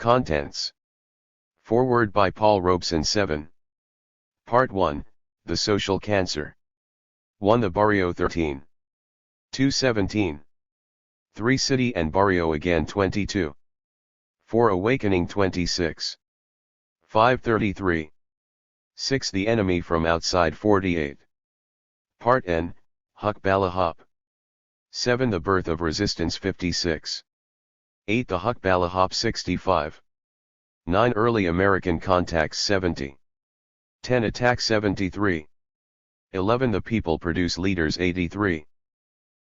Contents. Foreword by Paul Robeson 7. Part 1, The Social Cancer. 1. The Barrio 13. 2:17. 3. City and Barrio again 22. 4. Awakening 26. 5:33. 6. The Enemy from Outside 48. Part N, Huck Balahop. 7. The Birth of Resistance 56. 8. The Huck Balahop 65. 9. Early American Contacts 70. 10. Attack 73. 11. The People Produce Leaders 83.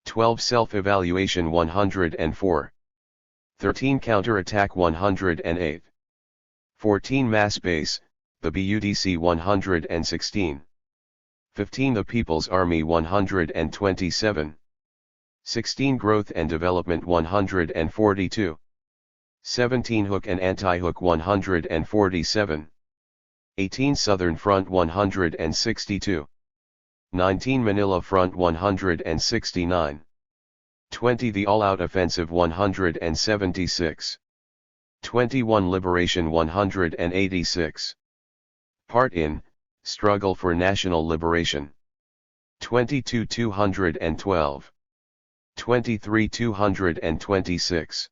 12. Self-Evaluation 104. 13. Counterattack 108. 14. Mass Base, the BUDC 116. 15. The People's Army 127. 16. Growth and Development 142. 17. Hook and Anti-Hook 147. 18. Southern Front 162. 19. Manila Front 169. 20. The All-Out Offensive 176. 21. Liberation 186. Part in, Struggle for National Liberation. 22. 212. 23. 226.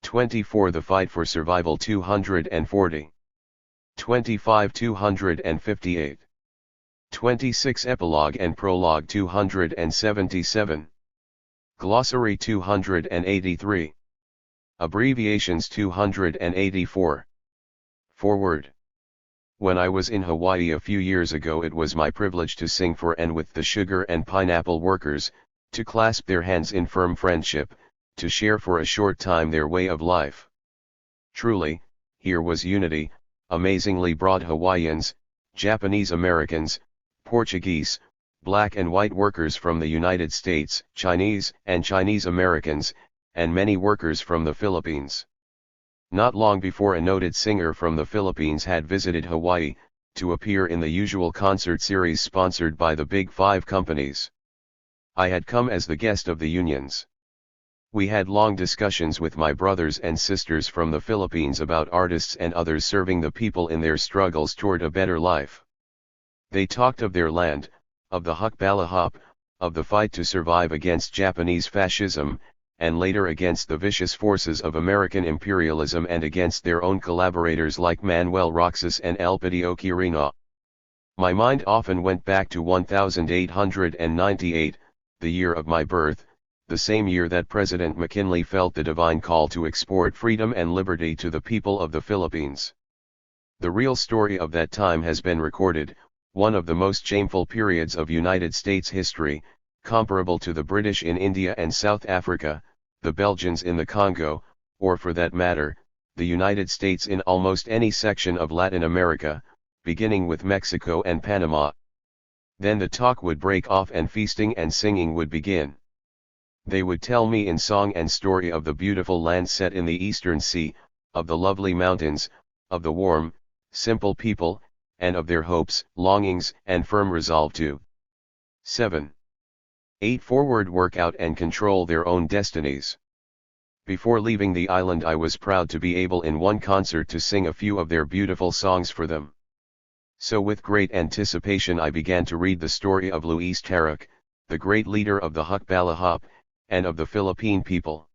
24. The Fight for Survival 240. 25. 258. 26. Epilogue and Prologue 277. Glossary 283. Abbreviations 284. Foreword. When I was in Hawaii a few years ago, it was my privilege to sing for and with the sugar and pineapple workers, to clasp their hands in firm friendship, to share for a short time their way of life. Truly, here was unity, amazingly broad. Hawaiians, Japanese Americans, Portuguese, black and white workers from the United States, Chinese and Chinese Americans, and many workers from the Philippines. Not long before, a noted singer from the Philippines had visited Hawaii, to appear in the usual concert series sponsored by the Big Five companies. I had come as the guest of the unions. We had long discussions with my brothers and sisters from the Philippines about artists and others serving the people in their struggles toward a better life. They talked of their land, of the Huck Balahop, of the fight to survive against Japanese fascism, and later against the vicious forces of American imperialism and against their own collaborators like Manuel Roxas and Elpidio Quirino. My mind often went back to 1898, the year of my birth, the same year that President McKinley felt the divine call to export freedom and liberty to the people of the Philippines. The real story of that time has been recorded, one of the most shameful periods of United States history, comparable to the British in India and South Africa, the Belgians in the Congo, or for that matter, the United States in almost any section of Latin America, beginning with Mexico and Panama. Then the talk would break off and feasting and singing would begin. They would tell me in song and story of the beautiful land set in the Eastern Sea, of the lovely mountains, of the warm, simple people, and of their hopes, longings, and firm resolve to 7. 8. Forward, work out and control their own destinies. Before leaving the island, I was proud to be able in one concert to sing a few of their beautiful songs for them. So with great anticipation I began to read the story of Luis Taruc, the great leader of the Huck Balahop, and of the Philippine people.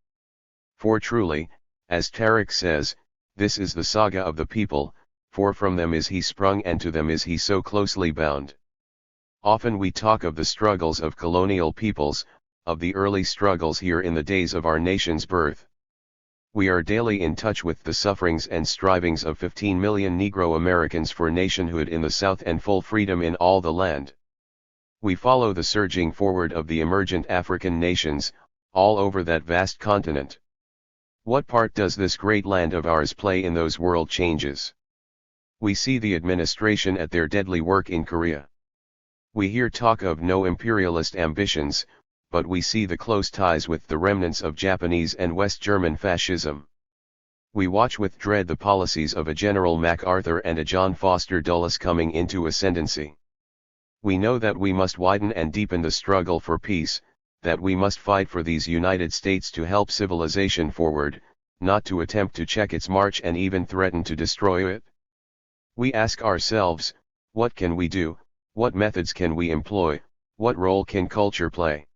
For truly, as Taruc says, this is the saga of the people, for from them is he sprung and to them is he so closely bound. Often we talk of the struggles of colonial peoples, of the early struggles here in the days of our nation's birth. We are daily in touch with the sufferings and strivings of 15 million Negro Americans for nationhood in the South and full freedom in all the land. We follow the surging forward of the emergent African nations, all over that vast continent. What part does this great land of ours play in those world changes? We see the administration at their deadly work in Korea. We hear talk of no imperialist ambitions, but we see the close ties with the remnants of Japanese and West German fascism. We watch with dread the policies of a General MacArthur and a John Foster Dulles coming into ascendancy. We know that we must widen and deepen the struggle for peace, that we must fight for these United States to help civilization forward, not to attempt to check its march and even threaten to destroy it? We ask ourselves, what can we do, what methods can we employ, what role can culture play?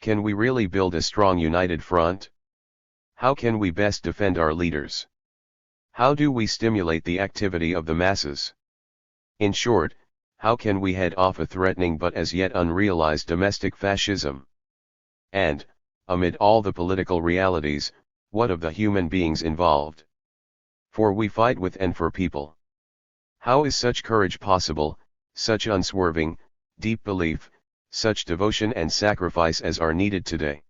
Can we really build a strong united front? How can we best defend our leaders? How do we stimulate the activity of the masses? In short, how can we head off a threatening but as yet unrealized domestic fascism? And, amid all the political realities, what of the human beings involved? For we fight with and for people. How is such courage possible, such unswerving, deep belief, such devotion and sacrifice as are needed today?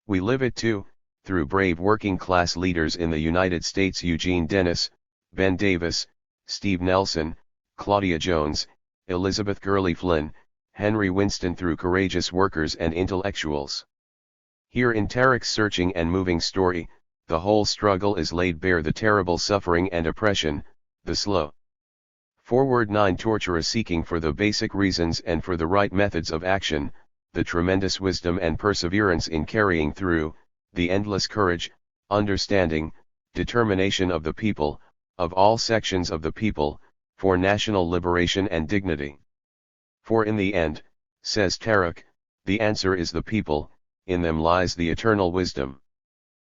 We live it too, through brave working-class leaders in the United States: Eugene Dennis, Ben Davis, Steve Nelson, Claudia Jones, Elizabeth Gurley Flynn, Henry Winston, through courageous workers and intellectuals. Here in Taruc's searching and moving story, the whole struggle is laid bare: the terrible suffering and oppression, the slow forward torturer seeking for the basic reasons and for the right methods of action, the tremendous wisdom and perseverance in carrying through, the endless courage, understanding, determination of the people, of all sections of the people, for national liberation and dignity. For in the end, says Taruc, the answer is the people, in them lies the eternal wisdom.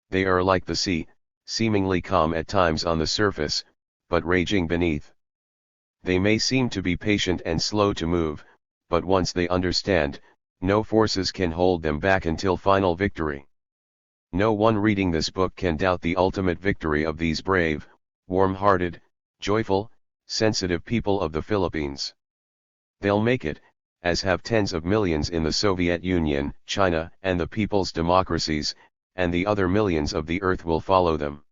They are like the sea, seemingly calm at times on the surface, but raging beneath. They may seem to be patient and slow to move, but once they understand, no forces can hold them back until final victory. No one reading this book can doubt the ultimate victory of these brave, warm-hearted, joyful, sensitive people of the Philippines. They'll make it, as have tens of millions in the Soviet Union, China, and the people's democracies, and the other millions of the earth will follow them.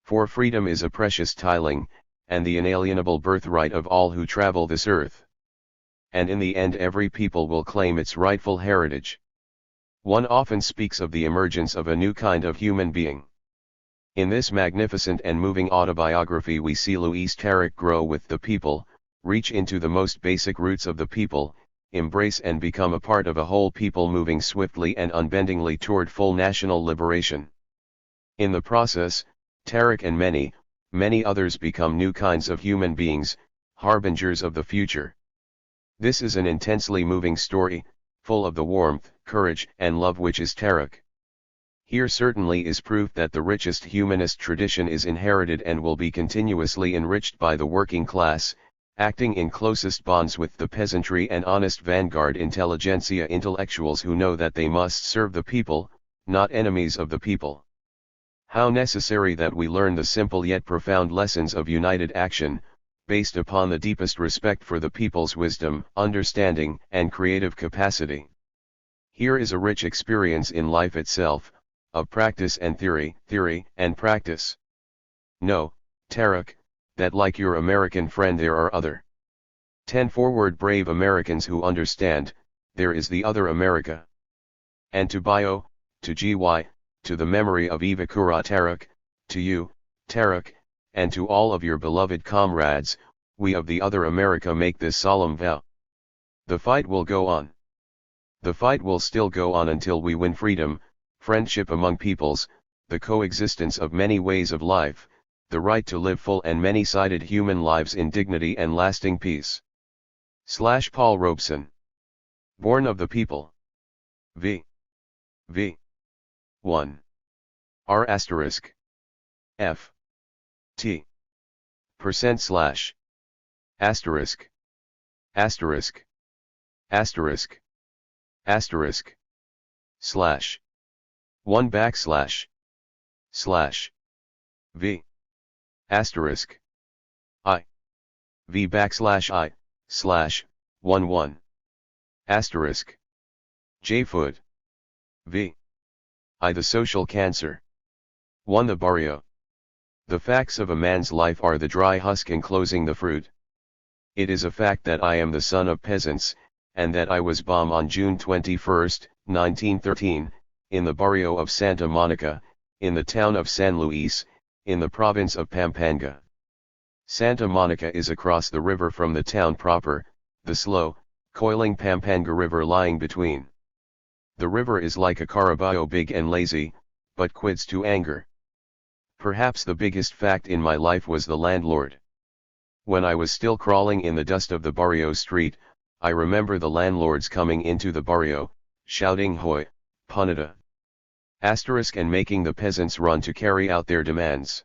For freedom is a precious tiling, and the inalienable birthright of all who travel this earth. And in the end every people will claim its rightful heritage. One often speaks of the emergence of a new kind of human being. In this magnificent and moving autobiography we see Luis Taruc grow with the people, reach into the most basic roots of the people, embrace and become a part of a whole people moving swiftly and unbendingly toward full national liberation. In the process, Taruc and many others become new kinds of human beings, harbingers of the future. This is an intensely moving story, full of the warmth, courage, and love which is Taruc. Here certainly is proof that the richest humanist tradition is inherited and will be continuously enriched by the working class, acting in closest bonds with the peasantry and honest vanguard intelligentsia intellectuals who know that they must serve the people, not enemies of the people. How necessary that we learn the simple yet profound lessons of united action, based upon the deepest respect for the people's wisdom, understanding, and creative capacity. Here is a rich experience in life itself, of practice and theory, and practice. Know, Taruc, that like your American friend there are other 10 forward brave Americans who understand, there is the other America. And to Bio, to GY, to the memory of Ivakura Taruc, to you, Taruc, and to all of your beloved comrades, we of the other America make this solemn vow. The fight will go on. The fight will still go on until we win freedom, friendship among peoples, the coexistence of many ways of life, the right to live full and many-sided human lives in dignity and lasting peace. Paul Robeson. Born of the people. V. 1. R asterisk. F. T. %/ asterisk. Asterisk. Asterisk. Asterisk. / 1 / V. Asterisk. I. V / I / 1 asterisk. J foot. V. I the social cancer. 1 the barrio. The facts of a man's life are the dry husk enclosing the fruit. It is a fact that I am the son of peasants, and that I was born on June 21, 1913, in the barrio of Santa Monica, in the town of San Luis, in the province of Pampanga. Santa Monica is across the river from the town proper, the slow, coiling Pampanga River lying between. The river is like a caraballo, big and lazy, but quids to anger. Perhaps the biggest fact in my life was the landlord. When I was still crawling in the dust of the barrio street, I remember the landlords coming into the barrio, shouting "Hoy, Punita!" and making the peasants run to carry out their demands.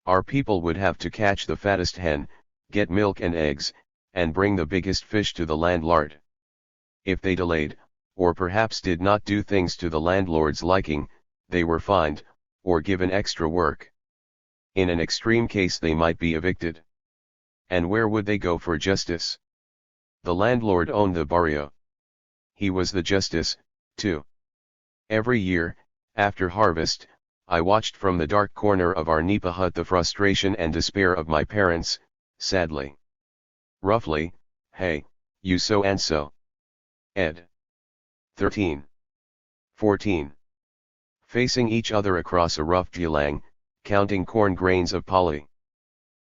Our people would have to catch the fattest hen, get milk and eggs, and bring the biggest fish to the landlord. If they delayed, or perhaps did not do things to the landlord's liking, they were fined, or given extra work. In an extreme case they might be evicted. And where would they go for justice? The landlord owned the barrio. He was the justice, too. Every year, after harvest, I watched from the dark corner of our nipa hut the frustration and despair of my parents, sadly. Roughly, "Hey, you so and so. Ed. 13. 14. Facing each other across a rough gelang, counting corn grains of pali.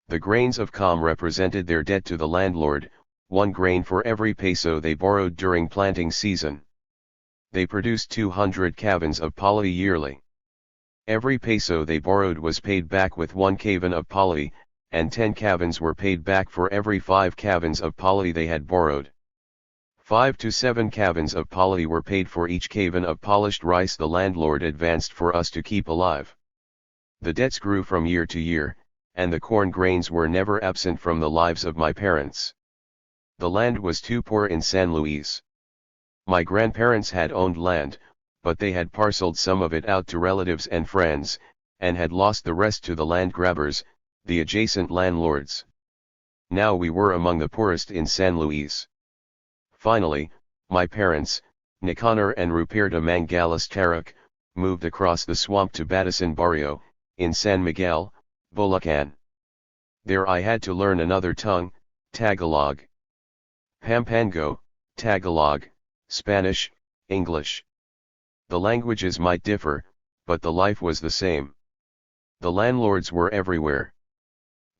The grains of calm represented their debt to the landlord, 1 grain for every peso they borrowed during planting season. They produced 200 kavans of pali yearly. Every peso they borrowed was paid back with 1 kavan of pali, and 10 kavans were paid back for every 5 kavans of pali they had borrowed. 5 to 7 kavans of pali were paid for each kavan of polished rice the landlord advanced for us to keep alive. The debts grew from year to year, and the corn grains were never absent from the lives of my parents. The land was too poor in San Luis. My grandparents had owned land, but they had parceled some of it out to relatives and friends, and had lost the rest to the land grabbers, the adjacent landlords. Now we were among the poorest in San Luis. Finally, my parents, Nicanor and Ruperta Mangalis Taruc, moved across the swamp to Batasan Barrio, in San Miguel, Bulacan. There I had to learn another tongue, Tagalog. Pampango, Tagalog, Spanish, English. The languages might differ, but the life was the same. The landlords were everywhere.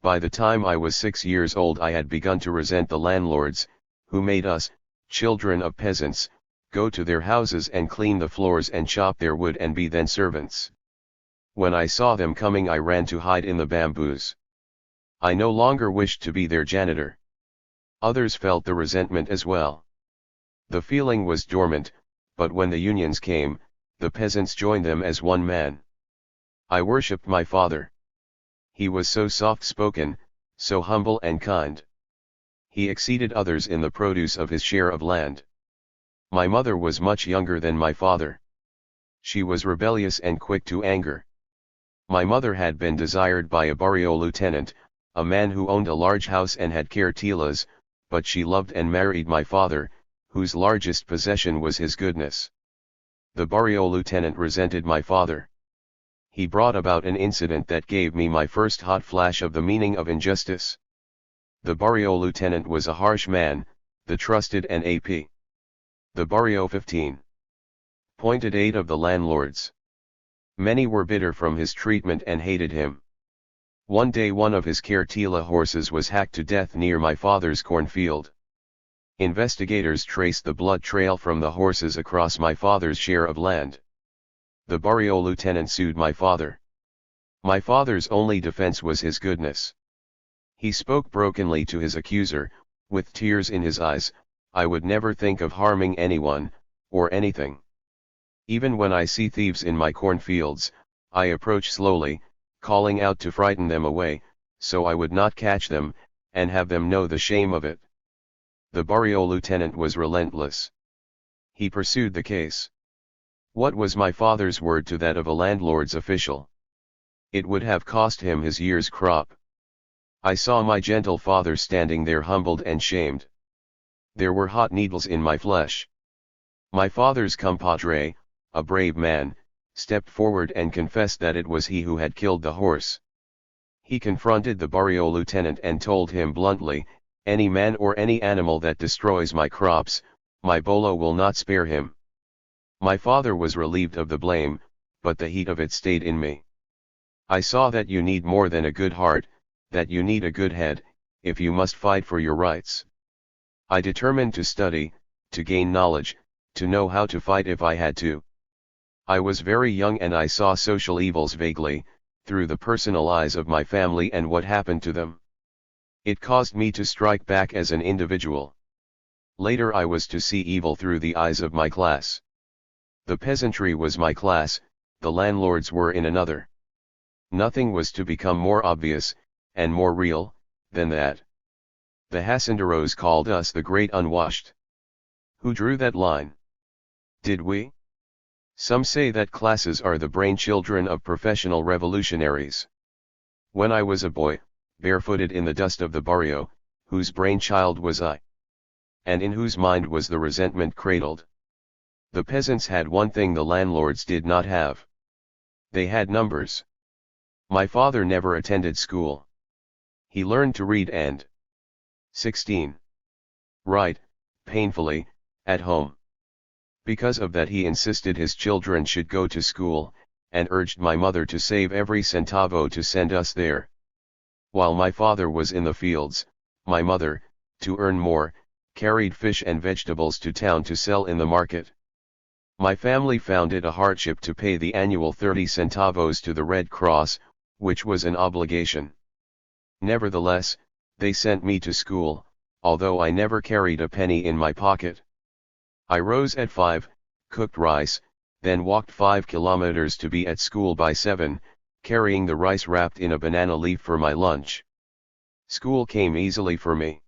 By the time I was 6 years old I had begun to resent the landlords, who made us, children of peasants, go to their houses and clean the floors and chop their wood and be then servants. When I saw them coming I ran to hide in the bamboos. I no longer wished to be their janitor. Others felt the resentment as well. The feeling was dormant, but when the unions came, the peasants joined them as one man. I worshipped my father. He was so soft-spoken, so humble and kind. He exceeded others in the produce of his share of land. My mother was much younger than my father. She was rebellious and quick to anger. My mother had been desired by a barrio lieutenant, a man who owned a large house and had cartilas, but she loved and married my father, whose largest possession was his goodness. The barrio lieutenant resented my father. He brought about an incident that gave me my first hot flash of the meaning of injustice. The barrio lieutenant was a harsh man, the trusted and AP. The barrio 15.8 of the landlords. Many were bitter from his treatment and hated him. One day one of his cartila horses was hacked to death near my father's cornfield. Investigators traced the blood trail from the horses across my father's share of land. The barrio lieutenant sued my father. My father's only defense was his goodness. He spoke brokenly to his accuser, with tears in his eyes, "I would never think of harming anyone, or anything. Even when I see thieves in my cornfields, I approach slowly, calling out to frighten them away, so I would not catch them, and have them know the shame of it." The barrio lieutenant was relentless. He pursued the case. What was my father's word to that of a landlord's official? It would have cost him his year's crop. I saw my gentle father standing there humbled and shamed. There were hot needles in my flesh. My father's compadre, a brave man, stepped forward and confessed that it was he who had killed the horse. He confronted the barrio lieutenant and told him bluntly, "Any man or any animal that destroys my crops, my bolo will not spare him." My father was relieved of the blame, but the heat of it stayed in me. I saw that you need more than a good heart, that you need a good head, if you must fight for your rights. I determined to study, to gain knowledge, to know how to fight if I had to. I was very young and I saw social evils vaguely, through the personal eyes of my family and what happened to them. It caused me to strike back as an individual. Later I was to see evil through the eyes of my class. The peasantry was my class, the landlords were in another. Nothing was to become more obvious, and more real, than that. The Hacenderos called us the great unwashed. Who drew that line? Did we? Some say that classes are the brainchildren of professional revolutionaries. When I was a boy, barefooted in the dust of the barrio, whose brainchild was I? And in whose mind was the resentment cradled? The peasants had one thing the landlords did not have. They had numbers. My father never attended school. He learned to read and 16. Write, painfully, at home. Because of that he insisted his children should go to school, and urged my mother to save every centavo to send us there. While my father was in the fields, my mother, to earn more, carried fish and vegetables to town to sell in the market. My family found it a hardship to pay the annual 30 centavos to the Red Cross, which was an obligation. Nevertheless, they sent me to school, although I never carried a penny in my pocket. I rose at 5, cooked rice, then walked 5 kilometers to be at school by 7, carrying the rice wrapped in a banana leaf for my lunch. School came easily for me.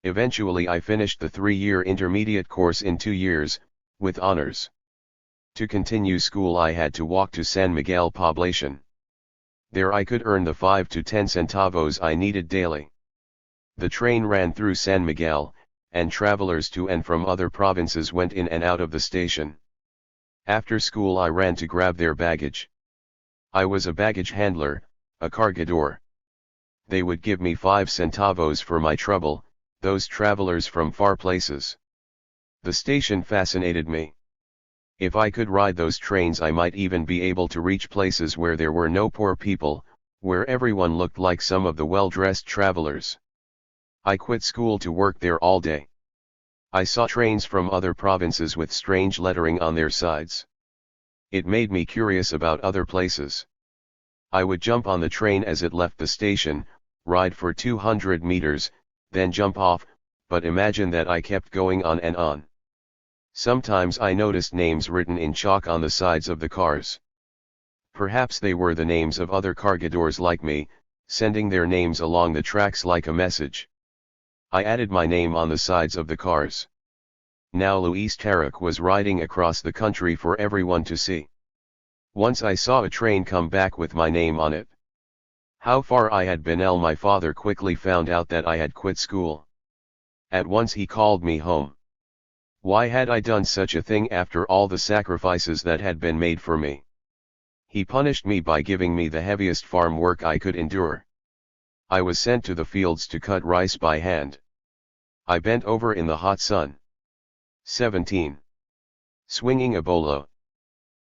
Eventually I finished the 3-year intermediate course in 2 years, with honors. To continue school I had to walk to San Miguel Poblacion. There I could earn the 5 to 10 centavos I needed daily. The train ran through San Miguel, and travelers to and from other provinces went in and out of the station. After school I ran to grab their baggage. I was a baggage handler, a cargador. They would give me 5 centavos for my trouble, those travelers from far places. The station fascinated me. If I could ride those trains I might even be able to reach places where there were no poor people, where everyone looked like some of the well-dressed travelers. I quit school to work there all day. I saw trains from other provinces with strange lettering on their sides. It made me curious about other places. I would jump on the train as it left the station, ride for 200 meters, then jump off, but imagine that I kept going on and on. Sometimes I noticed names written in chalk on the sides of the cars. Perhaps they were the names of other cargadors like me, sending their names along the tracks like a message. I added my name on the sides of the cars. Now Luis Taruc was riding across the country for everyone to see. Once I saw a train come back with my name on it. How far I had been, my father quickly found out that I had quit school. At once he called me home. Why had I done such a thing after all the sacrifices that had been made for me? He punished me by giving me the heaviest farm work I could endure. I was sent to the fields to cut rice by hand. I bent over in the hot sun. 17. Swinging a bolo.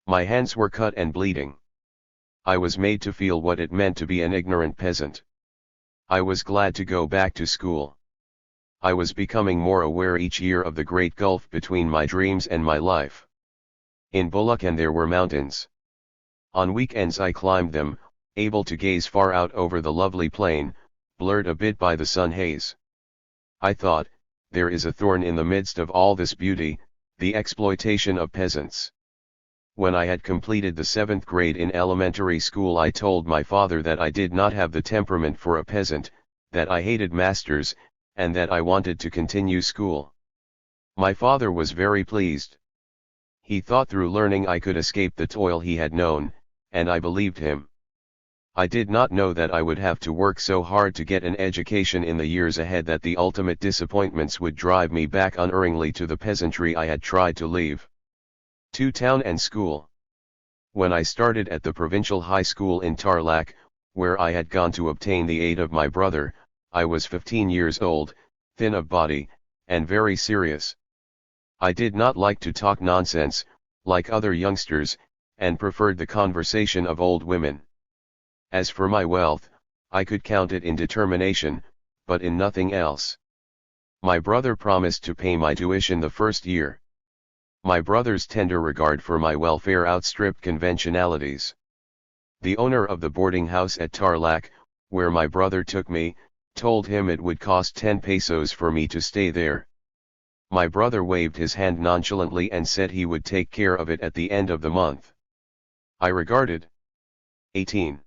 My hands were cut and bleeding. I was made to feel what it meant to be an ignorant peasant. I was glad to go back to school. I was becoming more aware each year of the great gulf between my dreams and my life. In Bulacan there were mountains. On weekends I climbed them, able to gaze far out over the lovely plain, blurred a bit by the sun haze. I thought, there is a thorn in the midst of all this beauty, the exploitation of peasants. When I had completed the 7th grade in elementary school I told my father that I did not have the temperament for a peasant, that I hated masters, and that I wanted to continue school. My father was very pleased. He thought through learning I could escape the toil he had known, and I believed him. I did not know that I would have to work so hard to get an education in the years ahead that the ultimate disappointments would drive me back unerringly to the peasantry I had tried to leave. To town and school. When I started at the provincial high school in Tarlac, where I had gone to obtain the aid of my brother, I was 15 years old, thin of body, and very serious. I did not like to talk nonsense, like other youngsters, and preferred the conversation of old women. As for my wealth, I could count it in determination, but in nothing else. My brother promised to pay my tuition the first year. My brother's tender regard for my welfare outstripped conventionalities. The owner of the boarding house at Tarlac, where my brother took me, told him it would cost 10 pesos for me to stay there. My brother waved his hand nonchalantly and said he would take care of it at the end of the month. I regarded 18.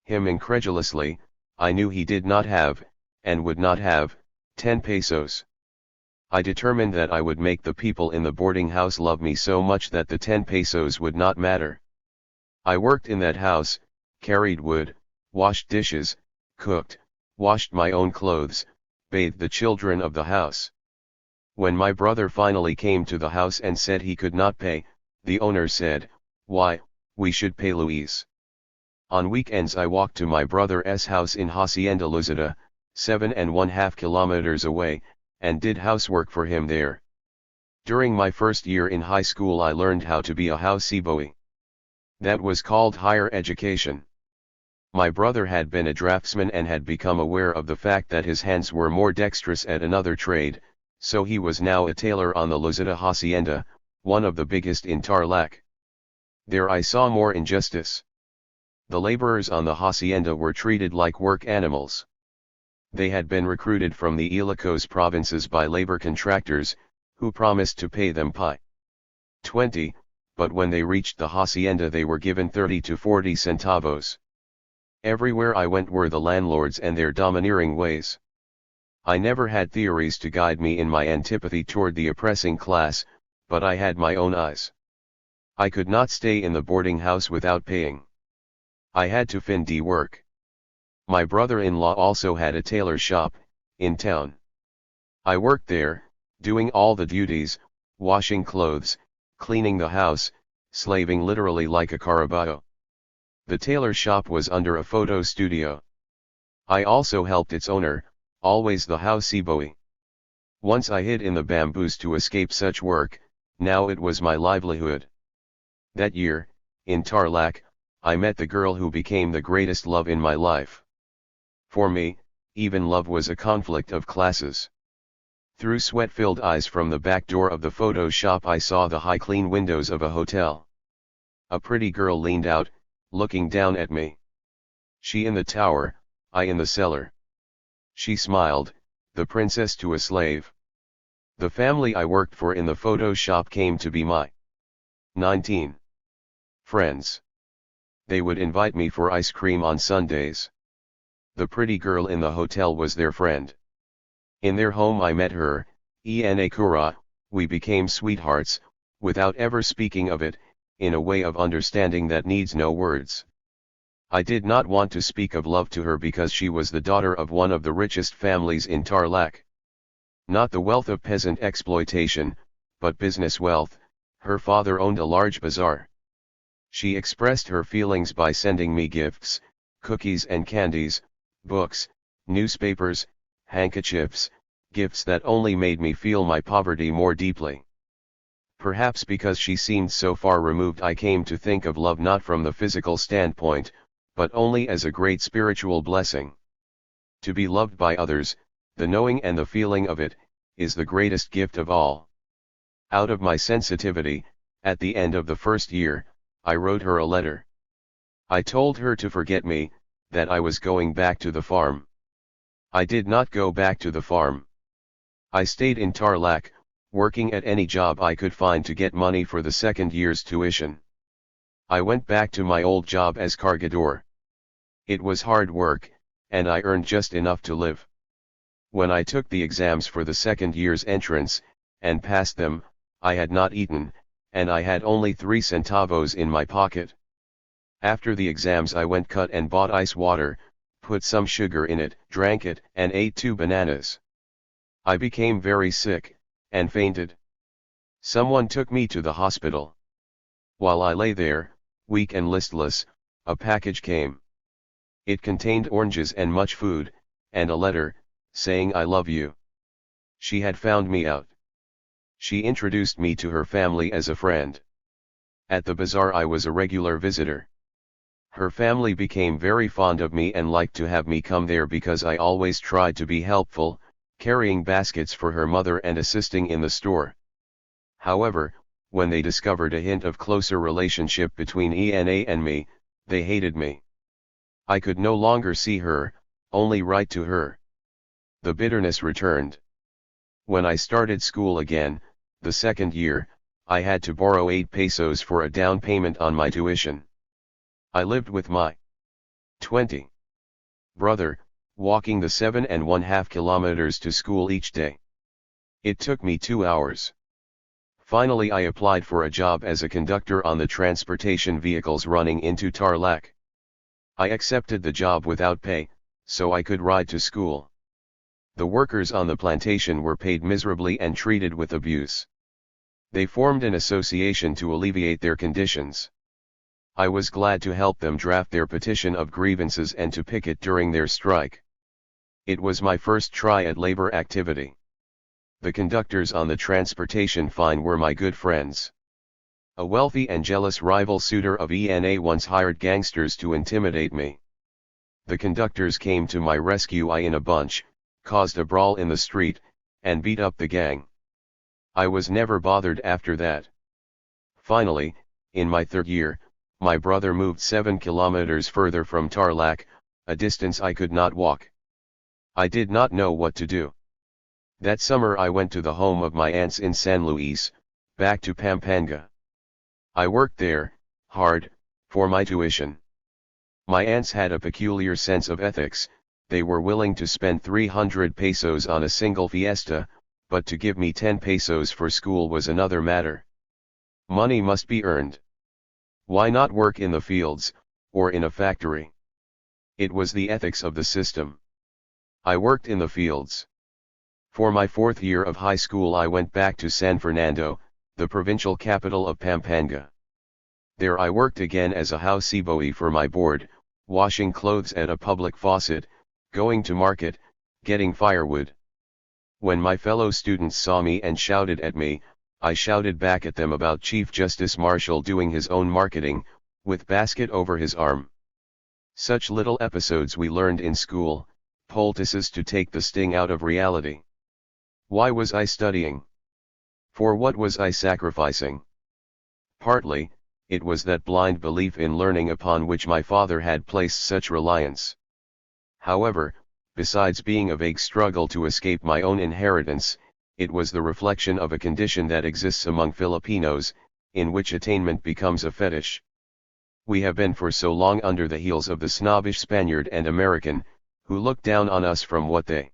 Him incredulously. I knew he did not have, and would not have, 10 pesos. I determined that I would make the people in the boarding house love me so much that the 10 pesos would not matter. I worked in that house, carried wood, washed dishes, cooked, washed my own clothes, bathed the children of the house. When my brother finally came to the house and said he could not pay, the owner said, "Why, we should pay Luis." On weekends I walked to my brother's house in Hacienda Luzada, 7.5 kilometers away, and did housework for him there. During my first year in high school I learned how to be a houseboy. That was called higher education. My brother had been a draftsman and had become aware of the fact that his hands were more dexterous at another trade, so he was now a tailor on the Luzada Hacienda, one of the biggest in Tarlac. There I saw more injustice. The laborers on the hacienda were treated like work animals. They had been recruited from the Ilocos provinces by labor contractors, who promised to pay them pi 20, but when they reached the hacienda they were given 30 to 40 centavos. Everywhere I went were the landlords and their domineering ways. I never had theories to guide me in my antipathy toward the oppressing class, but I had my own eyes. I could not stay in the boarding house without paying. I had to find work. My brother-in-law also had a tailor shop, in town. I worked there, doing all the duties, washing clothes, cleaning the house, slaving literally like a caraballo. The tailor shop was under a photo studio. I also helped its owner, always the houseboy. Once I hid in the bamboos to escape such work, now it was my livelihood. That year, in Tarlac, I met the girl who became the greatest love in my life. For me, even love was a conflict of classes. Through sweat-filled eyes from the back door of the photo shop I saw the high clean windows of a hotel. A pretty girl leaned out, looking down at me. She in the tower, I in the cellar. She smiled, the princess to a slave. The family I worked for in the photo shop came to be my 19 friends. They would invite me for ice cream on Sundays. The pretty girl in the hotel was their friend. In their home I met her, Ena Kura, we became sweethearts, without ever speaking of it, in a way of understanding that needs no words. I did not want to speak of love to her because she was the daughter of one of the richest families in Tarlac. Not the wealth of peasant exploitation, but business wealth. Her father owned a large bazaar. She expressed her feelings by sending me gifts, cookies and candies, books, newspapers, handkerchiefs, gifts that only made me feel my poverty more deeply. Perhaps because she seemed so far removed I came to think of love not from the physical standpoint, but only as a great spiritual blessing. To be loved by others, the knowing and the feeling of it, is the greatest gift of all. Out of my sensitivity, at the end of the first year, I wrote her a letter. I told her to forget me, that I was going back to the farm. I did not go back to the farm. I stayed in Tarlac, working at any job I could find to get money for the second year's tuition. I went back to my old job as cargador. It was hard work, and I earned just enough to live. When I took the exams for the second year's entrance, and passed them, I had not eaten, and I had only 3 centavos in my pocket. After the exams I went cut and bought ice water, put some sugar in it, drank it, and ate 2 bananas. I became very sick, and fainted. Someone took me to the hospital. While I lay there, weak and listless, a package came. It contained oranges and much food, and a letter, saying I love you. She had found me out. She introduced me to her family as a friend. At the bazaar I was a regular visitor. Her family became very fond of me and liked to have me come there because I always tried to be helpful, carrying baskets for her mother and assisting in the store. However, when they discovered a hint of closer relationship between Ena and me, They hated me. I could no longer see her, only write to her. The bitterness returned. When I started school again, the second year, I had to borrow 8 pesos for a down payment on my tuition. I lived with my 20 brother, walking the 7½ kilometers to school each day. It took me 2 hours. Finally I applied for a job as a conductor on the transportation vehicles running into Tarlac. I accepted the job without pay, so I could ride to school. The workers on the plantation were paid miserably and treated with abuse. They formed an association to alleviate their conditions. I was glad to help them draft their petition of grievances and to picket during their strike. It was my first try at labor activity. The conductors on the transportation fine were my good friends. A wealthy and jealous rival suitor of ENA once hired gangsters to intimidate me. The conductors came to my rescue in a bunch, caused a brawl in the street, and beat up the gang. I was never bothered after that. Finally, in my third year, my brother moved 7 kilometers further from Tarlac, a distance I could not walk. I did not know what to do. That summer I went to the home of my aunts in San Luis, back to Pampanga. I worked there, hard, for my tuition. My aunts had a peculiar sense of ethics. They were willing to spend 300 pesos on a single fiesta, but to give me 10 pesos for school was another matter. Money must be earned. Why not work in the fields, or in a factory? It was the ethics of the system. I worked in the fields. For my 4th year of high school I went back to San Fernando, the provincial capital of Pampanga. There I worked again as a houseboy for my board, washing clothes at a public faucet, going to market, getting firewood. When my fellow students saw me and shouted at me, I shouted back at them about Chief Justice Marshall doing his own marketing, with basket over his arm. Such little episodes we learned in school, poultices to take the sting out of reality. Why was I studying? For what was I sacrificing? Partly, it was that blind belief in learning upon which my father had placed such reliance. However, besides being a vague struggle to escape my own inheritance, it was the reflection of a condition that exists among Filipinos, in which attainment becomes a fetish. We have been for so long under the heels of the snobbish Spaniard and American, who look down on us from what they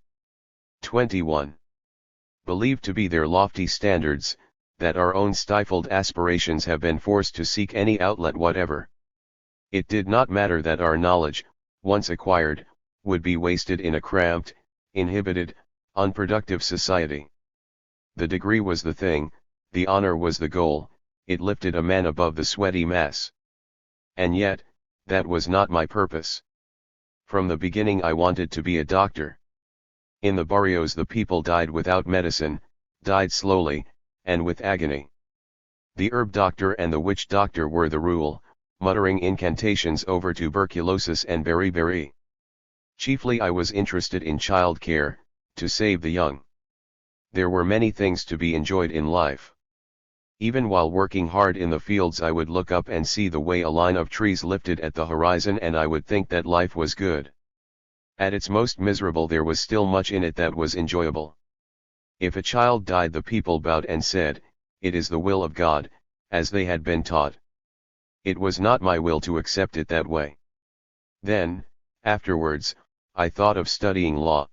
21. Believe to be their lofty standards, that our own stifled aspirations have been forced to seek any outlet whatever. It did not matter that our knowledge, once acquired, would be wasted in a cramped, inhibited, unproductive society. The degree was the thing, the honor was the goal, it lifted a man above the sweaty mass. And yet, that was not my purpose. From the beginning I wanted to be a doctor. In the barrios the people died without medicine, died slowly, and with agony. The herb doctor and the witch doctor were the rule, muttering incantations over tuberculosis and beriberi. Chiefly I was interested in child care, to save the young. There were many things to be enjoyed in life. Even while working hard in the fields I would look up and see the way a line of trees lifted at the horizon and I would think that life was good. At its most miserable there was still much in it that was enjoyable. If a child died the people bowed and said, "It is the will of God," as they had been taught. It was not my will to accept it that way. Then, afterwards, I thought of studying law.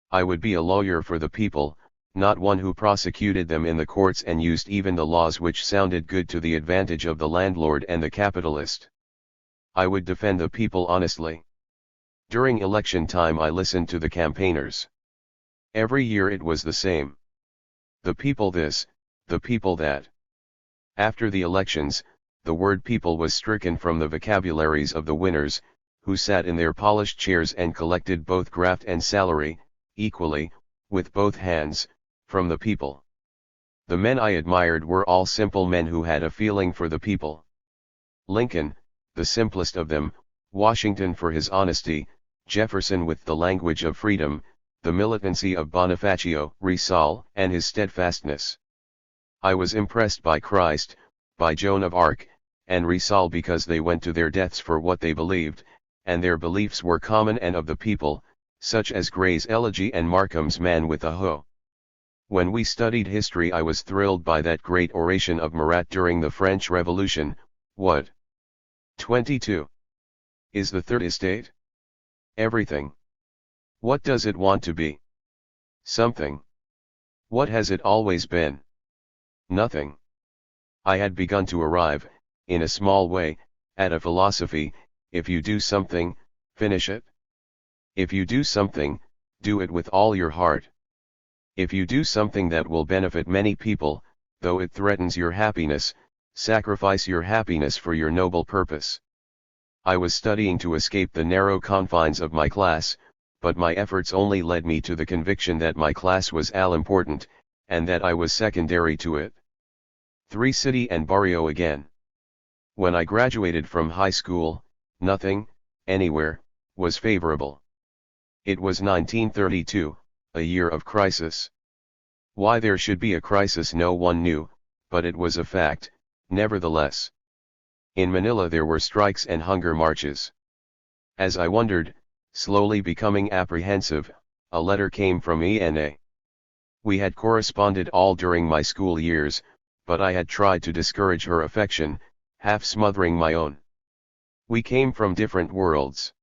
I would be a lawyer for the people, not one who prosecuted them in the courts and used even the laws which sounded good to the advantage of the landlord and the capitalist. I would defend the people honestly. During election time I listened to the campaigners. Every year it was the same. The people this, the people that. After the elections, the word people was stricken from the vocabularies of the winners, who sat in their polished chairs and collected both graft and salary, equally, with both hands, from the people. The men I admired were all simple men who had a feeling for the people. Lincoln, the simplest of them, Washington for his honesty, Jefferson with the language of freedom, the militancy of Bonifacio, Rizal, and his steadfastness. I was impressed by Christ, by Joan of Arc, and Rizal because they went to their deaths for what they believed, and their beliefs were common and of the people, such as Gray's Elegy and Markham's Man with a Hoe. When we studied history, I was thrilled by that great oration of Marat during the French Revolution. What? 22. Is the third estate? Everything. What does it want to be? Something. What has it always been? Nothing. I had begun to arrive, in a small way, at a philosophy: if you do something, finish it. If you do something, do it with all your heart. If you do something that will benefit many people, though it threatens your happiness, sacrifice your happiness for your noble purpose. I was studying to escape the narrow confines of my class, but my efforts only led me to the conviction that my class was all important, and that I was secondary to it. 3. City and barrio again. When I graduated from high school, nothing, anywhere, was favorable. It was 1932, a year of crisis. Why there should be a crisis no one knew, but it was a fact, nevertheless. In Manila there were strikes and hunger marches. As I wondered, slowly becoming apprehensive, a letter came from Ena. We had corresponded all during my school years, but I had tried to discourage her affection, half smothering my own. We came from different worlds.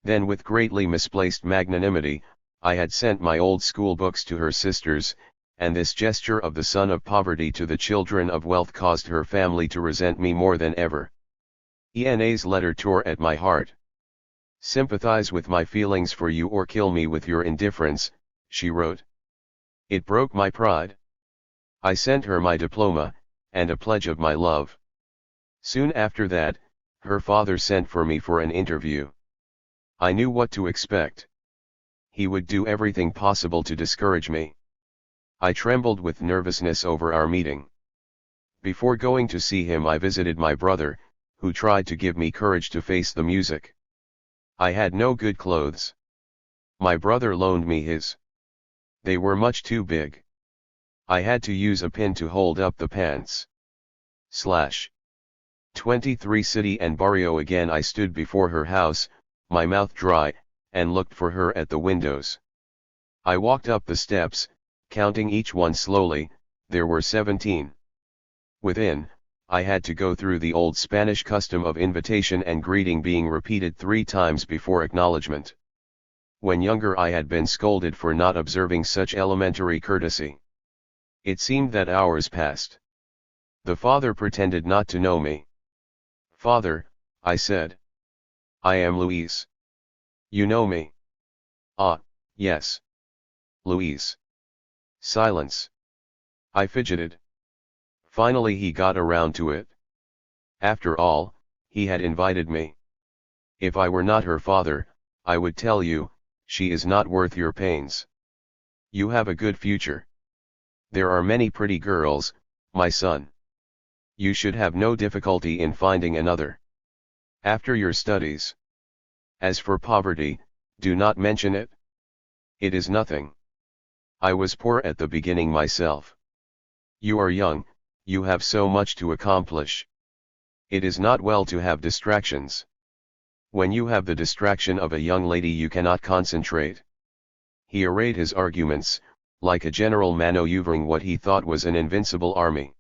Then, with greatly misplaced magnanimity, I had sent my old school books to her sisters, and this gesture of the son of poverty to the children of wealth caused her family to resent me more than ever. Ena's letter tore at my heart. "Sympathize with my feelings for you or kill me with your indifference," she wrote. It broke my pride. I sent her my diploma, and a pledge of my love. Soon after that, her father sent for me for an interview. I knew what to expect. He would do everything possible to discourage me. I trembled with nervousness over our meeting. Before going to see him, I visited my brother, who tried to give me courage to face the music. I had no good clothes. My brother loaned me his. They were much too big. I had to use a pin to hold up the pants. 23 City and barrio again. I stood before her house, my mouth dry, and looked for her at the windows. I walked up the steps, counting each one slowly. There were 17. Within, I had to go through the old Spanish custom of invitation and greeting being repeated 3 times before acknowledgement. When younger, I had been scolded for not observing such elementary courtesy. It seemed that hours passed. The father pretended not to know me. "Father," I said. "I am Luis. You know me?" "Ah, yes. Luis." Silence. I fidgeted. Finally he got around to it. After all, he had invited me. "If I were not her father, I would tell you, she is not worth your pains. You have a good future. There are many pretty girls, my son. You should have no difficulty in finding another. After your studies. As for poverty, do not mention it. It is nothing. I was poor at the beginning myself. You are young, you have so much to accomplish. It is not well to have distractions. When you have the distraction of a young lady, you cannot concentrate." He arrayed his arguments, like a general maneuvering what he thought was an invincible army.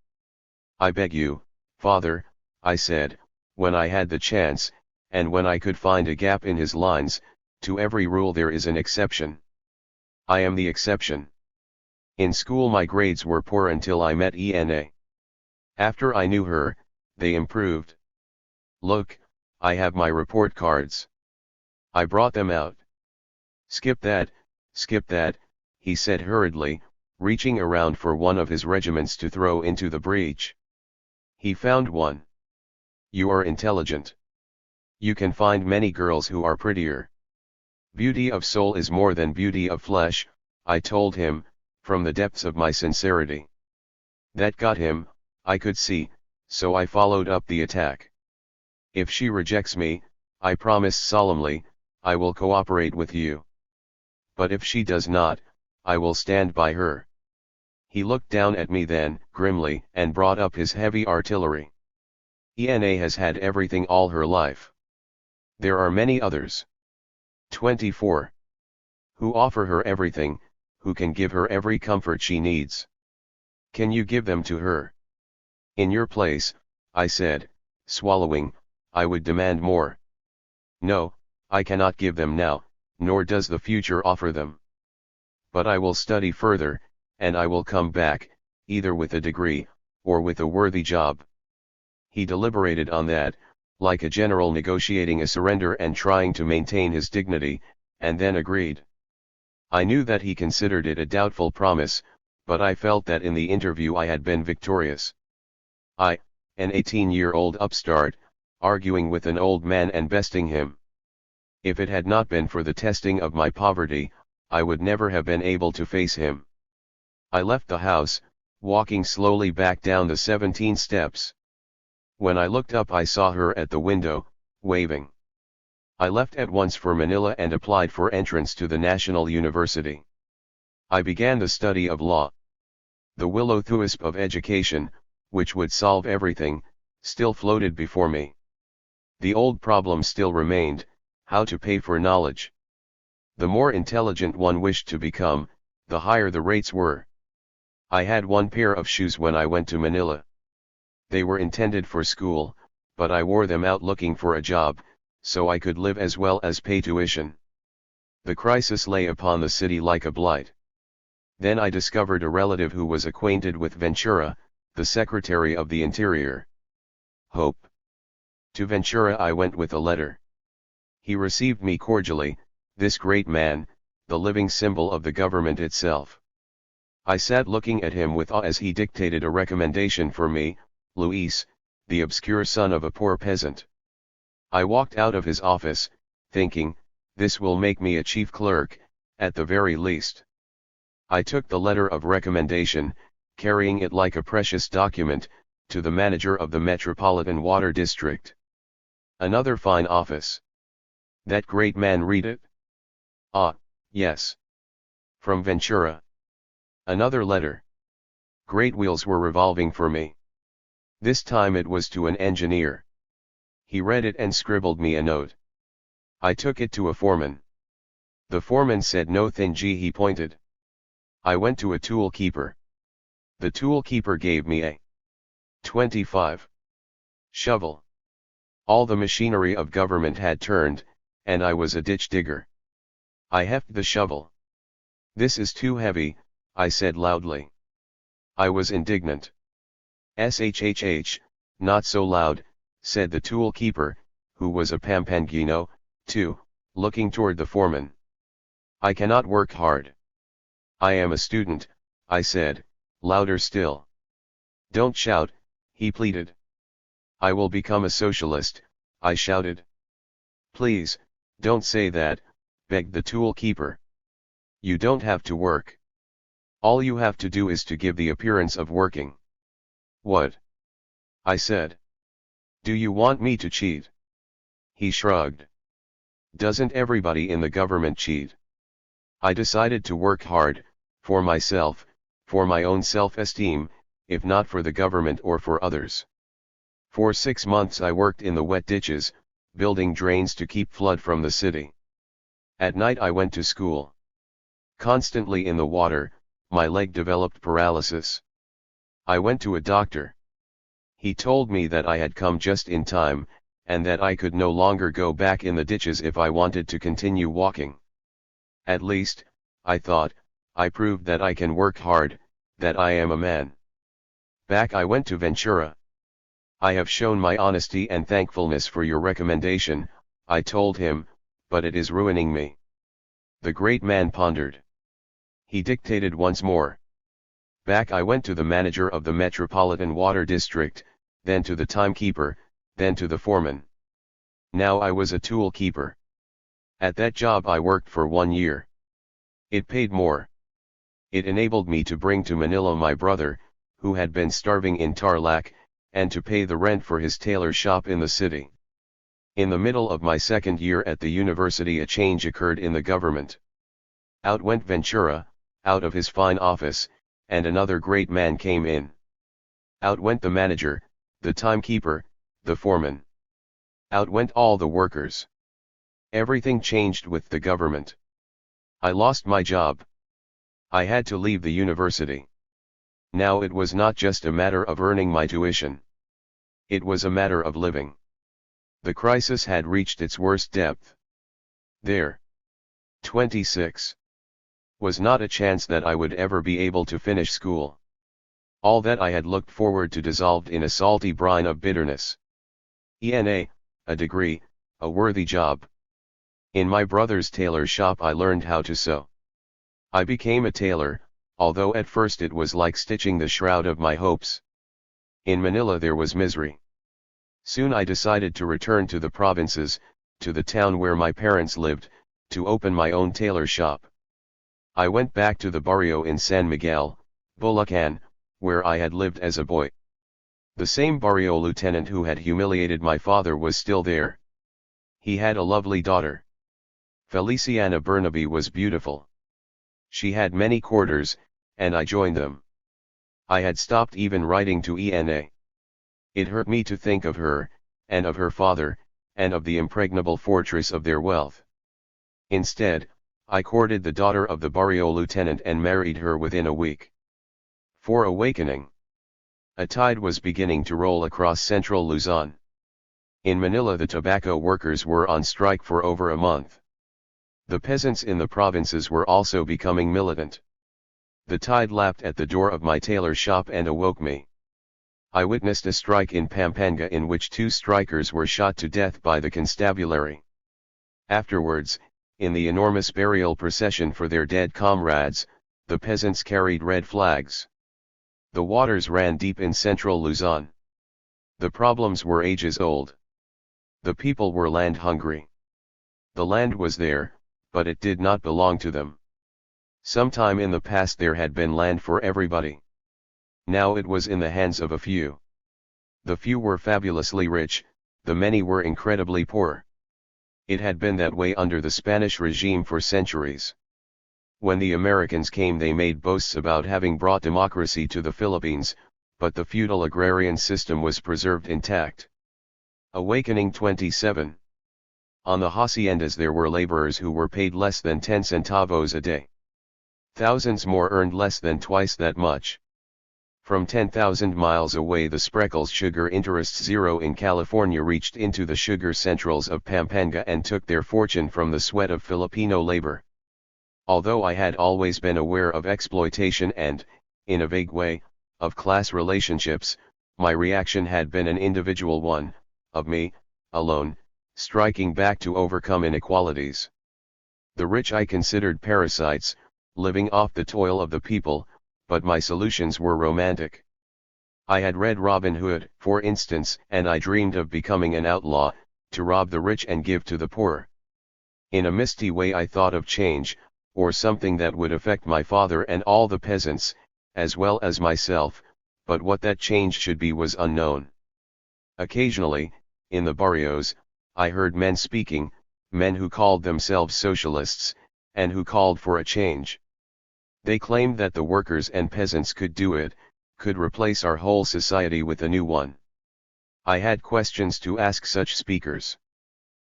"I beg you, father," I said, when I had the chance, and when I could find a gap in his lines, "to every rule there is an exception. I am the exception. In school my grades were poor until I met Ena. After I knew her, they improved. Look, I have my report cards." I brought them out. Skip that," he said hurriedly, reaching around for one of his regiments to throw into the breach. He found one. "You are intelligent. You can find many girls who are prettier. Beauty of soul is more than beauty of flesh," I told him, from the depths of my sincerity. That got him, I could see, so I followed up the attack. "If she rejects me," I promised solemnly, "I will cooperate with you. But if she does not, I will stand by her." He looked down at me then, grimly, and brought up his heavy artillery. ENA has had everything all her life. There are many others. 24. Who offer her everything, who can give her every comfort she needs. Can you give them to her? In your place, I said, swallowing, I would demand more. No, I cannot give them now, nor does the future offer them. But I will study further, and I will come back, either with a degree, or with a worthy job. He deliberated on that, like a general negotiating a surrender and trying to maintain his dignity, and then agreed. I knew that he considered it a doubtful promise, but I felt that in the interview I had been victorious. I, an 18-year-old upstart, arguing with an old man and besting him. If it had not been for the testing of my poverty, I would never have been able to face him. I left the house, walking slowly back down the 17 steps. When I looked up I saw her at the window, waving. I left at once for Manila and applied for entrance to the National University. I began the study of law. The will-o'-the-wisp of education, which would solve everything, still floated before me. The old problem still remained, how to pay for knowledge. The more intelligent one wished to become, the higher the rates were. I had one pair of shoes when I went to Manila. They were intended for school, but I wore them out looking for a job, so I could live as well as pay tuition. The crisis lay upon the city like a blight. Then I discovered a relative who was acquainted with Ventura, the Secretary of the Interior. Hope. To Ventura I went with a letter. He received me cordially, this great man, the living symbol of the government itself. I sat looking at him with awe as he dictated a recommendation for me, Luis, the obscure son of a poor peasant. I walked out of his office, thinking, this will make me a chief clerk, at the very least. I took the letter of recommendation, carrying it like a precious document, to the manager of the Metropolitan Water District. Another fine office. That great man read it? Ah, yes. From Ventura. Another letter. Great wheels were revolving for me. This time it was to an engineer. He read it and scribbled me a note. I took it to a foreman. The foreman said no thin G. He pointed. I went to a tool keeper. The tool keeper gave me a 25 shovel. All the machinery of government had turned, and I was a ditch digger. I heft the shovel. This is too heavy, I said loudly. I was indignant. Shhh, not so loud, said the tool keeper, who was a Pampangino, too, looking toward the foreman. I cannot work hard. I am a student, I said, louder still. Don't shout, he pleaded. I will become a socialist, I shouted. Please, don't say that, begged the tool keeper. You don't have to work. All you have to do is to give the appearance of working. What? I said. Do you want me to cheat? He shrugged. Doesn't everybody in the government cheat? I decided to work hard, for myself, for my own self-esteem, if not for the government or for others. For 6 months I worked in the wet ditches, building drains to keep flood from the city. At night I went to school. Constantly in the water, my leg developed paralysis. I went to a doctor. He told me that I had come just in time, and that I could no longer go back in the ditches if I wanted to continue walking. At least, I thought, I proved that I can work hard, that I am a man. Back I went to Ventura. I have shown my honesty and thankfulness for your recommendation, I told him, but it is ruining me. The great man pondered. He dictated once more. Back I went to the manager of the Metropolitan Water District, then to the timekeeper, then to the foreman. Now I was a tool keeper. At that job I worked for 1 year. It paid more. It enabled me to bring to Manila my brother, who had been starving in Tarlac, and to pay the rent for his tailor shop in the city. In the middle of my 2nd year at the university a change occurred in the government. Out went Ventura, out of his fine office, and another great man came in. Out went the manager, the timekeeper, the foreman. Out went all the workers. Everything changed with the government. I lost my job. I had to leave the university. Now it was not just a matter of earning my tuition. It was a matter of living. The crisis had reached its worst depth. There. 26. Was not a chance that I would ever be able to finish school. All that I had looked forward to dissolved in a salty brine of bitterness. A degree, a worthy job. In my brother's tailor shop I learned how to sew. I became a tailor, although at first it was like stitching the shroud of my hopes. In Manila there was misery. Soon I decided to return to the provinces, to the town where my parents lived, to open my own tailor shop. I went back to the barrio in San Miguel, Bulacan, where I had lived as a boy. The same barrio lieutenant who had humiliated my father was still there. He had a lovely daughter. Feliciana Bernabe was beautiful. She had many quarters, and I joined them. I had stopped even writing to Ena. It hurt me to think of her, and of her father, and of the impregnable fortress of their wealth. Instead, I courted the daughter of the barrio lieutenant and married her within a week. For awakening. A tide was beginning to roll across central Luzon. In Manila the tobacco workers were on strike for over a month. The peasants in the provinces were also becoming militant. The tide lapped at the door of my tailor shop and awoke me. I witnessed a strike in Pampanga in which 2 strikers were shot to death by the constabulary. Afterwards, in the enormous burial procession for their dead comrades, the peasants carried red flags. The waters ran deep in central Luzon. The problems were ages old. The people were land hungry. The land was there, but it did not belong to them. Sometime in the past there had been land for everybody. Now it was in the hands of a few. The few were fabulously rich, the many were incredibly poor. It had been that way under the Spanish regime for centuries. When the Americans came they made boasts about having brought democracy to the Philippines, but the feudal agrarian system was preserved intact. Awakening 27. On the haciendas there were laborers who were paid less than 10 centavos a day. Thousands more earned less than twice that much. From 10,000 miles away the Spreckels Sugar Interests Zero in California reached into the sugar centrals of Pampanga and took their fortune from the sweat of Filipino labor. Although I had always been aware of exploitation and, in a vague way, of class relationships, my reaction had been an individual one, of me, alone, striking back to overcome inequalities. The rich I considered parasites, living off the toil of the people, but my solutions were romantic. I had read Robin Hood, for instance, and I dreamed of becoming an outlaw, to rob the rich and give to the poor. In a misty way I thought of change, or something that would affect my father and all the peasants, as well as myself, but what that change should be was unknown. Occasionally, in the barrios, I heard men speaking, men who called themselves socialists, and who called for a change. They claimed that the workers and peasants could do it, could replace our whole society with a new one. I had questions to ask such speakers.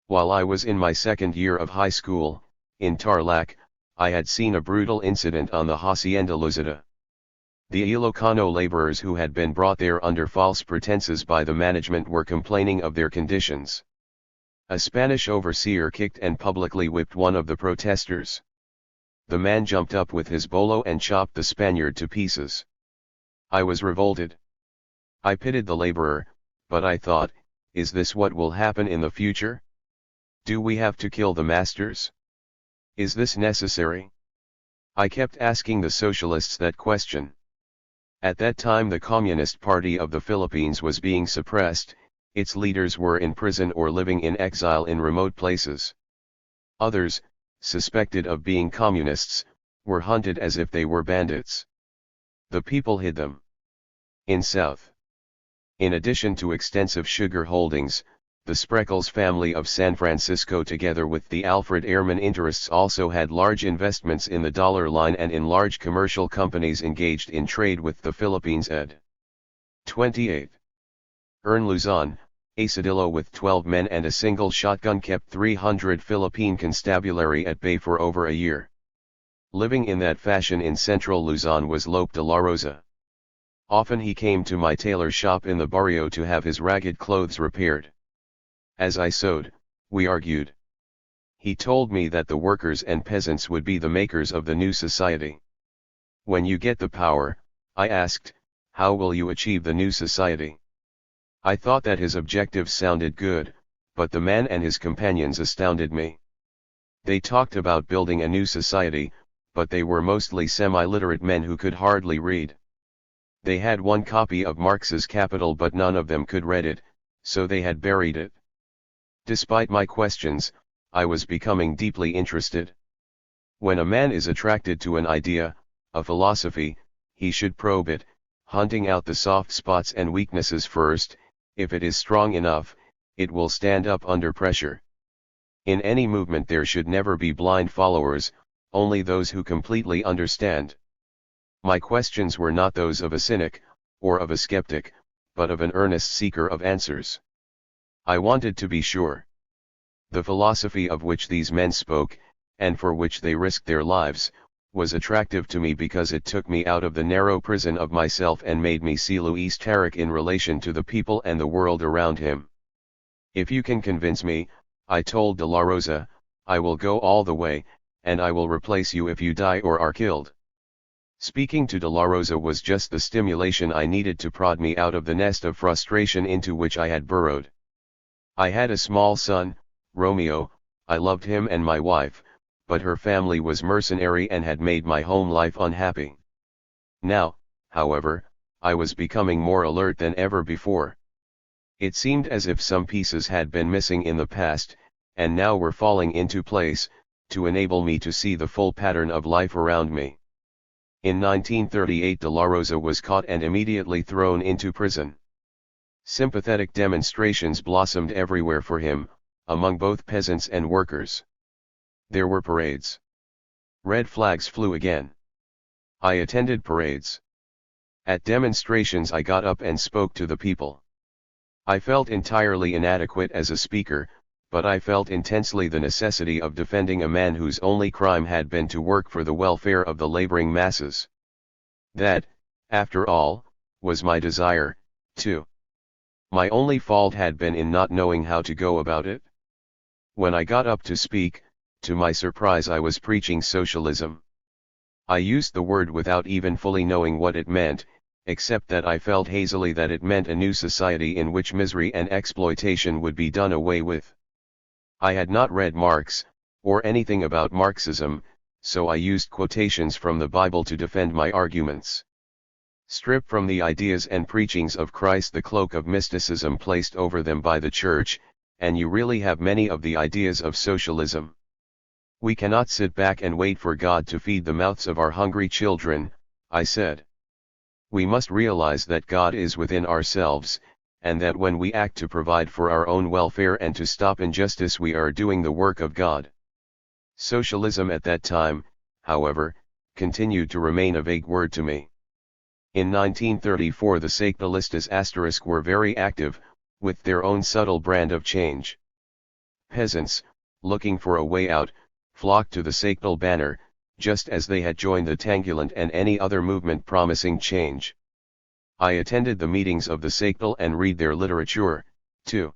While I was in my second year of high school, in Tarlac, I had seen a brutal incident on the Hacienda Luzita. The Ilocano laborers who had been brought there under false pretenses by the management were complaining of their conditions. A Spanish overseer kicked and publicly whipped one of the protesters. The man jumped up with his bolo and chopped the Spaniard to pieces. I was revolted. I pitied the laborer, but I thought, is this what will happen in the future? Do we have to kill the masters? Is this necessary? I kept asking the socialists that question. At that time the Communist Party of the Philippines was being suppressed, its leaders were in prison or living in exile in remote places. Others, suspected of being communists, were hunted as if they were bandits. The people hid them. In South. In addition to extensive sugar holdings, the Spreckels family of San Francisco together with the Alfred Ehrman interests also had large investments in the dollar line and in large commercial companies engaged in trade with the Philippines. Ed. 28. Ern Luzon, Asadillo with 12 men and a single shotgun kept 300 Philippine constabulary at bay for over a year. Living in that fashion in central Luzon was Lope de la Rosa. Often he came to my tailor shop in the barrio to have his ragged clothes repaired. As I sewed, we argued. He told me that the workers and peasants would be the makers of the new society. When you get the power, I asked, how will you achieve the new society? I thought that his objectives sounded good, but the man and his companions astounded me. They talked about building a new society, but they were mostly semi-literate men who could hardly read. They had one copy of Marx's Capital but none of them could read it, so they had buried it. Despite my questions, I was becoming deeply interested. When a man is attracted to an idea, a philosophy, he should probe it, hunting out the soft spots and weaknesses first. If it is strong enough, it will stand up under pressure. In any movement there should never be blind followers, only those who completely understand. My questions were not those of a cynic, or of a skeptic, but of an earnest seeker of answers. I wanted to be sure. The philosophy of which these men spoke, and for which they risked their lives, was attractive to me because it took me out of the narrow prison of myself and made me see Luis Taruc in relation to the people and the world around him. If you can convince me, I told De La Rosa, I will go all the way, and I will replace you if you die or are killed. Speaking to De La Rosa was just the stimulation I needed to prod me out of the nest of frustration into which I had burrowed. I had a small son, Romeo. I loved him and my wife, but her family was mercenary and had made my home life unhappy. Now, however, I was becoming more alert than ever before. It seemed as if some pieces had been missing in the past, and now were falling into place, to enable me to see the full pattern of life around me. In 1938 De La Rosa was caught and immediately thrown into prison. Sympathetic demonstrations blossomed everywhere for him, among both peasants and workers. There were parades. Red flags flew again. I attended parades. At demonstrations I got up and spoke to the people. I felt entirely inadequate as a speaker, but I felt intensely the necessity of defending a man whose only crime had been to work for the welfare of the laboring masses. That, after all, was my desire, too. My only fault had been in not knowing how to go about it. When I got up to speak, to my surprise I was preaching socialism. I used the word without even fully knowing what it meant, except that I felt hazily that it meant a new society in which misery and exploitation would be done away with. I had not read Marx, or anything about Marxism, so I used quotations from the Bible to defend my arguments. Strip from the ideas and preachings of Christ the cloak of mysticism placed over them by the Church, and you really have many of the ideas of socialism. We cannot sit back and wait for God to feed the mouths of our hungry children, I said. We must realize that God is within ourselves, and that when we act to provide for our own welfare and to stop injustice we are doing the work of God. Socialism at that time, however, continued to remain a vague word to me. In 1934 the Sectalistas were very active, with their own subtle brand of change. Peasants, looking for a way out, flocked to the Sectal banner, just as they had joined the Tangulant and any other movement promising change. I attended the meetings of the Sectal and read their literature, too.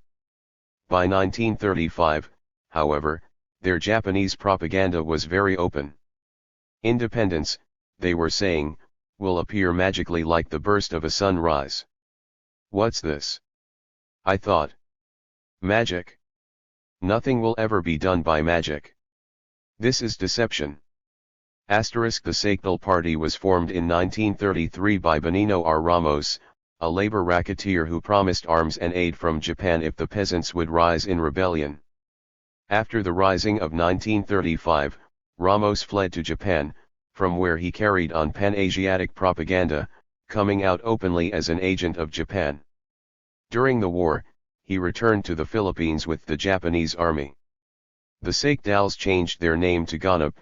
By 1935, however, their Japanese propaganda was very open. Independence, they were saying, will appear magically like the burst of a sunrise. What's this? I thought. Magic? Nothing will ever be done by magic. This is deception. The Sectal Party was formed in 1933 by Benigno R. Ramos, a labor racketeer who promised arms and aid from Japan if the peasants would rise in rebellion. After the Rising of 1935, Ramos fled to Japan, from where he carried on pan-Asiatic propaganda, coming out openly as an agent of Japan. During the war, he returned to the Philippines with the Japanese army. The Sectals changed their name to Ganap,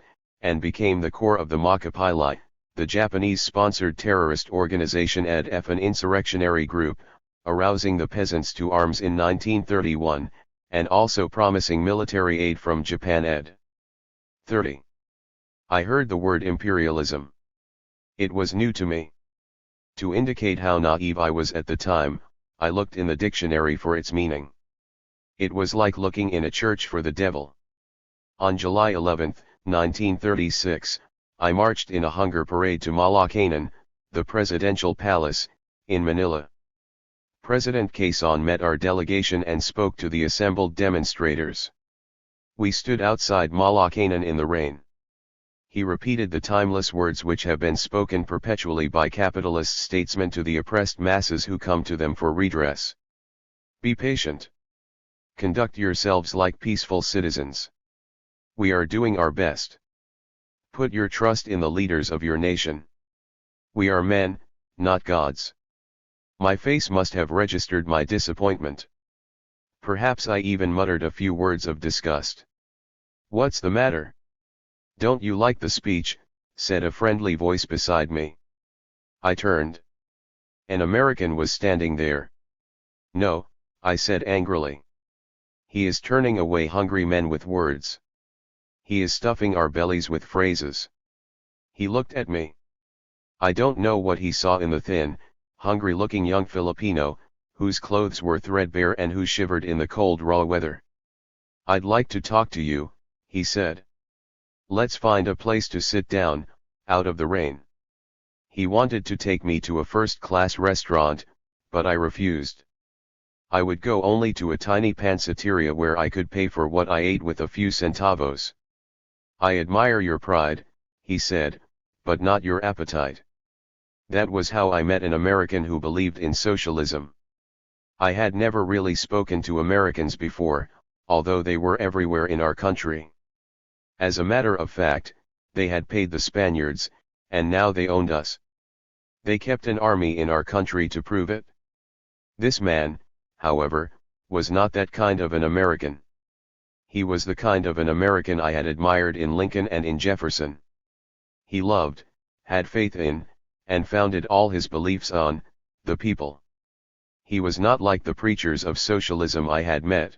and became the core of the Makapilay, the Japanese-sponsored terrorist organization ADF, an insurrectionary group, arousing the peasants to arms in 1931, and also promising military aid from Japan ed. 30. I heard the word imperialism. It was new to me. To indicate how naive I was at the time, I looked in the dictionary for its meaning. It was like looking in a church for the devil. On July 11, 1936, I marched in a hunger parade to Malacañang, the presidential palace, in Manila. President Quezon met our delegation and spoke to the assembled demonstrators. We stood outside Malacañang in the rain. He repeated the timeless words which have been spoken perpetually by capitalist statesmen to the oppressed masses who come to them for redress. Be patient. Conduct yourselves like peaceful citizens. We are doing our best. Put your trust in the leaders of your nation. We are men, not gods. My face must have registered my disappointment. Perhaps I even muttered a few words of disgust. What's the matter? Don't you like the speech? Said a friendly voice beside me. I turned. An American was standing there. No, I said angrily. He is turning away hungry men with words. He is stuffing our bellies with phrases. He looked at me. I don't know what he saw in the thin, hungry-looking young Filipino, whose clothes were threadbare and who shivered in the cold raw weather. I'd like to talk to you, he said. Let's find a place to sit down, out of the rain. He wanted to take me to a first-class restaurant, but I refused. I would go only to a tiny pansiteria where I could pay for what I ate with a few centavos. I admire your pride, he said, but not your appetite. That was how I met an American who believed in socialism. I had never really spoken to Americans before, although they were everywhere in our country. As a matter of fact, they had paid the Spaniards, and now they owned us. They kept an army in our country to prove it. This man, however, was not that kind of an American. He was the kind of an American I had admired in Lincoln and in Jefferson. He loved, had faith in, and founded all his beliefs on, the people. He was not like the preachers of socialism I had met.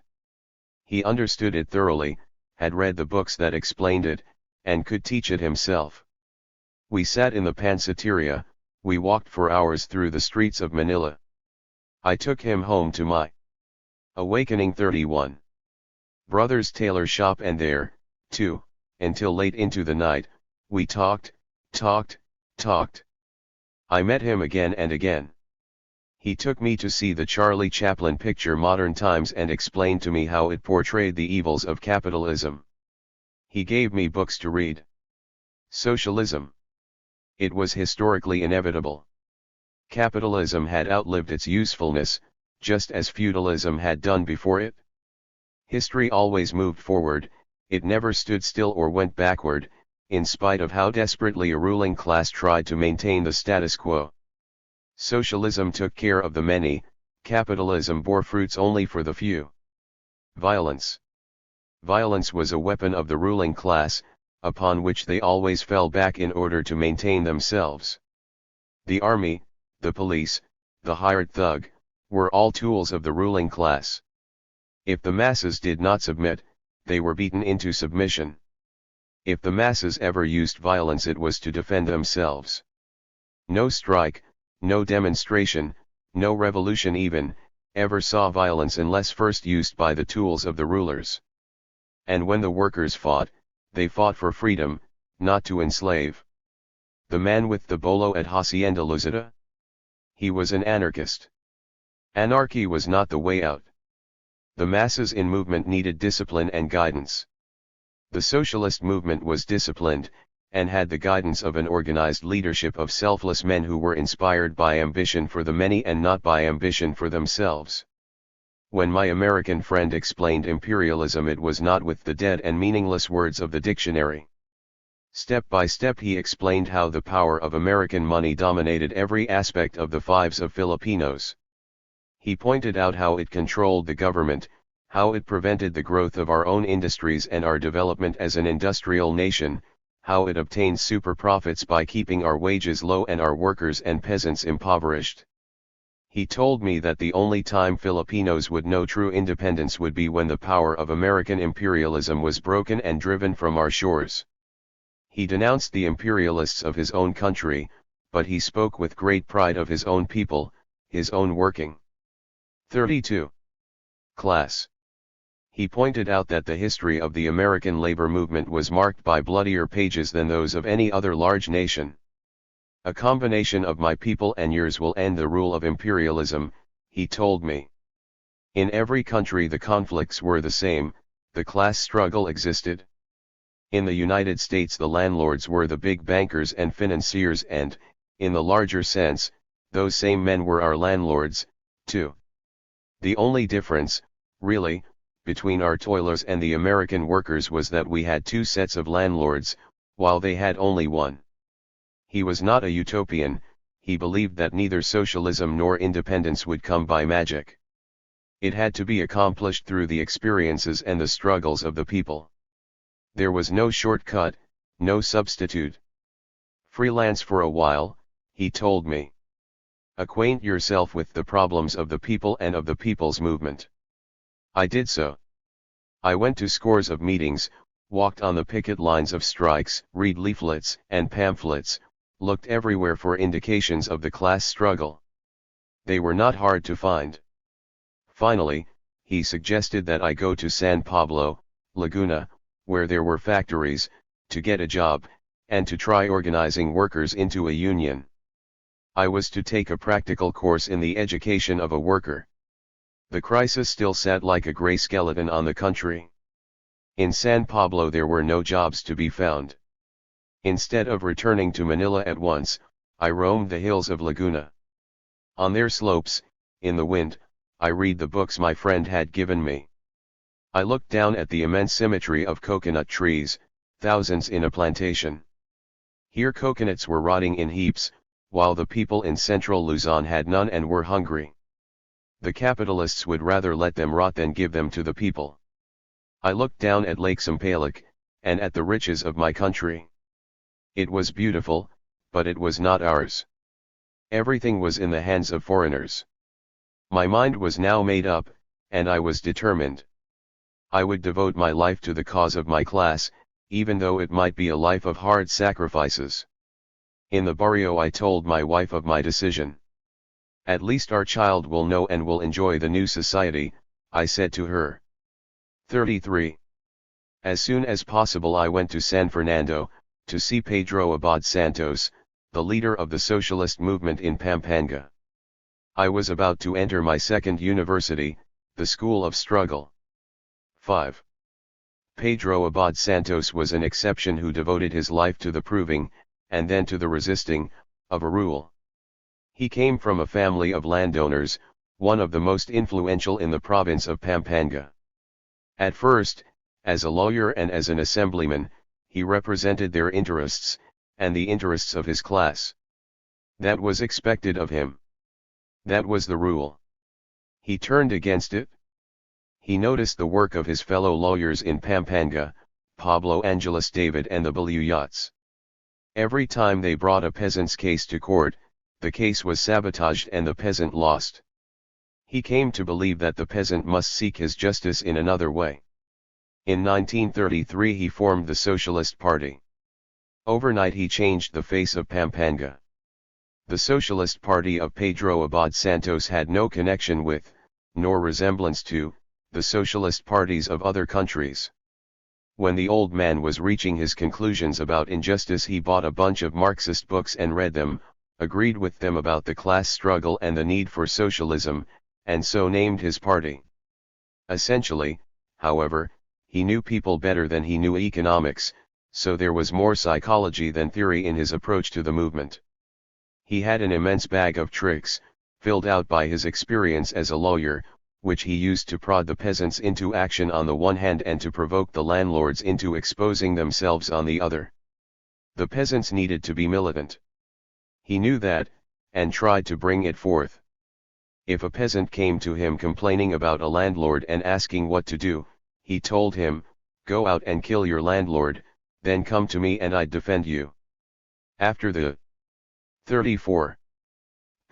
He understood it thoroughly, had read the books that explained it, and could teach it himself. We sat in the pansiteria, we walked for hours through the streets of Manila. I took him home to my awakening 31. Brother's tailor shop, and there, too, until late into the night, we talked. I met him again and again. He took me to see the Charlie Chaplin picture Modern Times and explained to me how it portrayed the evils of capitalism. He gave me books to read. Socialism. It was historically inevitable. Capitalism had outlived its usefulness, just as feudalism had done before it. History always moved forward, it never stood still or went backward, in spite of how desperately a ruling class tried to maintain the status quo. Socialism took care of the many, capitalism bore fruits only for the few. Violence. Violence was a weapon of the ruling class, upon which they always fell back in order to maintain themselves. The army, the police, the hired thug, were all tools of the ruling class. If the masses did not submit, they were beaten into submission. If the masses ever used violence, it was to defend themselves. No strike, no demonstration, no revolution even, ever saw violence unless first used by the tools of the rulers. And when the workers fought, they fought for freedom, not to enslave. The man with the bolo at Hacienda Luzita? He was an anarchist. Anarchy was not the way out. The masses in movement needed discipline and guidance. The socialist movement was disciplined, and had the guidance of an organized leadership of selfless men who were inspired by ambition for the many and not by ambition for themselves. When my American friend explained imperialism, it was not with the dead and meaningless words of the dictionary. Step by step he explained how the power of American money dominated every aspect of the lives of Filipinos. He pointed out how it controlled the government, how it prevented the growth of our own industries and our development as an industrial nation, how it obtained super profits by keeping our wages low and our workers and peasants impoverished. He told me that the only time Filipinos would know true independence would be when the power of American imperialism was broken and driven from our shores. He denounced the imperialists of his own country, but he spoke with great pride of his own people, his own working. 32. Class. He pointed out that the history of the American labor movement was marked by bloodier pages than those of any other large nation. A combination of my people and yours will end the rule of imperialism, he told me. In every country the conflicts were the same, the class struggle existed. In the United States the landlords were the big bankers and financiers and, in the larger sense, those same men were our landlords, too. The only difference, really, between our toilers and the American workers was that we had two sets of landlords, while they had only one. He was not a utopian, he believed that neither socialism nor independence would come by magic. It had to be accomplished through the experiences and the struggles of the people. There was no shortcut, no substitute. Freelance for a while, he told me. Acquaint yourself with the problems of the people and of the people's movement. I did so. I went to scores of meetings, walked on the picket lines of strikes, read leaflets and pamphlets, looked everywhere for indications of the class struggle. They were not hard to find. Finally, he suggested that I go to San Pablo, Laguna, where there were factories, to get a job, and to try organizing workers into a union. I was to take a practical course in the education of a worker. The crisis still sat like a gray skeleton on the country. In San Pablo there were no jobs to be found. Instead of returning to Manila at once, I roamed the hills of Laguna. On their slopes, in the wind, I read the books my friend had given me. I looked down at the immense symmetry of coconut trees, thousands in a plantation. Here coconuts were rotting in heaps, while the people in central Luzon had none and were hungry. The capitalists would rather let them rot than give them to the people. I looked down at Lake Sampaloc, and at the riches of my country. It was beautiful, but it was not ours. Everything was in the hands of foreigners. My mind was now made up, and I was determined. I would devote my life to the cause of my class, even though it might be a life of hard sacrifices. In the barrio I told my wife of my decision. At least our child will know and will enjoy the new society, I said to her. 33. As soon as possible I went to San Fernando, to see Pedro Abad Santos, the leader of the socialist movement in Pampanga. I was about to enter my second university, the School of Struggle. 5. Pedro Abad Santos was an exception who devoted his life to the proving, and then to the resisting, of a rule. He came from a family of landowners, one of the most influential in the province of Pampanga. At first, as a lawyer and as an assemblyman, he represented their interests, and the interests of his class. That was expected of him. That was the rule. He turned against it. He noticed the work of his fellow lawyers in Pampanga, Pablo Angeles David and the Baluyats. Every time they brought a peasant's case to court, the case was sabotaged and the peasant lost. He came to believe that the peasant must seek his justice in another way. In 1933 he formed the Socialist Party. Overnight he changed the face of Pampanga. The Socialist Party of Pedro Abad Santos had no connection with, nor resemblance to, the socialist parties of other countries. When the old man was reaching his conclusions about injustice he bought a bunch of Marxist books and read them, agreed with them about the class struggle and the need for socialism, and so named his party. Essentially, however, he knew people better than he knew economics, so there was more psychology than theory in his approach to the movement. He had an immense bag of tricks, filled out by his experience as a lawyer, which he used to prod the peasants into action on the one hand and to provoke the landlords into exposing themselves on the other. The peasants needed to be militant. He knew that, and tried to bring it forth. If a peasant came to him complaining about a landlord and asking what to do, he told him, "Go out and kill your landlord, then come to me and I'd defend you." After the 34.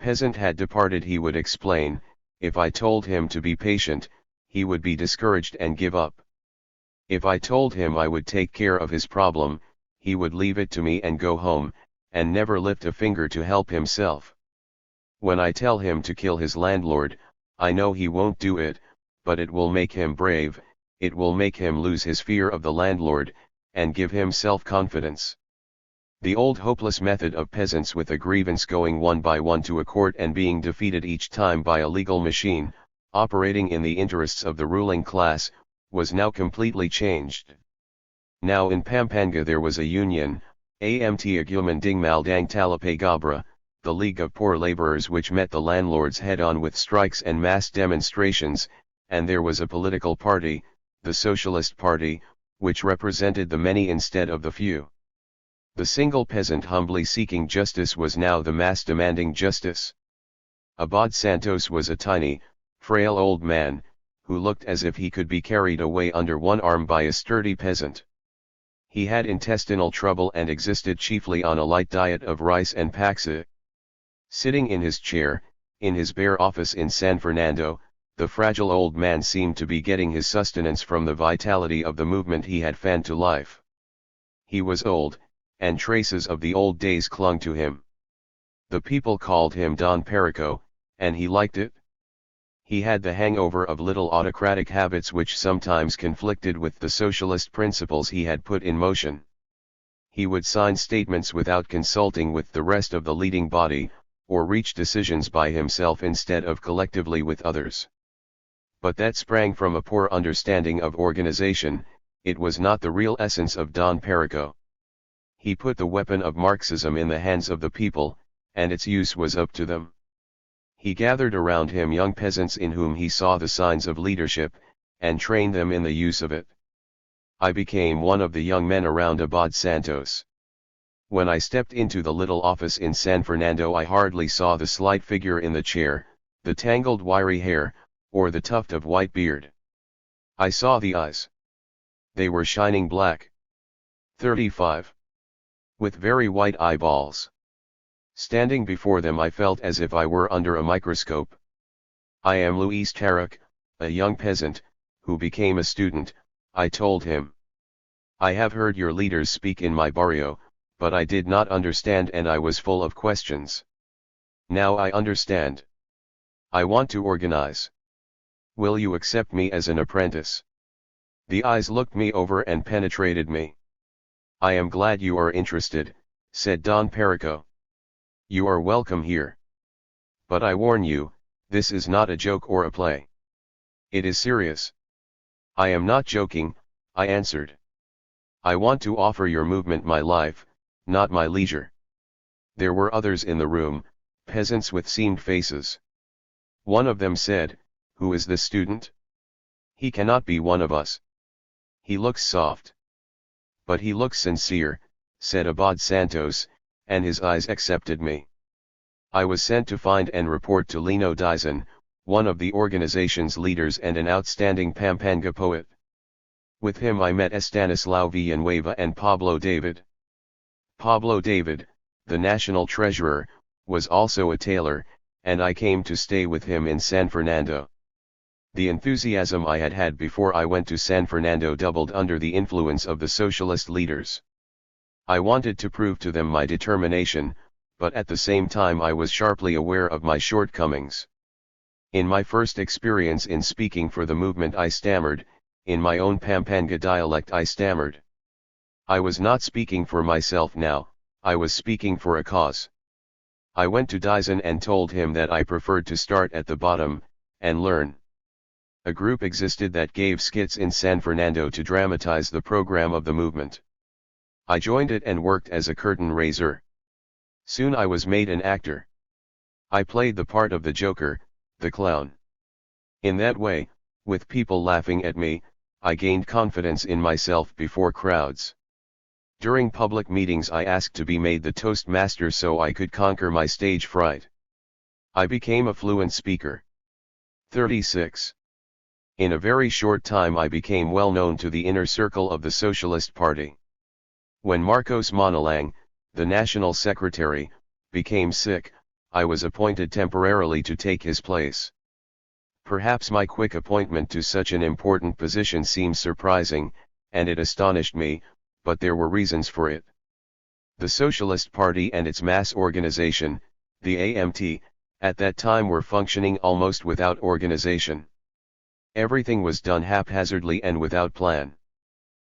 Peasant had departed, he would explain. If I told him to be patient, he would be discouraged and give up. If I told him I would take care of his problem, he would leave it to me and go home, and never lift a finger to help himself. When I tell him to kill his landlord, I know he won't do it, but it will make him brave, it will make him lose his fear of the landlord, and give him self-confidence. The old hopeless method of peasants with a grievance going one by one to a court and being defeated each time by a legal machine, operating in the interests of the ruling class, was now completely changed. Now in Pampanga there was a union, Amt Aguman Ding Maldang Talapagabra, the League of Poor Laborers, which met the landlords head-on with strikes and mass demonstrations, and there was a political party, the Socialist Party, which represented the many instead of the few. The single peasant humbly seeking justice was now the mass demanding justice. Abad Santos was a tiny, frail old man, who looked as if he could be carried away under one arm by a sturdy peasant. He had intestinal trouble and existed chiefly on a light diet of rice and paxa. Sitting in his chair, in his bare office in San Fernando, the fragile old man seemed to be getting his sustenance from the vitality of the movement he had fanned to life. He was old, and traces of the old days clung to him. The people called him Don Perico, and he liked it. He had the hangover of little autocratic habits which sometimes conflicted with the socialist principles he had put in motion. He would sign statements without consulting with the rest of the leading body, or reach decisions by himself instead of collectively with others. But that sprang from a poor understanding of organization, it was not the real essence of Don Perico. He put the weapon of Marxism in the hands of the people, and its use was up to them. He gathered around him young peasants in whom he saw the signs of leadership, and trained them in the use of it. I became one of the young men around Abad Santos. When I stepped into the little office in San Fernando, I hardly saw the slight figure in the chair, the tangled wiry hair, or the tuft of white beard. I saw the eyes. They were shining black. 35. With very white eyeballs. Standing before them I felt as if I were under a microscope. I am Luis Taruc, a young peasant, who became a student, I told him. I have heard your leaders speak in my barrio, but I did not understand and I was full of questions. Now I understand. I want to organize. Will you accept me as an apprentice? The eyes looked me over and penetrated me. I am glad you are interested, said Don Perico. You are welcome here. But I warn you, this is not a joke or a play. It is serious. I am not joking, I answered. I want to offer your movement my life, not my leisure. There were others in the room, peasants with seamed faces. One of them said, "Who is this student? He cannot be one of us. He looks soft." "But he looks sincere," said Abad Santos, and his eyes accepted me. I was sent to find and report to Lino Dizon, one of the organization's leaders and an outstanding Pampanga poet. With him I met Estanislao Villanueva and Pablo David. Pablo David, the national treasurer, was also a tailor, and I came to stay with him in San Fernando. The enthusiasm I had had before I went to San Fernando doubled under the influence of the socialist leaders. I wanted to prove to them my determination, but at the same time I was sharply aware of my shortcomings. In my first experience in speaking for the movement I stammered, in my own Pampanga dialect I stammered. I was not speaking for myself now, I was speaking for a cause. I went to Dizon and told him that I preferred to start at the bottom, and learn. A group existed that gave skits in San Fernando to dramatize the program of the movement. I joined it and worked as a curtain raiser. Soon I was made an actor. I played the part of the joker, the clown. In that way, with people laughing at me, I gained confidence in myself before crowds. During public meetings I asked to be made the toastmaster so I could conquer my stage fright. I became a fluent speaker. 36. In a very short time I became well known to the inner circle of the Socialist Party. When Marcos Manalang, the national secretary, became sick, I was appointed temporarily to take his place. Perhaps my quick appointment to such an important position seems surprising, and it astonished me, but there were reasons for it. The Socialist Party and its mass organization, the AMT, at that time were functioning almost without organization. Everything was done haphazardly and without plan.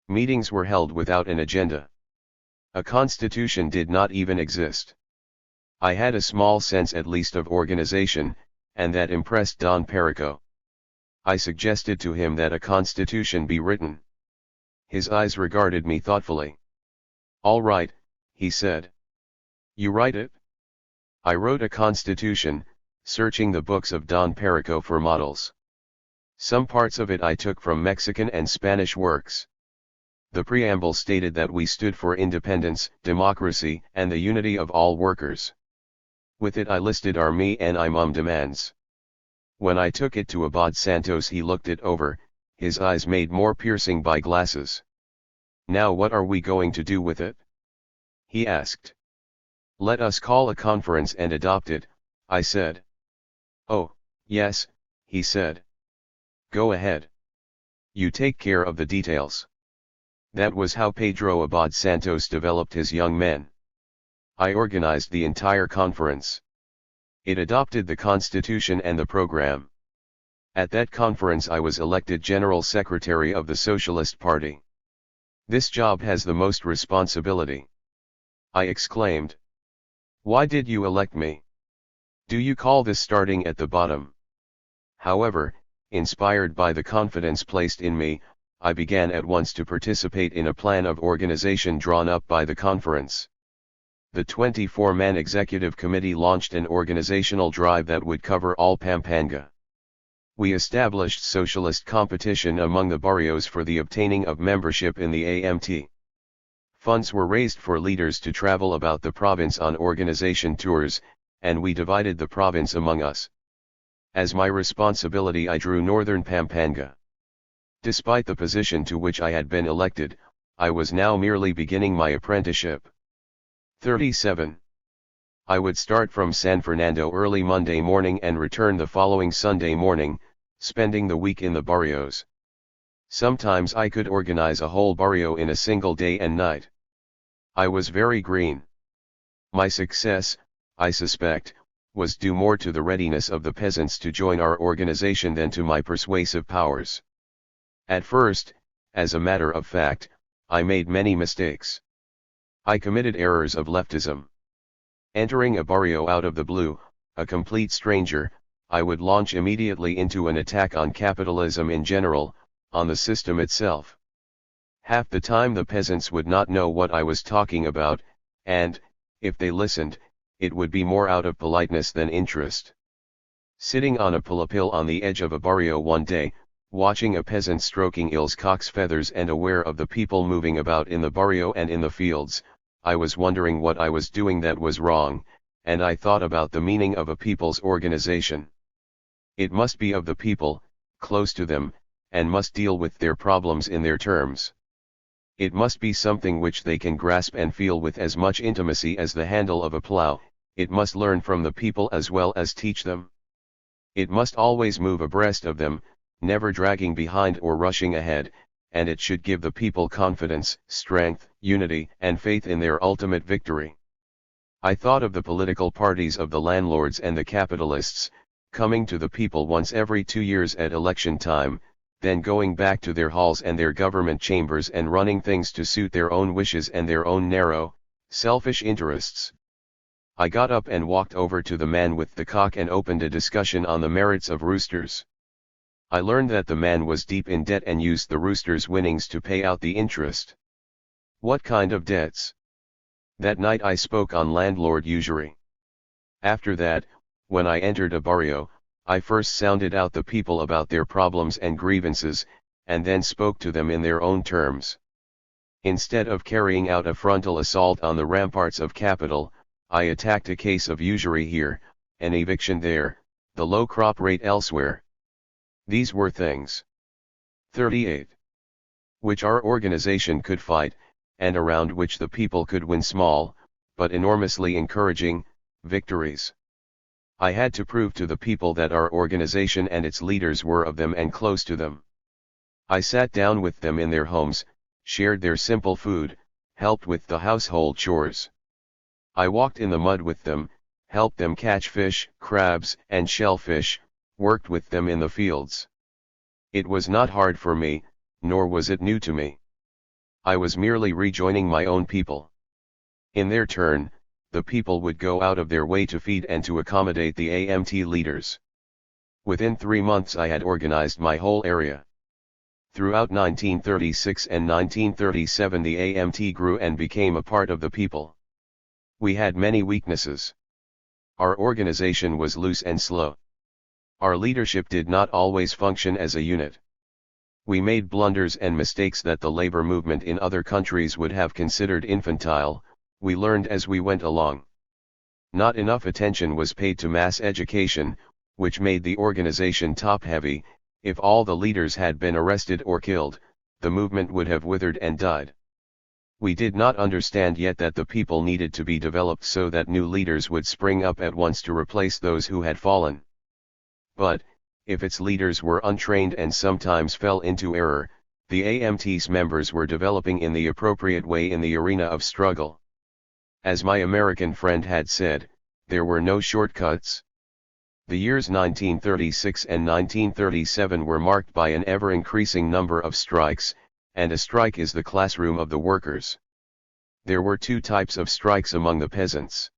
Meetings were held without an agenda. A constitution did not even exist. I had a small sense at least of organization, and that impressed Don Perico. I suggested to him that a constitution be written. His eyes regarded me thoughtfully. "All right," he said. "You write it?" I wrote a constitution, searching the books of Don Perico for models. Some parts of it I took from Mexican and Spanish works. The preamble stated that we stood for independence, democracy, and the unity of all workers. With it I listed our me and I mum demands. When I took it to Abad Santos, he looked it over, his eyes made more piercing by glasses. "Now what are we going to do with it?" he asked. "Let us call a conference and adopt it," I said. "Oh, yes," he said. "Go ahead. You take care of the details." That was how Pedro Abad Santos developed his young men. I organized the entire conference. It adopted the Constitution and the program. At that conference I was elected General Secretary of the Socialist Party. "This job has the most responsibility," I exclaimed. "Why did you elect me? Do you call this starting at the bottom?" However, inspired by the confidence placed in me, I began at once to participate in a plan of organization drawn up by the conference. The 24-man executive committee launched an organizational drive that would cover all Pampanga. We established socialist competition among the barrios for the obtaining of membership in the AMT. Funds were raised for leaders to travel about the province on organization tours, and we divided the province among us. As my responsibility I drew Northern Pampanga. Despite the position to which I had been elected, I was now merely beginning my apprenticeship. 37. I would start from San Fernando early Monday morning and return the following Sunday morning, spending the week in the barrios. Sometimes I could organize a whole barrio in a single day and night. I was very green. My success, I suspect, was due more to the readiness of the peasants to join our organization than to my persuasive powers. At first, as a matter of fact, I made many mistakes. I committed errors of leftism. Entering a barrio out of the blue, a complete stranger, I would launch immediately into an attack on capitalism in general, on the system itself. Half the time the peasants would not know what I was talking about, and, if they listened, it would be more out of politeness than interest. Sitting on a pulpil on the edge of a barrio one day, watching a peasant stroking his cock's feathers and aware of the people moving about in the barrio and in the fields, I was wondering what I was doing that was wrong, and I thought about the meaning of a people's organization. It must be of the people, close to them, and must deal with their problems in their terms. It must be something which they can grasp and feel with as much intimacy as the handle of a plow. It must learn from the people as well as teach them. It must always move abreast of them, never dragging behind or rushing ahead, and it should give the people confidence, strength, unity, and faith in their ultimate victory. I thought of the political parties of the landlords and the capitalists, coming to the people once every 2 years at election time, then going back to their halls and their government chambers and running things to suit their own wishes and their own narrow, selfish interests. I got up and walked over to the man with the cock and opened a discussion on the merits of roosters. I learned that the man was deep in debt and used the rooster's winnings to pay out the interest. What kind of debts? That night I spoke on landlord usury. After that, when I entered a barrio, I first sounded out the people about their problems and grievances, and then spoke to them in their own terms. Instead of carrying out a frontal assault on the ramparts of capital, I attacked a case of usury here, an eviction there, the low crop rate elsewhere. These were things. 38. Which our organization could fight, and around which the people could win small, but enormously encouraging, victories. I had to prove to the people that our organization and its leaders were of them and close to them. I sat down with them in their homes, shared their simple food, helped with the household chores. I walked in the mud with them, helped them catch fish, crabs, and shellfish, worked with them in the fields. It was not hard for me, nor was it new to me. I was merely rejoining my own people. In their turn, the people would go out of their way to feed and to accommodate the AMT leaders. Within 3 months I had organized my whole area. Throughout 1936 and 1937 the AMT grew and became a part of the people. We had many weaknesses. Our organization was loose and slow. Our leadership did not always function as a unit. We made blunders and mistakes that the labor movement in other countries would have considered infantile. We learned as we went along. Not enough attention was paid to mass education, which made the organization top-heavy. If all the leaders had been arrested or killed, the movement would have withered and died. We did not understand yet that the people needed to be developed so that new leaders would spring up at once to replace those who had fallen. But, if its leaders were untrained and sometimes fell into error, the AMT's members were developing in the appropriate way in the arena of struggle. As my American friend had said, there were no shortcuts. The years 1936 and 1937 were marked by an ever-increasing number of strikes, and a strike is the classroom of the workers. There were 2 types of strikes among the peasants.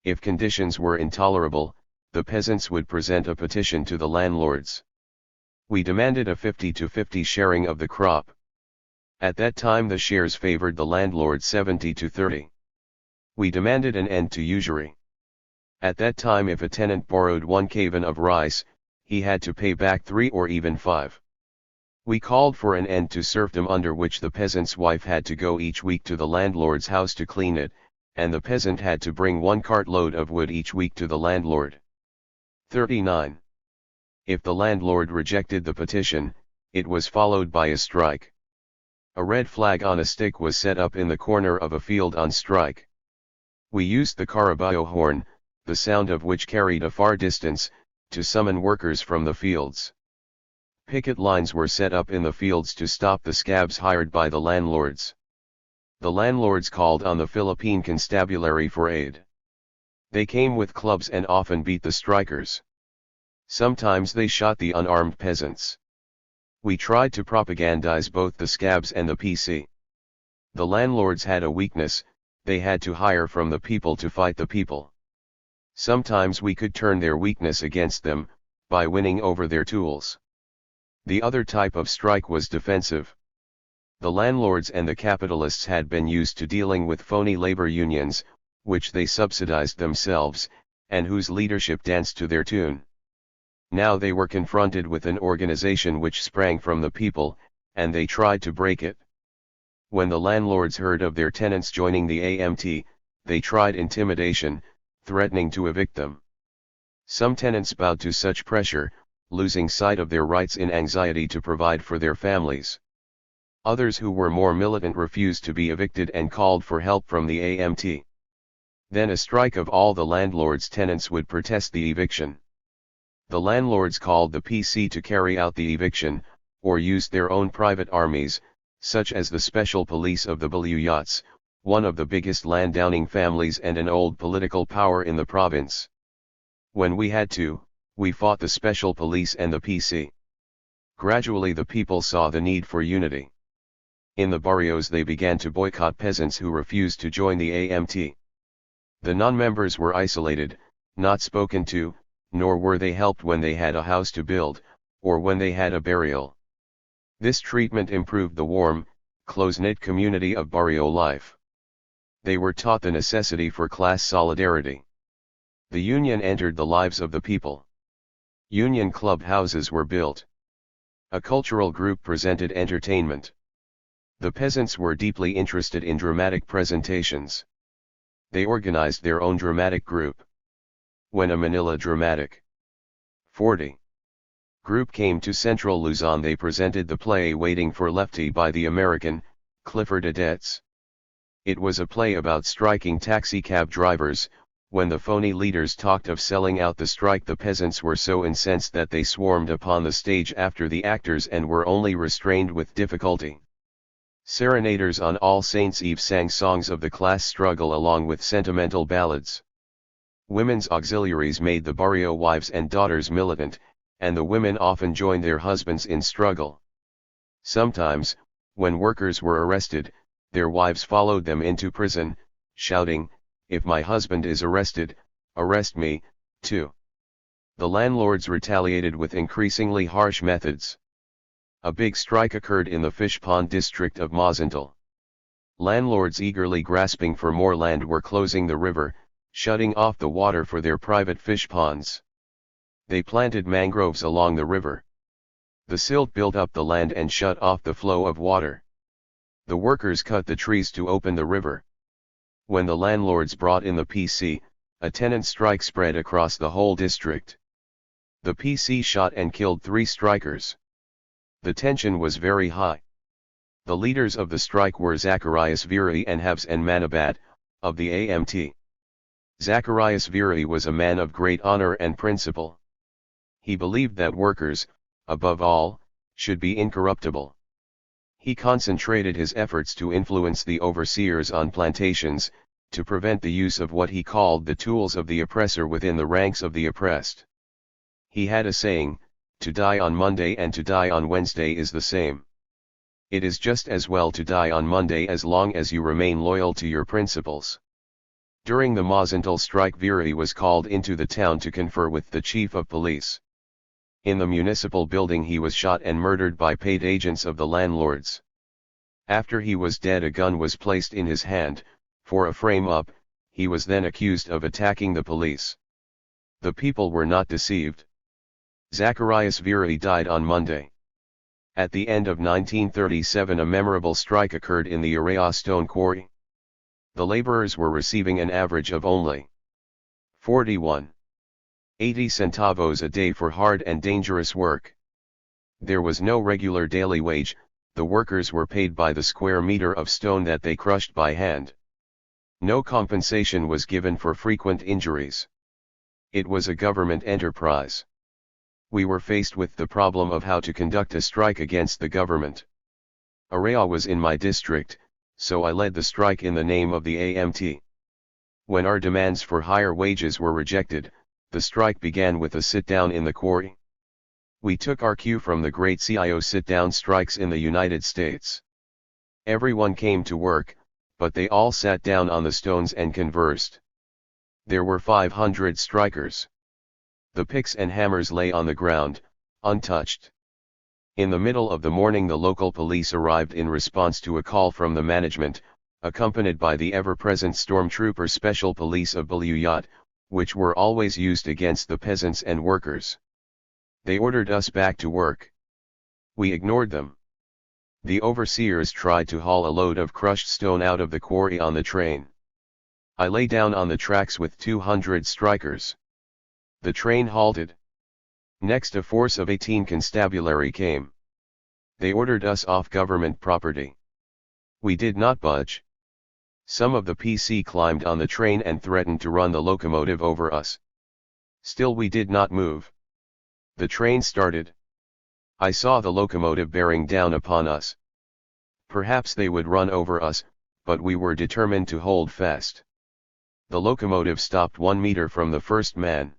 If conditions were intolerable, the peasants would present a petition to the landlords. We demanded a 50-50 sharing of the crop. At that time the shares favored the landlord 70-30. We demanded an end to usury. At that time if a tenant borrowed 1 kvain of rice, he had to pay back 3 or even 5. We called for an end to serfdom under which the peasant's wife had to go each week to the landlord's house to clean it, and the peasant had to bring 1 cartload of wood each week to the landlord. 39. If the landlord rejected the petition, it was followed by a strike. A red flag on a stick was set up in the corner of a field on strike. We used the carabao horn, the sound of which carried a far distance, to summon workers from the fields. Picket lines were set up in the fields to stop the scabs hired by the landlords. The landlords called on the Philippine constabulary for aid. They came with clubs and often beat the strikers. Sometimes they shot the unarmed peasants. We tried to propagandize both the scabs and the PC. The landlords had a weakness, they had to hire from the people to fight the people. Sometimes we could turn their weakness against them, by winning over their tools. The other type of strike was defensive. The landlords and the capitalists had been used to dealing with phony labor unions, which they subsidized themselves, and whose leadership danced to their tune. Now they were confronted with an organization which sprang from the people, and they tried to break it. When the landlords heard of their tenants joining the AMT, they tried intimidation, threatening to evict them. Some tenants bowed to such pressure, losing sight of their rights in anxiety to provide for their families. Others who were more militant refused to be evicted and called for help from the AMT. Then a strike of all the landlords' tenants would protest the eviction. The landlords called the PC to carry out the eviction, or used their own private armies, such as the special police of the Baluyats, one of the biggest landowning families and an old political power in the province. When we had to, we fought the special police and the PC. Gradually the people saw the need for unity. In the barrios they began to boycott peasants who refused to join the AMT. The non-members were isolated, not spoken to, nor were they helped when they had a house to build, or when they had a burial. This treatment improved the warm, close-knit community of barrio life. They were taught the necessity for class solidarity. The union entered the lives of the people. Union club houses were built. A cultural group presented entertainment. The peasants were deeply interested in dramatic presentations. They organized their own dramatic group. When a Manila dramatic 40 group came to Central Luzon, they presented the play Waiting for Lefty by the American, Clifford Adets. It was a play about striking taxi cab drivers, When the phony leaders talked of selling out the strike, the peasants were so incensed that they swarmed upon the stage after the actors and were only restrained with difficulty. Serenaders on All Saints' Eve sang songs of the class struggle along with sentimental ballads. Women's auxiliaries made the barrio wives and daughters militant, and the women often joined their husbands in struggle. Sometimes, when workers were arrested, their wives followed them into prison, shouting, "If my husband is arrested, arrest me, too." The landlords retaliated with increasingly harsh methods. A big strike occurred in the fish pond district of Mazental. Landlords eagerly grasping for more land were closing the river, shutting off the water for their private fish ponds. They planted mangroves along the river. The silt built up the land and shut off the flow of water. The workers cut the trees to open the river. When the landlords brought in the PC, a tenant strike spread across the whole district. The PC shot and killed 3 strikers. The tension was very high. The leaders of the strike were Zacharias Viri and Habs and Manabat, of the AMT. Zacharias Viri was a man of great honor and principle. He believed that workers, above all, should be incorruptible. He concentrated his efforts to influence the overseers on plantations, to prevent the use of what he called the tools of the oppressor within the ranks of the oppressed. He had a saying, "To die on Monday and to die on Wednesday is the same. It is just as well to die on Monday as long as you remain loyal to your principles." During the Mazental strike, Viri was called into the town to confer with the chief of police. In the municipal building he was shot and murdered by paid agents of the landlords. After he was dead, a gun was placed in his hand. For a frame-up, he was then accused of attacking the police. The people were not deceived. Zacharias Viri died on Monday. At the end of 1937 a memorable strike occurred in the Araya stone quarry. The laborers were receiving an average of only 41.80 centavos a day for hard and dangerous work. There was no regular daily wage, the workers were paid by the square meter of stone that they crushed by hand. No compensation was given for frequent injuries. It was a government enterprise. We were faced with the problem of how to conduct a strike against the government. Araya was in my district, so I led the strike in the name of the AMT. When our demands for higher wages were rejected, the strike began with a sit-down in the quarry. We took our cue from the great CIO sit-down strikes in the United States. Everyone came to work, but they all sat down on the stones and conversed. There were 500 strikers. The picks and hammers lay on the ground, untouched. In the middle of the morning the local police arrived in response to a call from the management, accompanied by the ever-present stormtrooper special police of Belouyot, which were always used against the peasants and workers. They ordered us back to work. We ignored them. The overseers tried to haul a load of crushed stone out of the quarry on the train. I lay down on the tracks with 200 strikers. The train halted. Next a force of 18 constabulary came. They ordered us off government property. We did not budge. Some of the PC climbed on the train and threatened to run the locomotive over us. Still we did not move. The train started. I saw the locomotive bearing down upon us. Perhaps they would run over us, but we were determined to hold fast. The locomotive stopped 1 meter from the first man.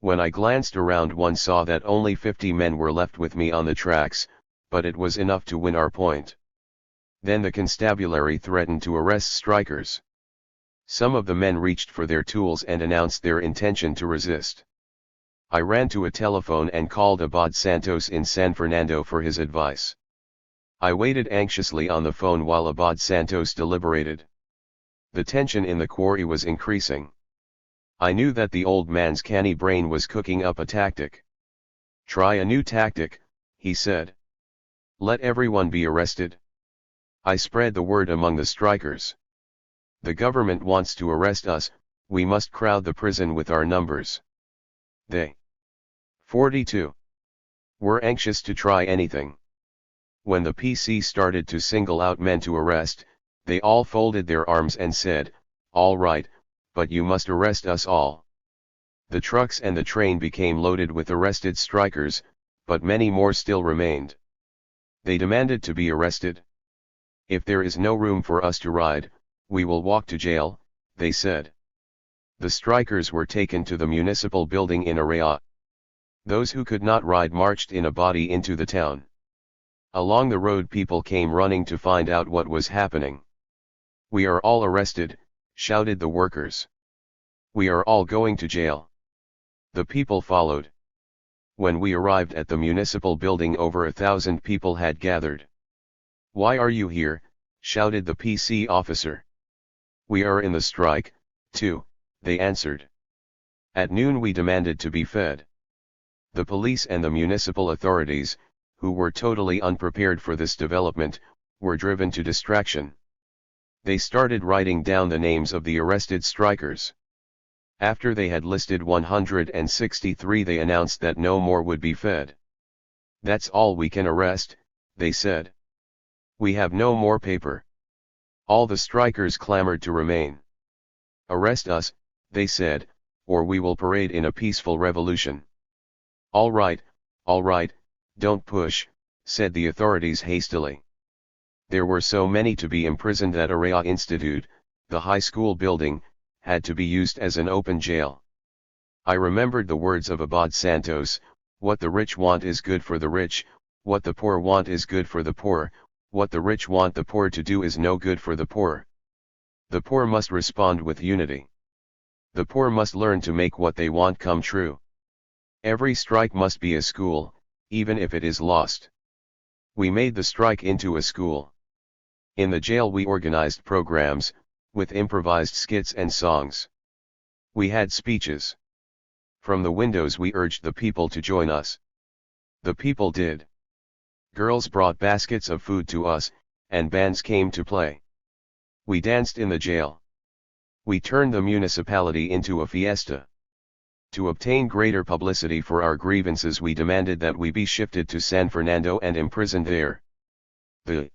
When I glanced around, one saw that only 50 men were left with me on the tracks, but it was enough to win our point. Then the constabulary threatened to arrest strikers. Some of the men reached for their tools and announced their intention to resist. I ran to a telephone and called Abad Santos in San Fernando for his advice. I waited anxiously on the phone while Abad Santos deliberated. The tension in the quarry was increasing. I knew that the old man's canny brain was cooking up a tactic. "Try a new tactic," he said. "Let everyone be arrested." I spread the word among the strikers. "The government wants to arrest us, we must crowd the prison with our numbers." They 42 were anxious to try anything. When the PC started to single out men to arrest, they all folded their arms and said, "All right, but you must arrest us all. The trucks and the train became loaded with arrested strikers, but many more still remained. They demanded to be arrested. If there is no room for us to ride, we will walk to jail, they said. The strikers were taken to the municipal building in Araya. Those who could not ride marched in a body into the town. Along the road people came running to find out what was happening. "We are all arrested," shouted the workers. "We are all going to jail." The people followed. When we arrived at the municipal building, over 1,000 people had gathered. "Why are you here?" shouted the PC officer. "We are in the strike, too," they answered. At noon we demanded to be fed. The police and the municipal authorities, who were totally unprepared for this development, were driven to distraction. They started writing down the names of the arrested strikers. After they had listed 163, they announced that no more would be fed. "That's all we can arrest," they said. "We have no more paper." All the strikers clamored to remain. "Arrest us," they said, "or we will parade in a peaceful revolution." All right, don't push," said the authorities hastily. There were so many to be imprisoned that Araya Institute, the high school building, had to be used as an open jail. I remembered the words of Abad Santos: "What the rich want is good for the rich, what the poor want is good for the poor, what the rich want the poor to do is no good for the poor." The poor must respond with unity. The poor must learn to make what they want come true. Every strike must be a school, even if it is lost. We made the strike into a school. In the jail we organized programs, with improvised skits and songs. We had speeches. From the windows we urged the people to join us. The people did. Girls brought baskets of food to us, and bands came to play. We danced in the jail. We turned the municipality into a fiesta. To obtain greater publicity for our grievances, we demanded that we be shifted to San Fernando and imprisoned there. The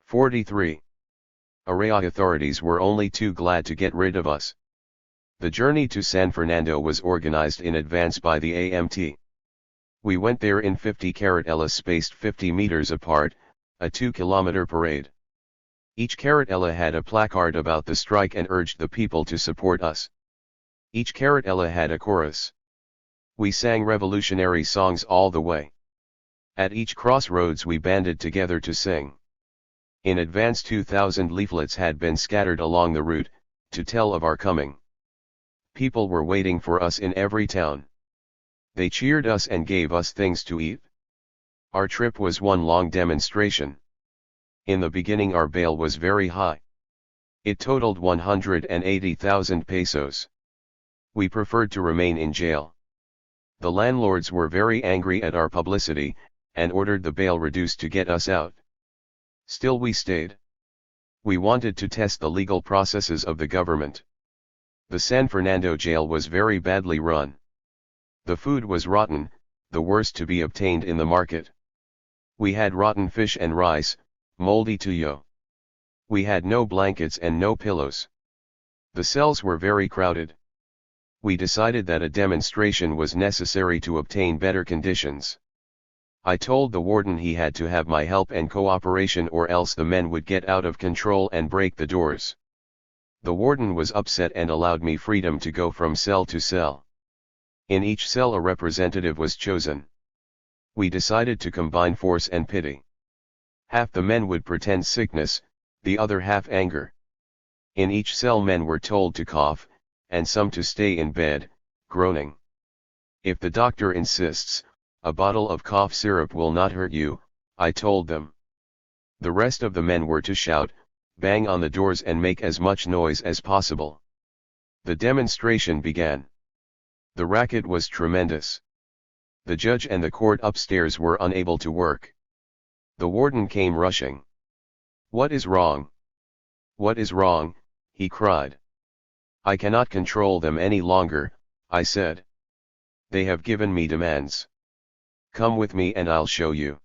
43. Araya authorities were only too glad to get rid of us. The journey to San Fernando was organized in advance by the AMT. We went there in 50 carretelas spaced 50 meters apart, a 2-kilometer parade. Each carretela had a placard about the strike and urged the people to support us. Each carretela had a chorus. We sang revolutionary songs all the way. At each crossroads we banded together to sing. In advance 2,000 leaflets had been scattered along the route, to tell of our coming. People were waiting for us in every town. They cheered us and gave us things to eat. Our trip was one long demonstration. In the beginning our bail was very high. It totaled 180,000 pesos. We preferred to remain in jail. The landlords were very angry at our publicity, and ordered the bail reduced to get us out. Still we stayed. We wanted to test the legal processes of the government. The San Fernando jail was very badly run. The food was rotten, the worst to be obtained in the market. We had rotten fish and rice, moldy tuyo. We had no blankets and no pillows. The cells were very crowded. We decided that a demonstration was necessary to obtain better conditions. I told the warden he had to have my help and cooperation, or else the men would get out of control and break the doors. The warden was upset and allowed me freedom to go from cell to cell. In each cell a representative was chosen. We decided to combine force and pity. Half the men would pretend sickness, the other half anger. In each cell men were told to cough, and some to stay in bed, groaning. "If the doctor insists, a bottle of cough syrup will not hurt you," I told them. The rest of the men were to shout, bang on the doors and make as much noise as possible. The demonstration began. The racket was tremendous. The judge and the court upstairs were unable to work. The warden came rushing. "What is wrong? What is wrong?" he cried. "I cannot control them any longer," I said. "They have given me demands. Come with me and I'll show you."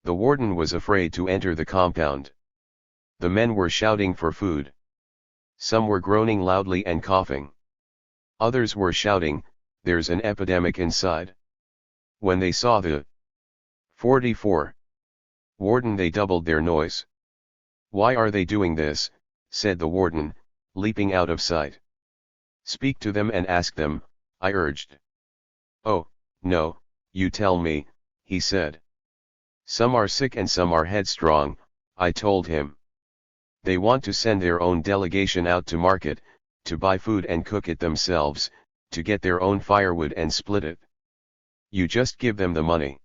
The warden was afraid to enter the compound. The men were shouting for food. Some were groaning loudly and coughing. Others were shouting, "There's an epidemic inside." When they saw the 44 warden, they doubled their noise. "Why are they doing this?" said the warden, leaping out of sight. "Speak to them and ask them," I urged. "Oh, no, you tell me," he said. "Some are sick and some are headstrong," I told him. "They want to send their own delegation out to market, to buy food and cook it themselves, to get their own firewood and split it. You just give them the money.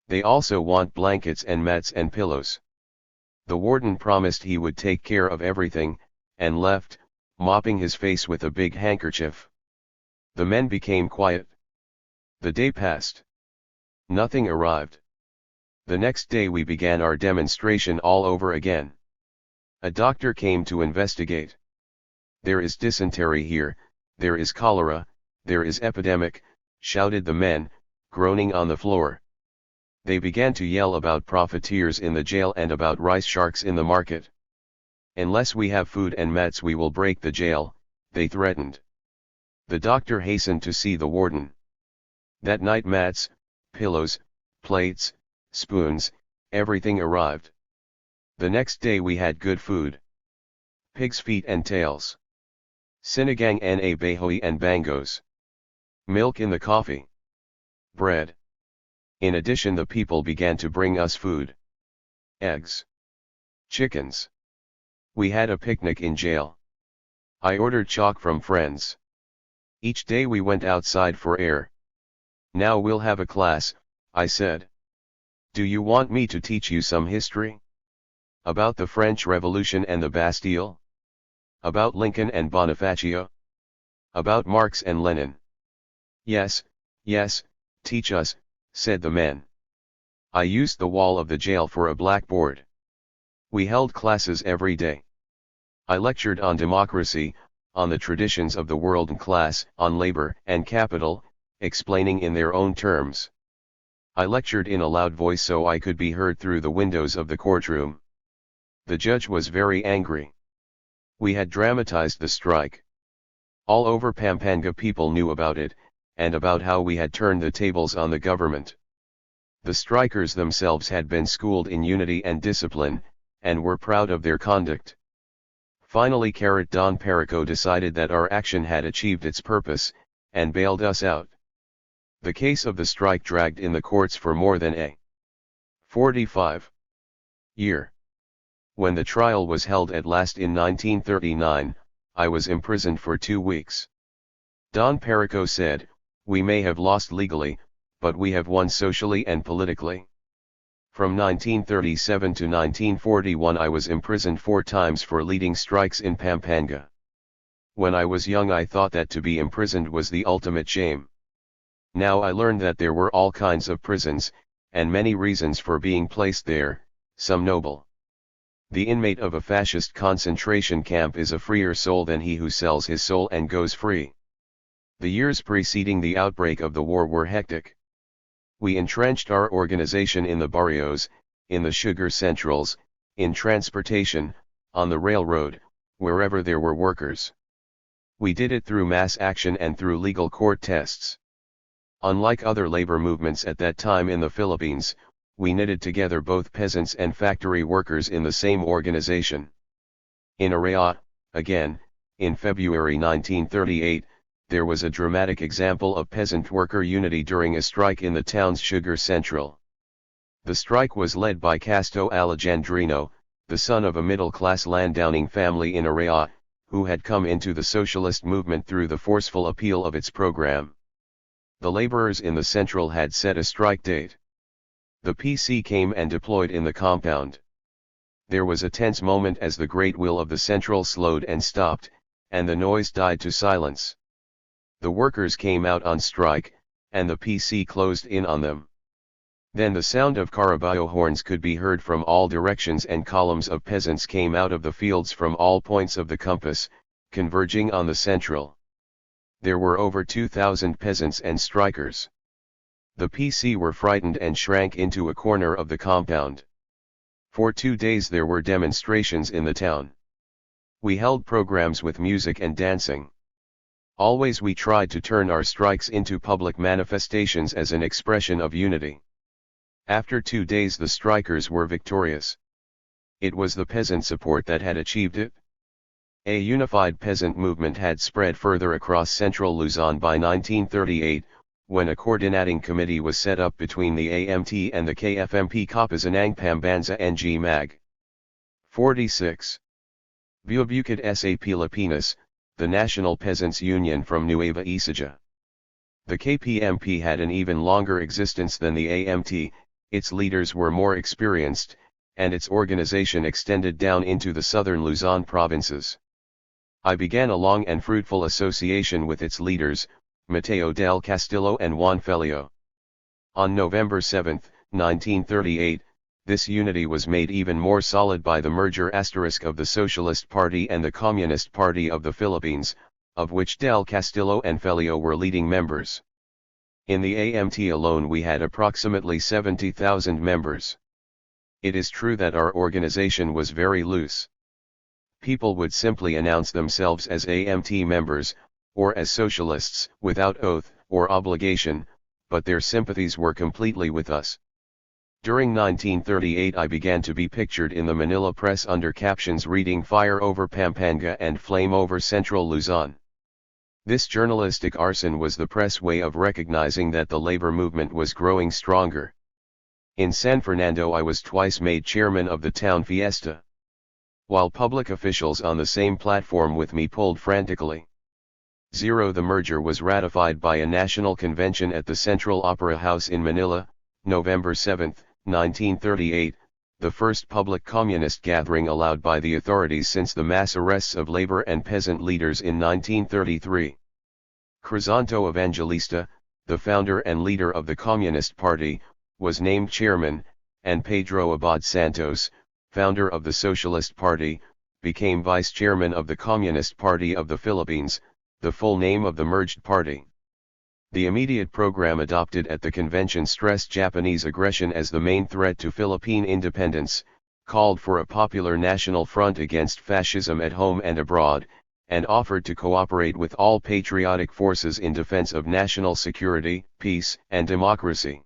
They also want blankets and mats and pillows." The warden promised he would take care of everything, and left, mopping his face with a big handkerchief. The men became quiet. The day passed. Nothing arrived. The next day we began our demonstration all over again. A doctor came to investigate. "There is dysentery here, there is cholera, there is epidemic," shouted the men, groaning on the floor. They began to yell about profiteers in the jail and about rice sharks in the market. "Unless we have food and mats we will break the jail," they threatened. The doctor hastened to see the warden. That night mats, pillows, plates, spoons, everything arrived. The next day we had good food. Pig's feet and tails. Sinigang na bahoy and bangos. Milk in the coffee. Bread. In addition, the people began to bring us food. Eggs. Chickens. We had a picnic in jail. I ordered chalk from friends. Each day we went outside for air. "Now we'll have a class," I said. "Do you want me to teach you some history? About the French Revolution and the Bastille? About Lincoln and Bonifacio? About Marx and Lenin?" "Yes, yes, teach us," said the men. I used the wall of the jail for a blackboard. We held classes every day. I lectured on democracy, on the traditions of the world class, on labor and capital, explaining in their own terms. I lectured in a loud voice so I could be heard through the windows of the courtroom. The judge was very angry. We had dramatized the strike. All over Pampanga people knew about it, and about how we had turned the tables on the government. The strikers themselves had been schooled in unity and discipline, and were proud of their conduct. Finally Don Perico decided that our action had achieved its purpose, and bailed us out. The case of the strike dragged in the courts for more than a 45 year. When the trial was held at last in 1939, I was imprisoned for 2 weeks. Don Perico said, "We may have lost legally, but we have won socially and politically." From 1937 to 1941 I was imprisoned 4 times for leading strikes in Pampanga. When I was young I thought that to be imprisoned was the ultimate shame. Now I learned that there were all kinds of prisons, and many reasons for being placed there, some noble. The inmate of a fascist concentration camp is a freer soul than he who sells his soul and goes free. The years preceding the outbreak of the war were hectic. We entrenched our organization in the barrios, in the sugar centrals, in transportation, on the railroad, wherever there were workers. We did it through mass action and through legal court tests. Unlike other labor movements at that time in the Philippines, we knitted together both peasants and factory workers in the same organization. In Araya, again, in February 1938, there was a dramatic example of peasant-worker unity during a strike in the town's sugar central. The strike was led by Casto Alejandrino, the son of a middle-class landowning family in Araya, who had come into the socialist movement through the forceful appeal of its program. The laborers in the central had set a strike date. The PC came and deployed in the compound. There was a tense moment as the great wheel of the central slowed and stopped, and the noise died to silence. The workers came out on strike, and the PC closed in on them. Then the sound of Caraballo horns could be heard from all directions, and columns of peasants came out of the fields from all points of the compass, converging on the central. There were over 2,000 peasants and strikers. The PC were frightened and shrank into a corner of the compound. For 2 days there were demonstrations in the town. We held programs with music and dancing. Always we tried to turn our strikes into public manifestations as an expression of unity. After 2 days the strikers were victorious. It was the peasant support that had achieved it. A unified peasant movement had spread further across central Luzon by 1938, when a coordinating committee was set up between the AMT and the KFMP Kapisanang Pambansa NG Mag. 46. Buabukid sa Pilipinas, the National Peasants' Union from Nueva Ecija. The KPMP had an even longer existence than the AMT, its leaders were more experienced, and its organization extended down into the southern Luzon provinces. I began a long and fruitful association with its leaders, Mateo del Castillo and Juan Felio. On November 7, 1938, this unity was made even more solid by the merger of the Socialist Party and the Communist Party of the Philippines, of which Del Castillo and Felio were leading members. In the AMT alone we had approximately 70,000 members. It is true that our organization was very loose. People would simply announce themselves as AMT members, or as socialists, without oath or obligation, but their sympathies were completely with us. During 1938 I began to be pictured in the Manila press under captions reading "Fire over Pampanga" and "Flame over Central Luzon." This journalistic arson was the press way of recognizing that the labor movement was growing stronger. In San Fernando I was twice made chairman of the town fiesta, while public officials on the same platform with me pulled frantically. The merger was ratified by a national convention at the Central Opera House in Manila, November 7, 1938, the first public communist gathering allowed by the authorities since the mass arrests of labor and peasant leaders in 1933. Crisanto Evangelista, the founder and leader of the Communist Party, was named chairman, and Pedro Abad Santos, founder of the Socialist Party, became vice chairman of the Communist Party of the Philippines, the full name of the merged party. The immediate program adopted at the convention stressed Japanese aggression as the main threat to Philippine independence, called for a popular national front against fascism at home and abroad, and offered to cooperate with all patriotic forces in defense of national security, peace, and democracy.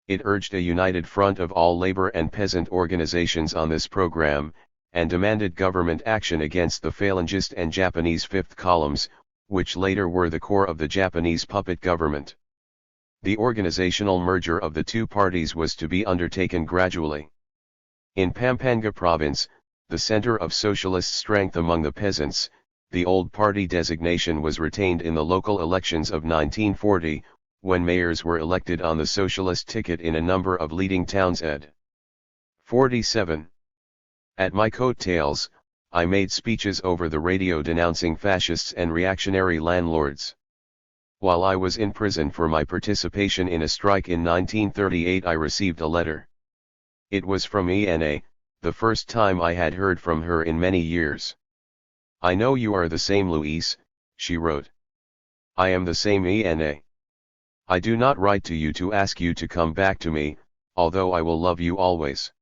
It urged a united front of all labor and peasant organizations on this program, and demanded government action against the Falangist and Japanese Fifth Columns, which later were the core of the Japanese puppet government. The organizational merger of the two parties was to be undertaken gradually. In Pampanga province, the center of socialist strength among the peasants, the old party designation was retained in the local elections of 1940, when mayors were elected on the socialist ticket in a number of leading towns. Ed. 47. At my coattails, I made speeches over the radio denouncing fascists and reactionary landlords. While I was in prison for my participation in a strike in 1938, I received a letter. It was from Ena, the first time I had heard from her in many years. "I know you are the same Luis," she wrote. "I am the same Ena. I do not write to you to ask you to come back to me, although I will love you always.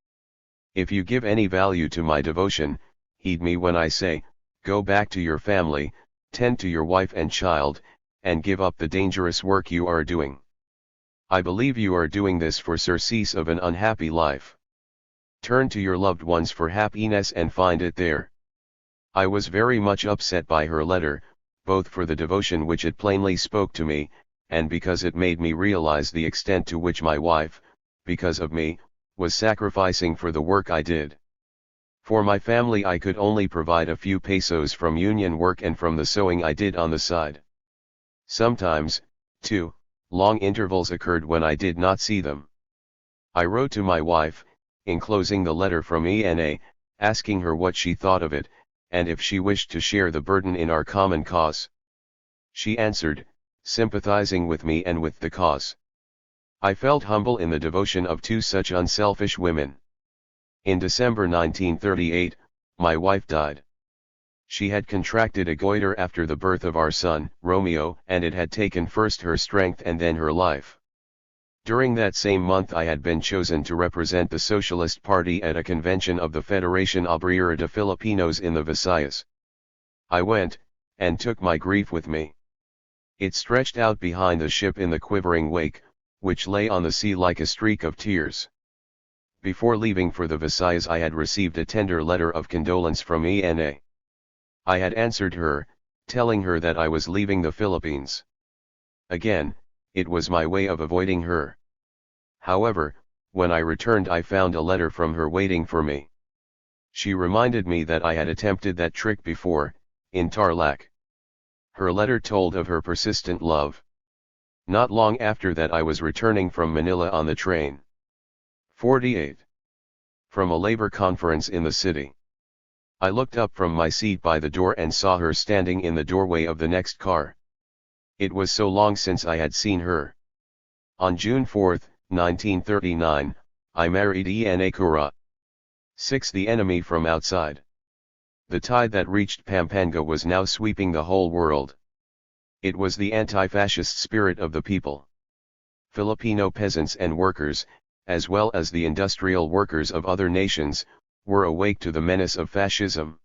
If you give any value to my devotion, heed me when I say, go back to your family, tend to your wife and child, and give up the dangerous work you are doing. I believe you are doing this for surcease of an unhappy life. Turn to your loved ones for happiness and find it there." I was very much upset by her letter, both for the devotion which it plainly spoke to me, and because it made me realize the extent to which my wife, because of me, was sacrificing for the work I did. For my family I could only provide a few pesos from union work and from the sewing I did on the side. Sometimes, too, long intervals occurred when I did not see them. I wrote to my wife, enclosing the letter from Ena, asking her what she thought of it, and if she wished to share the burden in our common cause. She answered, sympathizing with me and with the cause. I felt humble in the devotion of two such unselfish women. In December 1938, my wife died. She had contracted a goiter after the birth of our son, Romeo, and it had taken first her strength and then her life. During that same month I had been chosen to represent the Socialist Party at a convention of the Federación Obrera de Filipinos in the Visayas. I went, and took my grief with me. It stretched out behind the ship in the quivering wake, which lay on the sea like a streak of tears. Before leaving for the Visayas I had received a tender letter of condolence from ENA. I had answered her, telling her that I was leaving the Philippines. Again, it was my way of avoiding her. However, when I returned I found a letter from her waiting for me. She reminded me that I had attempted that trick before, in Tarlac. Her letter told of her persistent love. Not long after that I was returning from Manila on the train. 48. From a labor conference in the city. I looked up from my seat by the door and saw her standing in the doorway of the next car. It was so long since I had seen her. On June 4, 1939, I married Ena Cura. 6. The enemy from outside. The tide that reached Pampanga was now sweeping the whole world. It was the anti-fascist spirit of the people. Filipino peasants and workers, as well as the industrial workers of other nations, were awake to the menace of fascism.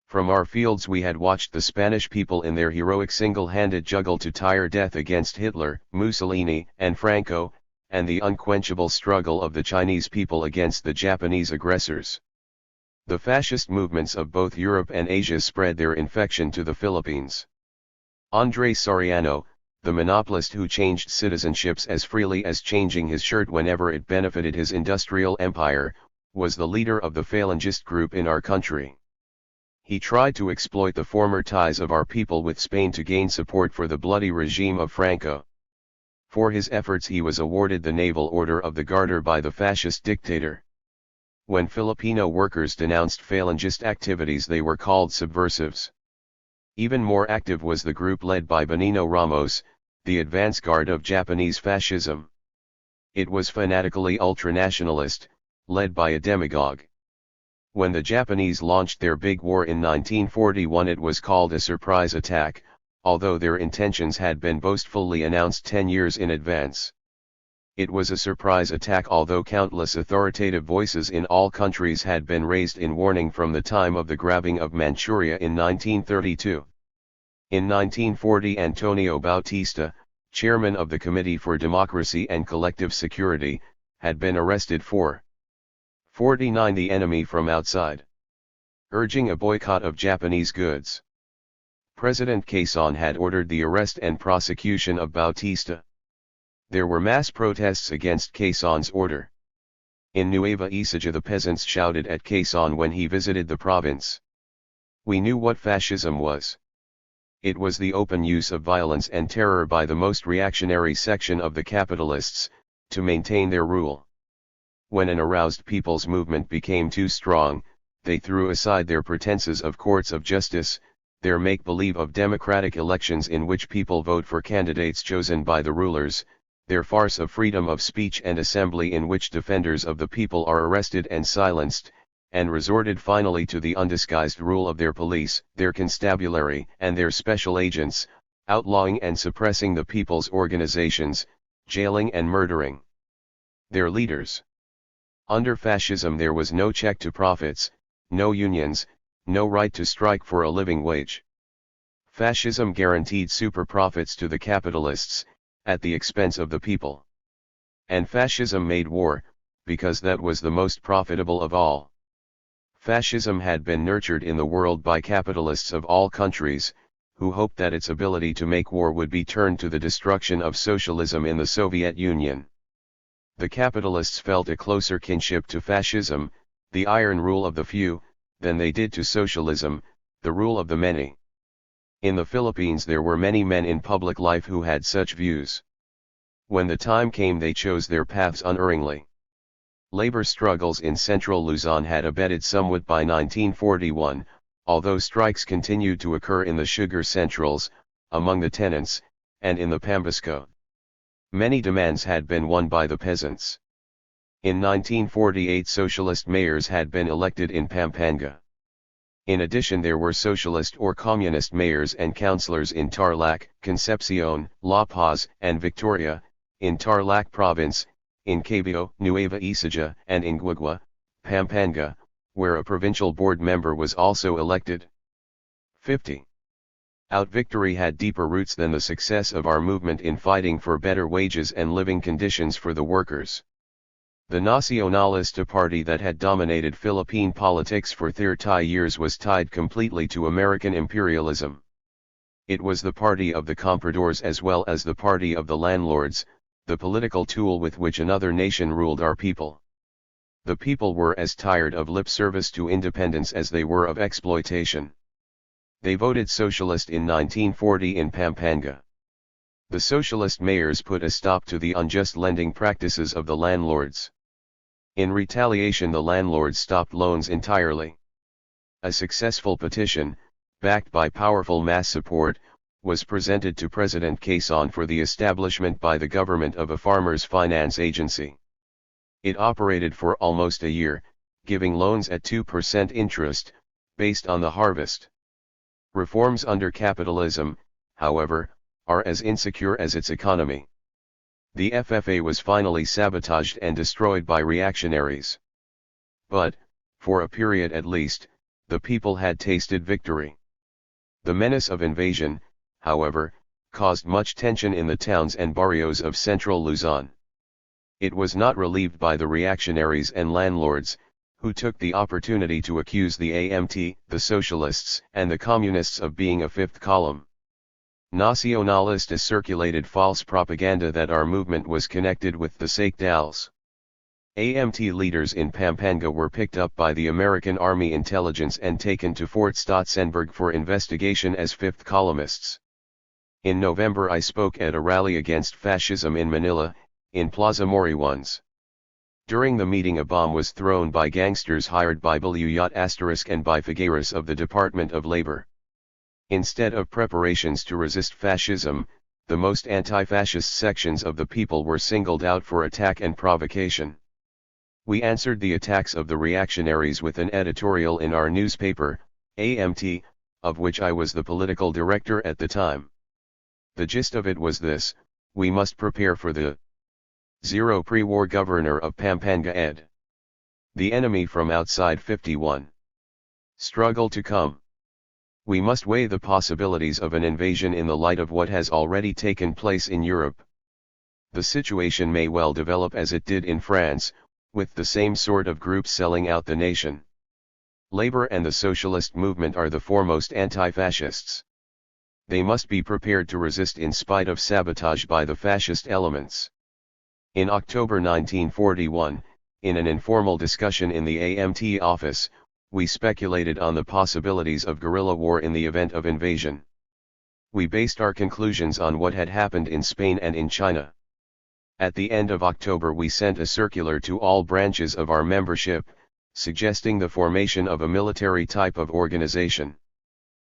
From our fields we had watched the Spanish people in their heroic single-handed juggle to tire death against Hitler, Mussolini, and Franco, and the unquenchable struggle of the Chinese people against the Japanese aggressors. The fascist movements of both Europe and Asia spread their infection to the Philippines. André Soriano, the monopolist who changed citizenships as freely as changing his shirt whenever it benefited his industrial empire, was the leader of the Falangist group in our country. He tried to exploit the former ties of our people with Spain to gain support for the bloody regime of Franco. For his efforts he was awarded the Naval Order of the Garter by the fascist dictator. When Filipino workers denounced Falangist activities they were called subversives. Even more active was the group led by Benigno Ramos, the advance guard of Japanese fascism. It was fanatically ultranationalist, led by a demagogue. When the Japanese launched their big war in 1941 it was called a surprise attack, although their intentions had been boastfully announced 10 years in advance. It was a surprise attack although countless authoritative voices in all countries had been raised in warning from the time of the grabbing of Manchuria in 1932. In 1940 Antonio Bautista, chairman of the Committee for Democracy and Collective Security, had been arrested for 49. The enemy from outside. Urging a boycott of Japanese goods. President Quezon had ordered the arrest and prosecution of Bautista. There were mass protests against Quezon's order. In Nueva Ecija the peasants shouted at Quezon when he visited the province. We knew what fascism was. It was the open use of violence and terror by the most reactionary section of the capitalists, to maintain their rule. When an aroused people's movement became too strong, they threw aside their pretenses of courts of justice, their make-believe of democratic elections in which people vote for candidates chosen by the rulers, their farce of freedom of speech and assembly in which defenders of the people are arrested and silenced, and resorted finally to the undisguised rule of their police, their constabulary, and their special agents, outlawing and suppressing the people's organizations, jailing and murdering their leaders. Under fascism there was no check to profits, no unions, no right to strike for a living wage. Fascism guaranteed super profits to the capitalists, at the expense of the people. And fascism made war, because that was the most profitable of all. Fascism had been nurtured in the world by capitalists of all countries, who hoped that its ability to make war would be turned to the destruction of socialism in the Soviet Union. The capitalists felt a closer kinship to fascism, the iron rule of the few, than they did to socialism, the rule of the many. In the Philippines there were many men in public life who had such views. When the time came they chose their paths unerringly. Labor struggles in central Luzon had abated somewhat by 1941, although strikes continued to occur in the sugar centrals, among the tenants, and in the Pambasco. Many demands had been won by the peasants. In 1948 socialist mayors had been elected in Pampanga. In addition there were socialist or communist mayors and councilors in Tarlac, Concepcion, La Paz, and Victoria, in Tarlac Province, in Cabio, Nueva Ecija, and in Guagua, Pampanga, where a provincial board member was also elected. 50. Our victory had deeper roots than the success of our movement in fighting for better wages and living conditions for the workers. The Nacionalista party that had dominated Philippine politics for 30 years was tied completely to American imperialism. It was the party of the compradors as well as the party of the landlords, the political tool with which another nation ruled our people. The people were as tired of lip service to independence as they were of exploitation. They voted socialist in 1940 in Pampanga. The socialist mayors put a stop to the unjust lending practices of the landlords. In retaliation, the landlords stopped loans entirely. A successful petition, backed by powerful mass support, was presented to President Quezon for the establishment by the government of a farmers' finance agency. It operated for almost a year, giving loans at 2% interest, based on the harvest. Reforms under capitalism, however, are as insecure as its economy. The FFA was finally sabotaged and destroyed by reactionaries. But, for a period at least, the people had tasted victory. The menace of invasion, however, caused much tension in the towns and barrios of central Luzon. It was not relieved by the reactionaries and landlords, who took the opportunity to accuse the AMT, the socialists, and the communists of being a fifth column. Nacionalistas circulated false propaganda that our movement was connected with the Sakdals. AMT leaders in Pampanga were picked up by the American Army intelligence and taken to Fort Stotsenburg for investigation as fifth columnists. In November I spoke at a rally against fascism in Manila, in Plaza Morijuans. During the meeting a bomb was thrown by gangsters hired by Baluyot * and by Figueres of the Department of Labor. Instead of preparations to resist fascism, the most anti-fascist sections of the people were singled out for attack and provocation. We answered the attacks of the reactionaries with an editorial in our newspaper, AMT, of which I was the political director at the time. The gist of it was this: we must prepare for the zero pre-war governor of Pampanga ed. The enemy from outside 51. Struggle to come. We must weigh the possibilities of an invasion in the light of what has already taken place in Europe. The situation may well develop as it did in France, with the same sort of groups selling out the nation. Labor and the socialist movement are the foremost anti-fascists. They must be prepared to resist in spite of sabotage by the fascist elements. In October 1941, in an informal discussion in the AMT office, we speculated on the possibilities of guerrilla war in the event of invasion. We based our conclusions on what had happened in Spain and in China. At the end of October we sent a circular to all branches of our membership, suggesting the formation of a military type of organization.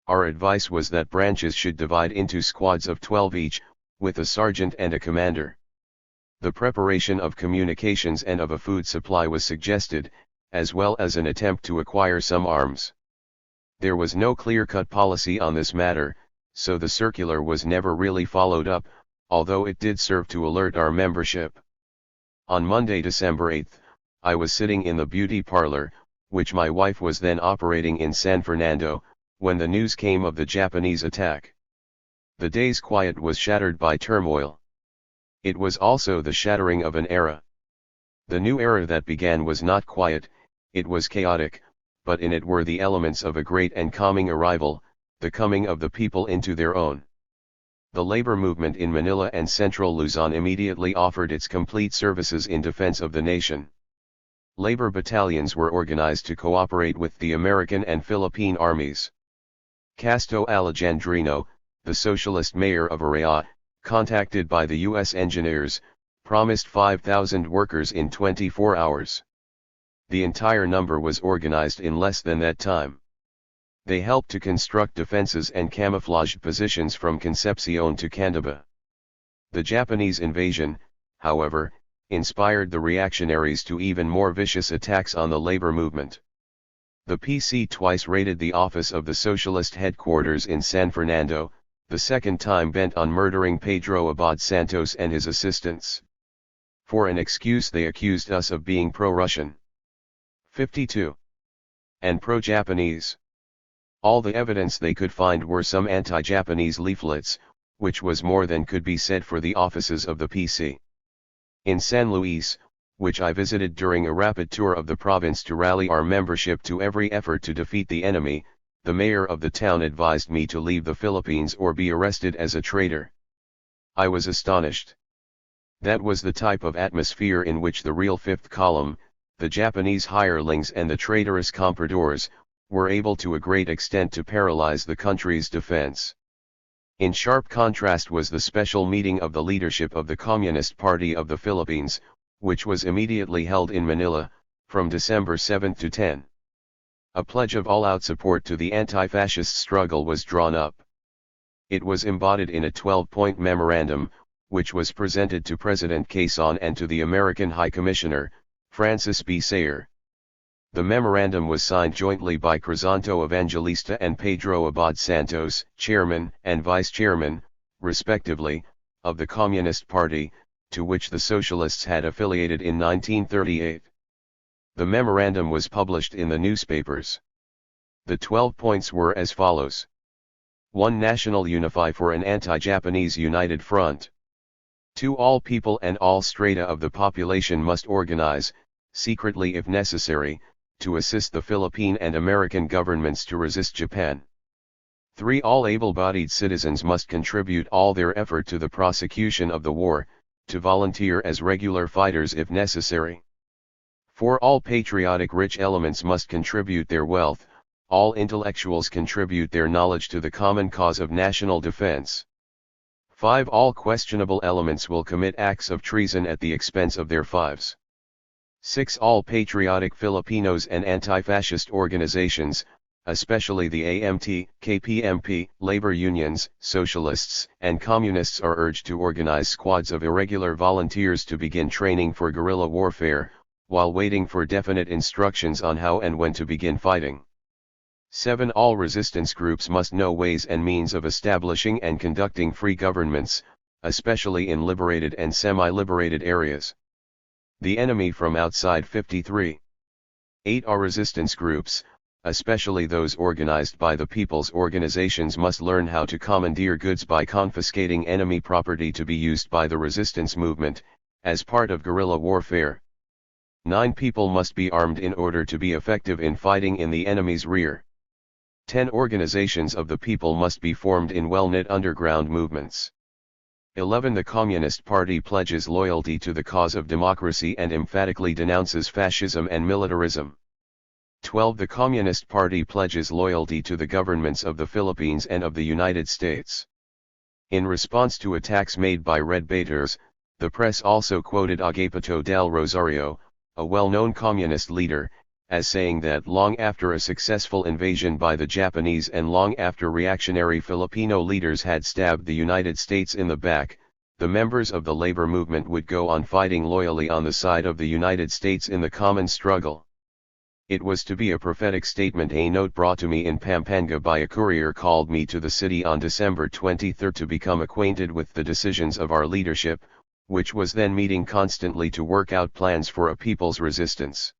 Our advice was that branches should divide into squads of 12 each, with a sergeant and a commander. The preparation of communications and of a food supply was suggested, as well as an attempt to acquire some arms. There was no clear-cut policy on this matter, so the circular was never really followed up, although it did serve to alert our membership. On Monday, December 8, I was sitting in the beauty parlor, which my wife was then operating in San Fernando, when the news came of the Japanese attack. The day's quiet was shattered by turmoil. It was also the shattering of an era. The new era that began was not quiet, it was chaotic, but in it were the elements of a great and calming arrival, the coming of the people into their own. The labor movement in Manila and central Luzon immediately offered its complete services in defense of the nation. Labor battalions were organized to cooperate with the American and Philippine armies. Casto Alejandrino, the socialist mayor of Araya, contacted by the U.S. engineers, promised 5,000 workers in 24 hours. The entire number was organized in less than that time. They helped to construct defenses and camouflaged positions from Concepcion to Candaba. The Japanese invasion, however, inspired the reactionaries to even more vicious attacks on the labor movement. The PC twice raided the office of the socialist headquarters in San Fernando, the second time bent on murdering Pedro Abad Santos and his assistants. For an excuse they accused us of being pro-Russian. 52. And pro-Japanese. All the evidence they could find were some anti-Japanese leaflets, which was more than could be said for the offices of the PC. In San Luis, which I visited during a rapid tour of the province to rally our membership to every effort to defeat the enemy, the mayor of the town advised me to leave the Philippines or be arrested as a traitor. I was astonished. That was the type of atmosphere in which the real fifth column, the Japanese hirelings and the traitorous compradors, were able to a great extent to paralyze the country's defense. In sharp contrast was the special meeting of the leadership of the Communist Party of the Philippines, which was immediately held in Manila, from December 7 to 10. A pledge of all-out support to the anti-fascist struggle was drawn up. It was embodied in a 12-point memorandum, which was presented to President Quezon and to the American High Commissioner, Francis B. Sayer. The memorandum was signed jointly by Crisanto Evangelista and Pedro Abad Santos, chairman and vice-chairman, respectively, of the Communist Party, to which the Socialists had affiliated in 1938. The memorandum was published in the newspapers. The 12 points were as follows. 1. National unify for an anti-Japanese united front. 2. All people and all strata of the population must organize, secretly if necessary, to assist the Philippine and American governments to resist Japan. 3. All able-bodied citizens must contribute all their effort to the prosecution of the war, to volunteer as regular fighters if necessary. 4. All patriotic rich elements must contribute their wealth, all intellectuals contribute their knowledge to the common cause of national defense. 5. All questionable elements will commit acts of treason at the expense of their fives. 6. All patriotic Filipinos and anti-fascist organizations, especially the AMT, KPMP, labor unions, socialists, and communists are urged to organize squads of irregular volunteers to begin training for guerrilla warfare, while waiting for definite instructions on how and when to begin fighting. 7. All resistance groups must know ways and means of establishing and conducting free governments, especially in liberated and semi-liberated areas. The enemy from outside. 53. 8. Our resistance groups, especially those organized by the people's organizations, must learn how to commandeer goods by confiscating enemy property to be used by the resistance movement, as part of guerrilla warfare. 9. People must be armed in order to be effective in fighting in the enemy's rear. 10. Organizations of the people must be formed in well-knit underground movements. 11. The Communist Party pledges loyalty to the cause of democracy and emphatically denounces fascism and militarism. 12. The Communist Party pledges loyalty to the governments of the Philippines and of the United States. In response to attacks made by Red Baiters, the press also quoted Agapito del Rosario, a well-known communist leader, as saying that long after a successful invasion by the Japanese and long after reactionary Filipino leaders had stabbed the United States in the back, the members of the labor movement would go on fighting loyally on the side of the United States in the common struggle. It was to be a prophetic statement. A note brought to me in Pampanga by a courier called me to the city on December 23 to become acquainted with the decisions of our leadership, which was then meeting constantly to work out plans for a people's resistance.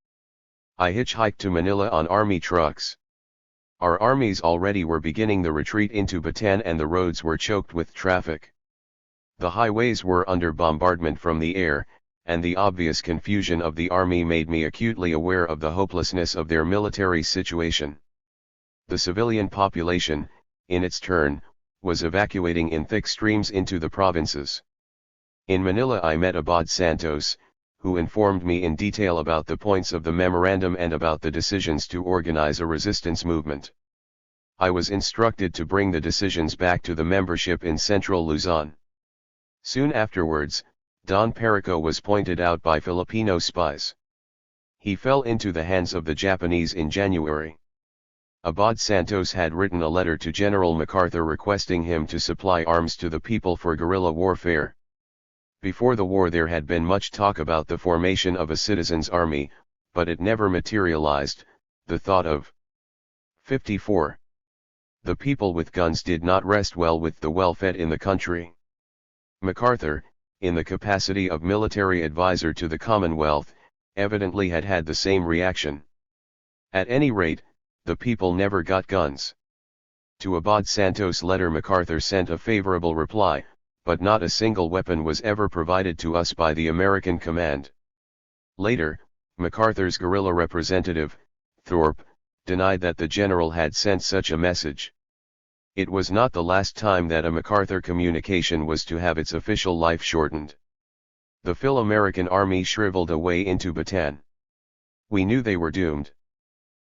I hitchhiked to Manila on army trucks. Our armies already were beginning the retreat into Bataan and the roads were choked with traffic. The highways were under bombardment from the air, and the obvious confusion of the army made me acutely aware of the hopelessness of their military situation. The civilian population, in its turn, was evacuating in thick streams into the provinces. In Manila I met Abad Santos, who informed me in detail about the points of the memorandum and about the decisions to organize a resistance movement. I was instructed to bring the decisions back to the membership in Central Luzon. Soon afterwards, Don Perico was pointed out by Filipino spies. He fell into the hands of the Japanese in January. Abad Santos had written a letter to General MacArthur requesting him to supply arms to the people for guerrilla warfare. Before the war there had been much talk about the formation of a citizens' army, but it never materialized. The thought of 54. The people with guns did not rest well with the well-fed in the country. MacArthur, in the capacity of military advisor to the Commonwealth, evidently had had the same reaction. At any rate, the people never got guns. To Abad Santos' letter MacArthur sent a favorable reply, but not a single weapon was ever provided to us by the American command. Later, MacArthur's guerrilla representative, Thorpe, denied that the general had sent such a message. It was not the last time that a MacArthur communication was to have its official life shortened. The Phil-American army shriveled away into Bataan. We knew they were doomed.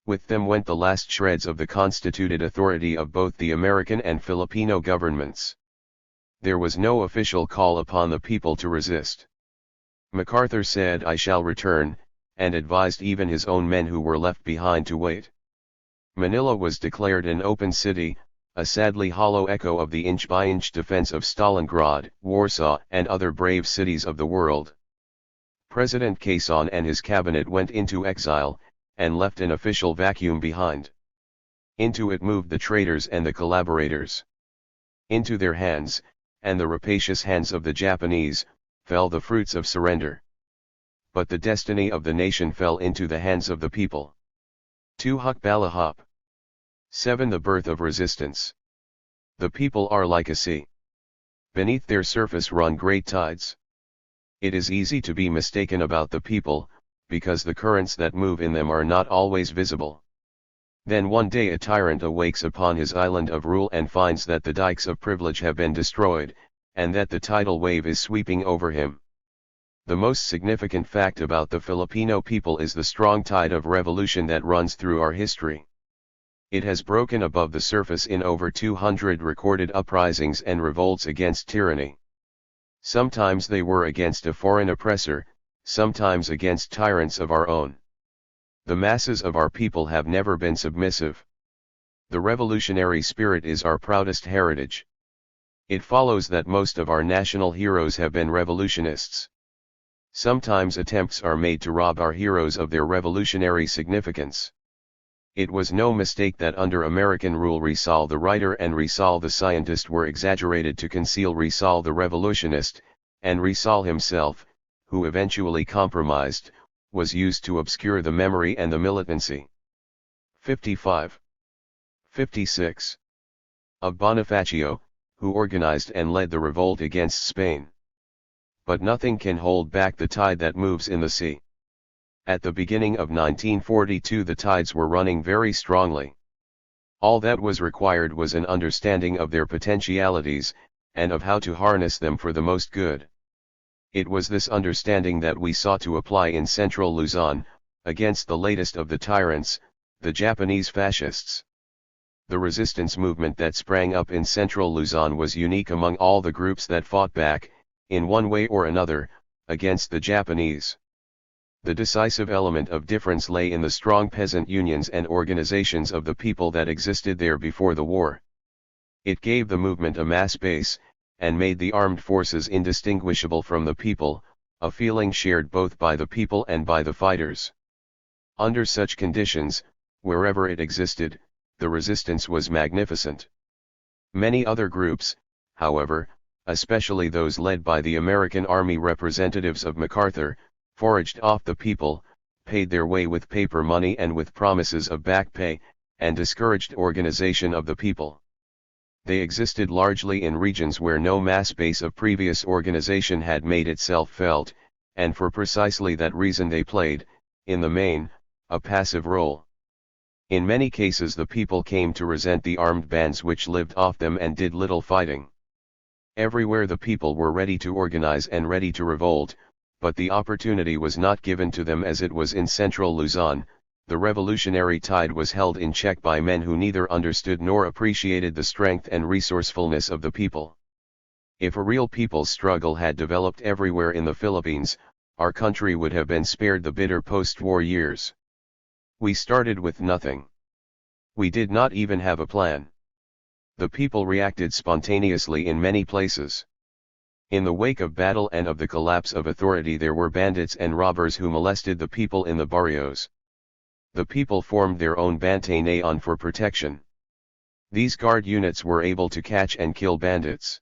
With them went the last shreds of the constituted authority of both the American and Filipino governments. There was no official call upon the people to resist. MacArthur said, "I shall return," and advised even his own men who were left behind to wait. Manila was declared an open city, a sadly hollow echo of the inch-by-inch defense of Stalingrad, Warsaw, and other brave cities of the world. President Quezon and his cabinet went into exile, and left an official vacuum behind. Into it moved the traitors and the collaborators. Into their hands, and the rapacious hands of the Japanese, fell the fruits of surrender. But the destiny of the nation fell into the hands of the people. 2 Hukbalahap. 7 The birth of resistance. The people are like a sea. Beneath their surface run great tides. It is easy to be mistaken about the people, because the currents that move in them are not always visible. Then one day a tyrant awakes upon his island of rule and finds that the dikes of privilege have been destroyed, and that the tidal wave is sweeping over him. The most significant fact about the Filipino people is the strong tide of revolution that runs through our history. It has broken above the surface in over 200 recorded uprisings and revolts against tyranny. Sometimes they were against a foreign oppressor, sometimes against tyrants of our own. The masses of our people have never been submissive. The revolutionary spirit is our proudest heritage. It follows that most of our national heroes have been revolutionists. Sometimes attempts are made to rob our heroes of their revolutionary significance. It was no mistake that under American rule Rizal the writer and Rizal the scientist were exaggerated to conceal Rizal the revolutionist, and Rizal himself, who eventually compromised, was used to obscure the memory and the militancy. 55. 56. Of Bonifacio, who organized and led the revolt against Spain. But nothing can hold back the tide that moves in the sea. At the beginning of 1942 the tides were running very strongly. All that was required was an understanding of their potentialities, and of how to harness them for the most good. It was this understanding that we sought to apply in central Luzon, against the latest of the tyrants, the Japanese fascists. The resistance movement that sprang up in central Luzon was unique among all the groups that fought back, in one way or another, against the Japanese. The decisive element of difference lay in the strong peasant unions and organizations of the people that existed there before the war. It gave the movement a mass base, and made the armed forces indistinguishable from the people, a feeling shared both by the people and by the fighters. Under such conditions, wherever it existed, the resistance was magnificent. Many other groups, however, especially those led by the American Army representatives of MacArthur, foraged off the people, paid their way with paper money and with promises of back pay, and discouraged organization of the people. They existed largely in regions where no mass base of previous organization had made itself felt, and for precisely that reason they played, in the main, a passive role. In many cases the people came to resent the armed bands which lived off them and did little fighting. Everywhere the people were ready to organize and ready to revolt, but the opportunity was not given to them as it was in central Luzon. The revolutionary tide was held in check by men who neither understood nor appreciated the strength and resourcefulness of the people. If a real people's struggle had developed everywhere in the Philippines, our country would have been spared the bitter post-war years. We started with nothing. We did not even have a plan. The people reacted spontaneously in many places. In the wake of battle and of the collapse of authority there were bandits and robbers who molested the people in the barrios. The people formed their own Bantay Nayon for protection. These guard units were able to catch and kill bandits.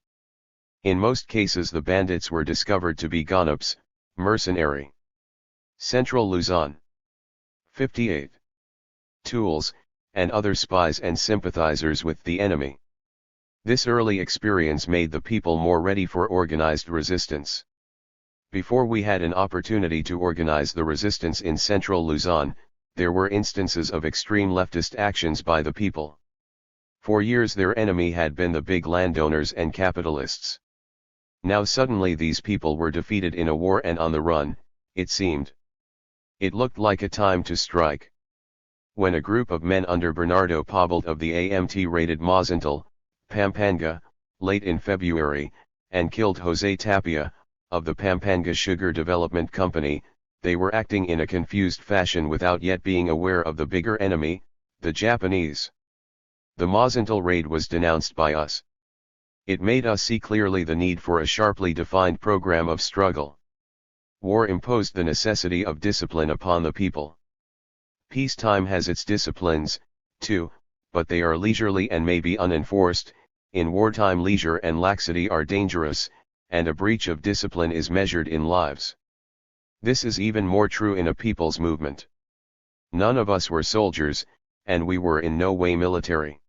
In most cases the bandits were discovered to be ganops, mercenary. Central Luzon. 58. Tools, and other spies and sympathizers with the enemy. This early experience made the people more ready for organized resistance. Before we had an opportunity to organize the resistance in Central Luzon, there were instances of extreme leftist actions by the people. For years their enemy had been the big landowners and capitalists. Now suddenly these people were defeated in a war and on the run, it seemed. It looked like a time to strike. When a group of men under Bernardo Pobalt of the AMT raided Mazintal, Pampanga, late in February, and killed Jose Tapia, of the Pampanga Sugar Development Company, they were acting in a confused fashion without yet being aware of the bigger enemy, the Japanese. The Mazintal raid was denounced by us. It made us see clearly the need for a sharply defined program of struggle. War imposed the necessity of discipline upon the people. Peacetime has its disciplines, too, but they are leisurely and may be unenforced. In wartime leisure and laxity are dangerous, and a breach of discipline is measured in lives. This is even more true in a people's movement. None of us were soldiers, and we were in no way military.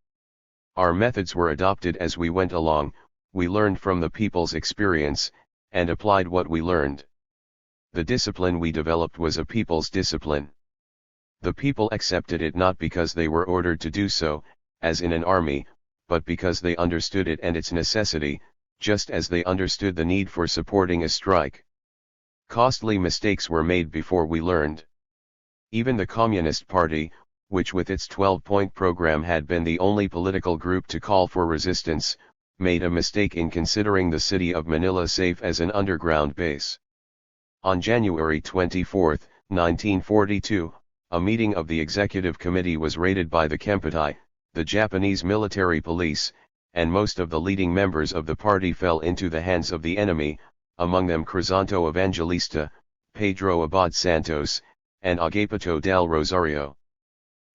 Our methods were adopted as we went along, we learned from the people's experience, and applied what we learned. The discipline we developed was a people's discipline. The people accepted it not because they were ordered to do so, as in an army, but because they understood it and its necessity, just as they understood the need for supporting a strike. Costly mistakes were made before we learned. Even the Communist Party, which with its 12-point program had been the only political group to call for resistance, made a mistake in considering the city of Manila safe as an underground base. On January 24, 1942, a meeting of the Executive Committee was raided by the Kempeitai, the Japanese military police, and most of the leading members of the party fell into the hands of the enemy, among them Crisanto Evangelista, Pedro Abad Santos, and Agapito del Rosario.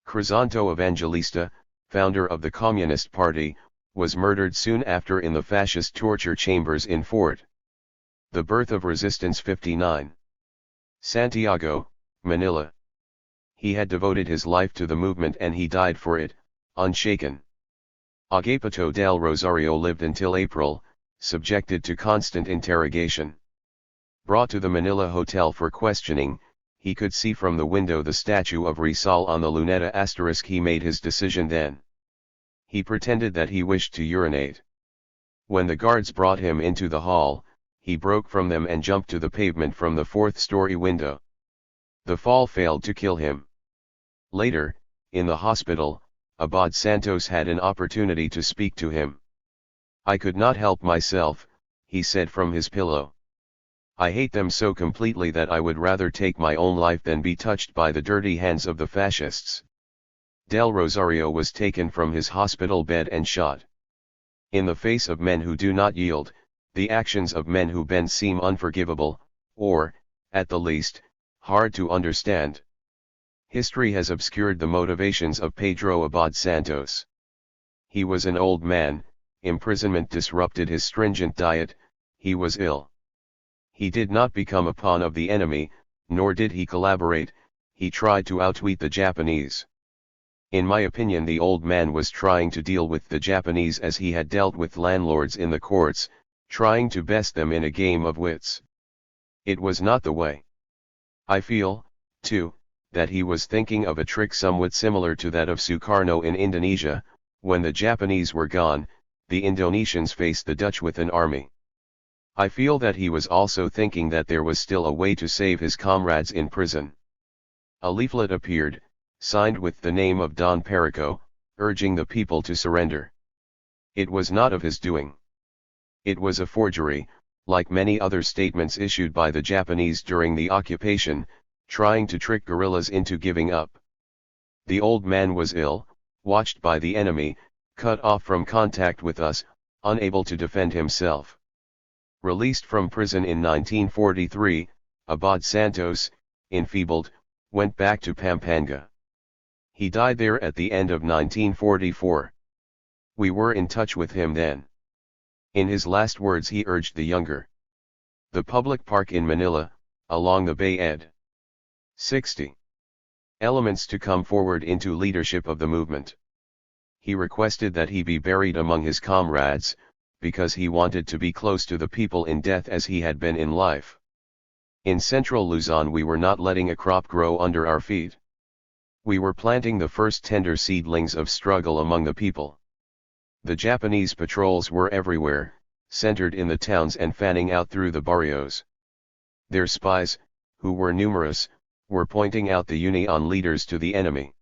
Crisanto Evangelista, founder of the Communist Party, was murdered soon after in the fascist torture chambers in Fort. The Birth of Resistance 59. Santiago, Manila. He had devoted his life to the movement and he died for it, unshaken. Agapito del Rosario lived until April, subjected to constant interrogation. Brought to the Manila Hotel for questioning, he could see from the window the statue of Rizal on the Luneta asterisk. He made his decision then. He pretended that he wished to urinate. When the guards brought him into the hall, he broke from them and jumped to the pavement from the fourth-story window. The fall failed to kill him. Later, in the hospital, Abad Santos had an opportunity to speak to him. "I could not help myself," he said from his pillow. "I hate them so completely that I would rather take my own life than be touched by the dirty hands of the fascists." Del Rosario was taken from his hospital bed and shot. In the face of men who do not yield, the actions of men who bend seem unforgivable, or, at the least, hard to understand. History has obscured the motivations of Pedro Abad Santos. He was an old man, imprisonment disrupted his stringent diet, he was ill. He did not become a pawn of the enemy, nor did he collaborate, he tried to outwit the Japanese. In my opinion, the old man was trying to deal with the Japanese as he had dealt with landlords in the courts, trying to best them in a game of wits. It was not the way. I feel, too, that he was thinking of a trick somewhat similar to that of Sukarno in Indonesia. When the Japanese were gone, the Indonesians faced the Dutch with an army. I feel that he was also thinking that there was still a way to save his comrades in prison. A leaflet appeared, signed with the name of Don Perico, urging the people to surrender. It was not of his doing. It was a forgery, like many other statements issued by the Japanese during the occupation, trying to trick guerrillas into giving up. The old man was ill, watched by the enemy, cut off from contact with us, unable to defend himself. Released from prison in 1943, Abad Santos, enfeebled, went back to Pampanga. He died there at the end of 1944. We were in touch with him then. In his last words he urged the younger. The public park in Manila, along the Bay Ed. 60. Elements to come forward into leadership of the movement. He requested that he be buried among his comrades, because he wanted to be close to the people in death as he had been in life. In central Luzon we were not letting a crop grow under our feet. We were planting the first tender seedlings of struggle among the people. The Japanese patrols were everywhere, centered in the towns and fanning out through the barrios. Their spies, who were numerous, were pointing out the Union leaders to the enemy.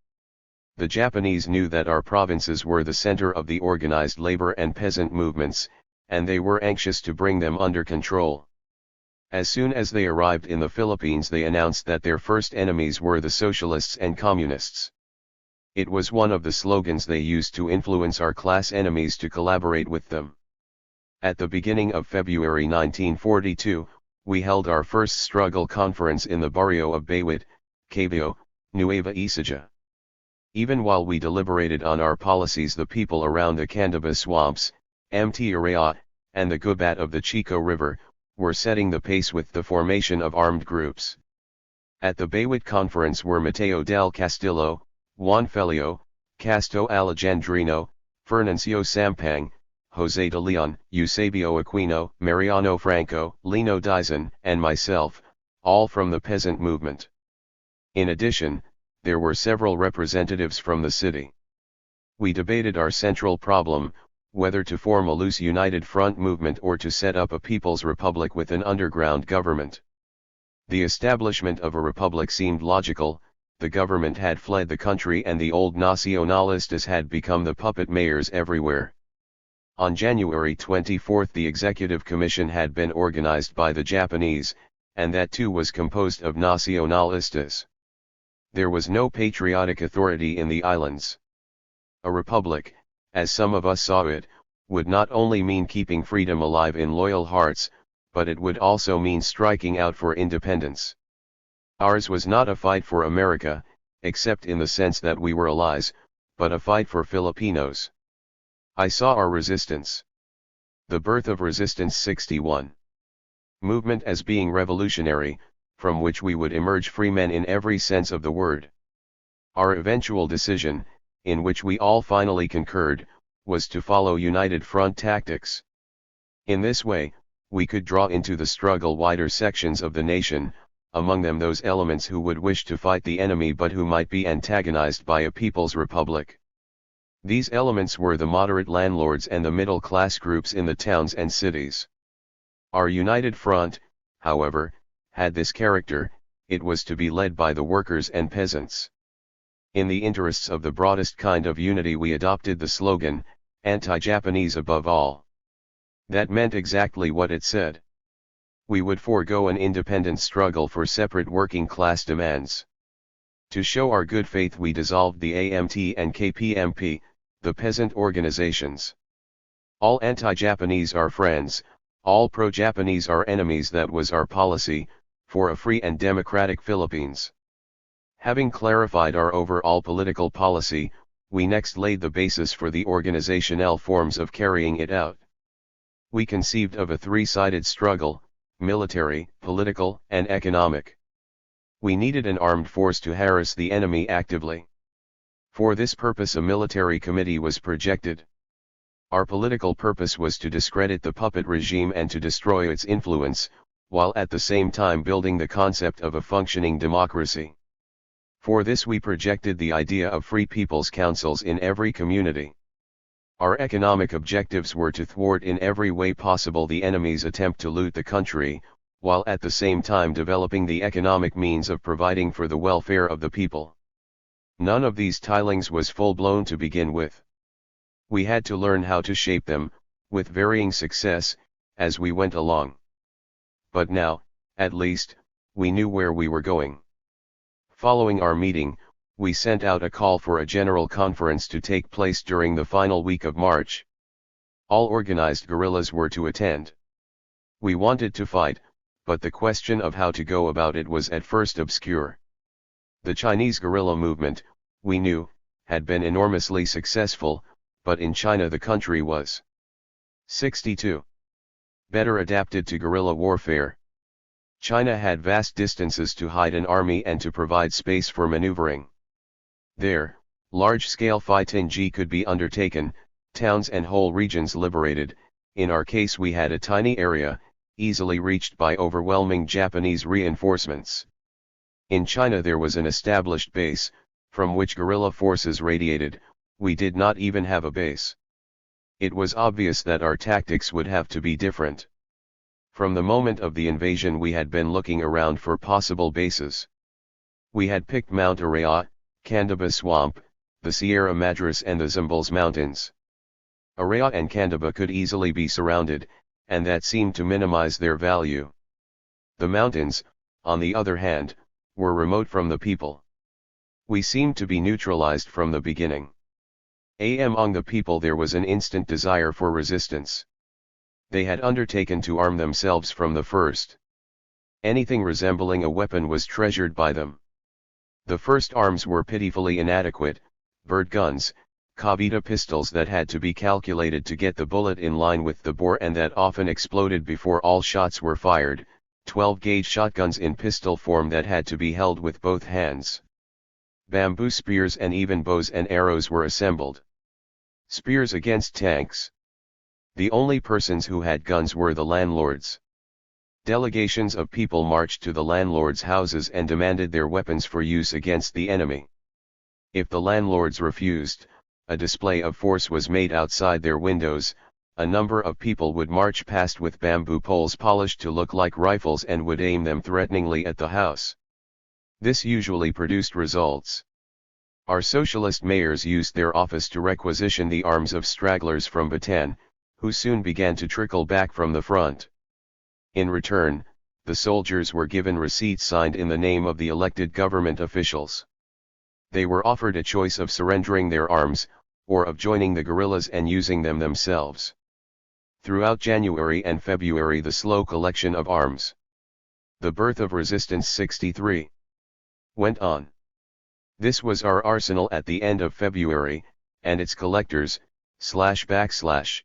The Japanese knew that our provinces were the center of the organized labor and peasant movements, and they were anxious to bring them under control. As soon as they arrived in the Philippines they announced that their first enemies were the socialists and communists. It was one of the slogans they used to influence our class enemies to collaborate with them. At the beginning of February 1942, we held our first struggle conference in the barrio of Baywit, Cabio, Nueva Ecija. Even while we deliberated on our policies, the people around the Candaba swamps, Mt. Araya, and the Gubat of the Chico River, were setting the pace with the formation of armed groups. At the Baywit conference were Mateo del Castillo, Juan Felio, Casto Alejandrino, Fernancio Sampang, Jose de Leon, Eusebio Aquino, Mariano Franco, Lino Dizon, and myself, all from the peasant movement. In addition, there were several representatives from the city. We debated our central problem, whether to form a loose united front movement or to set up a people's republic with an underground government. The establishment of a republic seemed logical. The government had fled the country and the old nacionalistas had become the puppet mayors everywhere. On January 24 the executive commission had been organized by the Japanese, and that too was composed of nacionalistas. There was no patriotic authority in the islands. A republic, as some of us saw it, would not only mean keeping freedom alive in loyal hearts, but it would also mean striking out for independence. Ours was not a fight for America, except in the sense that we were allies, but a fight for Filipinos. I saw our resistance. The birth of Resistance 61. Movement as being revolutionary, from which we would emerge free men in every sense of the word. Our eventual decision, in which we all finally concurred, was to follow united front tactics. In this way, we could draw into the struggle wider sections of the nation, among them those elements who would wish to fight the enemy but who might be antagonized by a people's republic. These elements were the moderate landlords and the middle-class groups in the towns and cities. Our united front, however, had this character: it was to be led by the workers and peasants. In the interests of the broadest kind of unity we adopted the slogan, "Anti-Japanese above all." That meant exactly what it said. We would forego an independent struggle for separate working class demands. To show our good faith we dissolved the AMT and KPMP, the peasant organizations. All anti-Japanese are friends, all pro-Japanese are enemies. That was our policy, for a free and democratic Philippines. Having clarified our overall political policy, we next laid the basis for the organizational forms of carrying it out. We conceived of a three-sided struggle: military, political, and economic. We needed an armed force to harass the enemy actively. For this purpose a military committee was projected. Our political purpose was to discredit the puppet regime and to destroy its influence, while at the same time building the concept of a functioning democracy. For this we projected the idea of free people's councils in every community. Our economic objectives were to thwart in every way possible the enemy's attempt to loot the country, while at the same time developing the economic means of providing for the welfare of the people. None of these tilings was full-blown to begin with. We had to learn how to shape them, with varying success, as we went along. But now, at least, we knew where we were going. Following our meeting, we sent out a call for a general conference to take place during the final week of March. All organized guerrillas were to attend. We wanted to fight, but the question of how to go about it was at first obscure. The Chinese guerrilla movement, we knew, had been enormously successful, but in China the country was 62. Better adapted to guerrilla warfare. China had vast distances to hide an army and to provide space for maneuvering. There, large-scale fighting could be undertaken, towns and whole regions liberated. In our case we had a tiny area, easily reached by overwhelming Japanese reinforcements. In China there was an established base, from which guerrilla forces radiated. We did not even have a base. It was obvious that our tactics would have to be different. From the moment of the invasion we had been looking around for possible bases. We had picked Mount Araya, Candaba Swamp, the Sierra Madres and the Zambales Mountains. Araya and Candaba could easily be surrounded, and that seemed to minimize their value. The mountains, on the other hand, were remote from the people. We seemed to be neutralized from the beginning. Among the people there was an instant desire for resistance. They had undertaken to arm themselves from the first. Anything resembling a weapon was treasured by them. The first arms were pitifully inadequate: bird guns, Kavita pistols that had to be calculated to get the bullet in line with the bore and that often exploded before all shots were fired, 12-gauge shotguns in pistol form that had to be held with both hands. Bamboo spears and even bows and arrows were assembled. Spears against tanks. The only persons who had guns were the landlords. Delegations of people marched to the landlords' houses and demanded their weapons for use against the enemy. If the landlords refused, a display of force was made outside their windows. A number of people would march past with bamboo poles polished to look like rifles and would aim them threateningly at the house. This usually produced results. Our socialist mayors used their office to requisition the arms of stragglers from Bataan, who soon began to trickle back from the front. In return, the soldiers were given receipts signed in the name of the elected government officials. They were offered a choice of surrendering their arms, or of joining the guerrillas and using them themselves. Throughout January and February the slow collection of arms, the birth of Resistance 63, went on. This was our arsenal at the end of February, and its collectors, //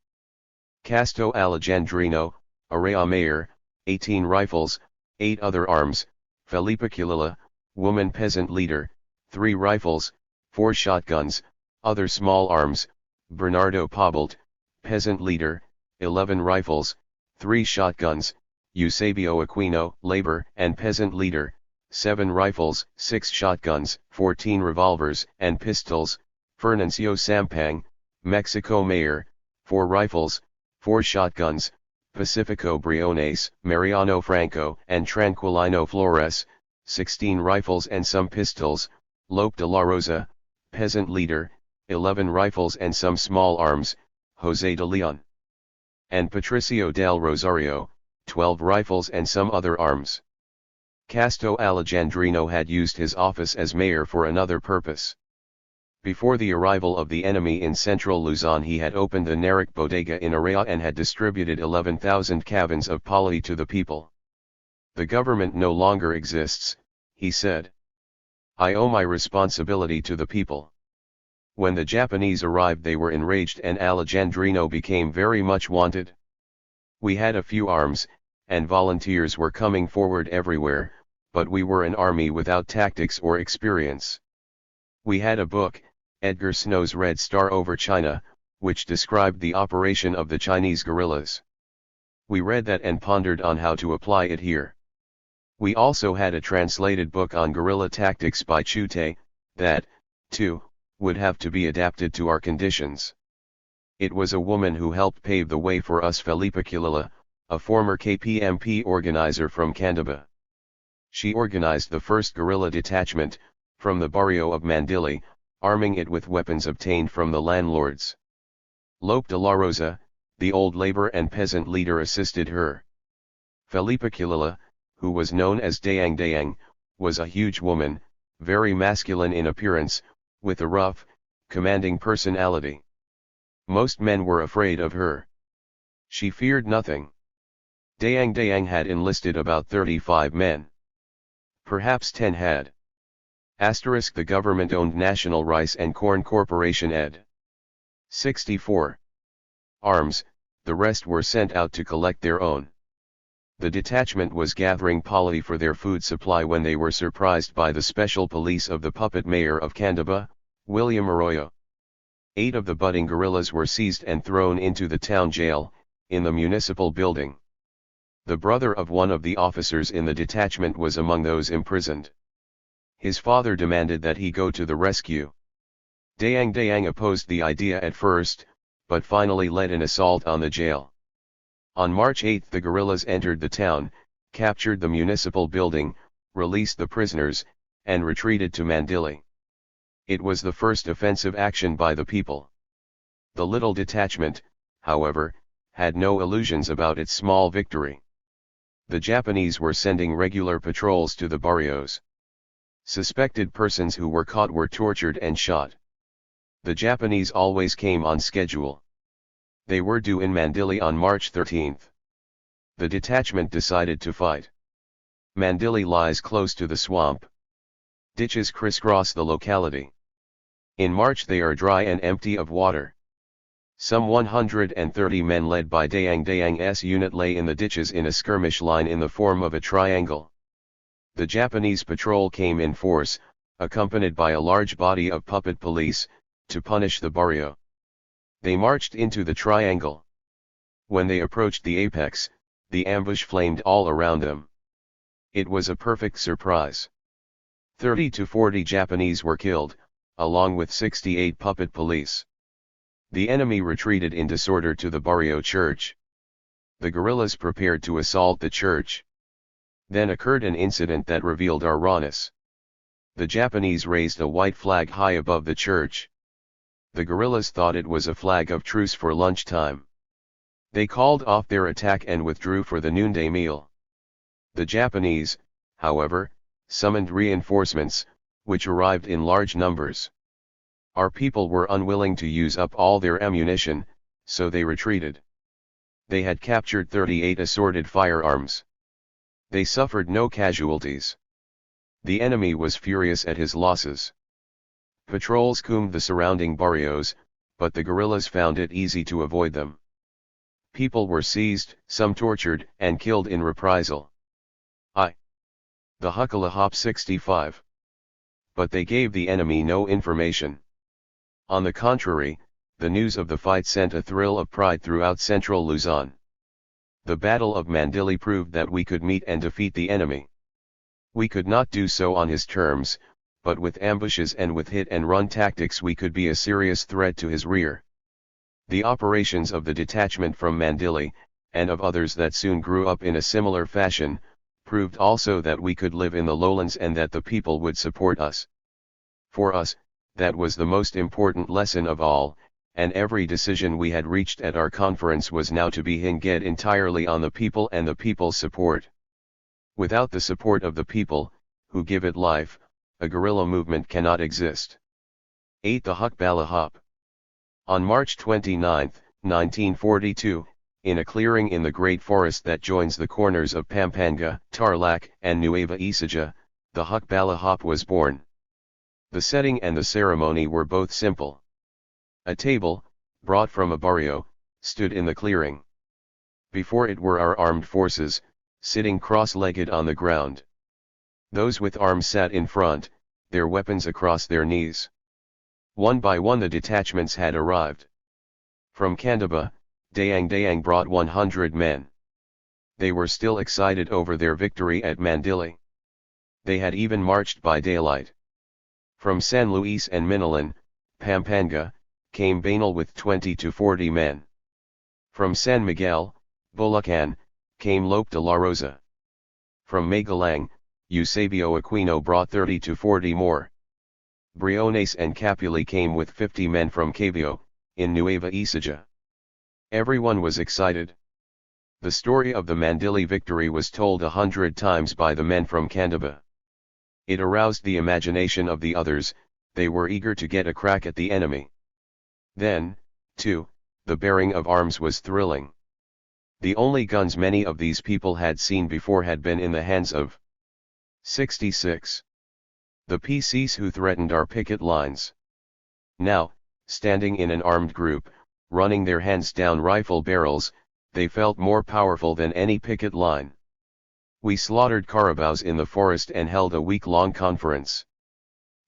Casto Alejandrino, Araya Mayor, 18 rifles, 8 other arms, Felipe Culila, woman peasant leader, 3 rifles, 4 shotguns, other small arms, Bernardo Pobalt, peasant leader, 11 rifles, 3 shotguns, Eusebio Aquino, labor and peasant leader, 7 rifles, 6 shotguns, 14 revolvers and pistols, Fernancio Sampang, Mexico mayor, 4 rifles, 4 shotguns, Pacifico Briones, Mariano Franco and Tranquilino Flores, 16 rifles and some pistols, Lope de la Rosa, peasant leader, 11 rifles and some small arms, José de Leon. And Patricio del Rosario, 12 rifles and some other arms. Casto Alejandrino had used his office as mayor for another purpose. Before the arrival of the enemy in central Luzon he had opened the Narik bodega in Araya and had distributed 11,000 cabins of pali to the people. The government no longer exists, he said. I owe my responsibility to the people. When the Japanese arrived they were enraged and Alejandrino became very much wanted. We had a few arms, and volunteers were coming forward everywhere, but we were an army without tactics or experience. We had a book, Edgar Snow's Red Star over China, which described the operation of the Chinese guerrillas. We read that and pondered on how to apply it here. We also had a translated book on guerrilla tactics by Chute, that, too, would have to be adapted to our conditions. It was a woman who helped pave the way for us, Felipe Culila, a former KPMP organizer from Candaba. She organized the first guerrilla detachment, from the barrio of Mandili, arming it with weapons obtained from the landlords. Lope de la Rosa, the old labor and peasant leader, assisted her. Felipe Culila, who was known as Dayang Dayang, was a huge woman, very masculine in appearance, with a rough, commanding personality. Most men were afraid of her. She feared nothing. Dayang Dayang had enlisted about 35 men. Perhaps 10 had. * The government-owned National Rice and Corn Corporation ed. 64. Arms, the rest were sent out to collect their own. The detachment was gathering polity for their food supply when they were surprised by the special police of the puppet mayor of Candaba, William Arroyo. 8 of the budding guerrillas were seized and thrown into the town jail, in the municipal building. The brother of one of the officers in the detachment was among those imprisoned. His father demanded that he go to the rescue. Dayang Dayang opposed the idea at first, but finally led an assault on the jail. On March 8 the guerrillas entered the town, captured the municipal building, released the prisoners, and retreated to Mandili. It was the first offensive action by the people. The little detachment, however, had no illusions about its small victory. The Japanese were sending regular patrols to the barrios. Suspected persons who were caught were tortured and shot. The Japanese always came on schedule. They were due in Mandili on March 13. The detachment decided to fight. Mandili lies close to the swamp. Ditches crisscross the locality. In March they are dry and empty of water. Some 130 men led by Dayang Dayang's unit lay in the ditches in a skirmish line in the form of a triangle. The Japanese patrol came in force, accompanied by a large body of puppet police, to punish the barrio. They marched into the triangle. When they approached the apex, the ambush flamed all around them. It was a perfect surprise. 30 to 40 Japanese were killed, along with 68 puppet police. The enemy retreated in disorder to the barrio church. The guerrillas prepared to assault the church. Then occurred an incident that revealed our rawness. The Japanese raised a white flag high above the church. The guerrillas thought it was a flag of truce for lunchtime. They called off their attack and withdrew for the noonday meal. The Japanese, however, summoned reinforcements, which arrived in large numbers. Our people were unwilling to use up all their ammunition, so they retreated. They had captured 38 assorted firearms. They suffered no casualties. The enemy was furious at his losses. Patrols combed the surrounding barrios, but the guerrillas found it easy to avoid them. People were seized, some tortured, and killed in reprisal. The Huckalahop 65. But they gave the enemy no information. On the contrary, the news of the fight sent a thrill of pride throughout central Luzon. The Battle of Mandili proved that we could meet and defeat the enemy. We could not do so on his terms, but with ambushes and with hit-and-run tactics we could be a serious threat to his rear. The operations of the detachment from Mandili, and of others that soon grew up in a similar fashion, proved also that we could live in the lowlands and that the people would support us. For us, that was the most important lesson of all, and every decision we had reached at our conference was now to be hinged entirely on the people and the people's support. Without the support of the people, who give it life, a guerrilla movement cannot exist. 8. The Hukbalahop. On March 29, 1942, in a clearing in the great forest that joins the corners of Pampanga, Tarlac, and Nueva Ecija, the Hukbalahop was born. The setting and the ceremony were both simple. A table, brought from a barrio, stood in the clearing. Before it were our armed forces, sitting cross-legged on the ground. Those with arms sat in front, their weapons across their knees. One by one the detachments had arrived. From Candaba, Dayang Dayang brought 100 men. They were still excited over their victory at Mandili. They had even marched by daylight. From San Luis and Minilan, Pampanga, came Banal with 20 to 40 men. From San Miguel, Bulacan, came Lope de la Rosa. From Magalang, Eusebio Aquino brought 30 to 40 more. Briones and Capuli came with 50 men from Cavio, in Nueva Ecija. Everyone was excited. The story of the Mandili victory was told 100 times by the men from Candaba. It aroused the imagination of the others, they were eager to get a crack at the enemy. Then, too, the bearing of arms was thrilling. The only guns many of these people had seen before had been in the hands of 66. The PCs who threatened our picket lines. Now, Standing in an armed group, running their hands down rifle barrels, they felt more powerful than any picket line. We slaughtered carabaos in the forest and held a week-long conference.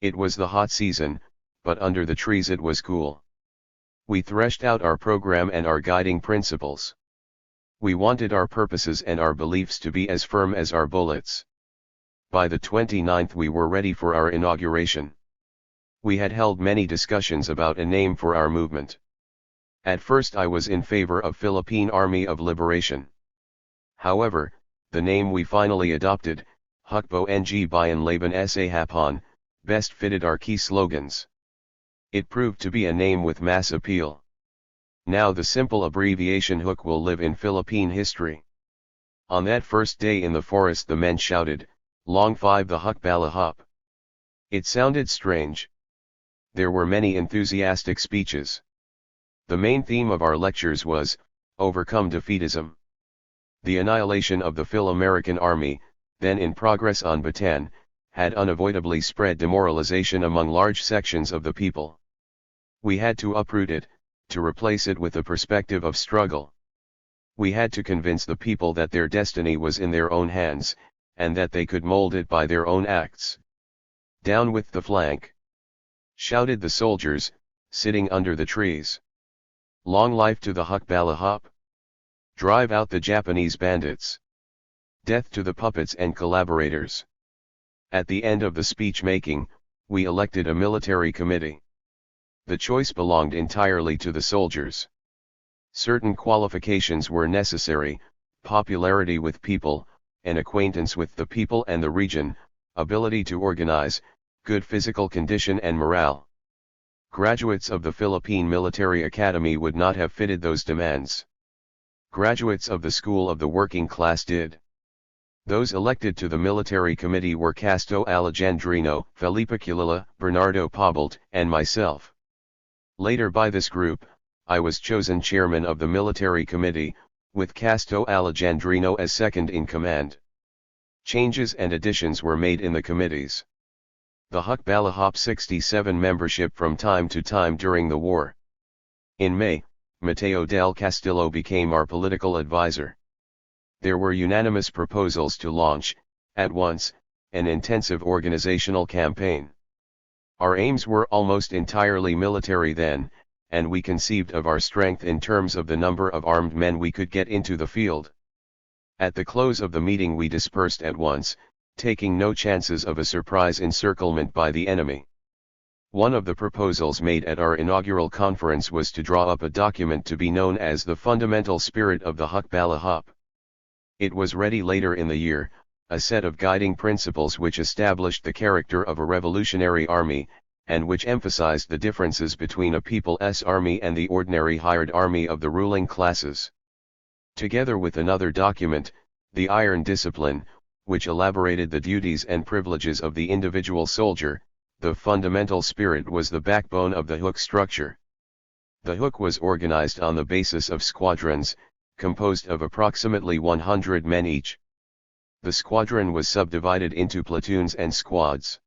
It was the hot season, but under the trees it was cool. We threshed out our program and our guiding principles. We wanted our purposes and our beliefs to be as firm as our bullets. By the 29th we were ready for our inauguration. We had held many discussions about a name for our movement. At first I was in favor of Philippine Army of Liberation. However, the name we finally adopted, Hukbo Ng Bayan Laban Sa Hapon, best fitted our key slogans. It proved to be a name with mass appeal. Now the simple abbreviation HUK will live in Philippine history. On that first day in the forest the men shouted, "Long 5 the Huk Balahop." It sounded strange. There were many enthusiastic speeches. The main theme of our lectures was, overcome defeatism. The annihilation of the Phil-American Army, then in progress on Bataan, had unavoidably spread demoralization among large sections of the people. We had to uproot it, to replace it with a perspective of struggle. We had to convince the people that their destiny was in their own hands, and that they could mold it by their own acts. "Down with the flank!" shouted the soldiers, sitting under the trees. "Long life to the Huk Balahop! Drive out the Japanese bandits! Death to the puppets and collaborators!" At the end of the speech-making, we elected a military committee. The choice belonged entirely to the soldiers. Certain qualifications were necessary: popularity with people, an acquaintance with the people and the region, ability to organize, good physical condition and morale. Graduates of the Philippine Military Academy would not have fitted those demands. Graduates of the School of the Working Class did. Those elected to the military committee were Casto Alejandrino, Felipe Culila, Bernardo Pobalt, and myself. Later by this group, I was chosen chairman of the military committee, with Casto Alejandrino as second in command. Changes and additions were made in the committees. The Huk Balahop 67 membership from time to time during the war. In May, Mateo del Castillo became our political advisor. There were unanimous proposals to launch, at once, an intensive organizational campaign. Our aims were almost entirely military then, and we conceived of our strength in terms of the number of armed men we could get into the field. At the close of the meeting we dispersed at once, taking no chances of a surprise encirclement by the enemy. One of the proposals made at our inaugural conference was to draw up a document to be known as the fundamental spirit of the Huk Balahop. It was ready later in the year, a set of guiding principles which established the character of a revolutionary army, and which emphasized the differences between a people's army and the ordinary hired army of the ruling classes. Together with another document, the Iron Discipline, which elaborated the duties and privileges of the individual soldier, the fundamental spirit was the backbone of the HUK structure. The HUK was organized on the basis of squadrons, composed of approximately 100 men each. The squadron was subdivided into platoons and squads.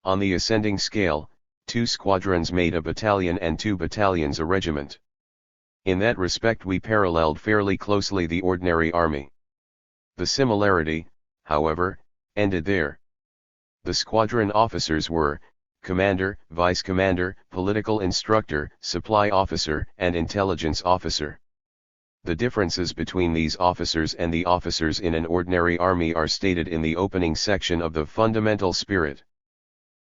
On the ascending scale, 2 squadrons made a battalion and 2 battalions a regiment. In that respect we paralleled fairly closely the ordinary army. The similarity, however, ended there. The squadron officers were commander, vice commander, political instructor, supply officer, and intelligence officer. The differences between these officers and the officers in an ordinary army are stated in the opening section of the Fundamental Spirit.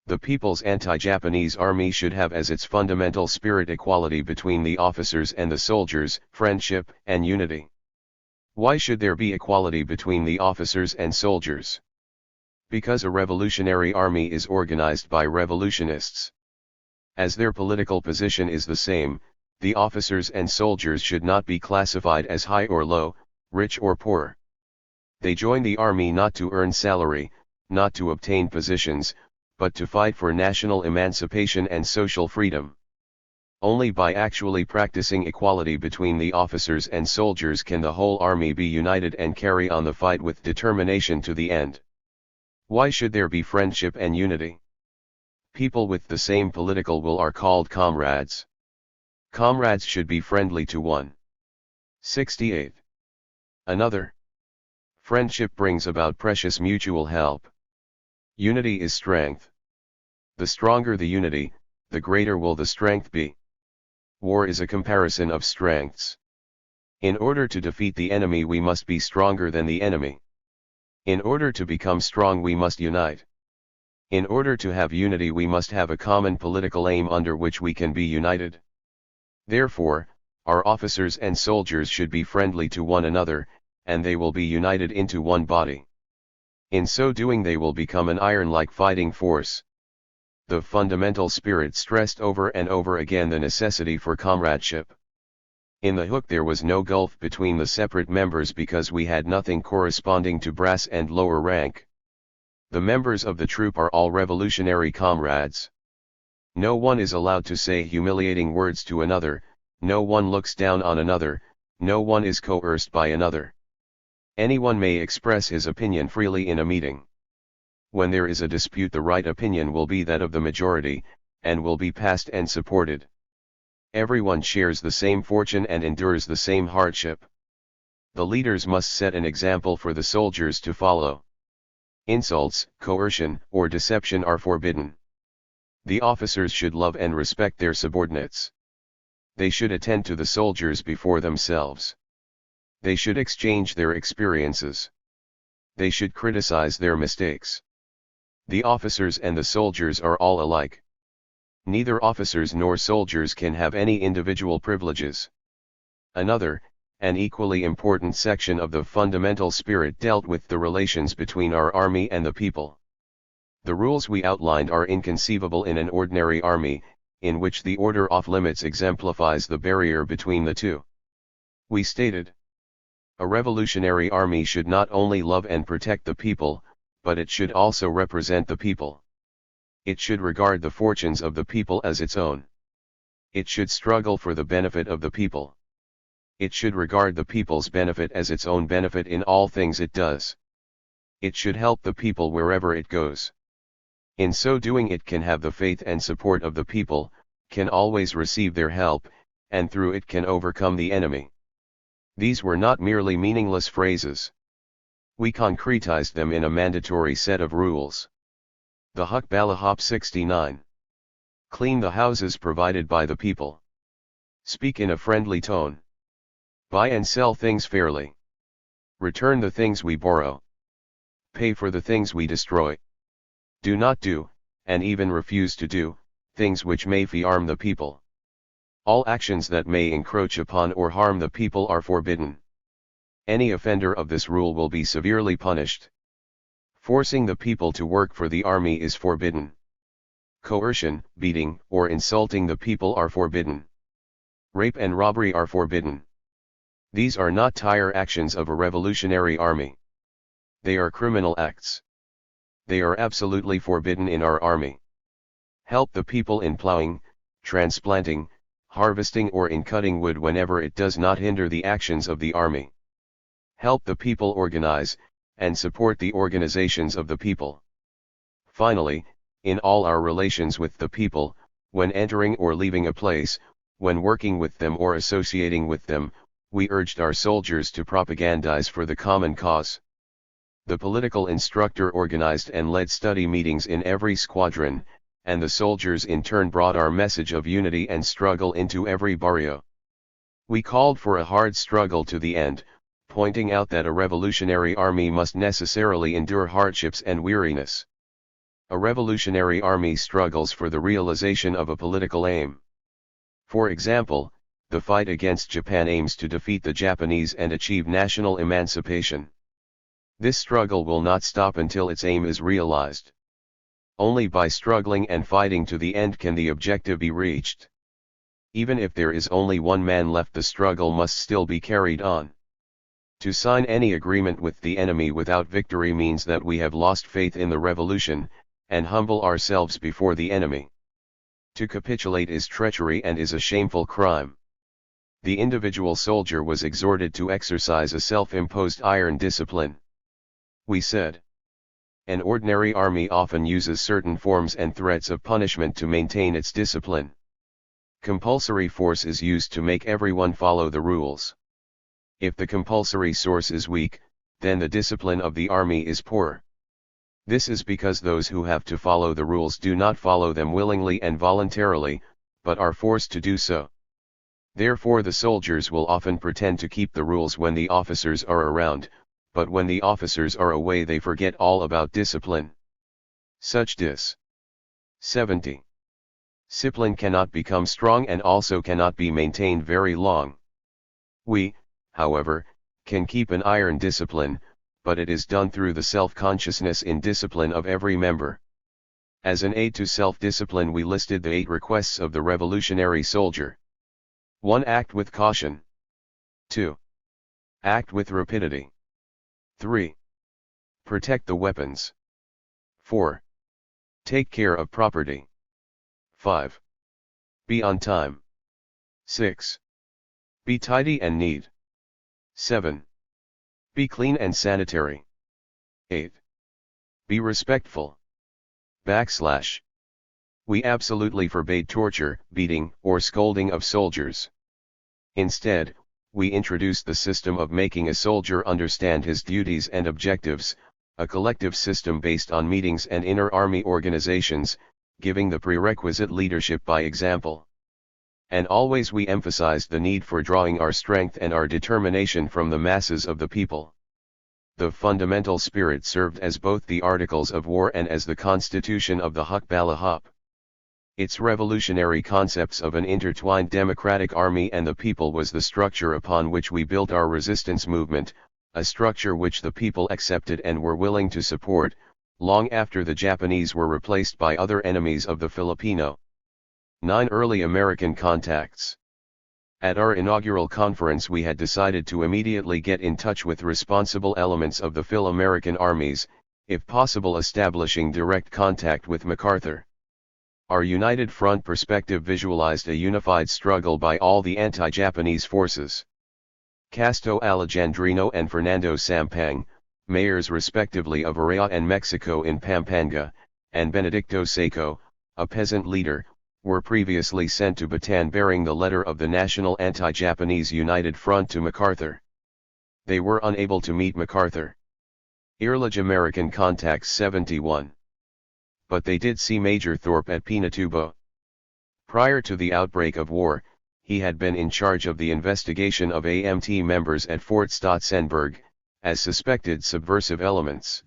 The People's Anti-Japanese Army should have as its fundamental spirit equality between the officers and the soldiers, friendship, and unity. Why should there be equality between the officers and soldiers? Because a revolutionary army is organized by revolutionists. As their political position is the same, the officers and soldiers should not be classified as high or low, rich or poor. They join the army not to earn salary, not to obtain positions, but to fight for national emancipation and social freedom. Only by actually practicing equality between the officers and soldiers can the whole army be united and carry on the fight with determination to the end. Why should there be friendship and unity? People with the same political will are called comrades. Comrades should be friendly to one. 68. Another. Friendship brings about precious mutual help. Unity is strength. The stronger the unity, the greater will the strength be. War is a comparison of strengths. In order to defeat the enemy, we must be stronger than the enemy. In order to become strong, we must unite. In order to have unity, we must have a common political aim under which we can be united. Therefore, our officers and soldiers should be friendly to one another, and they will be united into one body. In so doing, they will become an iron-like fighting force. The fundamental spirit stressed over and over again the necessity for comradeship. In the hook there was no gulf between the separate members because we had nothing corresponding to brass and lower rank. The members of the troop are all revolutionary comrades. No one is allowed to say humiliating words to another, no one looks down on another, no one is coerced by another. Anyone may express his opinion freely in a meeting. When there is a dispute, the right opinion will be that of the majority, and will be passed and supported. Everyone shares the same fortune and endures the same hardship. The leaders must set an example for the soldiers to follow. Insults, coercion, or deception are forbidden. The officers should love and respect their subordinates. They should attend to the soldiers before themselves. They should exchange their experiences. They should criticize their mistakes. The officers and the soldiers are all alike. Neither officers nor soldiers can have any individual privileges. Another, an equally important section of the fundamental spirit dealt with the relations between our army and the people. The rules we outlined are inconceivable in an ordinary army, in which the order off limits exemplifies the barrier between the two. We stated, a revolutionary army should not only love and protect the people, but it should also represent the people. It should regard the fortunes of the people as its own. It should struggle for the benefit of the people. It should regard the people's benefit as its own benefit in all things it does. It should help the people wherever it goes. In so doing, it can have the faith and support of the people, can always receive their help, and through it can overcome the enemy. These were not merely meaningless phrases. We concretized them in a mandatory set of rules. The Huk Balahop 69. Clean the houses provided by the people. Speak in a friendly tone. Buy and sell things fairly. Return the things we borrow. Pay for the things we destroy. Do not do, and even refuse to do, things which may harm the people. All actions that may encroach upon or harm the people are forbidden. Any offender of this rule will be severely punished. Forcing the people to work for the army is forbidden. Coercion, beating, or insulting the people are forbidden. Rape and robbery are forbidden. These are not tire actions of a revolutionary army. They are criminal acts. They are absolutely forbidden in our army. Help the people in plowing, transplanting, harvesting, or in cutting wood whenever it does not hinder the actions of the army. Help the people organize, and support the organizations of the people. Finally, in all our relations with the people, when entering or leaving a place, when working with them or associating with them, we urged our soldiers to propagandize for the common cause. The political instructor organized and led study meetings in every squadron, and the soldiers in turn brought our message of unity and struggle into every barrio. We called for a hard struggle to the end, pointing out that a revolutionary army must necessarily endure hardships and weariness. A revolutionary army struggles for the realization of a political aim. For example, the fight against Japan aims to defeat the Japanese and achieve national emancipation. This struggle will not stop until its aim is realized. Only by struggling and fighting to the end can the objective be reached. Even if there is only one man left, the struggle must still be carried on. To sign any agreement with the enemy without victory means that we have lost faith in the revolution, and humble ourselves before the enemy. To capitulate is treachery and is a shameful crime. The individual soldier was exhorted to exercise a self-imposed iron discipline. We said, An ordinary army often uses certain forms and threats of punishment to maintain its discipline. Compulsory force is used to make everyone follow the rules. If the compulsory source is weak, then the discipline of the army is poor. This is because those who have to follow the rules do not follow them willingly and voluntarily, but are forced to do so. Therefore the soldiers will often pretend to keep the rules when the officers are around, but when the officers are away they forget all about discipline. Such 70. Discipline cannot become strong and also cannot be maintained very long. We, however, can keep an iron discipline, but it is done through the self-consciousness in discipline of every member. As an aid to self-discipline we listed the 8 requests of the revolutionary soldier. 1. Act with caution. 2. Act with rapidity. 3. Protect the weapons. 4. Take care of property. 5. Be on time. 6. Be tidy and neat. 7. Be clean and sanitary. 8. Be respectful. We absolutely forbade torture, beating, or scolding of soldiers. Instead, we introduced the system of making a soldier understand his duties and objectives, a collective system based on meetings and inner army organizations, giving the prerequisite leadership by example. And always we emphasized the need for drawing our strength and our determination from the masses of the people. The fundamental spirit served as both the articles of war and as the constitution of the Hukbalahap. Its revolutionary concepts of an intertwined democratic army and the people was the structure upon which we built our resistance movement, a structure which the people accepted and were willing to support, long after the Japanese were replaced by other enemies of the Filipino. 9. Early American contacts. At our inaugural conference we had decided to immediately get in touch with responsible elements of the Phil-American armies, if possible establishing direct contact with MacArthur. Our united front perspective visualized a unified struggle by all the anti-Japanese forces. Casto Alejandrino and Fernando Sampang, mayors respectively of Araya and Mexico in Pampanga, and Benedicto Seco, a peasant leader, were previously sent to Bataan bearing the letter of the National Anti-Japanese United Front to MacArthur. They were unable to meet MacArthur. Early American contacts 71. But they did see Major Thorpe at Pinatubo. Prior to the outbreak of war, he had been in charge of the investigation of AMT members at Fort Stotsenburg, as suspected subversive elements.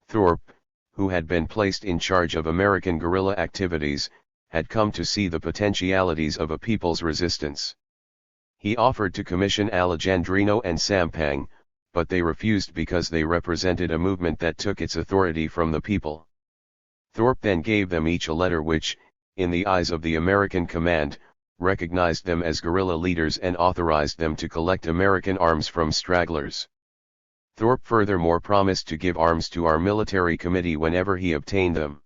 Thorpe, who had been placed in charge of American guerrilla activities, had come to see the potentialities of a people's resistance. He offered to commission Alejandrino and Sampang, but they refused because they represented a movement that took its authority from the people. Thorpe then gave them each a letter which, in the eyes of the American command, recognized them as guerrilla leaders and authorized them to collect American arms from stragglers. Thorpe furthermore promised to give arms to our military committee whenever he obtained them.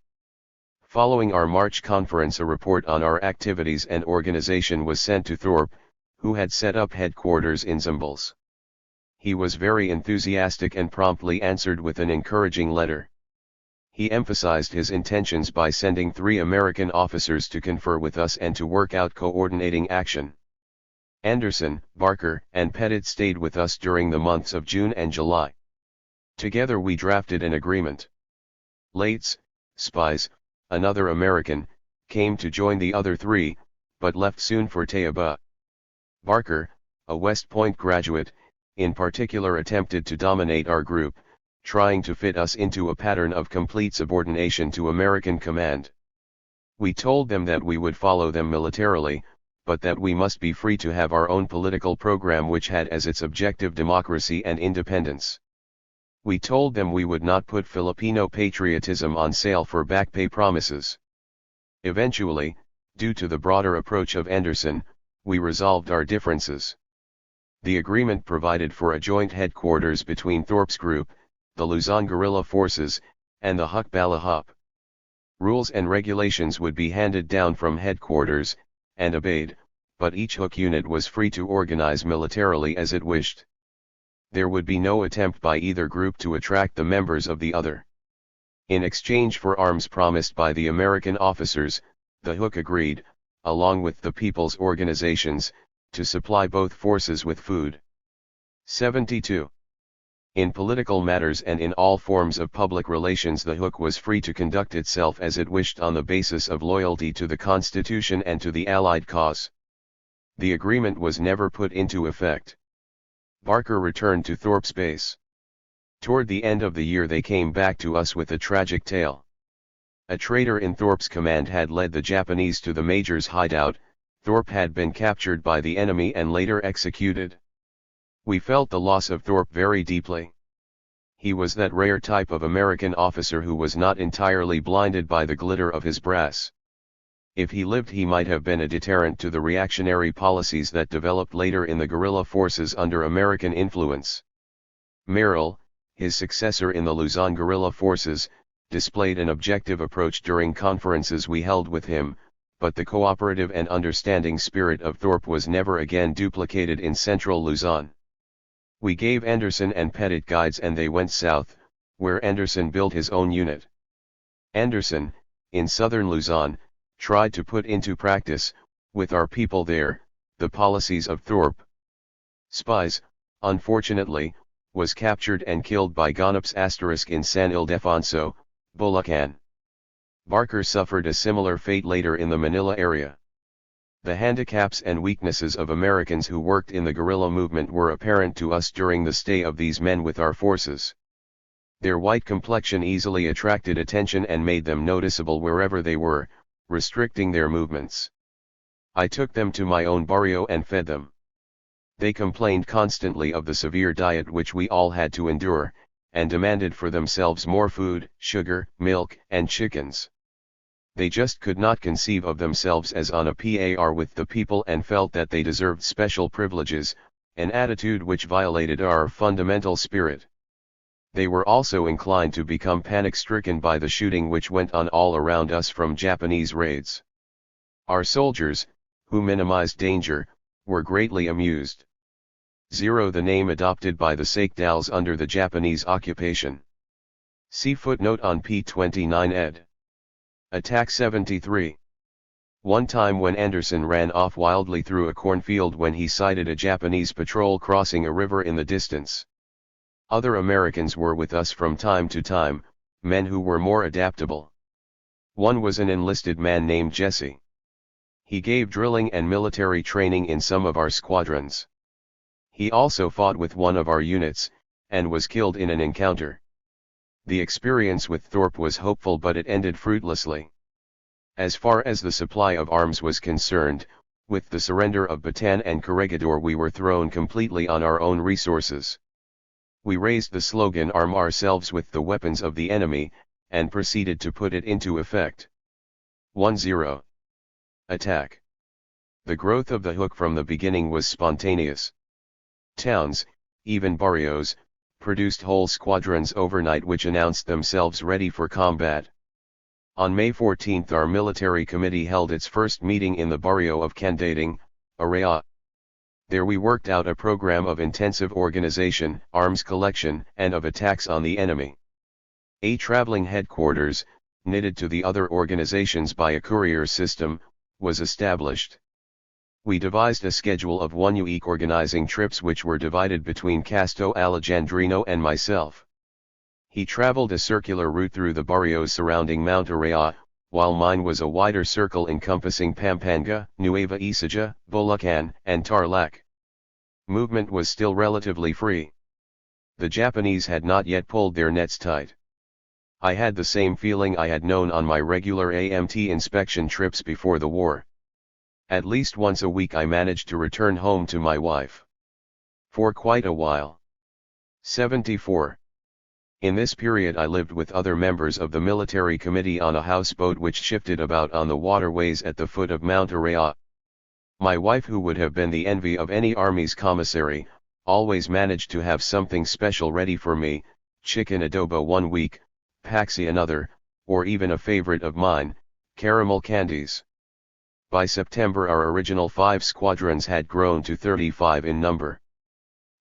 Following our March conference, a report on our activities and organization was sent to Thorpe, who had set up headquarters in Zambales. He was very enthusiastic and promptly answered with an encouraging letter. He emphasized his intentions by sending 3 American officers to confer with us and to work out coordinating action. Anderson, Barker, and Pettit stayed with us during the months of June and July. Together we drafted an agreement. Lates, Spies, another American, came to join the other 3, but left soon for Tayaba. Barker, a West Point graduate, in particular attempted to dominate our group, trying to fit us into a pattern of complete subordination to American command. We told them that we would follow them militarily, but that we must be free to have our own political program which had as its objective democracy and independence. We told them we would not put Filipino patriotism on sale for back pay promises. Eventually, due to the broader approach of Anderson, we resolved our differences. The agreement provided for a joint headquarters between Thorpe's group, the Luzon guerrilla forces, and the Hukbalahap. Rules and regulations would be handed down from headquarters, and obeyed, but each Huk unit was free to organize militarily as it wished. There would be no attempt by either group to attract the members of the other. In exchange for arms promised by the American officers, the Hook agreed, along with the people's organizations, to supply both forces with food. 72. In political matters and in all forms of public relations, the Hook was free to conduct itself as it wished on the basis of loyalty to the Constitution and to the Allied cause. The agreement was never put into effect. Barker returned to Thorpe's base. Toward the end of the year they came back to us with a tragic tale. A traitor in Thorpe's command had led the Japanese to the Major's hideout. Thorpe had been captured by the enemy and later executed. We felt the loss of Thorpe very deeply. He was that rare type of American officer who was not entirely blinded by the glitter of his brass. If he lived, he might have been a deterrent to the reactionary policies that developed later in the guerrilla forces under American influence. Merrill, his successor in the Luzon guerrilla forces, displayed an objective approach during conferences we held with him, but the cooperative and understanding spirit of Thorpe was never again duplicated in central Luzon. We gave Anderson and Pettit guides and they went south, where Anderson built his own unit. Anderson, in southern Luzon, tried to put into practice, with our people there, the policies of Thorpe. Spies, unfortunately, was captured and killed by Ganops * in San Ildefonso, Bulacan. Barker suffered a similar fate later in the Manila area. The handicaps and weaknesses of Americans who worked in the guerrilla movement were apparent to us during the stay of these men with our forces. Their white complexion easily attracted attention and made them noticeable wherever they were, restricting their movements. I took them to my own barrio and fed them. They complained constantly of the severe diet which we all had to endure, and demanded for themselves more food, sugar, milk, and chickens. They just could not conceive of themselves as on a par with the people and felt that they deserved special privileges, an attitude which violated our fundamental spirit. They were also inclined to become panic-stricken by the shooting which went on all around us from Japanese raids. Our soldiers, who minimized danger, were greatly amused. 0. The name adopted by the Saikdals under the Japanese occupation. See footnote on p29 ed. Attack 73. One time when Anderson ran off wildly through a cornfield when he sighted a Japanese patrol crossing a river in the distance. Other Americans were with us from time to time, men who were more adaptable. One was an enlisted man named Jesse. He gave drilling and military training in some of our squadrons. He also fought with one of our units, and was killed in an encounter. The experience with Thorpe was hopeful, but it ended fruitlessly. As far as the supply of arms was concerned, with the surrender of Bataan and Corregidor we were thrown completely on our own resources. We raised the slogan "Arm ourselves with the weapons of the enemy," and proceeded to put it into effect. 10. Attack. The growth of the Hook from the beginning was spontaneous. Towns, even barrios, produced whole squadrons overnight which announced themselves ready for combat. On May 14 our military committee held its first meeting in the barrio of Candating, Araya. There we worked out a program of intensive organization, arms collection, and of attacks on the enemy. A traveling headquarters, knitted to the other organizations by a courier system, was established. We devised a schedule of 1 week organizing trips which were divided between Casto Alejandrino and myself. He traveled a circular route through the barrios surrounding Mount Araya, while mine was a wider circle encompassing Pampanga, Nueva Ecija, Bulacan, and Tarlac. Movement was still relatively free. The Japanese had not yet pulled their nets tight. I had the same feeling I had known on my regular AMT inspection trips before the war. At least once a week I managed to return home to my wife. For quite a while. 74. In this period I lived with other members of the military committee on a houseboat which shifted about on the waterways at the foot of Mount Araya. My wife, who would have been the envy of any army's commissary, always managed to have something special ready for me, chicken adobo 1 week, paxi another, or even a favorite of mine, caramel candies. By September our original 5 squadrons had grown to 35 in number.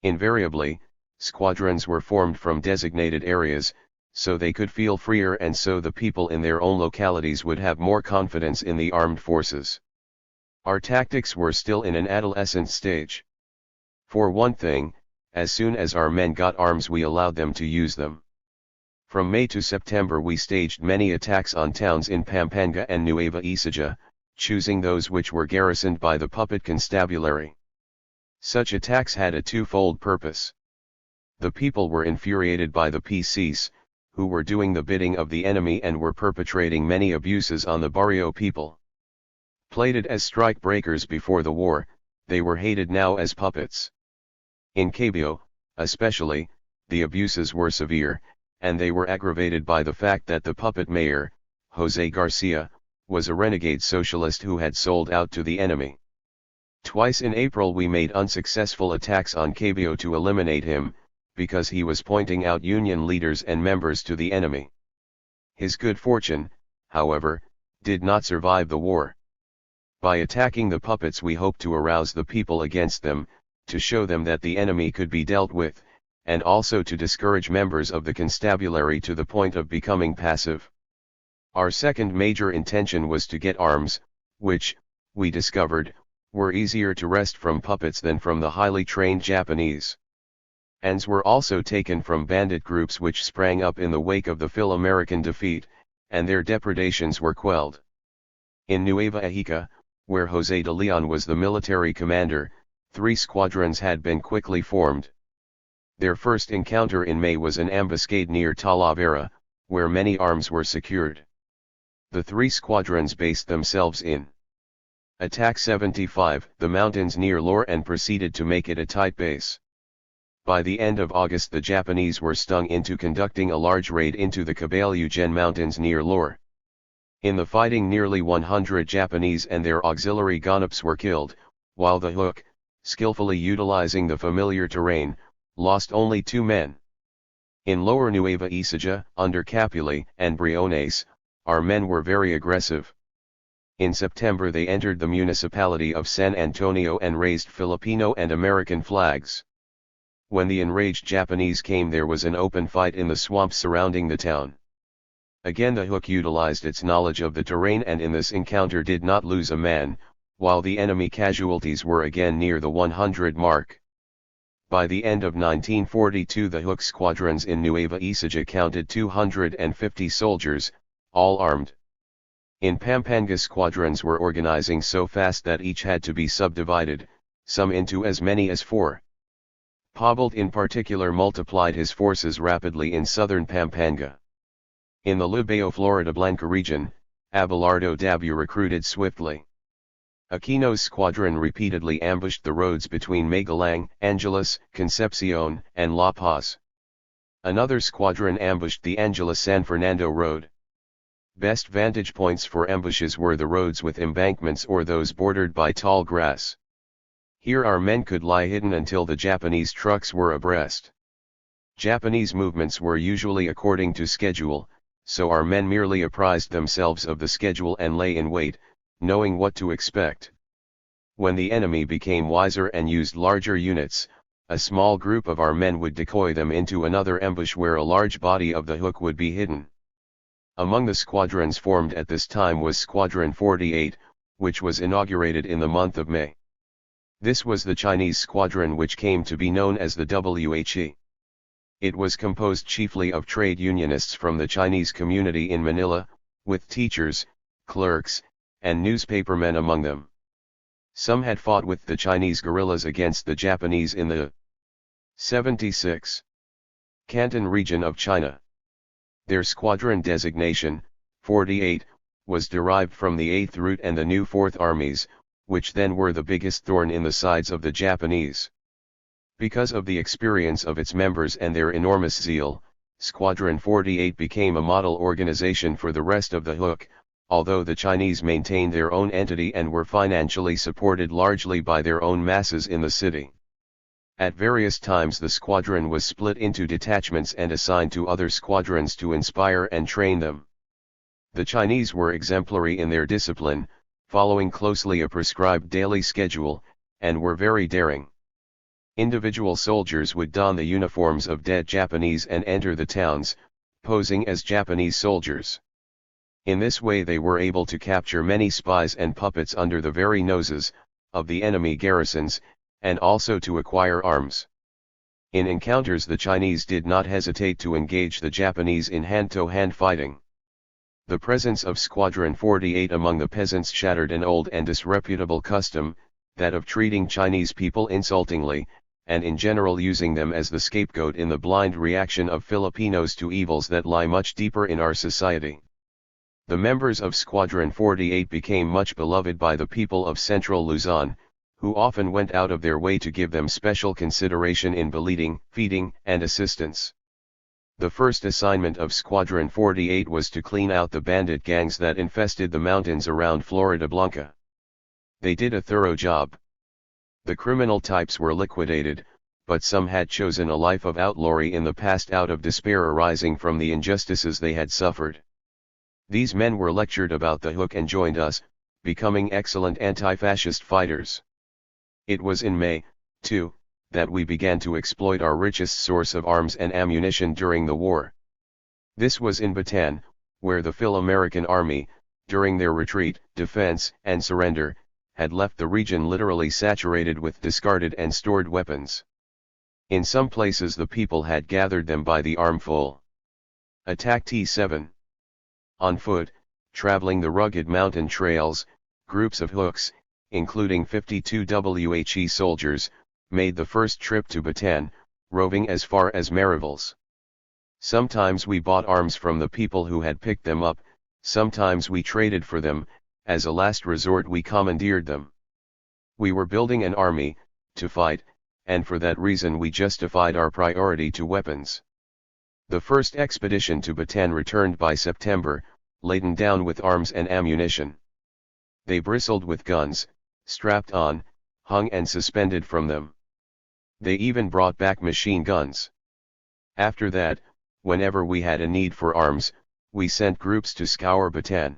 Invariably, squadrons were formed from designated areas, so they could feel freer and so the people in their own localities would have more confidence in the armed forces. Our tactics were still in an adolescent stage. For one thing, as soon as our men got arms we allowed them to use them. From May to September we staged many attacks on towns in Pampanga and Nueva Ecija, choosing those which were garrisoned by the puppet constabulary. Such attacks had a twofold purpose. The people were infuriated by the PCs, who were doing the bidding of the enemy and were perpetrating many abuses on the barrio people. Plated as strike breakers before the war, they were hated now as puppets. In Cabio, especially, the abuses were severe, and they were aggravated by the fact that the puppet mayor, Jose Garcia, was a renegade socialist who had sold out to the enemy. Twice in April we made unsuccessful attacks on Cabio to eliminate him, because he was pointing out union leaders and members to the enemy. His good fortune, however, did not survive the war. By attacking the puppets we hoped to arouse the people against them, to show them that the enemy could be dealt with, and also to discourage members of the constabulary to the point of becoming passive. Our second major intention was to get arms, which, we discovered, were easier to wrest from puppets than from the highly trained Japanese. Arms were also taken from bandit groups which sprang up in the wake of the Phil-American defeat, and their depredations were quelled. In Nueva Ecija, where José de Leon was the military commander, 3 squadrons had been quickly formed. Their first encounter in May was an ambuscade near Talavera, where many arms were secured. The 3 squadrons based themselves in Attack 75, the mountains near Lore, and proceeded to make it a tight base. By the end of August the Japanese were stung into conducting a large raid into the Cabalugen Mountains near Lore. In the fighting nearly 100 Japanese and their auxiliary ganops were killed, while the Hook, skillfully utilizing the familiar terrain, lost only 2 men. In Lower Nueva Ecija, under Capuli and Briones, our men were very aggressive. In September they entered the municipality of San Antonio and raised Filipino and American flags. When the enraged Japanese came there was an open fight in the swamps surrounding the town. Again the Hook utilized its knowledge of the terrain and in this encounter did not lose a man, while the enemy casualties were again near the 100 mark. By the end of 1942 the Hook squadrons in Nueva Ecija counted 250 soldiers, all armed. In Pampanga squadrons were organizing so fast that each had to be subdivided, some into as many as 4. Pobalt in particular multiplied his forces rapidly in southern Pampanga. In the Libao Florida Blanca region, Abelardo Dabu recruited swiftly. Aquino's squadron repeatedly ambushed the roads between Magalang, Angeles, Concepcion, and La Paz. Another squadron ambushed the Angeles-San Fernando road. Best vantage points for ambushes were the roads with embankments or those bordered by tall grass. Here our men could lie hidden until the Japanese trucks were abreast. Japanese movements were usually according to schedule, so our men merely apprised themselves of the schedule and lay in wait, knowing what to expect. When the enemy became wiser and used larger units, a small group of our men would decoy them into another ambush where a large body of the Hook would be hidden. Among the squadrons formed at this time was Squadron 48, which was inaugurated in the month of May. This was the Chinese squadron which came to be known as the WHE. It was composed chiefly of trade unionists from the Chinese community in Manila, with teachers, clerks, and newspapermen among them. Some had fought with the Chinese guerrillas against the Japanese in the 76 Canton region of China. Their squadron designation, 48, was derived from the 8th Route and the new 4th Armies, which then were the biggest thorn in the sides of the Japanese. Because of the experience of its members and their enormous zeal, Squadron 48 became a model organization for the rest of the Hook, although the Chinese maintained their own entity and were financially supported largely by their own masses in the city. At various times the squadron was split into detachments and assigned to other squadrons to inspire and train them. The Chinese were exemplary in their discipline, following closely a prescribed daily schedule, and were very daring. Individual soldiers would don the uniforms of dead Japanese and enter the towns, posing as Japanese soldiers. In this way they were able to capture many spies and puppets under the very noses of the enemy garrisons, and also to acquire arms. In encounters the Chinese did not hesitate to engage the Japanese in hand-to-hand fighting. The presence of Squadron 48 among the peasants shattered an old and disreputable custom, that of treating Chinese people insultingly, and in general using them as the scapegoat in the blind reaction of Filipinos to evils that lie much deeper in our society. The members of Squadron 48 became much beloved by the people of Central Luzon, who often went out of their way to give them special consideration in billeting, feeding, and assistance. The first assignment of Squadron 48 was to clean out the bandit gangs that infested the mountains around Floridablanca. They did a thorough job. The criminal types were liquidated, but some had chosen a life of outlawry in the past out of despair arising from the injustices they had suffered. These men were lectured about the hook and joined us, becoming excellent anti-fascist fighters. It was in May, too, that we began to exploit our richest source of arms and ammunition during the war. This was in Bataan, where the Phil-American Army, during their retreat, defense, and surrender, had left the region literally saturated with discarded and stored weapons. In some places the people had gathered them by the armful. Attack T7. On foot, traveling the rugged mountain trails, groups of hooks, including 52 WHE soldiers, made the first trip to Bataan, roving as far as Mariveles. Sometimes we bought arms from the people who had picked them up, sometimes we traded for them, as a last resort we commandeered them. We were building an army, to fight, and for that reason we justified our priority to weapons. The first expedition to Bataan returned by September, laden down with arms and ammunition. They bristled with guns, strapped on, hung and suspended from them. They even brought back machine guns. After that, whenever we had a need for arms, we sent groups to scour Bataan.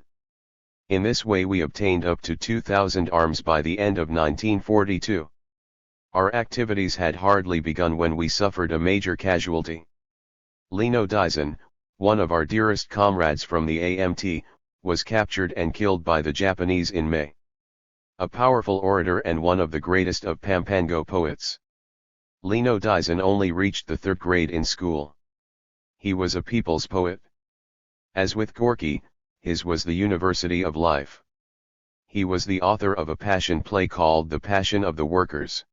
In this way we obtained up to 2,000 arms by the end of 1942. Our activities had hardly begun when we suffered a major casualty. Lino Dizon, one of our dearest comrades from the AMT, was captured and killed by the Japanese in May. A powerful orator and one of the greatest of Pampango poets. Lino Dizon only reached the 3rd grade in school. He was a people's poet. As with Gorky, his was the university of life. He was the author of a passion play called The Passion of the Workers.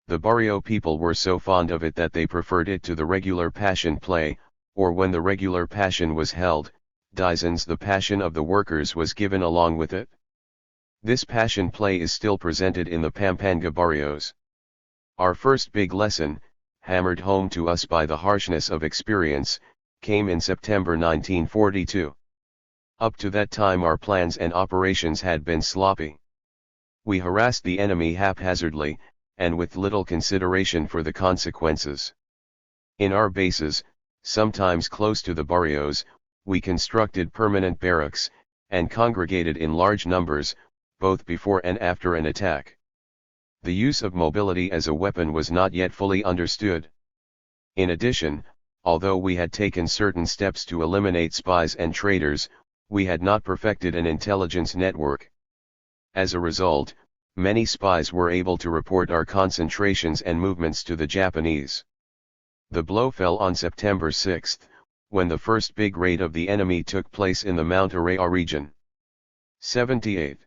The barrio people were so fond of it that they preferred it to the regular passion play, or when the regular passion was held, Dizon's The Passion of the Workers was given along with it. This passion play is still presented in the Pampanga barrios. Our first big lesson, hammered home to us by the harshness of experience, came in September 1942. Up to that time our plans and operations had been sloppy. We harassed the enemy haphazardly, and with little consideration for the consequences. In our bases, sometimes close to the barrios, we constructed permanent barracks, and congregated in large numbers, both before and after an attack. The use of mobility as a weapon was not yet fully understood. In addition, although we had taken certain steps to eliminate spies and traitors, we had not perfected an intelligence network. As a result, many spies were able to report our concentrations and movements to the Japanese. The blow fell on September 6, when the first big raid of the enemy took place in the Mount Araya region. 78.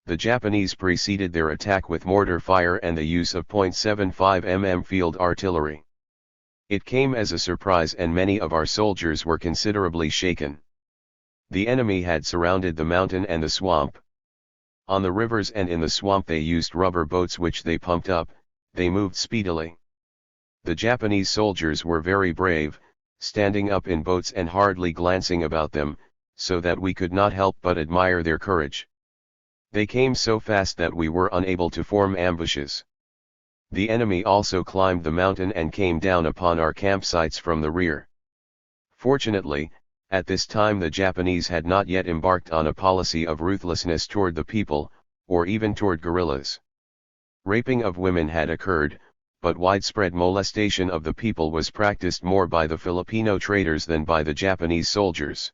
The Japanese preceded their attack with mortar fire and the use of .75 mm field artillery. It came as a surprise and many of our soldiers were considerably shaken. The enemy had surrounded the mountain and the swamp. On the rivers and in the swamp they used rubber boats which they pumped up. They moved speedily. The Japanese soldiers were very brave, standing up in boats and hardly glancing about them, so that we could not help but admire their courage. They came so fast that we were unable to form ambushes. The enemy also climbed the mountain and came down upon our campsites from the rear. Fortunately, at this time the Japanese had not yet embarked on a policy of ruthlessness toward the people, or even toward guerrillas. Raping of women had occurred, but widespread molestation of the people was practiced more by the Filipino traders than by the Japanese soldiers.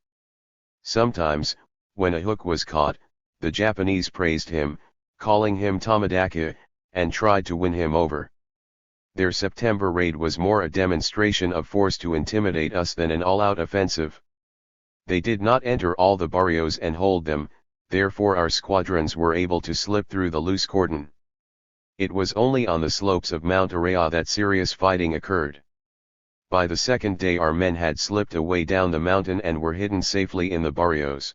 Sometimes, when a hook was caught, the Japanese praised him, calling him Tamadaka, and tried to win him over. Their September raid was more a demonstration of force to intimidate us than an all-out offensive. They did not enter all the barrios and hold them, therefore our squadrons were able to slip through the loose cordon. It was only on the slopes of Mount Araya that serious fighting occurred. By the second day our men had slipped away down the mountain and were hidden safely in the barrios.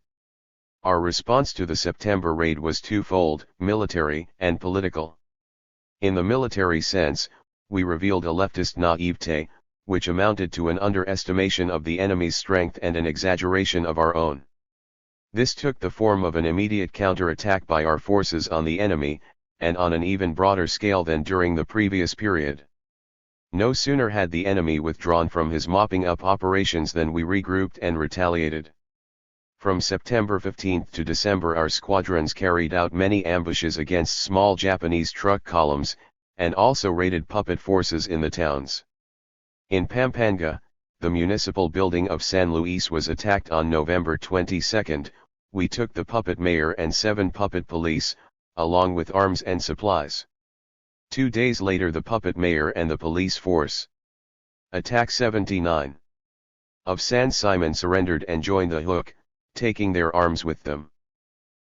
Our response to the September raid was twofold, military and political. In the military sense, we revealed a leftist naivete, which amounted to an underestimation of the enemy's strength and an exaggeration of our own. This took the form of an immediate counterattack by our forces on the enemy, and on an even broader scale than during the previous period. No sooner had the enemy withdrawn from his mopping up operations than we regrouped and retaliated. From September 15 to December our squadrons carried out many ambushes against small Japanese truck columns, and also raided puppet forces in the towns. In Pampanga, the municipal building of San Luis was attacked on November 22. We took the puppet mayor and 7 puppet police, along with arms and supplies. 2 days later the puppet mayor and the police force. Attack 79. Of San Simon surrendered and joined the hook, taking their arms with them.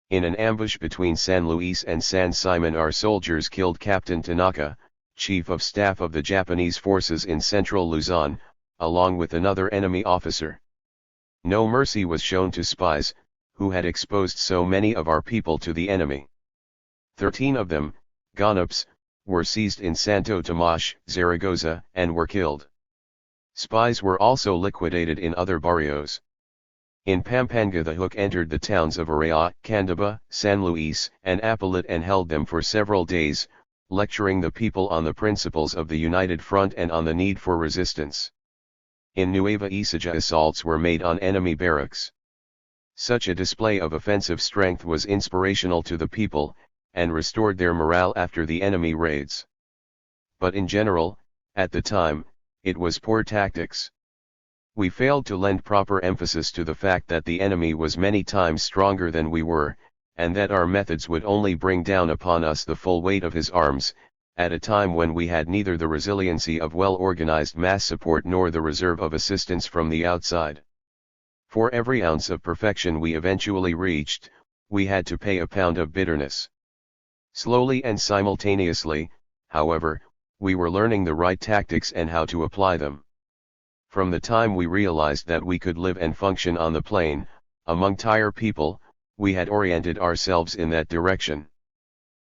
In an ambush between San Luis and San Simon our soldiers killed Captain Tanaka, chief of staff of the Japanese forces in central Luzon, along with another enemy officer. No mercy was shown to spies, who had exposed so many of our people to the enemy. 13 of them, Ganaps, were seized in Santo Tomas, Zaragoza, and were killed. Spies were also liquidated in other barrios. In Pampanga the hook entered the towns of Araya, Candaba, San Luis, and Apalit and held them for several days, lecturing the people on the principles of the United Front and on the need for resistance. In Nueva Ecija assaults were made on enemy barracks. Such a display of offensive strength was inspirational to the people, and restored their morale after the enemy raids. But in general, at the time, it was poor tactics. We failed to lend proper emphasis to the fact that the enemy was many times stronger than we were, and that our methods would only bring down upon us the full weight of his arms, at a time when we had neither the resiliency of well-organized mass support nor the reserve of assistance from the outside. For every ounce of perfection we eventually reached, we had to pay a pound of bitterness. Slowly and simultaneously, however, we were learning the right tactics and how to apply them. From the time we realized that we could live and function on the plain, among Tyre people, we had oriented ourselves in that direction.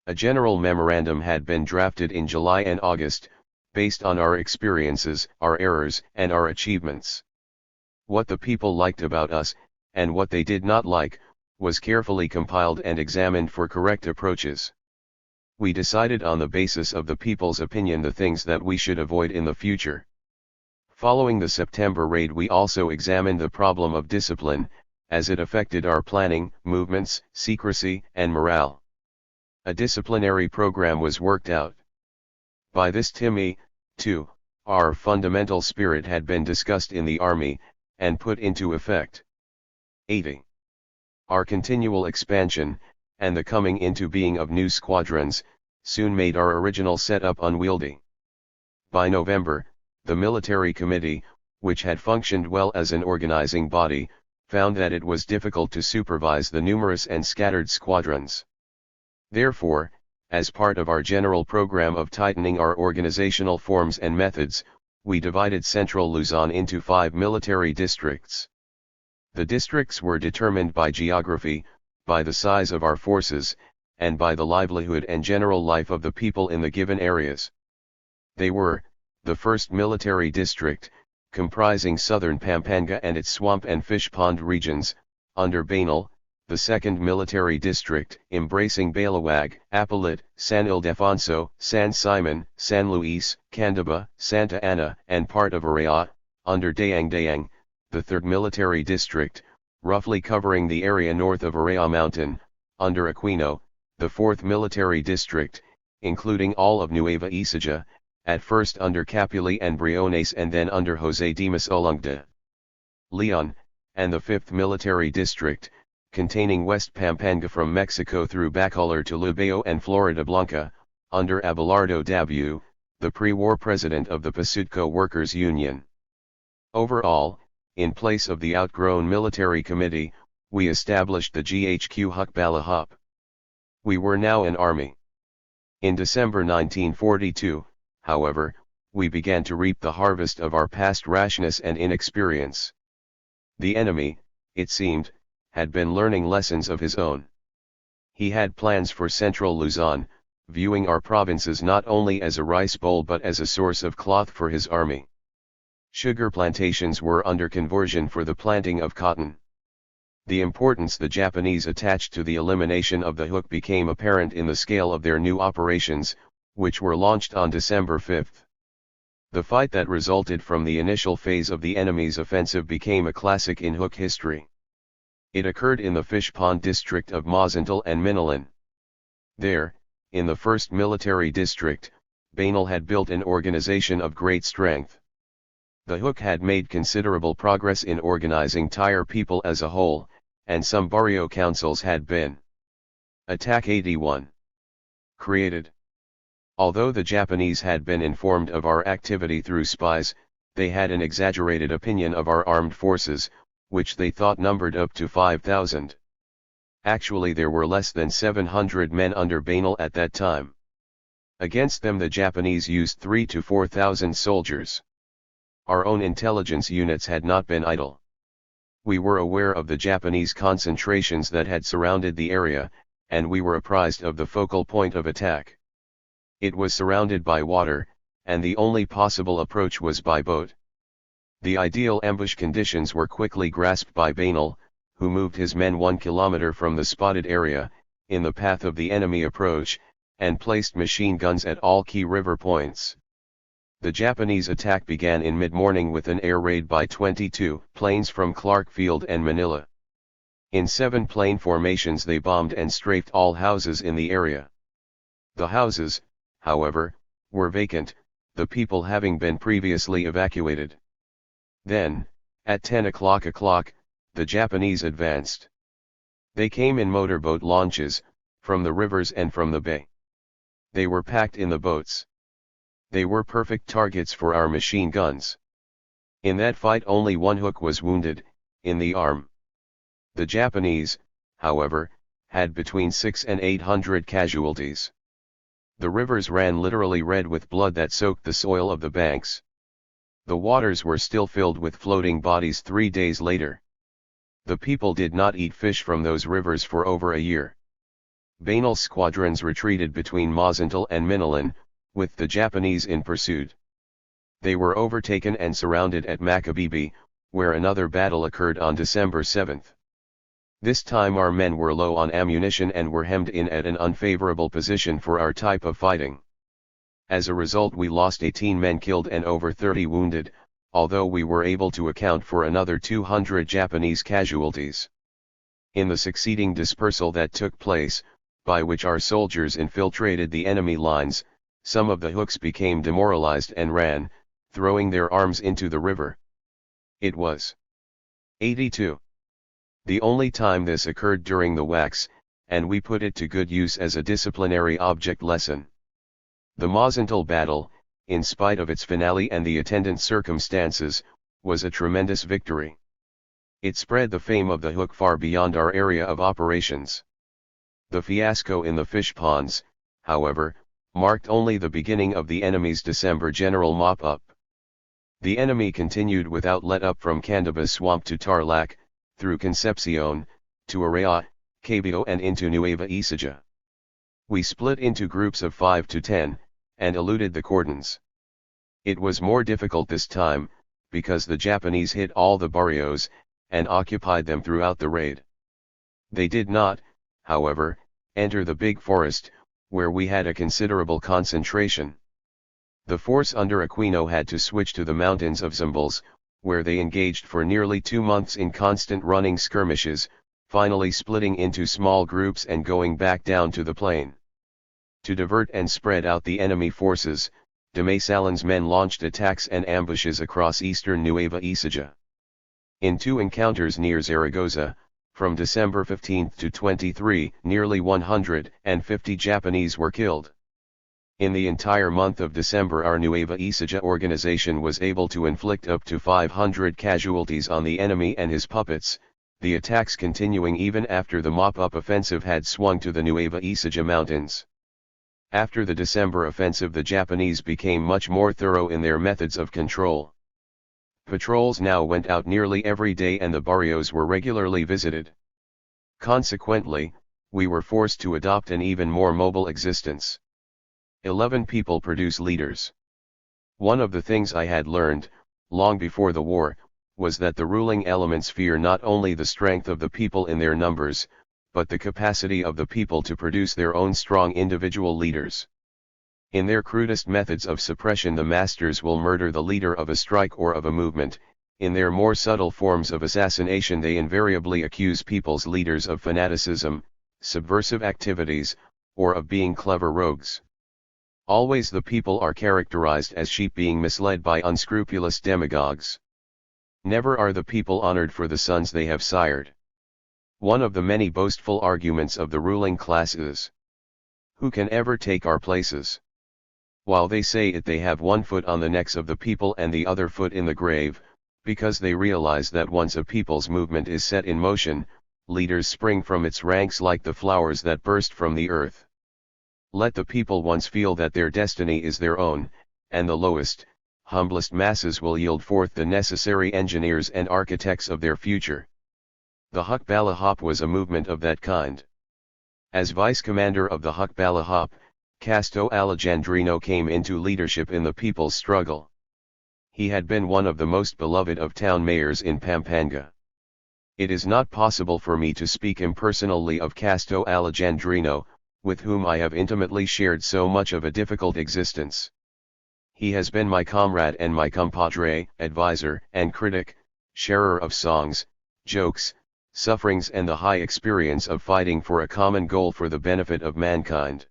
A general memorandum had been drafted in July and August, based on our experiences, our errors, and our achievements. What the people liked about us, and what they did not like, was carefully compiled and examined for correct approaches. We decided on the basis of the people's opinion the things that we should avoid in the future. Following the September raid we also examined the problem of discipline, as it affected our planning, movements, secrecy, and morale. A disciplinary program was worked out. By this time, too, our fundamental spirit had been discussed in the army, and put into effect. 80. Our continual expansion, and the coming into being of new squadrons, soon made our original setup unwieldy. By November, the military committee, which had functioned well as an organizing body, found that it was difficult to supervise the numerous and scattered squadrons. Therefore, as part of our general program of tightening our organizational forms and methods, we divided Central Luzon into 5 military districts. The districts were determined by geography, by the size of our forces, and by the livelihood and general life of the people in the given areas. They were, the 1st Military District, comprising southern Pampanga and its swamp and fish pond regions, under Banal; the 2nd Military District, embracing Balawag, Apalit, San Ildefonso, San Simon, San Luis, Candaba, Santa Ana, and part of Araya, under Dayang; the 3rd Military District, roughly covering the area north of Araya Mountain, under Aquino; the 4th Military District, including all of Nueva Ecija, at first under Capuli and Briones and then under José Dimas Ulung de Leon, and the 5th Military District, containing West Pampanga from Mexico through Bacolor to Lubao and Florida Blanca, under Abelardo Dabu, the pre-war president of the Pasudco Workers' Union. Overall, in place of the outgrown military committee, we established the GHQ Hukbalahap. We were now an army. In December 1942, however, we began to reap the harvest of our past rashness and inexperience. The enemy, it seemed, had been learning lessons of his own. He had plans for central Luzon, viewing our provinces not only as a rice bowl but as a source of cloth for his army. Sugar plantations were under conversion for the planting of cotton. The importance the Japanese attached to the elimination of the hook became apparent in the scale of their new operations, which were launched on December 5. The fight that resulted from the initial phase of the enemy's offensive became a classic in hook history. It occurred in the fish pond district of Mazintal and Minilan. There, in the 1st Military District, Banal had built an organization of great strength. The hook had made considerable progress in organizing Tire people as a whole, and some barrio councils had been Attack 81 created. Although the Japanese had been informed of our activity through spies, they had an exaggerated opinion of our armed forces, which they thought numbered up to 5,000. Actually there were less than 700 men under Banal at that time. Against them the Japanese used 3,000 to 4,000 soldiers. Our own intelligence units had not been idle. We were aware of the Japanese concentrations that had surrounded the area, and we were apprised of the focal point of attack. It was surrounded by water, and the only possible approach was by boat. The ideal ambush conditions were quickly grasped by Banal, who moved his men 1 kilometer from the spotted area, in the path of the enemy approach, and placed machine guns at all key river points. The Japanese attack began in mid-morning with an air raid by 22 planes from Clark Field and Manila. In 7 plane formations they bombed and strafed all houses in the area. The houses, however, were vacant, the people having been previously evacuated. Then, at 10 o'clock, the Japanese advanced. They came in motorboat launches, from the rivers and from the bay. They were packed in the boats. They were perfect targets for our machine guns. In that fight only one hook was wounded, in the arm. The Japanese, however, had between 600 and 800 casualties. The rivers ran literally red with blood that soaked the soil of the banks. The waters were still filled with floating bodies 3 days later. The people did not eat fish from those rivers for over a year. Banal's squadrons retreated between Mazintal and Minilan, with the Japanese in pursuit. They were overtaken and surrounded at Macabibi, where another battle occurred on December 7. This time our men were low on ammunition and were hemmed in at an unfavorable position for our type of fighting. As a result we lost 18 men killed and over 30 wounded, although we were able to account for another 200 Japanese casualties. In the succeeding dispersal that took place, by which our soldiers infiltrated the enemy lines, some of the hooks became demoralized and ran, throwing their arms into the river. It was 82. The only time this occurred during the wax, and we put it to good use as a disciplinary object lesson. The Mazintal battle, in spite of its finale and the attendant circumstances, was a tremendous victory. It spread the fame of the hook far beyond our area of operations. The fiasco in the fish ponds, however, marked only the beginning of the enemy's December general mop-up. The enemy continued without let-up from Candaba Swamp to Tarlac, through Concepcion, to Araya, Cabio and into Nueva Ecija. We split into groups of 5 to 10, and eluded the cordons. It was more difficult this time, because the Japanese hit all the barrios, and occupied them throughout the raid. They did not, however, enter the big forest, where we had a considerable concentration. The force under Aquino had to switch to the mountains of Zambales, where they engaged for nearly 2 months in constant running skirmishes, finally splitting into small groups and going back down to the plain. To divert and spread out the enemy forces, de Masalin's men launched attacks and ambushes across eastern Nueva Ecija. In two encounters near Zaragoza, from December 15 to 23, nearly 150 Japanese were killed. In the entire month of December, our Nueva Ecija organization was able to inflict up to 500 casualties on the enemy and his puppets, the attacks continuing even after the mop-up offensive had swung to the Nueva Ecija mountains. After the December offensive, the Japanese became much more thorough in their methods of control. Patrols now went out nearly every day and the barrios were regularly visited. Consequently, we were forced to adopt an even more mobile existence. 11 people produce leaders. One of the things I had learned, long before the war, was that the ruling elements fear not only the strength of the people in their numbers, but the capacity of the people to produce their own strong individual leaders. In their crudest methods of suppression, the masters will murder the leader of a strike or of a movement. In their more subtle forms of assassination, they invariably accuse people's leaders of fanaticism, subversive activities, or of being clever rogues. Always the people are characterized as sheep being misled by unscrupulous demagogues. Never are the people honored for the sons they have sired. One of the many boastful arguments of the ruling class is, "Who can ever take our places?" While they say it, they have one foot on the necks of the people and the other foot in the grave, because they realize that once a people's movement is set in motion, leaders spring from its ranks like the flowers that burst from the earth. Let the people once feel that their destiny is their own, and the lowest, humblest masses will yield forth the necessary engineers and architects of their future. The Hukbalahap was a movement of that kind. As vice-commander of the Hukbalahap, Casto Alejandrino came into leadership in the people's struggle. He had been one of the most beloved of town mayors in Pampanga. It is not possible for me to speak impersonally of Casto Alejandrino, with whom I have intimately shared so much of a difficult existence. He has been my comrade and my compadre, advisor and critic, sharer of songs, jokes, sufferings and the high experience of fighting for a common goal for the benefit of mankind.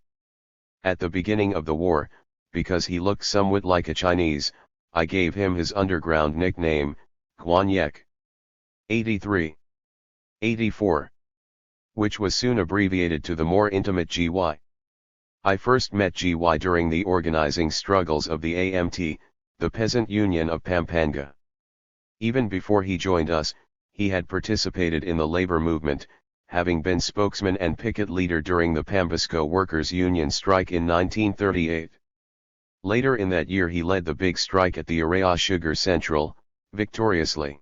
At the beginning of the war, because he looked somewhat like a Chinese, I gave him his underground nickname, Guanyek. 83. 84. Which was soon abbreviated to the more intimate GY. I first met GY during the organizing struggles of the AMT, the Peasant Union of Pampanga. Even before he joined us, he had participated in the labor movement, having been spokesman and picket leader during the Pambasco Workers' Union strike in 1938. Later in that year he led the big strike at the Araya Sugar Central, victoriously.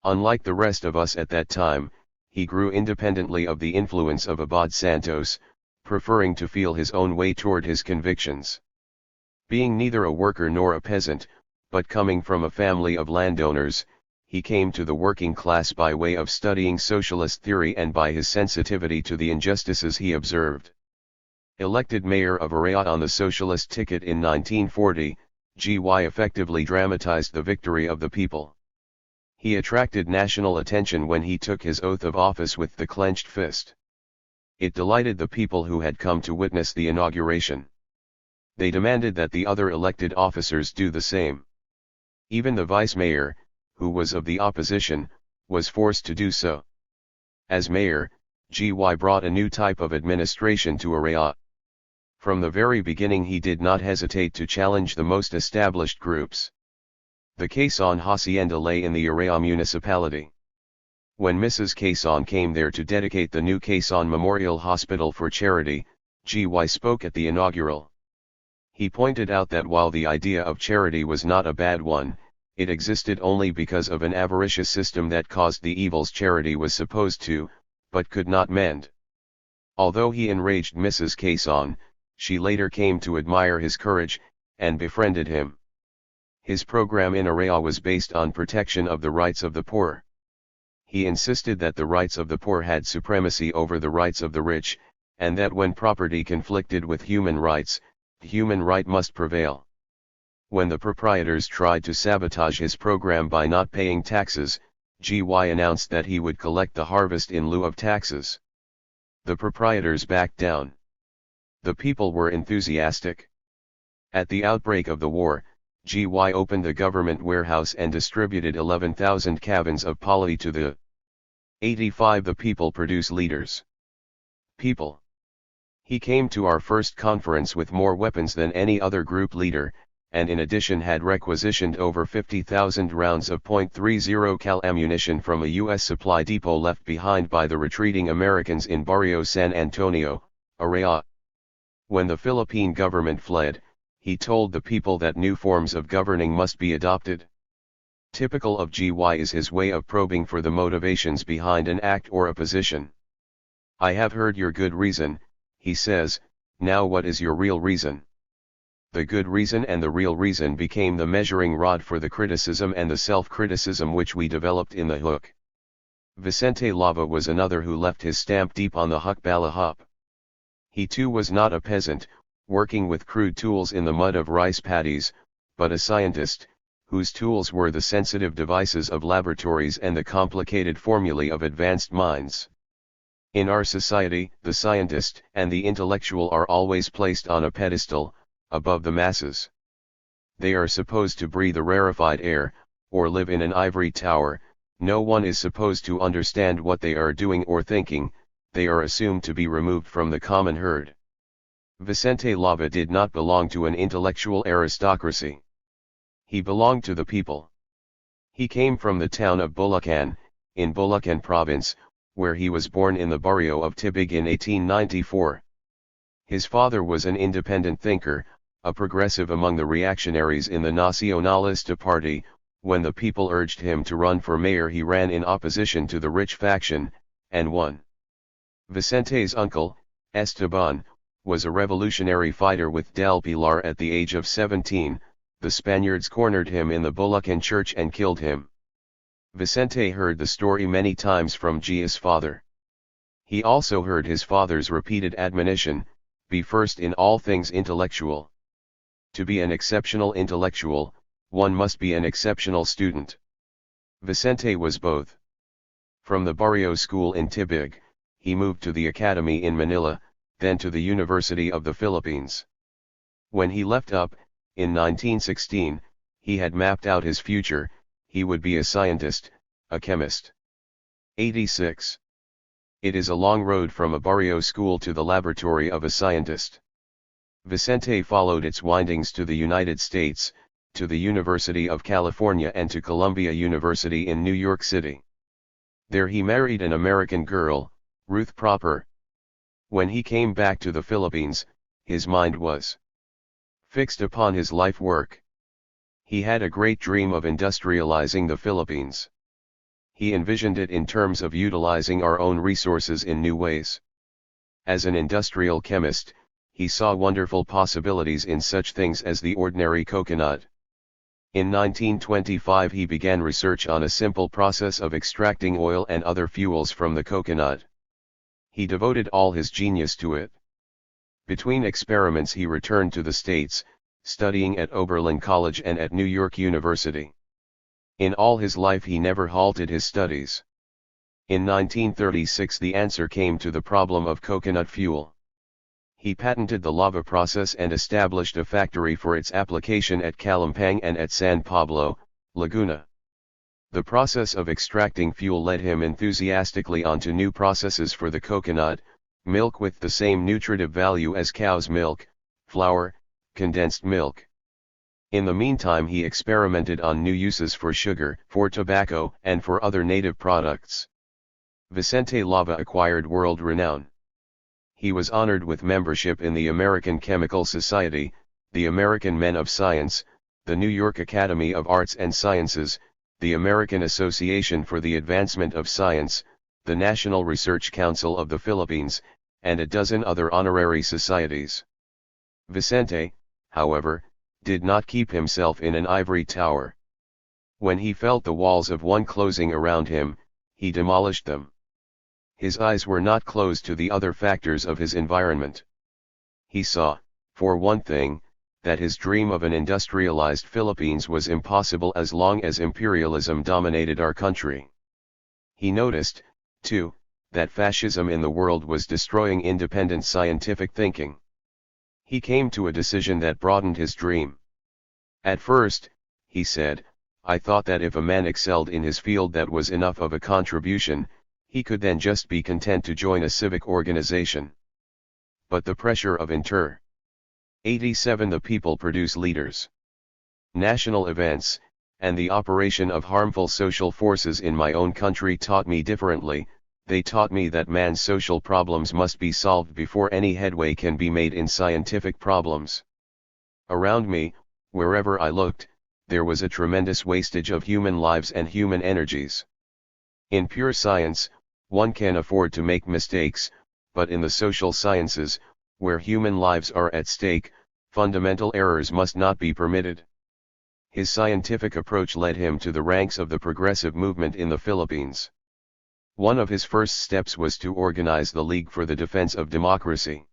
Unlike the rest of us at that time, he grew independently of the influence of Abad Santos, preferring to feel his own way toward his convictions. Being neither a worker nor a peasant, but coming from a family of landowners, he came to the working class by way of studying socialist theory and by his sensitivity to the injustices he observed. Elected mayor of Araya on the socialist ticket in 1940, GY effectively dramatized the victory of the people. He attracted national attention when he took his oath of office with the clenched fist. It delighted the people who had come to witness the inauguration. They demanded that the other elected officers do the same. Even the vice mayor, who was of the opposition, was forced to do so. As mayor, GY brought a new type of administration to Araya. From the very beginning he did not hesitate to challenge the most established groups. The Quezon Hacienda lay in the Araya municipality. When Mrs. Quezon came there to dedicate the new Quezon Memorial Hospital for charity, GY spoke at the inaugural. He pointed out that while the idea of charity was not a bad one, it existed only because of an avaricious system that caused the evils charity was supposed to, but could not mend. Although he enraged Mrs. Quezon, she later came to admire his courage, and befriended him. His program in Araya was based on protection of the rights of the poor. He insisted that the rights of the poor had supremacy over the rights of the rich, and that when property conflicted with human rights, human right must prevail. When the proprietors tried to sabotage his program by not paying taxes, GY announced that he would collect the harvest in lieu of taxes. The proprietors backed down. The people were enthusiastic. At the outbreak of the war, GY opened a government warehouse and distributed 11,000 cabins of poly to the 85 the people produce leaders. People. He came to our first conference with more weapons than any other group leader, and in addition had requisitioned over 50,000 rounds of .30 cal ammunition from a U.S. supply depot left behind by the retreating Americans in Barrio San Antonio, Araya. When the Philippine government fled, he told the people that new forms of governing must be adopted. Typical of GY is his way of probing for the motivations behind an act or a position. I have heard your good reason, he says, now what is your real reason? The good reason and the real reason became the measuring rod for the criticism and the self-criticism which we developed in the hook. Vicente Lava was another who left his stamp deep on the Hukbala hop. He too was not a peasant, working with crude tools in the mud of rice paddies, but a scientist, whose tools were the sensitive devices of laboratories and the complicated formulae of advanced minds. In our society, the scientist and the intellectual are always placed on a pedestal, above the masses. They are supposed to breathe a rarefied air, or live in an ivory tower. No one is supposed to understand what they are doing or thinking, they are assumed to be removed from the common herd. Vicente Lava did not belong to an intellectual aristocracy. He belonged to the people. He came from the town of Bulacan, in Bulacan province, where he was born in the barrio of Tibig in 1894. His father was an independent thinker, a progressive among the reactionaries in the Nacionalista party. When the people urged him to run for mayor, he ran in opposition to the rich faction, and won. Vicente's uncle, Esteban, was a revolutionary fighter with Del Pilar. At the age of 17, the Spaniards cornered him in the Bulacan church and killed him. Vicente heard the story many times from Gia's father. He also heard his father's repeated admonition, be first in all things intellectual. To be an exceptional intellectual, one must be an exceptional student. Vicente was both. From the Barrio School in Tibig, he moved to the academy in Manila, then to the University of the Philippines. When he left up, in 1916, he had mapped out his future. He would be a scientist, a chemist. 86. It is a long road from a barrio school to the laboratory of a scientist. Vicente followed its windings to the United States, to the University of California and to Columbia University in New York City. There he married an American girl, Ruth Proper. When he came back to the Philippines, his mind was fixed upon his life work. He had a great dream of industrializing the Philippines. He envisioned it in terms of utilizing our own resources in new ways. As an industrial chemist, he saw wonderful possibilities in such things as the ordinary coconut. In 1925 he began research on a simple process of extracting oil and other fuels from the coconut. He devoted all his genius to it. Between experiments he returned to the States, studying at Oberlin College and at New York University. In all his life he never halted his studies. In 1936 the answer came to the problem of coconut fuel. He patented the lava process and established a factory for its application at Kalampang and at San Pablo, Laguna. The process of extracting fuel led him enthusiastically onto new processes for the coconut, milk with the same nutritive value as cow's milk, flour, condensed milk. In the meantime he experimented on new uses for sugar, for tobacco, and for other native products. Vicente Lava acquired world renown. He was honored with membership in the American Chemical Society, the American Men of Science, the New York Academy of Arts and Sciences, the American Association for the Advancement of Science, the National Research Council of the Philippines, and a dozen other honorary societies. Vicente, however, did not keep himself in an ivory tower. When he felt the walls of one closing around him, he demolished them. His eyes were not closed to the other factors of his environment. He saw, for one thing, that his dream of an industrialized Philippines was impossible as long as imperialism dominated our country. He noticed, too, that fascism in the world was destroying independent scientific thinking. He came to a decision that broadened his dream. At first, he said, I thought that if a man excelled in his field that was enough of a contribution, he could then just be content to join a civic organization. But the pressure of inter 87 the people produce leaders, national events, and the operation of harmful social forces in my own country taught me differently. They taught me that man's social problems must be solved before any headway can be made in scientific problems. Around me, wherever I looked, there was a tremendous wastage of human lives and human energies. In pure science, one can afford to make mistakes, but in the social sciences, where human lives are at stake, fundamental errors must not be permitted. His scientific approach led him to the ranks of the progressive movement in the Philippines. One of his first steps was to organize the League for the Defense of Democracy.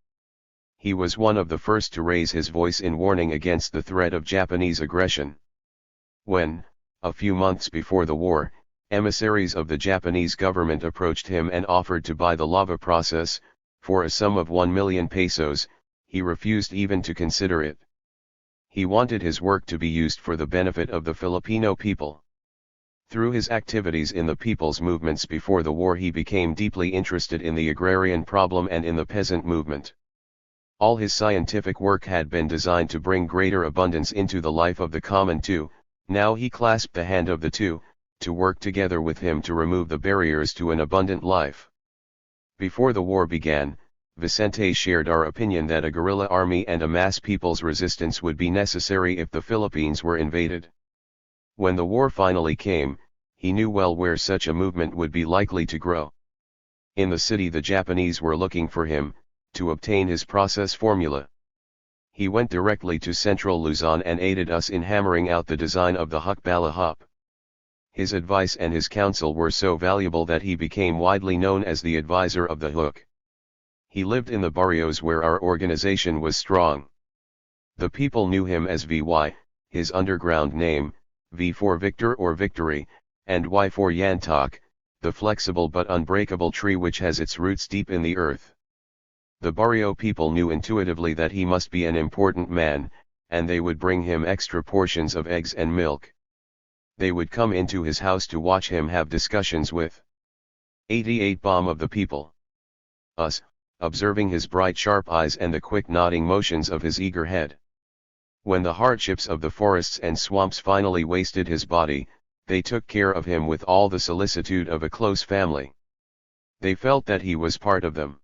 He was one of the first to raise his voice in warning against the threat of Japanese aggression. When, a few months before the war, emissaries of the Japanese government approached him and offered to buy the lava process, for a sum of 1 million pesos, he refused even to consider it. He wanted his work to be used for the benefit of the Filipino people. Through his activities in the people's movements before the war, he became deeply interested in the agrarian problem and in the peasant movement. All his scientific work had been designed to bring greater abundance into the life of the common two. Now he clasped the hand of the two, to work together with him to remove the barriers to an abundant life. Before the war began, Vicente shared our opinion that a guerrilla army and a mass people's resistance would be necessary if the Philippines were invaded. When the war finally came, he knew well where such a movement would be likely to grow. In the city the Japanese were looking for him, to obtain his process formula. He went directly to central Luzon and aided us in hammering out the design of the Hukbala Hop. His advice and his counsel were so valuable that he became widely known as the advisor of the Hook. He lived in the barrios where our organization was strong. The people knew him as VY, his underground name, V for Victor or Victory, and Y for Yantok, the flexible but unbreakable tree which has its roots deep in the earth. The barrio people knew intuitively that he must be an important man, and they would bring him extra portions of eggs and milk. They would come into his house to watch him have discussions with 88 bomb of the people. Us, observing his bright sharp eyes and the quick nodding motions of his eager head. When the hardships of the forests and swamps finally wasted his body, they took care of him with all the solicitude of a close family. They felt that he was part of them.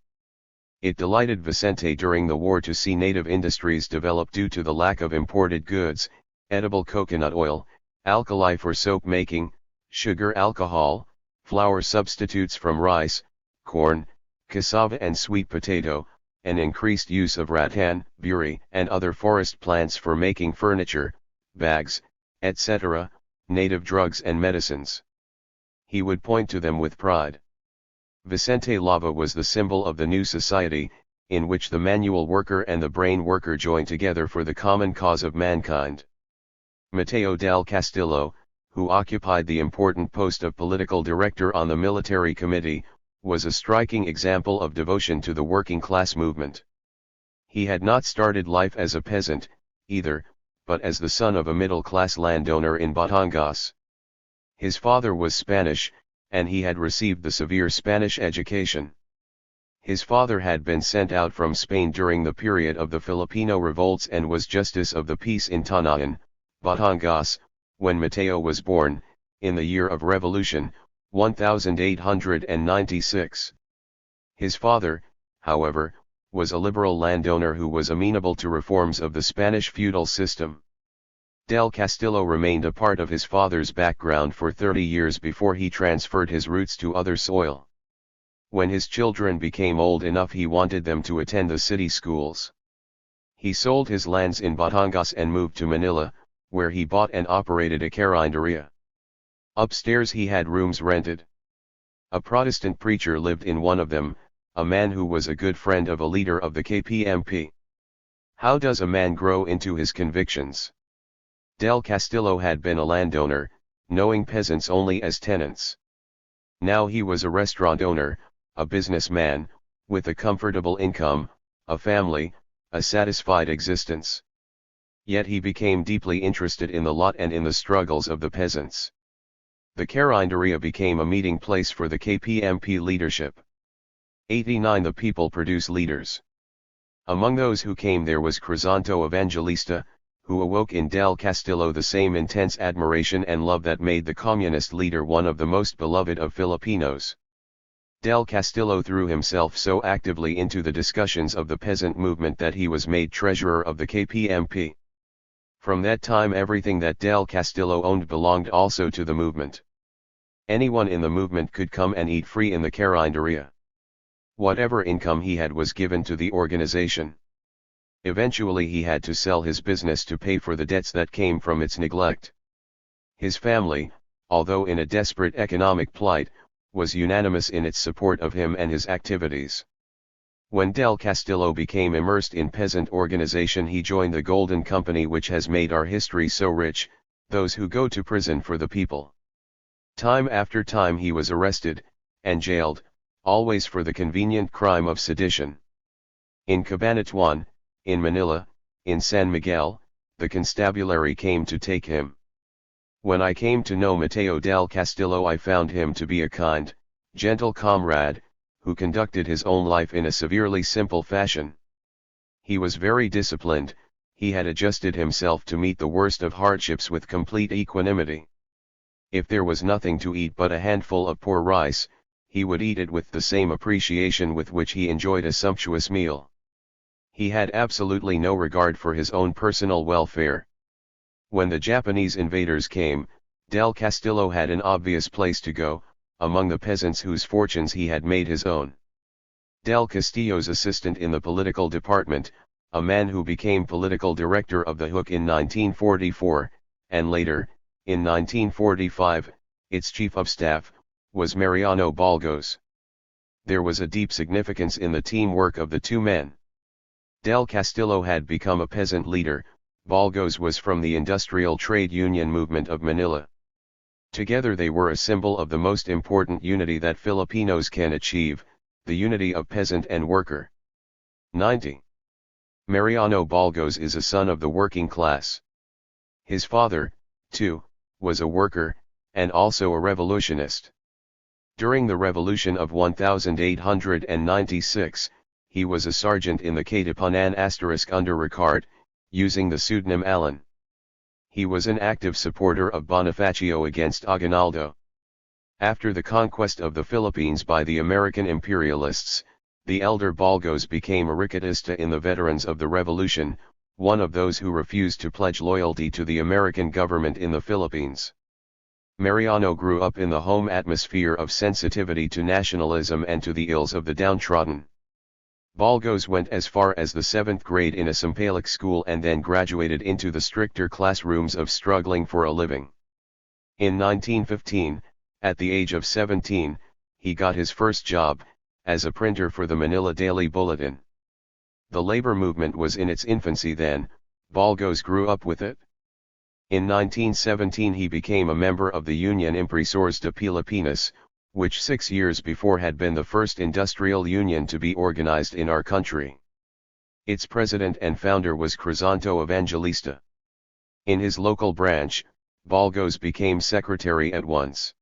It delighted Vicente during the war to see native industries develop due to the lack of imported goods, edible coconut oil, alkali for soap making, sugar alcohol, flour substitutes from rice, corn, cassava and sweet potato, an increased use of rattan, buri, and other forest plants for making furniture, bags, etc., native drugs and medicines. He would point to them with pride. Vicente Lava was the symbol of the new society, in which the manual worker and the brain worker join together for the common cause of mankind. Mateo del Castillo, who occupied the important post of political director on the military committee, was a striking example of devotion to the working class movement. He had not started life as a peasant, either, but as the son of a middle-class landowner in Batangas. His father was Spanish, and he had received the severe Spanish education. His father had been sent out from Spain during the period of the Filipino revolts and was justice of the peace in Tanayan, Batangas, when Mateo was born, in the year of revolution, 1896. His father, however, was a liberal landowner who was amenable to reforms of the Spanish feudal system. Del Castillo remained a part of his father's background for 30 years before he transferred his roots to other soil. When his children became old enough, he wanted them to attend the city schools. He sold his lands in Batangas and moved to Manila, where he bought and operated a carinderia. Upstairs he had rooms rented. A Protestant preacher lived in one of them, a man who was a good friend of a leader of the KPMP. How does a man grow into his convictions? Del Castillo had been a landowner, knowing peasants only as tenants. Now he was a restaurant owner, a businessman, with a comfortable income, a family, a satisfied existence. Yet he became deeply interested in the lot and in the struggles of the peasants. The Carinderia became a meeting place for the KPMP leadership. 89 The people produce leaders. Among those who came there was Crisanto Evangelista, who awoke in Del Castillo the same intense admiration and love that made the communist leader one of the most beloved of Filipinos. Del Castillo threw himself so actively into the discussions of the peasant movement that he was made treasurer of the KPMP. From that time everything that Del Castillo owned belonged also to the movement. Anyone in the movement could come and eat free in the Carinderia. Whatever income he had was given to the organization. Eventually he had to sell his business to pay for the debts that came from its neglect. His family, although in a desperate economic plight, was unanimous in its support of him and his activities. When Del Castillo became immersed in peasant organization, he joined the Golden Company, which has made our history so rich, those who go to prison for the people. Time after time he was arrested, and jailed, always for the convenient crime of sedition. In Cabanatuan, in Manila, in San Miguel, the constabulary came to take him. When I came to know Mateo del Castillo, I found him to be a kind, gentle comrade, who conducted his own life in a severely simple fashion. He was very disciplined, he had adjusted himself to meet the worst of hardships with complete equanimity. If there was nothing to eat but a handful of poor rice, he would eat it with the same appreciation with which he enjoyed a sumptuous meal. He had absolutely no regard for his own personal welfare. When the Japanese invaders came, Del Castillo had an obvious place to go, among the peasants whose fortunes he had made his own. Del Castillo's assistant in the political department, a man who became political director of the Hook in 1944, and later, in 1945, its chief of staff, was Mariano Balgos. There was a deep significance in the teamwork of the two men. Del Castillo had become a peasant leader, Balgos was from the industrial trade union movement of Manila. Together they were a symbol of the most important unity that Filipinos can achieve, the unity of peasant and worker. 90. Mariano Balgos is a son of the working class. His father, too, was a worker, and also a revolutionist. During the Revolution of 1896, he was a sergeant in the Katipunan * under Ricard, using the pseudonym Alan. He was an active supporter of Bonifacio against Aguinaldo. After the conquest of the Philippines by the American imperialists, the elder Balgos became a Ricardista in the veterans of the Revolution, one of those who refused to pledge loyalty to the American government in the Philippines. Mariano grew up in the home atmosphere of sensitivity to nationalism and to the ills of the downtrodden. Balgos went as far as the 7th grade in a Sampaloc school and then graduated into the stricter classrooms of struggling for a living. In 1915, at the age of 17, he got his first job, as a printer for the Manila Daily Bulletin. The labor movement was in its infancy then, Balgos grew up with it. In 1917 he became a member of the Union Impresores de Pilipinas, which 6 years before had been the first industrial union to be organized in our country. Its president and founder was Crisanto Evangelista. In his local branch, Balgos became secretary at once.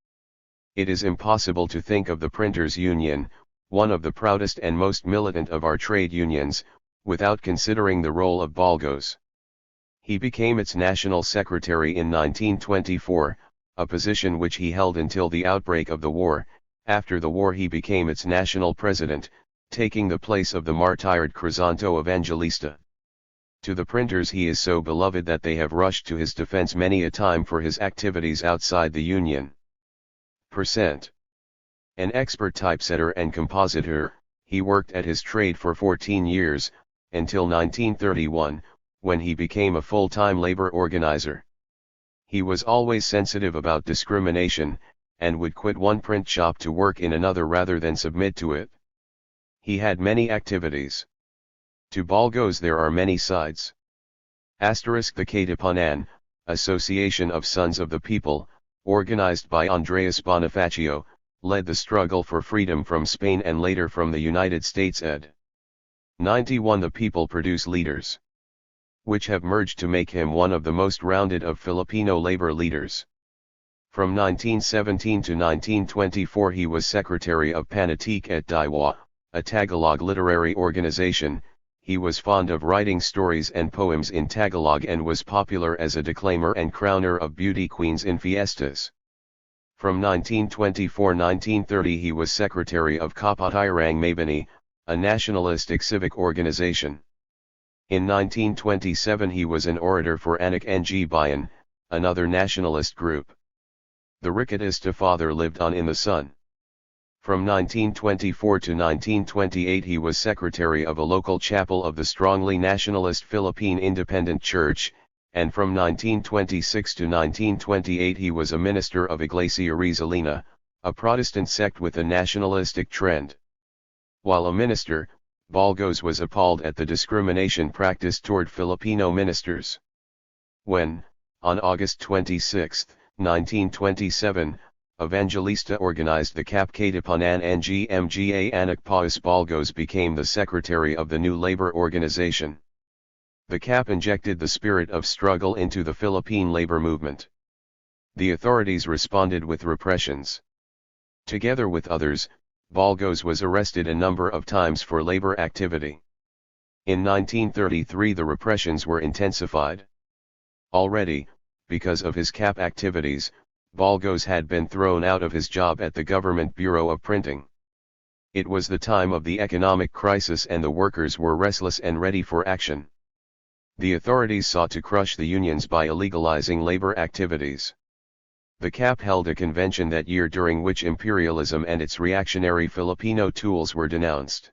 It is impossible to think of the Printers' Union, one of the proudest and most militant of our trade unions, without considering the role of Balgos. He became its national secretary in 1924, a position which he held until the outbreak of the war. After the war he became its national president, taking the place of the martyred Crisanto Evangelista. To the printers he is so beloved that they have rushed to his defense many a time for his activities outside the union. An expert typesetter and compositor, he worked at his trade for 14 years, until 1931, when he became a full-time labor organizer. He was always sensitive about discrimination, and would quit one print shop to work in another rather than submit to it. He had many activities. To Balgos there are many sides. The Katipunan, Association of Sons of the People, organized by Andreas Bonifacio, led the struggle for freedom from Spain and later from the United States. Ed. 91 The people produce leaders, which have merged to make him one of the most rounded of Filipino labor leaders. From 1917 to 1924 he was secretary of Panitik at Diwa, a Tagalog literary organization. He was fond of writing stories and poems in Tagalog and was popular as a declaimer and crowner of beauty queens in fiestas. From 1924-1930 he was secretary of Kapatirang Mabini, a nationalistic civic organization. In 1927 he was an orator for Anak Ng Bayan, another nationalist group. The Ricatista father lived on in the sun. From 1924 to 1928 he was secretary of a local chapel of the strongly nationalist Philippine Independent Church, and from 1926 to 1928 he was a minister of Iglesia Rizalina, a Protestant sect with a nationalistic trend. While a minister, Balgos was appalled at the discrimination practiced toward Filipino ministers. When, on August 26, 1927, Evangelista organized the Kapkatipanan ng Mga Anak Paus, Balgos became the secretary of the new labor organization. The CAP injected the spirit of struggle into the Philippine labor movement. The authorities responded with repressions. Together with others, Balgos was arrested a number of times for labor activity. In 1933 the repressions were intensified. Already, because of his CAP activities, Balgos had been thrown out of his job at the Government Bureau of Printing. It was the time of the economic crisis and the workers were restless and ready for action. The authorities sought to crush the unions by illegalizing labor activities. The CAP held a convention that year during which imperialism and its reactionary Filipino tools were denounced.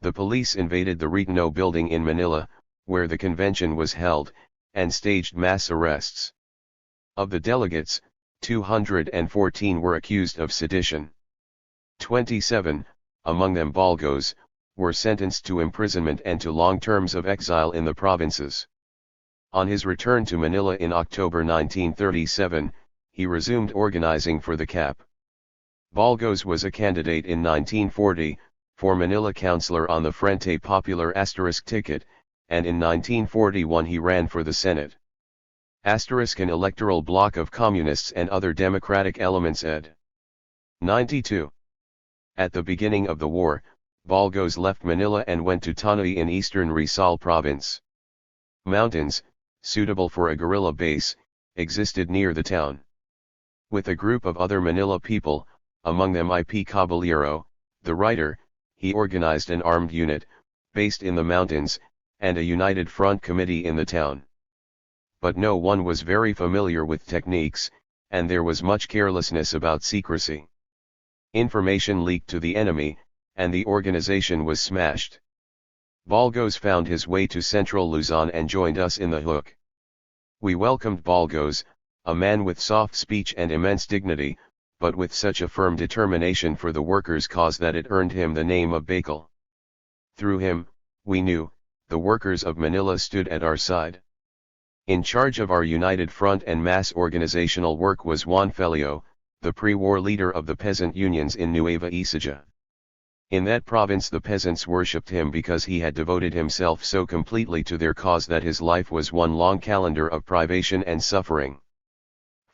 The police invaded the Retino building in Manila, where the convention was held, and staged mass arrests. Of the delegates, 214 were accused of sedition. 27, among them Balgos, were sentenced to imprisonment and to long terms of exile in the provinces. On his return to Manila in October 1937, he resumed organizing for the CAP. Balgos was a candidate in 1940, for Manila councilor on the Frente Popular * ticket, and in 1941 he ran for the Senate. * An electoral bloc of communists and other democratic elements ed. 92. At the beginning of the war, Balgos left Manila and went to Tanay in eastern Rizal province. Mountains, suitable for a guerrilla base, existed near the town. With a group of other Manila people, among them I.P. Caballero, the writer, he organized an armed unit, based in the mountains, and a united front committee in the town. But no one was very familiar with techniques, and there was much carelessness about secrecy. Information leaked to the enemy, and the organization was smashed. Balgos found his way to central Luzon and joined us in the hook. We welcomed Balgos, a man with soft speech and immense dignity, but with such a firm determination for the workers' cause that it earned him the name of Bakal. Through him, we knew, the workers of Manila stood at our side. In charge of our united front and mass organizational work was Juan Felio, the pre-war leader of the peasant unions in Nueva Ecija. In that province the peasants worshipped him because he had devoted himself so completely to their cause that his life was one long calendar of privation and suffering.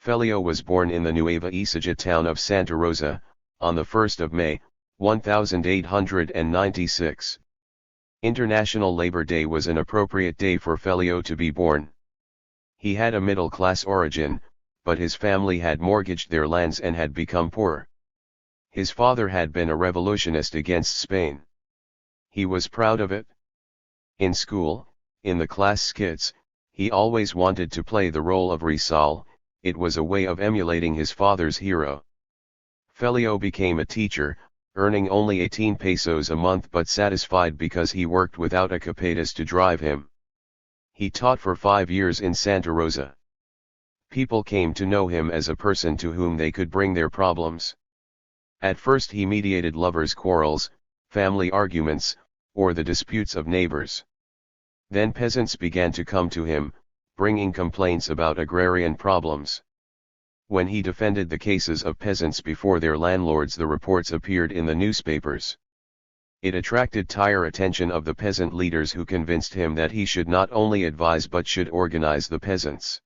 Felio was born in the Nueva Ecija town of Santa Rosa, on the 1st of May, 1896. International Labor Day was an appropriate day for Felio to be born. He had a middle-class origin, but his family had mortgaged their lands and had become poor. His father had been a revolutionist against Spain. He was proud of it. In school, in the class skits, he always wanted to play the role of Rizal. It was a way of emulating his father's hero. Felio became a teacher, earning only 18 pesos a month but satisfied because he worked without a capetas to drive him. He taught for 5 years in Santa Rosa. People came to know him as a person to whom they could bring their problems. At first he mediated lovers' quarrels, family arguments, or the disputes of neighbors. Then peasants began to come to him, bringing complaints about agrarian problems. When he defended the cases of peasants before their landlords, the reports appeared in the newspapers. It attracted dire attention of the peasant leaders who convinced him that he should not only advise but should organize the peasants.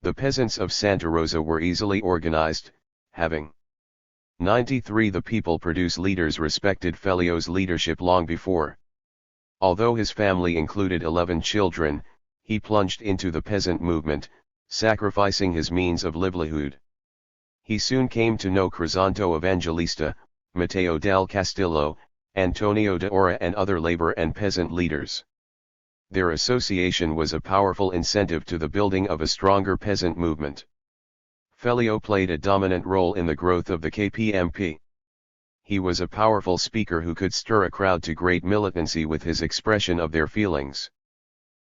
The peasants of Santa Rosa were easily organized, having 93 the people produce leaders respected Fellio's leadership long before. Although his family included 11 children, he plunged into the peasant movement, sacrificing his means of livelihood. He soon came to know Crisanto Evangelista, Matteo del Castillo, Antonio de Ora and other labor and peasant leaders. Their association was a powerful incentive to the building of a stronger peasant movement. Fellio played a dominant role in the growth of the KPMP. He was a powerful speaker who could stir a crowd to great militancy with his expression of their feelings.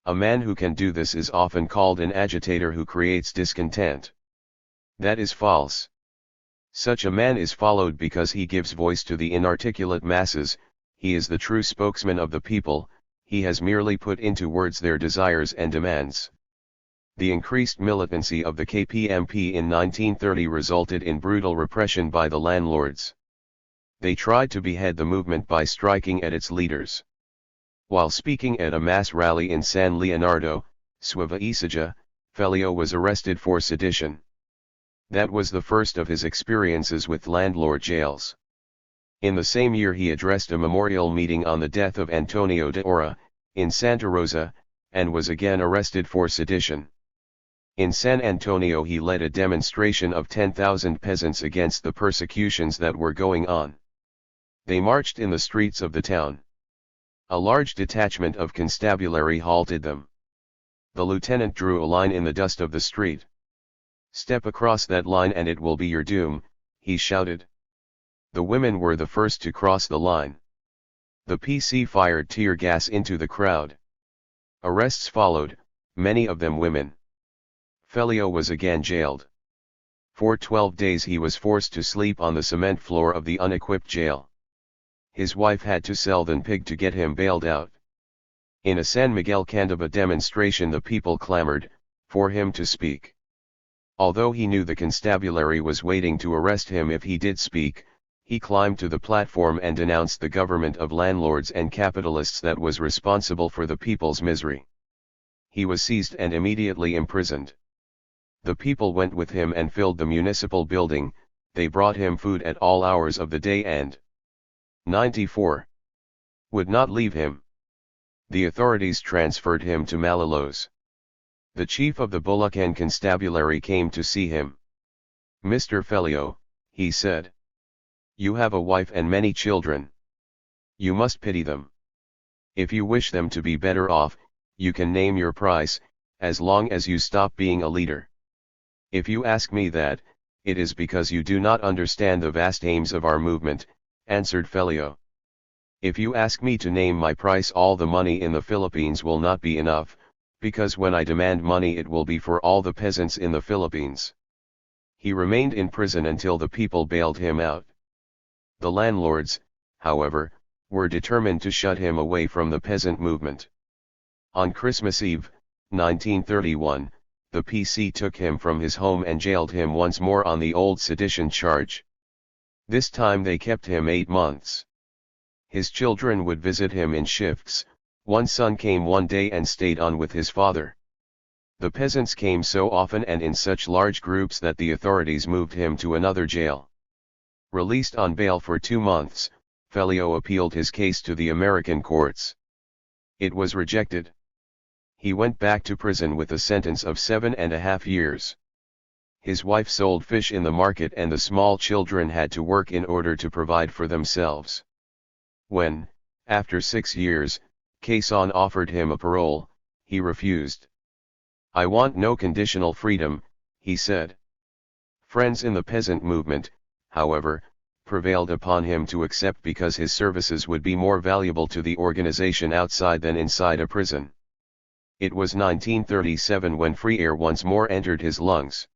A man who can do this is often called an agitator who creates discontent. That is false. Such a man is followed because he gives voice to the inarticulate masses, he is the true spokesman of the people, he has merely put into words their desires and demands. The increased militancy of the KPMP in 1930 resulted in brutal repression by the landlords. They tried to behead the movement by striking at its leaders. While speaking at a mass rally in San Leonardo, Sueva Ecija, Fellio was arrested for sedition. That was the first of his experiences with landlord jails. In the same year he addressed a memorial meeting on the death of Antonio de Ora, in Santa Rosa, and was again arrested for sedition. In San Antonio he led a demonstration of 10,000 peasants against the persecutions that were going on. They marched in the streets of the town. A large detachment of constabulary halted them. The lieutenant drew a line in the dust of the street. "Step across that line and it will be your doom," he shouted. The women were the first to cross the line. The PC fired tear gas into the crowd. Arrests followed, many of them women. Fellio was again jailed. For 12 days he was forced to sleep on the cement floor of the unequipped jail. His wife had to sell the pig to get him bailed out. In a San Miguel Candiba demonstration the people clamored for him to speak. Although he knew the constabulary was waiting to arrest him if he did speak, he climbed to the platform and denounced the government of landlords and capitalists that was responsible for the people's misery. He was seized and immediately imprisoned. The people went with him and filled the municipal building, they brought him food at all hours of the day and 94. Would not leave him. The authorities transferred him to Malolos. The chief of the Bulacan constabulary came to see him. "Mr. Fellio," he said. "You have a wife and many children. You must pity them. If you wish them to be better off, you can name your price, as long as you stop being a leader. If you ask me that, it is because you do not understand the vast aims of our movement," answered Fellio. "If you ask me to name my price, all the money in the Philippines will not be enough, because when I demand money it will be for all the peasants in the Philippines." He remained in prison until the people bailed him out. The landlords, however, were determined to shut him away from the peasant movement. On Christmas Eve, 1931, the PC took him from his home and jailed him once more on the old sedition charge. This time they kept him 8 months. His children would visit him in shifts. One son came one day and stayed on with his father. The peasants came so often and in such large groups that the authorities moved him to another jail. Released on bail for 2 months, Fellio appealed his case to the American courts. It was rejected. He went back to prison with a sentence of 7.5 years. His wife sold fish in the market and the small children had to work in order to provide for themselves. When, after 6 years, Quezon offered him a parole, he refused. "I want no conditional freedom," he said. Friends in the peasant movement, however, prevailed upon him to accept because his services would be more valuable to the organization outside than inside a prison. It was 1937 when free air once more entered his lungs.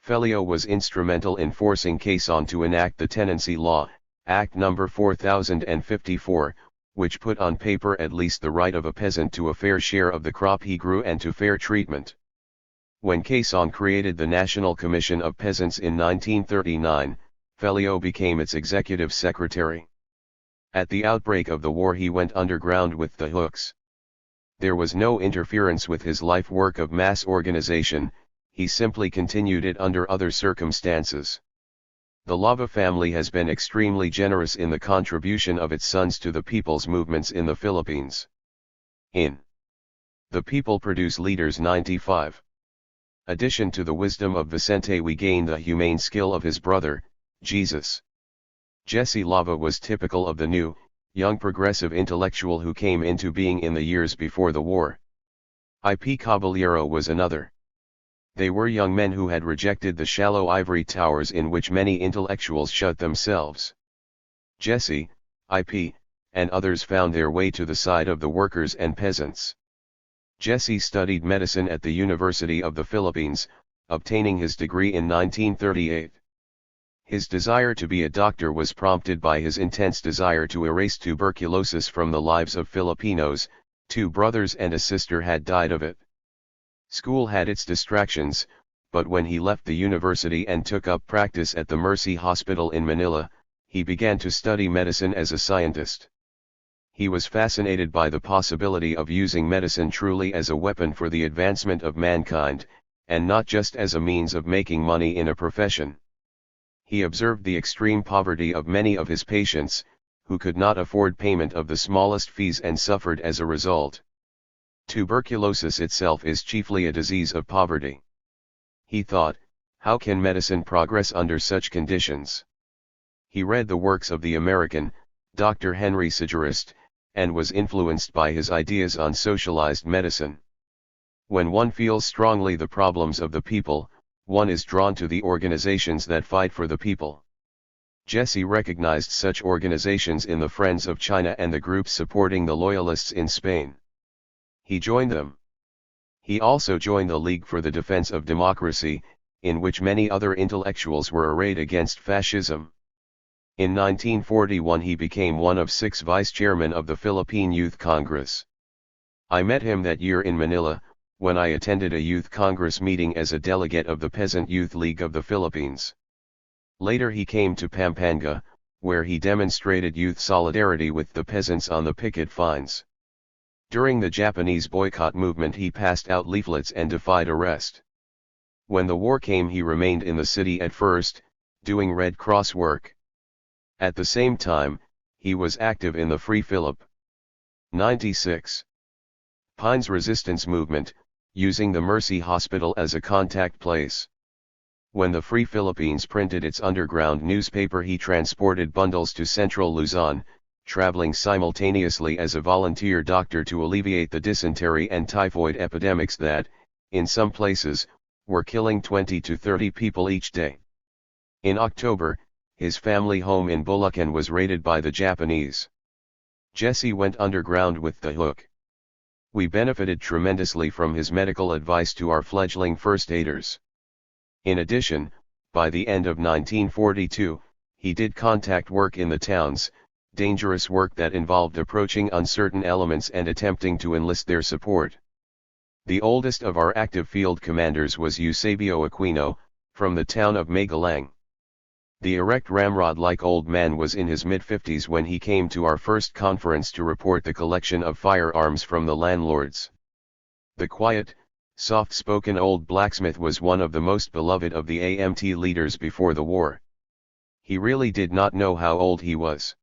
Fellio was instrumental in forcing Quezon to enact the Tenancy Law, Act No. 4054, which put on paper at least the right of a peasant to a fair share of the crop he grew and to fair treatment. When Quezon created the National Commission of Peasants in 1939, Fellio became its executive secretary. At the outbreak of the war he went underground with the hooks. There was no interference with his life work of mass organization, he simply continued it under other circumstances. The Lava family has been extremely generous in the contribution of its sons to the people's movements in the Philippines. In The People Produce Leaders 95. Addition to the wisdom of Vicente we gain the humane skill of his brother, Jesus. Jesse Lava was typical of the new, young progressive intellectual who came into being in the years before the war. I.P. Caballero was another. They were young men who had rejected the shallow ivory towers in which many intellectuals shut themselves. Jesse, I.P., and others found their way to the side of the workers and peasants. Jesse studied medicine at the University of the Philippines, obtaining his degree in 1938. His desire to be a doctor was prompted by his intense desire to erase tuberculosis from the lives of Filipinos. 2 brothers and a sister had died of it. School had its distractions, but when he left the university and took up practice at the Mercy Hospital in Manila, he began to study medicine as a scientist. He was fascinated by the possibility of using medicine truly as a weapon for the advancement of mankind, and not just as a means of making money in a profession. He observed the extreme poverty of many of his patients, who could not afford payment of the smallest fees and suffered as a result. Tuberculosis itself is chiefly a disease of poverty. He thought, how can medicine progress under such conditions? He read the works of the American, Dr. Henry Sigerist, and was influenced by his ideas on socialized medicine. When one feels strongly the problems of the people, one is drawn to the organizations that fight for the people. Jesse recognized such organizations in the Friends of China and the groups supporting the Loyalists in Spain. He joined them. He also joined the League for the Defense of Democracy, in which many other intellectuals were arrayed against fascism. In 1941 he became one of 6 vice-chairmen of the Philippine Youth Congress. I met him that year in Manila, when I attended a youth congress meeting as a delegate of the Peasant Youth League of the Philippines. Later he came to Pampanga, where he demonstrated youth solidarity with the peasants on the picket fines. During the Japanese boycott movement he passed out leaflets and defied arrest. When the war came he remained in the city at first, doing Red Cross work. At the same time, he was active in the Free Philip 96 Pines resistance movement, using the Mercy Hospital as a contact place. When the Free Philippines printed its underground newspaper he transported bundles to central Luzon, traveling simultaneously as a volunteer doctor to alleviate the dysentery and typhoid epidemics that, in some places, were killing 20 to 30 people each day. In October, his family home in Bulacan was raided by the Japanese. Jesse went underground with the hook. We benefited tremendously from his medical advice to our fledgling first aiders. In addition, by the end of 1942, he did contact work in the towns, dangerous work that involved approaching uncertain elements and attempting to enlist their support. The oldest of our active field commanders was Eusebio Aquino, from the town of Magalang. The erect ramrod-like old man was in his mid-50s when he came to our first conference to report the collection of firearms from the landlords. The quiet, soft-spoken old blacksmith was one of the most beloved of the AMT leaders before the war. He really did not know how old he was.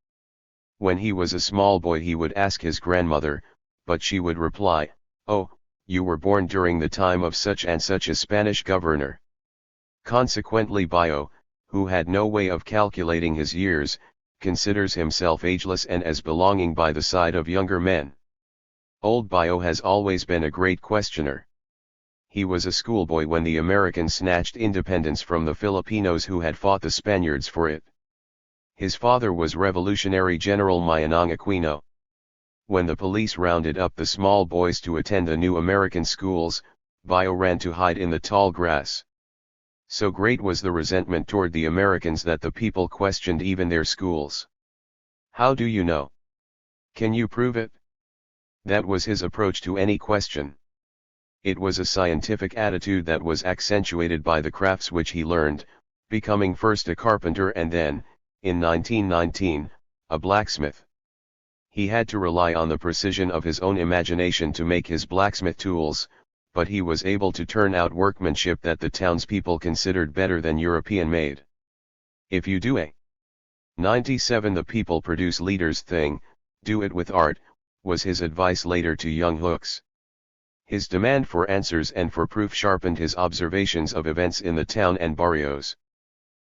When he was a small boy he would ask his grandmother, but she would reply, "Oh, you were born during the time of such and such a Spanish governor." Consequently Bio, who had no way of calculating his years, considers himself ageless and as belonging by the side of younger men. Old Bio has always been a great questioner. He was a schoolboy when the Americans snatched independence from the Filipinos who had fought the Spaniards for it. His father was Revolutionary General Mayanong Aquino. When the police rounded up the small boys to attend the new American schools, Bio ran to hide in the tall grass. So great was the resentment toward the Americans that the people questioned even their schools. "How do you know? Can you prove it?" That was his approach to any question. It was a scientific attitude that was accentuated by the crafts which he learned, becoming first a carpenter and then, in 1919, a blacksmith. He had to rely on the precision of his own imagination to make his blacksmith tools, but he was able to turn out workmanship that the townspeople considered better than European-made. If you do a 97 the people produce leaders thing, do it with art, was his advice later to young Hooks. His demand for answers and for proof sharpened his observations of events in the town and barrios.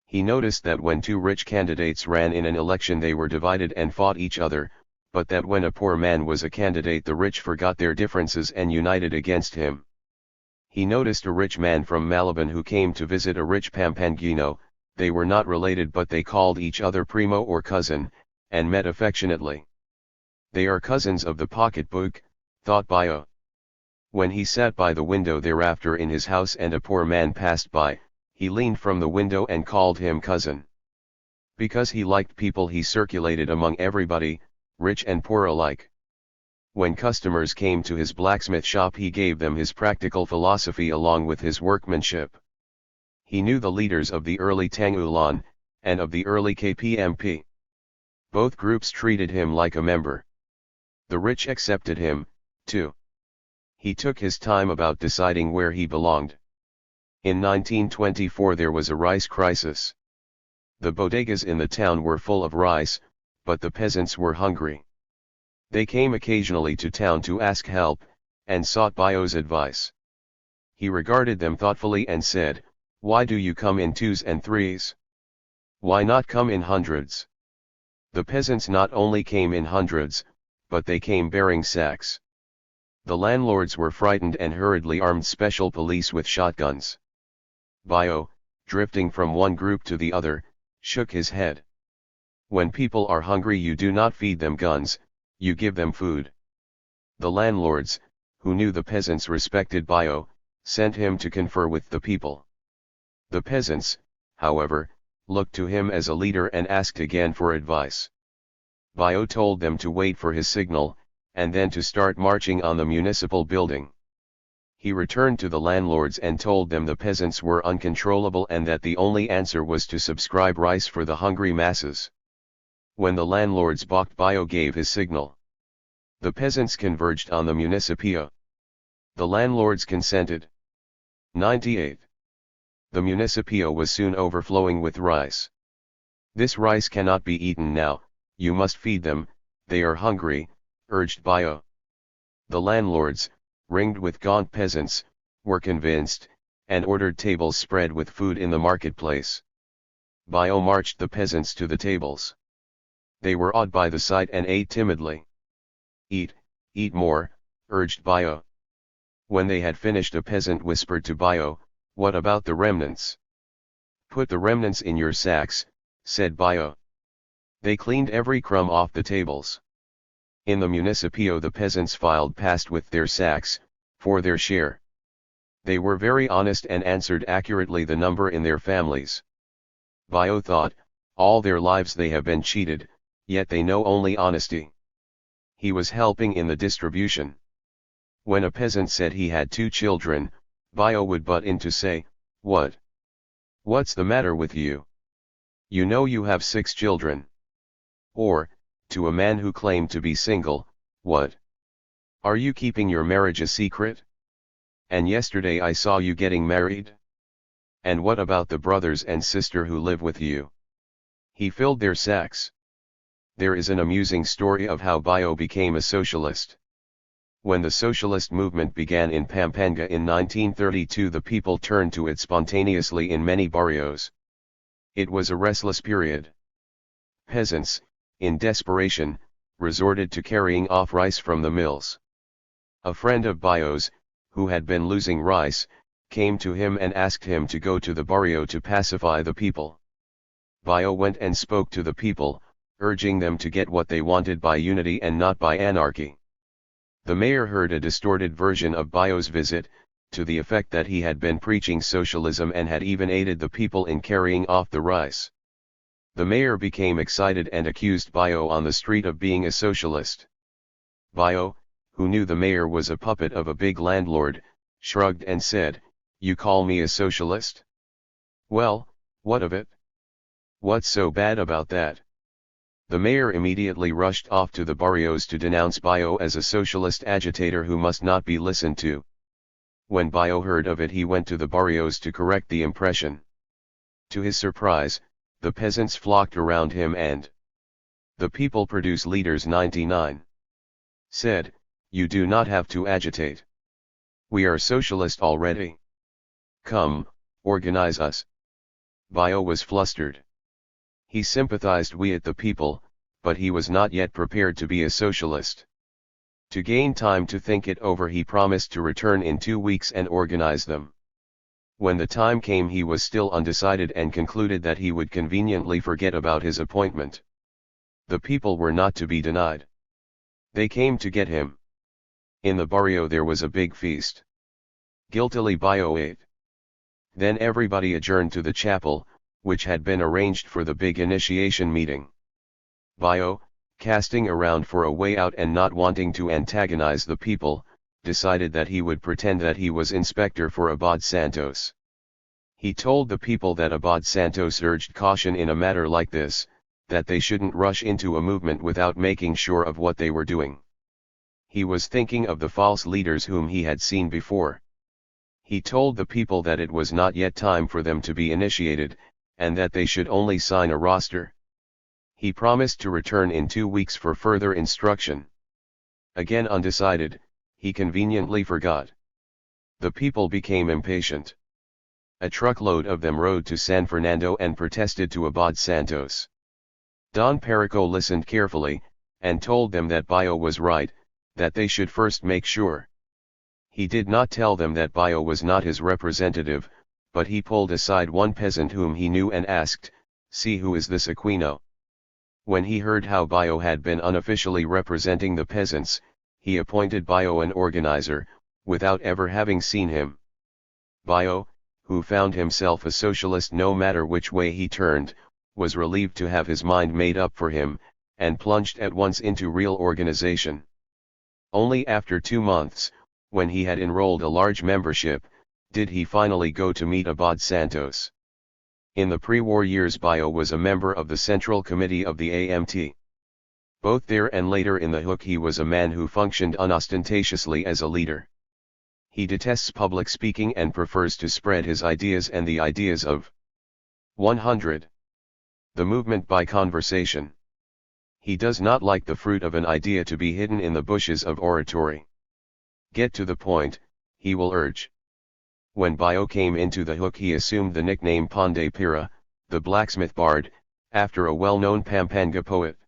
He noticed that when two rich candidates ran in an election they were divided and fought each other, but that when a poor man was a candidate the rich forgot their differences and united against him. He noticed a rich man from Malabon who came to visit a rich Pampangino. They were not related but they called each other primo or cousin, and met affectionately. They are cousins of the pocketbook, thought Bayo. When he sat by the window thereafter in his house and a poor man passed by, he leaned from the window and called him cousin. Because he liked people he circulated among everybody, rich and poor alike. When customers came to his blacksmith shop he gave them his practical philosophy along with his workmanship. He knew the leaders of the early Tangulan, and of the early KPMP. Both groups treated him like a member. The rich accepted him, too. He took his time about deciding where he belonged. In 1924 there was a rice crisis. The bodegas in the town were full of rice, but the peasants were hungry. They came occasionally to town to ask help, and sought Bayo's advice. He regarded them thoughtfully and said, "Why do you come in twos and threes? Why not come in hundreds?" The peasants not only came in hundreds, but they came bearing sacks. The landlords were frightened and hurriedly armed special police with shotguns. Bayo, drifting from one group to the other, shook his head. When people are hungry you do not feed them guns, you give them food. The landlords, who knew the peasants respected Bayo, sent him to confer with the people. The peasants, however, looked to him as a leader and asked again for advice. Bayo told them to wait for his signal, and then to start marching on the municipal building. He returned to the landlords and told them the peasants were uncontrollable and that the only answer was to subscribe rice for the hungry masses. When the landlords balked, Bayo gave his signal. The peasants converged on the municipio. The landlords consented. 98. The municipio was soon overflowing with rice. "This rice cannot be eaten now, you must feed them, they are hungry," urged Bayo. The landlords, ringed with gaunt peasants, were convinced, and ordered tables spread with food in the marketplace. Bayo marched the peasants to the tables. They were awed by the sight and ate timidly. "Eat, eat more," urged Bayo. When they had finished a peasant whispered to Bayo, "What about the remnants?" "Put the remnants in your sacks," said Bayo. They cleaned every crumb off the tables. In the municipio the peasants filed past with their sacks, for their share. They were very honest and answered accurately the number in their families. Bayo thought, all their lives they have been cheated, yet they know only honesty. He was helping in the distribution. When a peasant said he had 2 children, Bayo would butt in to say, "What? What's the matter with you? You know you have 6 children." Or, to a man who claimed to be single, "What? Are you keeping your marriage a secret? And yesterday I saw you getting married? And what about the brothers and sister who live with you?" He filled their sacks. There is an amusing story of how Bayo became a socialist. When the socialist movement began in Pampanga in 1932, the people turned to it spontaneously in many barrios. It was a restless period. Peasants, in desperation, resorted to carrying off rice from the mills. A friend of Bayo's, who had been losing rice, came to him and asked him to go to the barrio to pacify the people. Bayo went and spoke to the people, urging them to get what they wanted by unity and not by anarchy. The mayor heard a distorted version of Bayo's visit, to the effect that he had been preaching socialism and had even aided the people in carrying off the rice. The mayor became excited and accused Bayo on the street of being a socialist. Bayo, who knew the mayor was a puppet of a big landlord, shrugged and said, "You call me a socialist? Well, what of it? What's so bad about that? The mayor immediately rushed off to the barrios to denounce Bayo as a socialist agitator who must not be listened to. When Bayo heard of it, he went to the barrios to correct the impression. To his surprise, the peasants flocked around him and the people produce leaders 99. Said, "You do not have to agitate. We are socialist already. Come, organize us." Bayo was flustered. He sympathized with the people, but he was not yet prepared to be a socialist. To gain time to think it over, he promised to return in 2 weeks and organize them. When the time came, he was still undecided and concluded that he would conveniently forget about his appointment. The people were not to be denied. They came to get him. In the barrio there was a big feast. Guiltily Bayo ate. Then everybody adjourned to the chapel, which had been arranged for the big initiation meeting. Bayo, casting around for a way out and not wanting to antagonize the people, decided that he would pretend that he was inspector for Abad Santos. He told the people that Abad Santos urged caution in a matter like this, that they shouldn't rush into a movement without making sure of what they were doing. He was thinking of the false leaders whom he had seen before. He told the people that it was not yet time for them to be initiated, and that they should only sign a roster. He promised to return in 2 weeks for further instruction. Again undecided, he conveniently forgot. The people became impatient. A truckload of them rode to San Fernando and protested to Abad Santos. Don Perico listened carefully, and told them that Bayo was right, that they should first make sure. He did not tell them that Bayo was not his representative, but he pulled aside one peasant whom he knew and asked, "See, who is this Aquino?" When he heard how Bayo had been unofficially representing the peasants, he appointed Bayo an organizer, without ever having seen him. Bayo, who found himself a socialist no matter which way he turned, was relieved to have his mind made up for him, and plunged at once into real organization. Only after 2 months, when he had enrolled a large membership, did he finally go to meet Abad Santos. In the pre-war years, Bayo was a member of the Central Committee of the AMT. Both there and later in the Hook, he was a man who functioned unostentatiously as a leader. He detests public speaking and prefers to spread his ideas and the ideas of 100. The movement by conversation. He does not like the fruit of an idea to be hidden in the bushes of oratory. Get to the point, he will urge. When Bayo came into the Hook, he assumed the nickname Panday Pira, the blacksmith bard, after a well-known Pampanga poet.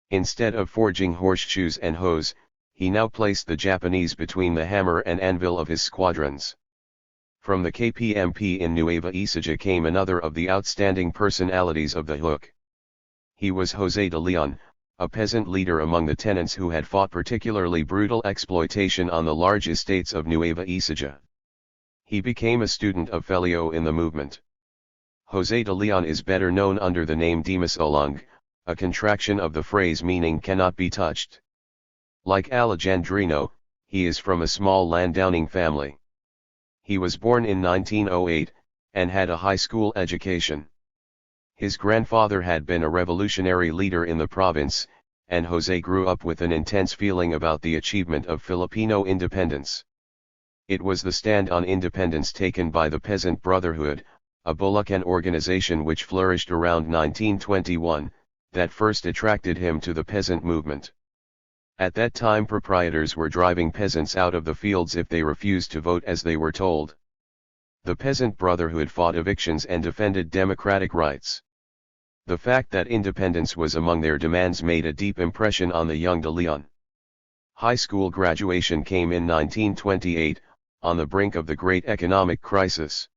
Instead of forging horseshoes and hoes, he now placed the Japanese between the hammer and anvil of his squadrons. From the KPMP in Nueva Ecija came another of the outstanding personalities of the Hook. He was José de Leon, a peasant leader among the tenants who had fought particularly brutal exploitation on the large estates of Nueva Ecija. He became a student of Felio in the movement. José de Leon is better known under the name Dimas Olong, a contraction of the phrase meaning cannot be touched. Like Alejandrino, he is from a small landowning family. He was born in 1908, and had a high school education. His grandfather had been a revolutionary leader in the province, and José grew up with an intense feeling about the achievement of Filipino independence. It was the stand on independence taken by the Peasant Brotherhood, a Bulacan organization which flourished around 1921, that first attracted him to the peasant movement. At that time, proprietors were driving peasants out of the fields if they refused to vote as they were told. The Peasant Brotherhood fought evictions and defended democratic rights. The fact that independence was among their demands made a deep impression on the young de Leon. High school graduation came in 1928, on the brink of the great economic crisis.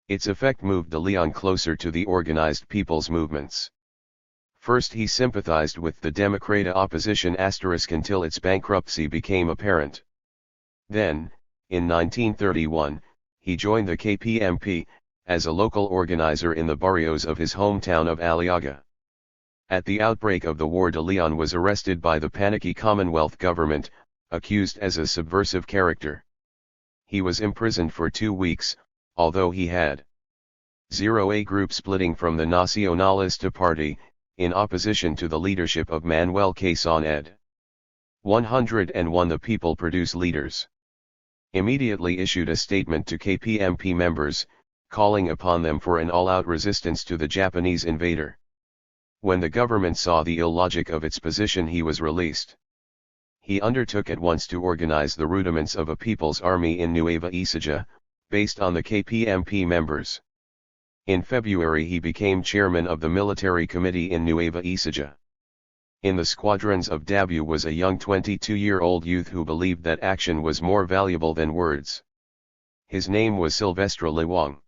Its effect moved de Leon closer to the organized people's movements. First he sympathized with the Democrata opposition until its bankruptcy became apparent. Then, in 1931, he joined the KPMP, as a local organizer in the barrios of his hometown of Aliaga. At the outbreak of the war, de Leon was arrested by the panicky Commonwealth government, accused as a subversive character. He was imprisoned for 2 weeks, although he had a group splitting from the Nacionalista Party, in opposition to the leadership of Manuel Quezon ed. 101. The people produce leaders. Immediately issued a statement to KPMP members, calling upon them for an all-out resistance to the Japanese invader. When the government saw the illogic of its position, he was released. He undertook at once to organize the rudiments of a people's army in Nueva Ecija, based on the KPMP members. In February he became chairman of the military committee in Nueva Ecija. In the squadrons of Dabu was a young 22-year-old youth who believed that action was more valuable than words. His name was Silvestre Liwang.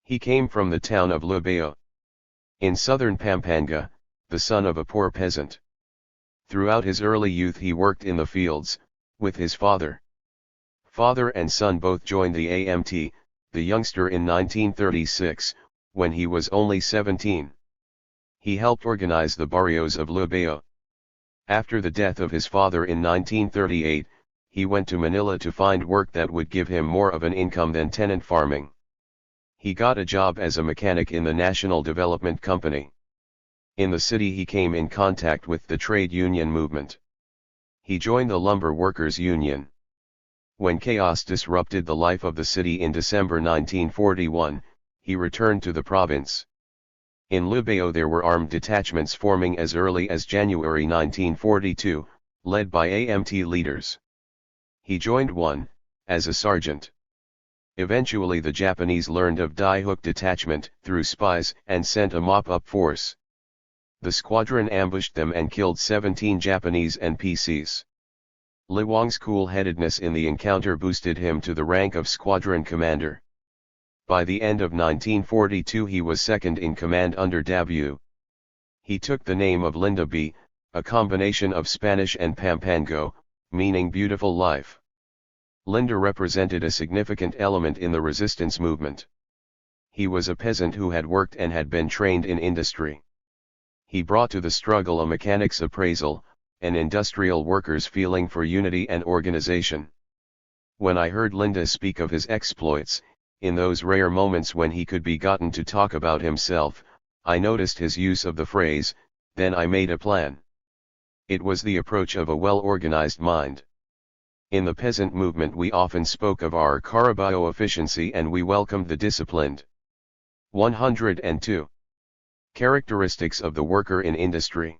He came from the town of Lubao, in southern Pampanga, the son of a poor peasant. Throughout his early youth he worked in the fields, with his father. Father and son both joined the AMT, the youngster in 1936, when he was only 17. He helped organize the barrios of Lubao. After the death of his father in 1938, he went to Manila to find work that would give him more of an income than tenant farming. He got a job as a mechanic in the National Development Company. In the city he came in contact with the trade union movement. He joined the Lumber Workers Union. When chaos disrupted the life of the city in December 1941, he returned to the province. In Lubao there were armed detachments forming as early as January 1942, led by AMT leaders. He joined one, as a sergeant. Eventually the Japanese learned of taruc detachment through spies and sent a mop-up force. The squadron ambushed them and killed 17 Japanese NPCs. Liwang's cool-headedness in the encounter boosted him to the rank of squadron commander. By the end of 1942 he was second in command under Dabu. He took the name of Linda B, a combination of Spanish and Pampango, meaning beautiful life. Linda represented a significant element in the resistance movement. He was a peasant who had worked and had been trained in industry. He brought to the struggle a mechanic's appraisal, an industrial worker's feeling for unity and organization. When I heard Linda speak of his exploits, in those rare moments when he could be gotten to talk about himself, I noticed his use of the phrase, "Then I made a plan." It was the approach of a well-organized mind. In the peasant movement we often spoke of our Carabao efficiency and we welcomed the disciplined. 102. Characteristics of the worker in industry.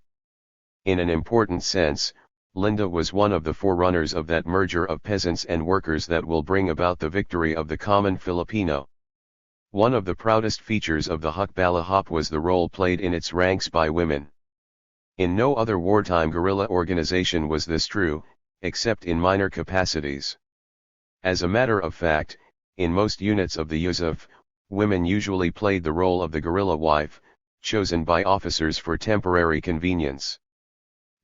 In an important sense, Linda was one of the forerunners of that merger of peasants and workers that will bring about the victory of the common Filipino. One of the proudest features of the Hukbalahap was the role played in its ranks by women. In no other wartime guerrilla organization was this true, except in minor capacities. As a matter of fact, in most units of the Yusuf, women usually played the role of the guerrilla wife, chosen by officers for temporary convenience.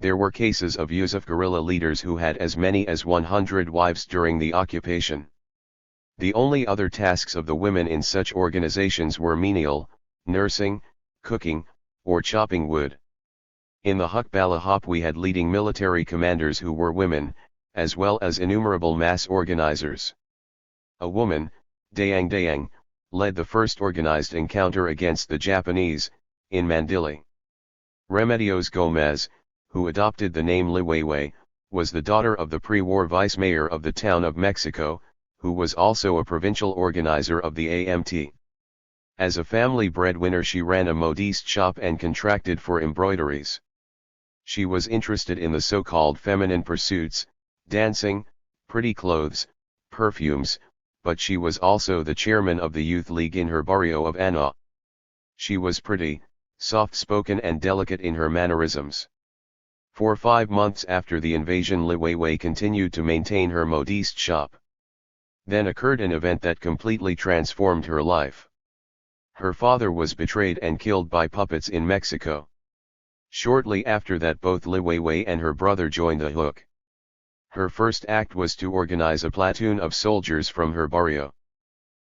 There were cases of Yusuf guerrilla leaders who had as many as 100 wives during the occupation. The only other tasks of the women in such organizations were menial, nursing, cooking, or chopping wood. In the Hukbalahap we had leading military commanders who were women, as well as innumerable mass organizers. A woman, Dayang Dayang, led the first organized encounter against the Japanese, in Mandili. Remedios Gomez, who adopted the name Liweiwei, was the daughter of the pre-war vice mayor of the town of Mexico, who was also a provincial organizer of the AMT. As a family breadwinner she ran a modiste shop and contracted for embroideries. She was interested in the so-called feminine pursuits, dancing, pretty clothes, perfumes, but she was also the chairman of the youth league in her barrio of Ana. She was pretty, soft-spoken and delicate in her mannerisms. For 5 months after the invasion Liweiwei continued to maintain her modiste shop. Then occurred an event that completely transformed her life. Her father was betrayed and killed by puppets in Mexico. Shortly after that both Liweiwei and her brother joined the Hook. Her first act was to organize a platoon of soldiers from her barrio.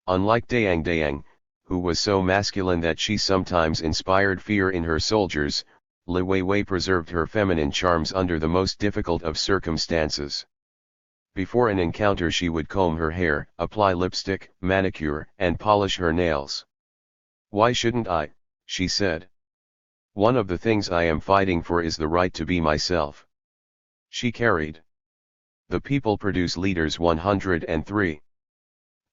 Unlike Dayang Dayang, who was so masculine that she sometimes inspired fear in her soldiers, Liweiwei preserved her feminine charms under the most difficult of circumstances. Before an encounter she would comb her hair, apply lipstick, manicure, and polish her nails. "Why shouldn't I?" she said. One of the things I am fighting for is the right to be myself. She carried. The people produce liters 103.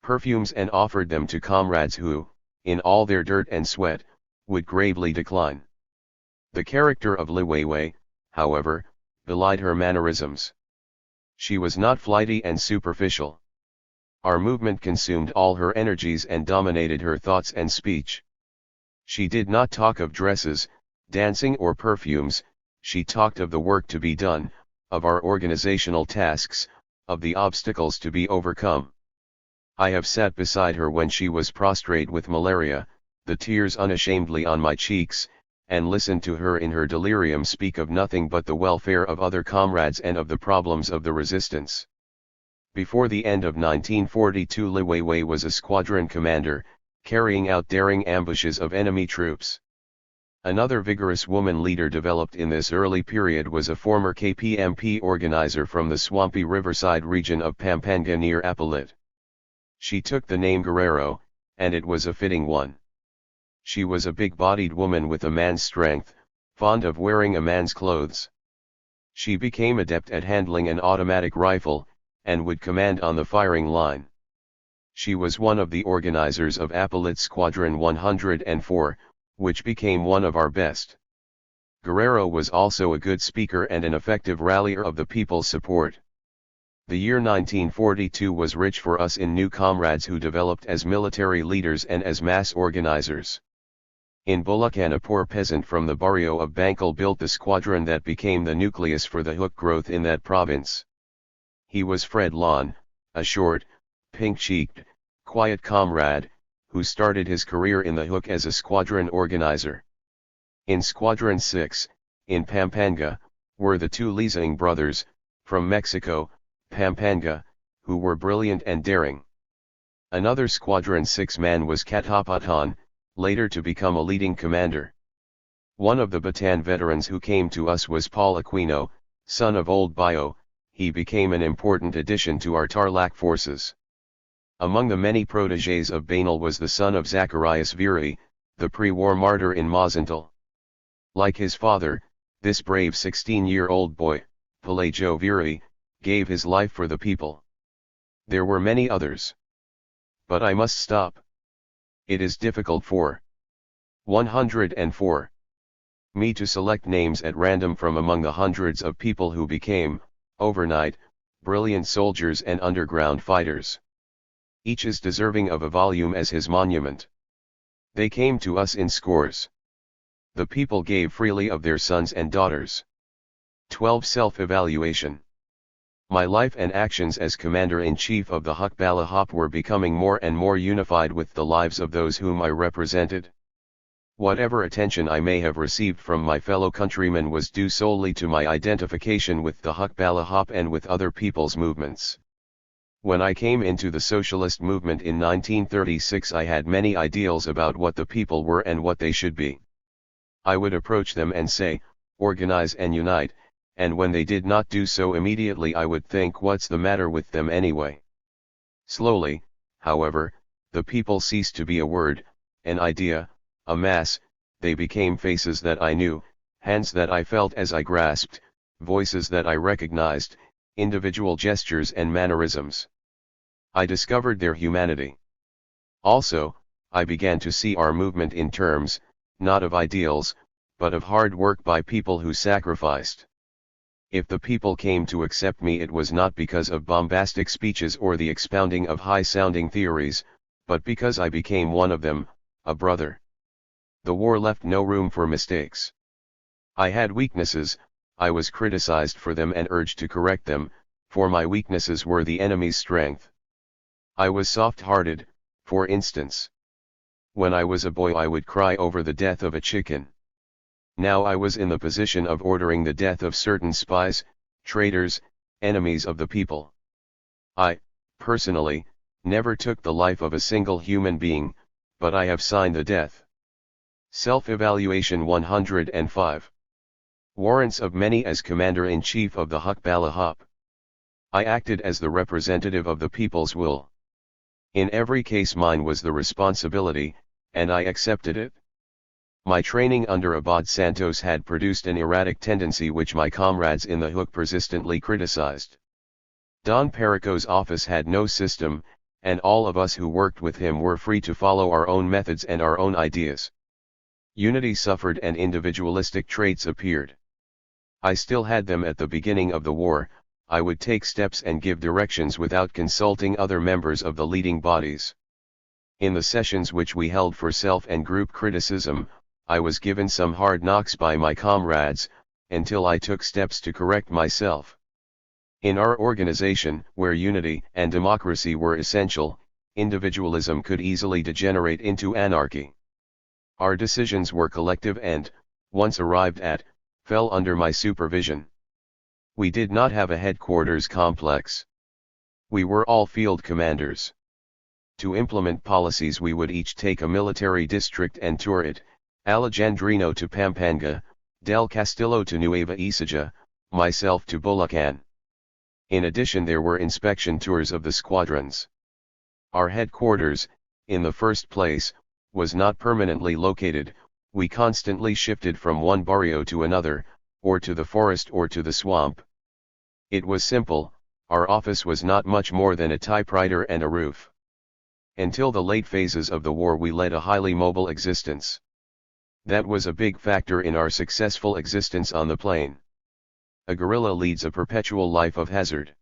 Perfumes and offered them to comrades who, in all their dirt and sweat, would gravely decline. The character of Li Weiwei, however, belied her mannerisms. She was not flighty and superficial. Our movement consumed all her energies and dominated her thoughts and speech. She did not talk of dresses, dancing or perfumes, she talked of the work to be done, of our organizational tasks, of the obstacles to be overcome. I have sat beside her when she was prostrate with malaria, the tears unashamedly on my cheeks, and listened to her in her delirium speak of nothing but the welfare of other comrades and of the problems of the resistance. Before the end of 1942, Li Weiwei was a squadron commander, carrying out daring ambushes of enemy troops. Another vigorous woman leader developed in this early period was a former KPMP organizer from the swampy riverside region of Pampanga near Apalit. She took the name Guerrero, and it was a fitting one. She was a big-bodied woman with a man's strength, fond of wearing a man's clothes. She became adept at handling an automatic rifle, and would command on the firing line. She was one of the organizers of Apalit Squadron 104, which became one of our best. Guerrero was also a good speaker and an effective rallier of the people's support. The year 1942 was rich for us in new comrades who developed as military leaders and as mass organizers. In Bulacan, a poor peasant from the barrio of Bangkal built the squadron that became the nucleus for the hook growth in that province. He was Fred Lon, a short, pink-cheeked, quiet comrade, who started his career in the hook as a squadron organizer. In Squadron 6, in Pampanga, were the two Lizang brothers, from Mexico, Pampanga, who were brilliant and daring. Another Squadron 6 man was Katapatan, later to become a leading commander. One of the Bataan veterans who came to us was Paul Aquino, son of Old Bayo. He became an important addition to our Tarlac forces. Among the many protégés of Banal was the son of Zacharias Viri, the pre-war martyr in Mazintal. Like his father, this brave 16-year-old boy, Pelayo Viri, gave his life for the people. There were many others. But I must stop. It is difficult for 104 me to select names at random from among the hundreds of people who became, overnight, brilliant soldiers and underground fighters. Each is deserving of a volume as his monument. They came to us in scores. The people gave freely of their sons and daughters. 12. Self-evaluation. My life and actions as Commander-in-Chief of the Hukbala Hop were becoming more and more unified with the lives of those whom I represented. Whatever attention I may have received from my fellow countrymen was due solely to my identification with the Hukbala Hop and with other people's movements. When I came into the socialist movement in 1936, I had many ideals about what the people were and what they should be. I would approach them and say, organize and unite, and when they did not do so immediately I would think, what's the matter with them anyway? Slowly, however, the people ceased to be a word, an idea, a mass. They became faces that I knew, hands that I felt as I grasped, voices that I recognized, individual gestures and mannerisms. I discovered their humanity. Also, I began to see our movement in terms, not of ideals, but of hard work by people who sacrificed. If the people came to accept me, it was not because of bombastic speeches or the expounding of high-sounding theories, but because I became one of them, a brother. The war left no room for mistakes. I had weaknesses, I was criticized for them and urged to correct them, for my weaknesses were the enemy's strength. I was soft-hearted, for instance. When I was a boy I would cry over the death of a chicken. Now I was in the position of ordering the death of certain spies, traitors, enemies of the people. I, personally, never took the life of a single human being, but I have signed the death. Self-evaluation 105. Warrants of many as Commander-in-Chief of the Hukbala Hop. I acted as the representative of the people's will. In every case mine was the responsibility, and I accepted it. My training under Abad Santos had produced an erratic tendency which my comrades in the hook persistently criticized. Don Perico's office had no system, and all of us who worked with him were free to follow our own methods and our own ideas. Unity suffered and individualistic traits appeared. I still had them at the beginning of the war. I would take steps and give directions without consulting other members of the leading bodies. In the sessions which we held for self and group criticism, I was given some hard knocks by my comrades, until I took steps to correct myself. In our organization, where unity and democracy were essential, individualism could easily degenerate into anarchy. Our decisions were collective and, once arrived at, fell under my supervision. We did not have a headquarters complex. We were all field commanders. To implement policies we would each take a military district and tour it, Alejandrino to Pampanga, Del Castillo to Nueva Ecija, myself to Bulacan. In addition there were inspection tours of the squadrons. Our headquarters, in the first place, was not permanently located. We constantly shifted from one barrio to another, or to the forest or to the swamp. It was simple, our office was not much more than a typewriter and a roof. Until the late phases of the war we led a highly mobile existence. That was a big factor in our successful existence on the plain. A guerrilla leads a perpetual life of hazard.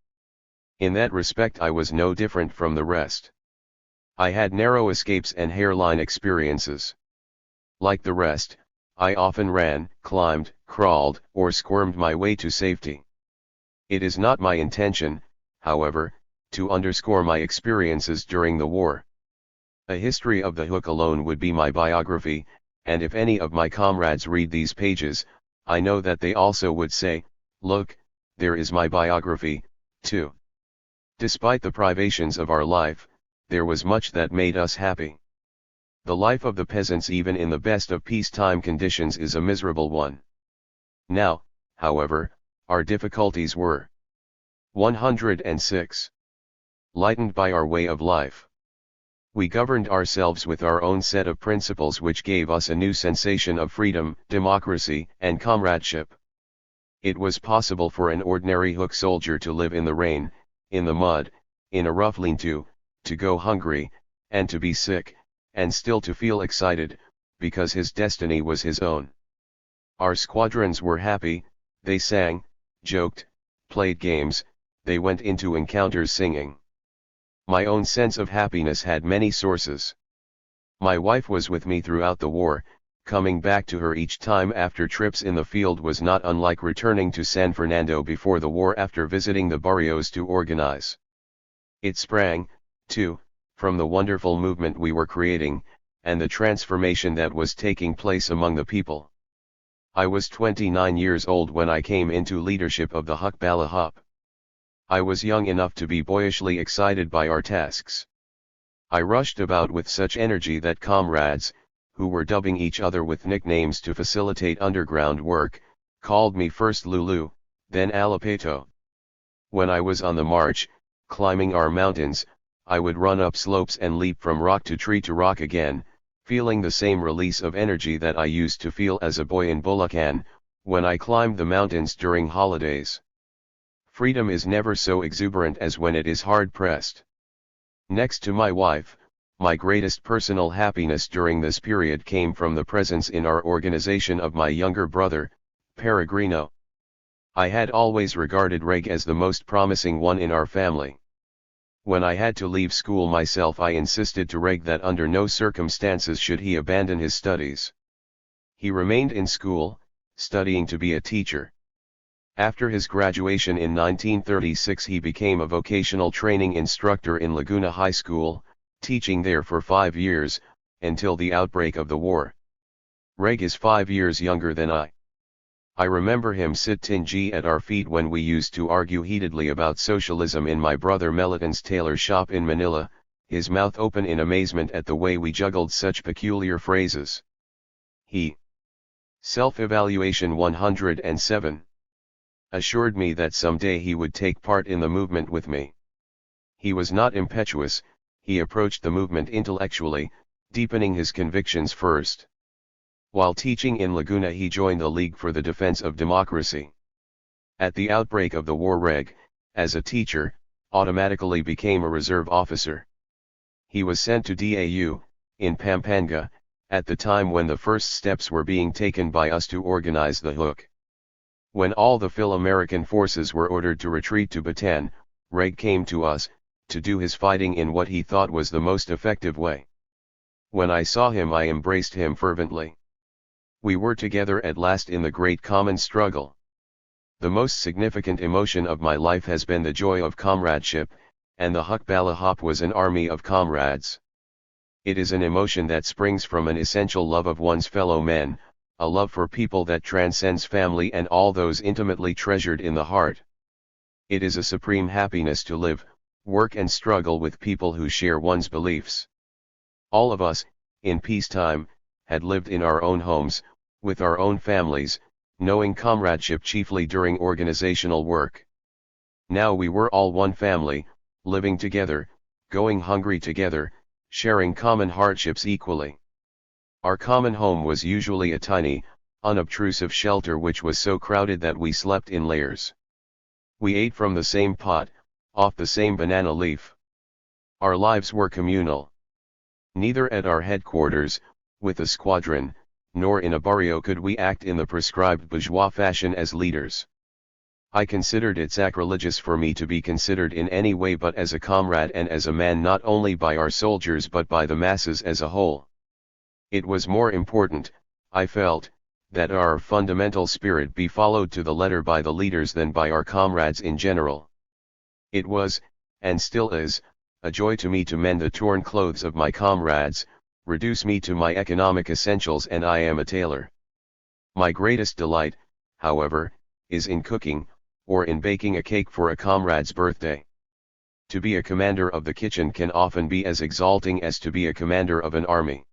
In that respect I was no different from the rest. I had narrow escapes and hairline experiences. Like the rest, I often ran, climbed, crawled, or squirmed my way to safety. It is not my intention, however, to underscore my experiences during the war. A history of the hook alone would be my biography, and if any of my comrades read these pages, I know that they also would say, "Look, there is my biography, too." Despite the privations of our life, there was much that made us happy. The life of the peasants even in the best of peacetime conditions is a miserable one. Now, however, our difficulties were 106. Lightened by our way of life. We governed ourselves with our own set of principles which gave us a new sensation of freedom, democracy, and comradeship. It was possible for an ordinary hook soldier to live in the rain, in the mud, in a rough lean-to, to go hungry, and to be sick, and still to feel excited, because his destiny was his own. Our squadrons were happy, they sang, joked, played games, they went into encounters singing. My own sense of happiness had many sources. My wife was with me throughout the war. Coming back to her each time after trips in the field was not unlike returning to San Fernando before the war after visiting the barrios to organize. It sprang, too, from the wonderful movement we were creating, and the transformation that was taking place among the people. I was 29 years old when I came into leadership of the Hukbalahap. I was young enough to be boyishly excited by our tasks. I rushed about with such energy that comrades, who were dubbing each other with nicknames to facilitate underground work, called me first Lulu, then Alapeto. When I was on the march, climbing our mountains, I would run up slopes and leap from rock to rock again, feeling the same release of energy that I used to feel as a boy in Bulacan, when I climbed the mountains during holidays. Freedom is never so exuberant as when it is hard-pressed. Next to my wife, my greatest personal happiness during this period came from the presence in our organization of my younger brother, Peregrino. I had always regarded Reg as the most promising one in our family. When I had to leave school myself, I insisted to Reg that under no circumstances should he abandon his studies. He remained in school, studying to be a teacher. After his graduation in 1936 he became a vocational training instructor in Laguna High School, teaching there for 5 years, until the outbreak of the war. Reg is 5 years younger than I. I remember him sitting at our feet when we used to argue heatedly about socialism in my brother Meliton's tailor shop in Manila, his mouth open in amazement at the way we juggled such peculiar phrases. He, Self-Evaluation 107, assured me that someday he would take part in the movement with me. He was not impetuous, he approached the movement intellectually, deepening his convictions first. While teaching in Laguna he joined the League for the Defense of Democracy. At the outbreak of the war Reg, as a teacher, automatically became a reserve officer. He was sent to DAU, in Pampanga, at the time when the first steps were being taken by us to organize the Hook. When all the Phil-American forces were ordered to retreat to Bataan, Reg came to us, to do his fighting in what he thought was the most effective way. When I saw him I embraced him fervently. We were together at last in the great common struggle. The most significant emotion of my life has been the joy of comradeship, and the Huk Balahop was an army of comrades. It is an emotion that springs from an essential love of one's fellow men, a love for people that transcends family and all those intimately treasured in the heart. It is a supreme happiness to live, work and struggle with people who share one's beliefs. All of us, in peacetime, had lived in our own homes, with our own families, knowing comradeship chiefly during organizational work. Now we were all one family, living together, going hungry together, sharing common hardships equally. Our common home was usually a tiny, unobtrusive shelter which was so crowded that we slept in layers. We ate from the same pot, off the same banana leaf. Our lives were communal. Neither at our headquarters, with the squadron, nor in a barrio could we act in the prescribed bourgeois fashion as leaders. I considered it sacrilegious for me to be considered in any way but as a comrade and as a man not only by our soldiers but by the masses as a whole. It was more important, I felt, that our fundamental spirit be followed to the letter by the leaders than by our comrades in general. It was, and still is, a joy to me to mend the torn clothes of my comrades, reduce me to my economic essentials, and I am a tailor. My greatest delight, however, is in cooking, or in baking a cake for a comrade's birthday. To be a commander of the kitchen can often be as exalting as to be a commander of an army.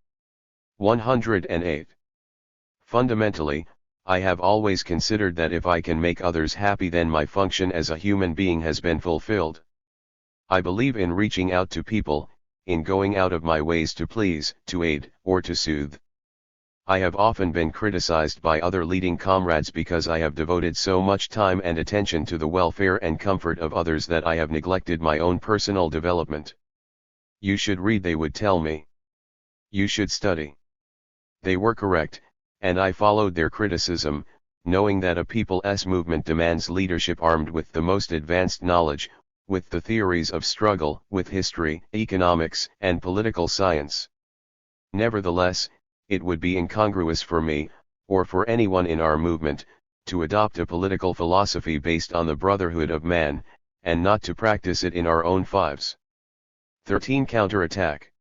108. Fundamentally, I have always considered that if I can make others happy then my function as a human being has been fulfilled. I believe in reaching out to people, in going out of my ways to please, to aid, or to soothe. I have often been criticized by other leading comrades because I have devoted so much time and attention to the welfare and comfort of others that I have neglected my own personal development. You should read, they would tell me. You should study. They were correct, and I followed their criticism, knowing that a people's movement demands leadership armed with the most advanced knowledge, with the theories of struggle, with history, economics, and political science. Nevertheless, it would be incongruous for me, or for anyone in our movement, to adopt a political philosophy based on the brotherhood of man, and not to practice it in our own fives. 13. Counterattack.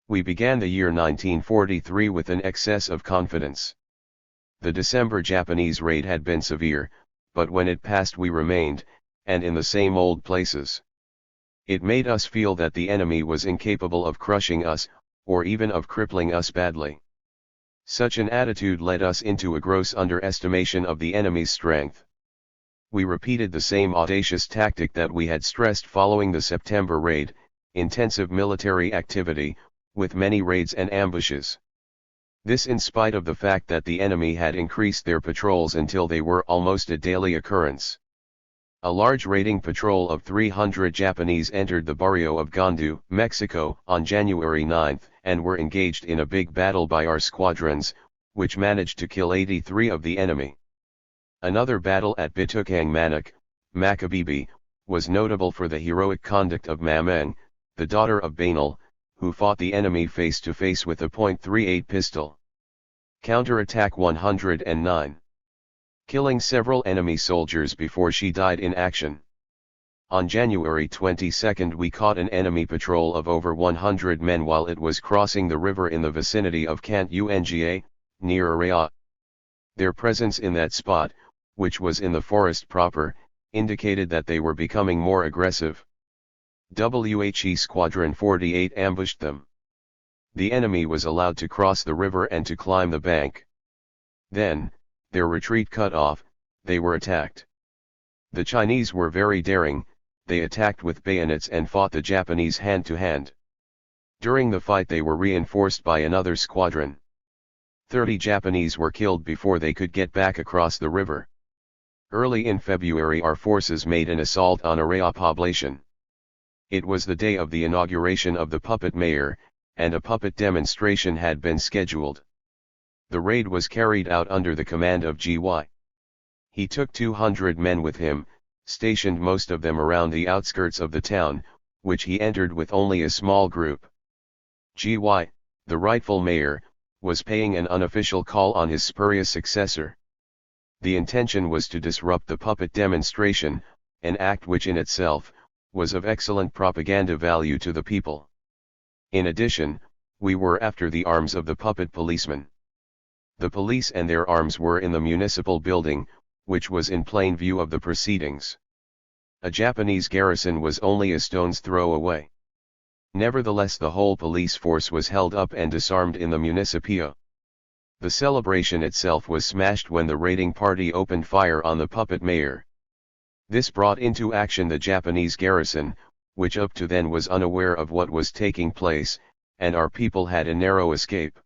We began the year 1943 with an excess of confidence. The December Japanese raid had been severe, but when it passed we remained, and in the same old places. It made us feel that the enemy was incapable of crushing us, or even of crippling us badly. Such an attitude led us into a gross underestimation of the enemy's strength. We repeated the same audacious tactic that we had stressed following the September raid, intensive military activity, with many raids and ambushes. This in spite of the fact that the enemy had increased their patrols until they were almost a daily occurrence. A large raiding patrol of 300 Japanese entered the barrio of Gandu, Mexico, on January 9, and were engaged in a big battle by our squadrons, which managed to kill 83 of the enemy. Another battle at Bitukang Manak, Makabibi, was notable for the heroic conduct of Mameng, the daughter of Banal, who fought the enemy face to face with a .38 pistol. Counterattack 109. Killing several enemy soldiers before she died in action. On January 22 we caught an enemy patrol of over 100 men while it was crossing the river in the vicinity of Kant Unga, near Araya. Their presence in that spot, which was in the forest proper, indicated that they were becoming more aggressive. WHE Squadron 48 ambushed them. The enemy was allowed to cross the river and to climb the bank. Then, their retreat cut off, they were attacked. The Chinese were very daring, they attacked with bayonets and fought the Japanese hand to hand. During the fight they were reinforced by another squadron. 30 Japanese were killed before they could get back across the river. Early in February our forces made an assault on Araya Poblacion. It was the day of the inauguration of the puppet mayor, and a puppet demonstration had been scheduled. The raid was carried out under the command of G.Y. He took 200 men with him, stationed most of them around the outskirts of the town, which he entered with only a small group. G.Y., the rightful mayor, was paying an unofficial call on his spurious successor. The intention was to disrupt the puppet demonstration, an act which in itself was of excellent propaganda value to the people. In addition, we were after the arms of the puppet policemen. The police and their arms were in the municipal building, which was in plain view of the proceedings. A Japanese garrison was only a stone's throw away. Nevertheless, the whole police force was held up and disarmed in the municipio. The celebration itself was smashed when the raiding party opened fire on the puppet mayor. This brought into action the Japanese garrison, which up to then was unaware of what was taking place, and our people had a narrow escape.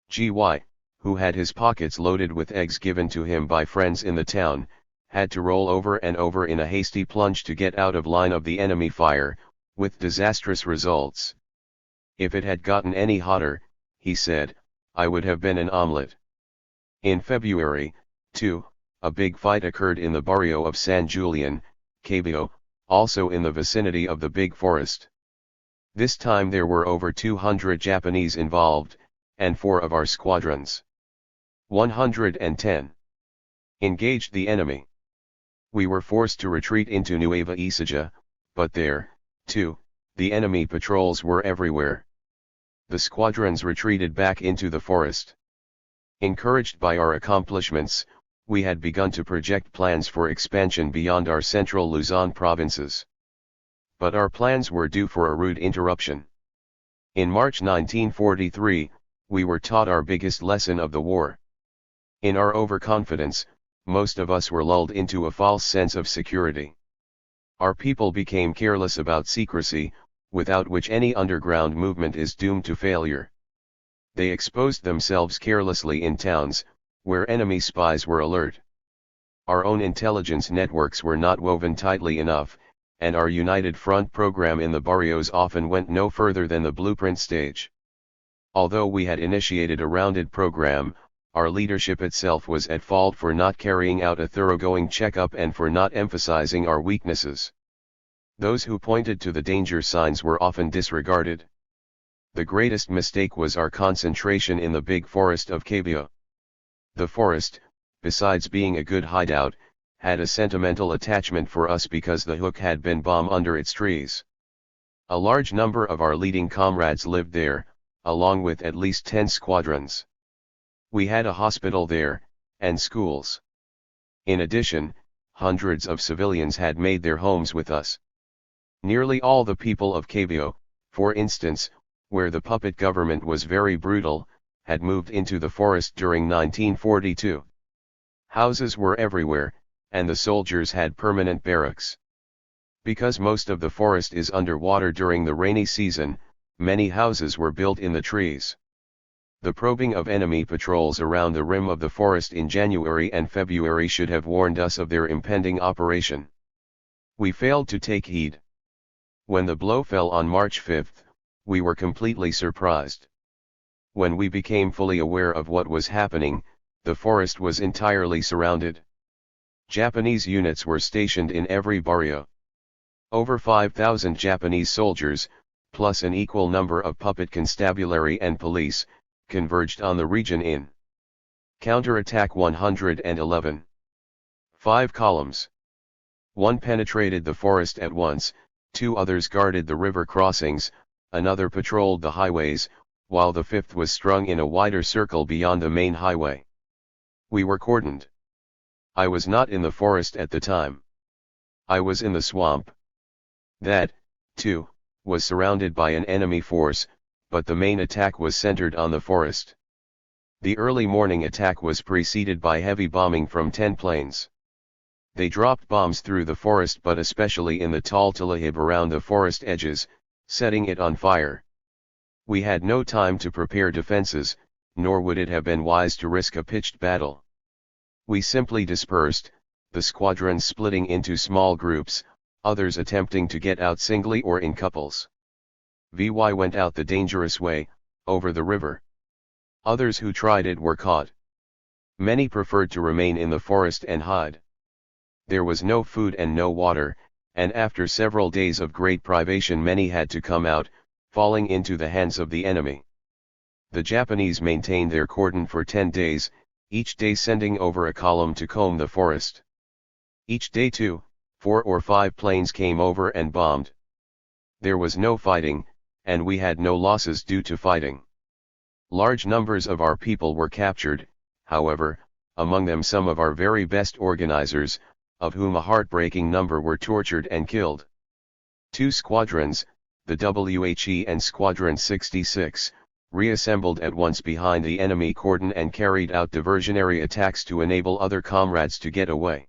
G.Y., who had his pockets loaded with eggs given to him by friends in the town, had to roll over and over in a hasty plunge to get out of line of the enemy fire, with disastrous results. If it had gotten any hotter, he said, I would have been an omelette. In February, too, a big fight occurred in the barrio of San Julian, Cabio, also in the vicinity of the big forest. This time there were over 200 Japanese involved, and 4 of our squadrons. 110 engaged the enemy. We were forced to retreat into Nueva Ecija, but there, too, the enemy patrols were everywhere. The squadrons retreated back into the forest. Encouraged by our accomplishments, we had begun to project plans for expansion beyond our central Luzon provinces. But our plans were due for a rude interruption. In March 1943, we were taught our biggest lesson of the war. In our overconfidence, most of us were lulled into a false sense of security. Our people became careless about secrecy, without which any underground movement is doomed to failure. They exposed themselves carelessly in towns, where enemy spies were alert. Our own intelligence networks were not woven tightly enough, and our United Front program in the barrios often went no further than the blueprint stage. Although we had initiated a rounded program, our leadership itself was at fault for not carrying out a thoroughgoing checkup and for not emphasizing our weaknesses. Those who pointed to the danger signs were often disregarded. The greatest mistake was our concentration in the big forest of Cabio. The forest, besides being a good hideout, had a sentimental attachment for us because the hook had been bombed under its trees. A large number of our leading comrades lived there, along with at least 10 squadrons. We had a hospital there, and schools. In addition, hundreds of civilians had made their homes with us. Nearly all the people of Cabio, for instance, where the puppet government was very brutal, had moved into the forest during 1942. Houses were everywhere, and the soldiers had permanent barracks. Because most of the forest is underwater during the rainy season, many houses were built in the trees. The probing of enemy patrols around the rim of the forest in January and February should have warned us of their impending operation. We failed to take heed. When the blow fell on March 5, we were completely surprised. When we became fully aware of what was happening, the forest was entirely surrounded. Japanese units were stationed in every barrio. Over 5,000 Japanese soldiers, plus an equal number of puppet constabulary and police, converged on the region in counterattack 111. 5 columns. 1 penetrated the forest at once, 2 others guarded the river crossings, another patrolled the highways, while the 5th was strung in a wider circle beyond the main highway. We were cordoned. I was not in the forest at the time. I was in the swamp. That, too, was surrounded by an enemy force, but the main attack was centered on the forest. The early morning attack was preceded by heavy bombing from 10 planes. They dropped bombs through the forest but especially in the tall talahib around the forest edges, setting it on fire. We had no time to prepare defenses, nor would it have been wise to risk a pitched battle. We simply dispersed, the squadrons splitting into small groups, others attempting to get out singly or in couples. VY went out the dangerous way, over the river. Others who tried it were caught. Many preferred to remain in the forest and hide. There was no food and no water, and after several days of great privation many had to come out, falling into the hands of the enemy. The Japanese maintained their cordon for 10 days, each day sending over a column to comb the forest. Each day 2, 4 or 5 planes came over and bombed. There was no fighting, and we had no losses due to fighting. Large numbers of our people were captured, however, among them some of our very best organizers, of whom a heartbreaking number were tortured and killed. 2 squadrons, the WHE and Squadron 66, reassembled at once behind the enemy cordon and carried out diversionary attacks to enable other comrades to get away.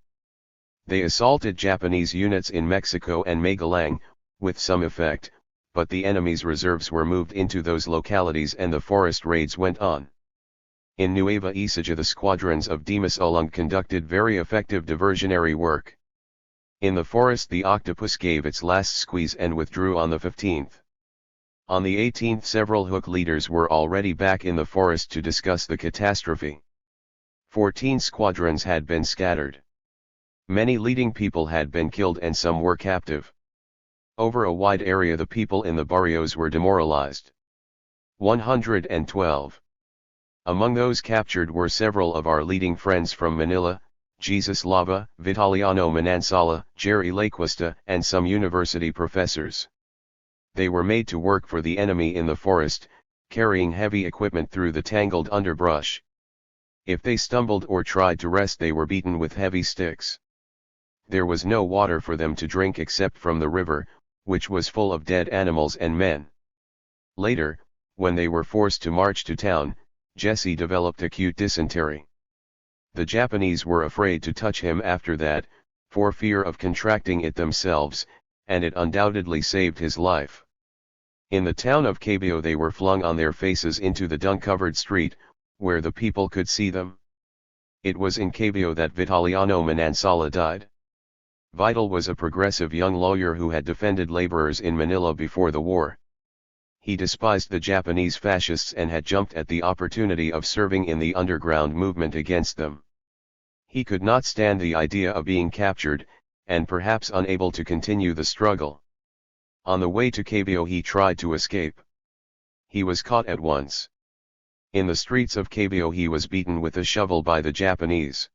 They assaulted Japanese units in Mexico and Magalang, with some effect, but the enemy's reserves were moved into those localities and the forest raids went on. In Nueva Ecija the squadrons of Dimas Ulung conducted very effective diversionary work. In the forest the octopus gave its last squeeze and withdrew on the 15th. On the 18th several Hook leaders were already back in the forest to discuss the catastrophe. 14 squadrons had been scattered. Many leading people had been killed and some were captive. Over a wide area the people in the barrios were demoralized. 112. Among those captured were several of our leading friends from Manila, Jesus Lava, Vitaliano Manansala, Jerry Laquista, and some university professors. They were made to work for the enemy in the forest, carrying heavy equipment through the tangled underbrush. If they stumbled or tried to rest they were beaten with heavy sticks. There was no water for them to drink except from the river, which was full of dead animals and men. Later, when they were forced to march to town, Jesse developed acute dysentery. The Japanese were afraid to touch him after that, for fear of contracting it themselves, and it undoubtedly saved his life. In the town of Cabio they were flung on their faces into the dung-covered street, where the people could see them. It was in Cabio that Vitaliano Manansala died. Vital was a progressive young lawyer who had defended laborers in Manila before the war. He despised the Japanese fascists and had jumped at the opportunity of serving in the underground movement against them. He could not stand the idea of being captured, and perhaps unable to continue the struggle. On the way to Cabio he tried to escape. He was caught at once. In the streets of Cabio he was beaten with a shovel by the Japanese.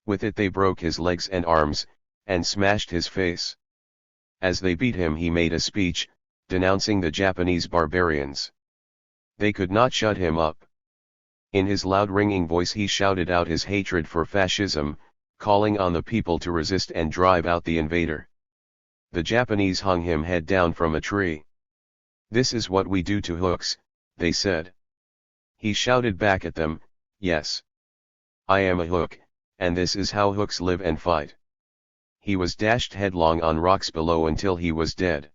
With it they broke his legs and arms, and smashed his face. As they beat him he made a speech, denouncing the Japanese barbarians. They could not shut him up. In his loud ringing voice he shouted out his hatred for fascism, calling on the people to resist and drive out the invader. The Japanese hung him head down from a tree. "This is what we do to hooks," they said. He shouted back at them, "Yes. I am a hook, and this is how hooks live and fight." He was dashed headlong on rocks below until he was dead.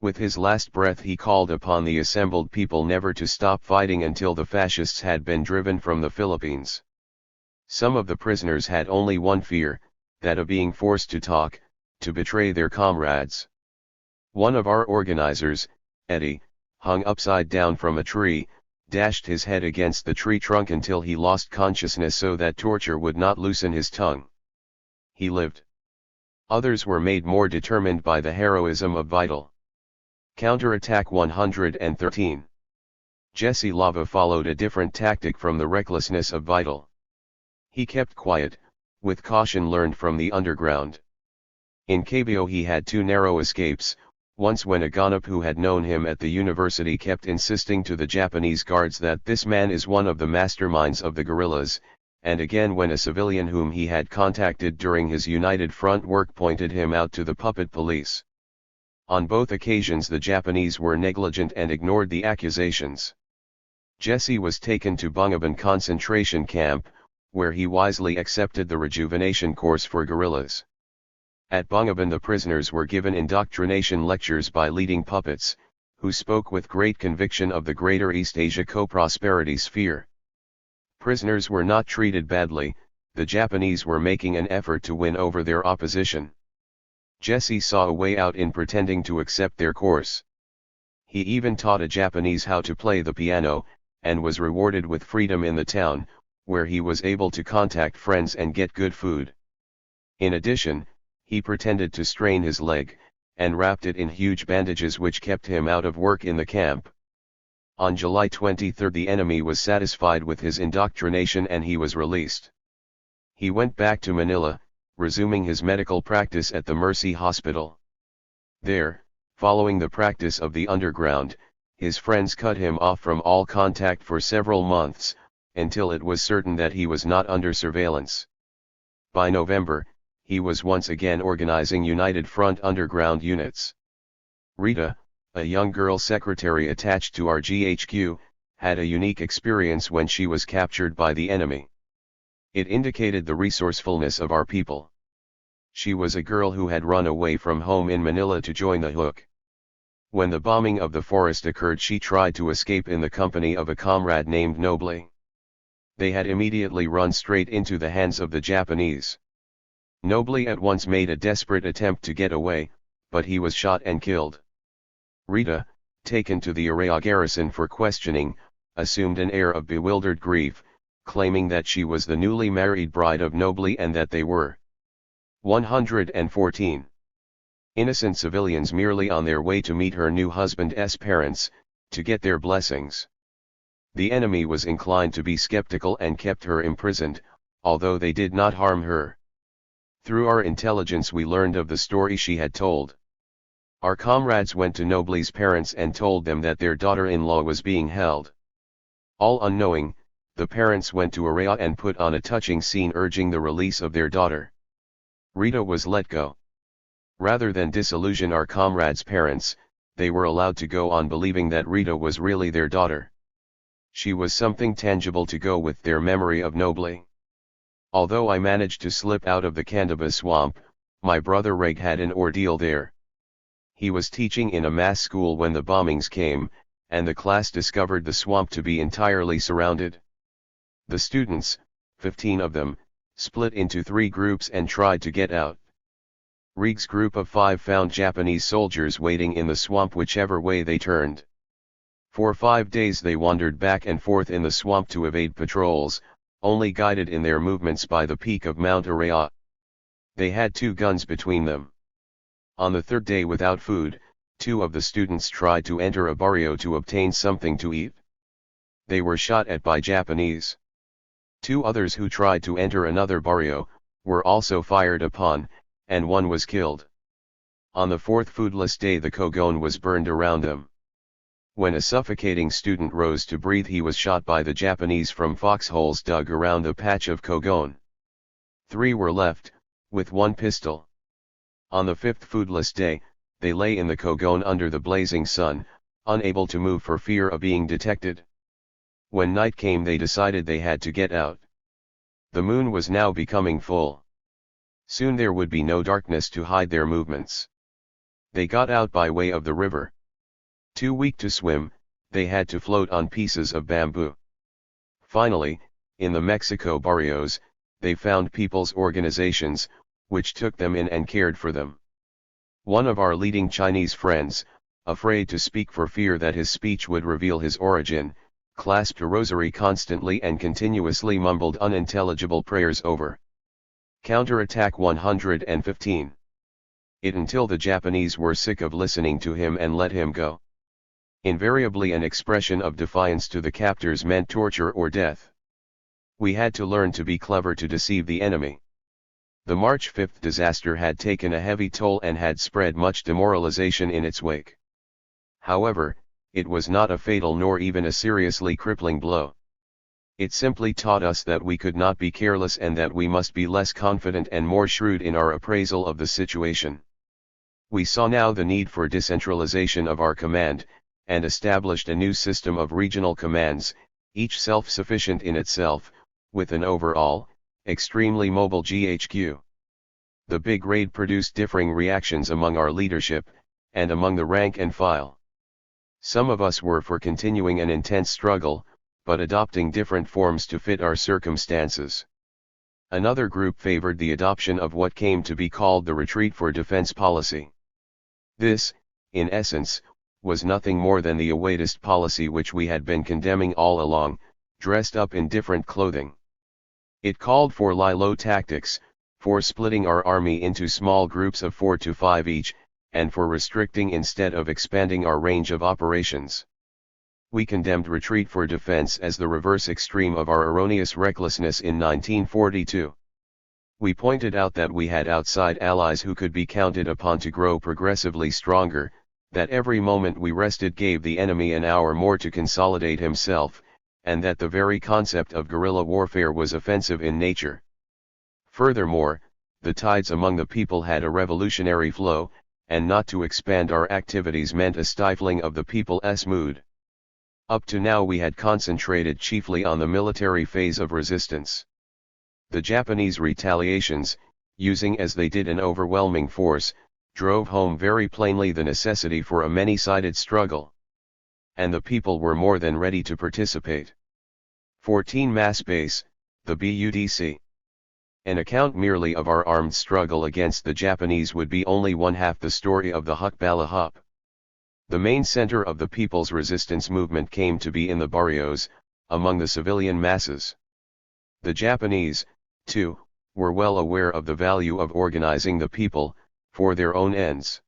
With his last breath he called upon the assembled people never to stop fighting until the fascists had been driven from the Philippines. Some of the prisoners had only one fear, that of being forced to talk, to betray their comrades. One of our organizers, Eddie, hung upside down from a tree, dashed his head against the tree trunk until he lost consciousness so that torture would not loosen his tongue. He lived. Others were made more determined by the heroism of Vital. Counterattack 113. Jesse Lava followed a different tactic from the recklessness of Vital. He kept quiet, with caution learned from the underground. In Cabio he had 2 narrow escapes, once when a Ganap who had known him at the university kept insisting to the Japanese guards that this man is one of the masterminds of the guerrillas, and again when a civilian whom he had contacted during his United Front work pointed him out to the puppet police. On both occasions the Japanese were negligent and ignored the accusations. Jesse was taken to Bungaban concentration camp, where he wisely accepted the rejuvenation course for guerrillas. At Bungaban the prisoners were given indoctrination lectures by leading puppets, who spoke with great conviction of the Greater East Asia Co-Prosperity Sphere. Prisoners were not treated badly, the Japanese were making an effort to win over their opposition. Jesse saw a way out in pretending to accept their course. He even taught a Japanese how to play the piano, and was rewarded with freedom in the town, where he was able to contact friends and get good food. In addition, he pretended to strain his leg, and wrapped it in huge bandages which kept him out of work in the camp. On July 23 the enemy was satisfied with his indoctrination and he was released. He went back to Manila, resuming his medical practice at the Mercy Hospital. There, following the practice of the underground, his friends cut him off from all contact for several months, until it was certain that he was not under surveillance. By November, he was once again organizing United Front underground units. Rita, a young girl secretary attached to our GHQ, had a unique experience when she was captured by the enemy. It indicated the resourcefulness of our people. She was a girl who had run away from home in Manila to join the Hook. When the bombing of the forest occurred, she tried to escape in the company of a comrade named Nobly. They had immediately run straight into the hands of the Japanese. Nobly at once made a desperate attempt to get away, but he was shot and killed. Rita, taken to the Araya garrison for questioning, assumed an air of bewildered grief, claiming that she was the newly married bride of Nobly and that they were 114 innocent civilians merely on their way to meet her new husband's parents, to get their blessings. The enemy was inclined to be skeptical and kept her imprisoned, although they did not harm her. Through our intelligence we learned of the story she had told. Our comrades went to Nobly's parents and told them that their daughter-in-law was being held. All unknowing, the parents went to Araya and put on a touching scene urging the release of their daughter. Rita was let go. Rather than disillusion our comrades' parents, they were allowed to go on believing that Rita was really their daughter. She was something tangible to go with their memory of Nobly. Although I managed to slip out of the Candaba swamp, my brother Reg had an ordeal there. He was teaching in a mass school when the bombings came, and the class discovered the swamp to be entirely surrounded. The students, 15 of them, split into 3 groups and tried to get out. Reg's group of 5 found Japanese soldiers waiting in the swamp whichever way they turned. For 5 days they wandered back and forth in the swamp to evade patrols, only guided in their movements by the peak of Mount Araya. They had 2 guns between them. On the 3rd day, without food, 2 of the students tried to enter a barrio to obtain something to eat. They were shot at by Japanese. 2 others who tried to enter another barrio were also fired upon, and 1 was killed. On the 4th foodless day the Kogon was burned around them. When a suffocating student rose to breathe, he was shot by the Japanese from foxholes dug around a patch of Kogon. 3 were left, with 1 pistol. On the 5th foodless day, they lay in the Kogon under the blazing sun, unable to move for fear of being detected. When night came they decided they had to get out. The moon was now becoming full. Soon there would be no darkness to hide their movements. They got out by way of the river. Too weak to swim, they had to float on pieces of bamboo. Finally, in the Mexico barrios, they found people's organizations, which took them in and cared for them. One of our leading Chinese friends, afraid to speak for fear that his speech would reveal his origin, clasped a rosary constantly and continuously mumbled unintelligible prayers over Counterattack 115. It until the Japanese were sick of listening to him and let him go. Invariably an expression of defiance to the captors meant torture or death. We had to learn to be clever to deceive the enemy. The March 5th disaster had taken a heavy toll and had spread much demoralization in its wake. However, it was not a fatal nor even a seriously crippling blow. It simply taught us that we could not be careless and that we must be less confident and more shrewd in our appraisal of the situation. We saw now the need for decentralization of our command, and established a new system of regional commands, each self-sufficient in itself, with an overall, extremely mobile GHQ. The big raid produced differing reactions among our leadership, and among the rank and file. Some of us were for continuing an intense struggle, but adopting different forms to fit our circumstances. Another group favored the adoption of what came to be called the retreat for defense policy. This, in essence, was nothing more than the awaitist policy which we had been condemning all along, dressed up in different clothing. It called for lie-low tactics, for splitting our army into small groups of 4 to 5 each, and for restricting instead of expanding our range of operations. We condemned retreat for defense as the reverse extreme of our erroneous recklessness in 1942. We pointed out that we had outside allies who could be counted upon to grow progressively stronger, that every moment we rested gave the enemy an hour more to consolidate himself, and that the very concept of guerrilla warfare was offensive in nature. Furthermore, the tides among the people had a revolutionary flow, and not to expand our activities meant a stifling of the people's mood. Up to now we had concentrated chiefly on the military phase of resistance. The Japanese retaliations, using as they did an overwhelming force, drove home very plainly the necessity for a many-sided struggle. And the people were more than ready to participate. 14 Mass Base, the BUDC. An account merely of our armed struggle against the Japanese would be only one half the story of the Hukbala Hup. The main center of the people's resistance movement came to be in the barrios, among the civilian masses. The Japanese, too, were well aware of the value of organizing the people, for their own ends.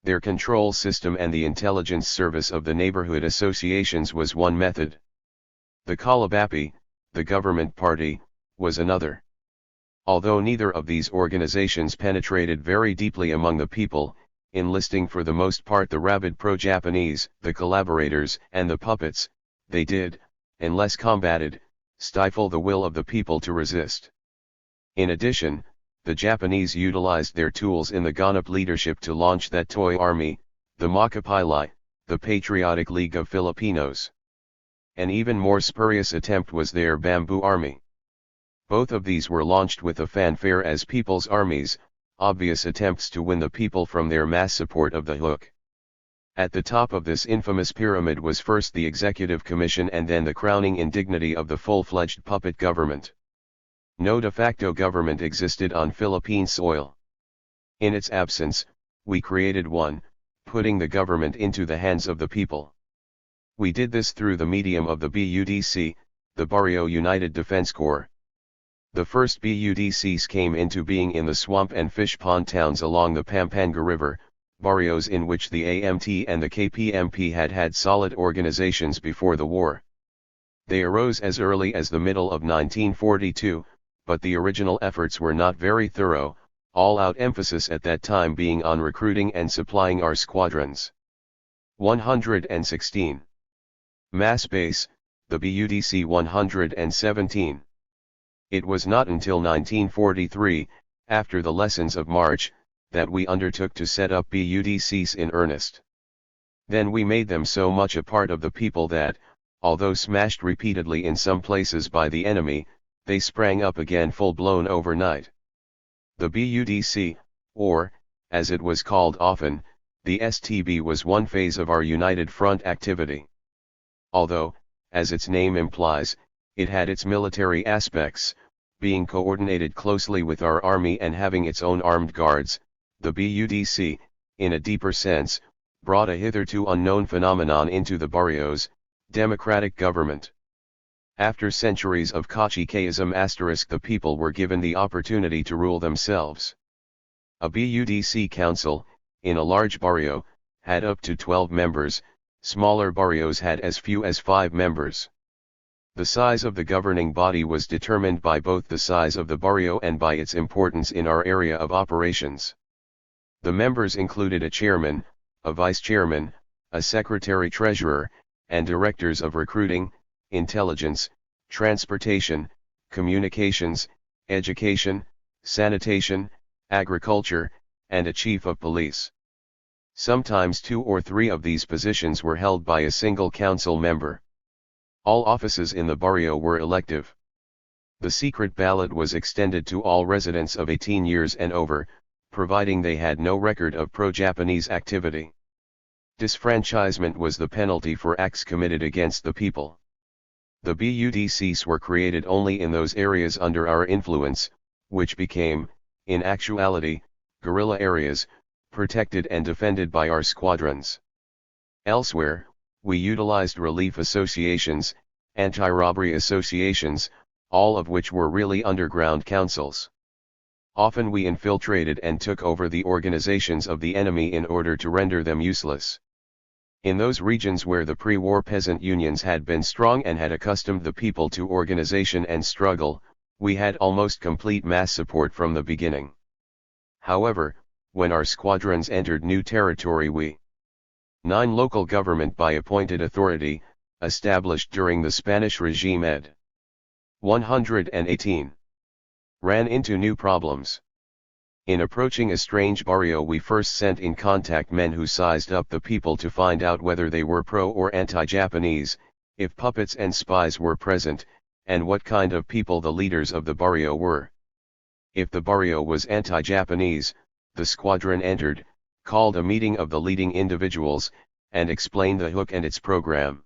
Their control system and the intelligence service of the neighborhood associations was one method. The Kalabapi, the government party, was another. Although neither of these organizations penetrated very deeply among the people, enlisting for the most part the rabid pro-Japanese, the collaborators, and the puppets, they did, unless combated, stifle the will of the people to resist. In addition, the Japanese utilized their tools in the Ganap leadership to launch that toy army, the Makapilai, the Patriotic League of Filipinos. An even more spurious attempt was their Bamboo Army. Both of these were launched with a fanfare as people's armies, obvious attempts to win the people from their mass support of the hook. At the top of this infamous pyramid was first the Executive Commission and then the crowning indignity of the full-fledged puppet government. No de facto government existed on Philippine soil. In its absence, we created one, putting the government into the hands of the people. We did this through the medium of the BUDC, the Barrio United Defense Corps. The first BUDCs came into being in the swamp and fish pond towns along the Pampanga River, barrios in which the AMT and the KPMP had had solid organizations before the war. They arose as early as the middle of 1942, but the original efforts were not very thorough, all-out emphasis at that time being on recruiting and supplying our squadrons. 116. Mass Base, the BUDC 117. It was not until 1943, after the lessons of March, that we undertook to set up BUDCs in earnest. Then we made them so much a part of the people that, although smashed repeatedly in some places by the enemy, they sprang up again full-blown overnight. The BUDC, or, as it was called often, the STB was one phase of our United Front activity. Although, as its name implies, it had its military aspects, being coordinated closely with our army and having its own armed guards, the BUDC, in a deeper sense, brought a hitherto unknown phenomenon into the barrios, democratic government. After centuries of caciquism*, the people were given the opportunity to rule themselves. A BUDC council, in a large barrio, had up to 12 members, smaller barrios had as few as 5 members. The size of the governing body was determined by both the size of the barrio and by its importance in our area of operations. The members included a chairman, a vice-chairman, a secretary-treasurer, and directors of recruiting, intelligence, transportation, communications, education, sanitation, agriculture, and a chief of police. Sometimes 2 or 3 of these positions were held by a single council member. All offices in the barrio were elective. The secret ballot was extended to all residents of 18 years and over, providing they had no record of pro-Japanese activity. Disfranchisement was the penalty for acts committed against the people. The BUDCs were created only in those areas under our influence, which became, in actuality, guerrilla areas, protected and defended by our squadrons. Elsewhere, we utilized relief associations, anti-robbery associations, all of which were really underground councils. Often we infiltrated and took over the organizations of the enemy in order to render them useless. In those regions where the pre-war peasant unions had been strong and had accustomed the people to organization and struggle, we had almost complete mass support from the beginning. However, when our squadrons entered new territory, we 9 local government by appointed authority, established during the Spanish regime ed. 118. Ran into new problems. In approaching a strange barrio, we first sent in contact men who sized up the people to find out whether they were pro or anti-Japanese, if puppets and spies were present, and what kind of people the leaders of the barrio were. If the barrio was anti-Japanese, the squadron entered, called a meeting of the leading individuals, and explained the hook and its program.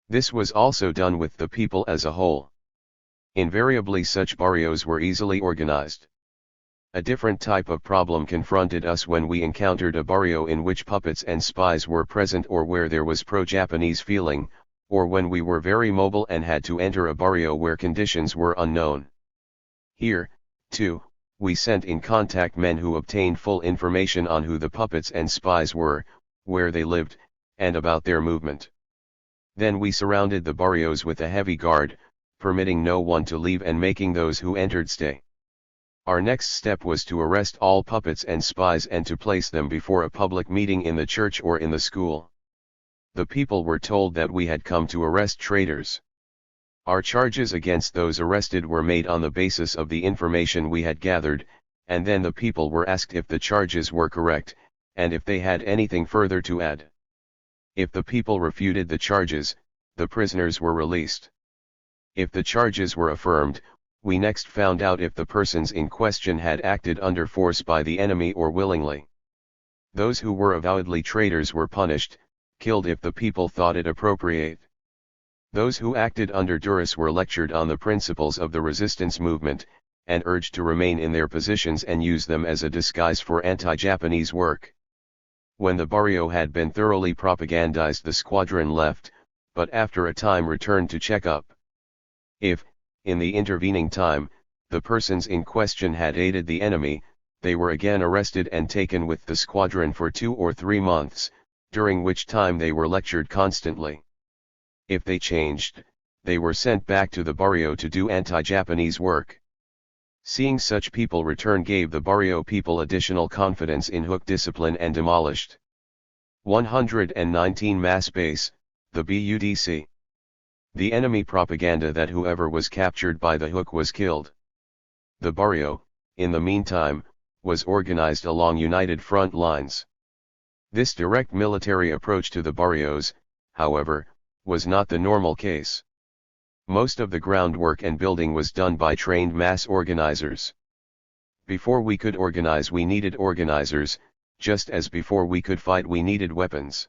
This was also done with the people as a whole. Invariably such barrios were easily organized. A different type of problem confronted us when we encountered a barrio in which puppets and spies were present, or where there was pro-Japanese feeling, or when we were very mobile and had to enter a barrio where conditions were unknown. Here, too, we sent in contact men who obtained full information on who the puppets and spies were, where they lived, and about their movement. Then we surrounded the barrios with a heavy guard, permitting no one to leave and making those who entered stay. Our next step was to arrest all puppets and spies and to place them before a public meeting in the church or in the school. The people were told that we had come to arrest traitors. Our charges against those arrested were made on the basis of the information we had gathered, and then the people were asked if the charges were correct, and if they had anything further to add. If the people refuted the charges, the prisoners were released. If the charges were affirmed, we next found out if the persons in question had acted under force by the enemy or willingly. Those who were avowedly traitors were punished, killed if the people thought it appropriate. Those who acted under duress were lectured on the principles of the resistance movement, and urged to remain in their positions and use them as a disguise for anti-Japanese work. When the barrio had been thoroughly propagandized, the squadron left, but after a time returned to check up. If, in the intervening time, the persons in question had aided the enemy, they were again arrested and taken with the squadron for 2 or 3 months, during which time they were lectured constantly. If they changed, they were sent back to the barrio to do anti-Japanese work. Seeing such people return gave the barrio people additional confidence in hook discipline and demolished 119 mass base, the BUDC. The enemy propaganda that whoever was captured by the hook was killed. The barrio, in the meantime, was organized along united front lines. This direct military approach to the barrios, however, was not the normal case. Most of the groundwork and building was done by trained mass organizers. Before we could organize, we needed organizers, just as before we could fight we needed weapons.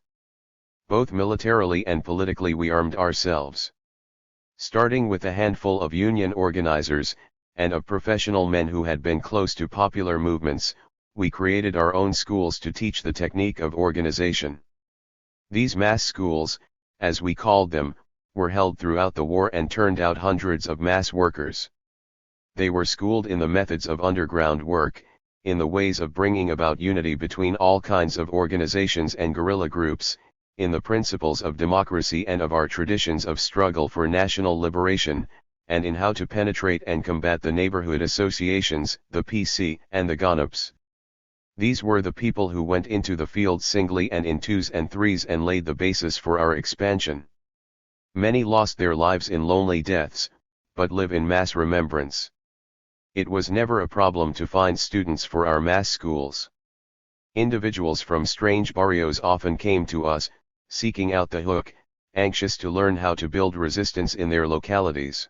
Both militarily and politically we armed ourselves. Starting with a handful of union organizers, and of professional men who had been close to popular movements, we created our own schools to teach the technique of organization. These mass schools, as we called them, were held throughout the war and turned out hundreds of mass workers. They were schooled in the methods of underground work, in the ways of bringing about unity between all kinds of organizations and guerrilla groups, in the principles of democracy and of our traditions of struggle for national liberation, and in how to penetrate and combat the neighborhood associations, the PC, and the GONOPs. These were the people who went into the field singly and in 2s and 3s and laid the basis for our expansion. Many lost their lives in lonely deaths, but live in mass remembrance. It was never a problem to find students for our mass schools. Individuals from strange barrios often came to us, seeking out the hook, anxious to learn how to build resistance in their localities.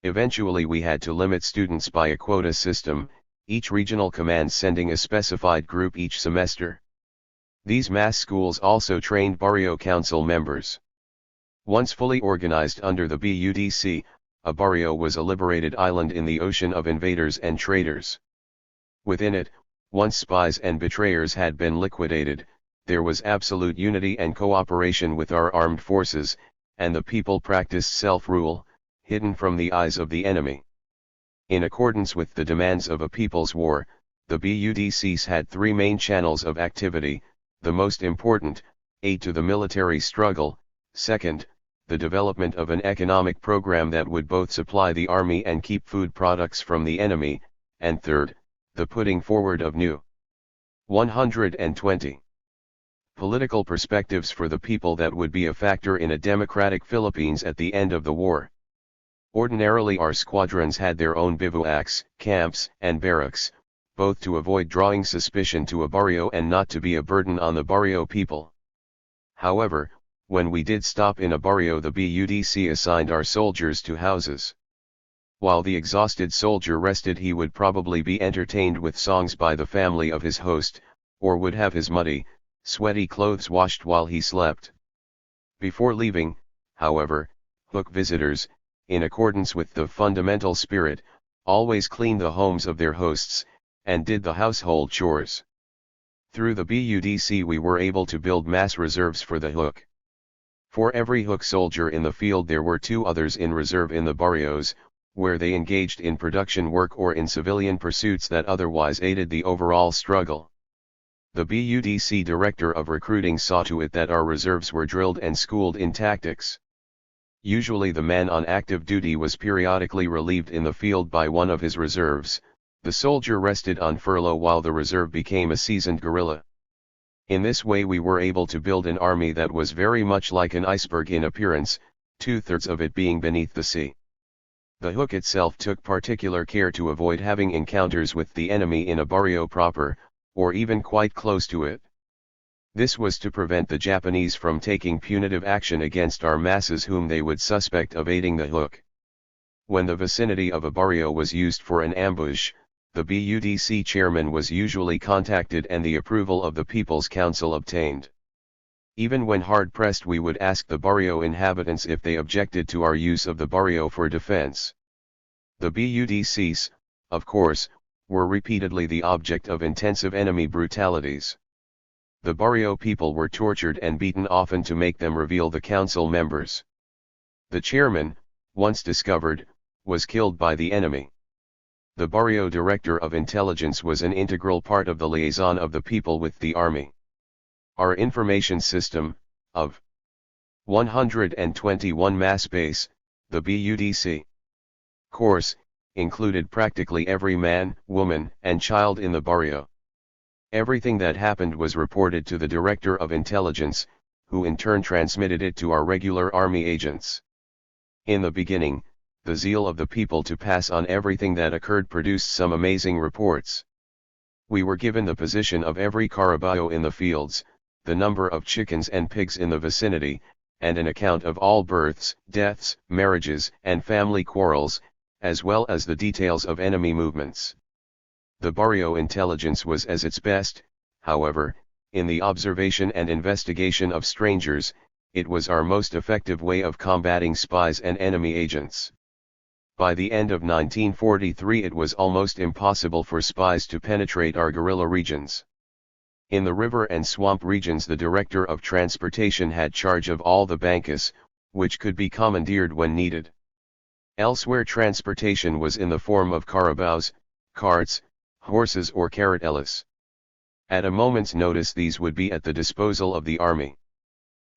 Eventually we had to limit students by a quota system, each regional command sending a specified group each semester. These mass schools also trained barrio council members. Once fully organized under the BUDC, a barrio was a liberated island in the ocean of invaders and traitors. Within it, once spies and betrayers had been liquidated, there was absolute unity and cooperation with our armed forces, and the people practiced self-rule, hidden from the eyes of the enemy. In accordance with the demands of a people's war, the BUDCs had three main channels of activity: the most important, aid to the military struggle; second, the development of an economic program that would both supply the army and keep food products from the enemy; and third, the putting forward of new 120 political perspectives for the people that would be a factor in a democratic Philippines at the end of the war. Ordinarily our squadrons had their own bivouacs, camps, and barracks, both to avoid drawing suspicion to a barrio and not to be a burden on the barrio people. However, when we did stop in a barrio, the BUDC assigned our soldiers to houses. While the exhausted soldier rested, he would probably be entertained with songs by the family of his host, or would have his muddy, sweaty clothes washed while he slept. Before leaving, however, hook visitors, in accordance with the fundamental spirit, always cleaned the homes of their hosts, and did the household chores. Through the BUDC we were able to build mass reserves for the hook. For every hook soldier in the field there were two others in reserve in the barrios, where they engaged in production work or in civilian pursuits that otherwise aided the overall struggle. The BUDC director of recruiting saw to it that our reserves were drilled and schooled in tactics. Usually the man on active duty was periodically relieved in the field by one of his reserves. The soldier rested on furlough while the reserve became a seasoned guerrilla. In this way we were able to build an army that was very much like an iceberg in appearance, 2/3 of it being beneath the sea. The hook itself took particular care to avoid having encounters with the enemy in a barrio proper, or even quite close to it. This was to prevent the Japanese from taking punitive action against our masses whom they would suspect of aiding the hook. When the vicinity of a barrio was used for an ambush, the BUDC chairman was usually contacted and the approval of the People's Council obtained. Even when hard-pressed we would ask the barrio inhabitants if they objected to our use of the barrio for defense. The BUDCs, of course, were repeatedly the object of intensive enemy brutalities. The barrio people were tortured and beaten often to make them reveal the council members. The chairman, once discovered, was killed by the enemy. The barrio director of intelligence was an integral part of the liaison of the people with the army. Our information system, of 121 mass base, the BUDC course, included practically every man, woman, and child in the barrio. Everything that happened was reported to the Director of Intelligence, who in turn transmitted it to our regular army agents. In the beginning, the zeal of the people to pass on everything that occurred produced some amazing reports. We were given the position of every carabao in the fields, the number of chickens and pigs in the vicinity, and an account of all births, deaths, marriages, and family quarrels, as well as the details of enemy movements. The barrio intelligence was at its best, however, in the observation and investigation of strangers. It was our most effective way of combating spies and enemy agents. By the end of 1943 it was almost impossible for spies to penetrate our guerrilla regions. In the river and swamp regions the Director of Transportation had charge of all the bankas, which could be commandeered when needed. Elsewhere transportation was in the form of carabaos, carts, horses or carretelas. At a moment's notice these would be at the disposal of the army.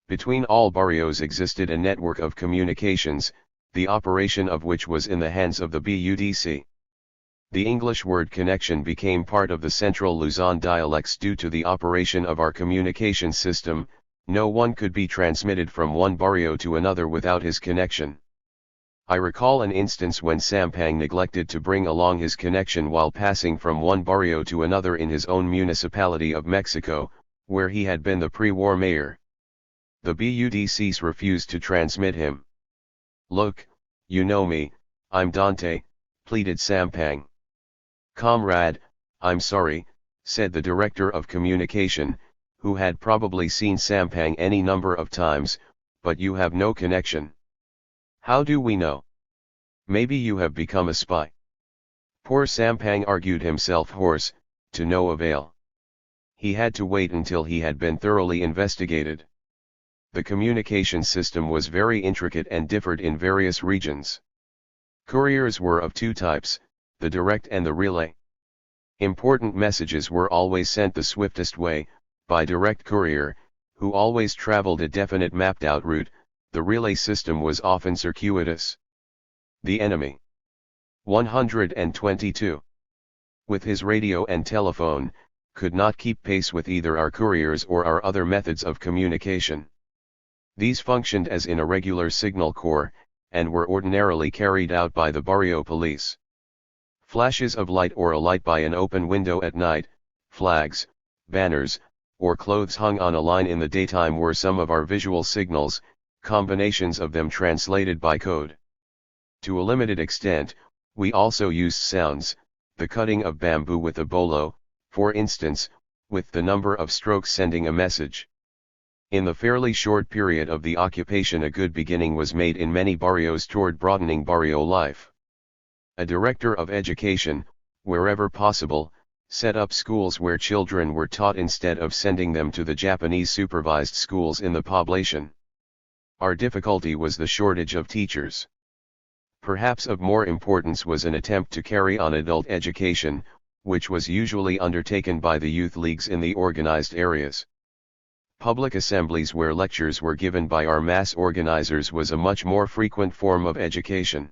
Between all barrios existed a network of communications, the operation of which was in the hands of the BUDC. The English word connection became part of the central Luzon dialects due to the operation of our communication system. No one could be transmitted from one barrio to another without his connection. I recall an instance when Sampang neglected to bring along his connection while passing from one barrio to another in his own municipality of Mexico, where he had been the pre-war mayor. The BUDCs refused to transmit him. "Look, you know me, I'm Dante," pleaded Sampang. "Comrade, I'm sorry," said the Director of Communication, who had probably seen Sampang any number of times, but you have no connection. How do we know? Maybe you have become a spy. Poor Sampang argued himself hoarse, to no avail. He had to wait until he had been thoroughly investigated. The communication system was very intricate and differed in various regions. Couriers were of two types, the direct and the relay. Important messages were always sent the swiftest way, by direct courier, who always traveled a definite mapped-out route. The relay system was often circuitous. The enemy. 122. With his radio and telephone, could not keep pace with either our couriers or our other methods of communication. These functioned as in a regular signal corps, and were ordinarily carried out by the barrio police. Flashes of light or a light by an open window at night, flags, banners, or clothes hung on a line in the daytime were some of our visual signals, combinations of them translated by code. To a limited extent, we also used sounds, the cutting of bamboo with a bolo, for instance, with the number of strokes sending a message. In the fairly short period of the occupation a good beginning was made in many barrios toward broadening barrio life. A director of education, wherever possible, set up schools where children were taught instead of sending them to the Japanese supervised schools in the poblation. Our difficulty was the shortage of teachers. Perhaps of more importance was an attempt to carry on adult education, which was usually undertaken by the youth leagues in the organized areas. Public assemblies where lectures were given by our mass organizers was a much more frequent form of education.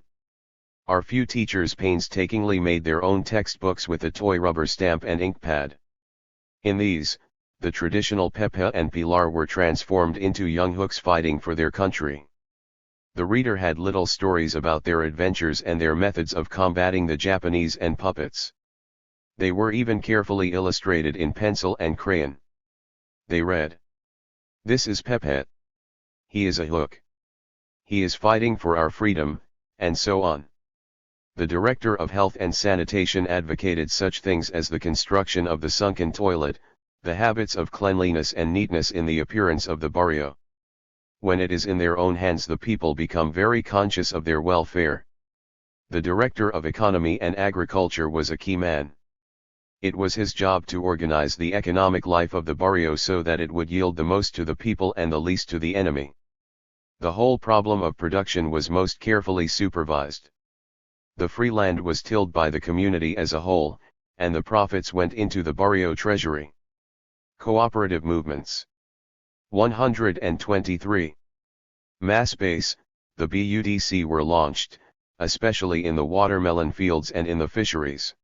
Our few teachers painstakingly made their own textbooks with a toy rubber stamp and ink pad. In these, the traditional Pepe and Pilar were transformed into young hooks fighting for their country. The reader had little stories about their adventures and their methods of combating the Japanese and puppets. They were even carefully illustrated in pencil and crayon. They read, "This is Pepe. He is a hook. He is fighting for our freedom," and so on. The Director of Health and Sanitation advocated such things as the construction of the sunken toilet, the habits of cleanliness and neatness in the appearance of the barrio. When it is in their own hands the people become very conscious of their welfare. The Director of Economy and Agriculture was a key man. It was his job to organize the economic life of the barrio so that it would yield the most to the people and the least to the enemy. The whole problem of production was most carefully supervised. The free land was tilled by the community as a whole, and the profits went into the barrio treasury. Cooperative movements. 123. Mass base, the BUDC were launched, especially in the watermelon fields and in the fisheries.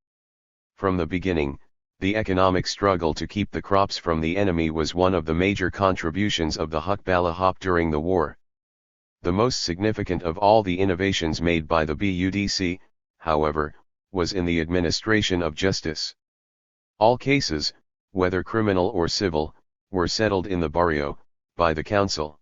From the beginning, the economic struggle to keep the crops from the enemy was one of the major contributions of the Hukbala Hop during the war. The most significant of all the innovations made by the BUDC, however, was in the administration of justice. All cases, whether criminal or civil, were settled in the barrio, by the council.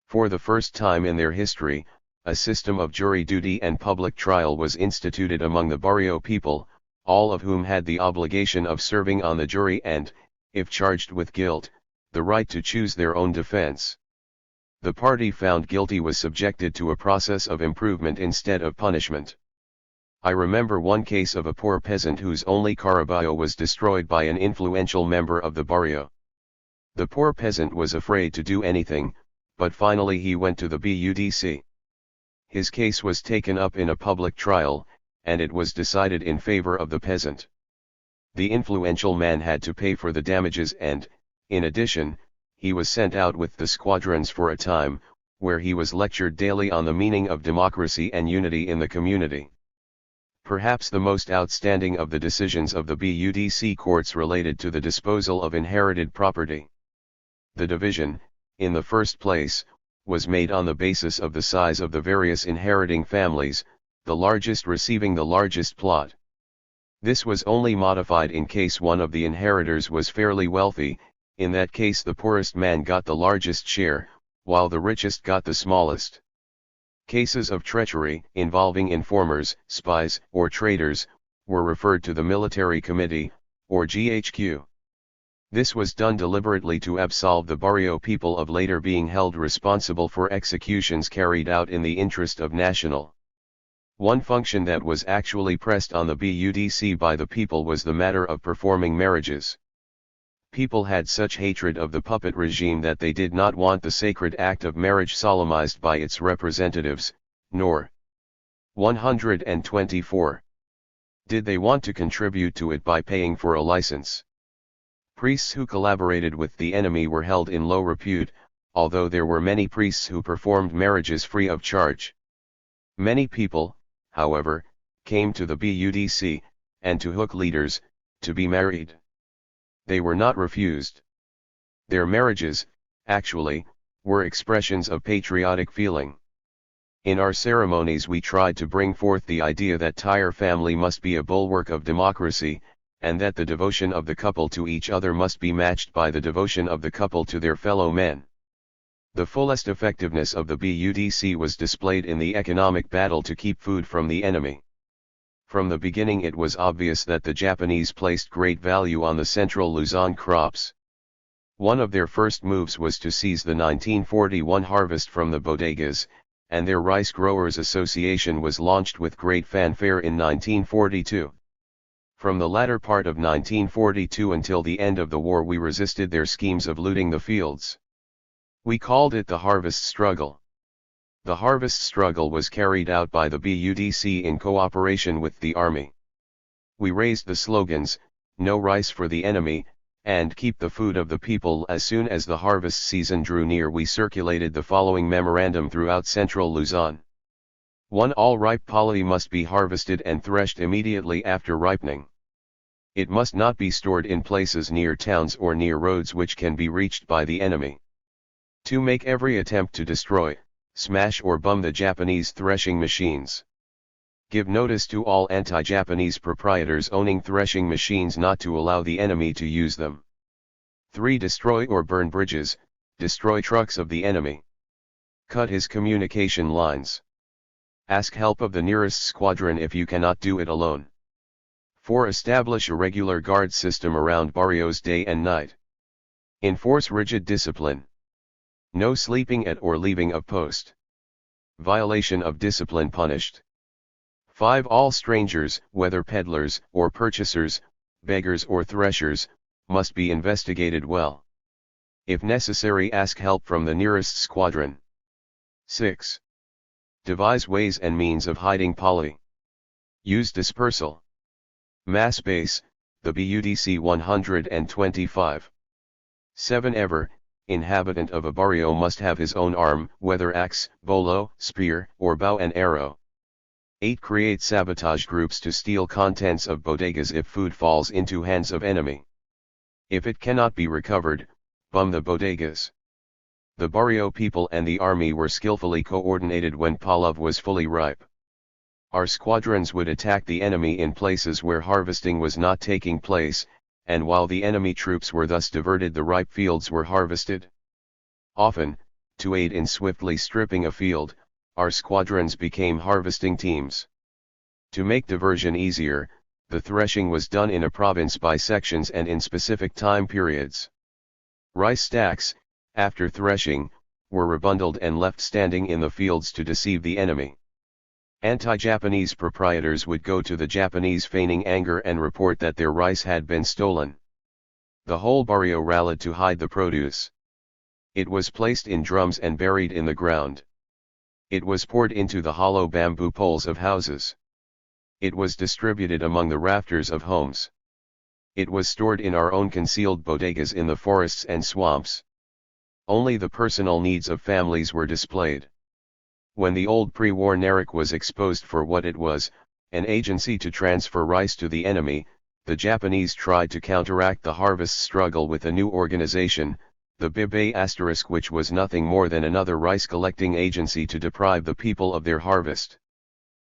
For the first time in their history, a system of jury duty and public trial was instituted among the barrio people, all of whom had the obligation of serving on the jury and, if charged with guilt, the right to choose their own defense. The party found guilty was subjected to a process of improvement instead of punishment. I remember one case of a poor peasant whose only caraballo was destroyed by an influential member of the barrio. The poor peasant was afraid to do anything, but finally he went to the BUDC. His case was taken up in a public trial, and it was decided in favor of the peasant. The influential man had to pay for the damages and, in addition, he was sent out with the squadrons for a time, where he was lectured daily on the meaning of democracy and unity in the community. Perhaps the most outstanding of the decisions of the BUDC courts related to the disposal of inherited property. The division, in the first place, was made on the basis of the size of the various inheriting families, the largest receiving the largest plot. This was only modified in case one of the inheritors was fairly wealthy. In that case the poorest man got the largest share, while the richest got the smallest. Cases of treachery, involving informers, spies, or traitors, were referred to the Military Committee, or GHQ. This was done deliberately to absolve the barrio people of later being held responsible for executions carried out in the interest of national. One function that was actually pressed on the BUDC by the people was the matter of performing marriages. People had such hatred of the puppet regime that they did not want the sacred act of marriage solemnized by its representatives, nor 124. Did they want to contribute to it by paying for a license. Priests who collaborated with the enemy were held in low repute, although there were many priests who performed marriages free of charge. Many people, however, came to the BUDC, and to hook leaders, to be married. They were not refused. Their marriages, actually, were expressions of patriotic feeling. In our ceremonies we tried to bring forth the idea that THIR family must be a bulwark of democracy, and that the devotion of the couple to each other must be matched by the devotion of the couple to their fellow men. The fullest effectiveness of the BUDC was displayed in the economic battle to keep food from the enemy. From the beginning it was obvious that the Japanese placed great value on the central Luzon crops. One of their first moves was to seize the 1941 harvest from the bodegas, and their Rice Growers Association was launched with great fanfare in 1942. From the latter part of 1942 until the end of the war we resisted their schemes of looting the fields. We called it the harvest struggle. The harvest struggle was carried out by the BUDC in cooperation with the army. We raised the slogans, "No rice for the enemy," and "Keep the food of the people." As soon as the harvest season drew near we circulated the following memorandum throughout central Luzon. 1. All ripe poly must be harvested and threshed immediately after ripening. It must not be stored in places near towns or near roads which can be reached by the enemy. 2. Make every attempt to destroy, smash or bum the Japanese threshing machines. Give notice to all anti-Japanese proprietors owning threshing machines not to allow the enemy to use them. 3. Destroy or burn bridges, destroy trucks of the enemy. Cut his communication lines. Ask help of the nearest squadron if you cannot do it alone. 4. Establish a regular guard system around barrios day and night. Enforce rigid discipline. No sleeping at or leaving of post. Violation of discipline punished. 5. All strangers, whether peddlers or purchasers, beggars or threshers, must be investigated well. If necessary, ask help from the nearest squadron. 6. Devise ways and means of hiding poly. Use dispersal. Mass base, the BUDC 125. 7. Ever inhabitant of a barrio must have his own arm, whether axe, bolo, spear, or bow and arrow. 8. Create sabotage groups to steal contents of bodegas if food falls into hands of enemy. If it cannot be recovered, bum the bodegas. The barrio people and the army were skillfully coordinated when Palov was fully ripe. Our squadrons would attack the enemy in places where harvesting was not taking place, and while the enemy troops were thus diverted, the ripe fields were harvested. Often, to aid in swiftly stripping a field, our squadrons became harvesting teams. To make diversion easier, the threshing was done in a province by sections and in specific time periods. Rice stacks, after threshing, were rebundled and left standing in the fields to deceive the enemy. Anti-Japanese proprietors would go to the Japanese feigning anger and report that their rice had been stolen. The whole barrio rallied to hide the produce. It was placed in drums and buried in the ground. It was poured into the hollow bamboo poles of houses. It was distributed among the rafters of homes. It was stored in our own concealed bodegas in the forests and swamps. Only the personal needs of families were displayed. When the old pre-war THIRD was exposed for what it was, an agency to transfer rice to the enemy, the Japanese tried to counteract the harvest struggle with a new organization, the BIB**, which was nothing more than another rice collecting agency to deprive the people of their harvest.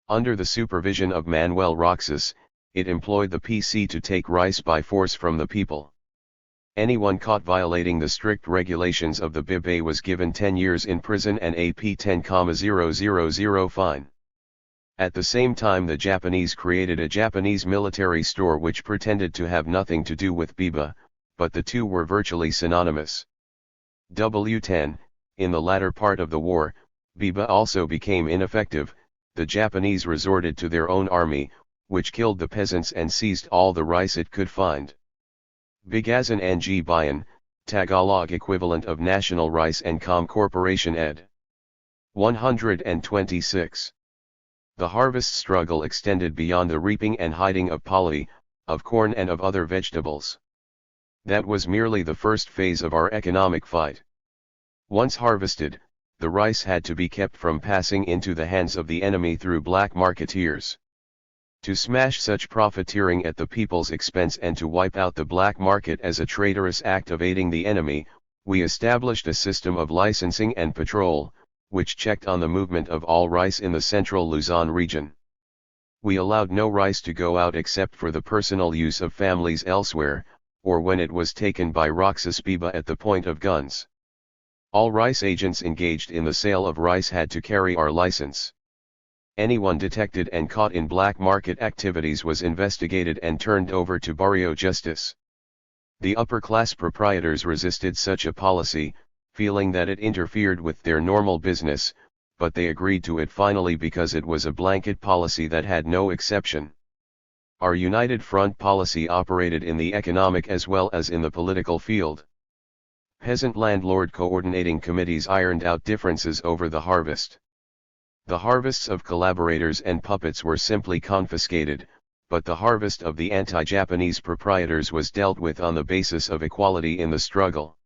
Under the supervision of Manuel Roxas, it employed the PC to take rice by force from the people. Anyone caught violating the strict regulations of the BIB was given 10 years in prison and a P10,000 fine. At the same time, the Japanese created a Japanese military store which pretended to have nothing to do with BIB, but the two were virtually synonymous. W10, in the latter part of the war, Biba also became ineffective. The Japanese resorted to their own army, which killed the peasants and seized all the rice it could find. Bigazan Ng Bayan, Tagalog equivalent of National Rice and Com Corporation ed. 126. The harvest struggle extended beyond the reaping and hiding of pali, of corn and of other vegetables. That was merely the first phase of our economic fight. Once harvested, the rice had to be kept from passing into the hands of the enemy through black marketeers. To smash such profiteering at the people's expense and to wipe out the black market as a traitorous act of aiding the enemy, we established a system of licensing and patrol, which checked on the movement of all rice in the central Luzon region. We allowed no rice to go out except for the personal use of families elsewhere, or when it was taken by Roxas Biba at the point of guns. All rice agents engaged in the sale of rice had to carry our license. Anyone detected and caught in black market activities was investigated and turned over to barrio justice. The upper-class proprietors resisted such a policy, feeling that it interfered with their normal business, but they agreed to it finally because it was a blanket policy that had no exception. Our united front policy operated in the economic as well as in the political field. Peasant landlord coordinating committees ironed out differences over the harvest. The harvests of collaborators and puppets were simply confiscated, but the harvest of the anti-Japanese proprietors was dealt with on the basis of equality in the struggle.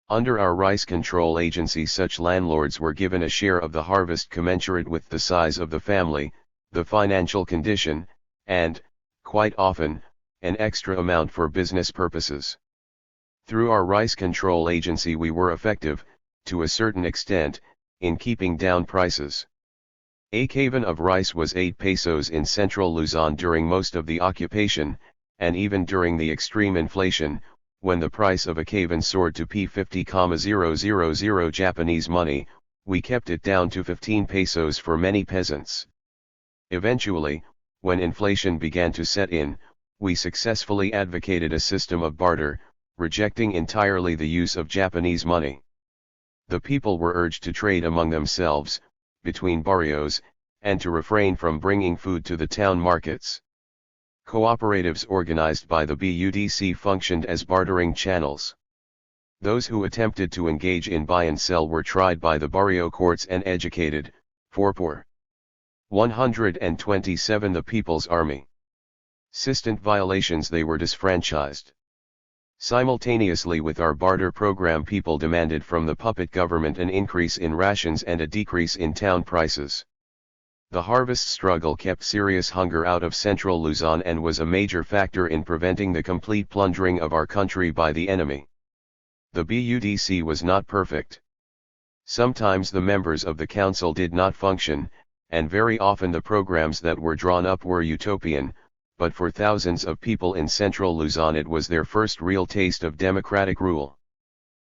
Under our rice control agency, such landlords were given a share of the harvest commensurate with the size of the family, the financial condition, and, quite often, an extra amount for business purposes. Through our rice control agency we were effective, to a certain extent, in keeping down prices. A cavan of rice was 8 pesos in central Luzon during most of the occupation, and even during the extreme inflation, when the price of a cavan soared to P50,000 Japanese money, we kept it down to 15 pesos for many peasants. Eventually, when inflation began to set in, we successfully advocated a system of barter, rejecting entirely the use of Japanese money. The people were urged to trade among themselves, between barrios, and to refrain from bringing food to the town markets. Cooperatives organized by the BUDC functioned as bartering channels. Those who attempted to engage in buy and sell were tried by the barrio courts and educated, for poor. 127 The People's Army. System violations, they were disfranchised. Simultaneously with our barter program, people demanded from the puppet government an increase in rations and a decrease in town prices. The harvest struggle kept serious hunger out of central Luzon and was a major factor in preventing the complete plundering of our country by the enemy. The BUDC was not perfect. Sometimes the members of the council did not function, and very often the programs that were drawn up were utopian, but for thousands of people in central Luzon it was their first real taste of democratic rule.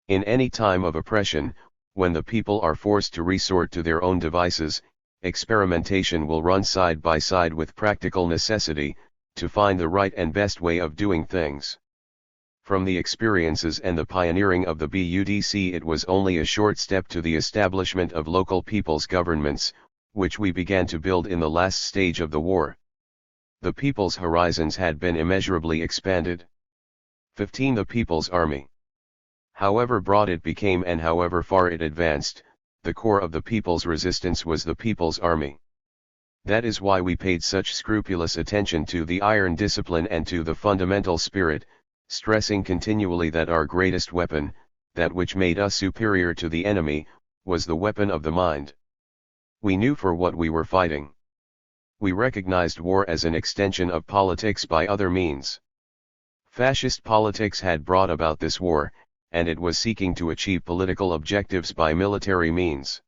In any time of oppression, when the people are forced to resort to their own devices, experimentation will run side by side with practical necessity, to find the right and best way of doing things. From the experiences and the pioneering of the BUDC, it was only a short step to the establishment of local people's governments, which we began to build in the last stage of the war. The people's horizons had been immeasurably expanded. 15. The People's Army. However broad it became and however far it advanced, the core of the people's resistance was the People's Army. That is why we paid such scrupulous attention to the iron discipline and to the fundamental spirit, stressing continually that our greatest weapon, that which made us superior to the enemy, was the weapon of the mind. We knew for what we were fighting. We recognized war as an extension of politics by other means. Fascist politics had brought about this war, and it was seeking to achieve political objectives by military means.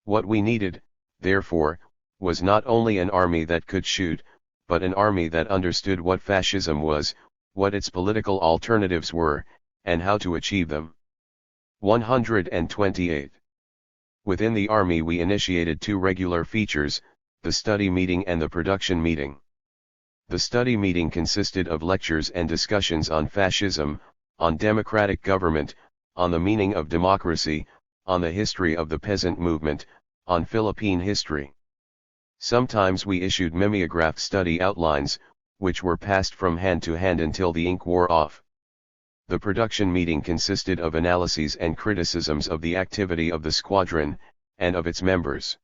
What we needed, therefore, was not only an army that could shoot, but an army that understood what fascism was, what its political alternatives were, and how to achieve them. 128. Within the army we initiated 2 regular features, the study meeting and the production meeting. The study meeting consisted of lectures and discussions on fascism, on democratic government, on the meaning of democracy, on the history of the peasant movement, on Philippine history. Sometimes we issued mimeographed study outlines, which were passed from hand to hand until the ink wore off. The production meeting consisted of analyses and criticisms of the activity of the squadron, and of its members.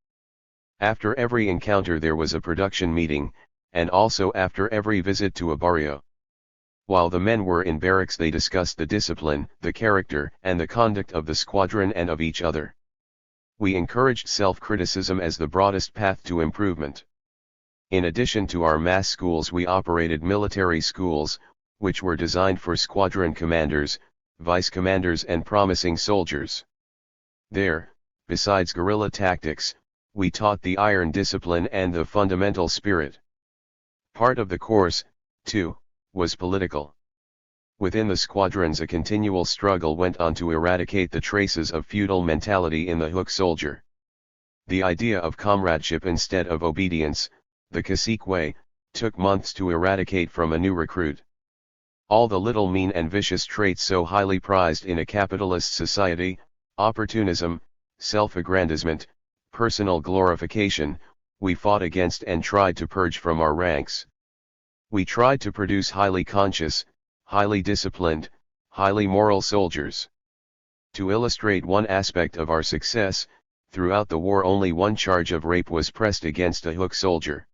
After every encounter there was a production meeting, and also after every visit to a barrio. While the men were in barracks they discussed the discipline, the character, and the conduct of the squadron and of each other. We encouraged self-criticism as the broadest path to improvement. In addition to our mass schools we operated military schools, which were designed for squadron commanders, vice commanders and promising soldiers. There, besides guerrilla tactics, we taught the iron discipline and the fundamental spirit. Part of the course, too, was political. Within the squadrons a continual struggle went on to eradicate the traces of feudal mentality in the hook soldier. The idea of comradeship instead of obedience, the cacique way, took months to eradicate from a new recruit. All the little mean and vicious traits so highly prized in a capitalist society, opportunism, self-aggrandizement, personal glorification, we fought against and tried to purge from our ranks. We tried to produce highly conscious, highly disciplined, highly moral soldiers. To illustrate one aspect of our success, throughout the war only one charge of rape was pressed against a hook soldier.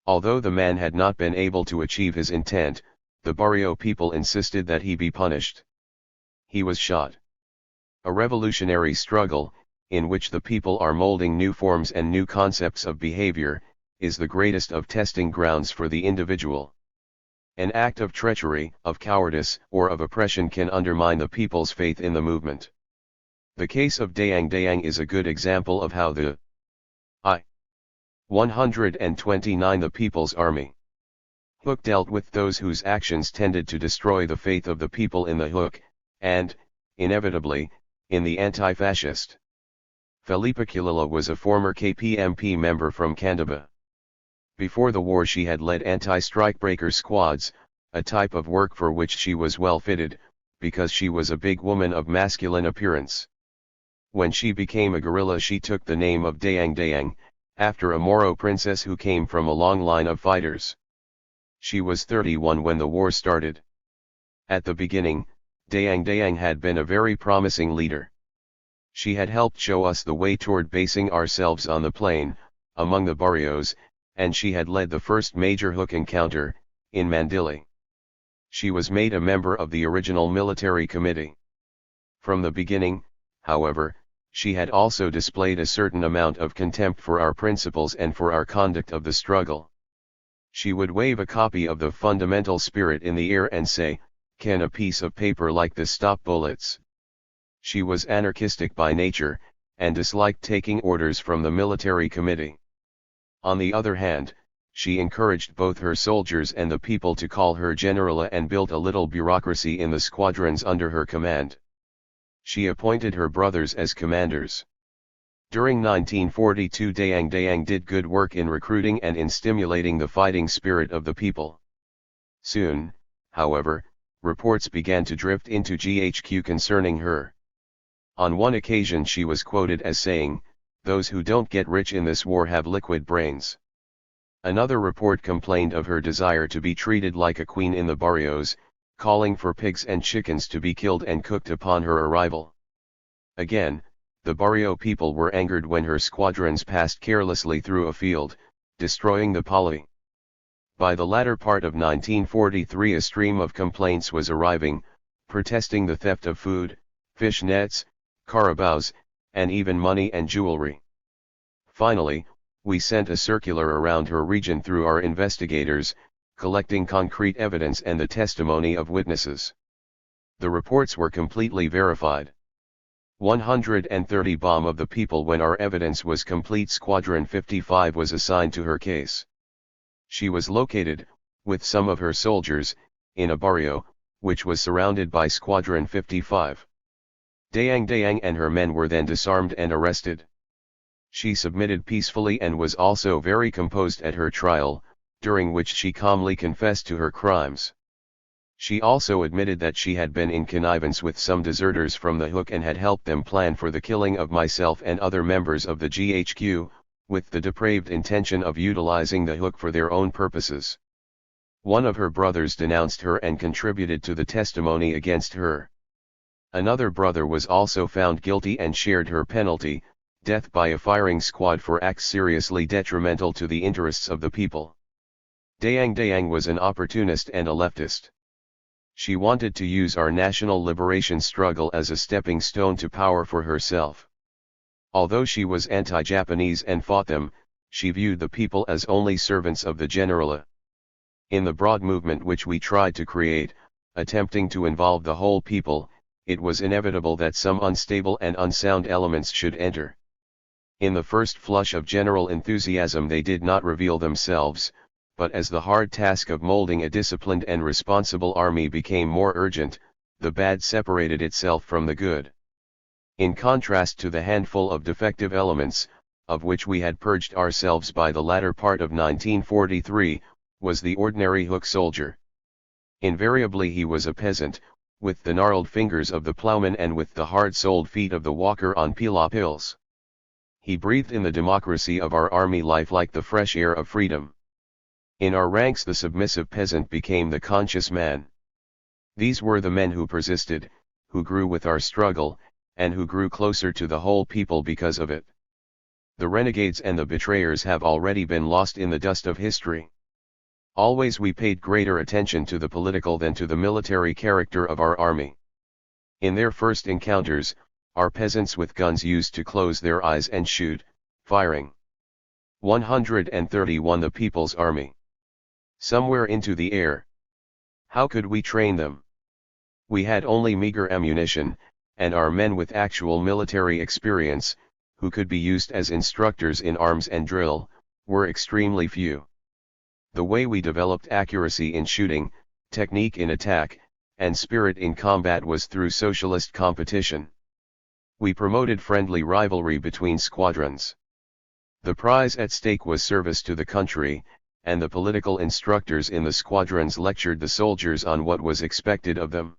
Although the man had not been able to achieve his intent, the barrio people insisted that he be punished. He was shot. A revolutionary struggle, in which the people are molding new forms and new concepts of behavior, is the greatest of testing grounds for the individual. An act of treachery, of cowardice, or of oppression can undermine the people's faith in the movement. The case of Dayang Dayang is a good example of how the I-129 the People's Army Hook dealt with those whose actions tended to destroy the faith of the people in the Hook, and, inevitably, in the anti-fascist. Felipa Kilala was a former KPMP member from Candaba. Before the war she had led anti-strikebreaker squads, a type of work for which she was well fitted, because she was a big woman of masculine appearance. When she became a guerrilla she took the name of Dayang Dayang, after a Moro princess who came from a long line of fighters. She was 31 when the war started. At the beginning, Dayang Dayang had been a very promising leader. She had helped show us the way toward basing ourselves on the plain, among the barrios, and she had led the first major hook encounter, in Mandili. She was made a member of the original military committee. From the beginning, however, she had also displayed a certain amount of contempt for our principles and for our conduct of the struggle. She would wave a copy of the fundamental spirit in the air and say, "Can a piece of paper like this stop bullets?" She was anarchistic by nature, and disliked taking orders from the military committee. On the other hand, she encouraged both her soldiers and the people to call her generala and built a little bureaucracy in the squadrons under her command. She appointed her brothers as commanders. During 1942 Dayang Dayang did good work in recruiting and in stimulating the fighting spirit of the people. Soon, however, reports began to drift into GHQ concerning her. On one occasion she was quoted as saying, "Those who don't get rich in this war have liquid brains." Another report complained of her desire to be treated like a queen in the barrios, calling for pigs and chickens to be killed and cooked upon her arrival. Again, the barrio people were angered when her squadrons passed carelessly through a field, destroying the pali. By the latter part of 1943 a stream of complaints was arriving, protesting the theft of food, fish nets, carabaos, and even money and jewelry. Finally, we sent a circular around her region through our investigators, collecting concrete evidence and the testimony of witnesses. The reports were completely verified. 130 bomb of the people. When our evidence was complete, Squadron 55 was assigned to her case. She was located, with some of her soldiers, in a barrio, which was surrounded by Squadron 55. Dayang Dayang and her men were then disarmed and arrested. She submitted peacefully and was also very composed at her trial, during which she calmly confessed to her crimes. She also admitted that she had been in connivance with some deserters from the Hook and had helped them plan for the killing of myself and other members of the GHQ, with the depraved intention of utilizing the Hook for their own purposes. One of her brothers denounced her and contributed to the testimony against her. Another brother was also found guilty and shared her penalty, death by a firing squad for acts seriously detrimental to the interests of the people. Dayang Dayang was an opportunist and a leftist. She wanted to use our national liberation struggle as a stepping stone to power for herself. Although she was anti-Japanese and fought them, she viewed the people as only servants of the Generala. In the broad movement which we tried to create, attempting to involve the whole people, it was inevitable that some unstable and unsound elements should enter. In the first flush of general enthusiasm they did not reveal themselves, but as the hard task of molding a disciplined and responsible army became more urgent, the bad separated itself from the good. In contrast to the handful of defective elements, of which we had purged ourselves by the latter part of 1943, was the ordinary Hook soldier. Invariably he was a peasant, with the gnarled fingers of the plowman and with the hard-soled feet of the walker on Pilop Hills. He breathed in the democracy of our army life like the fresh air of freedom. In our ranks the submissive peasant became the conscious man. These were the men who persisted, who grew with our struggle, and who grew closer to the whole people because of it. The renegades and the betrayers have already been lost in the dust of history. Always we paid greater attention to the political than to the military character of our army. In their first encounters, our peasants with guns used to close their eyes and shoot, firing. 131 The People's Army. Somewhere into the air. How could we train them? We had only meager ammunition, and our men with actual military experience, who could be used as instructors in arms and drill, were extremely few. The way we developed accuracy in shooting, technique in attack, and spirit in combat was through socialist competition. We promoted friendly rivalry between squadrons. The prize at stake was service to the country, and the political instructors in the squadrons lectured the soldiers on what was expected of them.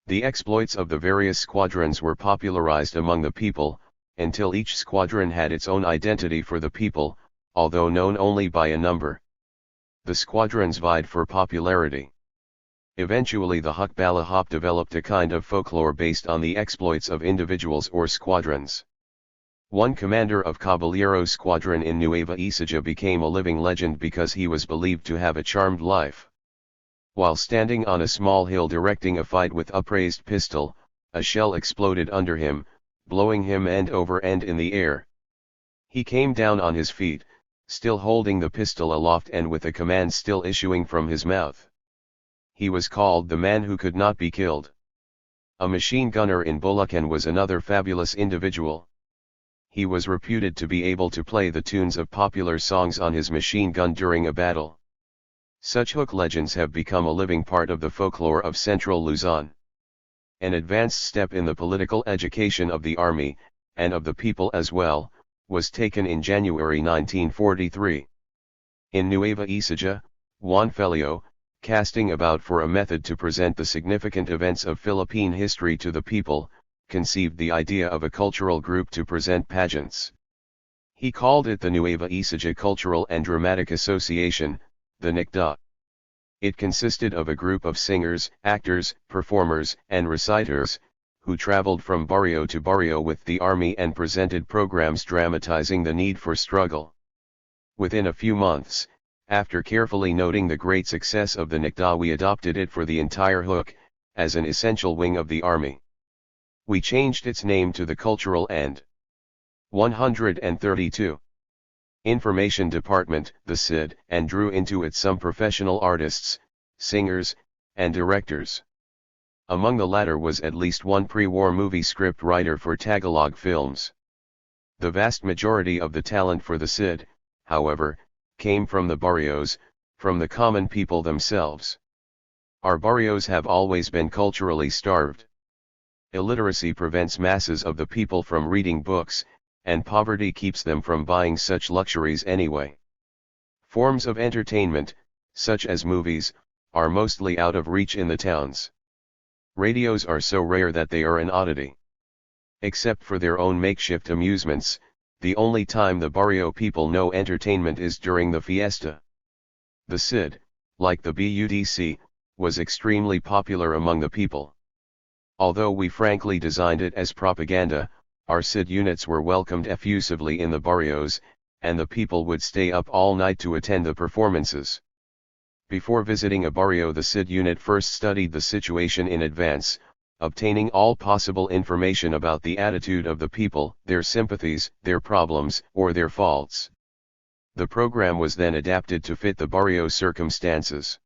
The exploits of the various squadrons were popularized among the people, until each squadron had its own identity for the people, although known only by a number. The squadrons vied for popularity. Eventually the Hukbala Hop developed a kind of folklore based on the exploits of individuals or squadrons. One commander of Caballero Squadron in Nueva Ecija became a living legend because he was believed to have a charmed life. While standing on a small hill directing a fight with upraised pistol, a shell exploded under him, blowing him end over end in the air. He came down on his feet, still holding the pistol aloft and with a command still issuing from his mouth. He was called the man who could not be killed. A machine gunner in Bulacan was another fabulous individual. He was reputed to be able to play the tunes of popular songs on his machine gun during a battle. Such Hook legends have become a living part of the folklore of Central Luzon. An advanced step in the political education of the army, and of the people as well, was taken in January 1943. In Nueva Ecija, Juan Felio, casting about for a method to present the significant events of Philippine history to the people, conceived the idea of a cultural group to present pageants. He called it the Nueva Ecija Cultural and Dramatic Association, the NICDA. It consisted of a group of singers, actors, performers, and reciters, who traveled from barrio to barrio with the army and presented programs dramatizing the need for struggle. Within a few months, after carefully noting the great success of the NICDA, we adopted it for the entire Hook, as an essential wing of the army. We changed its name to the Cultural and 132 Information Department, the CID, and drew into it some professional artists, singers, and directors. Among the latter was at least one pre-war movie script writer for Tagalog films. The vast majority of the talent for the CID, however, came from the barrios, from the common people themselves. Our barrios have always been culturally starved. Illiteracy prevents masses of the people from reading books, and poverty keeps them from buying such luxuries anyway. Forms of entertainment, such as movies, are mostly out of reach in the towns. Radios are so rare that they are an oddity. Except for their own makeshift amusements, the only time the barrio people know entertainment is during the fiesta. The CID, like the BUDC, was extremely popular among the people. Although we frankly designed it as propaganda, our CID units were welcomed effusively in the barrios, and the people would stay up all night to attend the performances. Before visiting a barrio, the CID unit first studied the situation in advance, obtaining all possible information about the attitude of the people, their sympathies, their problems, or their faults. The program was then adapted to fit the barrio circumstances.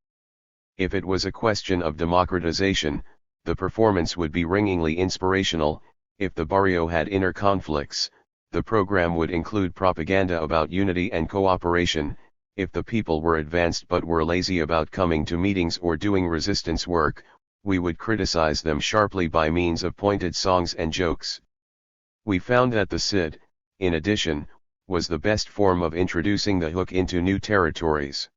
If it was a question of democratization, the performance would be ringingly inspirational. If the barrio had inner conflicts, the program would include propaganda about unity and cooperation. If the people were advanced but were lazy about coming to meetings or doing resistance work, we would criticize them sharply by means of pointed songs and jokes. We found that the CID, in addition, was the best form of introducing the hook into new territories.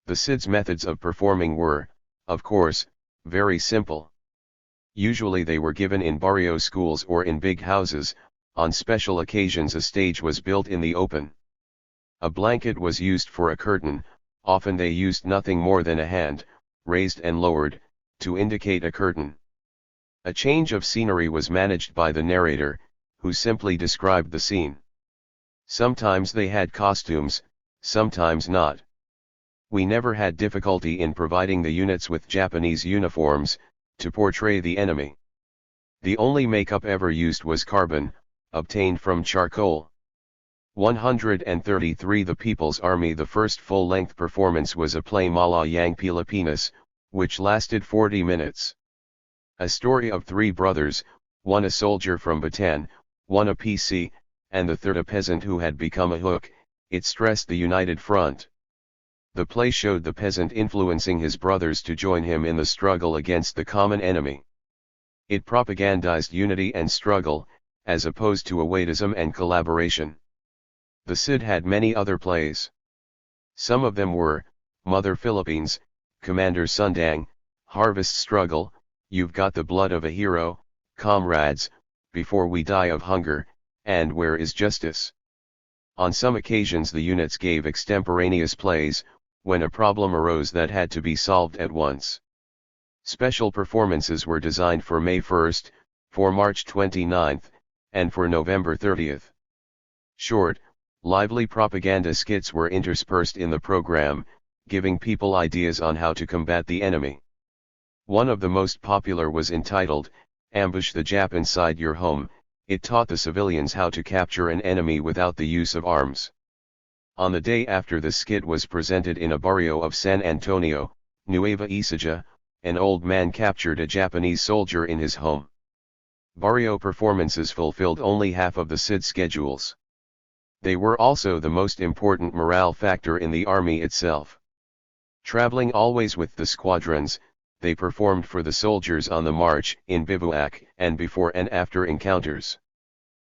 The CID's methods of performing were, of course, very simple. Usually they were given in barrio schools or in big houses. On special occasions a stage was built in the open. A blanket was used for a curtain. Often they used nothing more than a hand, raised and lowered, to indicate a curtain. A change of scenery was managed by the narrator, who simply described the scene. Sometimes they had costumes, sometimes not. We never had difficulty in providing the units with Japanese uniforms, to portray the enemy. The only makeup ever used was carbon, obtained from charcoal. 133 The People's Army. The first full-length performance was a play Mala Yang Pilipinas, which lasted 40 minutes. A story of three brothers, one a soldier from Bataan, one a PC, and the third a peasant who had become a hook. It stressed the united front. The play showed the peasant influencing his brothers to join him in the struggle against the common enemy. It propagandized unity and struggle, as opposed to awadeism and collaboration. The CID had many other plays. Some of them were, Mother Philippines, Commander Sundang, Harvest Struggle, You've Got the Blood of a Hero, Comrades, Before We Die of Hunger, and Where is Justice? On some occasions the units gave extemporaneous plays, when a problem arose that had to be solved at once. Special performances were designed for May 1st, for March 29th, and for November 30th. Short, lively propaganda skits were interspersed in the program, giving people ideas on how to combat the enemy. One of the most popular was entitled, Ambush the Jap Inside Your Home. It taught the civilians how to capture an enemy without the use of arms. On the day after the skit was presented in a barrio of San Antonio, Nueva Ecija, an old man captured a Japanese soldier in his home. Barrio performances fulfilled only half of the CID schedules. They were also the most important morale factor in the army itself. Traveling always with the squadrons, they performed for the soldiers on the march, in bivouac, and before and after encounters.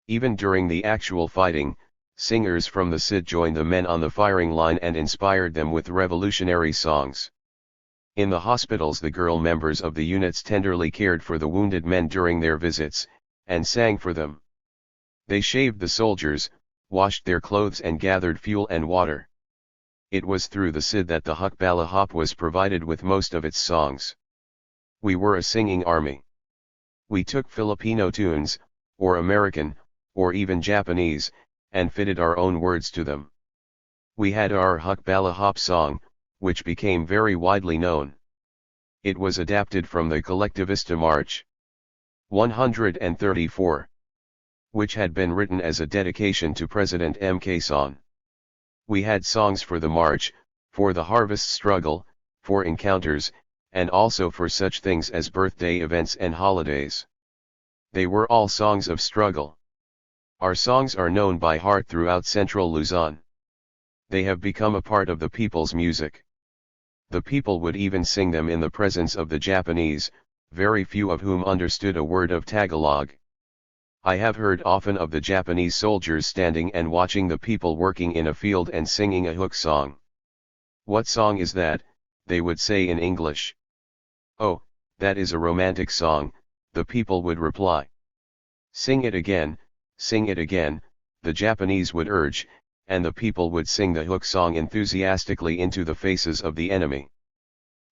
Even during the actual fighting, singers from the CID joined the men on the firing line and inspired them with revolutionary songs. In the hospitals, the girl members of the units tenderly cared for the wounded men during their visits, and sang for them. They shaved the soldiers, washed their clothes and gathered fuel and water. It was through the CID that the Hukbala Hop was provided with most of its songs. We were a singing army. We took Filipino tunes, or American, or even Japanese, and fitted our own words to them. We had our Hukbala Hop song, which became very widely known. It was adapted from the Collectivista March 134, which had been written as a dedication to President M. Quezon. We had songs for the march, for the harvest struggle, for encounters, and also for such things as birthday events and holidays. They were all songs of struggle. Our songs are known by heart throughout central Luzon. They have become a part of the people's music. The people would even sing them in the presence of the Japanese, very few of whom understood a word of Tagalog. I have heard often of the Japanese soldiers standing and watching the people working in a field and singing a hook song. What song is that? they would say in English. "Oh, that is a romantic song," the people would reply. "Sing it again," the Japanese would urge, and the people would sing the hook song enthusiastically into the faces of the enemy.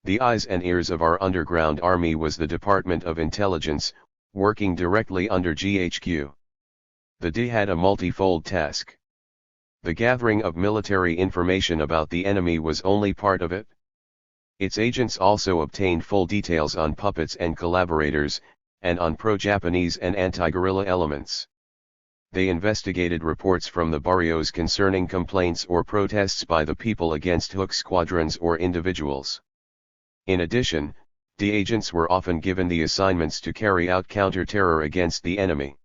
The eyes and ears of our underground army was the Department of Intelligence, working directly under GHQ. The D had a multifold task. The gathering of military information about the enemy was only part of it. Its agents also obtained full details on puppets and collaborators, and on pro-Japanese and anti-guerrilla elements. They investigated reports from the barrios concerning complaints or protests by the people against hook squadrons or individuals. In addition, the agents were often given the assignments to carry out counter-terror against the enemy.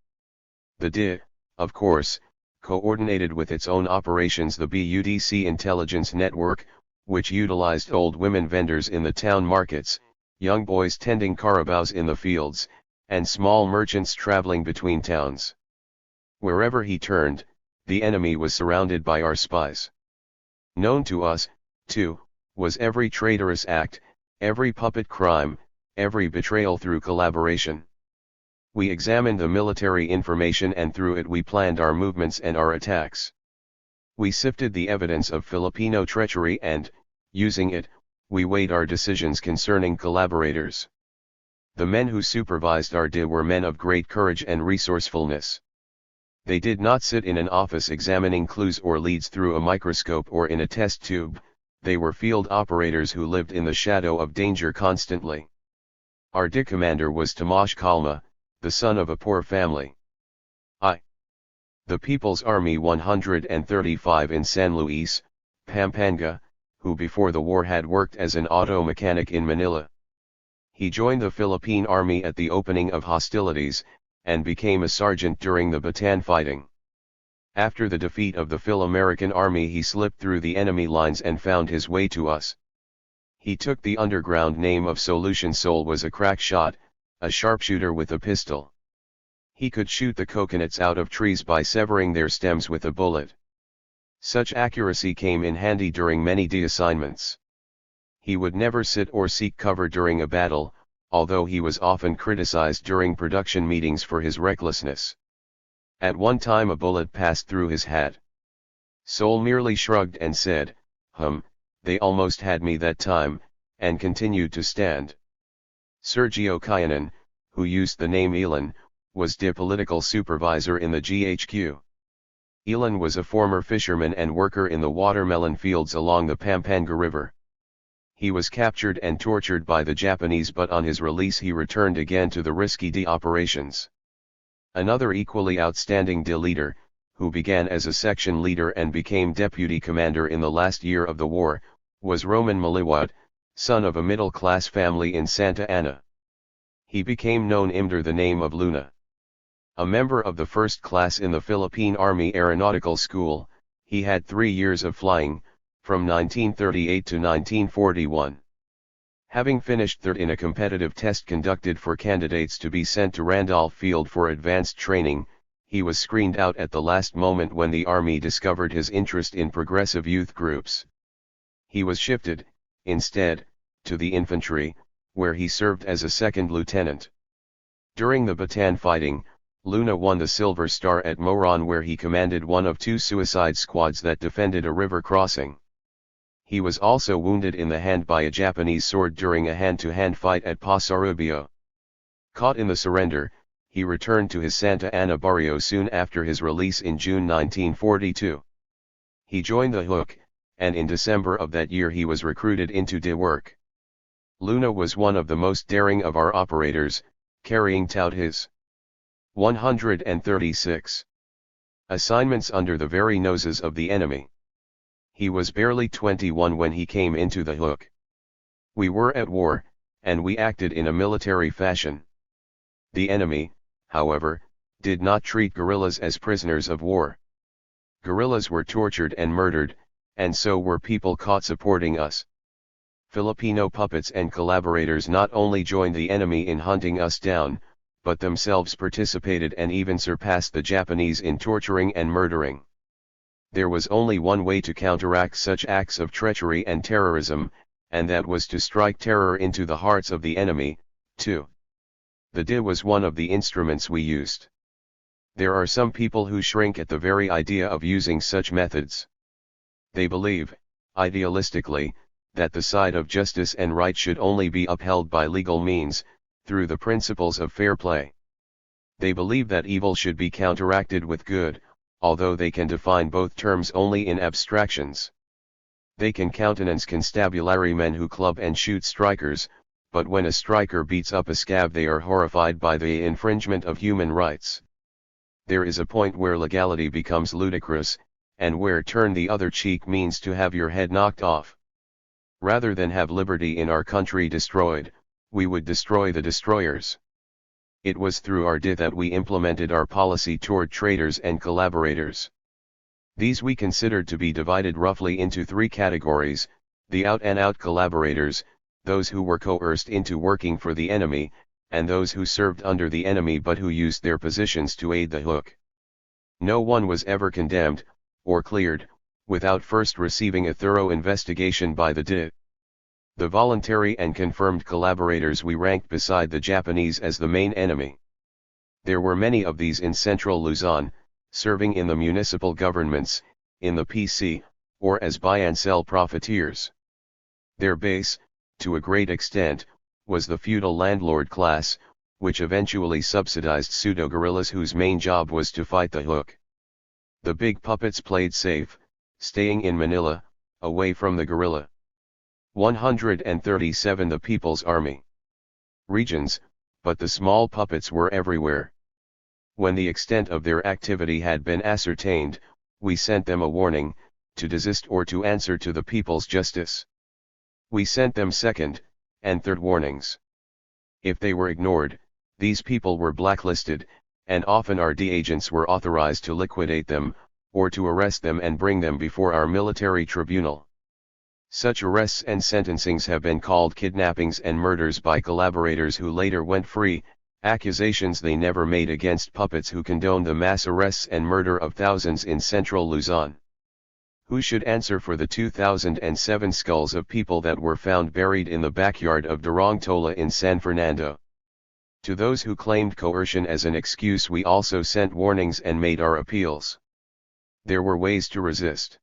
The D, of course, coordinated with its own operations the BUDC intelligence network, which utilized old women vendors in the town markets, young boys tending carabaos in the fields, and small merchants traveling between towns. Wherever he turned, the enemy was surrounded by our spies. Known to us, too, was every traitorous act, every puppet crime, every betrayal through collaboration. We examined the military information and through it we planned our movements and our attacks. We sifted the evidence of Filipino treachery and, using it, we weighed our decisions concerning collaborators. The men who supervised our DI were men of great courage and resourcefulness. They did not sit in an office examining clues or leads through a microscope or in a test tube. They were field operators who lived in the shadow of danger constantly. Our DI commander was Tomasz Kalma, the son of a poor family. The People's Army 135 in San Luis, Pampanga, who before the war had worked as an auto mechanic in Manila. He joined the Philippine Army at the opening of hostilities, and became a sergeant during the Bataan fighting. After the defeat of the Phil-American Army he slipped through the enemy lines and found his way to us. He took the underground name of Solution Soul, was a crack shot, a sharpshooter with a pistol. He could shoot the coconuts out of trees by severing their stems with a bullet. Such accuracy came in handy during many D assignments. He would never sit or seek cover during a battle, although he was often criticized during production meetings for his recklessness. At one time a bullet passed through his hat. Soul merely shrugged and said, "They almost had me that time," and continued to stand. Sergio Kyanan, who used the name Elan, was DI political supervisor in the GHQ. Elan was a former fisherman and worker in the watermelon fields along the Pampanga River. He was captured and tortured by the Japanese, but on his release he returned again to the risky D operations. Another equally outstanding DI leader, who began as a section leader and became deputy commander in the last year of the war, was Roman Maliwat, son of a middle-class family in Santa Ana. He became known under the name of Luna. A member of the first class in the Philippine Army Aeronautical School, he had 3 years of flying, from 1938 to 1941. Having finished third in a competitive test conducted for candidates to be sent to Randolph Field for advanced training, he was screened out at the last moment when the Army discovered his interest in progressive youth groups. He was shifted, instead, to the infantry, where he served as a second lieutenant. During the Bataan fighting, Luna won the Silver Star at Moron, where he commanded one of 2 suicide squads that defended a river crossing. He was also wounded in the hand by a Japanese sword during a hand-to-hand fight at Paso Rubio. Caught in the surrender, he returned to his Santa Ana barrio soon after his release in June 1942. He joined the Hook, and in December of that year he was recruited into DI work. Luna was one of the most daring of our operators, carrying out his 136 assignments under the very noses of the enemy. He was barely 21 when he came into the Hook. We were at war, and we acted in a military fashion. The enemy, however, did not treat guerrillas as prisoners of war. Guerrillas were tortured and murdered, and so were people caught supporting us. Filipino puppets and collaborators not only joined the enemy in hunting us down, but themselves participated and even surpassed the Japanese in torturing and murdering. There was only one way to counteract such acts of treachery and terrorism, and that was to strike terror into the hearts of the enemy. 2. The D was one of the instruments we used. There are some people who shrink at the very idea of using such methods. They believe, idealistically, that the side of justice and right should only be upheld by legal means, through the principles of fair play. They believe that evil should be counteracted with good, although they can define both terms only in abstractions. They can countenance constabulary men who club and shoot strikers, but when a striker beats up a scab they are horrified by the infringement of human rights. There is a point where legality becomes ludicrous, and where turn the other cheek means to have your head knocked off. Rather than have liberty in our country destroyed, we would destroy the destroyers. It was through our D that we implemented our policy toward traitors and collaborators. These we considered to be divided roughly into 3 categories: the out-and-out collaborators, those who were coerced into working for the enemy, and those who served under the enemy but who used their positions to aid the hook. No one was ever condemned, or cleared, without first receiving a thorough investigation by the D. The voluntary and confirmed collaborators we ranked beside the Japanese as the main enemy. There were many of these in central Luzon, serving in the municipal governments, in the PC, or as buy and sell profiteers. Their base, to a great extent, was the feudal landlord class, which eventually subsidized pseudo-guerrillas whose main job was to fight the hook. The big puppets played safe, staying in Manila, away from the guerrilla. 137 The People's Army. Regions, but the small puppets were everywhere. When the extent of their activity had been ascertained, we sent them a warning, to desist or to answer to the people's justice. We sent them second, and third warnings. If they were ignored, these people were blacklisted, and often our D agents were authorized to liquidate them, or to arrest them and bring them before our military tribunal. Such arrests and sentencings have been called kidnappings and murders by collaborators who later went free, accusations they never made against puppets who condoned the mass arrests and murder of thousands in central Luzon. Who should answer for the 2007 skulls of people that were found buried in the backyard of Durong Tola in San Fernando? To those who claimed coercion as an excuse we also sent warnings and made our appeals. There were ways to resist.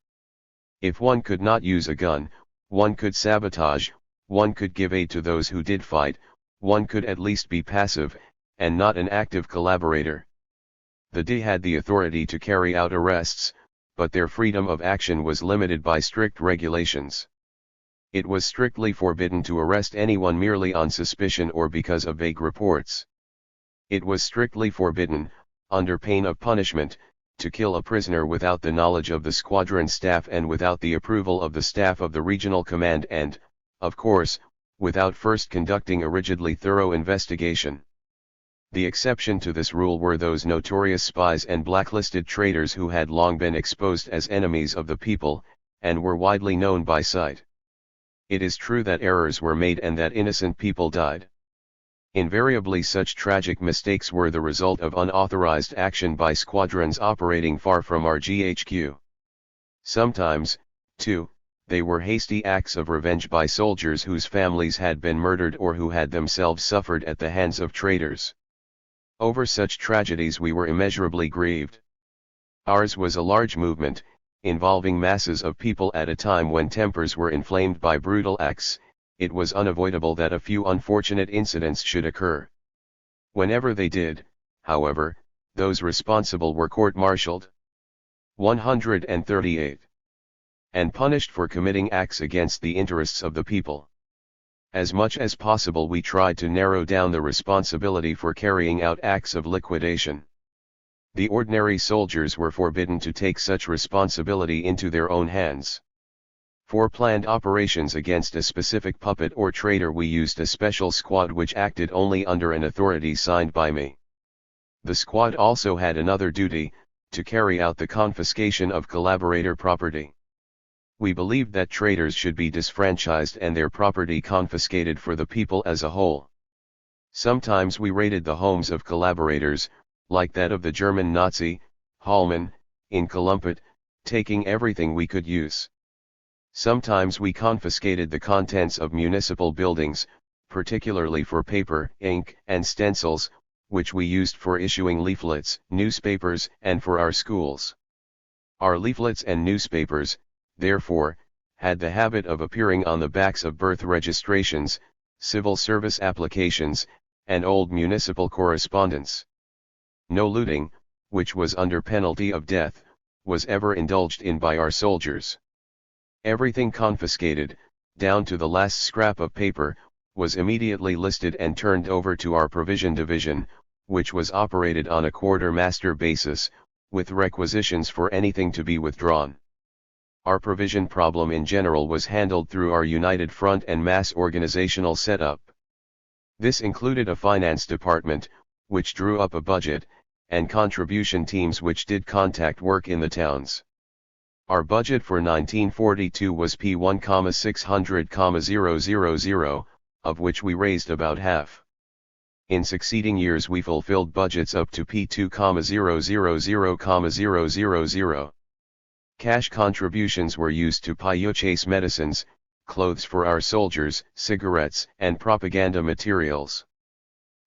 If one could not use a gun, one could sabotage, one could give aid to those who did fight, one could at least be passive, and not an active collaborator. The D had the authority to carry out arrests, but their freedom of action was limited by strict regulations. It was strictly forbidden to arrest anyone merely on suspicion or because of vague reports. It was strictly forbidden, under pain of punishment, to kill a prisoner without the knowledge of the squadron staff and without the approval of the staff of the regional command and, of course, without first conducting a rigidly thorough investigation. The exception to this rule were those notorious spies and blacklisted traitors who had long been exposed as enemies of the people, and were widely known by sight. It is true that errors were made and that innocent people died. Invariably such tragic mistakes were the result of unauthorized action by squadrons operating far from our GHQ. Sometimes, too, they were hasty acts of revenge by soldiers whose families had been murdered or who had themselves suffered at the hands of traitors. Over such tragedies we were immeasurably grieved. Ours was a large movement, involving masses of people at a time when tempers were inflamed by brutal acts. It was unavoidable that a few unfortunate incidents should occur. Whenever they did, however, those responsible were court-martialed. 138. And punished for committing acts against the interests of the people. As much as possible we tried to narrow down the responsibility for carrying out acts of liquidation. The ordinary soldiers were forbidden to take such responsibility into their own hands. For planned operations against a specific puppet or traitor we used a special squad which acted only under an authority signed by me. The squad also had another duty, to carry out the confiscation of collaborator property. We believed that traitors should be disfranchised and their property confiscated for the people as a whole. Sometimes we raided the homes of collaborators, like that of the German Nazi, Hallmann, in Kalumpit, taking everything we could use. Sometimes we confiscated the contents of municipal buildings, particularly for paper, ink, and stencils, which we used for issuing leaflets, newspapers, and for our schools. Our leaflets and newspapers, therefore, had the habit of appearing on the backs of birth registrations, civil service applications, and old municipal correspondence. No looting, which was under penalty of death, was ever indulged in by our soldiers. Everything confiscated, down to the last scrap of paper, was immediately listed and turned over to our provision division, which was operated on a quartermaster basis, with requisitions for anything to be withdrawn. Our provision problem in general was handled through our united front and mass organizational setup. This included a finance department, which drew up a budget, and contribution teams which did contact work in the towns. Our budget for 1942 was P1,600,000, of which we raised about half. In succeeding years we fulfilled budgets up to P2,000,000. Cash contributions were used to purchase medicines, clothes for our soldiers, cigarettes, and propaganda materials.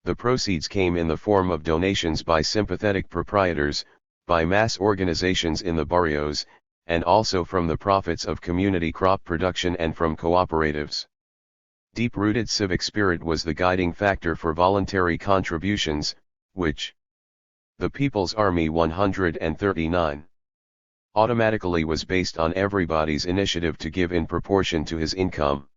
The proceeds came in the form of donations by sympathetic proprietors, by mass organizations in the barrios, and also from the profits of community crop production and from cooperatives. Deep-rooted civic spirit was the guiding factor for voluntary contributions, which the People's Army 139 automatically was based on everybody's initiative to give in proportion to his income.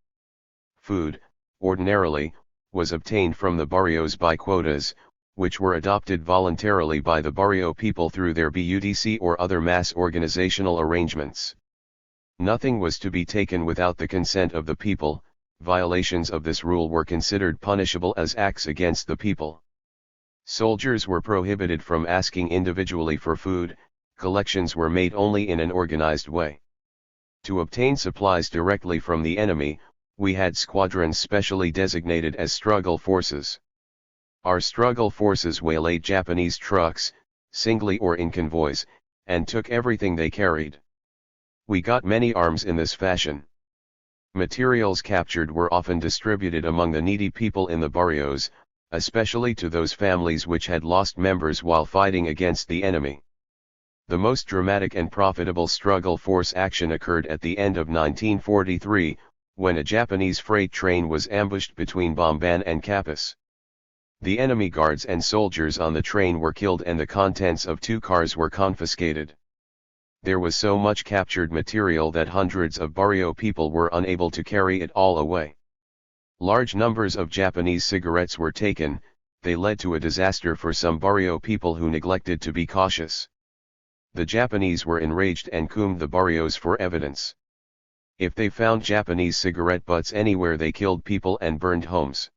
Food, ordinarily, was obtained from the barrios by quotas, which were adopted voluntarily by the barrio people through their BUDC or other mass organizational arrangements. Nothing was to be taken without the consent of the people. Violations of this rule were considered punishable as acts against the people. Soldiers were prohibited from asking individually for food. Collections were made only in an organized way. To obtain supplies directly from the enemy, we had squadrons specially designated as struggle forces. Our struggle forces waylaid Japanese trucks, singly or in convoys, and took everything they carried. We got many arms in this fashion. Materials captured were often distributed among the needy people in the barrios, especially to those families which had lost members while fighting against the enemy. The most dramatic and profitable struggle force action occurred at the end of 1943, when a Japanese freight train was ambushed between Bomban and Capas. The enemy guards and soldiers on the train were killed and the contents of 2 cars were confiscated. There was so much captured material that hundreds of barrio people were unable to carry it all away. Large numbers of Japanese cigarettes were taken. They led to a disaster for some barrio people who neglected to be cautious. The Japanese were enraged and combed the barrios for evidence. If they found Japanese cigarette butts anywhere, they killed people and burned homes.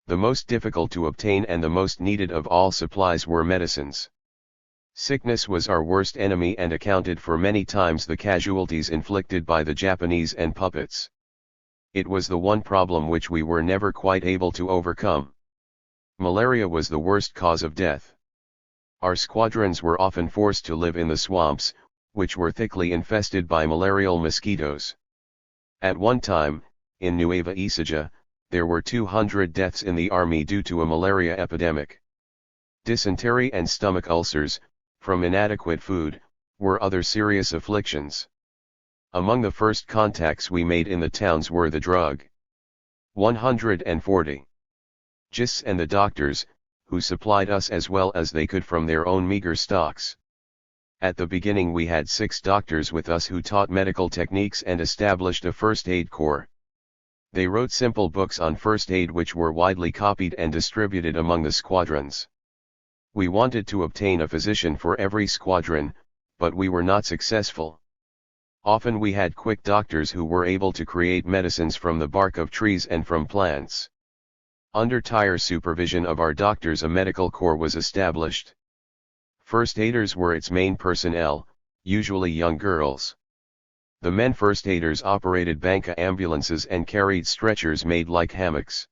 The most difficult to obtain and the most needed of all supplies were medicines. Sickness was our worst enemy and accounted for many times the casualties inflicted by the Japanese and puppets. It was the one problem which we were never quite able to overcome. Malaria was the worst cause of death. Our squadrons were often forced to live in the swamps, which were thickly infested by malarial mosquitoes. At one time, in Nueva Ecija, there were 200 deaths in the army due to a malaria epidemic. Dysentery and stomach ulcers, from inadequate food, were other serious afflictions. Among the first contacts we made in the towns were the drug 140 gists and the doctors, who supplied us as well as they could from their own meager stocks. At the beginning we had 6 doctors with us who taught medical techniques and established a first aid corps. They wrote simple books on first aid which were widely copied and distributed among the squadrons. We wanted to obtain a physician for every squadron, but we were not successful. Often we had quick doctors who were able to create medicines from the bark of trees and from plants. Under THIRD supervision of our doctors a medical corps was established. First aiders were its main personnel, usually young girls. The men first aiders operated banca ambulances and carried stretchers made like hammocks.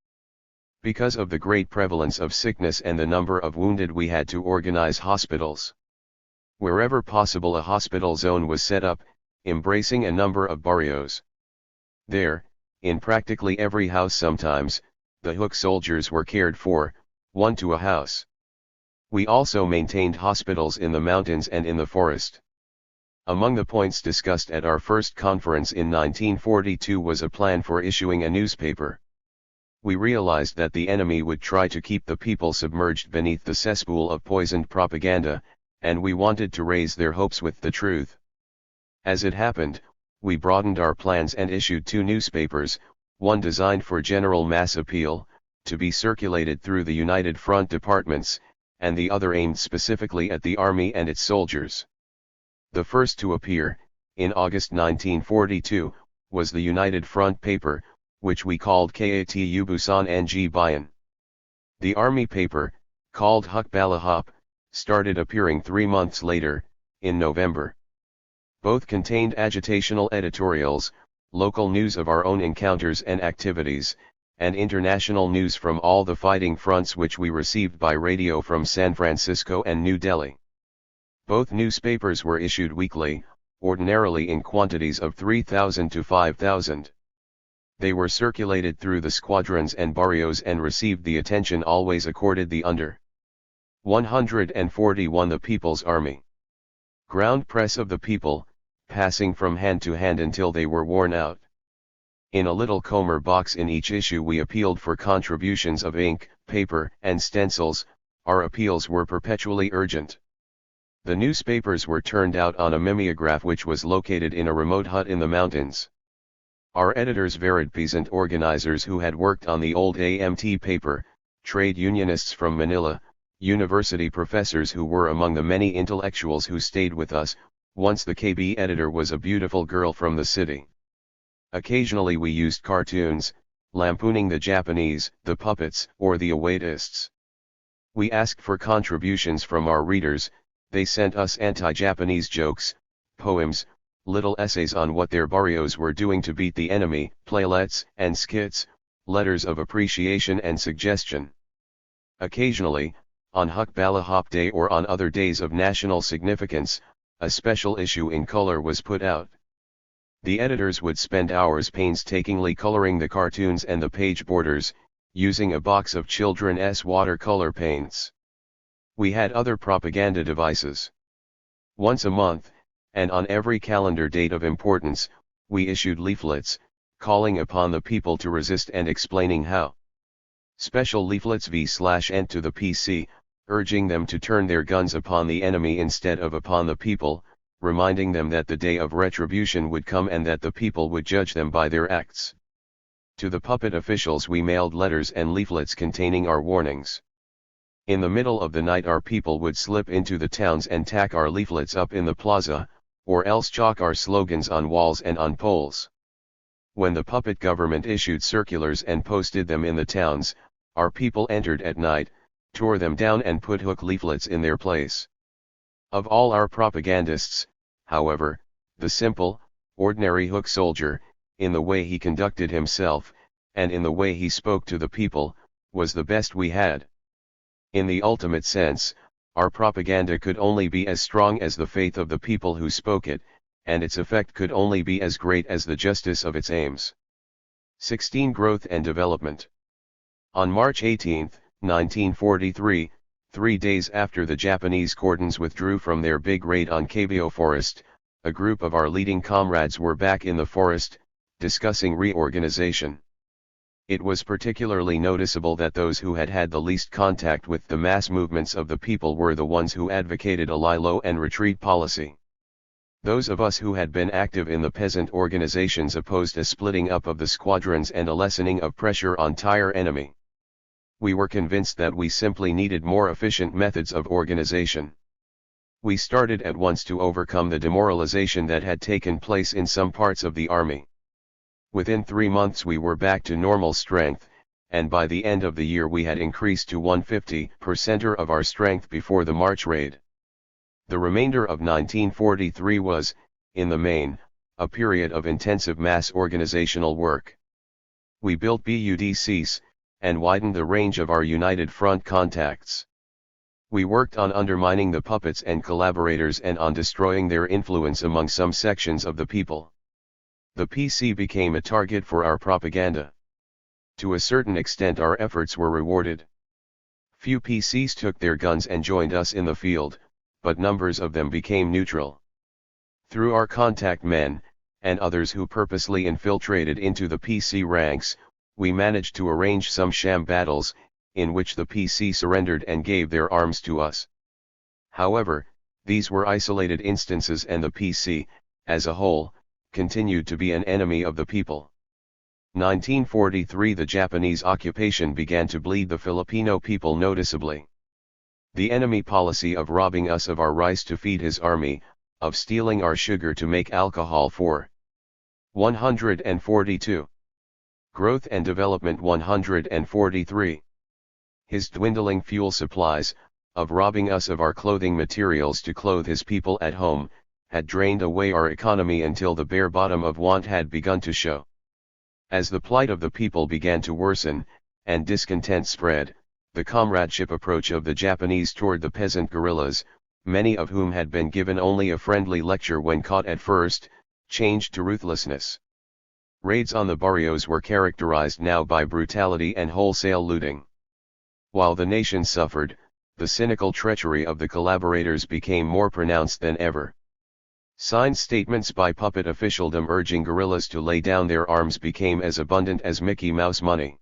Because of the great prevalence of sickness and the number of wounded, we had to organize hospitals. Wherever possible a hospital zone was set up, embracing a number of barrios. There, in practically every house sometimes, the hook soldiers were cared for, one to a house. We also maintained hospitals in the mountains and in the forest. Among the points discussed at our first conference in 1942 was a plan for issuing a newspaper. We realized that the enemy would try to keep the people submerged beneath the cesspool of poisoned propaganda, and we wanted to raise their hopes with the truth. As it happened, we broadened our plans and issued 2 newspapers, one designed for general mass appeal, to be circulated through the United Front departments, and the other aimed specifically at the Army and its soldiers. The first to appear, in August 1942, was the United Front paper, which we called Katu Busan Ng Bayan. The Army paper, called Huk Balahop, started appearing 3 months later, in November. Both contained agitational editorials, local news of our own encounters and activities, and international news from all the fighting fronts which we received by radio from San Francisco and New Delhi. Both newspapers were issued weekly, ordinarily in quantities of 3,000 to 5,000. They were circulated through the squadrons and barrios and received the attention always accorded the under 141 the People's Army. Ground press of the people, passing from hand to hand until they were worn out. In a little Comer box in each issue we appealed for contributions of ink, paper, and stencils. Our appeals were perpetually urgent. The newspapers were turned out on a mimeograph which was located in a remote hut in the mountains. Our editors varied peasant organizers who had worked on the old AMT paper, trade unionists from Manila, university professors who were among the many intellectuals who stayed with us. Once the KB editor was a beautiful girl from the city. Occasionally we used cartoons, lampooning the Japanese, the puppets, or the awaidists. We asked for contributions from our readers. They sent us anti-Japanese jokes, poems, little essays on what their barrios were doing to beat the enemy, playlets and skits, letters of appreciation and suggestion. Occasionally, on Huk Balahop Day or on other days of national significance, a special issue in color was put out. The editors would spend hours painstakingly coloring the cartoons and the page borders, using a box of children's watercolor paints. We had other propaganda devices. Once a month, and on every calendar date of importance, we issued leaflets, calling upon the people to resist and explaining how. Special leaflets V/N to the PC, urging them to turn their guns upon the enemy instead of upon the people, reminding them that the day of retribution would come and that the people would judge them by their acts. To the puppet officials we mailed letters and leaflets containing our warnings. In the middle of the night our people would slip into the towns and tack our leaflets up in the plaza, or else chalk our slogans on walls and on poles. When the puppet government issued circulars and posted them in the towns, our people entered at night, tore them down and put hook leaflets in their place. Of all our propagandists, however, the simple, ordinary hook soldier, in the way he conducted himself, and in the way he spoke to the people, was the best we had. In the ultimate sense, our propaganda could only be as strong as the faith of the people who spoke it, and its effect could only be as great as the justice of its aims. 16. Growth and Development. On March 18, 1943, 3 days after the Japanese cordons withdrew from their big raid on Kabyo Forest, a group of our leading comrades were back in the forest, discussing reorganization. It was particularly noticeable that those who had had the least contact with the mass movements of the people were the ones who advocated a lie low and retreat policy. Those of us who had been active in the peasant organizations opposed a splitting up of the squadrons and a lessening of pressure on entire enemy. We were convinced that we simply needed more efficient methods of organization. We started at once to overcome the demoralization that had taken place in some parts of the army. Within 3 months we were back to normal strength, and by the end of the year we had increased to 150% of our strength before the March raid. The remainder of 1943 was, in the main, a period of intensive mass organizational work. We built BUDCs, and widened the range of our United Front contacts. We worked on undermining the puppets and collaborators and on destroying their influence among some sections of the people. The PC became a target for our propaganda. To a certain extent our efforts were rewarded. Few PCs took their guns and joined us in the field, but numbers of them became neutral. Through our contact men, and others who purposely infiltrated into the PC ranks, we managed to arrange some sham battles, in which the PC surrendered and gave their arms to us. However, these were isolated instances and the PC, as a whole, continued to be an enemy of the people. 1943 The Japanese occupation began to bleed the Filipino people noticeably. The enemy policy of robbing us of our rice to feed his army, of stealing our sugar to make alcohol for 142. Growth and Development 143. His dwindling fuel supplies, of robbing us of our clothing materials to clothe his people at home, had drained away our economy until the bare bottom of want had begun to show. As the plight of the people began to worsen, and discontent spread, the comradeship approach of the Japanese toward the peasant guerrillas, many of whom had been given only a friendly lecture when caught at first, changed to ruthlessness. Raids on the barrios were characterized now by brutality and wholesale looting. While the nation suffered, the cynical treachery of the collaborators became more pronounced than ever. Signed statements by puppet officialdom urging guerrillas to lay down their arms became as abundant as Mickey Mouse money.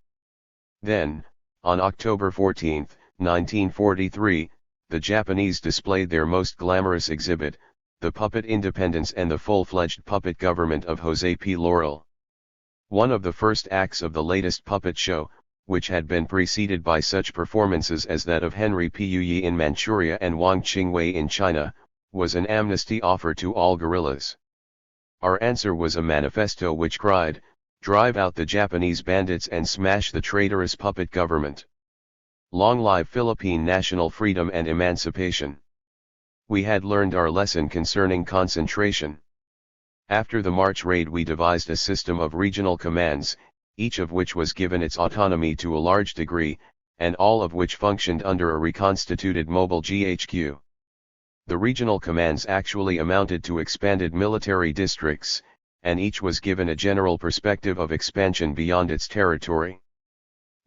Then, on October 14, 1943, the Japanese displayed their most glamorous exhibit, the puppet independence and the full-fledged puppet government of José P. Laurel. One of the first acts of the latest puppet show, which had been preceded by such performances as that of Henry Puyi in Manchuria and Wang Qingwei in China, was an amnesty offer to all guerrillas. Our answer was a manifesto which cried, "Drive out the Japanese bandits and smash the traitorous puppet government. Long live Philippine national freedom and emancipation." We had learned our lesson concerning concentration. After the March raid we devised a system of regional commands, each of which was given its autonomy to a large degree, and all of which functioned under a reconstituted mobile GHQ. The regional commands actually amounted to expanded military districts, and each was given a general perspective of expansion beyond its territory.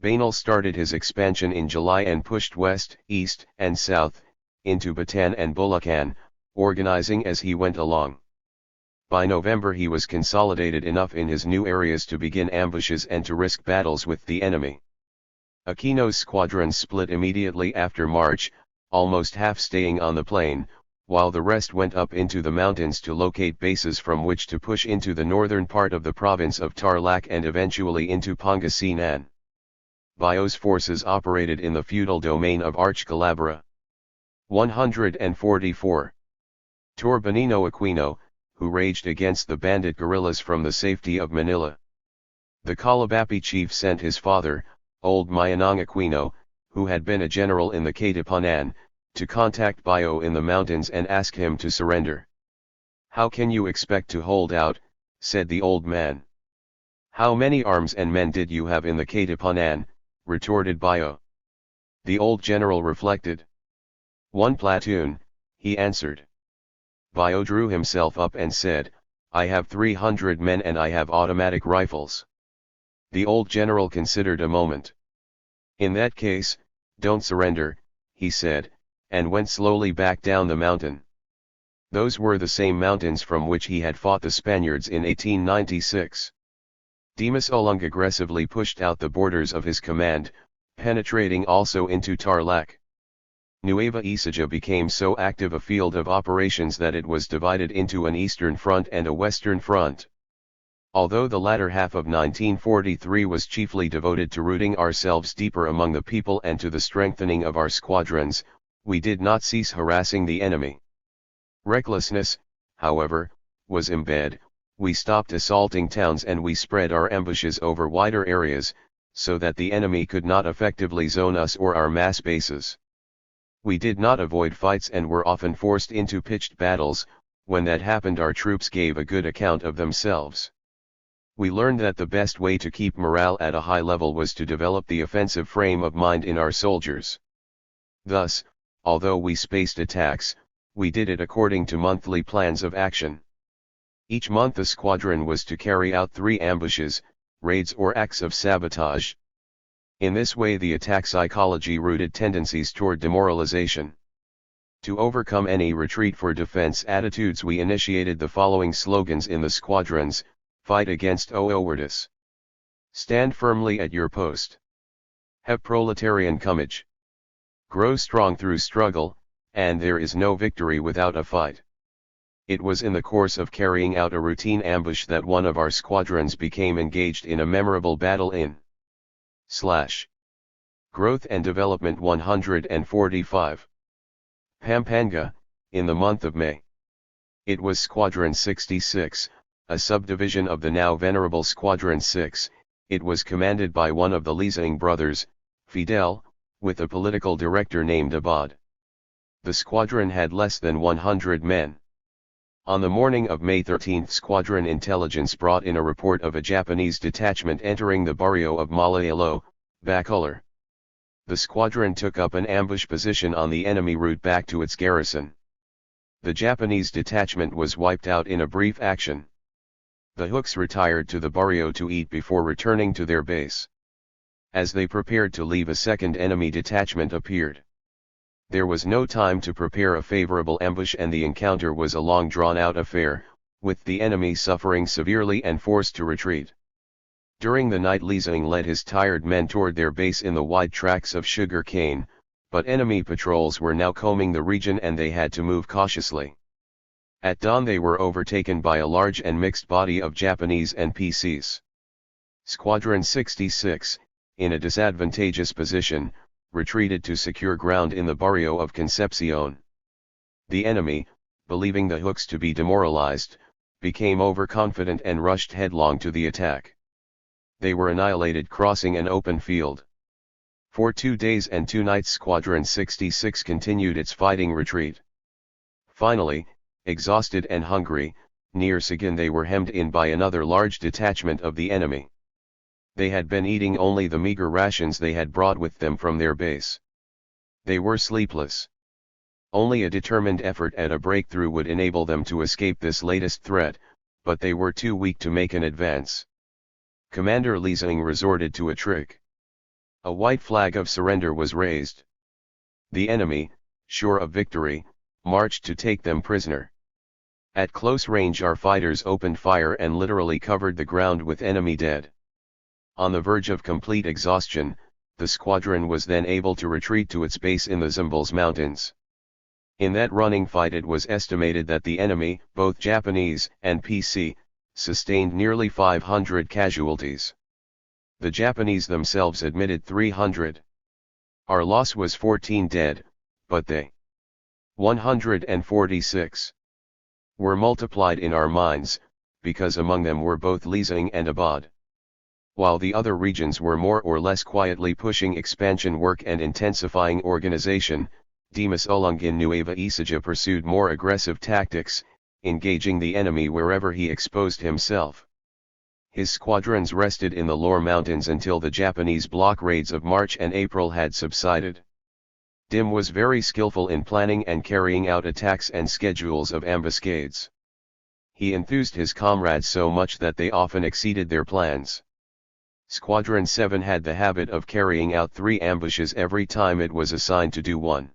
Bainal started his expansion in July and pushed west, east, and south, into Bataan and Bulacan, organizing as he went along. By November he was consolidated enough in his new areas to begin ambushes and to risk battles with the enemy. Aquino's squadrons split immediately after March, almost half staying on the plain, while the rest went up into the mountains to locate bases from which to push into the northern part of the province of Tarlac and eventually into Pangasinan. Bayo's forces operated in the feudal domain of Arch-Calabra. 144. Tor Benigno Aquino, who raged against the bandit guerrillas from the safety of Manila. The Calabapi chief sent his father, old Mayanong Aquino, who had been a general in the Katipunan, to contact Bayo in the mountains and ask him to surrender. "How can you expect to hold out?" said the old man. "How many arms and men did you have in the Katipunan?" retorted Bayo. The old general reflected. "One platoon," he answered. Bayo drew himself up and said, "I have 300 men and I have automatic rifles." The old general considered a moment. "In that case, don't surrender," he said, and went slowly back down the mountain. Those were the same mountains from which he had fought the Spaniards in 1896. Dimas Ulung aggressively pushed out the borders of his command, penetrating also into Tarlac. Nueva Ecija became so active a field of operations that it was divided into an eastern front and a western front. Although the latter half of 1943 was chiefly devoted to rooting ourselves deeper among the people and to the strengthening of our squadrons, we did not cease harassing the enemy. Recklessness, however, was embedded. We stopped assaulting towns and we spread our ambushes over wider areas, so that the enemy could not effectively zone us or our mass bases. We did not avoid fights and were often forced into pitched battles. When that happened our troops gave a good account of themselves. We learned that the best way to keep morale at a high level was to develop the offensive frame of mind in our soldiers. Thus, although we spaced attacks, we did it according to monthly plans of action. Each month the squadron was to carry out 3 ambushes, raids or acts of sabotage. In this way the attack psychology rooted tendencies toward demoralization. To overcome any retreat for defense attitudes, we initiated the following slogans in the squadrons: fight against cowardice. Stand firmly at your post. Have proletarian courage. Grow strong through struggle, and there is no victory without a fight. It was in the course of carrying out a routine ambush that one of our squadrons became engaged in a memorable battle in Growth and Development 145. Pampanga, in the month of May. It was Squadron 66, a subdivision of the now venerable Squadron 6, it was commanded by one of the leasing brothers, Fidel, with a political director named Abad. The squadron had less than 100 men. On the morning of May 13, squadron intelligence brought in a report of a Japanese detachment entering the barrio of Malaelo, Bacolor. The squadron took up an ambush position on the enemy route back to its garrison. The Japanese detachment was wiped out in a brief action. The Hooks retired to the barrio to eat before returning to their base. As they prepared to leave, a second enemy detachment appeared. There was no time to prepare a favorable ambush, and the encounter was a long drawn-out affair, with the enemy suffering severely and forced to retreat. During the night, Leasing led his tired men toward their base in the wide tracts of sugar cane, but enemy patrols were now combing the region and they had to move cautiously. At dawn they were overtaken by a large and mixed body of Japanese NPCs. Squadron 66, in a disadvantageous position, retreated to secure ground in the barrio of Concepcion. The enemy, believing the Hooks to be demoralized, became overconfident and rushed headlong to the attack. They were annihilated crossing an open field. For 2 days and 2 nights Squadron 66 continued its fighting retreat. Finally, exhausted and hungry, near Seguin they were hemmed in by another large detachment of the enemy. They had been eating only the meager rations they had brought with them from their base. They were sleepless. Only a determined effort at a breakthrough would enable them to escape this latest threat, but they were too weak to make an advance. Commander Leasing resorted to a trick. A white flag of surrender was raised. The enemy, sure of victory, marched to take them prisoner. At close range our fighters opened fire and literally covered the ground with enemy dead. On the verge of complete exhaustion, the squadron was then able to retreat to its base in the Zambales Mountains. In that running fight it was estimated that the enemy, both Japanese and PC, sustained nearly 500 casualties. The Japanese themselves admitted 300. Our loss was 14 dead, but they 146 were multiplied in our minds, because among them were both Leasing and Abad. While the other regions were more or less quietly pushing expansion work and intensifying organization, Dimas Ulungin Nueva Ecija pursued more aggressive tactics, engaging the enemy wherever he exposed himself. His squadrons rested in the lower mountains until the Japanese block raids of March and April had subsided. Dim was very skillful in planning and carrying out attacks and schedules of ambuscades. He enthused his comrades so much that they often exceeded their plans. Squadron 7 had the habit of carrying out 3 ambushes every time it was assigned to do one.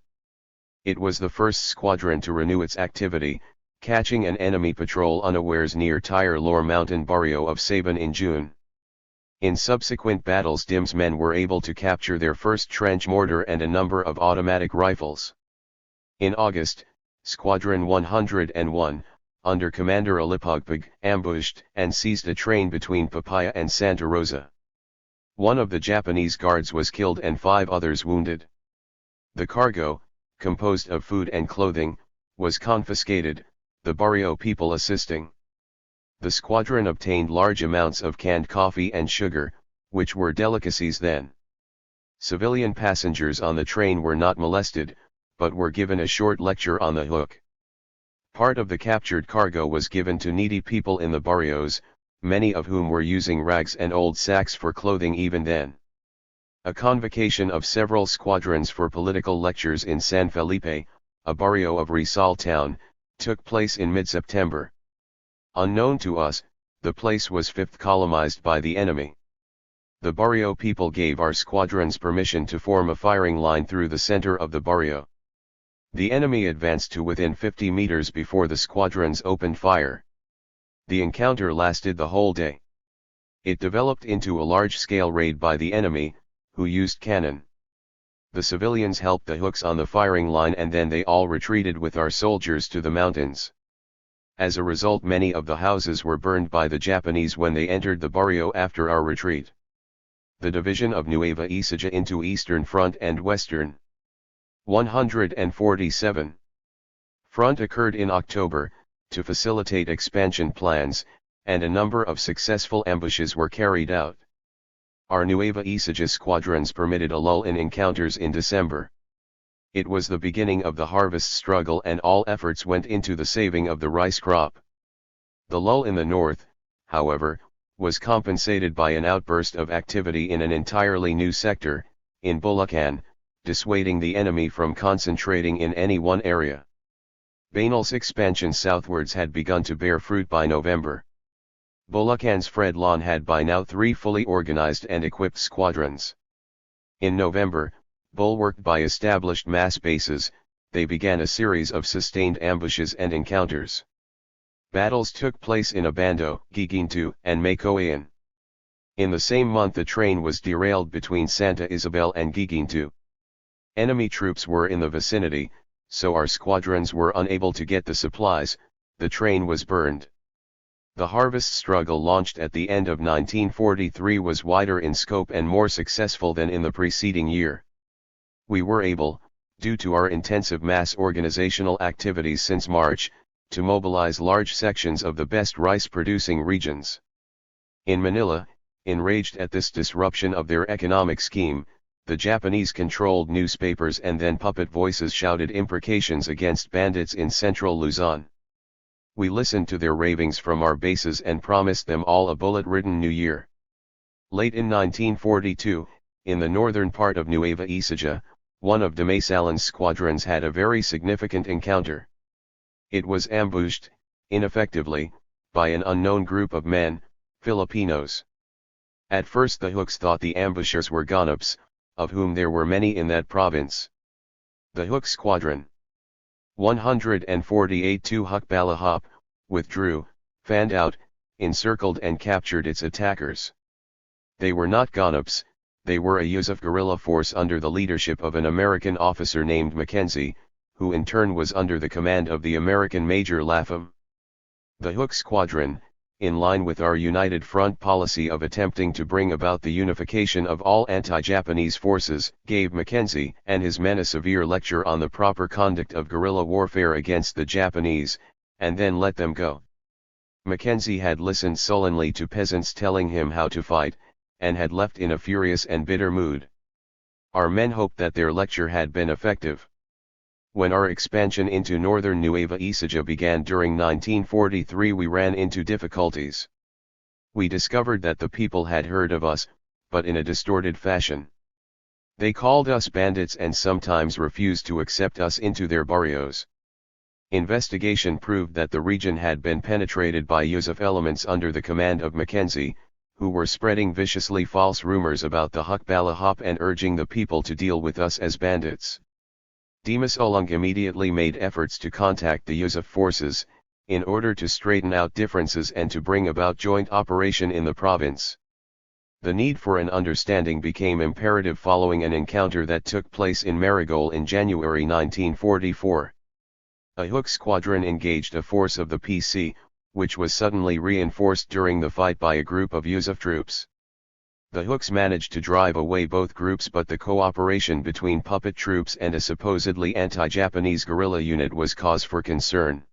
It was the first squadron to renew its activity, catching an enemy patrol unawares near Tire Lower Mountain barrio of Sabin in June. In subsequent battles Dim's men were able to capture their first trench mortar and a number of automatic rifles. In August, Squadron 101, under Commander Alipugpig, ambushed and seized a train between Papaya and Santa Rosa. One of the Japanese guards was killed and 5 others wounded. The cargo, composed of food and clothing, was confiscated, the barrio people assisting. The squadron obtained large amounts of canned coffee and sugar, which were delicacies then. Civilian passengers on the train were not molested, but were given a short lecture on the hook. Part of the captured cargo was given to needy people in the barrios, many of whom were using rags and old sacks for clothing even then. A convocation of several squadrons for political lectures in San Felipe, a barrio of Rizal town, took place in mid-September. Unknown to us, the place was fifth columnized by the enemy. The barrio people gave our squadrons permission to form a firing line through the center of the barrio. The enemy advanced to within 50 meters before the squadrons opened fire. The encounter lasted the whole day. It developed into a large-scale raid by the enemy, who used cannon. The civilians helped the hooks on the firing line and then they all retreated with our soldiers to the mountains. As a result, many of the houses were burned by the Japanese when they entered the barrio after our retreat. The division of Nueva Ecija into Eastern Front and Western 147 Front occurred in October, to facilitate expansion plans, and a number of successful ambushes were carried out. Our Nueva Ecija squadrons permitted a lull in encounters in December. It was the beginning of the harvest struggle and all efforts went into the saving of the rice crop. The lull in the north, however, was compensated by an outburst of activity in an entirely new sector, in Bulacan, dissuading the enemy from concentrating in any one area. Banal's expansion southwards had begun to bear fruit by November. Bulacan's Fredlon had by now 3 fully organized and equipped squadrons. In November, bulwarked by established mass bases, they began a series of sustained ambushes and encounters. Battles took place in Abando, Guiguinto, and Macoayan. In the same month a train was derailed between Santa Isabel and Guiguinto. Enemy troops were in the vicinity, so our squadrons were unable to get the supplies, the train was burned. The harvest struggle launched at the end of 1943 was wider in scope and more successful than in the preceding year. We were able, due to our intensive mass organizational activities since March, to mobilize large sections of the best rice-producing regions. In Manila, enraged at this disruption of their economic scheme, the Japanese-controlled newspapers and then puppet voices shouted imprecations against bandits in central Luzon. We listened to their ravings from our bases and promised them all a bullet-ridden new year. Late in 1942, in the northern part of Nueva Ecija, one of de Maysalan's squadrons had a very significant encounter. It was ambushed, ineffectively, by an unknown group of men, Filipinos. At first the hooks thought the ambushers were Ganaps, of whom there were many in that province. The Hook Squadron 148 to Hukbalahap, withdrew, fanned out, encircled and captured its attackers. They were not Ganaps, they were a Yusuf guerrilla force under the leadership of an American officer named Mackenzie, who in turn was under the command of the American Major Lapham. The Hook Squadron, in line with our United Front policy of attempting to bring about the unification of all anti-Japanese forces, gave Mackenzie and his men a severe lecture on the proper conduct of guerrilla warfare against the Japanese, and then let them go. Mackenzie had listened sullenly to peasants telling him how to fight, and had left in a furious and bitter mood. Our men hoped that their lecture had been effective. When our expansion into northern Nueva Ecija began during 1943, we ran into difficulties. We discovered that the people had heard of us, but in a distorted fashion. They called us bandits and sometimes refused to accept us into their barrios. Investigation proved that the region had been penetrated by Yusuf elements under the command of Mackenzie, who were spreading viciously false rumors about the Hukbalahap and urging the people to deal with us as bandits. Dimas Ulung immediately made efforts to contact the Yusuf forces, in order to straighten out differences and to bring about joint operation in the province. The need for an understanding became imperative following an encounter that took place in Marigol in January 1944. A Hook squadron engaged a force of the PC, which was suddenly reinforced during the fight by a group of Yusuf troops. The Hooks managed to drive away both groups, but the cooperation between puppet troops and a supposedly anti-Japanese guerrilla unit was cause for concern.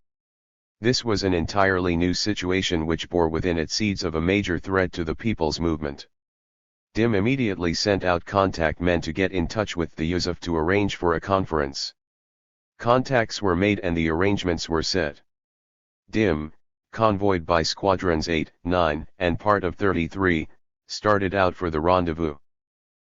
This was an entirely new situation which bore within it seeds of a major threat to the people's movement. DIM immediately sent out contact men to get in touch with the Yusuf to arrange for a conference. Contacts were made and the arrangements were set. DIM, convoyed by Squadrons 8, 9, and part of 33, started out for the rendezvous.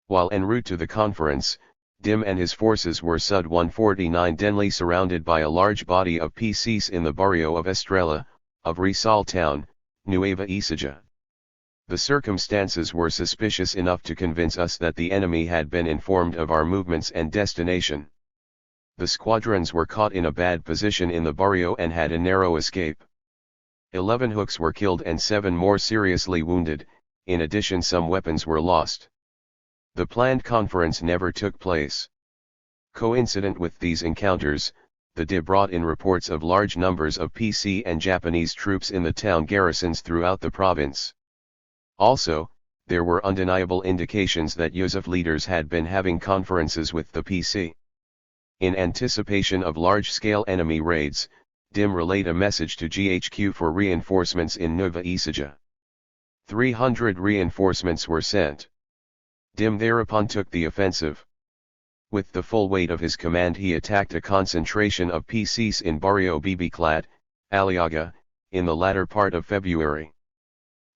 While en route to the conference, Dim and his forces were Sud 149 densely surrounded by a large body of PCs in the barrio of Estrella, of Rizal town, Nueva Ecija. The circumstances were suspicious enough to convince us that the enemy had been informed of our movements and destination. The squadrons were caught in a bad position in the barrio and had a narrow escape. 11 hooks were killed and 7 more seriously wounded, in addition some weapons were lost. The planned conference never took place. Coincident with these encounters, the DI brought in reports of large numbers of PC and Japanese troops in the town garrisons throughout the province. Also, there were undeniable indications that Yusuf leaders had been having conferences with the PC. In anticipation of large-scale enemy raids, DIM relayed a message to GHQ for reinforcements in Nueva Ecija. 300 reinforcements were sent. DIM thereupon took the offensive. With the full weight of his command he attacked a concentration of PCs in Barrio Bibiclat, Aliaga, in the latter part of February.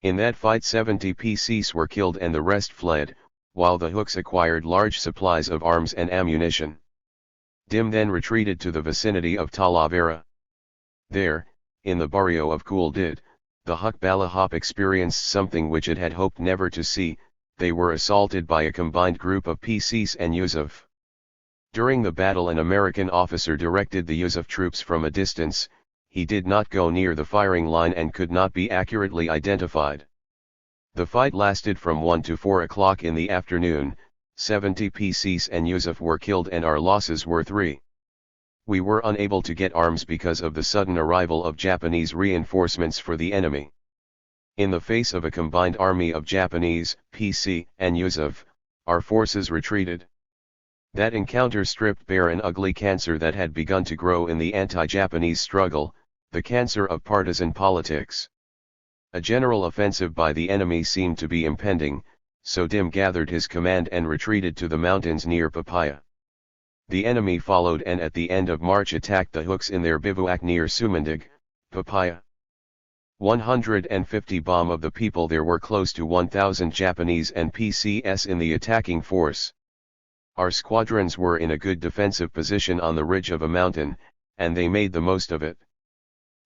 In that fight 70 PCs were killed and the rest fled, while the hooks acquired large supplies of arms and ammunition. DIM then retreated to the vicinity of Talavera. There, in the barrio of Kuldid, the Huk Balahop experienced something which it had hoped never to see. They were assaulted by a combined group of PCs and Yusuf. During the battle an American officer directed the Yusuf troops from a distance. He did not go near the firing line and could not be accurately identified. The fight lasted from 1 to 4 o'clock in the afternoon. 70 PCs and Yusuf were killed and our losses were 3. We were unable to get arms because of the sudden arrival of Japanese reinforcements for the enemy. In the face of a combined army of Japanese, PC, and Yusuf, our forces retreated. That encounter stripped bare an ugly cancer that had begun to grow in the anti-Japanese struggle, the cancer of partisan politics. A general offensive by the enemy seemed to be impending, so DIM gathered his command and retreated to the mountains near Papaya. The enemy followed and at the end of March attacked the hooks in their bivouac near Sumandag, Papaya. 150 bomb of the people there were close to 1,000 Japanese and PCs in the attacking force. Our squadrons were in a good defensive position on the ridge of a mountain, and they made the most of it.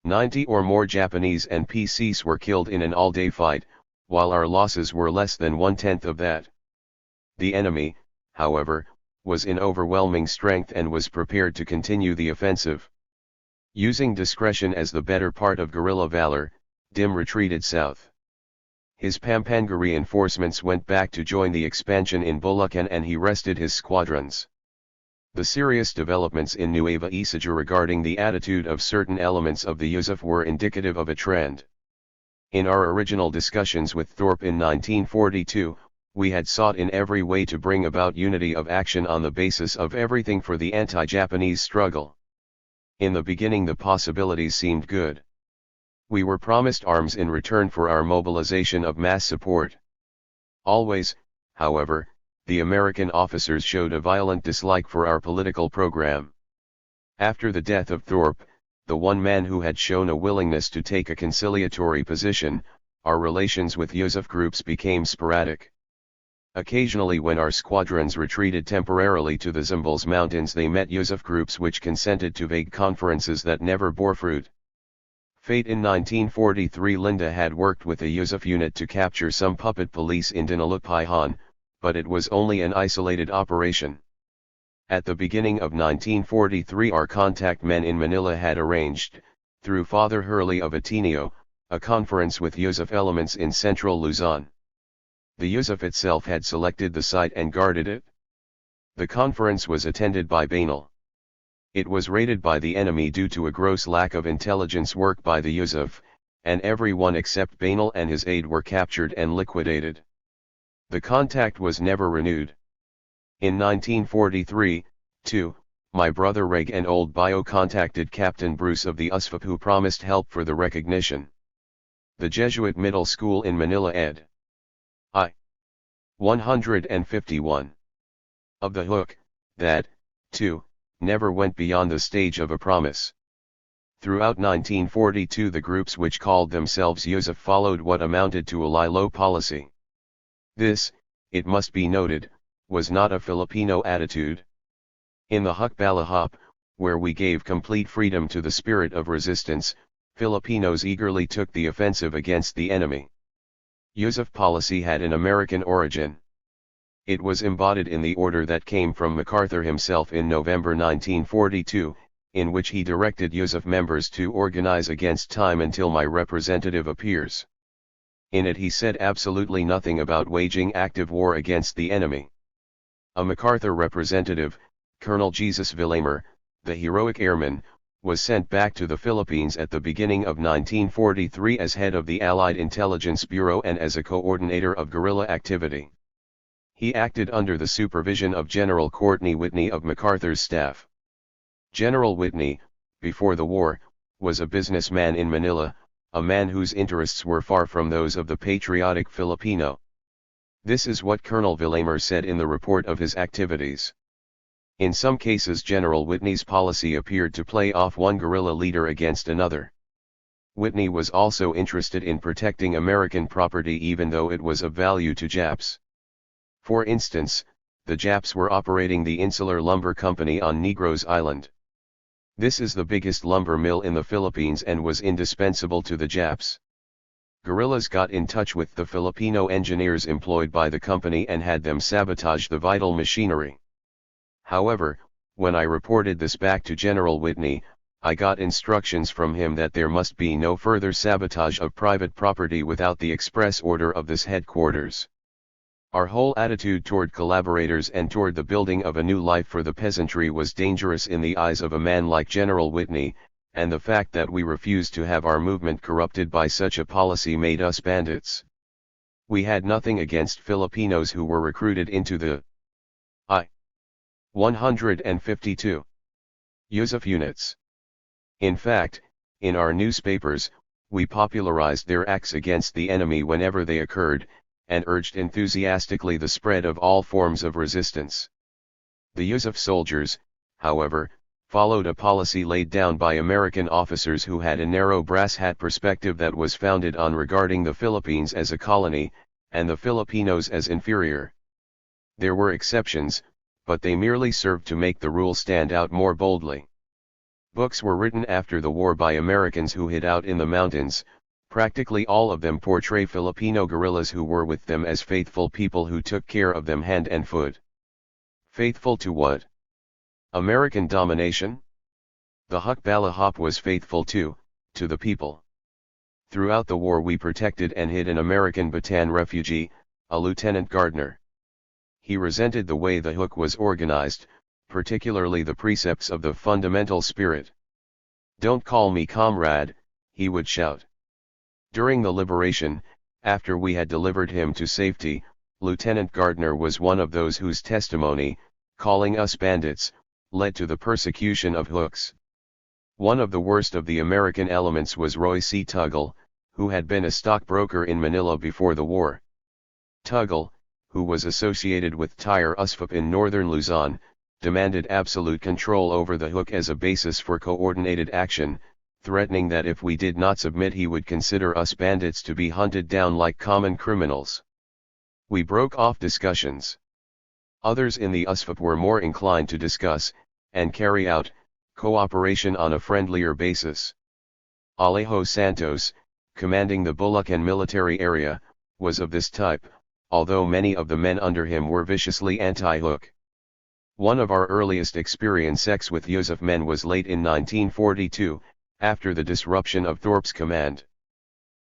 90 or more Japanese and PCs were killed in an all-day fight, while our losses were less than 1/10 of that. The enemy, however, was in overwhelming strength and was prepared to continue the offensive. Using discretion as the better part of guerrilla valor, DIM retreated south. His Pampanga reinforcements went back to join the expansion in Bulacan and he rested his squadrons. The serious developments in Nueva Ecija regarding the attitude of certain elements of the Yusuf were indicative of a trend. In our original discussions with Thorpe in 1942, we had sought in every way to bring about unity of action on the basis of everything for the anti-Japanese struggle. In the beginning the possibilities seemed good. We were promised arms in return for our mobilization of mass support. Always, however, the American officers showed a violent dislike for our political program. After the death of Thorpe, the one man who had shown a willingness to take a conciliatory position, our relations with Yusuf groups became sporadic. Occasionally when our squadrons retreated temporarily to the Zambales Mountains they met Yusuf groups which consented to vague conferences that never bore fruit. Fate in 1943 Linda had worked with a Yusuf unit to capture some puppet police in Dinalupaihan, but it was only an isolated operation. At the beginning of 1943 our contact men in Manila had arranged, through Father Hurley of Ateneo, a conference with Yusuf elements in central Luzon. The Yusuf itself had selected the site and guarded it. The conference was attended by Banal. It was raided by the enemy due to a gross lack of intelligence work by the Yusuf, and everyone except Banal and his aide were captured and liquidated. The contact was never renewed. In 1943, too, my brother Reg and old Bio contacted Captain Bruce of the USFAP who promised help for the recognition. The Jesuit Middle School in Manila ed. I. 151. Of the hook, that, too, never went beyond the stage of a promise. Throughout 1942 the groups which called themselves Yusuf followed what amounted to a lie-low policy. This, it must be noted, was not a Filipino attitude. In the Hukbalahap, where we gave complete freedom to the spirit of resistance, Filipinos eagerly took the offensive against the enemy. Yusuf policy had an American origin. It was embodied in the order that came from MacArthur himself in November 1942, in which he directed Yusuf members to organize against time until my representative appears. In it he said absolutely nothing about waging active war against the enemy. A MacArthur representative, Colonel Jesus Villamer, the heroic airman, was sent back to the Philippines at the beginning of 1943 as head of the Allied Intelligence Bureau and as a coordinator of guerrilla activity. He acted under the supervision of General Courtney Whitney of MacArthur's staff. General Whitney, before the war, was a businessman in Manila, a man whose interests were far from those of the patriotic Filipino. This is what Colonel Villamer said in the report of his activities. In some cases General Whitney's policy appeared to play off one guerrilla leader against another. Whitney was also interested in protecting American property even though it was of value to Japs. For instance, the Japs were operating the Insular Lumber Company on Negros Island. This is the biggest lumber mill in the Philippines and was indispensable to the Japs. Guerrillas got in touch with the Filipino engineers employed by the company and had them sabotage the vital machinery. However, when I reported this back to General Whitney, I got instructions from him that there must be no further sabotage of private property without the express order of this headquarters. Our whole attitude toward collaborators and toward the building of a new life for the peasantry was dangerous in the eyes of a man like General Whitney, and the fact that we refused to have our movement corrupted by such a policy made us bandits. We had nothing against Filipinos who were recruited into the I-152 Yusuf units. In fact, in our newspapers, we popularized their acts against the enemy whenever they occurred, and urged enthusiastically the spread of all forms of resistance. The Yusuf soldiers, however, followed a policy laid down by American officers who had a narrow brass hat perspective that was founded on regarding the Philippines as a colony, and the Filipinos as inferior. There were exceptions, but they merely served to make the rule stand out more boldly. Books were written after the war by Americans who hid out in the mountains. Practically all of them portray Filipino guerrillas who were with them as faithful people who took care of them hand and foot. Faithful to what? American domination? The Hukbalahap was faithful to the people. Throughout the war we protected and hid an American Bataan refugee, a Lieutenant Gardner. He resented the way the Huk was organized, particularly the precepts of the fundamental spirit. "Don't call me comrade," he would shout. During the liberation, after we had delivered him to safety, Lieutenant Gardner was one of those whose testimony, calling us bandits, led to the persecution of Hooks. One of the worst of the American elements was Roy C. Tuggle, who had been a stockbroker in Manila before the war. Tuggle, who was associated with THIRD-WORLDISM in northern Luzon, demanded absolute control over the Huk as a basis for coordinated action, threatening that if we did not submit he would consider us bandits to be hunted down like common criminals. We broke off discussions. Others in the USFP were more inclined to discuss, and carry out, cooperation on a friendlier basis. Alejo Santos, commanding the Bulacan military area, was of this type, although many of the men under him were viciously anti-Huk. One of our earliest experiences with Yusuf men was late in 1942, after the disruption of Thorpe's command.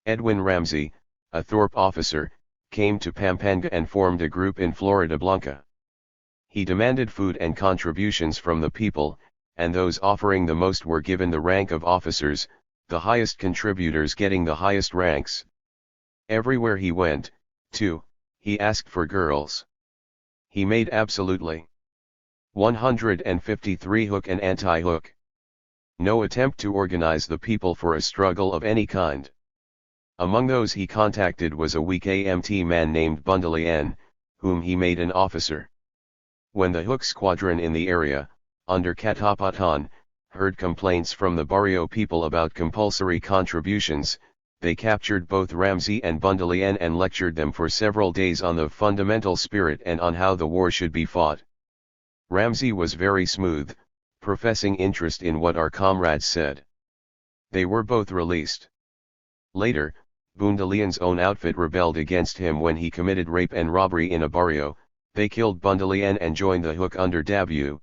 Edwin Ramsey, a Thorpe officer, came to Pampanga and formed a group in Florida Blanca. He demanded food and contributions from the people, and those offering the most were given the rank of officers, the highest contributors getting the highest ranks. Everywhere he went, too, he asked for girls. He made absolutely 153 Huk and anti-Huk. No attempt to organize the people for a struggle of any kind. Among those he contacted was a weak AMT man named Bundalian, whom he made an officer. When the Huk squadron in the area, under Katapatan, heard complaints from the barrio people about compulsory contributions, they captured both Ramsey and Bundalian and lectured them for several days on the fundamental spirit and on how the war should be fought. Ramsey was very smooth, professing interest in what our comrades said. They were both released. Later, Bundalian's own outfit rebelled against him when he committed rape and robbery in a barrio. They killed Bundalian and joined the Hook under W.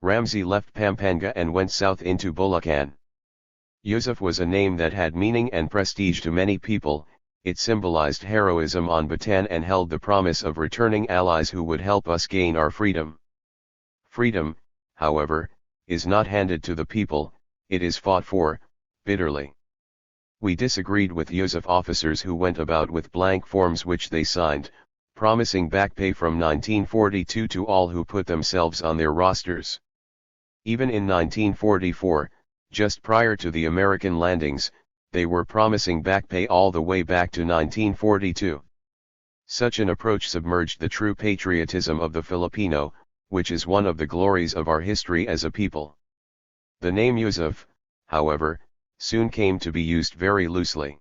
Ramsey left Pampanga and went south into Bulacan. Yusuf was a name that had meaning and prestige to many people. It symbolized heroism on Bataan and held the promise of returning allies who would help us gain our freedom. Freedom, however, is not handed to the people, it is fought for, bitterly. We disagreed with Yusuf officers who went about with blank forms which they signed, promising back pay from 1942 to all who put themselves on their rosters. Even in 1944, just prior to the American landings, they were promising back pay all the way back to 1942. Such an approach submerged the true patriotism of the Filipino, which is one of the glories of our history as a people. The name Yusuf, however, soon came to be used very loosely.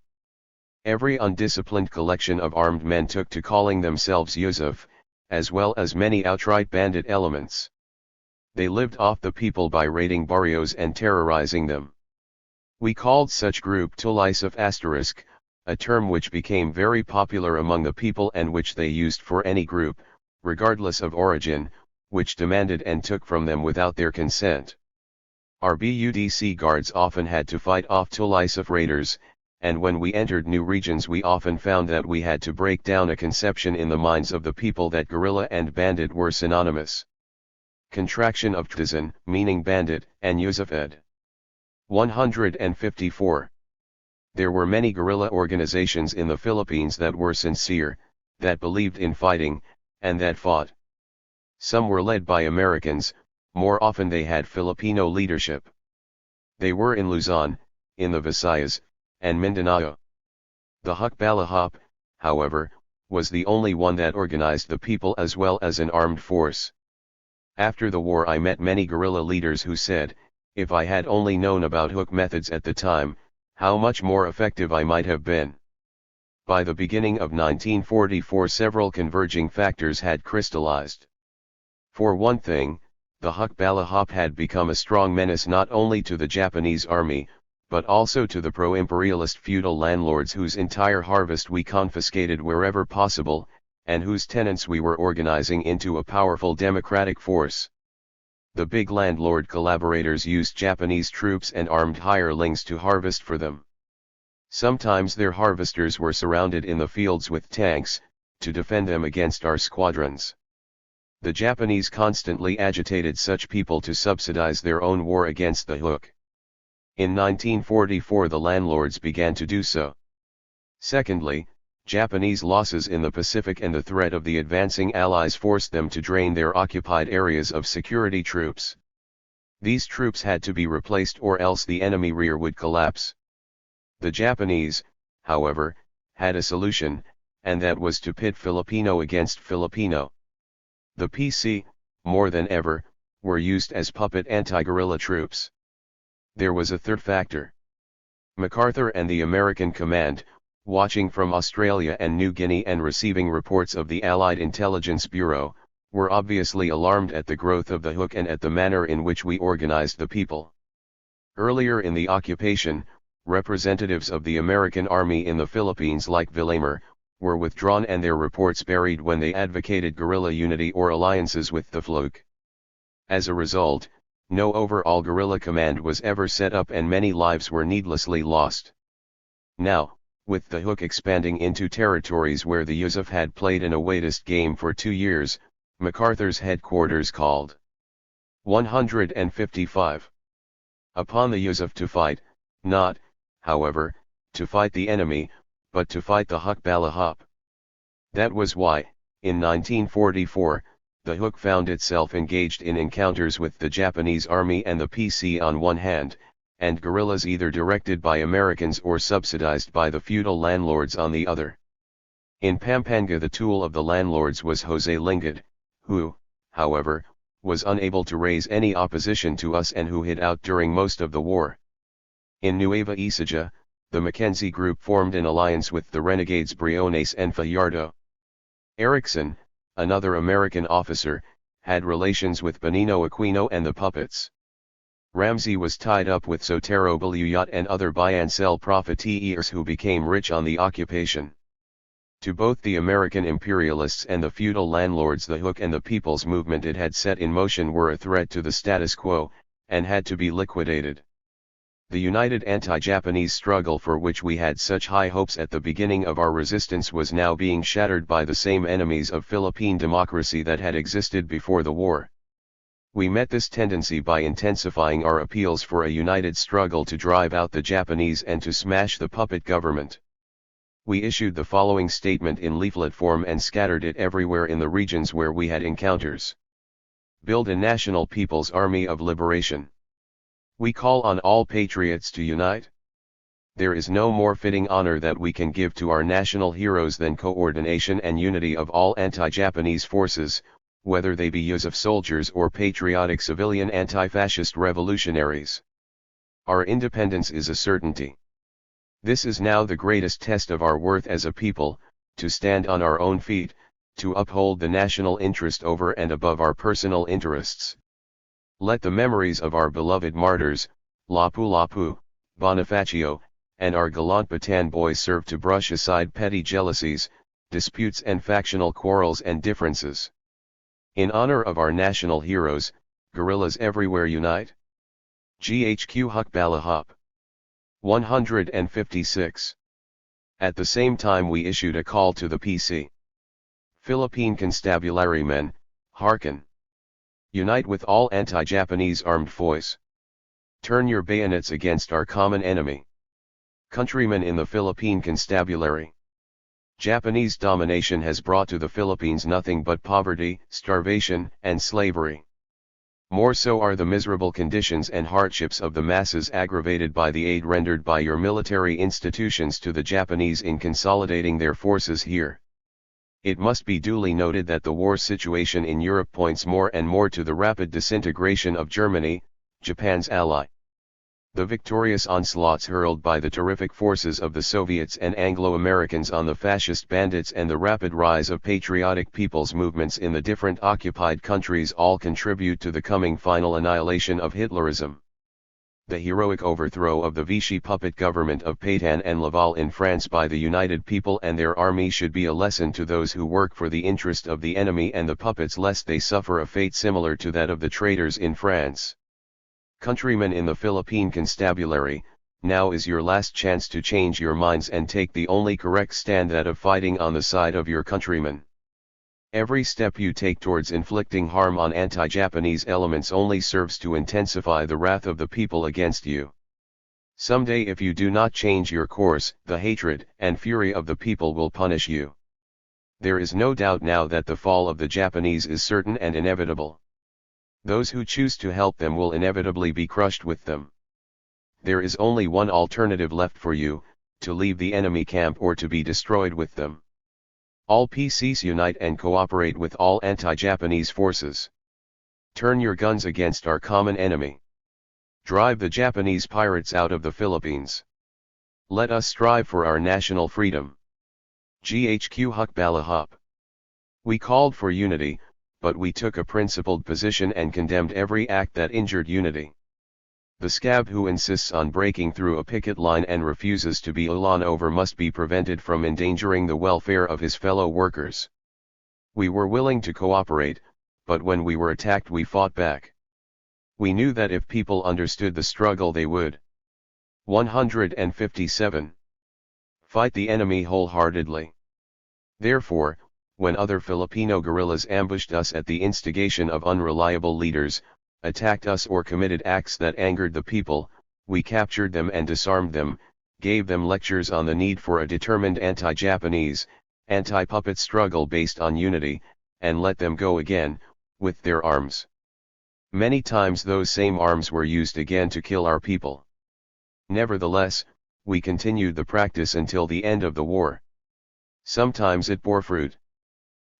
Every undisciplined collection of armed men took to calling themselves Yusuf, as well as many outright bandit elements. They lived off the people by raiding barrios and terrorizing them. We called such group Tulisif *, a term which became very popular among the people and which they used for any group, regardless of origin, which demanded and took from them without their consent. Our BUDC guards often had to fight off Tulisif raiders, and when we entered new regions we often found that we had to break down a conception in the minds of the people that guerrilla and bandit were synonymous. Contraction of THIRD, meaning bandit, and Yusuf ed. 154. There were many guerrilla organizations in the Philippines that were sincere, that believed in fighting, and that fought. Some were led by Americans, more often they had Filipino leadership. They were in Luzon, in the Visayas, and Mindanao. The Hukbalahap, however, was the only one that organized the people as well as an armed force. After the war I met many guerrilla leaders who said, if I had only known about hook methods at the time, how much more effective I might have been. By the beginning of 1944 several converging factors had crystallized. For one thing, the Hukbalahap had become a strong menace not only to the Japanese army, but also to the pro-imperialist feudal landlords whose entire harvest we confiscated wherever possible, and whose tenants we were organizing into a powerful democratic force. The big landlord collaborators used Japanese troops and armed hirelings to harvest for them. Sometimes their harvesters were surrounded in the fields with tanks, to defend them against our squadrons. The Japanese constantly agitated such people to subsidize their own war against the Hook. In 1944 the landlords began to do so. Secondly, Japanese losses in the Pacific and the threat of the advancing Allies forced them to drain their occupied areas of security troops. These troops had to be replaced or else the enemy rear would collapse. The Japanese, however, had a solution, and that was to pit Filipino against Filipino. The PC, more than ever, were used as puppet anti-guerrilla troops. There was a third factor. MacArthur and the American command, watching from Australia and New Guinea and receiving reports of the Allied Intelligence Bureau, were obviously alarmed at the growth of the Hook and at the manner in which we organized the people. Earlier in the occupation, representatives of the American Army in the Philippines like Villamer, were withdrawn and their reports buried when they advocated guerrilla unity or alliances with the FLOC. As a result, no overall guerrilla command was ever set up and many lives were needlessly lost. Now, with the Hook expanding into territories where the Yusuf had played an awaited game for 2 years, MacArthur's headquarters called 155 upon the Yusuf to fight, not, however, to fight the enemy, but to fight the Hukbalahap. That was why, in 1944, the Hook found itself engaged in encounters with the Japanese army and the PC on one hand, and guerrillas either directed by Americans or subsidized by the feudal landlords on the other. In Pampanga the tool of the landlords was Jose Lingad, who, however, was unable to raise any opposition to us and who hid out during most of the war. In Nueva Ecija, the Mackenzie Group formed an alliance with the renegades Briones and Fajardo. Erickson, another American officer, had relations with Benigno Aquino and the puppets. Ramsey was tied up with Sotero Buyat and other Biancel profiteers who became rich on the occupation. To both the American imperialists and the feudal landlords, the hook and the people's movement it had set in motion were a threat to the status quo, and had to be liquidated. The united anti-Japanese struggle for which we had such high hopes at the beginning of our resistance was now being shattered by the same enemies of Philippine democracy that had existed before the war. We met this tendency by intensifying our appeals for a united struggle to drive out the Japanese and to smash the puppet government. We issued the following statement in leaflet form and scattered it everywhere in the regions where we had encounters. Build a national People's Army of Liberation. We call on all patriots to unite. There is no more fitting honor that we can give to our national heroes than coordination and unity of all anti-Japanese forces, whether they be Yusuf soldiers or patriotic civilian anti-fascist revolutionaries. Our independence is a certainty. This is now the greatest test of our worth as a people, to stand on our own feet, to uphold the national interest over and above our personal interests. Let the memories of our beloved martyrs, Lapu-Lapu, Bonifacio, and our gallant Bataan boys serve to brush aside petty jealousies, disputes and factional quarrels and differences. In honor of our national heroes, guerrillas everywhere unite. GHQ Hukbalahap. 156. At the same time we issued a call to the PC. Philippine Constabulary men, hearken. Unite with all anti-Japanese armed forces. Turn your bayonets against our common enemy. Countrymen in the Philippine Constabulary. Japanese domination has brought to the Philippines nothing but poverty, starvation, and slavery. More so are the miserable conditions and hardships of the masses aggravated by the aid rendered by your military institutions to the Japanese in consolidating their forces here. It must be duly noted that the war situation in Europe points more and more to the rapid disintegration of Germany, Japan's ally. The victorious onslaughts hurled by the terrific forces of the Soviets and Anglo-Americans on the fascist bandits and the rapid rise of patriotic people's movements in the different occupied countries all contribute to the coming final annihilation of Hitlerism. The heroic overthrow of the Vichy puppet government of Pétain and Laval in France by the united people and their army should be a lesson to those who work for the interest of the enemy and the puppets, lest they suffer a fate similar to that of the traitors in France. Countrymen in the Philippine Constabulary, now is your last chance to change your minds and take the only correct stand, that of fighting on the side of your countrymen. Every step you take towards inflicting harm on anti-Japanese elements only serves to intensify the wrath of the people against you. Someday, if you do not change your course, the hatred and fury of the people will punish you. There is no doubt now that the fall of the Japanese is certain and inevitable. Those who choose to help them will inevitably be crushed with them. There is only one alternative left for you, to leave the enemy camp or to be destroyed with them. All PCs unite and cooperate with all anti-Japanese forces. Turn your guns against our common enemy. Drive the Japanese pirates out of the Philippines. Let us strive for our national freedom. GHQ Hukbalahap. We called for unity, but we took a principled position and condemned every act that injured unity. The scab who insists on breaking through a picket line and refuses to be lawn over must be prevented from endangering the welfare of his fellow workers. We were willing to cooperate, but when we were attacked we fought back. We knew that if people understood the struggle they would. 157. Fight the enemy wholeheartedly. Therefore, when other Filipino guerrillas ambushed us at the instigation of unreliable leaders, attacked us or committed acts that angered the people, we captured them and disarmed them, gave them lectures on the need for a determined anti-Japanese, anti-puppet struggle based on unity, and let them go again, with their arms. Many times those same arms were used again to kill our people. Nevertheless, we continued the practice until the end of the war. Sometimes it bore fruit.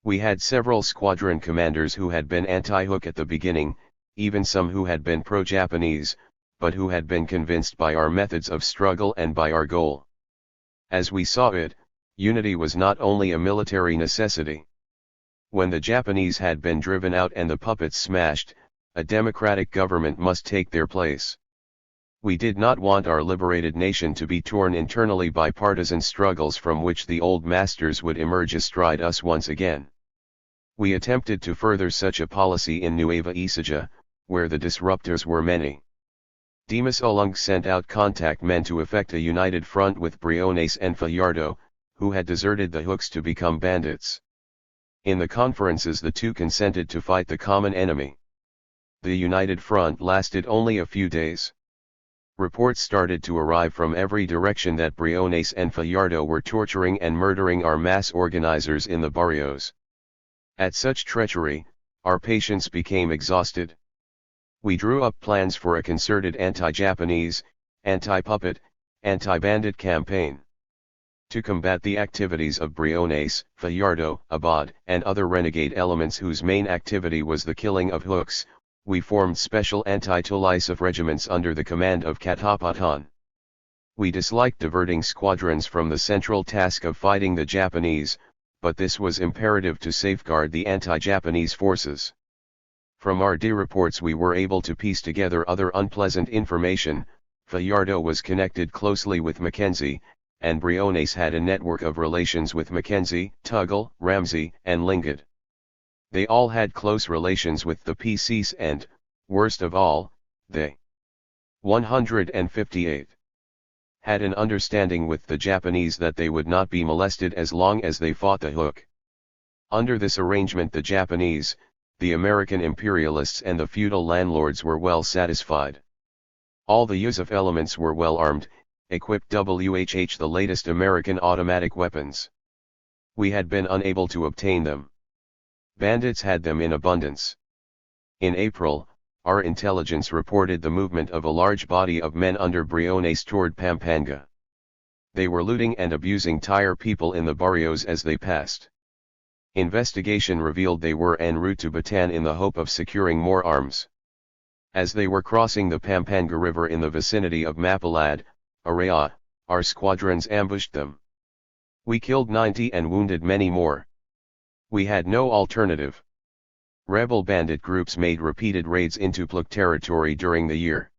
We had several squadron commanders who had been anti-hook at the beginning, even some who had been pro-Japanese, but who had been convinced by our methods of struggle and by our goal. As we saw it, unity was not only a military necessity. When the Japanese had been driven out and the puppets smashed, a democratic government must take their place. We did not want our liberated nation to be torn internally by partisan struggles from which the old masters would emerge astride us once again. We attempted to further such a policy in Nueva Ecija, where the disruptors were many. Dimas Ulung sent out contact men to effect a united front with Briones and Fajardo, who had deserted the Hooks to become bandits. In the conferences the two consented to fight the common enemy. The united front lasted only a few days. Reports started to arrive from every direction that Briones and Fajardo were torturing and murdering our mass organizers in the barrios. At such treachery, our patience became exhausted. We drew up plans for a concerted anti-Japanese, anti-puppet, anti-bandit campaign. To combat the activities of Briones, Fajardo, Abad, and other renegade elements whose main activity was the killing of Hooks, we formed special anti-Tulisov regiments under the command of Katapatan. We disliked diverting squadrons from the central task of fighting the Japanese, but this was imperative to safeguard the anti-Japanese forces. From our D reports we were able to piece together other unpleasant information. Fajardo was connected closely with Mackenzie, and Briones had a network of relations with Mackenzie, Tuggle, Ramsey, and Lingard. They all had close relations with the PCs and, worst of all, they 158 had an understanding with the Japanese that they would not be molested as long as they fought the Hook. Under this arrangement the Japanese, the American imperialists and the feudal landlords were well satisfied. All the Yusuf elements were well armed, equipped WHH the latest American automatic weapons. We had been unable to obtain them. Bandits had them in abundance. In April, our intelligence reported the movement of a large body of men under Briones toward Pampanga. They were looting and abusing Tire people in the barrios as they passed. Investigation revealed they were en route to Bataan in the hope of securing more arms. As they were crossing the Pampanga River in the vicinity of Mapalad, Araya, our squadrons ambushed them. We killed 90 and wounded many more. We had no alternative. Rebel bandit groups made repeated raids into Pluk territory during the year.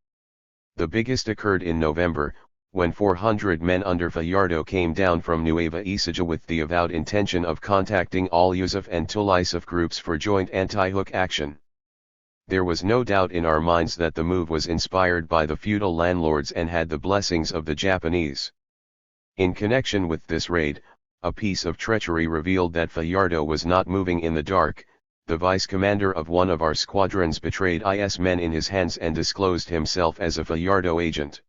The biggest occurred in November, when 400 men under Fajardo came down from Nueva Ecija with the avowed intention of contacting all Yusuf and Tulisov groups for joint anti-Hook action. There was no doubt in our minds that the move was inspired by the feudal landlords and had the blessings of the Japanese. In connection with this raid, a piece of treachery revealed that Fajardo was not moving in the dark. The vice commander of one of our squadrons betrayed IS men in his hands and disclosed himself as a Fajardo agent.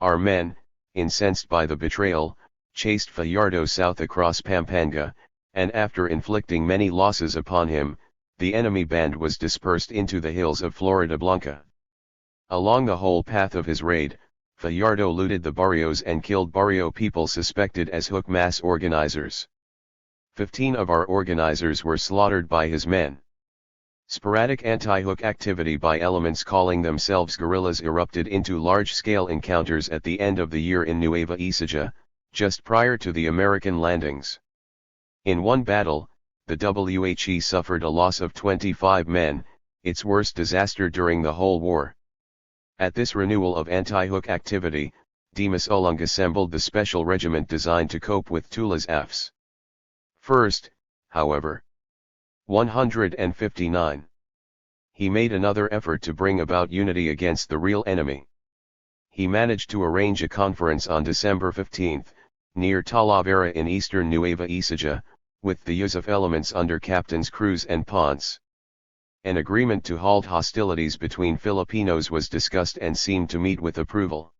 Our men, incensed by the betrayal, chased Fajardo south across Pampanga, and after inflicting many losses upon him, the enemy band was dispersed into the hills of Floridablanca. Along the whole path of his raid, Fajardo looted the barrios and killed barrio people suspected as Hook mass organizers. 15 of our organizers were slaughtered by his men. Sporadic anti-Hook activity by elements calling themselves guerrillas erupted into large-scale encounters at the end of the year in Nueva Ecija, just prior to the American landings. In one battle, the WHE suffered a loss of 25 men, its worst disaster during the whole war. At this renewal of anti-Hook activity, Dimas Ulung assembled the special regiment designed to cope with Tula's Fs. First, however, 159. He made another effort to bring about unity against the real enemy. He managed to arrange a conference on December 15, near Talavera in eastern Nueva Ecija, with the Yusuf elements under Captains Cruz and Ponce. An agreement to halt hostilities between Filipinos was discussed and seemed to meet with approval.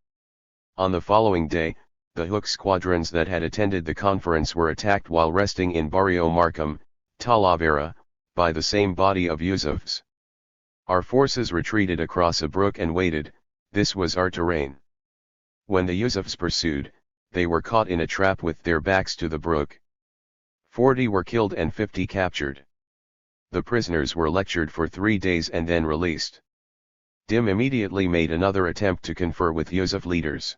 On the following day, the Hook squadrons that had attended the conference were attacked while resting in Barrio Markham, Talavera, by the same body of Yusufs. Our forces retreated across a brook and waited. This was our terrain. When the Yusufs pursued, they were caught in a trap with their backs to the brook. 40 were killed and 50 captured. The prisoners were lectured for 3 days and then released. Dim immediately made another attempt to confer with Yusuf leaders.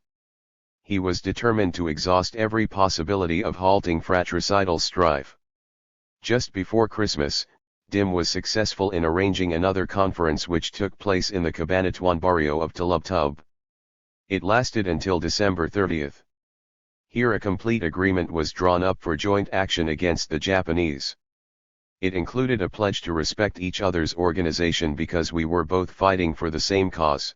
He was determined to exhaust every possibility of halting fratricidal strife. Just before Christmas, Dim was successful in arranging another conference which took place in the Cabanatuan barrio of Talubtub. It lasted until December 30th. Here a complete agreement was drawn up for joint action against the Japanese. It included a pledge to respect each other's organization because we were both fighting for the same cause.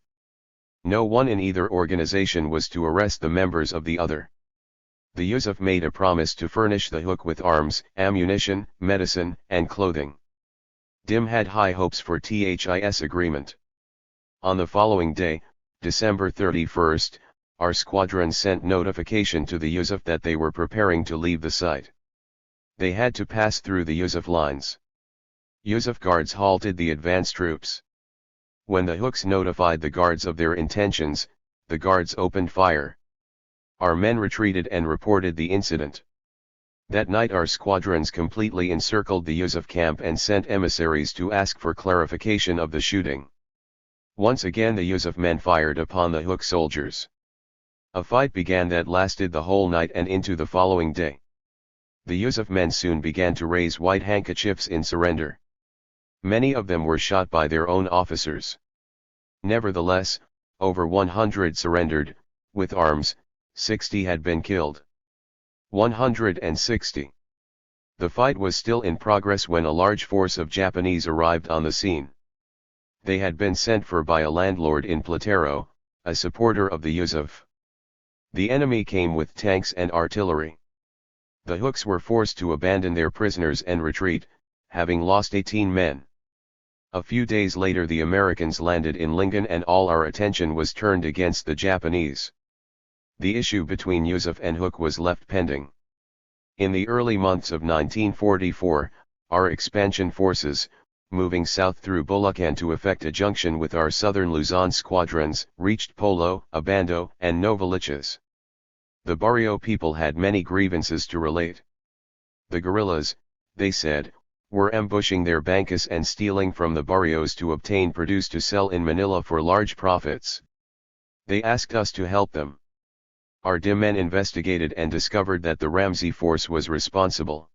No one in either organization was to arrest the members of the other. The Yusuf made a promise to furnish the Hook with arms, ammunition, medicine, and clothing. Dim had high hopes for THIS agreement. On the following day, December 31st, our squadron sent notification to the Yusuf that they were preparing to leave the site. They had to pass through the Yusuf lines. Yusuf guards halted the advance troops. When the Hooks notified the guards of their intentions, the guards opened fire. Our men retreated and reported the incident. That night our squadrons completely encircled the Yusuf camp and sent emissaries to ask for clarification of the shooting. Once again the Yusuf men fired upon the Hook soldiers. A fight began that lasted the whole night and into the following day. The Yusuf men soon began to raise white handkerchiefs in surrender. Many of them were shot by their own officers. Nevertheless, over 100 surrendered, with arms. 60 had been killed. 160. The fight was still in progress when a large force of Japanese arrived on the scene. They had been sent for by a landlord in Platero, a supporter of the Yusuf. The enemy came with tanks and artillery. The Hooks were forced to abandon their prisoners and retreat, having lost 18 men. A few days later the Americans landed in Lingan and all our attention was turned against the Japanese. The issue between Yusuf and Hook was left pending. In the early months of 1944, our expansion forces, moving south through Bulacan to effect a junction with our southern Luzon squadrons, reached Polo, Abando, and Novaliches. The barrio people had many grievances to relate. The guerrillas, they said, were ambushing their bancas and stealing from the barrios to obtain produce to sell in Manila for large profits. They asked us to help them. Our DIM men investigated and discovered that the Ramsey force was responsible.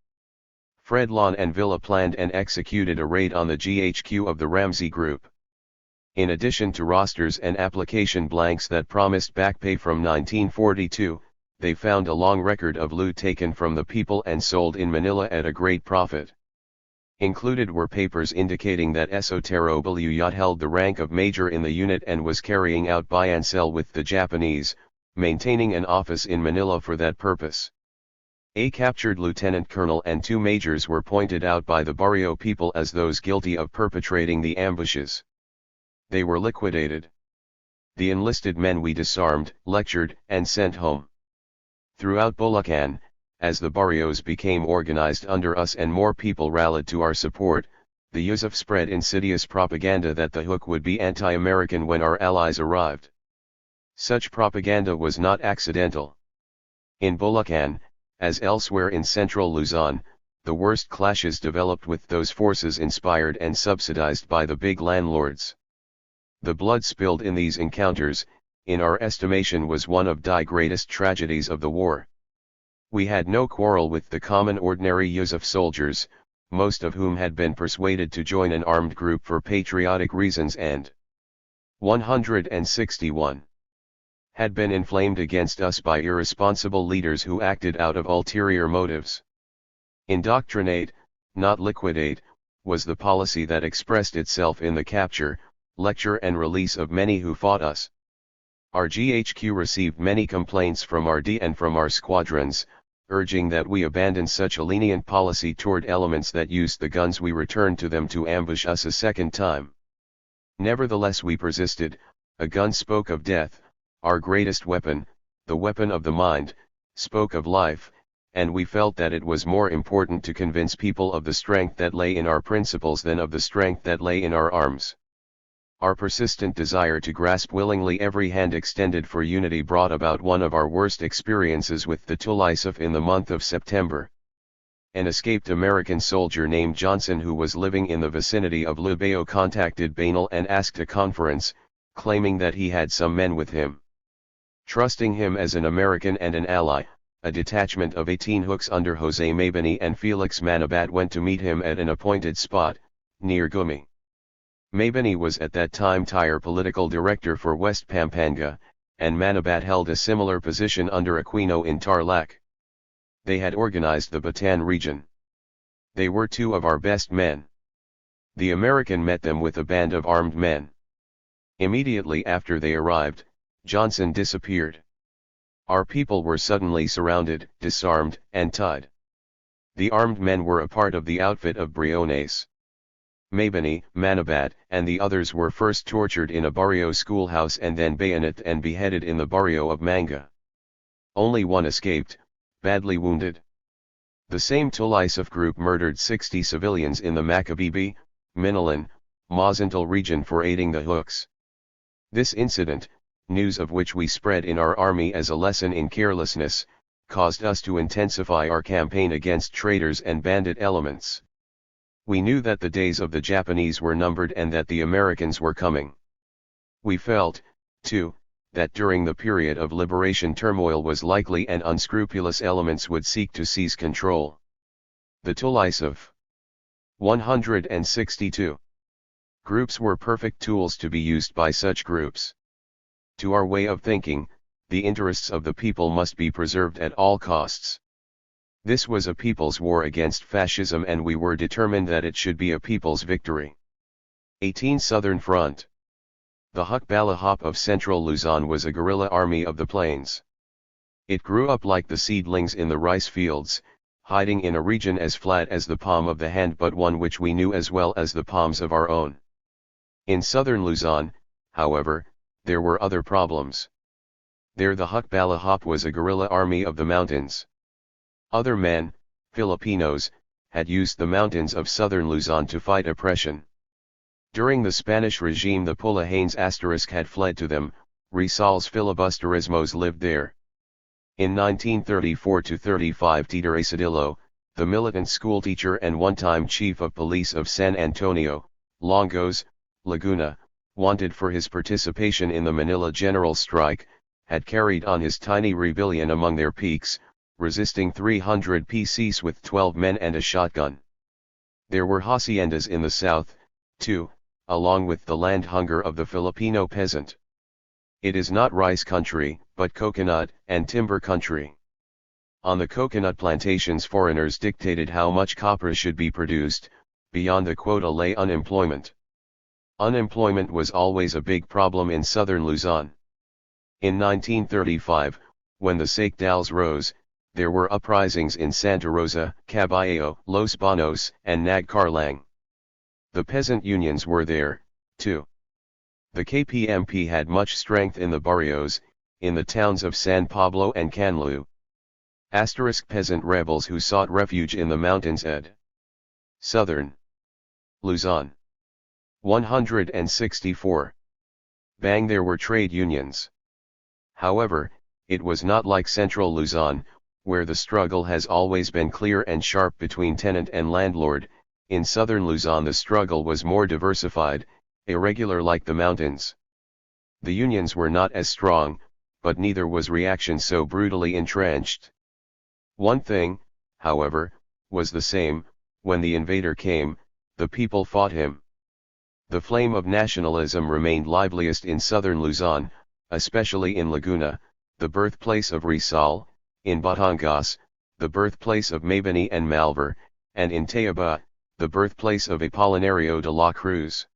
Fredlon and Villa planned and executed a raid on the GHQ of the Ramsey group. In addition to rosters and application blanks that promised back pay from 1942, they found a long record of loot taken from the people and sold in Manila at a great profit. Included were papers indicating that Esotero Buluyot held the rank of major in the unit and was carrying out buy and sell with the Japanese, maintaining an office in Manila for that purpose. A captured lieutenant colonel and 2 majors were pointed out by the barrio people as those guilty of perpetrating the ambushes. They were liquidated. The enlisted men we disarmed, lectured, and sent home. Throughout Bulacan, as the barrios became organized under us and more people rallied to our support, the Yusuf spread insidious propaganda that the Hook would be anti-American when our allies arrived. Such propaganda was not accidental. In Bulacan, as elsewhere in central Luzon, the worst clashes developed with those forces inspired and subsidized by the big landlords. The blood spilled in these encounters, in our estimation, was one of the greatest tragedies of the war. We had no quarrel with the common ordinary Yusuf soldiers, most of whom had been persuaded to join an armed group for patriotic reasons and 161 had been inflamed against us by irresponsible leaders who acted out of ulterior motives. Indoctrinate, not liquidate, was the policy that expressed itself in the capture, lecture and release of many who fought us. Our GHQ received many complaints from our D and from our squadrons, urging that we abandon such a lenient policy toward elements that used the guns we returned to them to ambush us a second time. Nevertheless we persisted. A gun spoke of death, our greatest weapon, the weapon of the mind, spoke of life, and we felt that it was more important to convince people of the strength that lay in our principles than of the strength that lay in our arms. Our persistent desire to grasp willingly every hand extended for unity brought about one of our worst experiences with the Tulisuf in the month of September. An escaped American soldier named Johnson who was living in the vicinity of Lubao contacted Banal and asked a conference, claiming that he had some men with him. Trusting him as an American and an ally, a detachment of 18 hooks under Jose Mabini and Felix Manabat went to meet him at an appointed spot, near Gumi. Mabini was at that time THIR political director for West Pampanga, and Manabat held a similar position under Aquino in Tarlac. They had organized the Bataan region. They were two of our best men. The American met them with a band of armed men. Immediately after they arrived, Johnson disappeared. Our people were suddenly surrounded, disarmed, and tied. The armed men were a part of the outfit of Briones. Mabini, Manabat, and the others were first tortured in a barrio schoolhouse and then bayoneted and beheaded in the barrio of Manga. Only one escaped, badly wounded. The same Tulisaf group murdered 60 civilians in the Macabebe, Minilan, Mazintal region for aiding the Hooks. This incident, news of which we spread in our army as a lesson in carelessness, caused us to intensify our campaign against traitors and bandit elements. We knew that the days of the Japanese were numbered and that the Americans were coming. We felt, too, that during the period of liberation turmoil was likely and unscrupulous elements would seek to seize control. The Tulisaf 162 groups were perfect tools to be used by such groups. To our way of thinking, the interests of the people must be preserved at all costs. This was a people's war against fascism and we were determined that it should be a people's victory. 18 Southern Front. The Hukbalahap of central Luzon was a guerrilla army of the plains. It grew up like the seedlings in the rice fields, hiding in a region as flat as the palm of the hand but one which we knew as well as the palms of our own. In southern Luzon, however, there were other problems. There the Hukbalahap was a guerrilla army of the mountains. Other men, Filipinos, had used the mountains of southern Luzon to fight oppression. During the Spanish regime the Pulahanes had fled to them, Rizal's filibusterismos lived there. In 1934-35 Tito Asadillo, the militant schoolteacher and one-time chief of police of San Antonio, Longos, Laguna, wanted for his participation in the Manila General Strike, had carried on his tiny rebellion among their peaks, resisting 300 PCs with 12 men and a shotgun. There were haciendas in the south, too, along with the land hunger of the Filipino peasant. It is not rice country, but coconut and timber country. On the coconut plantations foreigners dictated how much copra should be produced, beyond the quota lay unemployment. Unemployment was always a big problem in southern Luzon. In 1935, when the Saykdals rose, there were uprisings in Santa Rosa, Caballero, Los Banos, and Nagcarlang. The peasant unions were there, too. The KPMP had much strength in the barrios, in the towns of San Pablo and Canlu. Peasant rebels who sought refuge in the mountains ed. Southern Luzon. 164. Bang, there were trade unions. However, it was not like central Luzon, where the struggle has always been clear and sharp between tenant and landlord. In southern Luzon the struggle was more diversified, irregular like the mountains. The unions were not as strong, but neither was reaction so brutally entrenched. One thing, however, was the same: when the invader came, the people fought him. The flame of nationalism remained liveliest in southern Luzon, especially in Laguna, the birthplace of Rizal, in Batangas, the birthplace of Mabini and Malvar, and in Tayaba, the birthplace of Apolinario de la Cruz.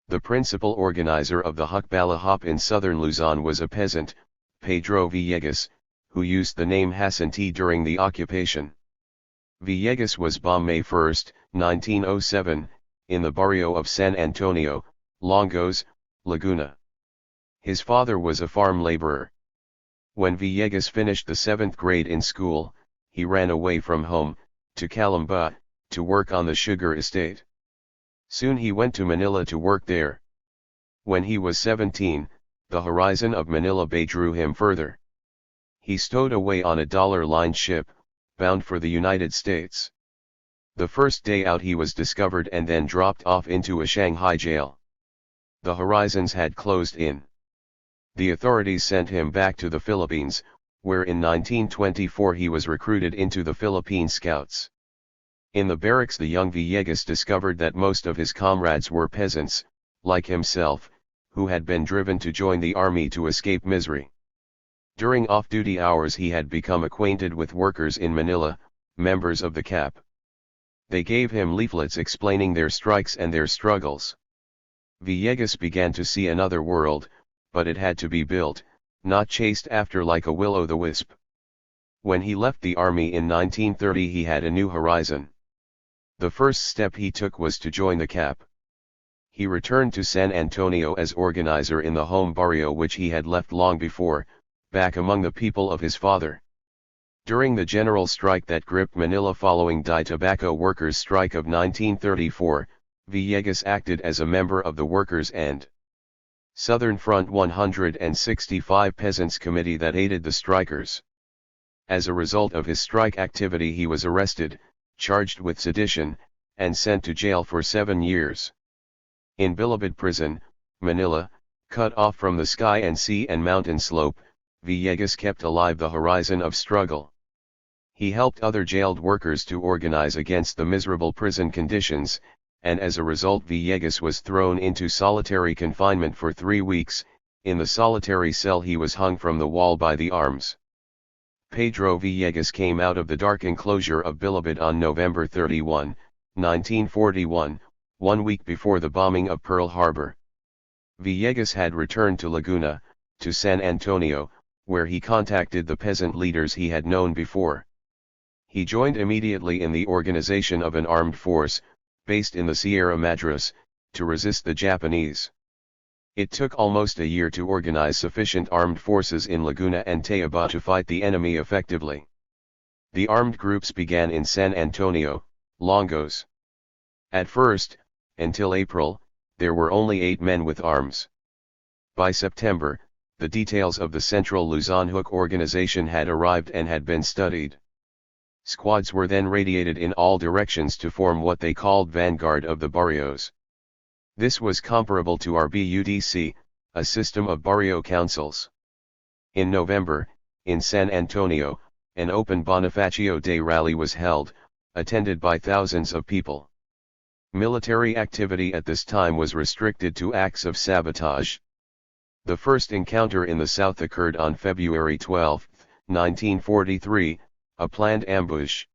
The principal organizer of the Hukbalahap in southern Luzon was a peasant, Pedro Villegas, who used the name Jacinti during the occupation. Villegas was born May 1, 1907, in the barrio of San Antonio, Longos, Laguna. His father was a farm laborer. When Villegas finished the 7th grade in school, he ran away from home, to Calamba, to work on the sugar estate. Soon he went to Manila to work there. When he was 17, the horizon of Manila Bay drew him further. He stowed away on a dollar-lined ship, bound for the United States. The first day out he was discovered and then dropped off into a Shanghai jail. The horizons had closed in. The authorities sent him back to the Philippines, where in 1924 he was recruited into the Philippine Scouts. In the barracks the young Villegas discovered that most of his comrades were peasants, like himself, who had been driven to join the army to escape misery. During off-duty hours he had become acquainted with workers in Manila, members of the CAP. They gave him leaflets explaining their strikes and their struggles. Villegas began to see another world, but it had to be built, not chased after like a will-o'-the-wisp. When he left the army in 1930 he had a new horizon. The first step he took was to join the CAP. He returned to San Antonio as organizer in the home barrio which he had left long before, back among the people of his father. During the general strike that gripped Manila following the tobacco workers' strike of 1934, Villegas acted as a member of the Workers' and Southern Front 165 Peasants Committee that aided the strikers. As a result of his strike activity he was arrested, charged with sedition, and sent to jail for 7 years. In Bilibid Prison, Manila, cut off from the sky and sea and mountain slope, Villegas kept alive the horizon of struggle. He helped other jailed workers to organize against the miserable prison conditions, and as a result Villegas was thrown into solitary confinement for 3 weeks. In the solitary cell he was hung from the wall by the arms. Pedro Villegas came out of the dark enclosure of Bilibid on November 31, 1941, 1 week before the bombing of Pearl Harbor. Villegas had returned to Laguna, to San Antonio, where he contacted the peasant leaders he had known before. He joined immediately in the organization of an armed force, based in the Sierra Madres, to resist the Japanese. It took almost a year to organize sufficient armed forces in Laguna and Tayaba to fight the enemy effectively. The armed groups began in San Antonio, Longos. At first, until April, there were only 8 men with arms. By September, the details of the Central Luzon Hook organization had arrived and had been studied. Squads were then radiated in all directions to form what they called Vanguard of the Barrios. This was comparable to our BUDC, a system of barrio councils. In November, in San Antonio, an open Bonifacio Day rally was held, attended by thousands of people. Military activity at this time was restricted to acts of sabotage. The first encounter in the south occurred on February 12, 1943, a planned ambush.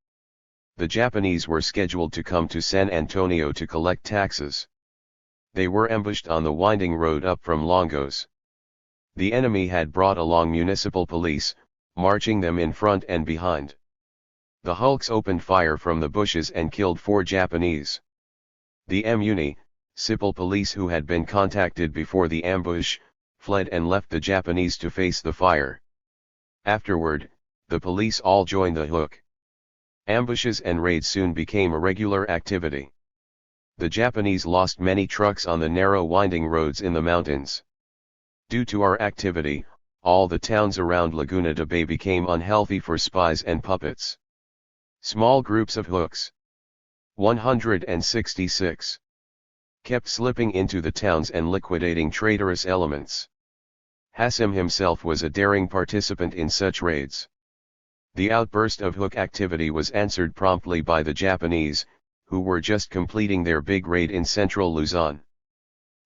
The Japanese were scheduled to come to San Antonio to collect taxes. They were ambushed on the winding road up from Longos. The enemy had brought along municipal police, marching them in front and behind. The hulks opened fire from the bushes and killed 4 Japanese. The municipal police who had been contacted before the ambush, fled and left the Japanese to face the fire. Afterward, the police all joined the hook. Ambushes and raids soon became a regular activity. The Japanese lost many trucks on the narrow winding roads in the mountains. Due to our activity, all the towns around Laguna de Bay became unhealthy for spies and puppets. Small groups of hooks, 166, kept slipping into the towns and liquidating traitorous elements. Hassim himself was a daring participant in such raids. The outburst of hook activity was answered promptly by the Japanese, who were just completing their big raid in central Luzon.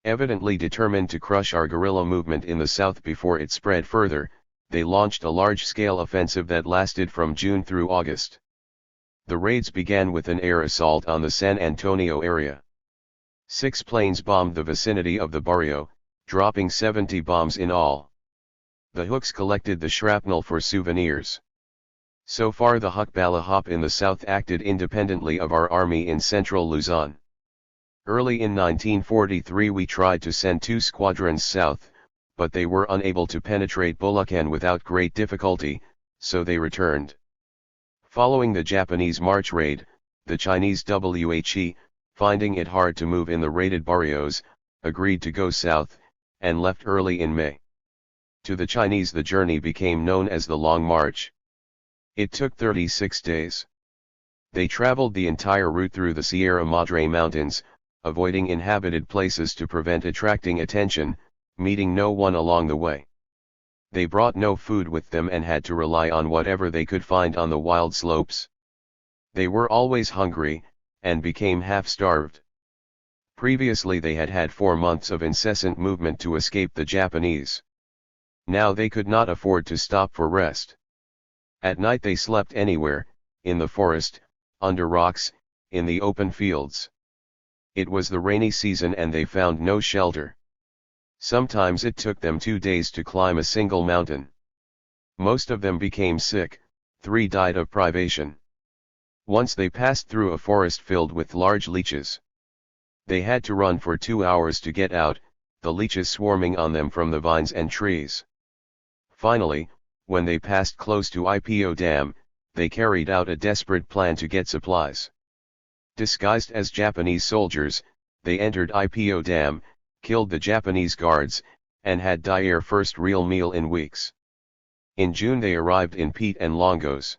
Evidently determined to crush our guerrilla movement in the south before it spread further, they launched a large-scale offensive that lasted from June through August. The raids began with an air assault on the San Antonio area. 6 planes bombed the vicinity of the barrio, dropping 70 bombs in all. The hooks collected the shrapnel for souvenirs. So far the Hukbalahap in the south acted independently of our army in central Luzon. Early in 1943 we tried to send 2 squadrons south, but they were unable to penetrate Bulacan without great difficulty, so they returned. Following the Japanese March raid, the Chinese WHE, finding it hard to move in the raided barrios, agreed to go south, and left early in May. To the Chinese the journey became known as the Long March. It took 36 days. They traveled the entire route through the Sierra Madre Mountains, avoiding inhabited places to prevent attracting attention, meeting no one along the way. They brought no food with them and had to rely on whatever they could find on the wild slopes. They were always hungry, and became half-starved. Previously they had had 4 months of incessant movement to escape the Japanese. Now they could not afford to stop for rest. At night they slept anywhere, in the forest, under rocks, in the open fields. It was the rainy season and they found no shelter. Sometimes it took them 2 days to climb a single mountain. Most of them became sick, 3 died of privation. Once they passed through a forest filled with large leeches. They had to run for 2 hours to get out, the leeches swarming on them from the vines and trees. Finally, when they passed close to Ipo Dam, they carried out a desperate plan to get supplies. Disguised as Japanese soldiers, they entered Ipo Dam, killed the Japanese guards, and had their first real meal in weeks. In June they arrived in Pete and Longos.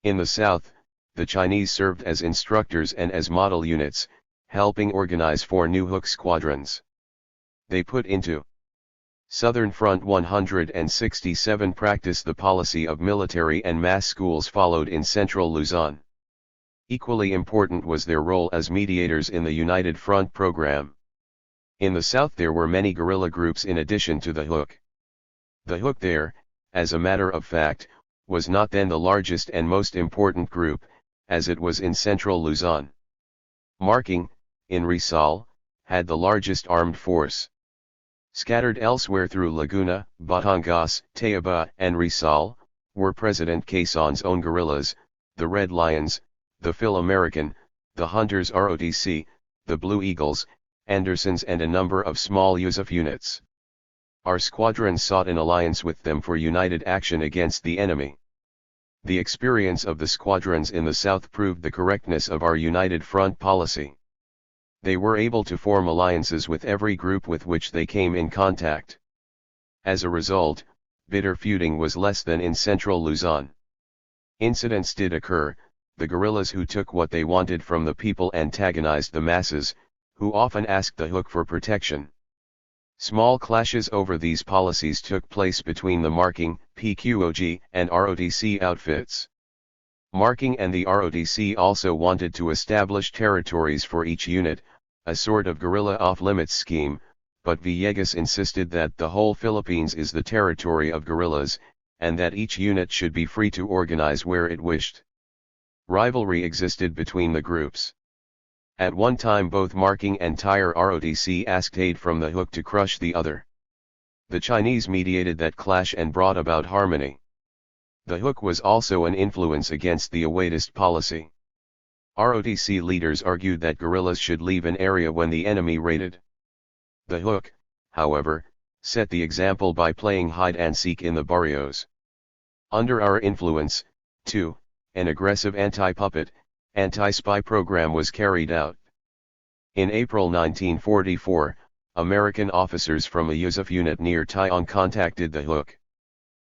In the south, the Chinese served as instructors and as model units, helping organize 4 new Hook squadrons. They put into Southern Front 167 practice the policy of military and mass schools followed in central Luzon. Equally important was their role as mediators in the United Front program. In the south there were many guerrilla groups in addition to the Hook. The Hook there, as a matter of fact, was not then the largest and most important group, as it was in central Luzon. Marking, in Rizal, had the largest armed force. Scattered elsewhere through Laguna, Batangas, Tayaba, and Rizal, were President Quezon's own guerrillas, the Red Lions, the Phil-American, the Hunters ROTC, the Blue Eagles, Andersons and a number of small Yusuf units. Our squadron sought an alliance with them for united action against the enemy. The experience of the squadrons in the south proved the correctness of our united front policy. They were able to form alliances with every group with which they came in contact. As a result, bitter feuding was less than in central Luzon. Incidents did occur, the guerrillas who took what they wanted from the people antagonized the masses, who often asked the Hook for protection. Small clashes over these policies took place between the Marking, PQOG, and ROTC outfits. Marking and the ROTC also wanted to establish territories for each unit, a sort of guerrilla off-limits scheme, but Villegas insisted that the whole Philippines is the territory of guerrillas, and that each unit should be free to organize where it wished. Rivalry existed between the groups. At one time both Marking and THIRD ROTC asked aid from the Hook to crush the other. The Chinese mediated that clash and brought about harmony. The Hook was also an influence against the awayist policy. ROTC leaders argued that guerrillas should leave an area when the enemy raided. The Hook, however, set the example by playing hide-and-seek in the barrios. Under our influence, too, an aggressive anti-puppet, anti-spy program was carried out. In April 1944, American officers from a Yusuf unit near Tayong contacted the Hook.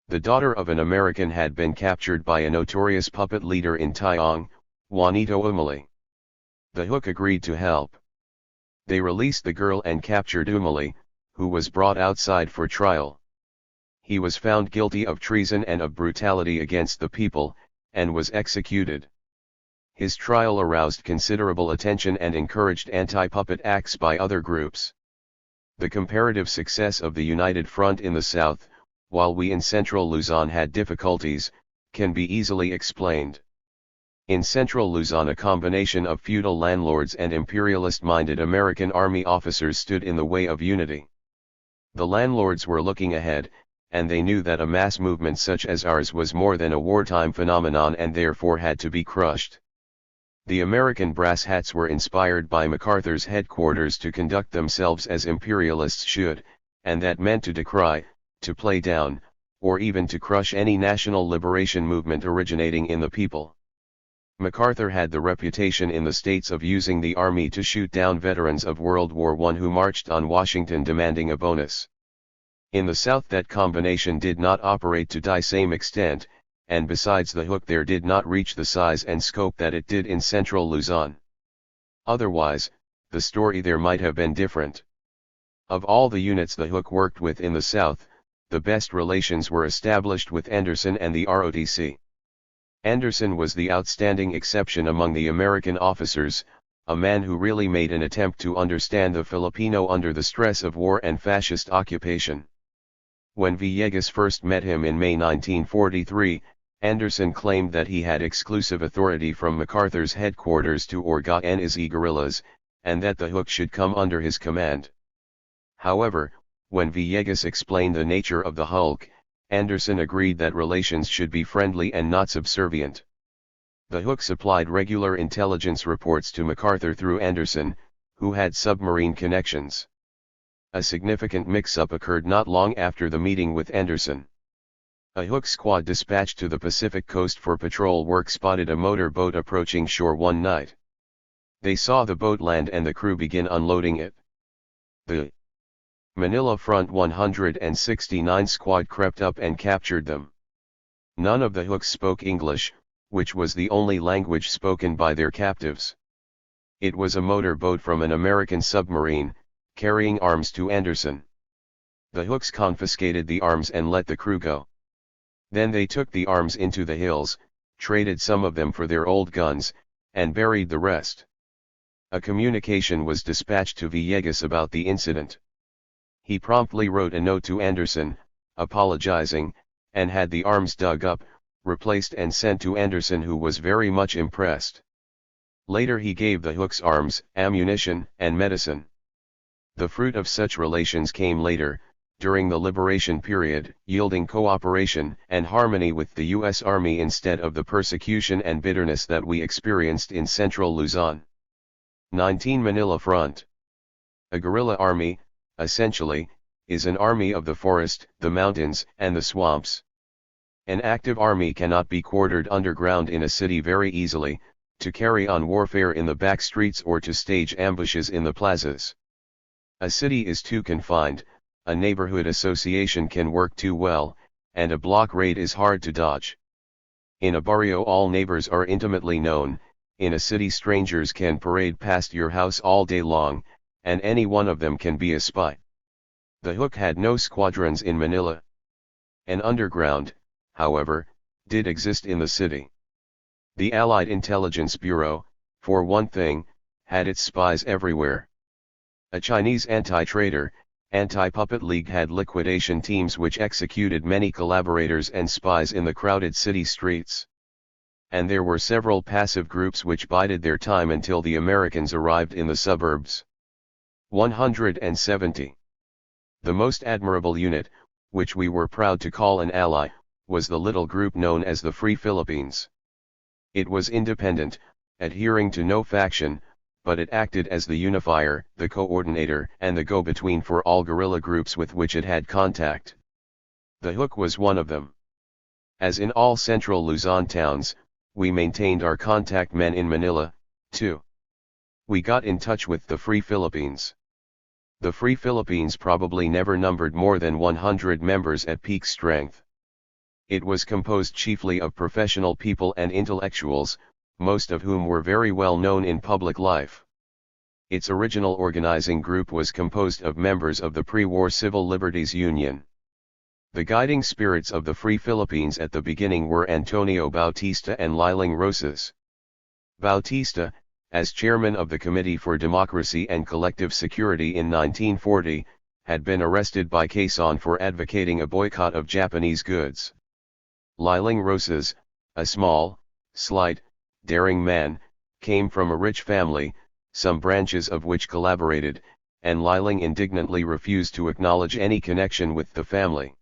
The daughter of an American had been captured by a notorious puppet leader in Tayong, Juanito Umali. The Hook agreed to help. They released the girl and captured Umali, who was brought outside for trial. He was found guilty of treason and of brutality against the people, and was executed. His trial aroused considerable attention and encouraged anti-puppet acts by other groups. The comparative success of the United Front in the south, while we in central Luzon had difficulties, can be easily explained. In central Luzon a combination of feudal landlords and imperialist-minded American army officers stood in the way of unity. The landlords were looking ahead, and they knew that a mass movement such as ours was more than a wartime phenomenon and therefore had to be crushed. The American brass hats were inspired by MacArthur's headquarters to conduct themselves as imperialists should, and that meant to decry, to play down, or even to crush any national liberation movement originating in the people. MacArthur had the reputation in the States of using the army to shoot down veterans of World War I who marched on Washington demanding a bonus. In the South that combination did not operate to the same extent, and besides the Hook there did not reach the size and scope that it did in central Luzon. Otherwise, the story there might have been different. Of all the units the Hook worked with in the South, the best relations were established with Anderson and the ROTC. Anderson was the outstanding exception among the American officers, a man who really made an attempt to understand the Filipino under the stress of war and fascist occupation. When Villegas first met him in May 1943, Anderson claimed that he had exclusive authority from MacArthur's headquarters to organize guerrillas, and that the Hook should come under his command. However, when Villegas explained the nature of the Hulk, Anderson agreed that relations should be friendly and not subservient. The Hook supplied regular intelligence reports to MacArthur through Anderson, who had submarine connections. A significant mix-up occurred not long after the meeting with Anderson. A Hook squad dispatched to the Pacific coast for patrol work spotted a motor boat approaching shore one night. They saw the boat land and the crew begin unloading it. The Manila Front 169 squad crept up and captured them. None of the Hooks spoke English, which was the only language spoken by their captives. It was a motor boat from an American submarine, carrying arms to Anderson. The Hooks confiscated the arms and let the crew go. Then they took the arms into the hills, traded some of them for their old guns, and buried the rest. A communication was dispatched to Villegas about the incident. He promptly wrote a note to Anderson, apologizing, and had the arms dug up, replaced and sent to Anderson, who was very much impressed. Later he gave the Hooks arms, ammunition, and medicine. The fruit of such relations came later, during the liberation period, yielding cooperation and harmony with the U.S. Army instead of the persecution and bitterness that we experienced in central Luzon. 19 Manila Front. A guerrilla army, essentially, is an army of the forest, the mountains, and the swamps. An active army cannot be quartered underground in a city very easily, to carry on warfare in the back streets or to stage ambushes in the plazas. A city is too confined, a neighborhood association can work too well, and a block raid is hard to dodge. In a barrio all neighbors are intimately known, in a city strangers can parade past your house all day long, and any one of them can be a spy. The Hook had no squadrons in Manila. An underground, however, did exist in the city. The Allied Intelligence Bureau, for one thing, had its spies everywhere. A Chinese anti-traitor, anti-puppet league had liquidation teams which executed many collaborators and spies in the crowded city streets. And there were several passive groups which bided their time until the Americans arrived in the suburbs. 170. The most admirable unit, which we were proud to call an ally, was the little group known as the Free Philippines. It was independent, adhering to no faction, but it acted as the unifier, the coordinator, and the go-between for all guerrilla groups with which it had contact. The Hook was one of them. As in all central Luzon towns, we maintained our contact men in Manila, too. We got in touch with the Free Philippines. The Free Philippines probably never numbered more than 100 members at peak strength. It was composed chiefly of professional people and intellectuals, most of whom were very well known in public life. Its original organizing group was composed of members of the pre-war Civil Liberties Union. The guiding spirits of the Free Philippines at the beginning were Antonio Bautista and Liling Rosas. Bautista, as chairman of the Committee for Democracy and Collective Security in 1940, had been arrested by Quezon for advocating a boycott of Japanese goods. Liling Rosas, a small, slight, daring man, came from a rich family, some branches of which collaborated, and Liling indignantly refused to acknowledge any connection with the family.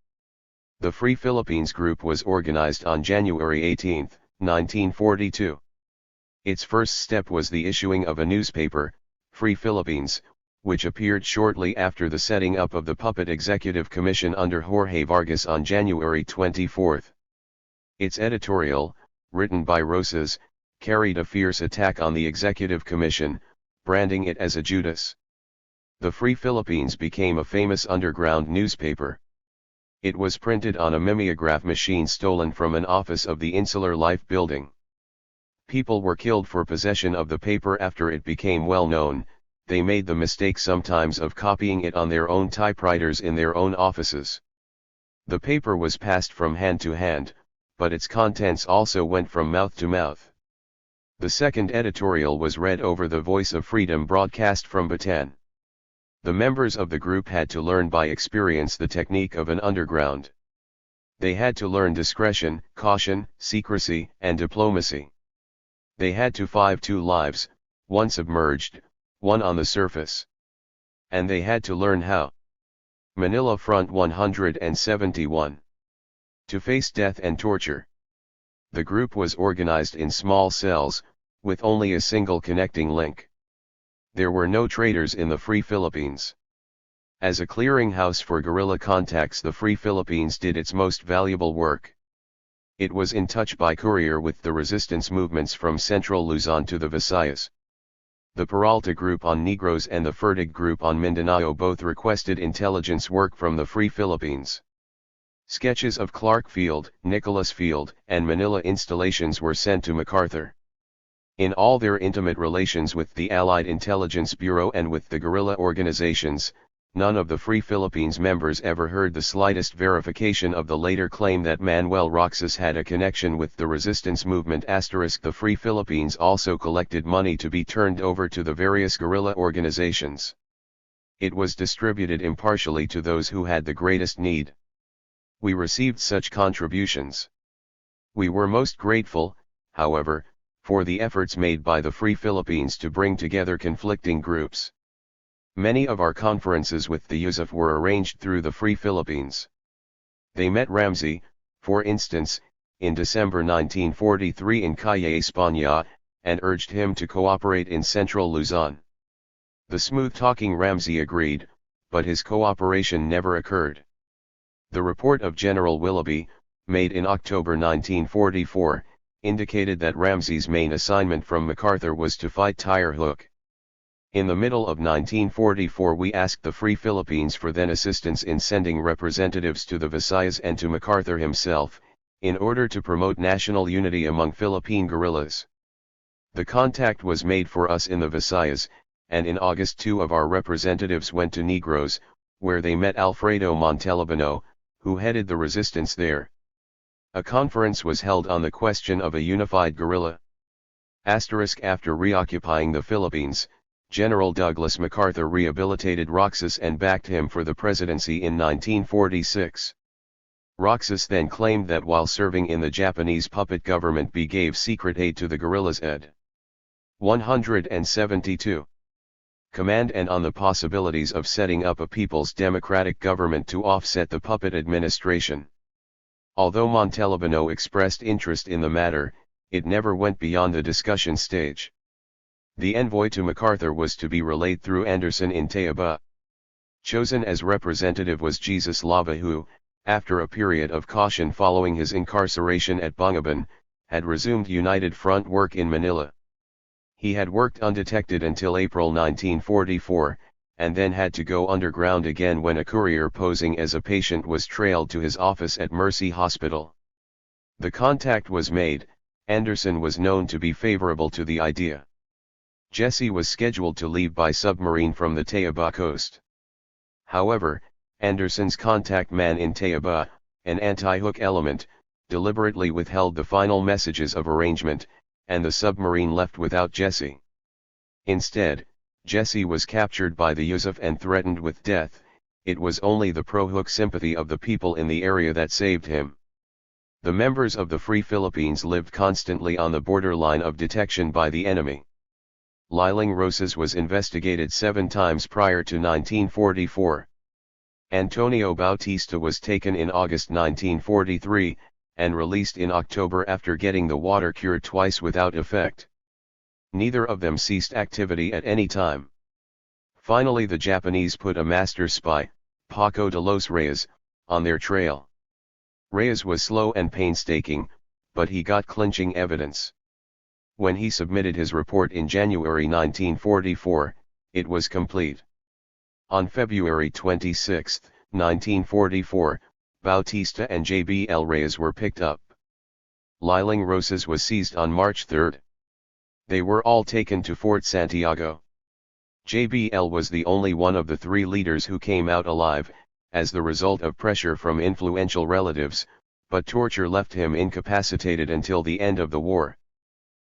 The Free Philippines group was organized on January 18, 1942. Its first step was the issuing of a newspaper, Free Philippines, which appeared shortly after the setting up of the Puppet Executive Commission under Jorge Vargas on January 24. Its editorial, written by Rosas, carried a fierce attack on the Executive Commission, branding it as a Judas. The Free Philippines became a famous underground newspaper. It was printed on a mimeograph machine stolen from an office of the Insular Life building. People were killed for possession of the paper after it became well known. they made the mistake sometimes of copying it on their own typewriters in their own offices. The paper was passed from hand to hand, but its contents also went from mouth to mouth. The second editorial was read over the Voice of Freedom broadcast from Bataan. The members of the group had to learn by experience the technique of an underground. They had to learn discretion, caution, secrecy, and diplomacy. They had to fight 2 lives, one submerged, one on the surface. And they had to learn how. Manila Front 171. To face death and torture. The group was organized in small cells, with only a single connecting link. There were no traders in the Free Philippines. As a clearinghouse for guerrilla contacts, the Free Philippines did its most valuable work. It was in touch by courier with the resistance movements from central Luzon to the Visayas. The Peralta Group on Negros and the Fertig Group on Mindanao both requested intelligence work from the Free Philippines. Sketches of Clark Field, Nicholas Field, and Manila installations were sent to MacArthur. In all their intimate relations with the Allied Intelligence Bureau and with the guerrilla organizations, none of the Free Philippines members ever heard the slightest verification of the later claim that Manuel Roxas had a connection with the resistance movement. The Free Philippines also collected money to be turned over to the various guerrilla organizations. It was distributed impartially to those who had the greatest need. We received such contributions. We were most grateful, however, for the efforts made by the Free Philippines to bring together conflicting groups. Many of our conferences with the Yusuf were arranged through the Free Philippines. They met Ramsey, for instance, in December 1943 in Calle España, and urged him to cooperate in central Luzon. The smooth-talking Ramsey agreed, but his cooperation never occurred. The report of General Willoughby, made in October 1944, indicated that Ramsey's main assignment from MacArthur was to fight THIRD. In the middle of 1944 we asked the Free Philippines for then assistance in sending representatives to the Visayas and to MacArthur himself, in order to promote national unity among Philippine guerrillas. The contact was made for us in the Visayas, and in August 2 of our representatives went to Negros, where they met Alfredo Montalbano, who headed the resistance there. A conference was held on the question of a unified guerrilla. After reoccupying the Philippines, General Douglas MacArthur rehabilitated Roxas and backed him for the presidency in 1946. Roxas then claimed that while serving in the Japanese puppet government he gave secret aid to the guerrillas. Ed. 172. Command and on the possibilities of setting up a people's democratic government to offset the puppet administration. Although Montalbano expressed interest in the matter, it never went beyond the discussion stage. The envoy to MacArthur was to be relayed through Anderson in Tayaba. Chosen as representative was Jesus Lava, who, after a period of caution following his incarceration at Bungaban, had resumed United Front work in Manila. He had worked undetected until April 1944, and then had to go underground again when a courier posing as a patient was trailed to his office at Mercy Hospital. The contact was made. Anderson was known to be favorable to the idea. Jesse was scheduled to leave by submarine from the Tayaba coast. However, Anderson's contact man in Tayaba, an anti-hook element, deliberately withheld the final messages of arrangement, and the submarine left without Jesse. Instead, Jesse was captured by the Yusuf and threatened with death. It was only the pro-hook sympathy of the people in the area that saved him. The members of the Free Philippines lived constantly on the borderline of detection by the enemy. Liling Rosas was investigated 7 times prior to 1944. Antonio Bautista was taken in August 1943, and released in October after getting the water cure twice without effect. Neither of them ceased activity at any time. Finally the Japanese put a master spy, Paco de los Reyes, on their trail. Reyes was slow and painstaking, but he got clinching evidence. When he submitted his report in January 1944, it was complete. On February 26, 1944, Bautista and J.B.L. Reyes were picked up. Liling Rosas was seized on March 3. They were all taken to Fort Santiago. JBL was the only one of the three leaders who came out alive, as the result of pressure from influential relatives, but torture left him incapacitated until the end of the war.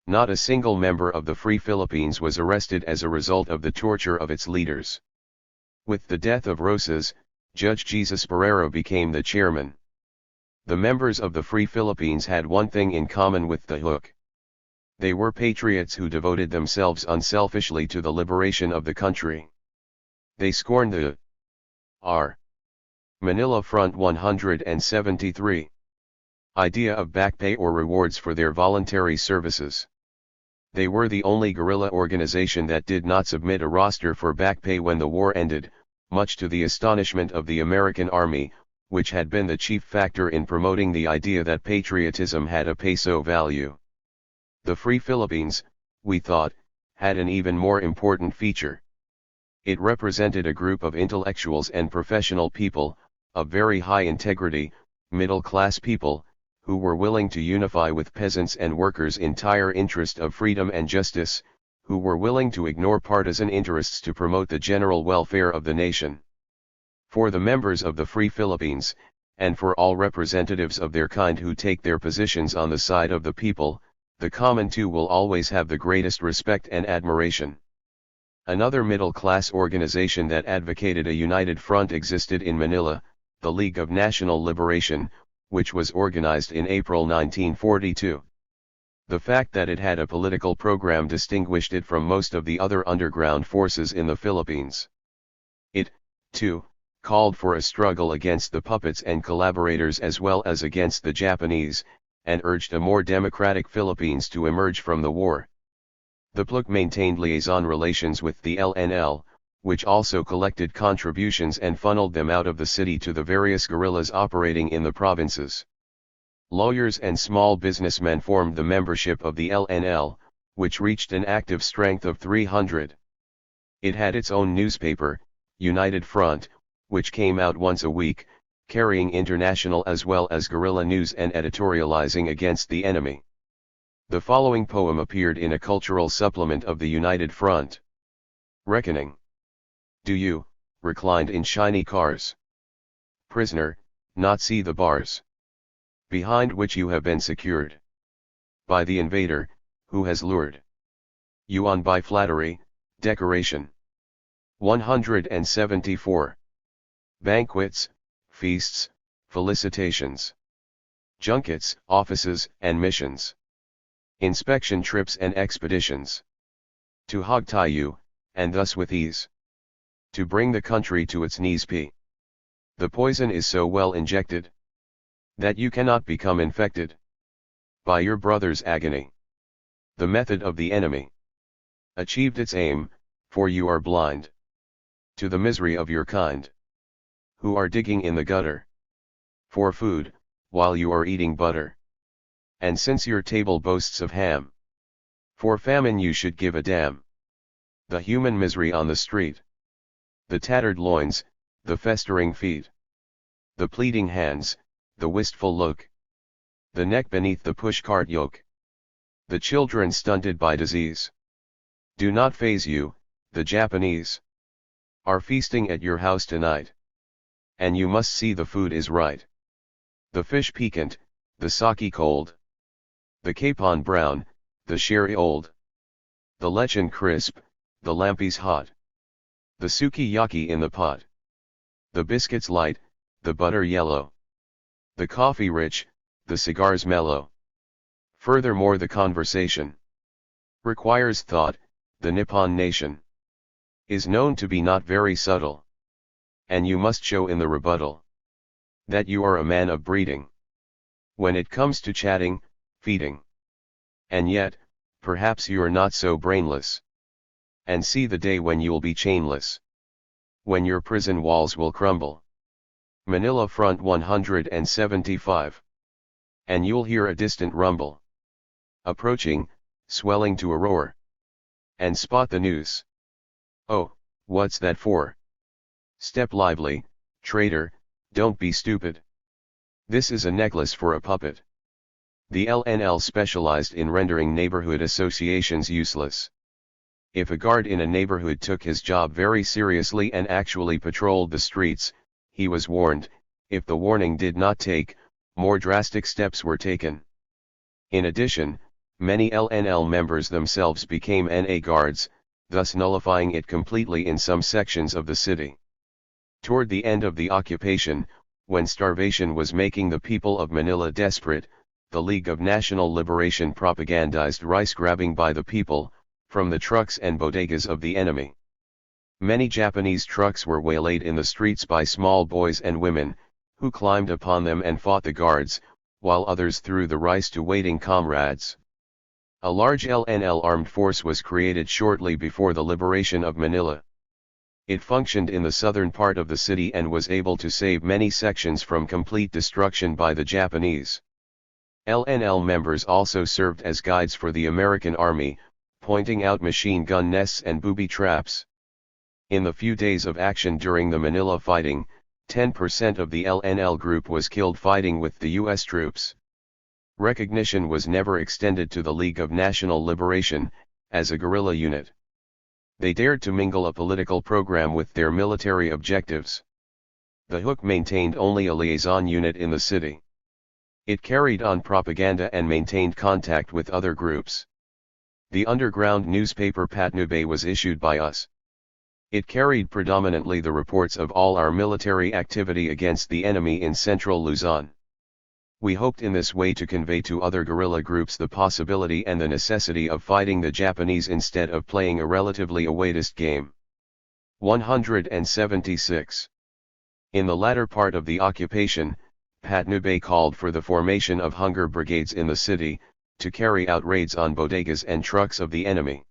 Not a single member of the Free Philippines was arrested as a result of the torture of its leaders. With the death of Rosas, Judge Jesus Barrero became the chairman. The members of the Free Philippines had one thing in common with the THIRD. They were patriots who devoted themselves unselfishly to the liberation of the country. They scorned the R. Manila Front 173 idea of back pay or rewards for their voluntary services. They were the only guerrilla organization that did not submit a roster for back pay when the war ended, much to the astonishment of the American Army, which had been the chief factor in promoting the idea that patriotism had a peso value. The Free Philippines, we thought, had an even more important feature. It represented a group of intellectuals and professional people, of very high integrity, middle-class people, who were willing to unify with peasants and workers in dire interest of freedom and justice, who were willing to ignore partisan interests to promote the general welfare of the nation. For the members of the Free Philippines, and for all representatives of their kind who take their positions on the side of the people, the common two will always have the greatest respect and admiration. Another middle-class organization that advocated a united front existed in Manila, the League of National Liberation, which was organized in April 1942. The fact that it had a political program distinguished it from most of the other underground forces in the Philippines. It, too, called for a struggle against the puppets and collaborators as well as against the Japanese, and urged a more democratic Philippines to emerge from the war. The PLC maintained liaison relations with the LNL, which also collected contributions and funneled them out of the city to the various guerrillas operating in the provinces. Lawyers and small businessmen formed the membership of the LNL, which reached an active strength of 300. It had its own newspaper, United Front, which came out once a week, carrying international as well as guerrilla news and editorializing against the enemy. The following poem appeared in a cultural supplement of the United Front. Reckoning. Do you, reclined in shiny cars, prisoner, not see the bars, behind which you have been secured by the invader, who has lured you on by flattery, decoration? 174. Banquets, feasts, felicitations, junkets, offices and missions, inspection trips and expeditions, to hog-tie you, and thus with ease to bring the country to its knees. The poison is so well injected that you cannot become infected by your brother's agony. The method of the enemy achieved its aim, for you are blind to the misery of your kind, who are digging in the gutter for food, while you are eating butter. And since your table boasts of ham, for famine you should give a damn. The human misery on the street, the tattered loins, the festering feet, the pleading hands, the wistful look, the neck beneath the pushcart yoke, the children stunted by disease, do not faze you. The Japanese are feasting at your house tonight, and you must see the food is right. The fish piquant, the sake cold, the capon brown, the sherry old, the lechon crisp, the lampies hot, the sukiyaki in the pot, the biscuits light, the butter yellow, the coffee rich, the cigars mellow. Furthermore, the conversation requires thought. The Nippon nation is known to be not very subtle, and you must show in the rebuttal that you are a man of breeding when it comes to chatting, feeding. And yet, perhaps you're not so brainless. And see the day when you'll be chainless, when your prison walls will crumble. Manila Front 175. And you'll hear a distant rumble approaching, swelling to a roar. And spot the noose. Oh, what's that for? Step lively, traitor, don't be stupid. This is a necklace for a puppet. The LNL specialized in rendering neighborhood associations useless. If a guard in a neighborhood took his job very seriously and actually patrolled the streets, he was warned. If the warning did not take, more drastic steps were taken. In addition, many LNL members themselves became NA guards, thus nullifying it completely in some sections of the city. Toward the end of the occupation, when starvation was making the people of Manila desperate, the League of National Liberation propagandized rice grabbing by the people, from the trucks and bodegas of the enemy. Many Japanese trucks were waylaid in the streets by small boys and women, who climbed upon them and fought the guards, while others threw the rice to waiting comrades. A large LNL armed force was created shortly before the liberation of Manila. It functioned in the southern part of the city and was able to save many sections from complete destruction by the Japanese. LNL members also served as guides for the American Army, pointing out machine gun nests and booby traps. In the few days of action during the Manila fighting, 10% of the LNL group was killed fighting with the U.S. troops. Recognition was never extended to the League of National Liberation, as a guerrilla unit. They dared to mingle a political program with their military objectives. The Hook maintained only a liaison unit in the city. It carried on propaganda and maintained contact with other groups. The underground newspaper Patnubay was issued by us. It carried predominantly the reports of all our military activity against the enemy in central Luzon. We hoped in this way to convey to other guerrilla groups the possibility and the necessity of fighting the Japanese instead of playing a relatively awaitist game. 176. In the latter part of the occupation, Patnubay called for the formation of hunger brigades in the city, to carry out raids on bodegas and trucks of the enemy.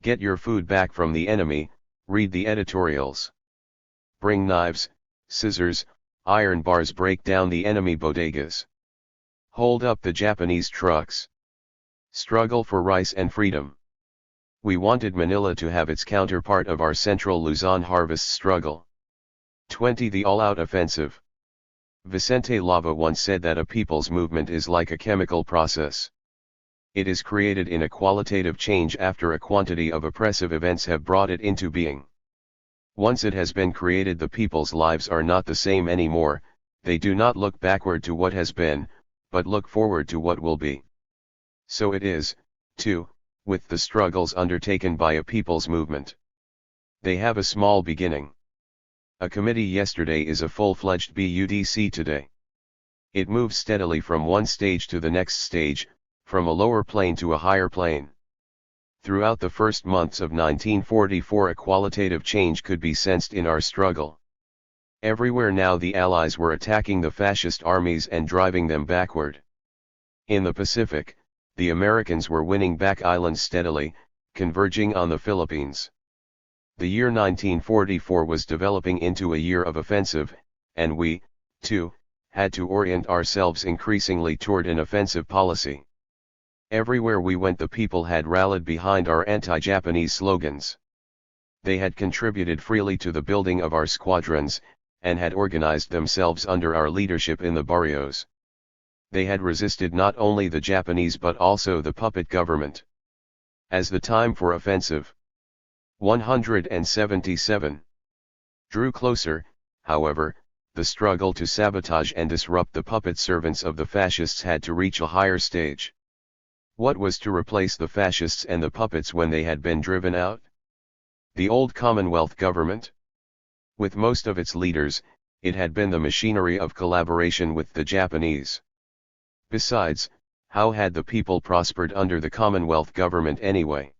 Get your food back from the enemy, read the editorials. Bring knives, scissors, iron bars, break down the enemy bodegas. Hold up the Japanese trucks. Struggle for rice and freedom. We wanted Manila to have its counterpart of our central Luzon harvest struggle. 20. The all-out offensive. Vicente Lava once said that a people's movement is like a chemical process. It is created in a qualitative change after a quantity of oppressive events have brought it into being. Once it has been created, the people's lives are not the same anymore. They do not look backward to what has been, but look forward to what will be. So it is, too, with the struggles undertaken by a people's movement. They have a small beginning. A committee yesterday is a full-fledged BUDC today. It moves steadily from one stage to the next stage, from a lower plane to a higher plane. Throughout the first months of 1944 a qualitative change could be sensed in our struggle. Everywhere now the Allies were attacking the fascist armies and driving them backward. In the Pacific, the Americans were winning back islands steadily, converging on the Philippines. The year 1944 was developing into a year of offensive, and we, too, had to orient ourselves increasingly toward an offensive policy. Everywhere we went the people had rallied behind our anti-Japanese slogans. They had contributed freely to the building of our squadrons, and had organized themselves under our leadership in the barrios. They had resisted not only the Japanese but also the puppet government. As the time for offensive 177 drew closer, however, the struggle to sabotage and disrupt the puppet servants of the fascists had to reach a higher stage. What was to replace the fascists and the puppets when they had been driven out? The old Commonwealth government? With most of its leaders, it had been the machinery of collaboration with the Japanese. Besides, how had the people prospered under the Commonwealth government anyway?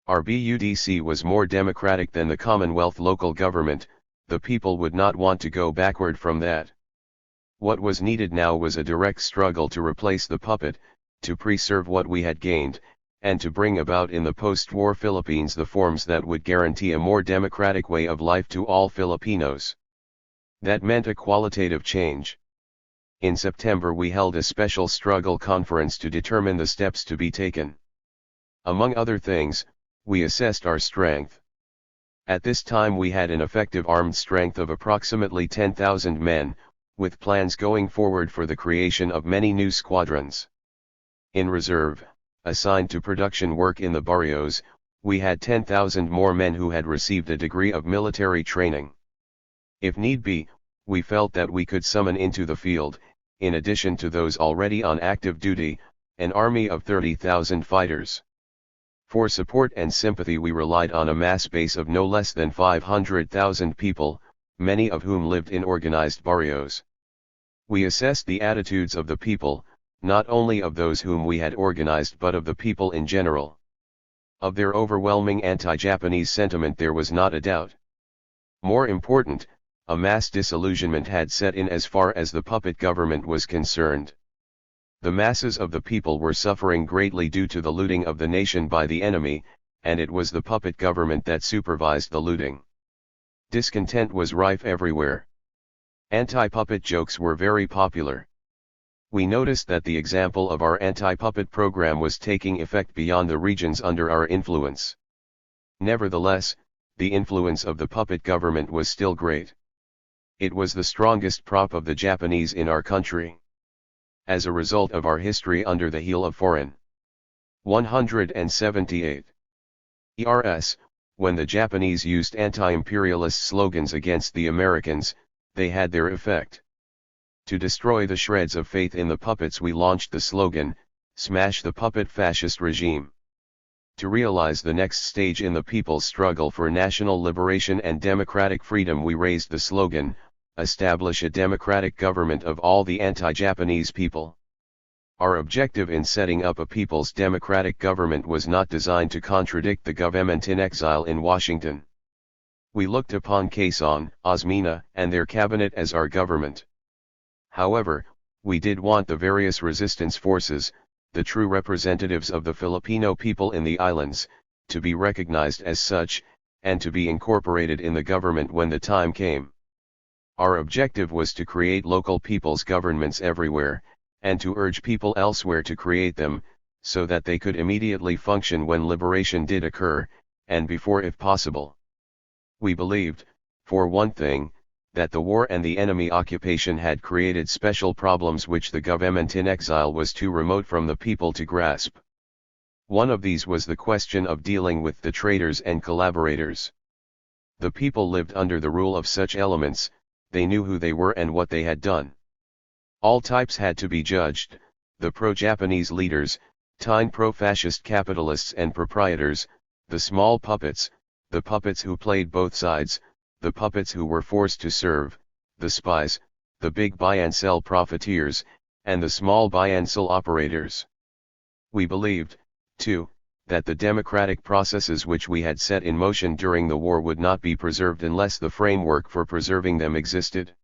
Our BUDC was more democratic than the Commonwealth local government. The people would not want to go backward from that. What was needed now was a direct struggle to replace the puppet, to preserve what we had gained, and to bring about in the post-war Philippines the forms that would guarantee a more democratic way of life to all Filipinos. That meant a qualitative change. In September we held a special struggle conference to determine the steps to be taken. Among other things, we assessed our strength. At this time we had an effective armed strength of approximately 10,000 men, with plans going forward for the creation of many new squadrons. In reserve, assigned to production work in the barrios, We had 10,000 more men who had received a degree of military training. If need be, we felt that we could summon into the field, in addition to those already on active duty, an army of 30,000 fighters. For support and sympathy we relied on a mass base of no less than 500,000 people, many of whom lived in organized barrios. We assessed the attitudes of the people, not only of those whom we had organized but of the people in general. Of their overwhelming anti-Japanese sentiment there was not a doubt. More important, a mass disillusionment had set in as far as the puppet government was concerned. The masses of the people were suffering greatly due to the looting of the nation by the enemy, and it was the puppet government that supervised the looting. Discontent was rife everywhere. Anti-puppet jokes were very popular. We noticed that the example of our anti-puppet program was taking effect beyond the regions under our influence. Nevertheless, the influence of the puppet government was still great. It was the strongest prop of the Japanese in our country. As a result of our history under the heel of foreign. 178. ERS, when the Japanese used anti-imperialist slogans against the Americans, they had their effect. To destroy the shreds of faith in the puppets we launched the slogan, "Smash the puppet fascist regime." To realize the next stage in the people's struggle for national liberation and democratic freedom we raised the slogan, "Establish a democratic government of all the anti-Japanese people." Our objective in setting up a people's democratic government was not designed to contradict the government in exile in Washington. We looked upon Quezon, Osmeña, and their cabinet as our government. However, we did want the various resistance forces, the true representatives of the Filipino people in the islands, to be recognized as such, and to be incorporated in the government when the time came. Our objective was to create local people's governments everywhere, and to urge people elsewhere to create them, so that they could immediately function when liberation did occur, and before if possible. We believed, for one thing, that the war and the enemy occupation had created special problems which the government in exile was too remote from the people to grasp. One of these was the question of dealing with the traitors and collaborators. The people lived under the rule of such elements, they knew who they were and what they had done. All types had to be judged, the pro-Japanese leaders, THIRD pro-fascist capitalists and proprietors, the small puppets, the puppets who played both sides, the puppets who were forced to serve, the spies, the big buy and sell profiteers, and the small buy and sell operators. We believed, too, that the democratic processes which we had set in motion during the war would not be preserved unless the framework for preserving them existed.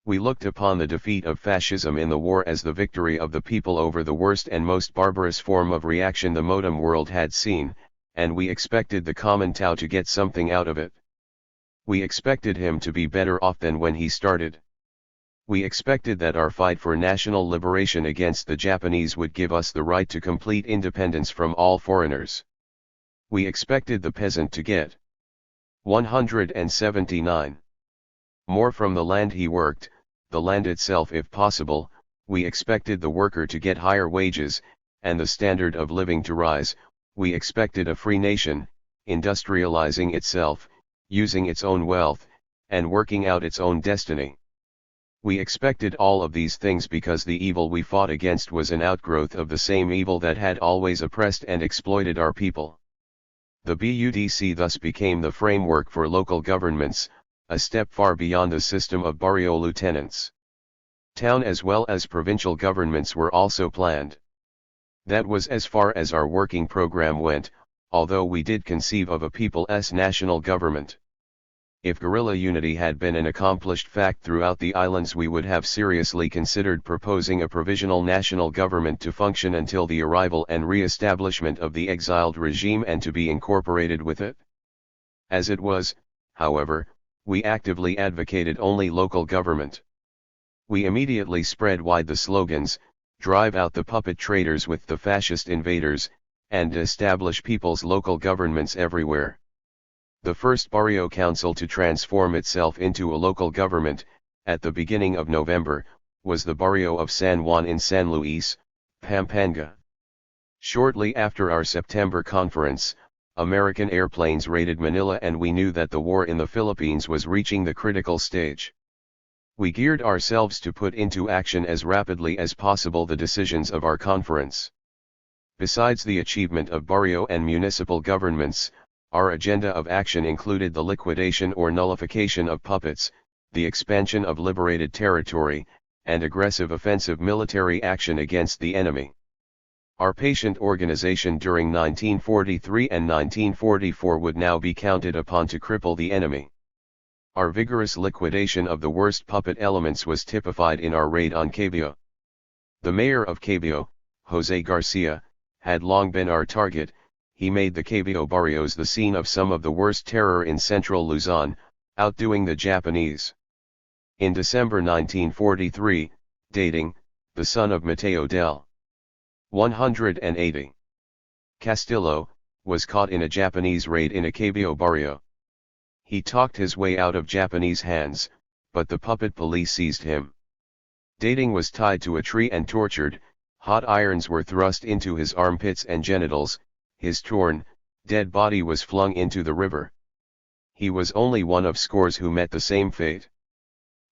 We looked upon the defeat of fascism in the war as the victory of the people over the worst and most barbarous form of reaction the modern world had seen, and we expected the common Tao to get something out of it. We expected him to be better off than when he started. We expected that our fight for national liberation against the Japanese would give us the right to complete independence from all foreigners. We expected the peasant to get 179 more from the land he worked, the land itself if possible. We expected the worker to get higher wages, and the standard of living to rise. We expected a free nation, industrializing itself, using its own wealth, and working out its own destiny. We expected all of these things because the evil we fought against was an outgrowth of the same evil that had always oppressed and exploited our people. The BUDC thus became the framework for local governments, a step far beyond the system of barrio lieutenants. Town as well as provincial governments were also planned. That was as far as our working program went, although we did conceive of a people's national government. If guerrilla unity had been an accomplished fact throughout the islands, we would have seriously considered proposing a provisional national government to function until the arrival and re-establishment of the exiled regime and to be incorporated with it. As it was, however, we actively advocated only local government. We immediately spread wide the slogans, "Drive out the puppet traitors with the fascist invaders," and establish people's local governments everywhere. The first barrio council to transform itself into a local government, at the beginning of November, was the barrio of San Juan in San Luis, Pampanga. Shortly after our September conference, American airplanes raided Manila and we knew that the war in the Philippines was reaching the critical stage. We geared ourselves to put into action as rapidly as possible the decisions of our conference. Besides the achievement of barrio and municipal governments, our agenda of action included the liquidation or nullification of puppets, the expansion of liberated territory, and aggressive offensive military action against the enemy. Our patient organization during 1943 and 1944 would now be counted upon to cripple the enemy. Our vigorous liquidation of the worst puppet elements was typified in our raid on Cabio. The mayor of Cabio, Jose Garcia, had long been our target. He made the Cabio barrios the scene of some of the worst terror in central Luzon, outdoing the Japanese. In December 1943, dating, the son of Mateo del 180 Castillo, was caught in a Japanese raid in a Cabio barrio. He talked his way out of Japanese hands, but the puppet police seized him. Dating was tied to a tree and tortured. Hot irons were thrust into his armpits and genitals. His torn, dead body was flung into the river. He was only one of scores who met the same fate.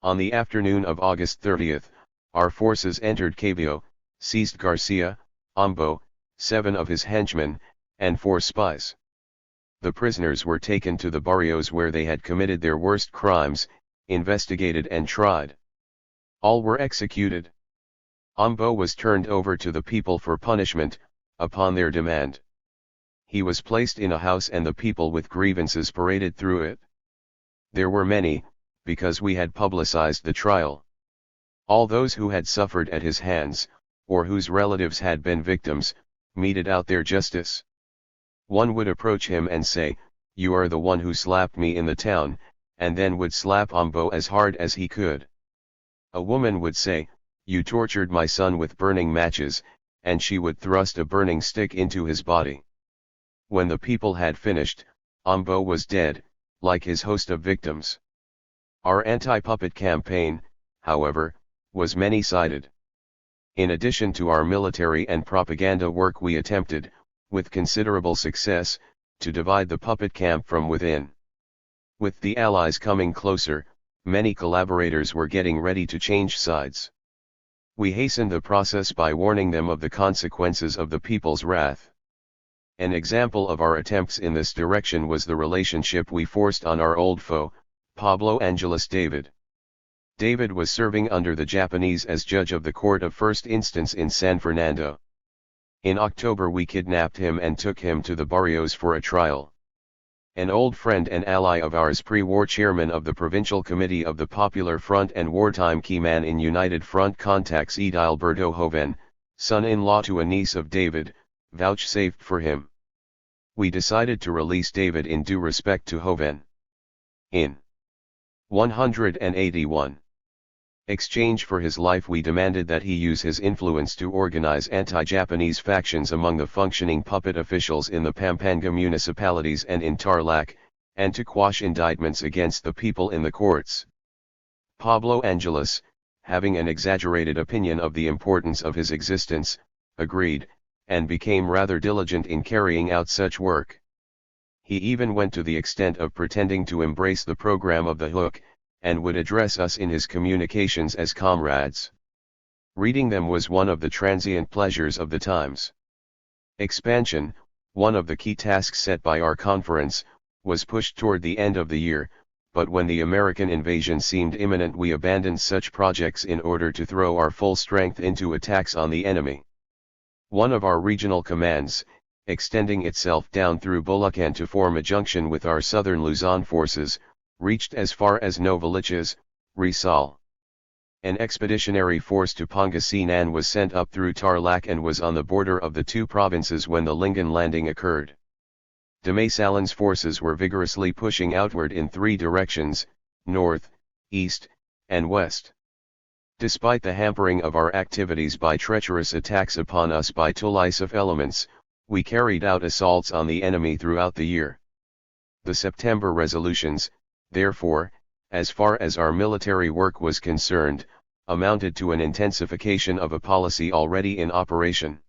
On the afternoon of August 30th, our forces entered Cabio, seized Garcia, Ambo, 7 of his henchmen, and 4 spies. The prisoners were taken to the barrios where they had committed their worst crimes, investigated and tried. All were executed. Ambo was turned over to the people for punishment, upon their demand. He was placed in a house and the people with grievances paraded through it. There were many, because we had publicized the trial. All those who had suffered at his hands, or whose relatives had been victims, meted out their justice. One would approach him and say, "You are the one who slapped me in the town," and then would slap Ambo as hard as he could. A woman would say, "You tortured my son with burning matches," and she would thrust a burning stick into his body. When the people had finished, Ambo was dead, like his host of victims. Our anti-puppet campaign, however, was many-sided. In addition to our military and propaganda work, we attempted, with considerable success, to divide the puppet camp from within. With the Allies coming closer, many collaborators were getting ready to change sides. We hastened the process by warning them of the consequences of the people's wrath. An example of our attempts in this direction was the relationship we forced on our old foe, Pablo Angeles David. David was serving under the Japanese as judge of the Court of First Instance in San Fernando. In October we kidnapped him and took him to the barrios for a trial. An old friend and ally of ours, pre-war chairman of the Provincial Committee of the Popular Front and wartime key man in United Front contacts Edilberto Joven, son-in-law to a niece of David, vouchsafed for him. We decided to release David in due respect to Joven. In 181 exchange for his life, we demanded that he use his influence to organize anti-Japanese factions among the functioning puppet officials in the Pampanga municipalities and in Tarlac, and to quash indictments against the people in the courts. Pablo Angeles, having an exaggerated opinion of the importance of his existence, agreed, and became rather diligent in carrying out such work. He even went to the extent of pretending to embrace the program of the Hook, and would address us in his communications as comrades. Reading them was one of the transient pleasures of the times. Expansion, one of the key tasks set by our conference, was pushed toward the end of the year, but when the American invasion seemed imminent, we abandoned such projects in order to throw our full strength into attacks on the enemy. One of our regional commands, extending itself down through Bulacan to form a junction with our southern Luzon forces, reached as far as Novaliches, Rizal. An expeditionary force to Pangasinan was sent up through Tarlac and was on the border of the two provinces when the Lingan landing occurred. Demasalan's forces were vigorously pushing outward in 3 directions, north, east, and west. Despite the hampering of our activities by treacherous attacks upon us by Tulisif elements, we carried out assaults on the enemy throughout the year. The September resolutions, therefore, as far as our military work was concerned, amounted to an intensification of a policy already in operation.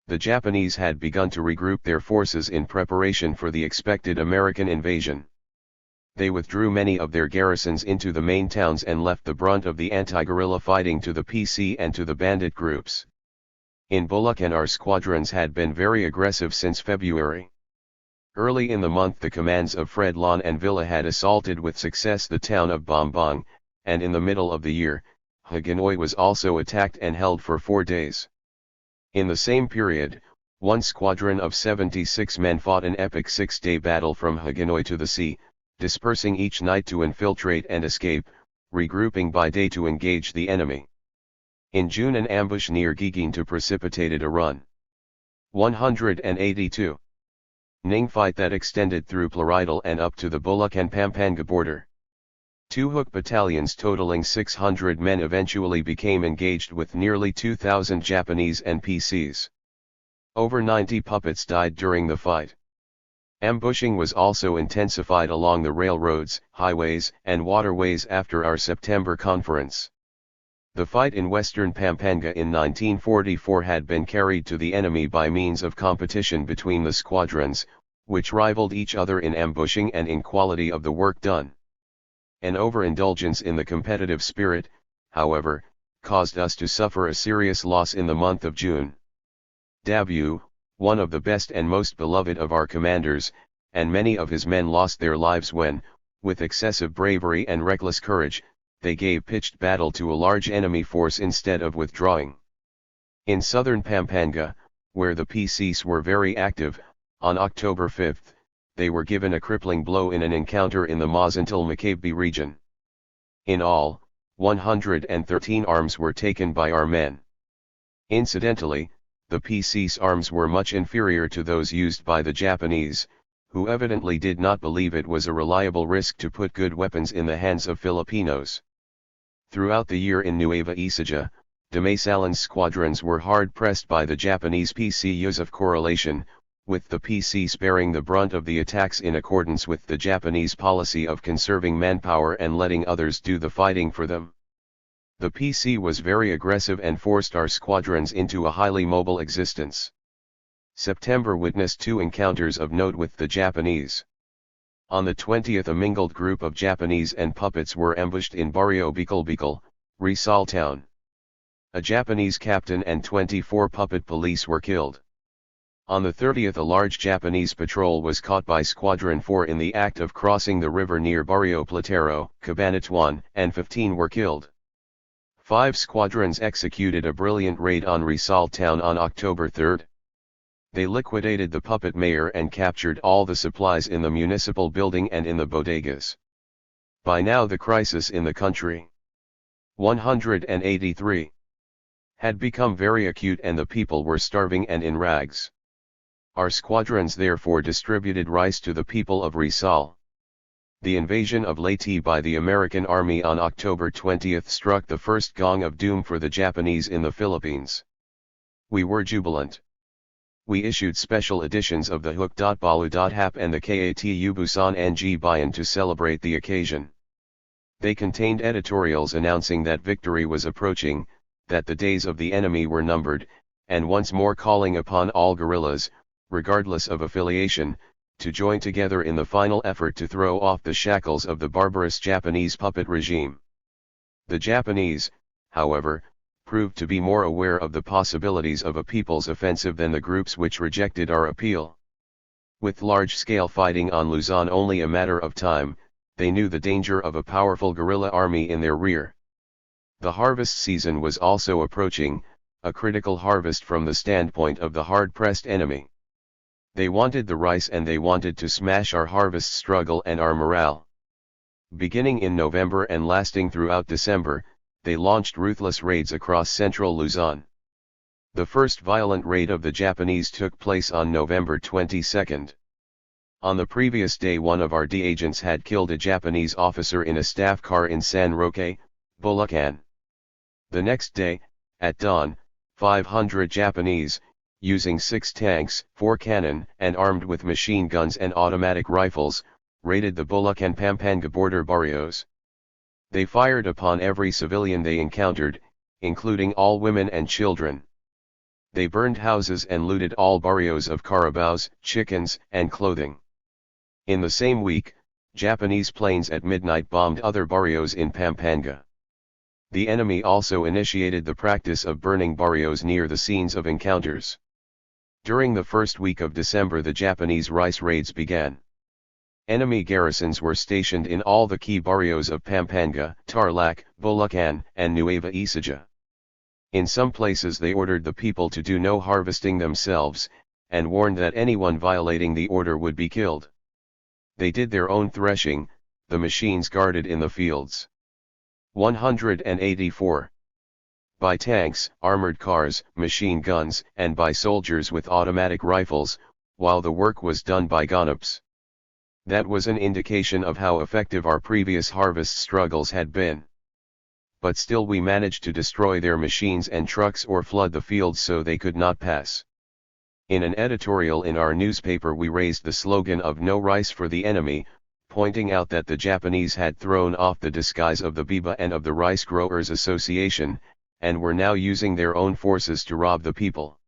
The Japanese had begun to regroup their forces in preparation for the expected American invasion. They withdrew many of their garrisons into the main towns and left the brunt of the anti-guerrilla fighting to the PC and to the bandit groups. In Bulacan our squadrons had been very aggressive since February. Early in the month the commands of Fredlon and Villa had assaulted with success the town of Bombong, and in the middle of the year, Hagonoy was also attacked and held for 4 days. In the same period, one squadron of 76 men fought an epic 6-day battle from Hagonoy to the sea, dispersing each night to infiltrate and escape, regrouping by day to engage the enemy. In June an ambush near Giginto precipitated a run. 182. Ning fight that extended through Plaridel and up to the Bulacan-Pampanga border. 2 Hook battalions totaling 600 men eventually became engaged with nearly 2,000 Japanese NPCs. Over 90 puppets died during the fight. Ambushing was also intensified along the railroads, highways, and waterways after our September conference. The fight in western Pampanga in 1944 had been carried to the enemy by means of competition between the squadrons, which rivaled each other in ambushing and in quality of the work done. An overindulgence in the competitive spirit, however, caused us to suffer a serious loss in the month of June. Dabu, one of the best and most beloved of our commanders, and many of his men lost their lives when, with excessive bravery and reckless courage, they gave pitched battle to a large enemy force instead of withdrawing. In southern Pampanga, where the PCs were very active, on October 5, they were given a crippling blow in an encounter in the Mazantil-Macabebe region. In all, 113 arms were taken by our men. Incidentally, the PC's arms were much inferior to those used by the Japanese, who evidently did not believe it was a reliable risk to put good weapons in the hands of Filipinos. Throughout the year in Nueva Ecija, Demasalan's squadrons were hard-pressed by the Japanese PCs of correlation, with the PCs bearing the brunt of the attacks in accordance with the Japanese policy of conserving manpower and letting others do the fighting for them. The PC was very aggressive and forced our squadrons into a highly mobile existence. September witnessed 2 encounters of note with the Japanese. On the 20th a mingled group of Japanese and puppets were ambushed in Barrio Bicol, Rizal town. A Japanese captain and 24 puppet police were killed. On the 30th a large Japanese patrol was caught by Squadron 4 in the act of crossing the river near Barrio Platero, Cabanatuan, and 15 were killed. 5 squadrons executed a brilliant raid on Rizal town on October 3. They liquidated the puppet mayor and captured all the supplies in the municipal building and in the bodegas. By now the crisis in the country, 183, had become very acute and the people were starving and in rags. Our squadrons therefore distributed rice to the people of Rizal. The invasion of Leyte by the American Army on October 20 struck the first gong of doom for the Japanese in the Philippines. We were jubilant. We issued special editions of the Hook.Balu.Hap and the Katu Busan Ng Bayan to celebrate the occasion. They contained editorials announcing that victory was approaching, that the days of the enemy were numbered, and once more calling upon all guerrillas, regardless of affiliation, to join together in the final effort to throw off the shackles of the barbarous Japanese puppet regime. The Japanese, however, proved to be more aware of the possibilities of a people's offensive than the groups which rejected our appeal. With large-scale fighting on Luzon only a matter of time, they knew the danger of a powerful guerrilla army in their rear. The harvest season was also approaching, a critical harvest from the standpoint of the hard-pressed enemy. They wanted the rice and they wanted to smash our harvest struggle and our morale. Beginning in November and lasting throughout December, they launched ruthless raids across central Luzon. The first violent raid of the Japanese took place on November 22. On the previous day one of our D agents had killed a Japanese officer in a staff car in San Roque, Bulacan. The next day, at dawn, 500 Japanese, using 6 tanks, 4 cannon, and armed with machine guns and automatic rifles, raided the Bulacan-Pampanga border barrios. They fired upon every civilian they encountered, including all women and children. They burned houses and looted all barrios of carabaos, chickens, and clothing. In the same week, Japanese planes at midnight bombed other barrios in Pampanga. The enemy also initiated the practice of burning barrios near the scenes of encounters. During the first week of December, the Japanese rice raids began. Enemy garrisons were stationed in all the key barrios of Pampanga, Tarlac, Bulacan, and Nueva Ecija. In some places they ordered the people to do no harvesting themselves, and warned that anyone violating the order would be killed. They did their own threshing, the machines guarded in the fields. 184. By tanks, armored cars, machine guns, and by soldiers with automatic rifles, while the work was done by ganops. That was an indication of how effective our previous harvest struggles had been. But still we managed to destroy their machines and trucks or flood the fields so they could not pass. In an editorial in our newspaper we raised the slogan of "No rice for the enemy," pointing out that the Japanese had thrown off the disguise of the Biba and of the Rice Growers Association, and were now using their own forces to rob the people.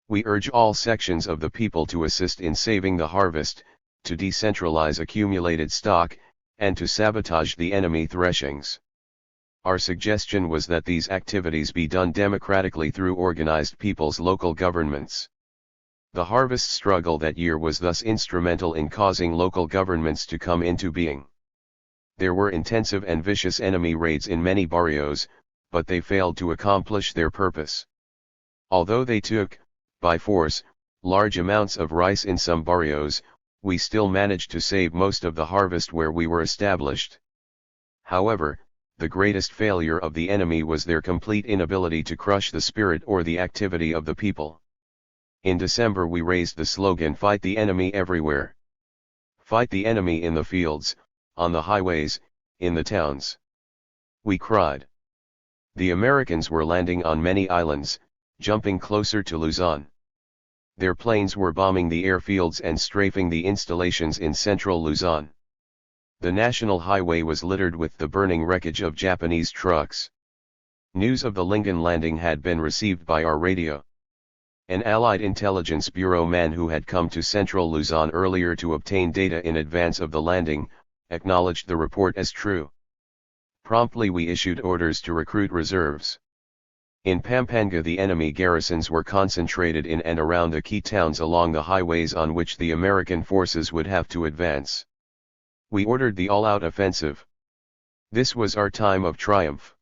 We urge all sections of the people to assist in saving the harvest, to decentralize accumulated stock, and to sabotage the enemy threshings. Our suggestion was that these activities be done democratically through organized people's local governments. The harvest struggle that year was thus instrumental in causing local governments to come into being. There were intensive and vicious enemy raids in many barrios, but they failed to accomplish their purpose. Although they took, by force, large amounts of rice in some barrios, we still managed to save most of the harvest where we were established. However, the greatest failure of the enemy was their complete inability to crush the spirit or the activity of the people. In December we raised the slogan "Fight the enemy everywhere." Fight the enemy in the fields, on the highways, in the towns. We cried. The Americans were landing on many islands, jumping closer to Luzon. Their planes were bombing the airfields and strafing the installations in central Luzon. The national highway was littered with the burning wreckage of Japanese trucks. News of the Lincoln landing had been received by our radio. An Allied Intelligence Bureau man who had come to central Luzon earlier to obtain data in advance of the landing, acknowledged the report as true. Promptly we issued orders to recruit reserves. In Pampanga the enemy garrisons were concentrated in and around the key towns along the highways on which the American forces would have to advance. We ordered the all-out offensive. This was our time of triumph.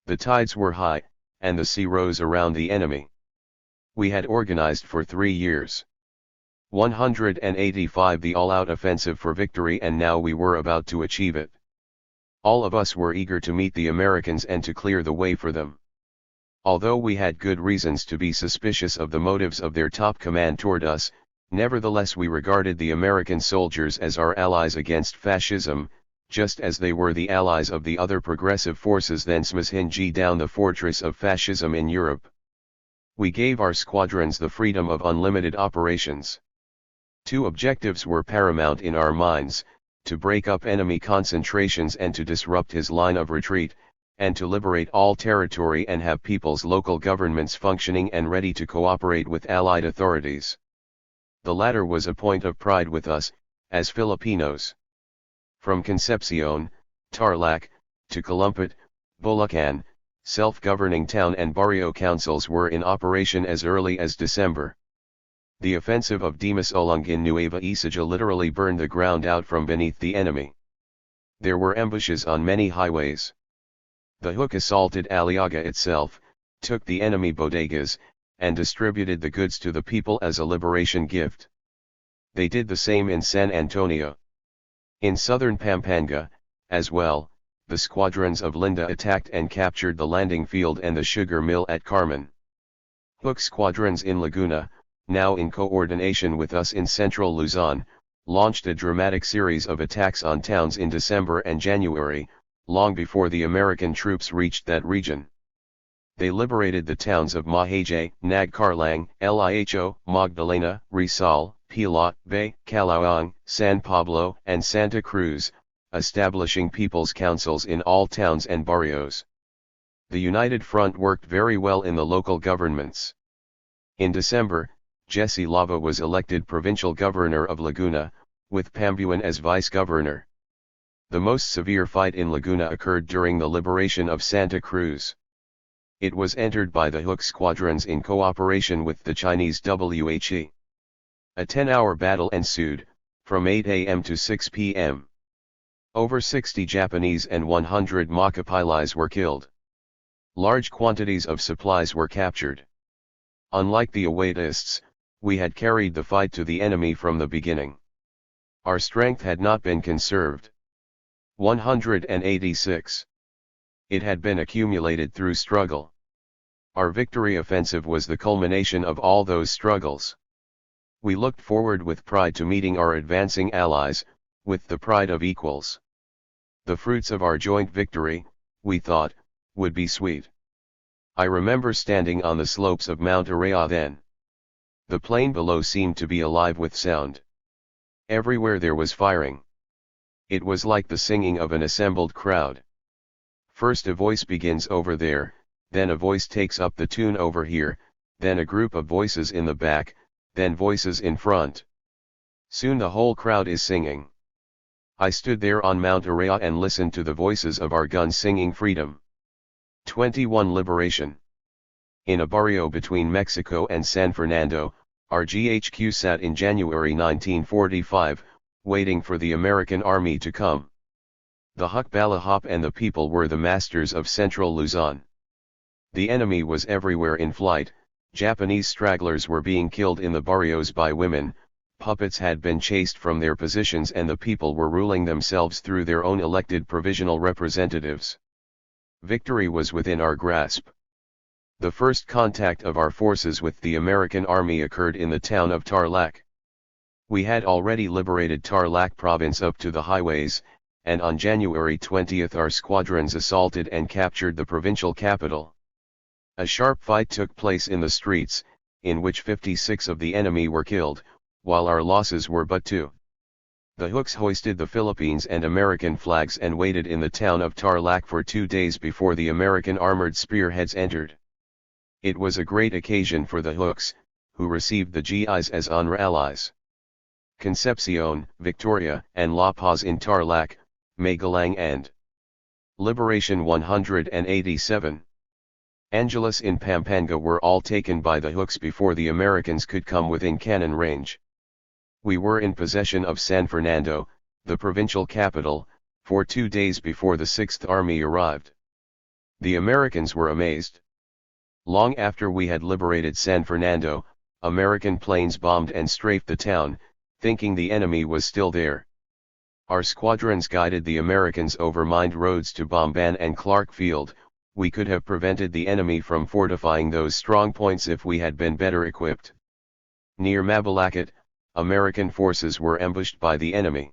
The tides were high, and the sea rose around the enemy. We had organized for 3 years. 185 the all-out offensive for victory, and now we were about to achieve it. All of us were eager to meet the Americans and to clear the way for them. Although we had good reasons to be suspicious of the motives of their top command toward us, nevertheless we regarded the American soldiers as our allies against fascism, just as they were the allies of the other progressive forces then smashing down the fortress of fascism in Europe. We gave our squadrons the freedom of unlimited operations. 2 objectives were paramount in our minds: to break up enemy concentrations and to disrupt his line of retreat, and to liberate all territory and have people's local governments functioning and ready to cooperate with Allied authorities. The latter was a point of pride with us, as Filipinos. From Concepcion, Tarlac, to Calumpit, Bulacan, self-governing town and barrio councils were in operation as early as December. The offensive of Dimas Ulong in Nueva Ecija literally burned the ground out from beneath the enemy. There were ambushes on many highways. The Hook assaulted Aliaga itself, took the enemy bodegas, and distributed the goods to the people as a liberation gift. They did the same in San Antonio. In southern Pampanga, as well, the squadrons of Linda attacked and captured the landing field and the sugar mill at Carmen. Hook squadrons in Laguna, now in coordination with us in central Luzon, launched a dramatic series of attacks on towns in December and January, long before the American troops reached that region. They liberated the towns of Mahajay, Nagcarlang, Liho, Magdalena, Rizal, Pilot, Bay, Calauang, San Pablo, and Santa Cruz, establishing people's councils in all towns and barrios. The United Front worked very well in the local governments. In December, Jesse Lava was elected provincial governor of Laguna, with Pambuan as vice-governor. The most severe fight in Laguna occurred during the liberation of Santa Cruz. It was entered by the Hook squadrons in cooperation with the Chinese WHE. A 10-hour battle ensued, from 8 a.m. to 6 p.m. Over 60 Japanese and 100 Makapilis were killed. Large quantities of supplies were captured. Unlike the Awaidists, we had carried the fight to the enemy from the beginning. Our strength had not been conserved. 186. It had been accumulated through struggle. Our victory offensive was the culmination of all those struggles. We looked forward with pride to meeting our advancing allies, with the pride of equals. The fruits of our joint victory, we thought, would be sweet. I remember standing on the slopes of Mount Araya then. The plain below seemed to be alive with sound. Everywhere there was firing. It was like the singing of an assembled crowd. First a voice begins over there, then a voice takes up the tune over here, then a group of voices in the back, then voices in front. Soon the whole crowd is singing. I stood there on Mount Araya and listened to the voices of our guns singing freedom. 21 Liberation. In a barrio between Mexico and San Fernando, our GHQ sat in January 1945, waiting for the American army to come. The Hukbalahop and the people were the masters of central Luzon. The enemy was everywhere in flight, Japanese stragglers were being killed in the barrios by women, puppets had been chased from their positions and the people were ruling themselves through their own elected provisional representatives. Victory was within our grasp. The first contact of our forces with the American army occurred in the town of Tarlac. We had already liberated Tarlac province up to the highways, and on January 20 our squadrons assaulted and captured the provincial capital. A sharp fight took place in the streets, in which 56 of the enemy were killed, while our losses were but 2. The Hooks hoisted the Philippines and American flags and waited in the town of Tarlac for 2 days before the American armored spearheads entered. It was a great occasion for the Hooks, who received the GIs as honor allies. Concepcion, Victoria, and La Paz in Tarlac, Magalang and Liberation 187. Angeles in Pampanga were all taken by the Hooks before the Americans could come within cannon range. We were in possession of San Fernando, the provincial capital, for 2 days before the 6th Army arrived. The Americans were amazed. Long after we had liberated San Fernando, American planes bombed and strafed the town, thinking the enemy was still there. Our squadrons guided the Americans over mined roads to Bomban and Clark Field. We could have prevented the enemy from fortifying those strong points if we had been better equipped. Near Mabalacat, American forces were ambushed by the enemy.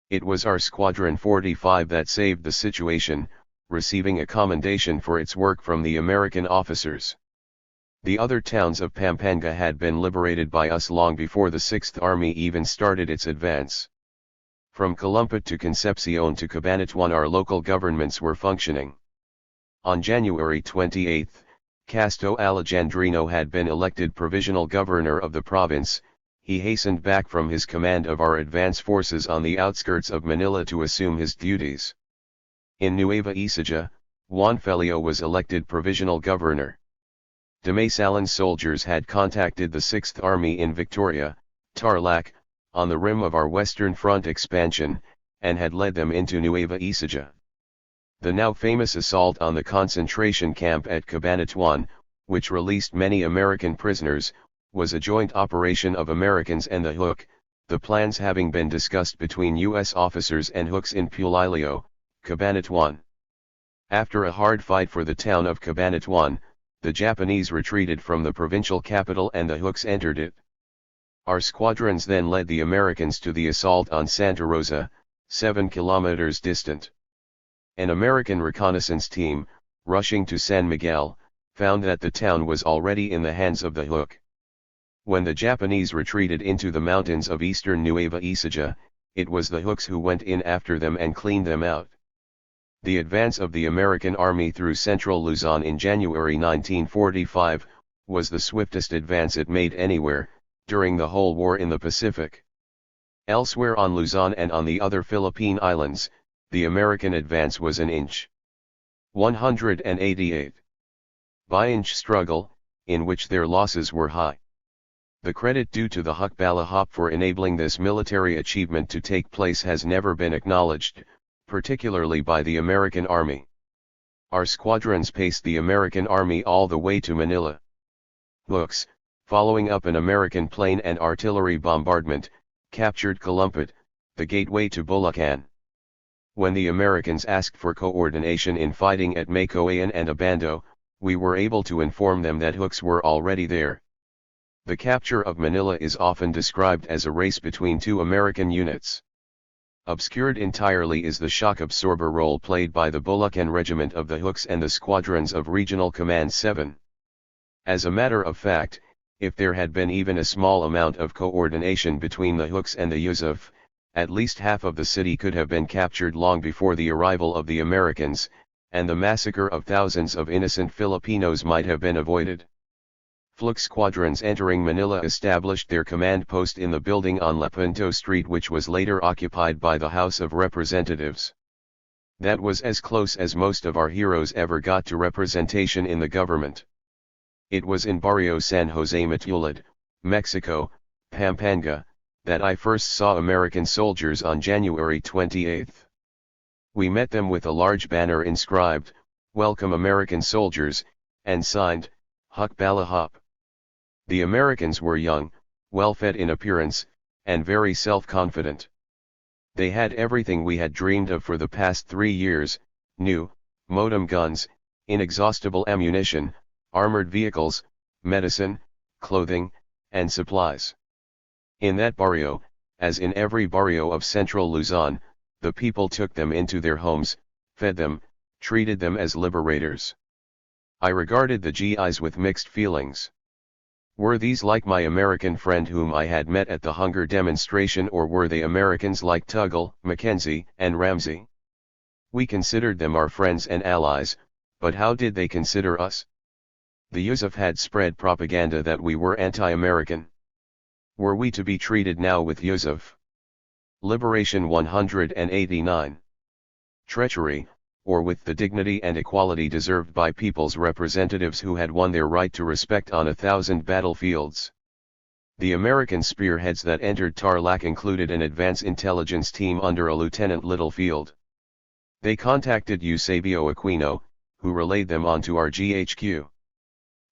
It was our Squadron 45 that saved the situation, receiving a commendation for its work from the American officers. The other towns of Pampanga had been liberated by us long before the 6th Army even started its advance. From Calumpit to Concepcion to Cabanatuan our local governments were functioning. On January 28, Casto Alejandrino had been elected provisional governor of the province. He hastened back from his command of our advance forces on the outskirts of Manila to assume his duties. In Nueva Ecija, Juan Felio was elected provisional governor. Demasalan soldiers had contacted the 6th Army in Victoria, Tarlac, on the rim of our Western Front expansion, and had led them into Nueva Ecija. The now famous assault on the concentration camp at Cabanatuan, which released many American prisoners, was a joint operation of Americans and the Hook, the plans having been discussed between U.S. officers and Hooks in Pulilio, Cabanatuan. After a hard fight for the town of Cabanatuan, the Japanese retreated from the provincial capital and the Hooks entered it. Our squadrons then led the Americans to the assault on Santa Rosa, 7 kilometers distant. An American reconnaissance team, rushing to San Miguel, found that the town was already in the hands of the Hook. When the Japanese retreated into the mountains of eastern Nueva Ecija, it was the Hooks who went in after them and cleaned them out. The advance of the American army through central Luzon in January 1945, was the swiftest advance it made anywhere, during the whole war in the Pacific. Elsewhere on Luzon and on the other Philippine islands, the American advance was an inch. 188. By-inch struggle, in which their losses were high. The credit due to the Hukbalahap for enabling this military achievement to take place has never been acknowledged, particularly by the American Army. Our squadrons paced the American Army all the way to Manila. Hooks, following up an American plane and artillery bombardment, captured Calumpit, the gateway to Bulacan. When the Americans asked for coordination in fighting at Macoayan and Abando, we were able to inform them that Hooks were already there. The capture of Manila is often described as a race between two American units. Obscured entirely is the shock absorber role played by the Bulacan Regiment of the Hooks and the squadrons of Regional Command 7. As a matter of fact, if there had been even a small amount of coordination between the Hooks and the Yusuf, at least half of the city could have been captured long before the arrival of the Americans, and the massacre of thousands of innocent Filipinos might have been avoided. Fluke squadrons entering Manila established their command post in the building on Lepanto Street, which was later occupied by the House of Representatives. That was as close as most of our heroes ever got to representation in the government. It was in Barrio San Jose Matulad, Mexico, Pampanga, that I first saw American soldiers on January 28. We met them with a large banner inscribed, "Welcome American Soldiers," and signed, Hukbalahap. The Americans were young, well-fed in appearance, and very self-confident. They had everything we had dreamed of for the past 3 years: new, modem guns, inexhaustible ammunition, armored vehicles, medicine, clothing, and supplies. In that barrio, as in every barrio of central Luzon, the people took them into their homes, fed them, treated them as liberators. I regarded the GIs with mixed feelings. Were these like my American friend whom I had met at the hunger demonstration, or were they Americans like Tuggle, Mackenzie, and Ramsey? We considered them our friends and allies, but how did they consider us? The Yusuf had spread propaganda that we were anti-American. Were we to be treated now with Yusuf? Liberation 189. Treachery, or with the dignity and equality deserved by people's representatives who had won their right to respect on 1,000 battlefields. The American spearheads that entered Tarlac included an advance intelligence team under a Lieutenant Littlefield. They contacted Eusebio Aquino, who relayed them on to our GHQ.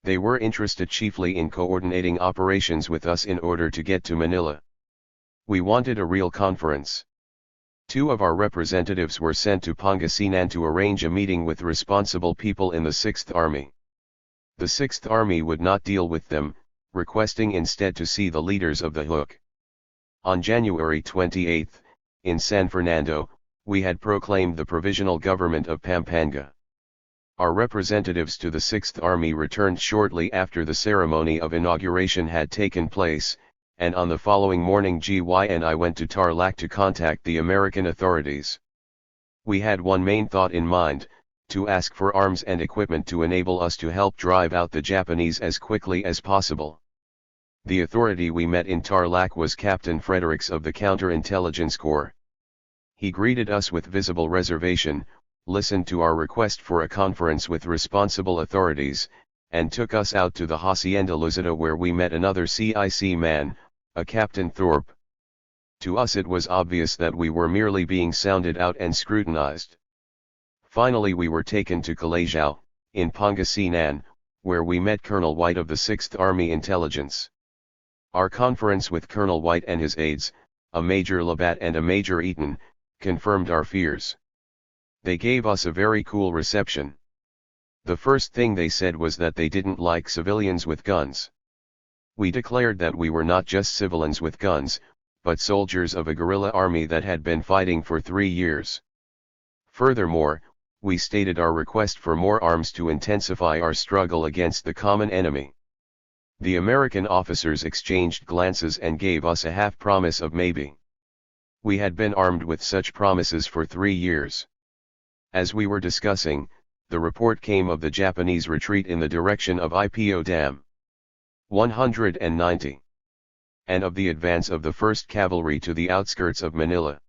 They were interested chiefly in coordinating operations with us in order to get to Manila. We wanted a real conference. 2 of our representatives were sent to Pangasinan to arrange a meeting with responsible people in the 6th Army. The 6th Army would not deal with them, requesting instead to see the leaders of the Hook. On January 28, in San Fernando, we had proclaimed the Provisional Government of Pampanga. Our representatives to the 6th Army returned shortly after the ceremony of inauguration had taken place, and on the following morning GY and I went to Tarlac to contact the American authorities. We had one main thought in mind: to ask for arms and equipment to enable us to help drive out the Japanese as quickly as possible. The authority we met in Tarlac was Captain Fredericks of the Counterintelligence Corps. He greeted us with visible reservation, listened to our request for a conference with responsible authorities, and took us out to the Hacienda Luzita, where we met another CIC man, a Captain Thorpe. To us it was obvious that we were merely being sounded out and scrutinized. Finally we were taken to Calajao, in Pangasinan, where we met Colonel White of the 6th Army Intelligence. Our conference with Colonel White and his aides, a Major Labat and a Major Eaton, confirmed our fears. They gave us a very cool reception. The first thing they said was that they didn't like civilians with guns. We declared that we were not just civilians with guns, but soldiers of a guerrilla army that had been fighting for 3 years. Furthermore, we stated our request for more arms to intensify our struggle against the common enemy. The American officers exchanged glances and gave us a half promise of maybe. We had been armed with such promises for 3 years. As we were discussing, the report came of the Japanese retreat in the direction of Ipo Dam. 190. And of the advance of the 1st Cavalry to the outskirts of Manila.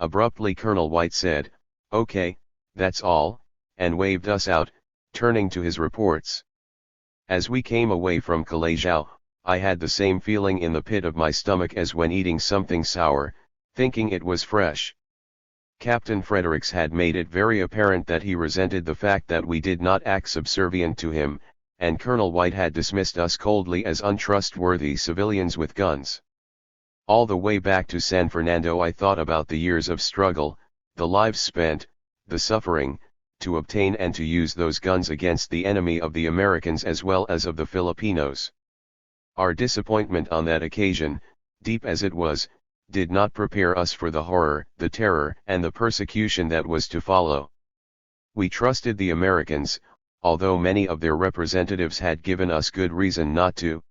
Abruptly Colonel White said, "Okay, that's all," and waved us out, turning to his reports. As we came away from Calajao, I had the same feeling in the pit of my stomach as when eating something sour, thinking it was fresh. Captain Fredericks had made it very apparent that he resented the fact that we did not act subservient to him, and Colonel White had dismissed us coldly as untrustworthy civilians with guns. All the way back to San Fernando I thought about the years of struggle, the lives spent, the suffering, to obtain and to use those guns against the enemy of the Americans as well as of the Filipinos. Our disappointment on that occasion, deep as it was, did not prepare us for the horror, the terror, and the persecution that was to follow. We trusted the Americans, although many of their representatives had given us good reason not to.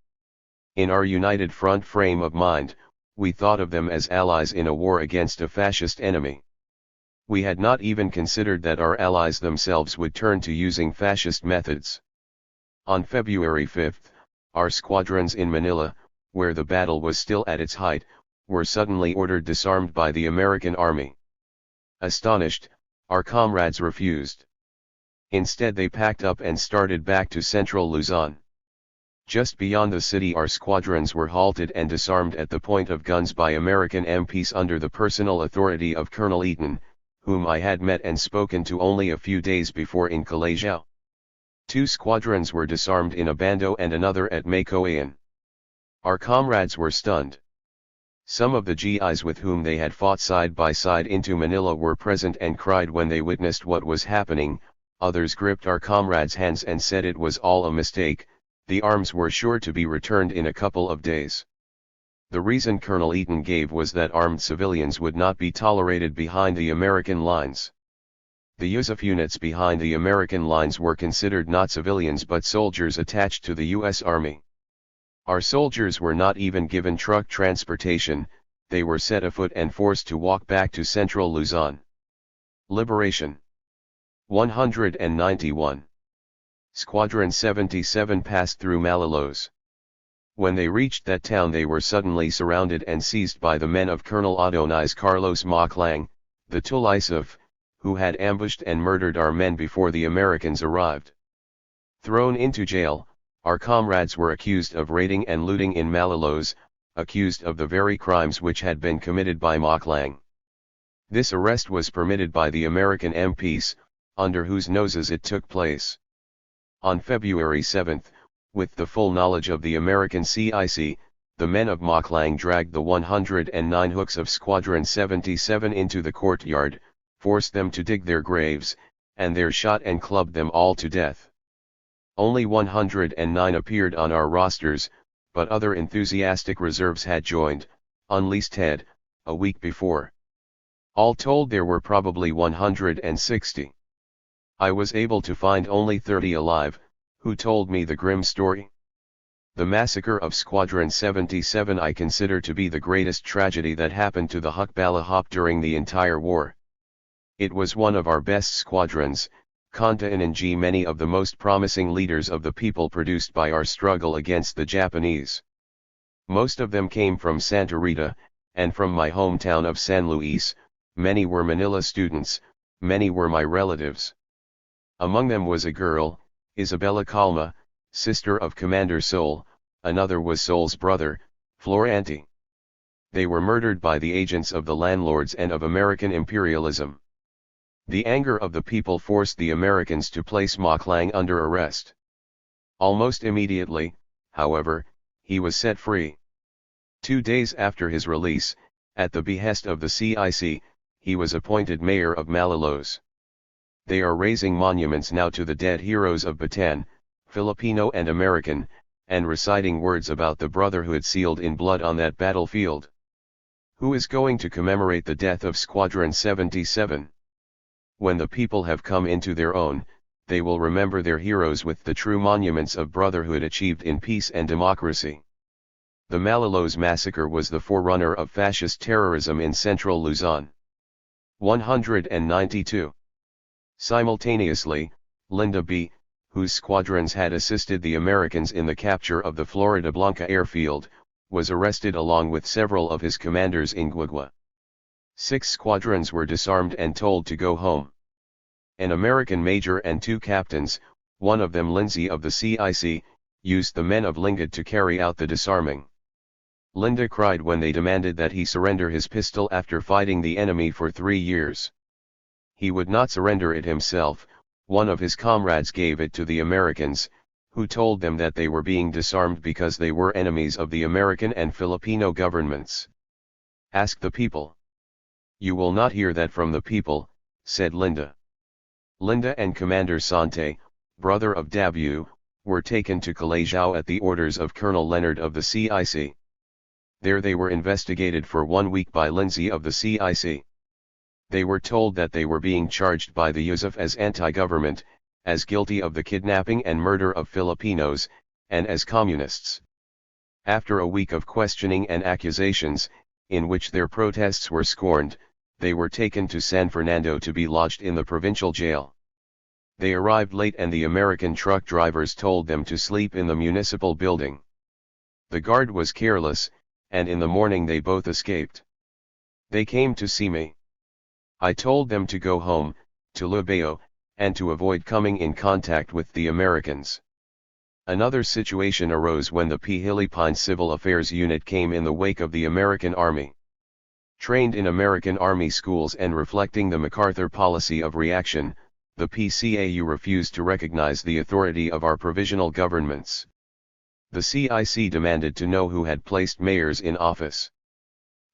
In our united front frame of mind, we thought of them as allies in a war against a fascist enemy. We had not even considered that our allies themselves would turn to using fascist methods. On February 5, our squadrons in Manila, where the battle was still at its height, were suddenly ordered disarmed by the American army. Astonished, our comrades refused. Instead they packed up and started back to central Luzon. Just beyond the city our squadrons were halted and disarmed at the point of guns by American MPs under the personal authority of Colonel Eaton, whom I had met and spoken to only a few days before in Calajao. 2 squadrons were disarmed in Abando and another at Macoayan. Our comrades were stunned. Some of the GIs with whom they had fought side by side into Manila were present and cried when they witnessed what was happening. Others gripped our comrades' hands and said it was all a mistake, the arms were sure to be returned in a couple of days. The reason Colonel Eaton gave was that armed civilians would not be tolerated behind the American lines. The USAF units behind the American lines were considered not civilians but soldiers attached to the U.S. Army. Our soldiers were not even given truck transportation, they were set afoot and forced to walk back to central Luzon. Liberation. 191. Squadron 77 passed through Malolos. When they reached that town they were suddenly surrounded and seized by the men of Colonel Adonais Carlos Maclang, the Tulisov, who had ambushed and murdered our men before the Americans arrived. Thrown into jail, our comrades were accused of raiding and looting in Malolos, accused of the very crimes which had been committed by Maclang. This arrest was permitted by the American MPs, under whose noses it took place. On February 7, with the full knowledge of the American CIC, the men of Maclang dragged the 109 hooks of Squadron 77 into the courtyard, forced them to dig their graves, and there shot and clubbed them all to death. Only 109 appeared on our rosters, but other enthusiastic reserves had joined, unleashed Ted, a week before. All told there were probably 160. I was able to find only 30 alive, who told me the grim story. The massacre of Squadron 77 I consider to be the greatest tragedy that happened to the Hukbalahap during the entire war. It was one of our best squadrons, containing many of the most promising leaders of the people produced by our struggle against the Japanese. Most of them came from Santa Rita, and from my hometown of San Luis, many were Manila students, many were my relatives. Among them was a girl, Isabella Calma, sister of Commander Sol, another was Sol's brother, Florante. They were murdered by the agents of the landlords and of American imperialism. The anger of the people forced the Americans to place Maclang under arrest. Almost immediately, however, he was set free. 2 days after his release, at the behest of the CIC, he was appointed mayor of Malolos. They are raising monuments now to the dead heroes of Bataan, Filipino and American, and reciting words about the brotherhood sealed in blood on that battlefield. Who is going to commemorate the death of Squadron 77? When the people have come into their own, they will remember their heroes with the true monuments of brotherhood achieved in peace and democracy. The Malolos massacre was the forerunner of fascist terrorism in central Luzon. 192. Simultaneously, Linda B., whose squadrons had assisted the Americans in the capture of the Florida Blanca airfield, was arrested along with several of his commanders in Guagua. 6 squadrons were disarmed and told to go home. An American major and 2 captains, one of them Lindsay of the CIC, used the men of Lingard to carry out the disarming. Linda cried when they demanded that he surrender his pistol after fighting the enemy for 3 years. He would not surrender it himself. One of his comrades gave it to the Americans, who told them that they were being disarmed because they were enemies of the American and Filipino governments. Ask the people. You will not hear that from the people, said Linda. Linda and Commander Sante, brother of Dabu, were taken to Calajao at the orders of Colonel Leonard of the CIC. There they were investigated for 1 week by Lindsay of the CIC. They were told that they were being charged by the Yusuf as anti-government, as guilty of the kidnapping and murder of Filipinos, and as communists. After a week of questioning and accusations, in which their protests were scorned, they were taken to San Fernando to be lodged in the provincial jail. They arrived late and the American truck drivers told them to sleep in the municipal building. The guard was careless, and in the morning they both escaped. They came to see me. I told them to go home, to Lubao, and to avoid coming in contact with the Americans. Another situation arose when the Philippine Civil Affairs Unit came in the wake of the American Army. Trained in American Army schools and reflecting the MacArthur policy of reaction, the PCAU refused to recognize the authority of our provisional governments. The CIC demanded to know who had placed mayors in office.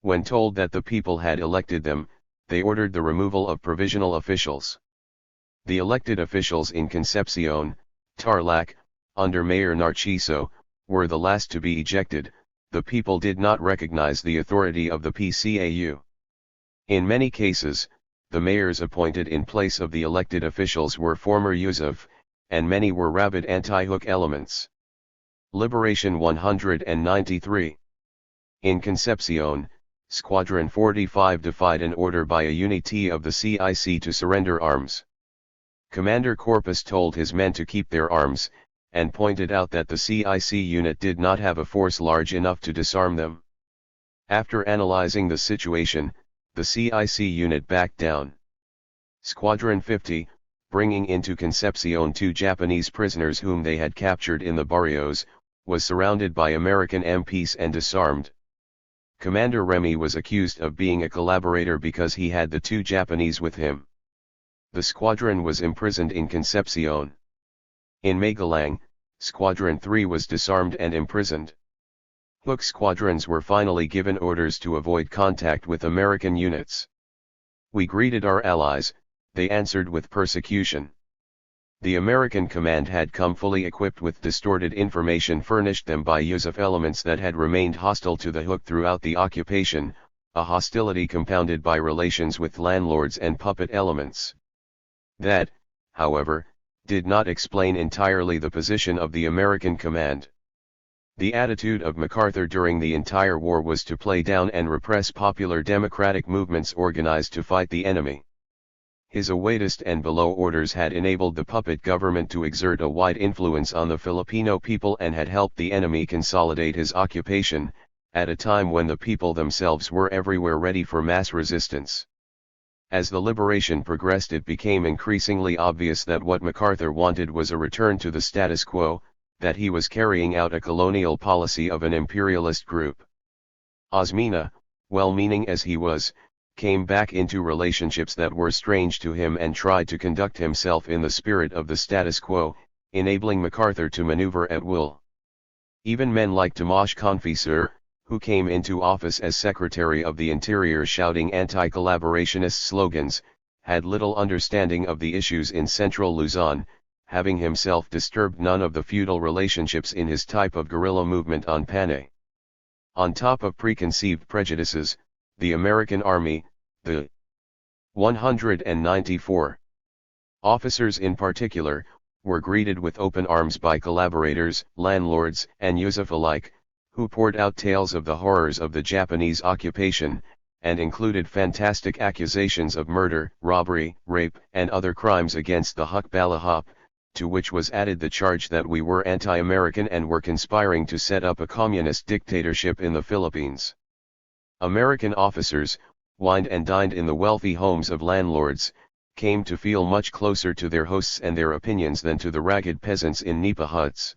When told that the people had elected them, they ordered the removal of provisional officials. The elected officials in Concepcion, Tarlac, under Mayor Narciso, were the last to be ejected. The people did not recognize the authority of the PCAU. In many cases, the mayors appointed in place of the elected officials were former Yusuf, and many were rabid anti-hook elements. Liberation 193. In Concepcion, Squadron 45 defied an order by a unity of the CIC to surrender arms. Commander Corpus told his men to keep their arms, and pointed out that the CIC unit did not have a force large enough to disarm them. After analyzing the situation, the CIC unit backed down. Squadron 50, bringing into Concepcion 2 Japanese prisoners whom they had captured in the barrios, was surrounded by American MPs and disarmed. Commander Remy was accused of being a collaborator because he had the 2 Japanese with him. The squadron was imprisoned in Concepcion. In Magalang, Squadron 3 was disarmed and imprisoned. Hook squadrons were finally given orders to avoid contact with American units. We greeted our allies, they answered with persecution. The American command had come fully equipped with distorted information furnished them by Yusuf elements that had remained hostile to the Hook throughout the occupation, a hostility compounded by relations with landlords and puppet elements. That, however, did not explain entirely the position of the American command. The attitude of MacArthur during the entire war was to play down and repress popular democratic movements organized to fight the enemy. His awaitist and below orders had enabled the puppet government to exert a wide influence on the Filipino people and had helped the enemy consolidate his occupation, at a time when the people themselves were everywhere ready for mass resistance. As the liberation progressed, it became increasingly obvious that what MacArthur wanted was a return to the status quo, that he was carrying out a colonial policy of an imperialist group. Osmeña, well-meaning as he was, came back into relationships that were strange to him and tried to conduct himself in the spirit of the status quo, enabling MacArthur to maneuver at will. Even men like Tomas Confisor, who came into office as Secretary of the Interior shouting anti-collaborationist slogans, had little understanding of the issues in central Luzon, having himself disturbed none of the feudal relationships in his type of guerrilla movement on Panay. On top of preconceived prejudices, the American Army, the 194 officers in particular, were greeted with open arms by collaborators, landlords, and Yusuf alike, who poured out tales of the horrors of the Japanese occupation, and included fantastic accusations of murder, robbery, rape, and other crimes against the Hukbalahap, to which was added the charge that we were anti-American and were conspiring to set up a communist dictatorship in the Philippines. American officers, wined and dined in the wealthy homes of landlords, came to feel much closer to their hosts and their opinions than to the ragged peasants in nipa huts.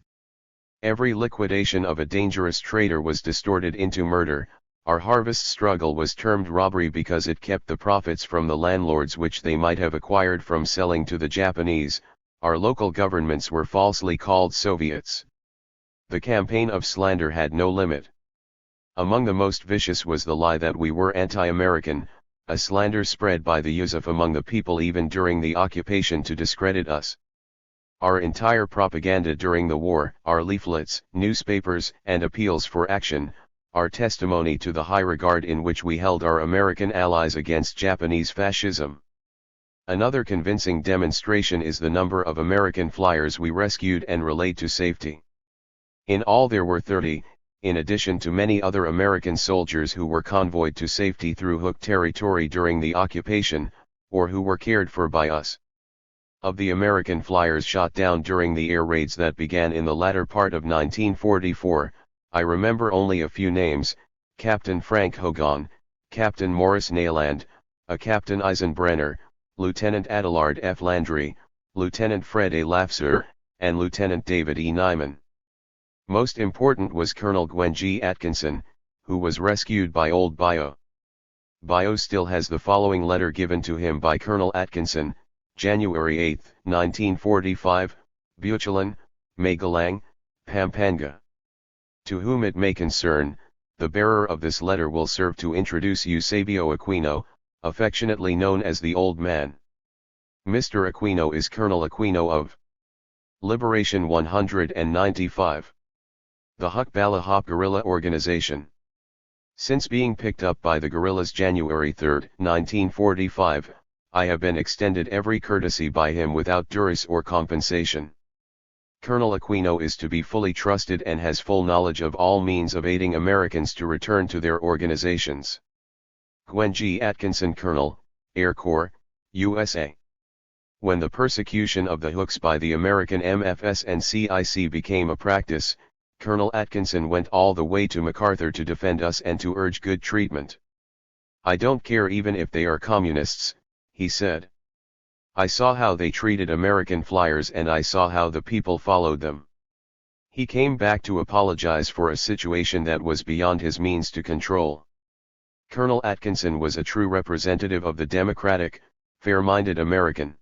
Every liquidation of a dangerous trader was distorted into murder. Our harvest struggle was termed robbery because it kept the profits from the landlords which they might have acquired from selling to the Japanese. Our local governments were falsely called Soviets. The campaign of slander had no limit. Among the most vicious was the lie that we were anti-American, a slander spread by the Yusuf among the people even during the occupation to discredit us. Our entire propaganda during the war, our leaflets, newspapers, and appeals for action, are testimony to the high regard in which we held our American allies against Japanese fascism. Another convincing demonstration is the number of American flyers we rescued and relayed to safety. In all there were 30, in addition to many other American soldiers who were convoyed to safety through Hook territory during the occupation, or who were cared for by us. Of the American flyers shot down during the air raids that began in the latter part of 1944, I remember only a few names: Captain Frank Hogan, Captain Morris Nayland, a Captain Eisenbrenner, Lieutenant Adelard F. Landry, Lieutenant Fred A. Lafser, and Lieutenant David E. Nyman. Most important was Colonel Gwen G. Atkinson, who was rescued by Old Bio. Bio still has the following letter given to him by Colonel Atkinson, January 8, 1945, Buchanan, Magalang, Pampanga. To whom it may concern, the bearer of this letter will serve to introduce Eusebio Aquino, affectionately known as the Old Man. Mr. Aquino is Colonel Aquino of Liberation 195. The Hukbala Hop Guerrilla Organization. Since being picked up by the guerrillas January 3, 1945, I have been extended every courtesy by him without duress or compensation. Colonel Aquino is to be fully trusted and has full knowledge of all means of aiding Americans to return to their organizations. Gwen G. Atkinson, Colonel, Air Corps, USA. When the persecution of the Hooks by the American MFS and CIC became a practice, Colonel Atkinson went all the way to MacArthur to defend us and to urge good treatment. "I don't care even if they are communists," he said. "I saw how they treated American flyers and I saw how the people followed them." He came back to apologize for a situation that was beyond his means to control. Colonel Atkinson was a true representative of the democratic, fair-minded American.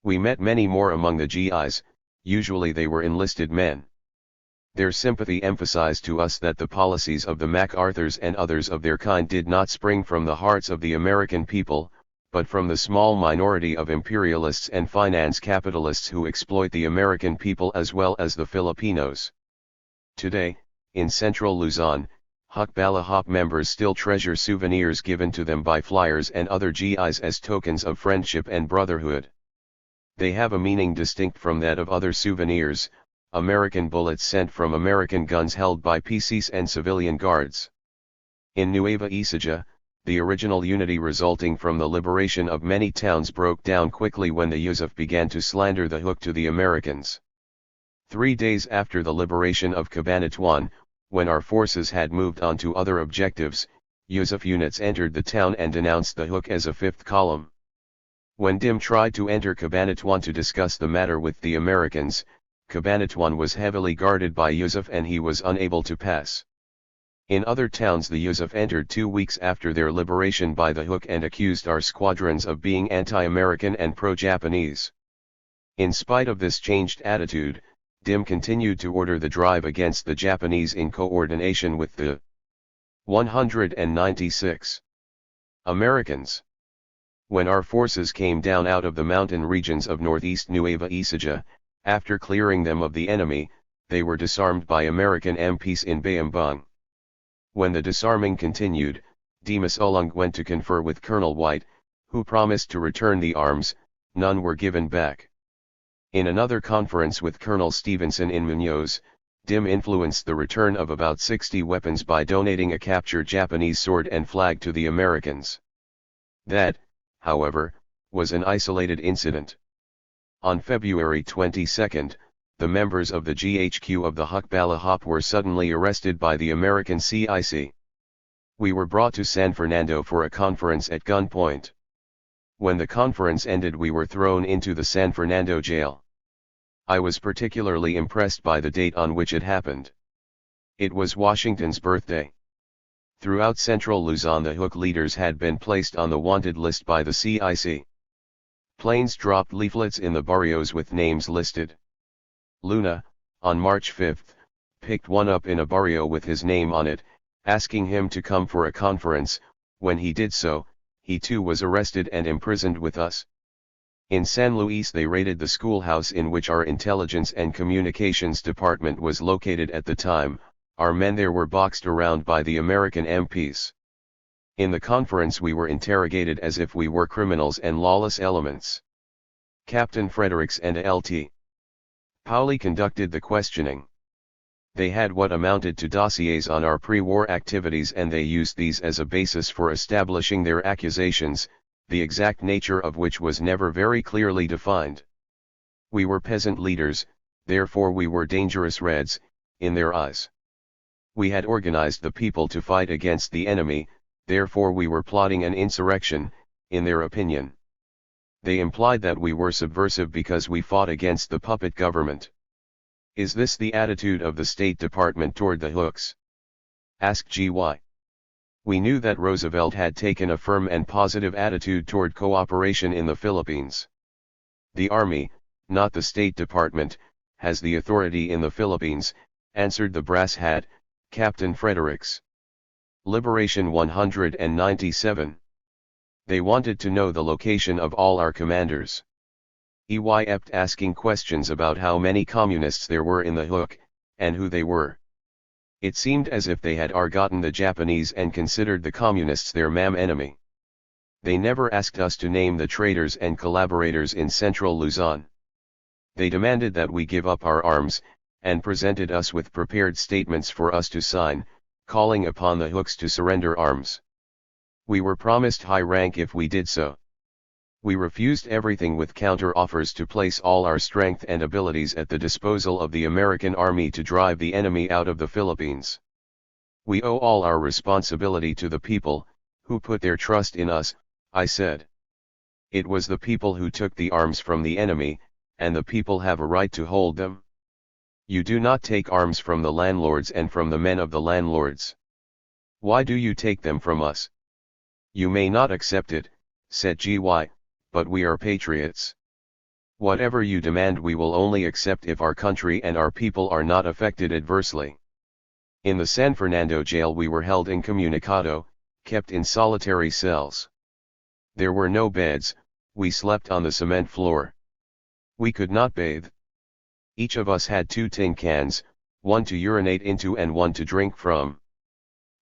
We met many more among the GIs, usually they were enlisted men. Their sympathy emphasized to us that the policies of the MacArthurs and others of their kind did not spring from the hearts of the American people, but from the small minority of imperialists and finance capitalists who exploit the American people as well as the Filipinos. Today, in central Luzon, Hukbala Hop members still treasure souvenirs given to them by flyers and other GIs as tokens of friendship and brotherhood. They have a meaning distinct from that of other souvenirs: American bullets sent from American guns held by PCs and civilian guards. In Nueva Ecija, the original unity resulting from the liberation of many towns broke down quickly when the Yusuf began to slander the Hook to the Americans. 3 days after the liberation of Cabanatuan, when our forces had moved on to other objectives, Yusuf units entered the town and denounced the Hook as a fifth column. When Dim tried to enter Cabanatuan to discuss the matter with the Americans, Cabanatuan was heavily guarded by Yusuf and he was unable to pass. In other towns the Yusuf entered 2 weeks after their liberation by the Hook and accused our squadrons of being anti-American and pro-Japanese. In spite of this changed attitude, Dim continued to order the drive against the Japanese in coordination with the 196 Americans. When our forces came down out of the mountain regions of northeast Nueva Ecija, after clearing them of the enemy, they were disarmed by American MPs in Bayambang. When the disarming continued, Dimas Ulung went to confer with Colonel White, who promised to return the arms. None were given back. In another conference with Colonel Stevenson in Muñoz, Dim influenced the return of about 60 weapons by donating a captured Japanese sword and flag to the Americans. That, however, was an isolated incident. On February 22, the members of the GHQ of the Hukbala Hop were suddenly arrested by the American CIC. We were brought to San Fernando for a conference at gunpoint. When the conference ended, we were thrown into the San Fernando jail. I was particularly impressed by the date on which it happened. It was Washington's birthday. Throughout central Luzon, the Huk leaders had been placed on the wanted list by the CIC. Planes dropped leaflets in the barrios with names listed. Luna, on March 5, picked one up in a barrio with his name on it, asking him to come for a conference. When he did so, he too was arrested and imprisoned with us. In San Luis they raided the schoolhouse in which our intelligence and communications department was located at the time. Our men there were boxed around by the American MPs. In the conference we were interrogated as if we were criminals and lawless elements. Captain Fredericks and Lt. Pauli conducted the questioning. They had what amounted to dossiers on our pre-war activities, and they used these as a basis for establishing their accusations, the exact nature of which was never very clearly defined. We were peasant leaders, therefore we were dangerous Reds, in their eyes. We had organized the people to fight against the enemy, therefore we were plotting an insurrection, in their opinion. They implied that we were subversive because we fought against the puppet government. Is this the attitude of the State Department toward the Hooks? Asked G.Y. We knew that Roosevelt had taken a firm and positive attitude toward cooperation in the Philippines. The Army, not the State Department, has the authority in the Philippines, answered the brass hat, Captain Fredericks. Liberation 197. They wanted to know the location of all our commanders. EY kept asking questions about how many communists there were in the Hook, and who they were. It seemed as if they had forgotten the Japanese and considered the communists their enemy. They never asked us to name the traitors and collaborators in central Luzon. They demanded that we give up our arms, and presented us with prepared statements for us to sign, calling upon the Hooks to surrender arms. We were promised high rank if we did so. We refused everything with counter-offers to place all our strength and abilities at the disposal of the American Army to drive the enemy out of the Philippines. We owe all our responsibility to the people, who put their trust in us, I said. It was the people who took the arms from the enemy, and the people have a right to hold them. You do not take arms from the landlords and from the men of the landlords. Why do you take them from us? You may not accept it, said G.Y., but we are patriots. Whatever you demand we will only accept if our country and our people are not affected adversely. In the San Fernando jail we were held incommunicado, kept in solitary cells. There were no beds, we slept on the cement floor. We could not bathe. Each of us had 2 tin cans, one to urinate into and one to drink from.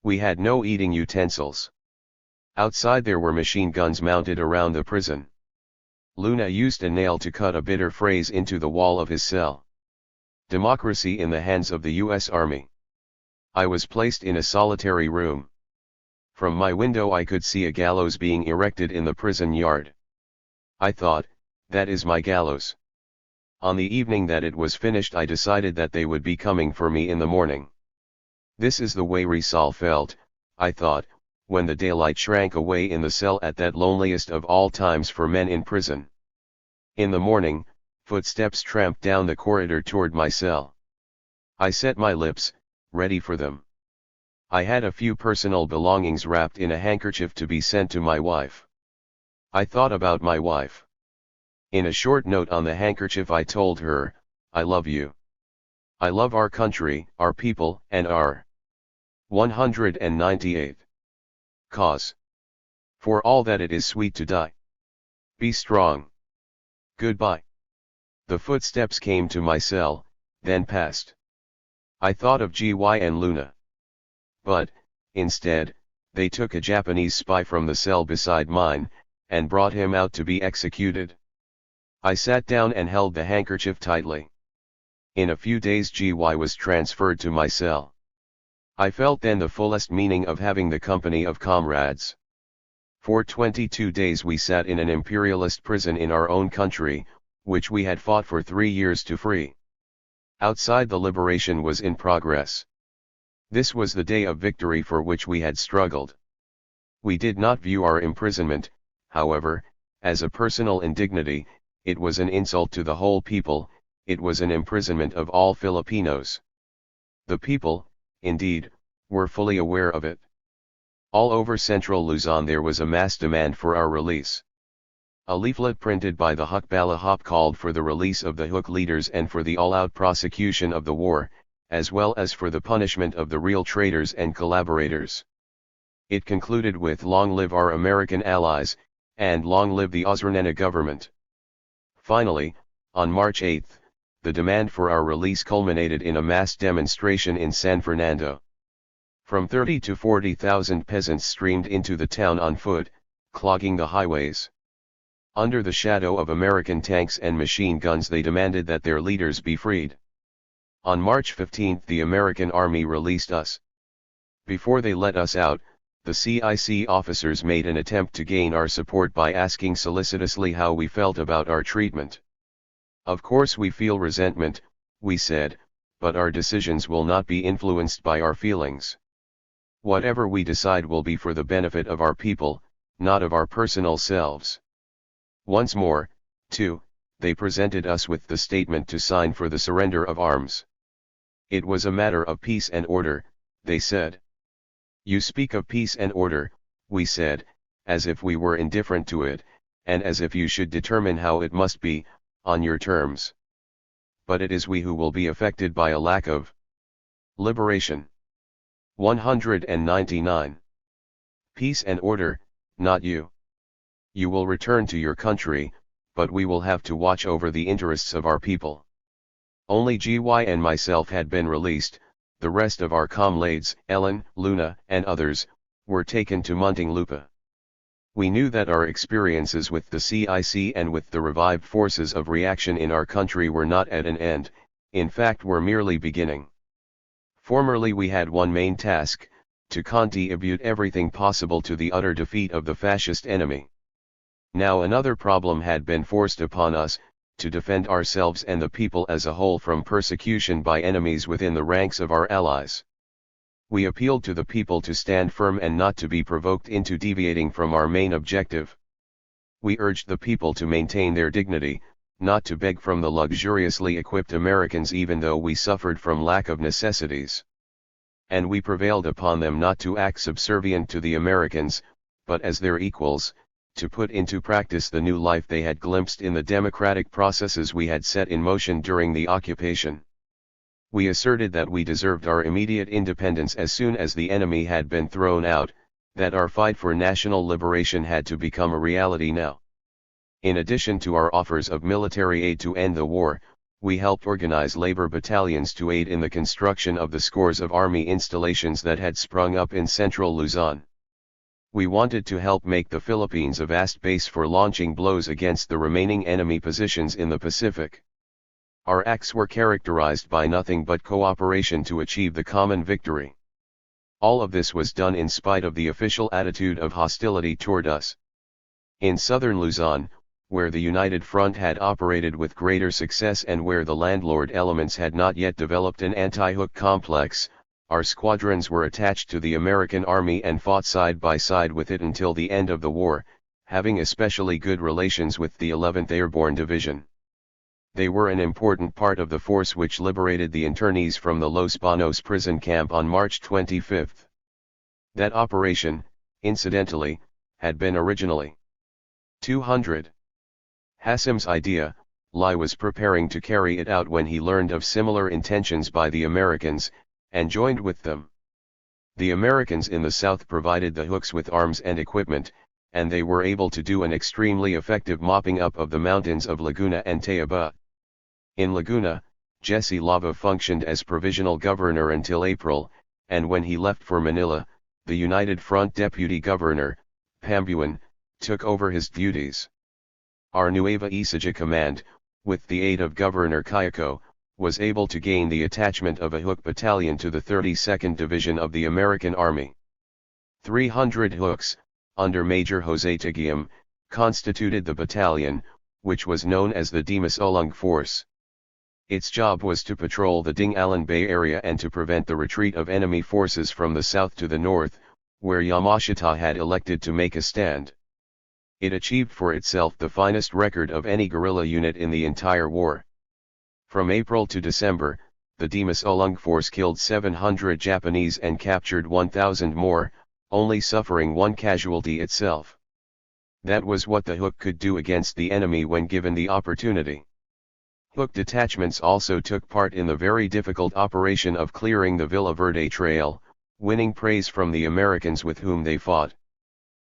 We had no eating utensils. Outside there were machine guns mounted around the prison. Luna used a nail to cut a bitter phrase into the wall of his cell. Democracy in the hands of the U.S. Army. I was placed in a solitary room. From my window I could see a gallows being erected in the prison yard. I thought, that is my gallows. On the evening that it was finished I decided that they would be coming for me in the morning. This is the way Rizal felt, I thought, when the daylight shrank away in the cell at that loneliest of all times for men in prison. In the morning, footsteps tramped down the corridor toward my cell. I set my lips, ready for them. I had a few personal belongings wrapped in a handkerchief to be sent to my wife. I thought about my wife. In a short note on the handkerchief I told her, I love you. I love our country, our people, and our 198. Cause. For all that it is sweet to die. Be strong. Goodbye. The footsteps came to my cell, then passed. I thought of G.Y. and Luna. But, instead, they took a Japanese spy from the cell beside mine, and brought him out to be executed. I sat down and held the handkerchief tightly. In a few days G.Y. was transferred to my cell. I felt then the fullest meaning of having the company of comrades. For 22 days we sat in an imperialist prison in our own country, which we had fought for 3 years to free. Outside, the liberation was in progress. This was the day of victory for which we had struggled. We did not view our imprisonment, however, as a personal indignity. It was an insult to the whole people, it was an imprisonment of all Filipinos. The people, indeed, were fully aware of it. All over central Luzon there was a mass demand for our release. A leaflet printed by the Hukbalahap called for the release of the Huk leaders and for the all-out prosecution of the war, as well as for the punishment of the real traitors and collaborators. It concluded with "Long live our American allies, and long live the Ozranena government." Finally, on March 8, the demand for our release culminated in a mass demonstration in San Fernando. From 30 to 40,000 peasants streamed into the town on foot, clogging the highways. Under the shadow of American tanks and machine guns they demanded that their leaders be freed. On March 15 the American Army released us. Before they let us out, the CIC officers made an attempt to gain our support by asking solicitously how we felt about our treatment. "Of course we feel resentment," we said, "but our decisions will not be influenced by our feelings. Whatever we decide will be for the benefit of our people, not of our personal selves." Once more, too, they presented us with the statement to sign for the surrender of arms. It was a matter of peace and order, they said. "You speak of peace and order," we said, "as if we were indifferent to it, and as if you should determine how it must be, on your terms. But it is we who will be affected by a lack of liberation." 199. Peace and order, not you. You will return to your country, but we will have to watch over the interests of our people. Only GY and myself had been released. The rest of our comrades, Ellen, Luna, and others, were taken to Muntinlupa. We knew that our experiences with the CIC and with the revived forces of reaction in our country were not at an end, in fact were merely beginning. Formerly we had one main task, to contribute everything possible to the utter defeat of the fascist enemy. Now another problem had been forced upon us, to defend ourselves and the people as a whole from persecution by enemies within the ranks of our allies. We appealed to the people to stand firm and not to be provoked into deviating from our main objective. We urged the people to maintain their dignity, not to beg from the luxuriously equipped Americans even though we suffered from lack of necessities. And we prevailed upon them not to act subservient to the Americans, but as their equals, to put into practice the new life they had glimpsed in the democratic processes we had set in motion during the occupation. We asserted that we deserved our immediate independence as soon as the enemy had been thrown out, that our fight for national liberation had to become a reality now. In addition to our offers of military aid to end the war, we helped organize labor battalions to aid in the construction of the scores of army installations that had sprung up in central Luzon. We wanted to help make the Philippines a vast base for launching blows against the remaining enemy positions in the Pacific. Our acts were characterized by nothing but cooperation to achieve the common victory. All of this was done in spite of the official attitude of hostility toward us. In southern Luzon, where the United Front had operated with greater success and where the landlord elements had not yet developed an anti-Huk complex, our squadrons were attached to the American Army and fought side by side with it until the end of the war, having especially good relations with the 11th Airborne Division. They were an important part of the force which liberated the internees from the Los Banos prison camp on March 25. That operation, incidentally, had been originally 200. Hasim's idea. Lai was preparing to carry it out when he learned of similar intentions by the Americans, and joined with them. The Americans in the south provided the Huks with arms and equipment, and they were able to do an extremely effective mopping up of the mountains of Laguna and Tayaba. In Laguna, Jesse Lava functioned as provisional governor until April, and when he left for Manila, the United Front deputy governor, Pambuan, took over his duties. Our Nueva Ecija command, with the aid of Governor Kayako, was able to gain the attachment of a Huk battalion to the 32nd Division of the American Army. 300 Huks, under Major Jose Tigiam, constituted the battalion, which was known as the Dimas Ulung Force. Its job was to patrol the Ding Allen Bay area and to prevent the retreat of enemy forces from the south to the north, where Yamashita had elected to make a stand. It achieved for itself the finest record of any guerrilla unit in the entire war. From April to December, the Dimas Ulung Force killed 700 Japanese and captured 1,000 more, only suffering one casualty itself. That was what the Hook could do against the enemy when given the opportunity. Hook detachments also took part in the very difficult operation of clearing the Villa Verde Trail, winning praise from the Americans with whom they fought.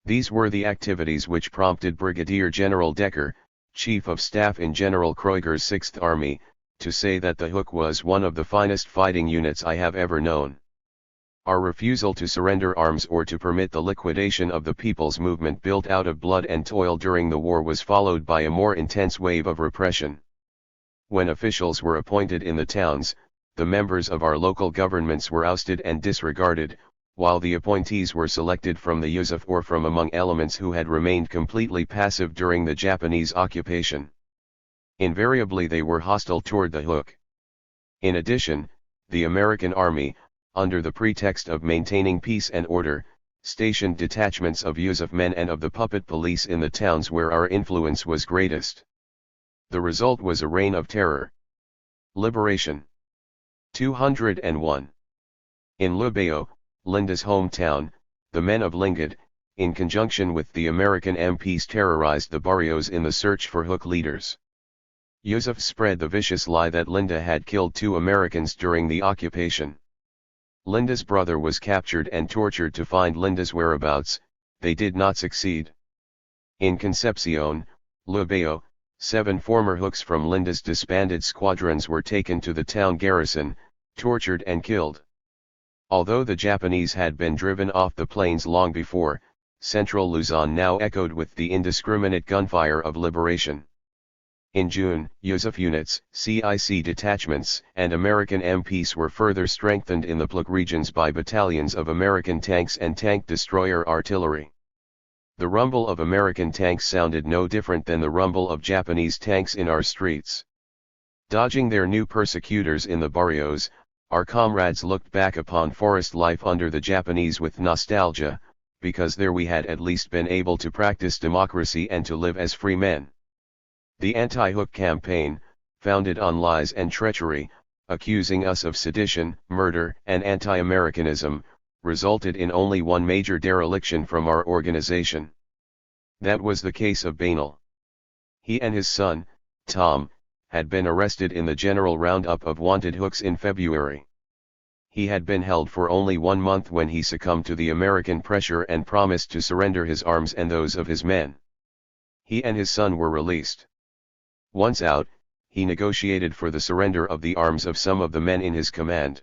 These were the activities which prompted Brigadier General Decker, Chief of Staff in General Kreuger's 6th Army, to say that the Hook was one of the finest fighting units I have ever known. Our refusal to surrender arms or to permit the liquidation of the people's movement built out of blood and toil during the war was followed by a more intense wave of repression. When officials were appointed in the towns, the members of our local governments were ousted and disregarded, while the appointees were selected from the Yusuf or from among elements who had remained completely passive during the Japanese occupation. Invariably they were hostile toward the Hook. In addition, the American Army, under the pretext of maintaining peace and order, stationed detachments of Yusuf men and of the puppet police in the towns where our influence was greatest. The result was a reign of terror. Liberation. 201. In Lubeo, Linda's hometown, the men of Lingad, in conjunction with the American MPs, terrorized the barrios in the search for Hook leaders. Yusuf spread the vicious lie that Linda had killed 2 Americans during the occupation. Linda's brother was captured and tortured to find Linda's whereabouts. They did not succeed. In Concepcion, Lubeo, 7 former Hooks from Linda's disbanded squadrons were taken to the town garrison, tortured and killed. Although the Japanese had been driven off the plains long before, central Luzon now echoed with the indiscriminate gunfire of liberation. In June, Yusuf units, CIC detachments, and American MPs were further strengthened in the Pluk regions by battalions of American tanks and tank destroyer artillery. The rumble of American tanks sounded no different than the rumble of Japanese tanks in our streets. Dodging their new persecutors in the barrios, our comrades looked back upon forest life under the Japanese with nostalgia, because there we had at least been able to practice democracy and to live as free men. The anti-Hook campaign, founded on lies and treachery, accusing us of sedition, murder, and anti-Americanism, resulted in only one major dereliction from our organization. That was the case of Bainal. He and his son, Tom, had been arrested in the general roundup of wanted Hooks in February. He had been held for only 1 month when he succumbed to the American pressure and promised to surrender his arms and those of his men. He and his son were released. Once out, he negotiated for the surrender of the arms of some of the men in his command.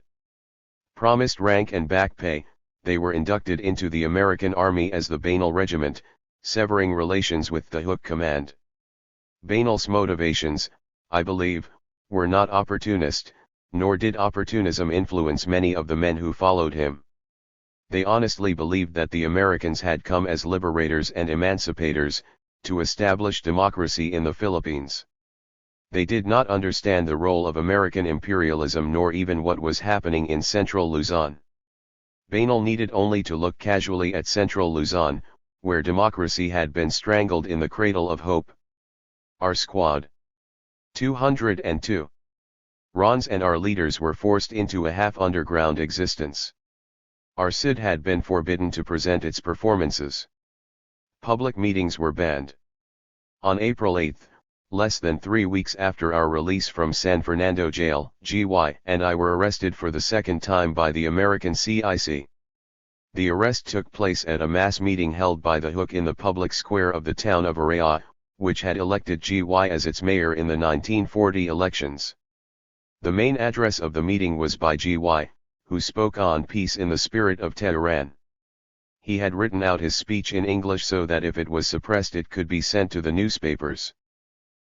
Promised rank and back pay, they were inducted into the American Army as the Bainal Regiment, severing relations with the Hook command. Bainal's motivations, I believe, were not opportunist, nor did opportunism influence many of the men who followed him. They honestly believed that the Americans had come as liberators and emancipators, to establish democracy in the Philippines. They did not understand the role of American imperialism nor even what was happening in central Luzon. Bainal needed only to look casually at central Luzon, where democracy had been strangled in the cradle of hope. Our squad. 202. Rons and our leaders were forced into a half-underground existence. Our CID had been forbidden to present its performances. Public meetings were banned. On April 8, less than 3 weeks after our release from San Fernando Jail, GY and I were arrested for the second time by the American CIC. The arrest took place at a mass meeting held by the Hook in the public square of the town of Araya, which had elected GY as its mayor in the 1940 elections. The main address of the meeting was by GY, who spoke on peace in the spirit of Tehran. He had written out his speech in English so that if it was suppressed it could be sent to the newspapers.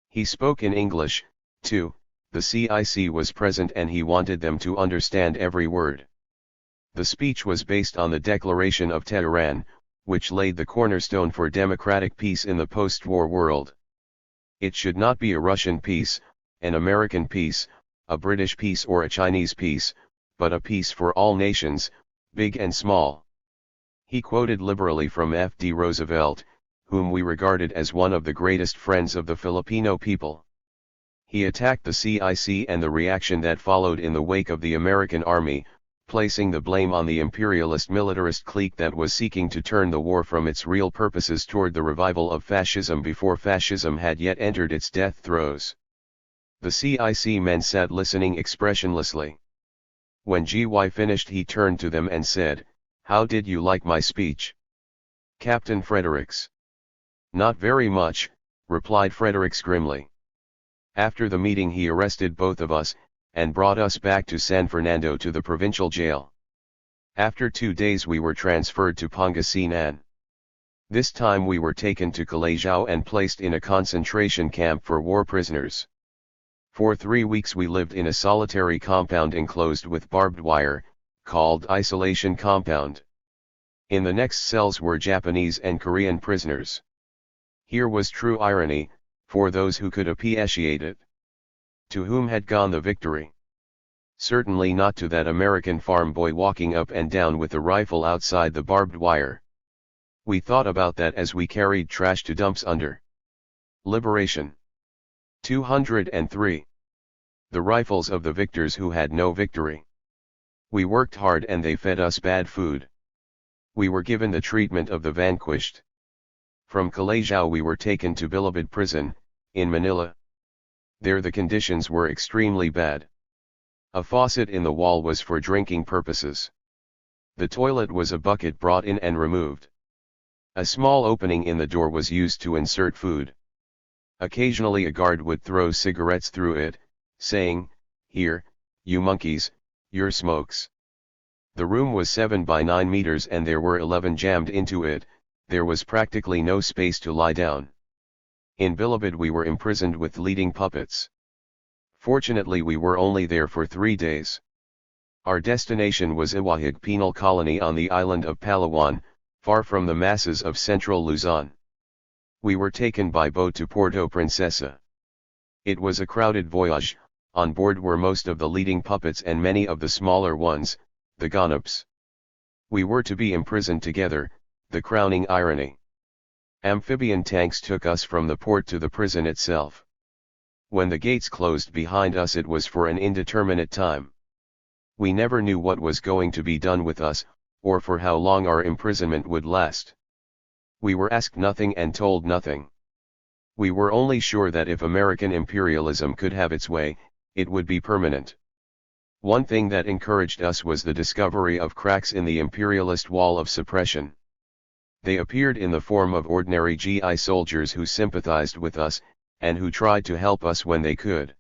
He spoke in English, too. The CIC was present and he wanted them to understand every word. The speech was based on the Declaration of Tehran, which laid the cornerstone for democratic peace in the post-war world. It should not be a Russian peace, an American peace, a British peace or a Chinese peace, but a peace for all nations, big and small. He quoted liberally from F.D. Roosevelt, whom we regarded as one of the greatest friends of the Filipino people. He attacked the CIC and the reaction that followed in the wake of the American army, placing the blame on the imperialist militarist clique that was seeking to turn the war from its real purposes toward the revival of fascism before fascism had yet entered its death throes. The CIC men sat listening expressionlessly. When GY finished, he turned to them and said, "How did you like my speech, Captain Fredericks?" "Not very much," replied Fredericks grimly. After the meeting he arrested both of us, and brought us back to San Fernando to the provincial jail. After 2 days we were transferred to Pangasinan. This time we were taken to Calajao and placed in a concentration camp for war prisoners. For 3 weeks we lived in a solitary compound enclosed with barbed wire, called isolation compound. In the next cells were Japanese and Korean prisoners. Here was true irony, for those who could appreciate it. To whom had gone the victory? Certainly not to that American farm boy walking up and down with a rifle outside the barbed wire. We thought about that as we carried trash to dumps under Liberation. 203. The rifles of the victors who had no victory. We worked hard and they fed us bad food. We were given the treatment of the vanquished. From Calajao we were taken to Bilibid prison, in Manila. There the conditions were extremely bad. A faucet in the wall was for drinking purposes. The toilet was a bucket brought in and removed. A small opening in the door was used to insert food. Occasionally a guard would throw cigarettes through it, saying, "Here, you monkeys, your smokes." The room was 7 by 9 meters and there were 11 jammed into it. There was practically no space to lie down. In Bilibid we were imprisoned with leading puppets. Fortunately we were only there for 3 days. Our destination was Iwahig Penal Colony on the island of Palawan, far from the masses of central Luzon. We were taken by boat to Puerto Princesa. It was a crowded voyage. On board were most of the leading puppets and many of the smaller ones, the ganaps. We were to be imprisoned together, the crowning irony. Amphibian tanks took us from the port to the prison itself. When the gates closed behind us it was for an indeterminate time. We never knew what was going to be done with us, or for how long our imprisonment would last. We were asked nothing and told nothing. We were only sure that if American imperialism could have its way, it would be permanent. One thing that encouraged us was the discovery of cracks in the imperialist wall of suppression. They appeared in the form of ordinary GI soldiers who sympathized with us, and who tried to help us when they could.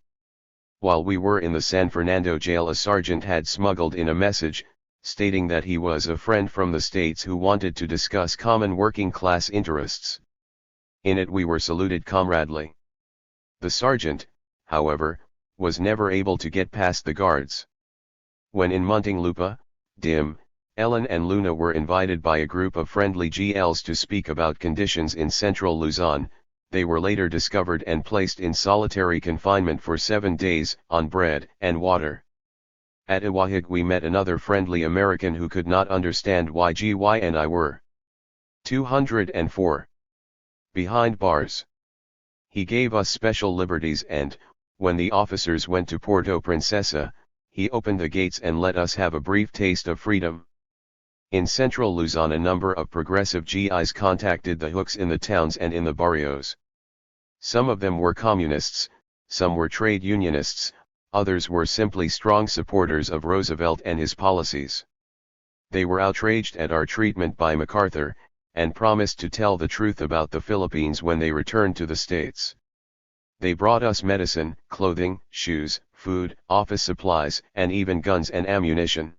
While we were in the San Fernando jail a sergeant had smuggled in a message, stating that he was a friend from the States who wanted to discuss common working class interests. In it we were saluted comradely. The sergeant, however, was never able to get past the guards. When in Muntinlupa, Dim, Ellen and Luna were invited by a group of friendly GLs to speak about conditions in central Luzon, they were later discovered and placed in solitary confinement for 7 days, on bread and water. At Iwahig we met another friendly American who could not understand why GY and I were 204 behind bars. He gave us special liberties and, when the officers went to Puerto Princesa, he opened the gates and let us have a brief taste of freedom. In central Luzon a number of progressive GIs contacted the hooks in the towns and in the barrios. Some of them were communists, some were trade unionists, others were simply strong supporters of Roosevelt and his policies. They were outraged at our treatment by MacArthur, and promised to tell the truth about the Philippines when they returned to the States. They brought us medicine, clothing, shoes, food, office supplies, and even guns and ammunition.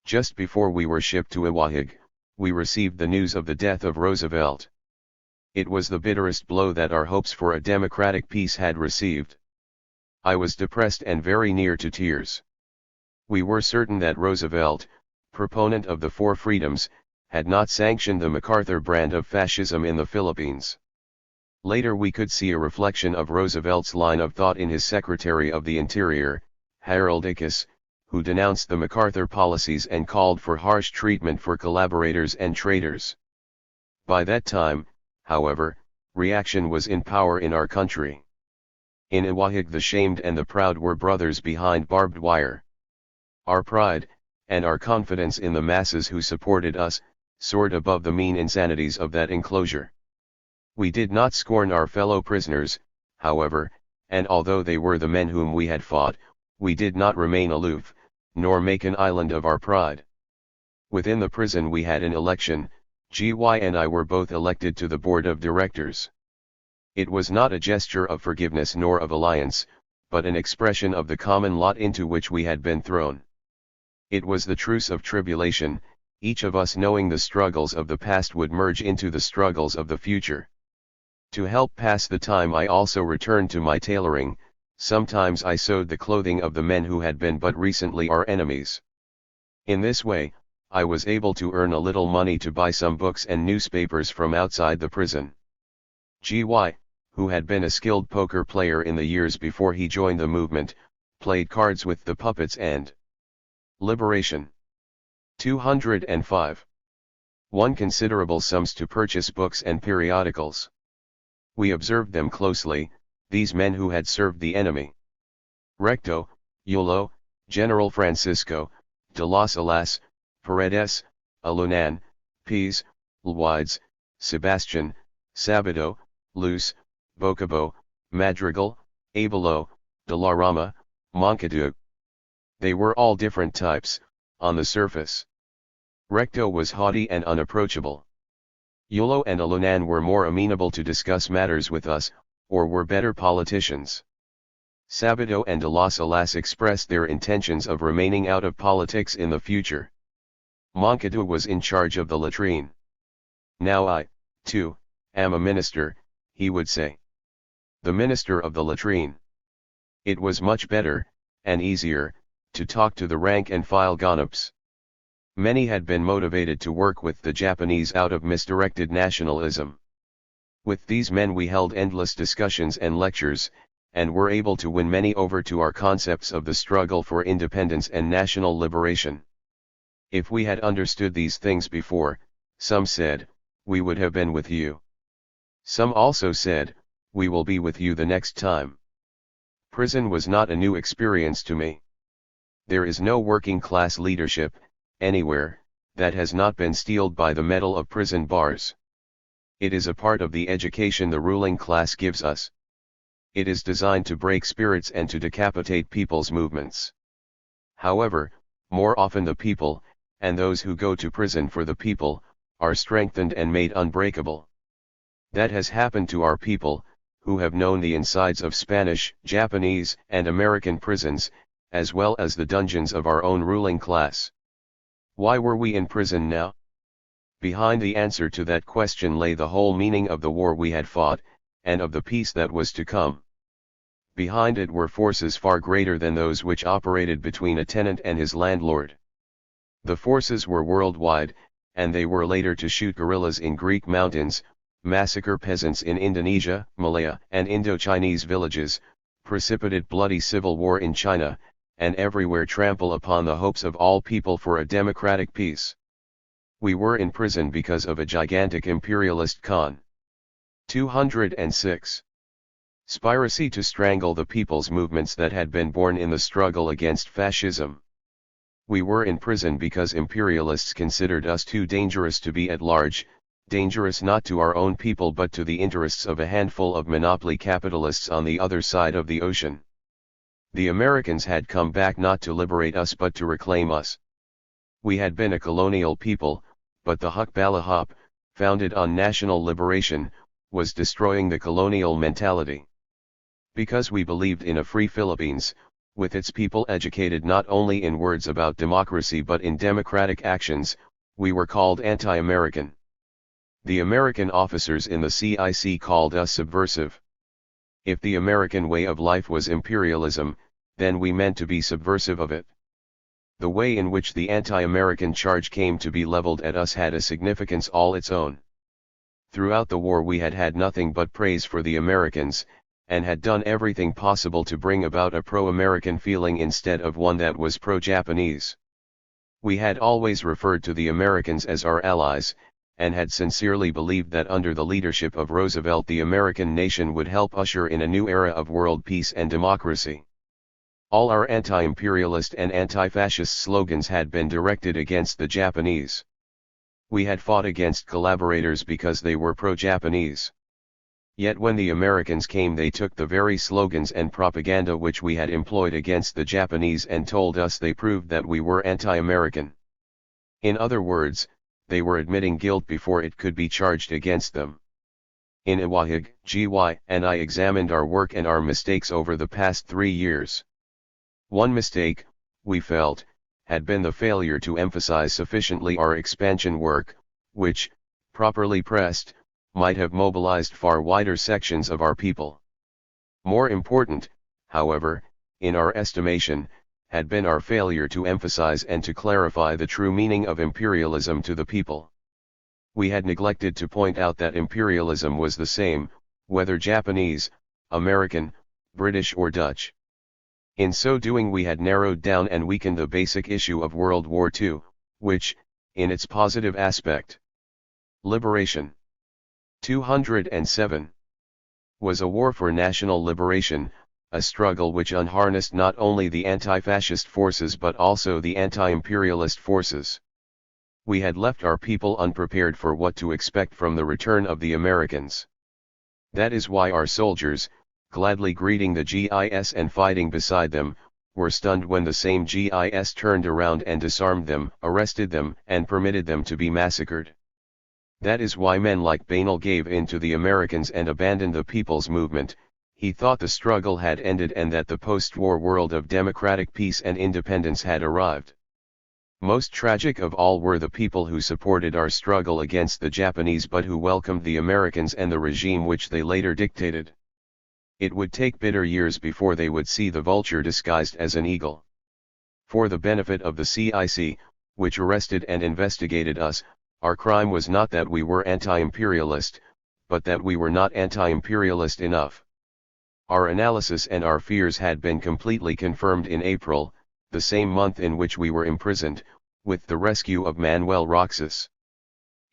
Just before we were shipped to Iwahig, we received the news of the death of Roosevelt. It was the bitterest blow that our hopes for a democratic peace had received. I was depressed and very near to tears. We were certain that Roosevelt, proponent of the 4 freedoms, had not sanctioned the MacArthur brand of fascism in the Philippines. Later we could see a reflection of Roosevelt's line of thought in his Secretary of the Interior, Harold Ickes, who denounced the MacArthur policies and called for harsh treatment for collaborators and traitors. By that time, however, reaction was in power in our country. In Iwahig the shamed and the proud were brothers behind barbed wire. Our pride, and our confidence in the masses who supported us, soared above the mean insanities of that enclosure. We did not scorn our fellow prisoners, however, and although they were the men whom we had fought, we did not remain aloof, nor make an island of our pride. Within the prison we had an election. GY and I were both elected to the board of directors. It was not a gesture of forgiveness nor of alliance, but an expression of the common lot into which we had been thrown. It was the truce of tribulation, each of us knowing the struggles of the past would merge into the struggles of the future. To help pass the time I also returned to my tailoring. Sometimes I sewed the clothing of the men who had been but recently our enemies. In this way, I was able to earn a little money to buy some books and newspapers from outside the prison. GY, who had been a skilled poker player in the years before he joined the movement, played cards with the puppets and Liberation. 205. Won considerable sums to purchase books and periodicals. We observed them closely, these men who had served the enemy. Recto, Yolo, General Francisco, de las Alas, Paredes, Alunan, Pease, Lwides, Sebastian, Sabato, Luce, Bocabo, Madrigal, Abelo, de la Rama, Moncadu. They were all different types, on the surface. Recto was haughty and unapproachable. Yolo and Alunan were more amenable to discuss matters with us, or were better politicians. Sabato and de las Alas expressed their intentions of remaining out of politics in the future. Moncadu was in charge of the latrine. Now I, too, am a minister, he would say. The minister of the latrine. It was much better, and easier, to talk to the rank and file gonops. Many had been motivated to work with the Japanese out of misdirected nationalism. With these men we held endless discussions and lectures, and were able to win many over to our concepts of the struggle for independence and national liberation. If we had understood these things before, some said, we would have been with you. Some also said, we will be with you the next time. Prison was not a new experience to me. There is no working class leadership, anywhere, that has not been steeled by the metal of prison bars. It is a part of the education the ruling class gives us. It is designed to break spirits and to decapitate people's movements. However, more often the people, and those who go to prison for the people, are strengthened and made unbreakable. That has happened to our people, who have known the insides of Spanish, Japanese, and American prisons, as well as the dungeons of our own ruling class. Why were we in prison now? Behind the answer to that question lay the whole meaning of the war we had fought, and of the peace that was to come. Behind it were forces far greater than those which operated between a tenant and his landlord. The forces were worldwide, and they were later to shoot guerrillas in Greek mountains, massacre peasants in Indonesia, Malaya, and Indo-Chinese villages, precipitate bloody civil war in China, and everywhere trample upon the hopes of all people for a democratic peace. We were in prison because of a gigantic imperialist con. 206. Conspiracy to strangle the people's movements that had been born in the struggle against fascism. We were in prison because imperialists considered us too dangerous to be at large, dangerous not to our own people but to the interests of a handful of monopoly capitalists on the other side of the ocean. The Americans had come back not to liberate us but to reclaim us. We had been a colonial people, but the Hukbalahap, founded on national liberation, was destroying the colonial mentality. Because we believed in a free Philippines, with its people educated not only in words about democracy but in democratic actions, we were called anti-American. The American officers in the CIC called us subversive. If the American way of life was imperialism, then we meant to be subversive of it. The way in which the anti-American charge came to be leveled at us had a significance all its own. Throughout the war we had had nothing but praise for the Americans, and had done everything possible to bring about a pro-American feeling instead of one that was pro-Japanese. We had always referred to the Americans as our allies, and had sincerely believed that under the leadership of Roosevelt the American nation would help usher in a new era of world peace and democracy. All our anti-imperialist and anti-fascist slogans had been directed against the Japanese. We had fought against collaborators because they were pro-Japanese. Yet when the Americans came they took the very slogans and propaganda which we had employed against the Japanese and told us they proved that we were anti-American. In other words, they were admitting guilt before it could be charged against them. In Iwahig, GY, and I examined our work and our mistakes over the past 3 years. One mistake, we felt, had been the failure to emphasize sufficiently our expansion work, which, properly pressed, might have mobilized far wider sections of our people. More important, however, in our estimation, had been our failure to emphasize and to clarify the true meaning of imperialism to the people. We had neglected to point out that imperialism was the same, whether Japanese, American, British or Dutch. In so doing we had narrowed down and weakened the basic issue of World War II, which, in its positive aspect, liberation, 207, was a war for national liberation, a struggle which unharnessed not only the anti-fascist forces but also the anti-imperialist forces. We had left our people unprepared for what to expect from the return of the Americans. That is why our soldiers, gladly greeting the GIS and fighting beside them, were stunned when the same GIS turned around and disarmed them, arrested them, and permitted them to be massacred. That is why men like Bainal gave in to the Americans and abandoned the people's movement. He thought the struggle had ended and that the post-war world of democratic peace and independence had arrived. Most tragic of all were the people who supported our struggle against the Japanese but who welcomed the Americans and the regime which they later dictated. It would take bitter years before they would see the vulture disguised as an eagle. For the benefit of the CIC, which arrested and investigated us, our crime was not that we were anti-imperialist, but that we were not anti-imperialist enough. Our analysis and our fears had been completely confirmed in April, the same month in which we were imprisoned, with the rescue of Manuel Roxas.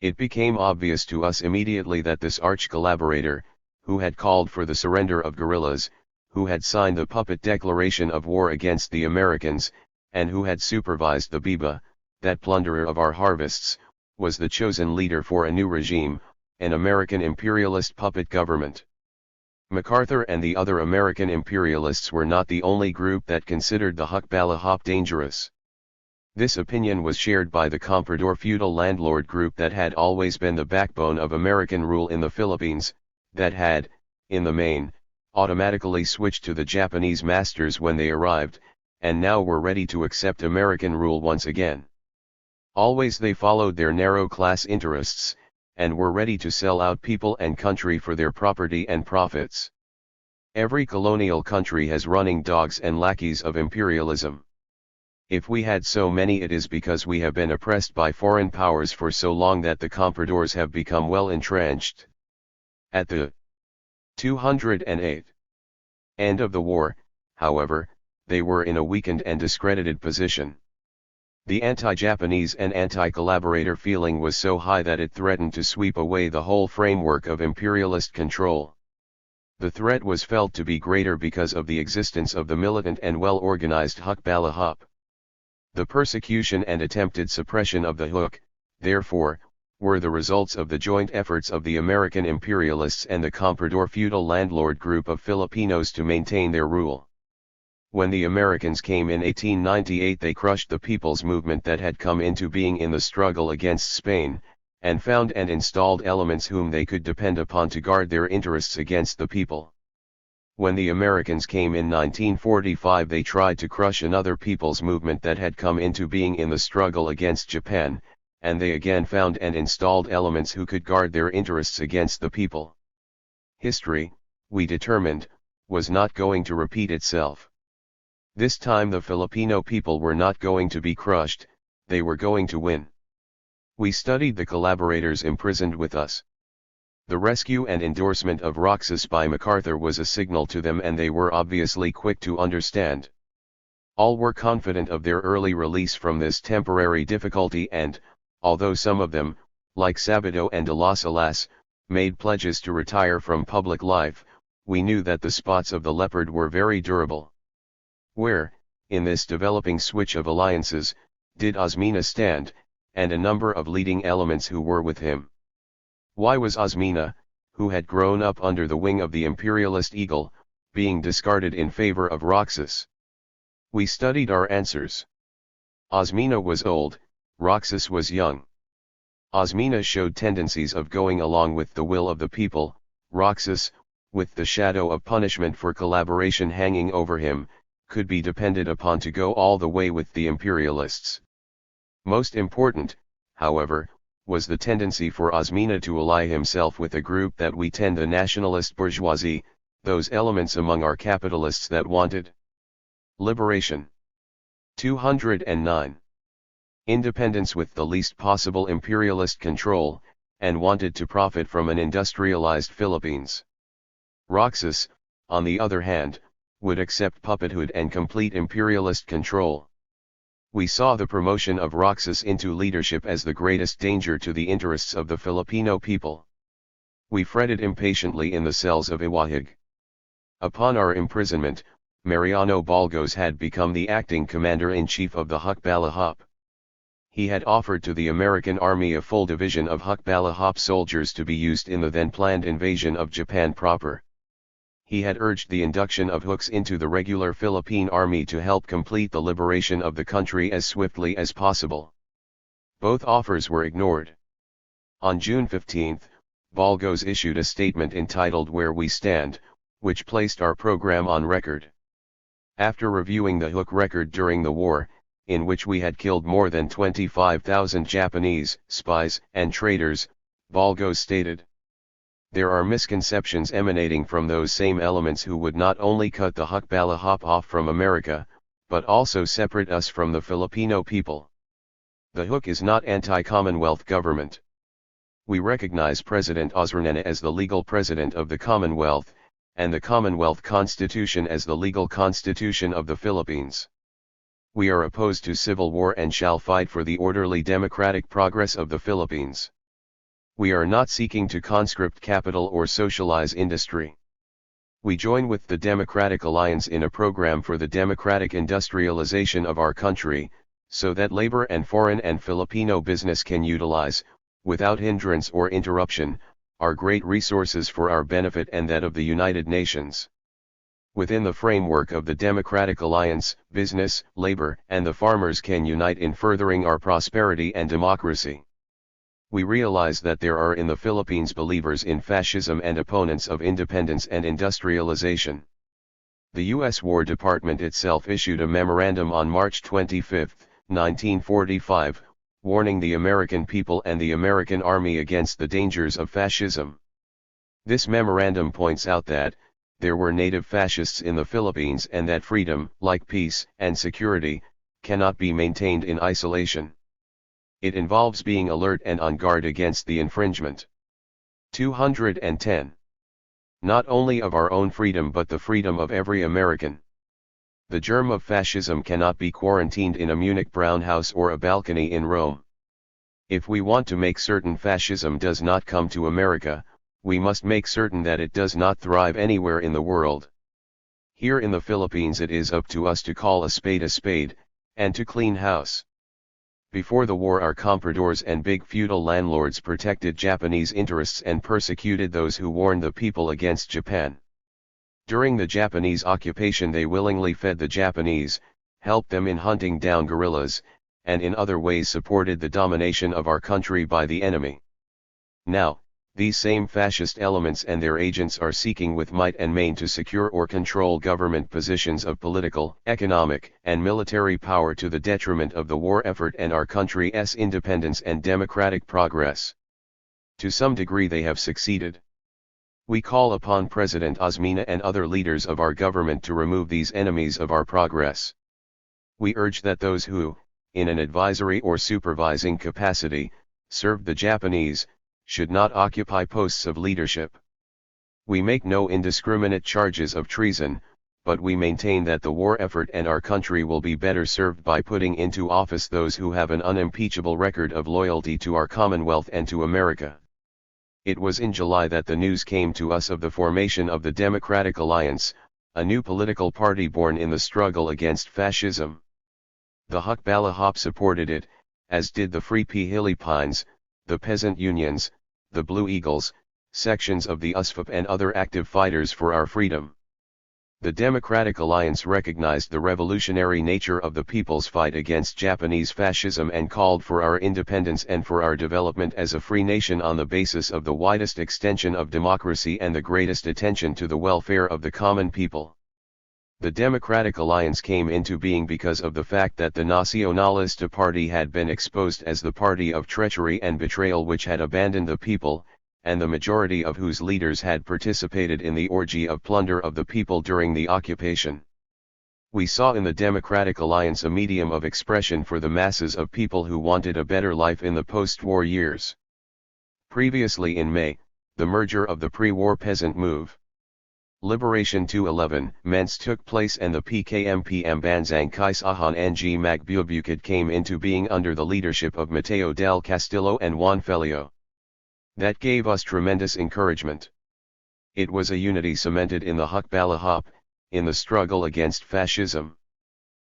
It became obvious to us immediately that this arch-collaborator, who had called for the surrender of guerrillas, who had signed the puppet declaration of war against the Americans, and who had supervised the Biba, that plunderer of our harvests, was the chosen leader for a new regime, an American imperialist puppet government. MacArthur and the other American imperialists were not the only group that considered the Hukbala Hop dangerous. This opinion was shared by the comprador feudal landlord group that had always been the backbone of American rule in the Philippines, that had, in the main, automatically switched to the Japanese masters when they arrived, and now were ready to accept American rule once again. Always they followed their narrow class interests, and were ready to sell out people and country for their property and profits. Every colonial country has running dogs and lackeys of imperialism. If we had so many it is because we have been oppressed by foreign powers for so long that the compradors have become well entrenched. At the 208 end of the war, however, they were in a weakened and discredited position. The anti-Japanese and anti-collaborator feeling was so high that it threatened to sweep away the whole framework of imperialist control. The threat was felt to be greater because of the existence of the militant and well-organized Hukbala Hop. The persecution and attempted suppression of the Huk, therefore, were the results of the joint efforts of the American imperialists and the comprador feudal landlord group of Filipinos to maintain their rule. When the Americans came in 1898 they crushed the people's movement that had come into being in the struggle against Spain, and found and installed elements whom they could depend upon to guard their interests against the people. When the Americans came in 1945 they tried to crush another people's movement that had come into being in the struggle against Japan, and they again found and installed elements who could guard their interests against the people. History, we determined, was not going to repeat itself. This time the Filipino people were not going to be crushed, they were going to win. We studied the collaborators imprisoned with us. The rescue and endorsement of Roxas by MacArthur was a signal to them, and they were obviously quick to understand. All were confident of their early release from this temporary difficulty, and, although some of them, like Sabato and de las Alas, made pledges to retire from public life, we knew that the spots of the leopard were very durable. Where, in this developing switch of alliances, did Osmina stand, and a number of leading elements who were with him? Why was Osmina, who had grown up under the wing of the imperialist eagle, being discarded in favor of Roxas? We studied our answers. Osmina was old, Roxas was young. Osmina showed tendencies of going along with the will of the people. Roxas, with the shadow of punishment for collaboration hanging over him, could be depended upon to go all the way with the imperialists. Most important, however, was the tendency for Osmina to ally himself with a group that we termed the nationalist bourgeoisie, those elements among our capitalists that wanted liberation. 209. Independence with the least possible imperialist control, and wanted to profit from an industrialized Philippines. Roxas, on the other hand, would accept puppethood and complete imperialist control. We saw the promotion of Roxas into leadership as the greatest danger to the interests of the Filipino people. We fretted impatiently in the cells of Iwahig. Upon our imprisonment, Mariano Balgos had become the acting commander-in-chief of the Hukbalahap. He had offered to the American Army a full division of Hukbalahap soldiers to be used in the then-planned invasion of Japan proper. He had urged the induction of Hooks into the regular Philippine Army to help complete the liberation of the country as swiftly as possible. Both offers were ignored. On June 15, Balgos issued a statement entitled "Where We Stand," which placed our program on record. After reviewing the Hook record during the war, in which we had killed more than 25,000 Japanese spies and traitors, Balgos stated, "There are misconceptions emanating from those same elements who would not only cut the Hukbalahap off from America, but also separate us from the Filipino people. The Hook is not anti-Commonwealth government. We recognize President Osrnena as the legal president of the Commonwealth, and the Commonwealth Constitution as the legal constitution of the Philippines. We are opposed to civil war and shall fight for the orderly democratic progress of the Philippines. We are not seeking to conscript capital or socialize industry. We join with the Democratic Alliance in a program for the democratic industrialization of our country, so that labor and foreign and Filipino business can utilize, without hindrance or interruption, our great resources for our benefit and that of the United Nations. Within the framework of the Democratic Alliance, business, labor, and the farmers can unite in furthering our prosperity and democracy. We realize that there are in the Philippines believers in fascism and opponents of independence and industrialization. The U.S. War Department itself issued a memorandum on March 25, 1945, warning the American people and the American Army against the dangers of fascism. This memorandum points out that there were native fascists in the Philippines and that freedom, like peace and security, cannot be maintained in isolation. It involves being alert and on guard against the infringement. 210. Not only of our own freedom but the freedom of every American. The germ of fascism cannot be quarantined in a Munich brown house or a balcony in Rome. If we want to make certain fascism does not come to America, we must make certain that it does not thrive anywhere in the world. Here in the Philippines it is up to us to call a spade, and to clean house. Before the war our compradors and big feudal landlords protected Japanese interests and persecuted those who warned the people against Japan. During the Japanese occupation they willingly fed the Japanese, helped them in hunting down guerrillas, and in other ways supported the domination of our country by the enemy. Now, these same fascist elements and their agents are seeking with might and main to secure or control government positions of political, economic, and military power to the detriment of the war effort and our country's independence and democratic progress. To some degree they have succeeded. We call upon President Osmina and other leaders of our government to remove these enemies of our progress. We urge that those who, in an advisory or supervising capacity, served the Japanese, should not occupy posts of leadership. We make no indiscriminate charges of treason, but we maintain that the war effort and our country will be better served by putting into office those who have an unimpeachable record of loyalty to our Commonwealth and to America. It was in July that the news came to us of the formation of the Democratic Alliance, a new political party born in the struggle against fascism. The Hukbala Hop supported it, as did the Free Philippines, the Peasant Unions, the Blue Eagles, sections of the USFAP and other active fighters for our freedom. The Democratic Alliance recognized the revolutionary nature of the people's fight against Japanese fascism and called for our independence and for our development as a free nation on the basis of the widest extension of democracy and the greatest attention to the welfare of the common people. The Democratic Alliance came into being because of the fact that the Nacionalista Party had been exposed as the party of treachery and betrayal which had abandoned the people, and the majority of whose leaders had participated in the orgy of plunder of the people during the occupation. We saw in the Democratic Alliance a medium of expression for the masses of people who wanted a better life in the post-war years. Previously in May, the merger of the pre-war peasant move, Liberation 211 Ments took place and the PKMP Ambansang Kaisahan ng Magbubukid came into being under the leadership of Mateo del Castillo and Juan Felio. That gave us tremendous encouragement. It was a unity cemented in the Hukbala Hop, in the struggle against fascism.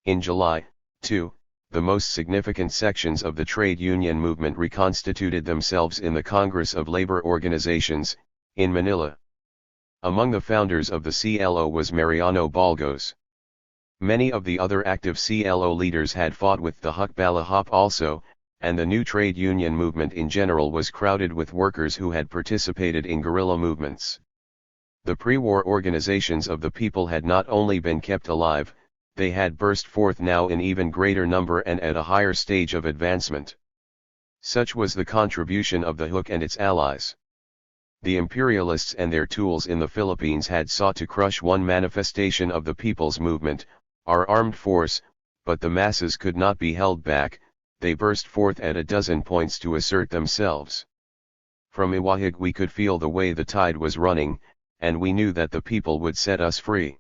In July, too, the most significant sections of the trade union movement reconstituted themselves in the Congress of Labor Organizations, in Manila. Among the founders of the CLO was Mariano Balgos. Many of the other active CLO leaders had fought with the Hukbala Hop also, and the new trade union movement in general was crowded with workers who had participated in guerrilla movements. The pre-war organizations of the people had not only been kept alive, they had burst forth now in even greater number and at a higher stage of advancement. Such was the contribution of the HUC and its allies. The imperialists and their tools in the Philippines had sought to crush one manifestation of the people's movement, our armed force, but the masses could not be held back. They burst forth at a dozen points to assert themselves. From Iwahig we could feel the way the tide was running, and we knew that the people would set us free.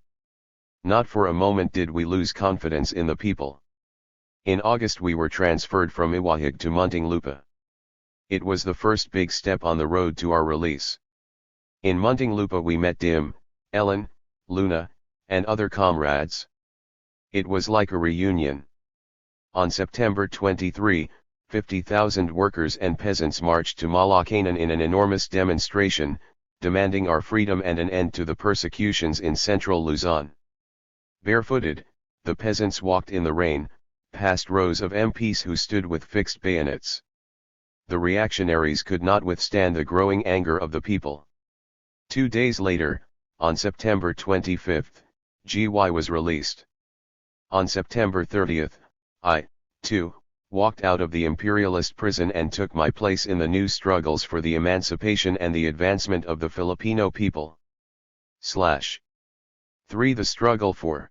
Not for a moment did we lose confidence in the people. In August we were transferred from Iwahig to Muntinlupa. It was the first big step on the road to our release. In Muntinlupa we met Dim, Ellen, Luna, and other comrades. It was like a reunion. On September 23, 50,000 workers and peasants marched to Malakanan in an enormous demonstration, demanding our freedom and an end to the persecutions in central Luzon. Barefooted, the peasants walked in the rain, past rows of MPs who stood with fixed bayonets. The reactionaries could not withstand the growing anger of the people. 2 days later, on September 25, GY was released. On September 30, I, too, walked out of the imperialist prison and took my place in the new struggles for the emancipation and the advancement of the Filipino people. 3. The struggle for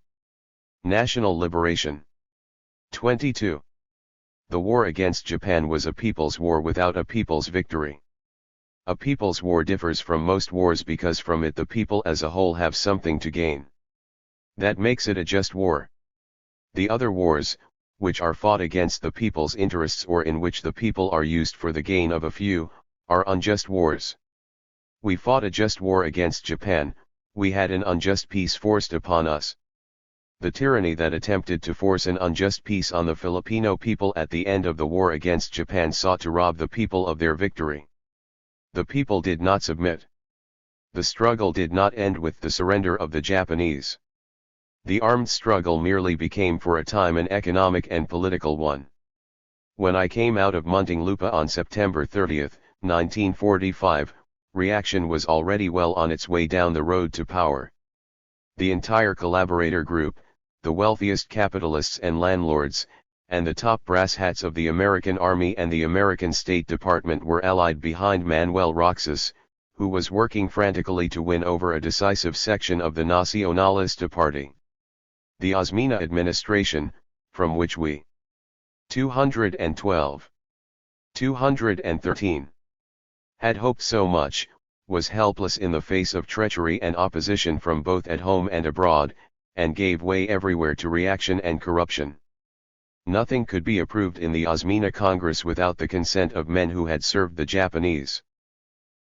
national liberation. 22. The war against Japan was a people's war without a people's victory. A people's war differs from most wars because from it the people as a whole have something to gain. That makes it a just war. The other wars, which are fought against the people's interests or in which the people are used for the gain of a few, are unjust wars. We fought a just war against Japan, we had an unjust peace forced upon us. The tyranny that attempted to force an unjust peace on the Filipino people at the end of the war against Japan sought to rob the people of their victory. The people did not submit. The struggle did not end with the surrender of the Japanese. The armed struggle merely became for a time an economic and political one. When I came out of Muntinlupa on September 30, 1945, reaction was already well on its way down the road to power. The entire collaborator group, the wealthiest capitalists and landlords, and the top brass hats of the American Army and the American State Department were allied behind Manuel Roxas, who was working frantically to win over a decisive section of the Nacionalista Party. The Osmeña administration, from which we 212, 213, had hoped so much, was helpless in the face of treachery and opposition from both at home and abroad, and gave way everywhere to reaction and corruption. Nothing could be approved in the Osmina Congress without the consent of men who had served the Japanese.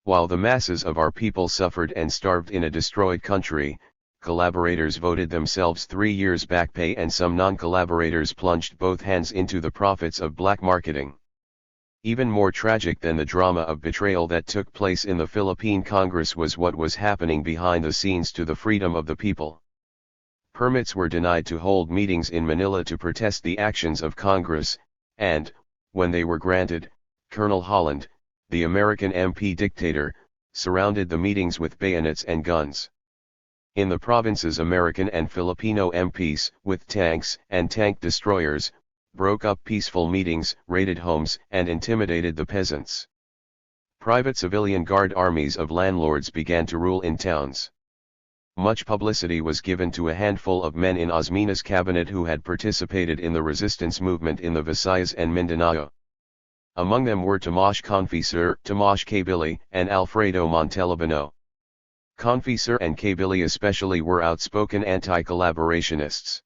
While the masses of our people suffered and starved in a destroyed country, collaborators voted themselves 3 years back pay, and some non-collaborators plunged both hands into the profits of black marketing. Even more tragic than the drama of betrayal that took place in the Philippine Congress was what was happening behind the scenes to the freedom of the people. Permits were denied to hold meetings in Manila to protest the actions of Congress, and, when they were granted, Colonel Holland, the American MP dictator, surrounded the meetings with bayonets and guns. In the provinces, American and Filipino MPs, with tanks and tank destroyers, broke up peaceful meetings, raided homes, and intimidated the peasants. Private civilian guard armies of landlords began to rule in towns. Much publicity was given to a handful of men in Osmina's cabinet who had participated in the resistance movement in the Visayas and Mindanao. Among them were Tomas Confisor, Tomas Cabili, and Alfredo Montalbano. Confisor and Cabili especially were outspoken anti-collaborationists.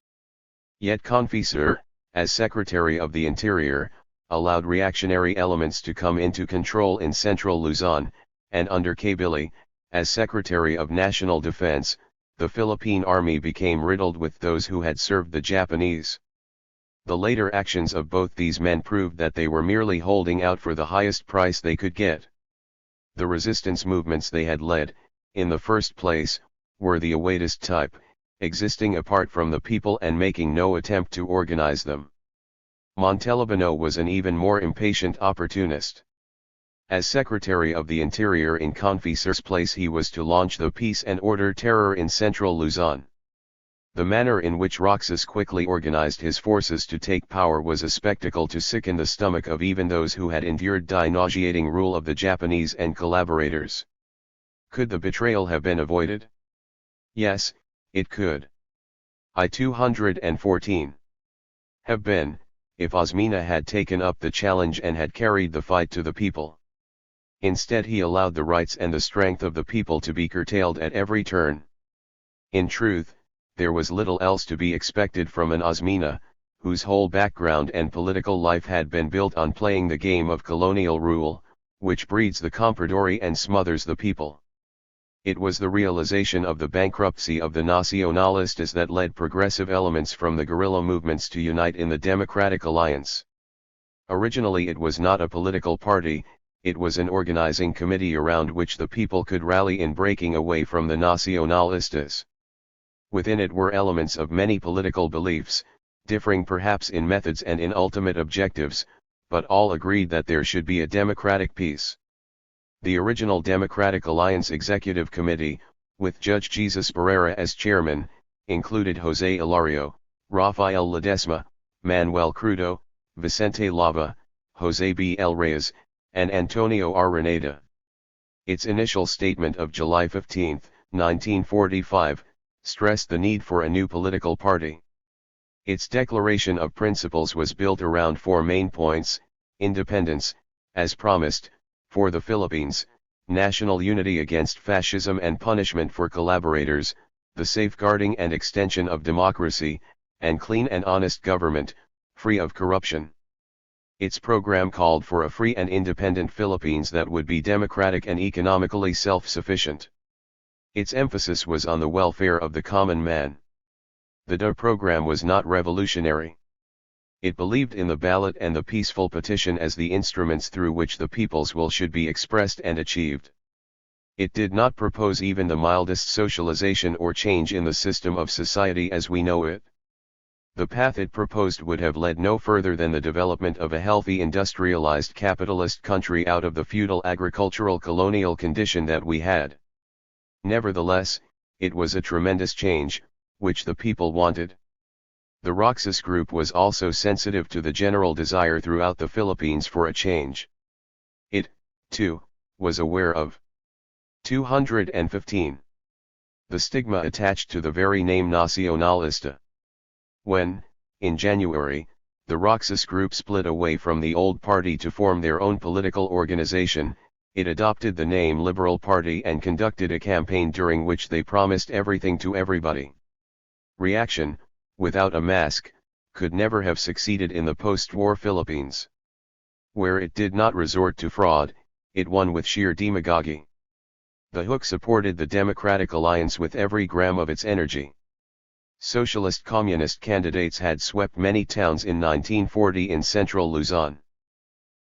Yet Confisor, as Secretary of the Interior, allowed reactionary elements to come into control in central Luzon, and under Cabili, as Secretary of National Defense, the Philippine Army became riddled with those who had served the Japanese. The later actions of both these men proved that they were merely holding out for the highest price they could get. The resistance movements they had led, in the first place, were the Awaitist type, existing apart from the people and making no attempt to organize them. Montalbano was an even more impatient opportunist. As Secretary of the Interior in Confisor's place, he was to launch the peace and order terror in central Luzon. The manner in which Roxas quickly organized his forces to take power was a spectacle to sicken the stomach of even those who had endured the nauseating rule of the Japanese and collaborators. Could the betrayal have been avoided? Yes, it could. I-214. Have been, if Osmina had taken up the challenge and had carried the fight to the people. Instead, he allowed the rights and the strength of the people to be curtailed at every turn. In truth, there was little else to be expected from an Osmina, whose whole background and political life had been built on playing the game of colonial rule, which breeds the compradori and smothers the people. It was the realization of the bankruptcy of the Nacionalistas that led progressive elements from the guerrilla movements to unite in the Democratic Alliance. Originally, it was not a political party. It was an organizing committee around which the people could rally in breaking away from the Nacionalistas. Within it were elements of many political beliefs, differing perhaps in methods and in ultimate objectives, but all agreed that there should be a democratic peace. The original Democratic Alliance Executive Committee, with Judge Jesus Barrera as chairman, included Jose Ilario, Rafael Ledesma, Manuel Crudo, Vicente Lava, Jose B. L. Reyes, and Antonio Araneda. Its initial statement of July 15, 1945, stressed the need for a new political party. Its declaration of principles was built around 4 main points: independence, as promised, for the Philippines, national unity against fascism and punishment for collaborators, the safeguarding and extension of democracy, and clean and honest government, free of corruption. Its program called for a free and independent Philippines that would be democratic and economically self-sufficient. Its emphasis was on the welfare of the common man. The DA program was not revolutionary. It believed in the ballot and the peaceful petition as the instruments through which the people's will should be expressed and achieved. It did not propose even the mildest socialization or change in the system of society as we know it. The path it proposed would have led no further than the development of a healthy industrialized capitalist country out of the feudal agricultural colonial condition that we had. Nevertheless, it was a tremendous change, which the people wanted. The Roxas Group was also sensitive to the general desire throughout the Philippines for a change. It, too, was aware of 215. The stigma attached to the very name Nacionalista. When, in January, the Roxas Group split away from the old party to form their own political organization, It adopted the name Liberal Party and conducted a campaign during which they promised everything to everybody. Reaction, without a mask, could never have succeeded in the post-war Philippines. Where it did not resort to fraud, it won with sheer demagogy. The Hook supported the Democratic Alliance with every gram of its energy. Socialist-communist candidates had swept many towns in 1940 in central Luzon.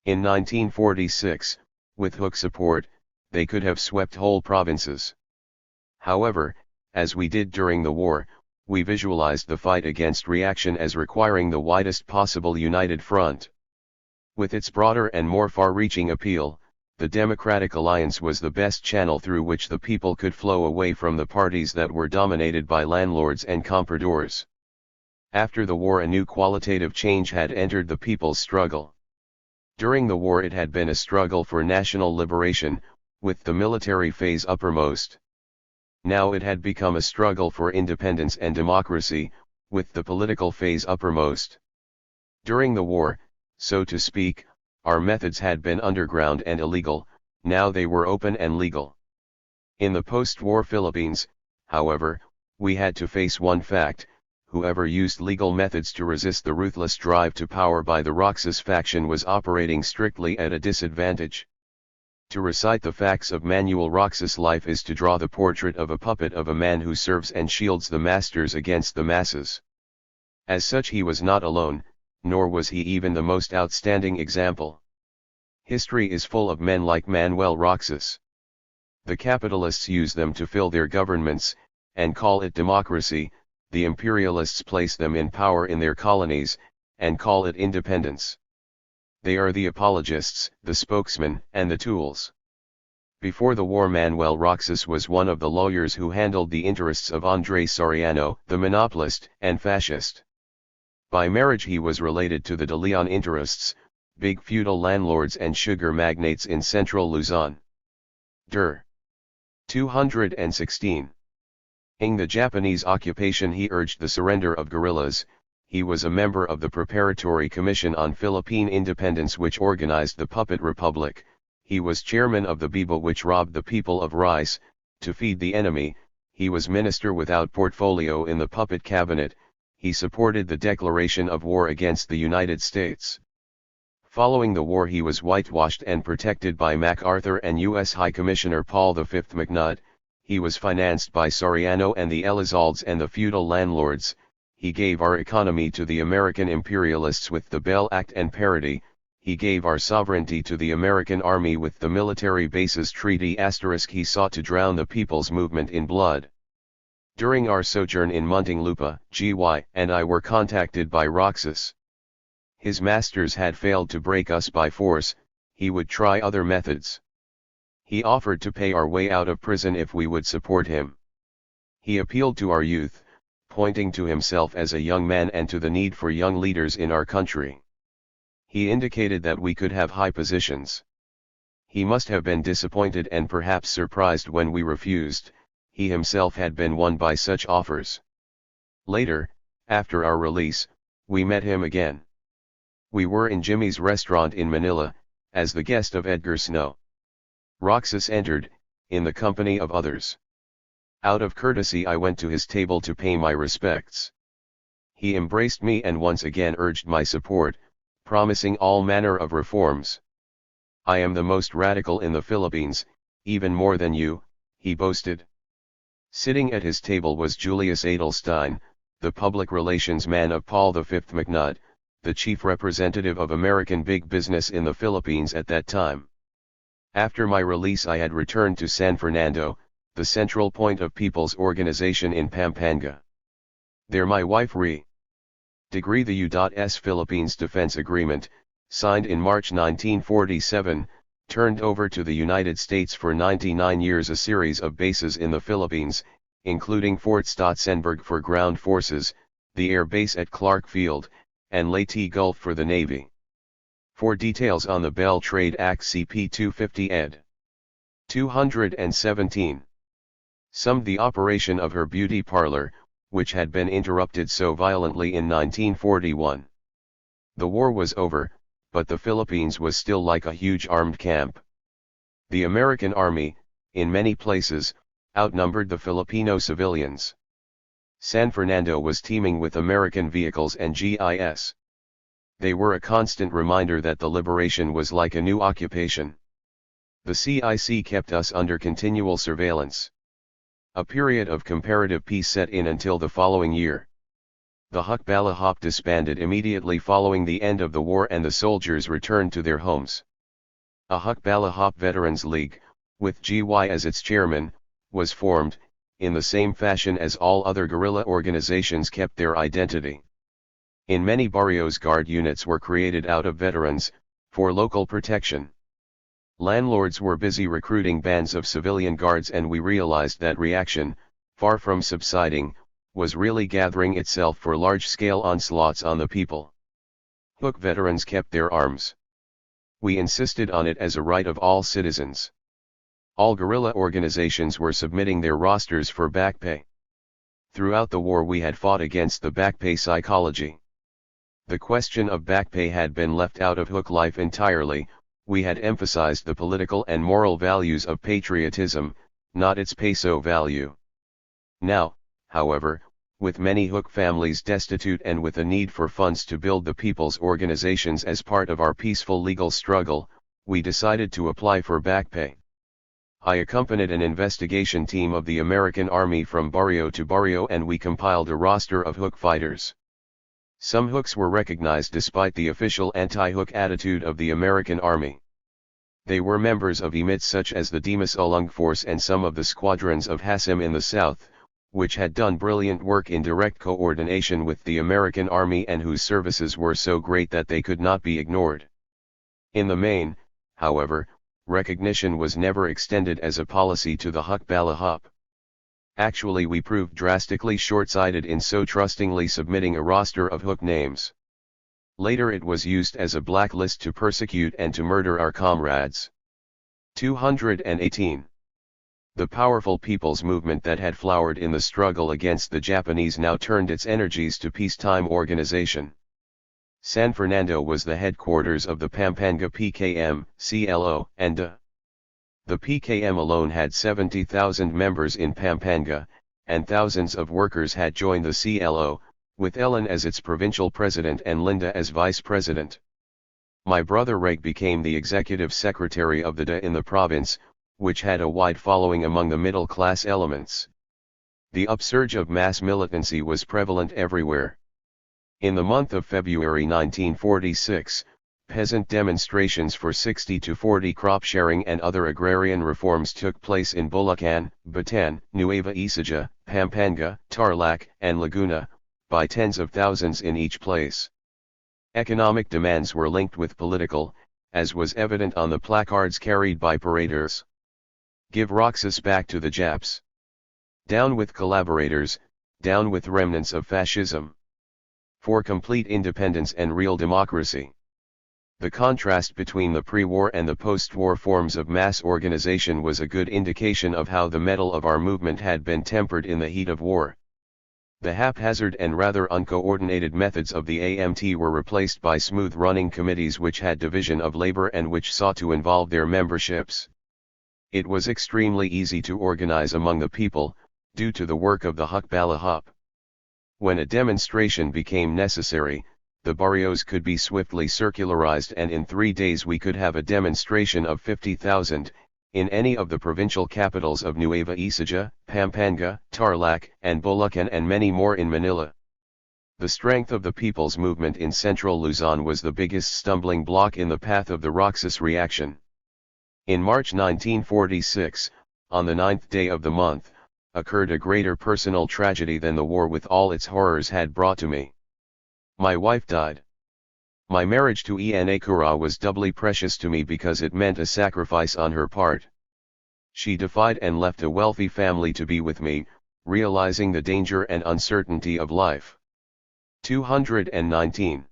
In 1946, with Hook support, they could have swept whole provinces. However, as we did during the war, we visualized the fight against reaction as requiring the widest possible united front. With its broader and more far-reaching appeal, the Democratic Alliance was the best channel through which the people could flow away from the parties that were dominated by landlords and compradors. After the war, a new qualitative change had entered the people's struggle. During the war it had been a struggle for national liberation, with the military phase uppermost. Now it had become a struggle for independence and democracy, with the political phase uppermost. During the war, so to speak, our methods had been underground and illegal, now they were open and legal. In the post-war Philippines, however, we had to face one fact: whoever used legal methods to resist the ruthless drive to power by the Roxas faction was operating strictly at a disadvantage. To recite the facts of Manuel Roxas' life is to draw the portrait of a puppet of a man who serves and shields the masters against the masses. As such, he was not alone, nor was he even the most outstanding example. History is full of men like Manuel Roxas. The capitalists use them to fill their governments, and call it democracy. The imperialists place them in power in their colonies, and call it independence. They are the apologists, the spokesmen, and the tools. Before the war, Manuel Roxas was one of the lawyers who handled the interests of André Soriano, the monopolist and fascist. By marriage he was related to the De Leon interests, big feudal landlords and sugar magnates in central Luzon. Dir. 216. In the Japanese occupation he urged the surrender of guerrillas. He was a member of the Preparatory Commission on Philippine Independence, which organized the Puppet Republic. He was chairman of the BIBA, which robbed the people of rice to feed the enemy. He was minister without portfolio in the Puppet Cabinet. He supported the declaration of war against the United States. Following the war he was whitewashed and protected by MacArthur and U.S. High Commissioner Paul V. McNutt. He was financed by Soriano and the Elizaldes and the feudal landlords. He gave our economy to the American imperialists with the Bell Act and parity. He gave our sovereignty to the American Army with the Military Bases Treaty *. He sought to drown the people's movement in blood. During our sojourn in Muntinlupa, G.Y. and I were contacted by Roxas. His masters had failed to break us by force. He would try other methods. He offered to pay our way out of prison if we would support him. He appealed to our youth, pointing to himself as a young man and to the need for young leaders in our country. He indicated that we could have high positions. He must have been disappointed and perhaps surprised when we refused. He himself had been won by such offers. Later, after our release, we met him again. We were in Jimmy's restaurant in Manila, as the guest of Edgar Snow. Roxas entered, in the company of others. Out of courtesy I went to his table to pay my respects. He embraced me and once again urged my support, promising all manner of reforms. I am the most radical in the Philippines, even more than you, he boasted. Sitting at his table was Julius Adelstein, the public relations man of Paul V. McNutt, the chief representative of American big business in the Philippines at that time. After my release I had returned to San Fernando, the central point of people's organization in Pampanga. There my wife Degree the U.S. Philippines Defense Agreement, signed in March 1947, turned over to the United States for 99 years a series of bases in the Philippines, including Fort Stotsenburg for ground forces, the air base at Clark Field, and Leyte Gulf for the Navy. For details on the Bell Trade Act CP 250 ed. 217. Summed the operation of her beauty parlor, which had been interrupted so violently in 1941. The war was over, but the Philippines was still like a huge armed camp. The American Army, in many places, outnumbered the Filipino civilians. San Fernando was teeming with American vehicles and GIS. They were a constant reminder that the liberation was like a new occupation. The CIC kept us under continual surveillance. A period of comparative peace set in until the following year. The Hukbalahap disbanded immediately following the end of the war and the soldiers returned to their homes. A Hukbalahap Veterans League, with GY as its chairman, was formed, in the same fashion as all other guerrilla organizations kept their identity. In many barrios, guard units were created out of veterans, for local protection. Landlords were busy recruiting bands of civilian guards, and we realized that reaction, far from subsiding, was really gathering itself for large-scale onslaughts on the people. Huk veterans kept their arms. We insisted on it as a right of all citizens. All guerrilla organizations were submitting their rosters for back pay. Throughout the war we had fought against the back pay psychology. The question of back pay had been left out of Huk life entirely. We had emphasized the political and moral values of patriotism, not its peso value. Now, however, with many Huk families destitute and with a need for funds to build the people's organizations as part of our peaceful legal struggle, we decided to apply for back pay. I accompanied an investigation team of the American Army from barrio to barrio, and we compiled a roster of Huk fighters. Some Huks were recognized despite the official anti-Huk attitude of the American Army. They were members of units such as the Dimas Ulung Force and some of the squadrons of Hasim in the south, which had done brilliant work in direct coordination with the American Army and whose services were so great that they could not be ignored. In the main, however, recognition was never extended as a policy to the Hukbalahap. Actually, we proved drastically short-sighted in so trustingly submitting a roster of Huk names. Later it was used as a blacklist to persecute and to murder our comrades. 218. The powerful people's movement that had flowered in the struggle against the Japanese now turned its energies to peacetime organization. San Fernando was the headquarters of the Pampanga PKM, CLO, and DA. The PKM alone had 70,000 members in Pampanga, and thousands of workers had joined the CLO, with Ellen as its provincial president and Linda as vice president. My brother Reg became the executive secretary of the DA in the province, which had a wide following among the middle-class elements. The upsurge of mass militancy was prevalent everywhere. In the month of February 1946, peasant demonstrations for 60-40 crop sharing and other agrarian reforms took place in Bulacan, Batan, Nueva Ecija, Pampanga, Tarlac, and Laguna, by tens of thousands in each place. Economic demands were linked with political, as was evident on the placards carried by paraders. Give Roxas back to the Japs. Down with collaborators, down with remnants of fascism. For complete independence and real democracy. The contrast between the pre-war and the post-war forms of mass organization was a good indication of how the mettle of our movement had been tempered in the heat of war. The haphazard and rather uncoordinated methods of the AMT were replaced by smooth-running committees which had division of labor and which sought to involve their memberships. It was extremely easy to organize among the people, due to the work of the Hukbalahap. When a demonstration became necessary, the barrios could be swiftly circularized, and in 3 days we could have a demonstration of 50,000, in any of the provincial capitals of Nueva Ecija, Pampanga, Tarlac, and Bulacan, and many more in Manila. The strength of the people's movement in central Luzon was the biggest stumbling block in the path of the Roxas reaction. In March 1946, on the 9th day of the month, occurred a greater personal tragedy than the war with all its horrors had brought to me. My wife died. My marriage to Ina Kura was doubly precious to me because it meant a sacrifice on her part. She defied and left a wealthy family to be with me, realizing the danger and uncertainty of life. 219.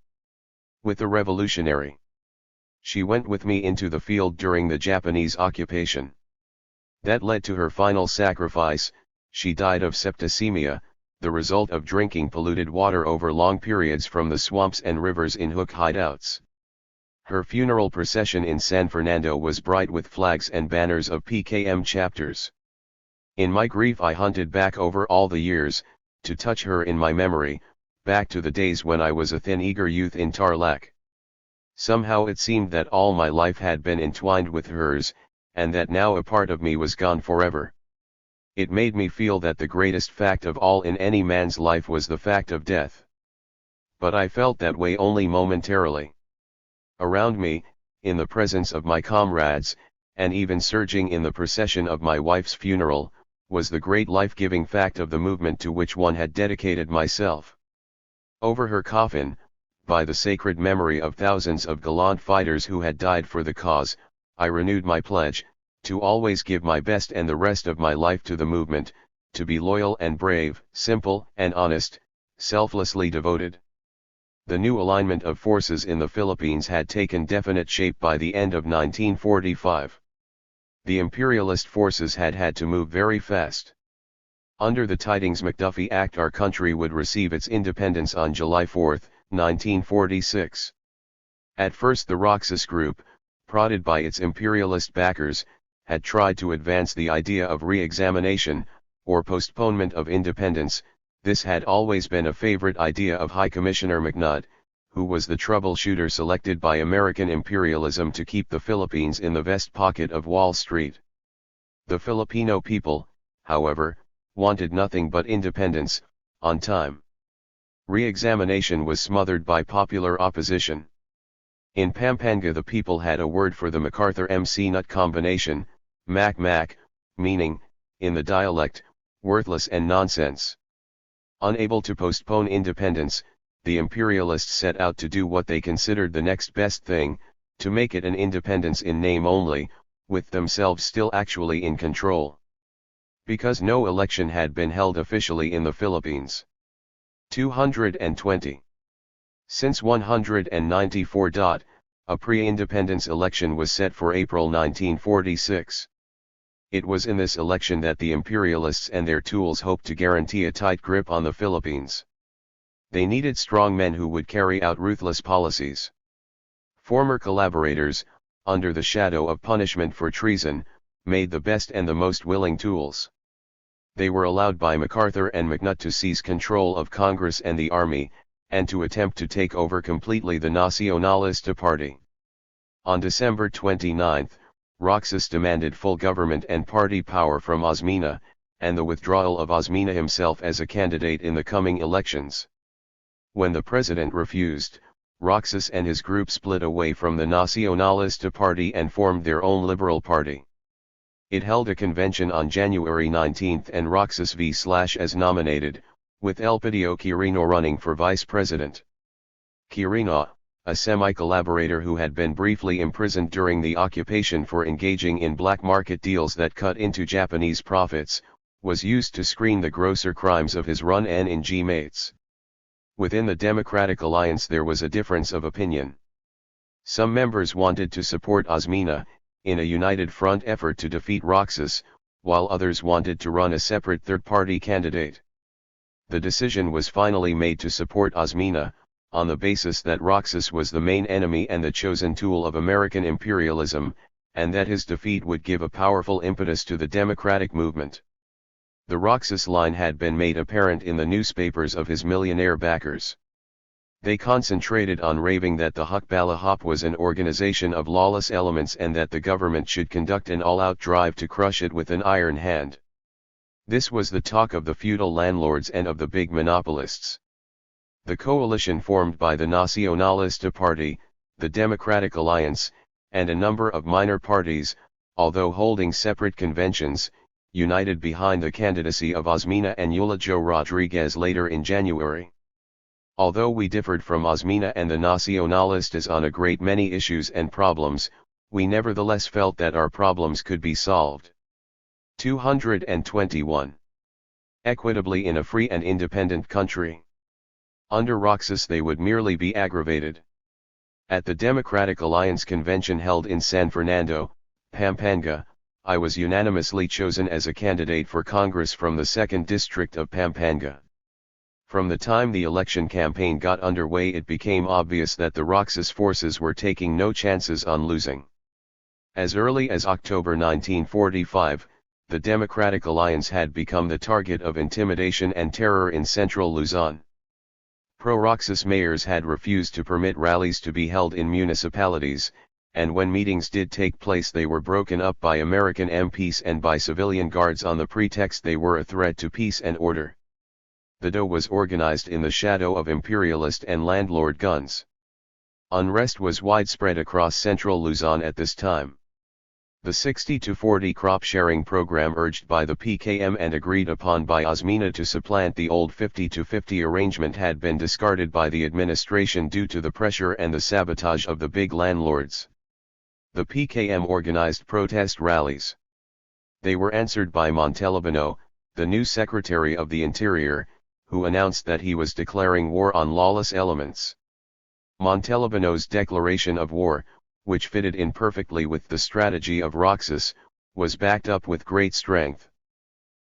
With the revolutionary. She went with me into the field during the Japanese occupation. That led to her final sacrifice. She died of septicemia, the result of drinking polluted water over long periods from the swamps and rivers in Huk hideouts. Her funeral procession in San Fernando was bright with flags and banners of PKM chapters. In my grief I hunted back over all the years, to touch her in my memory, back to the days when I was a thin eager youth in Tarlac. Somehow it seemed that all my life had been entwined with hers, and that now a part of me was gone forever. It made me feel that the greatest fact of all in any man's life was the fact of death. But I felt that way only momentarily. Around me, in the presence of my comrades, and even surging in the procession of my wife's funeral, was the great life-giving fact of the movement to which one had dedicated myself. Over her coffin, by the sacred memory of thousands of gallant fighters who had died for the cause, I renewed my pledge, to always give my best and the rest of my life to the movement, to be loyal and brave, simple and honest, selflessly devoted. The new alignment of forces in the Philippines had taken definite shape by the end of 1945. The imperialist forces had to move very fast. Under the Tydings-McDuffie Act our country would receive its independence on July 4, 1946. At first the Roxas Group, prodded by its imperialist backers, had tried to advance the idea of re-examination, or postponement of independence. This had always been a favorite idea of High Commissioner McNutt, who was the troubleshooter selected by American imperialism to keep the Philippines in the vest pocket of Wall Street. The Filipino people, however, wanted nothing but independence, on time. Re-examination was smothered by popular opposition. In Pampanga the people had a word for the MacArthur-MC Nut combination, Mac-Mac, meaning, in the dialect, worthless and nonsense. Unable to postpone independence, the imperialists set out to do what they considered the next best thing, to make it an independence in name only, with themselves still actually in control. Because no election had been held officially in the Philippines. 220. Since 194. A pre-independence election was set for April 1946. It was in this election that the imperialists and their tools hoped to guarantee a tight grip on the Philippines. They needed strong men who would carry out ruthless policies. Former collaborators, under the shadow of punishment for treason, made the best and the most willing tools. They were allowed by MacArthur and McNutt to seize control of Congress and the army, and to attempt to take over completely the Nacionalista Party. On December 29, Roxas demanded full government and party power from Osmeña, and the withdrawal of Osmeña himself as a candidate in the coming elections. When the president refused, Roxas and his group split away from the Nacionalista Party and formed their own liberal party. It held a convention on January 19 and Roxas v/as nominated, with Elpidio Quirino running for vice president. Quirino, a semi-collaborator who had been briefly imprisoned during the occupation for engaging in black market deals that cut into Japanese profits, was used to screen the grosser crimes of his run-in mates. Within the Democratic Alliance there was a difference of opinion. Some members wanted to support Osmeña, in a united front effort to defeat Roxas, while others wanted to run a separate third-party candidate. The decision was finally made to support Osmeña, on the basis that Roxas was the main enemy and the chosen tool of American imperialism, and that his defeat would give a powerful impetus to the democratic movement. The Roxas line had been made apparent in the newspapers of his millionaire backers. They concentrated on raving that the Hukbalahap was an organization of lawless elements and that the government should conduct an all-out drive to crush it with an iron hand. This was the talk of the feudal landlords and of the big monopolists. The coalition formed by the Nacionalista Party, the Democratic Alliance, and a number of minor parties, although holding separate conventions, united behind the candidacy of Osmeña and Euligio Rodriguez later in January. Although we differed from Osmeña and the Nacionalistas on a great many issues and problems, we nevertheless felt that our problems could be solved. 221. Equitably in a free and independent country. Under Roxas they would merely be aggravated. At the Democratic Alliance convention held in San Fernando, Pampanga, I was unanimously chosen as a candidate for Congress from the 2nd District of Pampanga. From the time the election campaign got underway, it became obvious that the Roxas forces were taking no chances on losing. As early as October 1945, the Democratic Alliance had become the target of intimidation and terror in central Luzon. Pro-Roxas mayors had refused to permit rallies to be held in municipalities, and when meetings did take place they were broken up by American MPs and by civilian guards on the pretext they were a threat to peace and order. The DO was organized in the shadow of imperialist and landlord guns. Unrest was widespread across central Luzon at this time. The 60-40 crop-sharing program urged by the PKM and agreed upon by Osmeña to supplant the old 50-50 arrangement had been discarded by the administration due to the pressure and the sabotage of the big landlords. The PKM organized protest rallies. They were answered by Montalbano, the new Secretary of the Interior, who announced that he was declaring war on lawless elements. Montalbano's declaration of war, which fitted in perfectly with the strategy of Roxas, was backed up with great strength.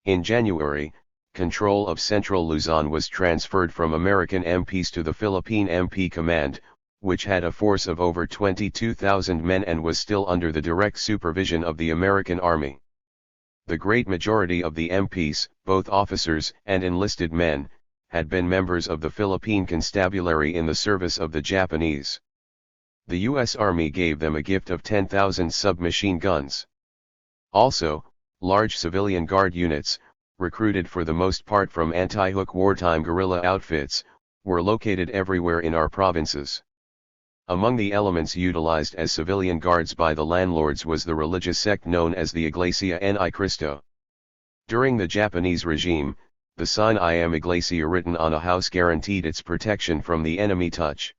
In January, control of central Luzon was transferred from American MPs to the Philippine MP Command, which had a force of over 22,000 men and was still under the direct supervision of the American Army. The great majority of the MPs, both officers and enlisted men, had been members of the Philippine Constabulary in the service of the Japanese. The U.S. Army gave them a gift of 10,000 submachine guns. Also, large civilian guard units, recruited for the most part from anti-hook wartime guerrilla outfits, were located everywhere in our provinces. Among the elements utilized as civilian guards by the landlords was the religious sect known as the Iglesia Ni Cristo. During the Japanese regime, the sign I Am Iglesia written on a house guaranteed its protection from the enemy touch.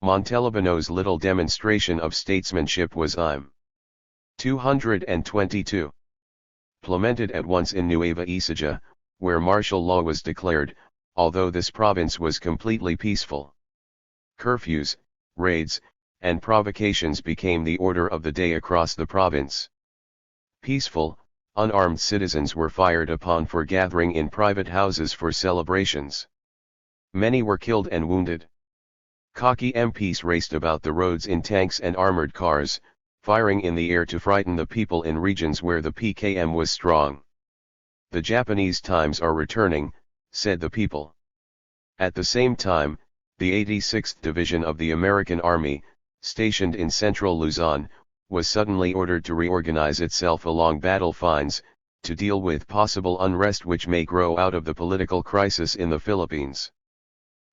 Montalbano's little demonstration of statesmanship was I'm 222. Implemented at once in Nueva Ecija, where martial law was declared, although this province was completely peaceful. Curfews, raids, and provocations became the order of the day across the province. Peaceful, unarmed citizens were fired upon for gathering in private houses for celebrations. Many were killed and wounded. Cocky MPs raced about the roads in tanks and armored cars, firing in the air to frighten the people in regions where the PKM was strong. The Japanese times are returning, said the people. At the same time, the 86th Division of the American Army, stationed in central Luzon, was suddenly ordered to reorganize itself along battle lines, to deal with possible unrest which may grow out of the political crisis in the Philippines.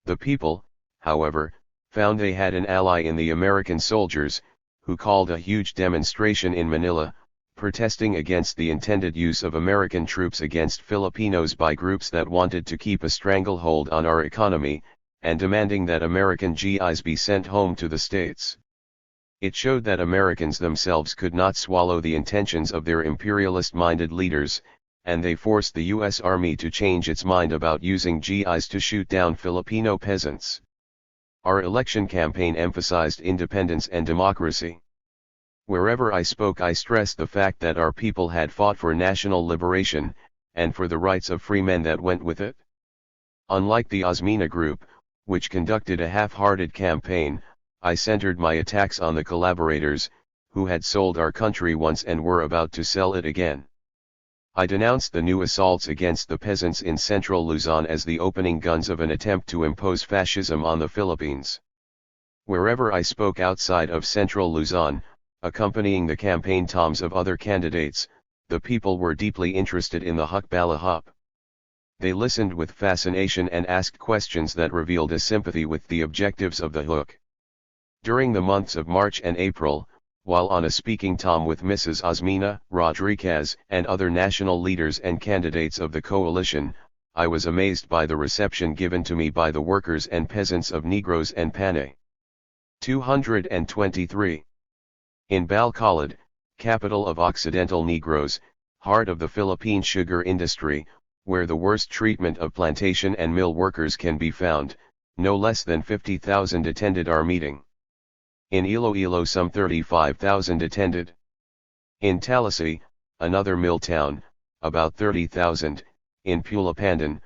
The people, however, found they had an ally in the American soldiers, who called a huge demonstration in Manila, protesting against the intended use of American troops against Filipinos by groups that wanted to keep a stranglehold on our economy, and demanding that American GIs be sent home to the States. It showed that Americans themselves could not swallow the intentions of their imperialist-minded leaders, and they forced the U.S. Army to change its mind about using GIs to shoot down Filipino peasants. Our election campaign emphasized independence and democracy. Wherever I spoke I stressed the fact that our people had fought for national liberation, and for the rights of free men that went with it. Unlike the Osmeña group, which conducted a half-hearted campaign, I centered my attacks on the collaborators, who had sold our country once and were about to sell it again. I denounced the new assaults against the peasants in central Luzon as the opening guns of an attempt to impose fascism on the Philippines. Wherever I spoke outside of central Luzon, accompanying the campaign toms of other candidates, the people were deeply interested in the Hukbalahap. They listened with fascination and asked questions that revealed a sympathy with the objectives of the Huk. During the months of March and April, while on a speaking tom with Mrs. Osmeña, Rodriguez, and other national leaders and candidates of the coalition, I was amazed by the reception given to me by the workers and peasants of Negros and Panay. 223. In Bacolod, capital of Occidental Negros, heart of the Philippine sugar industry, where the worst treatment of plantation and mill workers can be found, no less than 50,000 attended our meeting. In Iloilo some 35,000 attended. In Talisay, another mill town, about 30,000, in Pulapandan,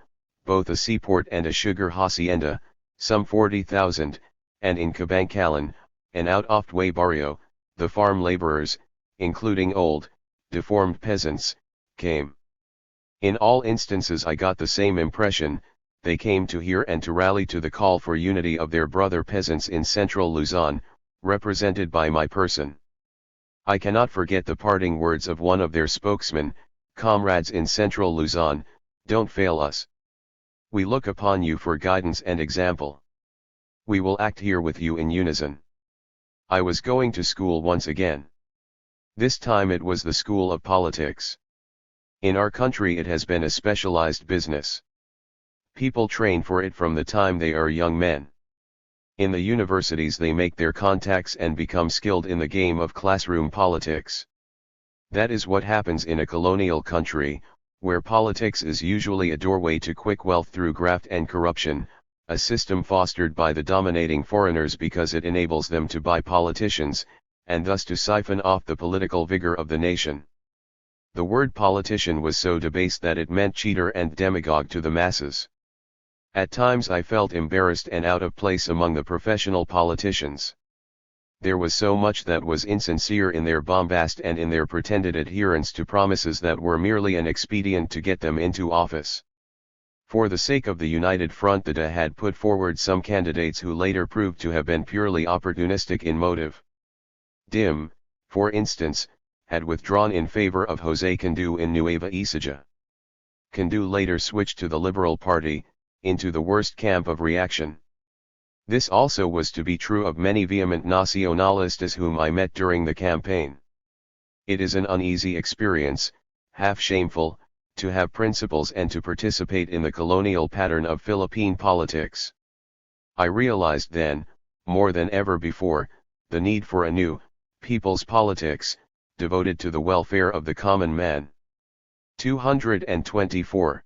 both a seaport and a sugar hacienda, some 40,000, and in Cabancalan, an out-of-the-way barrio, the farm laborers, including old, deformed peasants, came. In all instances I got the same impression, they came to hear and to rally to the call for unity of their brother peasants in central Luzon, represented by my person. I cannot forget the parting words of one of their spokesmen: "Comrades in central Luzon, don't fail us. We look upon you for guidance and example. We will act here with you in unison." I was going to school once again. This time it was the school of politics. In our country it has been a specialized business. People train for it from the time they are young men. In the universities they make their contacts and become skilled in the game of classroom politics. That is what happens in a colonial country, where politics is usually a doorway to quick wealth through graft and corruption, a system fostered by the dominating foreigners because it enables them to buy politicians, and thus to siphon off the political vigor of the nation. The word politician was so debased that it meant cheater and demagogue to the masses. At times I felt embarrassed and out of place among the professional politicians. There was so much that was insincere in their bombast and in their pretended adherence to promises that were merely an expedient to get them into office. For the sake of the United Front, the DA had put forward some candidates who later proved to have been purely opportunistic in motive. DIM, for instance, had withdrawn in favor of Jose Candu in Nueva Ecija. Candu later switched to the Liberal Party, into the worst camp of reaction. This also was to be true of many vehement nacionalistas whom I met during the campaign. It is an uneasy experience, half shameful, to have principles and to participate in the colonial pattern of Philippine politics. I realized then, more than ever before, the need for a new, people's politics, devoted to the welfare of the common man. 224.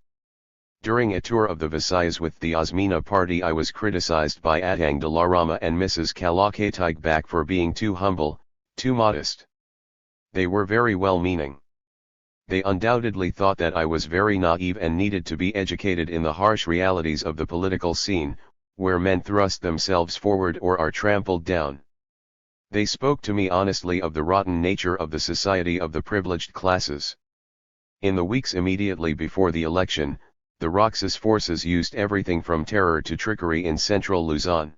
During a tour of the Visayas with the Osmeña party, I was criticized by Atang de la Rama and Mrs. Kalakatigbak for being too humble, too modest. They were very well-meaning. They undoubtedly thought that I was very naive and needed to be educated in the harsh realities of the political scene, where men thrust themselves forward or are trampled down. They spoke to me honestly of the rotten nature of the society of the privileged classes. In the weeks immediately before the election, the Roxas forces used everything from terror to trickery in central Luzon.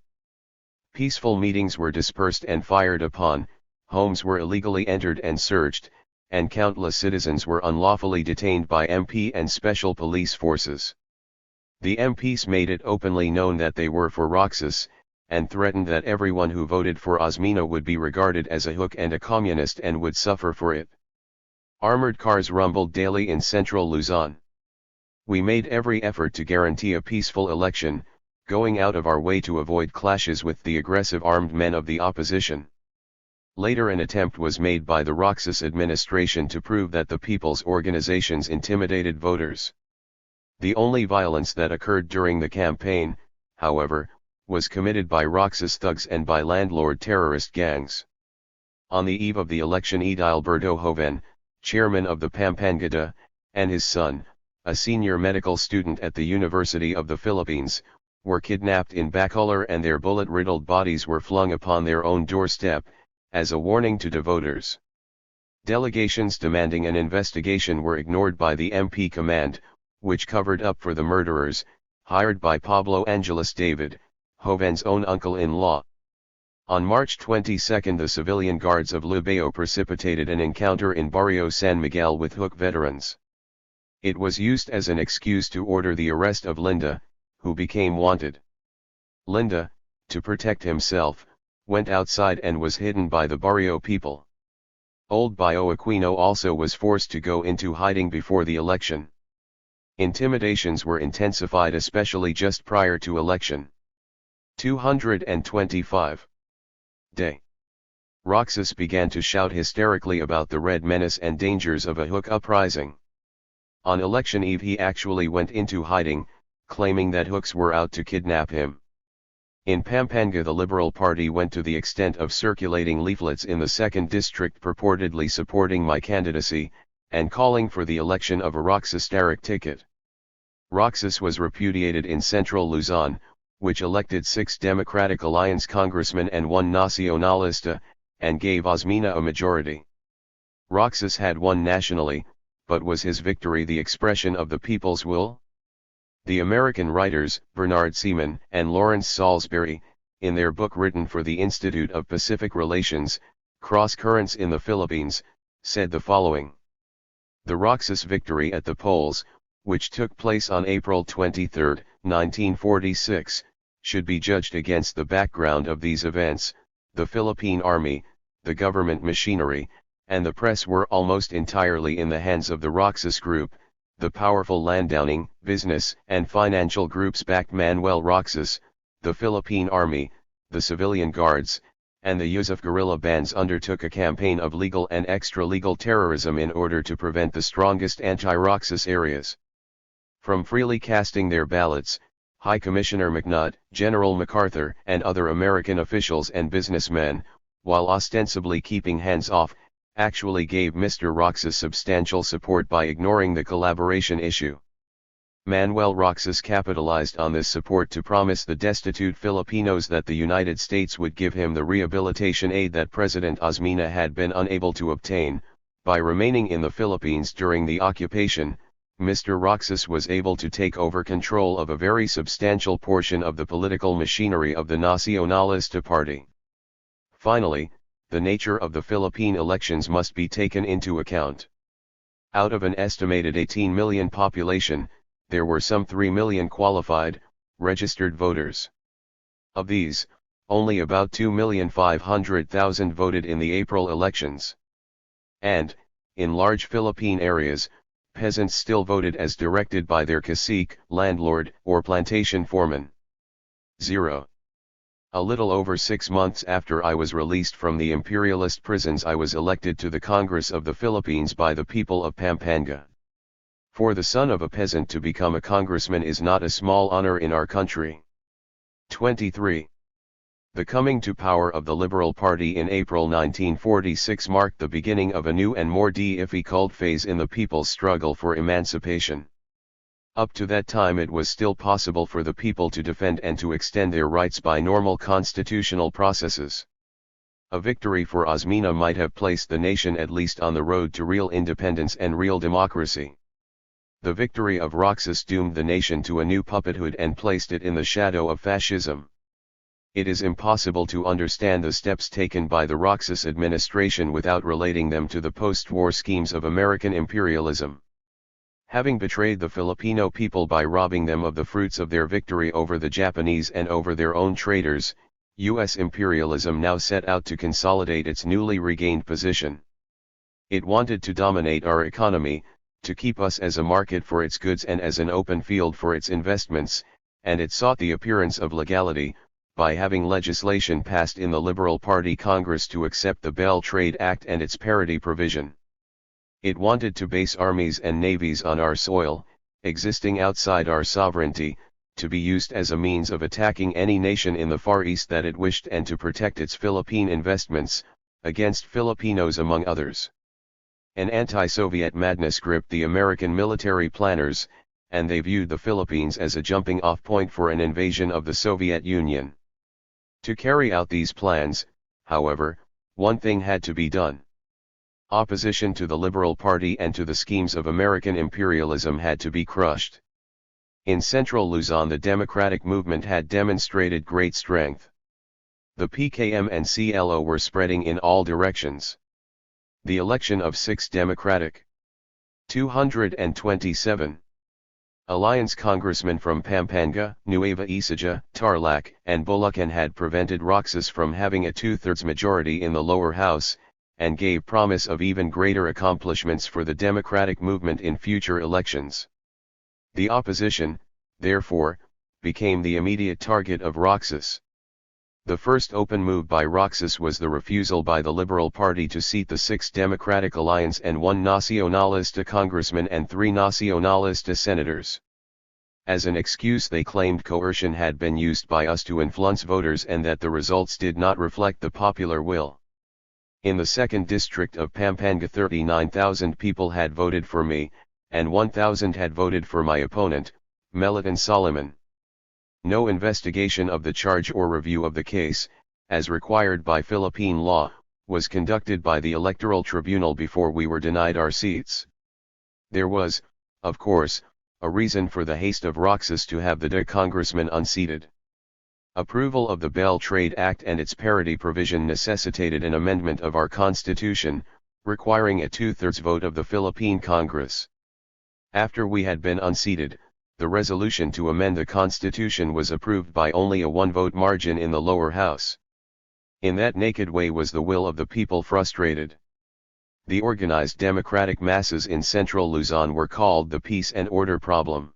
Peaceful meetings were dispersed and fired upon, homes were illegally entered and searched, and countless citizens were unlawfully detained by MP and special police forces. The MPs made it openly known that they were for Roxas, and threatened that everyone who voted for Osmeña would be regarded as a hook and a communist and would suffer for it. Armored cars rumbled daily in central Luzon. We made every effort to guarantee a peaceful election, going out of our way to avoid clashes with the aggressive armed men of the opposition. Later an attempt was made by the Roxas administration to prove that the people's organizations intimidated voters. The only violence that occurred during the campaign, however, was committed by Roxas thugs and by landlord terrorist gangs. On the eve of the election, Edilberto Joven, chairman of the Pampanga, and his son, a senior medical student at the University of the Philippines, were kidnapped in Bacolor and their bullet-riddled bodies were flung upon their own doorstep, as a warning to voters. Delegations demanding an investigation were ignored by the MP command, which covered up for the murderers, hired by Pablo Angeles David, Joven's own uncle-in-law. On March 22 the civilian guards of Libao precipitated an encounter in Barrio San Miguel with Hook veterans. It was used as an excuse to order the arrest of Linda, who became wanted. Linda, to protect himself, went outside and was hidden by the barrio people. Old Bio Aquino also was forced to go into hiding before the election. Intimidations were intensified especially just prior to election. 225. Day. Roxas began to shout hysterically about the Red Menace and dangers of a Hook uprising. On election eve he actually went into hiding, claiming that Hooks were out to kidnap him. In Pampanga the Liberal Party went to the extent of circulating leaflets in the 2nd District purportedly supporting my candidacy, and calling for the election of a Roxas taruc ticket. Roxas was repudiated in central Luzon, which elected 6 Democratic Alliance congressmen and 1 Nacionalista, and gave Osmeña a majority. Roxas had won nationally, but was his victory the expression of the people's will? The American writers, Bernard Seaman and Lawrence Salisbury, in their book written for the Institute of Pacific Relations, Cross Currents in the Philippines, said the following. The Roxas victory at the polls, which took place on April 23, 1946, should be judged against the background of these events. The Philippine Army, the government machinery, and the press were almost entirely in the hands of the Roxas Group. The powerful landowning, business, and financial groups backed Manuel Roxas. The Philippine Army, the civilian guards, and the use of guerrilla bands undertook a campaign of legal and extra-legal terrorism in order to prevent the strongest anti-Roxas areas from freely casting their ballots. High Commissioner McNutt, General MacArthur, and other American officials and businessmen, while ostensibly keeping hands off, actually gave Mr. Roxas substantial support by ignoring the collaboration issue. Manuel Roxas capitalized on this support to promise the destitute Filipinos that the United States would give him the rehabilitation aid that President Osmeña had been unable to obtain. By remaining in the Philippines during the occupation, Mr. Roxas was able to take over control of a very substantial portion of the political machinery of the Nacionalista Party. Finally, the nature of the Philippine elections must be taken into account. Out of an estimated 18 million population, there were some 3 million qualified, registered voters. Of these, only about 2,500,000 voted in the April elections. And, in large Philippine areas, peasants still voted as directed by their cacique, landlord, or plantation foreman. 0. A little over 6 months after I was released from the imperialist prisons, I was elected to the Congress of the Philippines by the people of Pampanga. For the son of a peasant to become a congressman is not a small honor in our country. 23. The coming to power of the Liberal Party in April 1946 marked the beginning of a new and more difficult phase in the people's struggle for emancipation. Up to that time it was still possible for the people to defend and to extend their rights by normal constitutional processes. A victory for Osmeña might have placed the nation at least on the road to real independence and real democracy. The victory of Roxas doomed the nation to a new puppethood and placed it in the shadow of fascism. It is impossible to understand the steps taken by the Roxas administration without relating them to the post-war schemes of American imperialism. Having betrayed the Filipino people by robbing them of the fruits of their victory over the Japanese and over their own traders, U.S. imperialism now set out to consolidate its newly regained position. It wanted to dominate our economy, to keep us as a market for its goods and as an open field for its investments, and it sought the appearance of legality, by having legislation passed in the Liberal Party Congress to accept the Bell Trade Act and its parity provision. It wanted to base armies and navies on our soil, existing outside our sovereignty, to be used as a means of attacking any nation in the Far East that it wished and to protect its Philippine investments, against Filipinos among others. An anti-Soviet madness gripped the American military planners, and they viewed the Philippines as a jumping-off point for an invasion of the Soviet Union. To carry out these plans, however, one thing had to be done. Opposition to the Liberal Party and to the schemes of American imperialism had to be crushed. In central Luzon the democratic movement had demonstrated great strength. The PKM and CLO were spreading in all directions. The election of 6 Democratic 227 Alliance congressmen from Pampanga, Nueva Ecija, Tarlac, and Bulacan had prevented Roxas from having a 2/3 majority in the lower house, and gave promise of even greater accomplishments for the democratic movement in future elections. The opposition, therefore, became the immediate target of Roxas. The first open move by Roxas was the refusal by the Liberal Party to seat the 6 Democratic Alliance and 1 Nacionalista congressman and 3 Nacionalista senators. As an excuse they claimed coercion had been used by us to influence voters and that the results did not reflect the popular will. In the 2nd district of Pampanga 39,000 people had voted for me, and 1,000 had voted for my opponent, Mellet and Solomon. No investigation of the charge or review of the case, as required by Philippine law, was conducted by the Electoral Tribunal before we were denied our seats. There was, of course, a reason for the haste of Roxas to have the congressman unseated. Approval of the Bell Trade Act and its parity provision necessitated an amendment of our Constitution, requiring a 2/3 vote of the Philippine Congress. After we had been unseated, the resolution to amend the Constitution was approved by only a 1-vote margin in the lower house. In that naked way was the will of the people frustrated. The organized democratic masses in central Luzon were called the peace and order problem.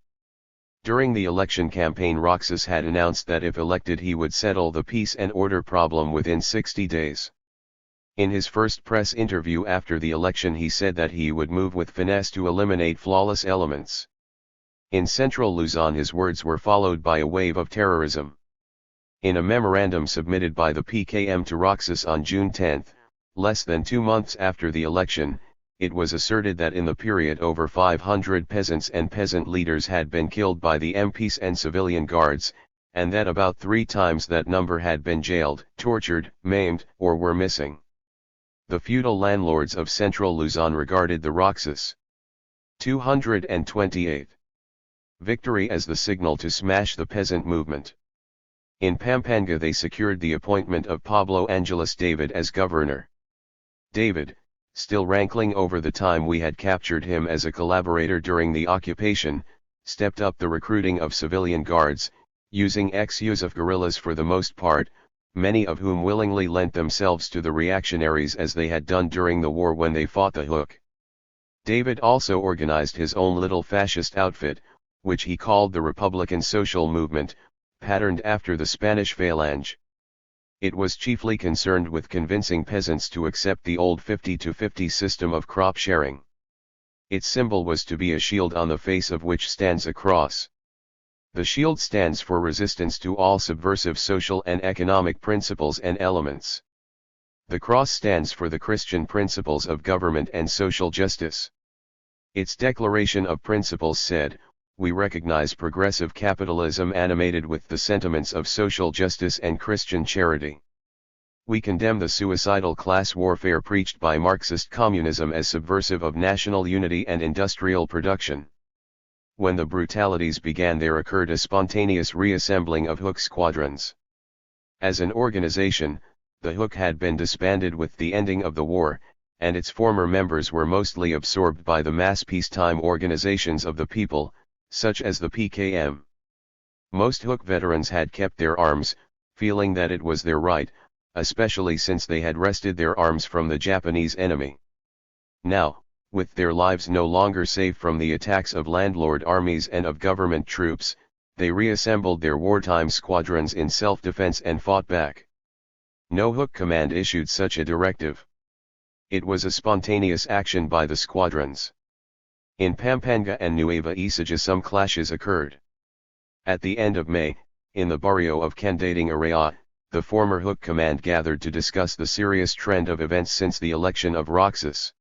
During the election campaign, Roxas had announced that if elected he would settle the peace and order problem within 60 days. In his first press interview after the election he said that he would move with finesse to eliminate flawless elements. In central Luzon his words were followed by a wave of terrorism. In a memorandum submitted by the PKM to Roxas on June 10, less than 2 months after the election, it was asserted that in the period over 500 peasants and peasant leaders had been killed by the MPs and civilian guards, and that about 3 times that number had been jailed, tortured, maimed, or were missing. The feudal landlords of central Luzon regarded the Roxas 228 victory as the signal to smash the peasant movement. In Pampanga they secured the appointment of Pablo Angeles David as governor. David, still rankling over the time we had captured him as a collaborator during the occupation, stepped up the recruiting of civilian guards, using ex-use of guerrillas for the most part, many of whom willingly lent themselves to the reactionaries as they had done during the war when they fought the Hook. David also organized his own little fascist outfit, which he called the Republican Social Movement, patterned after the Spanish Phalange. It was chiefly concerned with convincing peasants to accept the old 50-50 system of crop sharing. Its symbol was to be a shield on the face of which stands a cross. The shield stands for resistance to all subversive social and economic principles and elements. The cross stands for the Christian principles of government and social justice. Its declaration of principles said, "We recognize progressive capitalism animated with the sentiments of social justice and Christian charity. We condemn the suicidal class warfare preached by Marxist communism as subversive of national unity and industrial production." When the brutalities began, there occurred a spontaneous reassembling of Hook squadrons. As an organization, the Hook had been disbanded with the ending of the war, and its former members were mostly absorbed by the mass peacetime organizations of the people, such as the PKM. Most Hook veterans had kept their arms, feeling that it was their right, especially since they had wrested their arms from the Japanese enemy. Now, with their lives no longer safe from the attacks of landlord armies and of government troops, they reassembled their wartime squadrons in self-defense and fought back. No Hook command issued such a directive. It was a spontaneous action by the squadrons. In Pampanga and Nueva Ecija some clashes occurred. At the end of May, in the barrio of Candating Area, the former Hook command gathered to discuss the serious trend of events since the election of Roxas.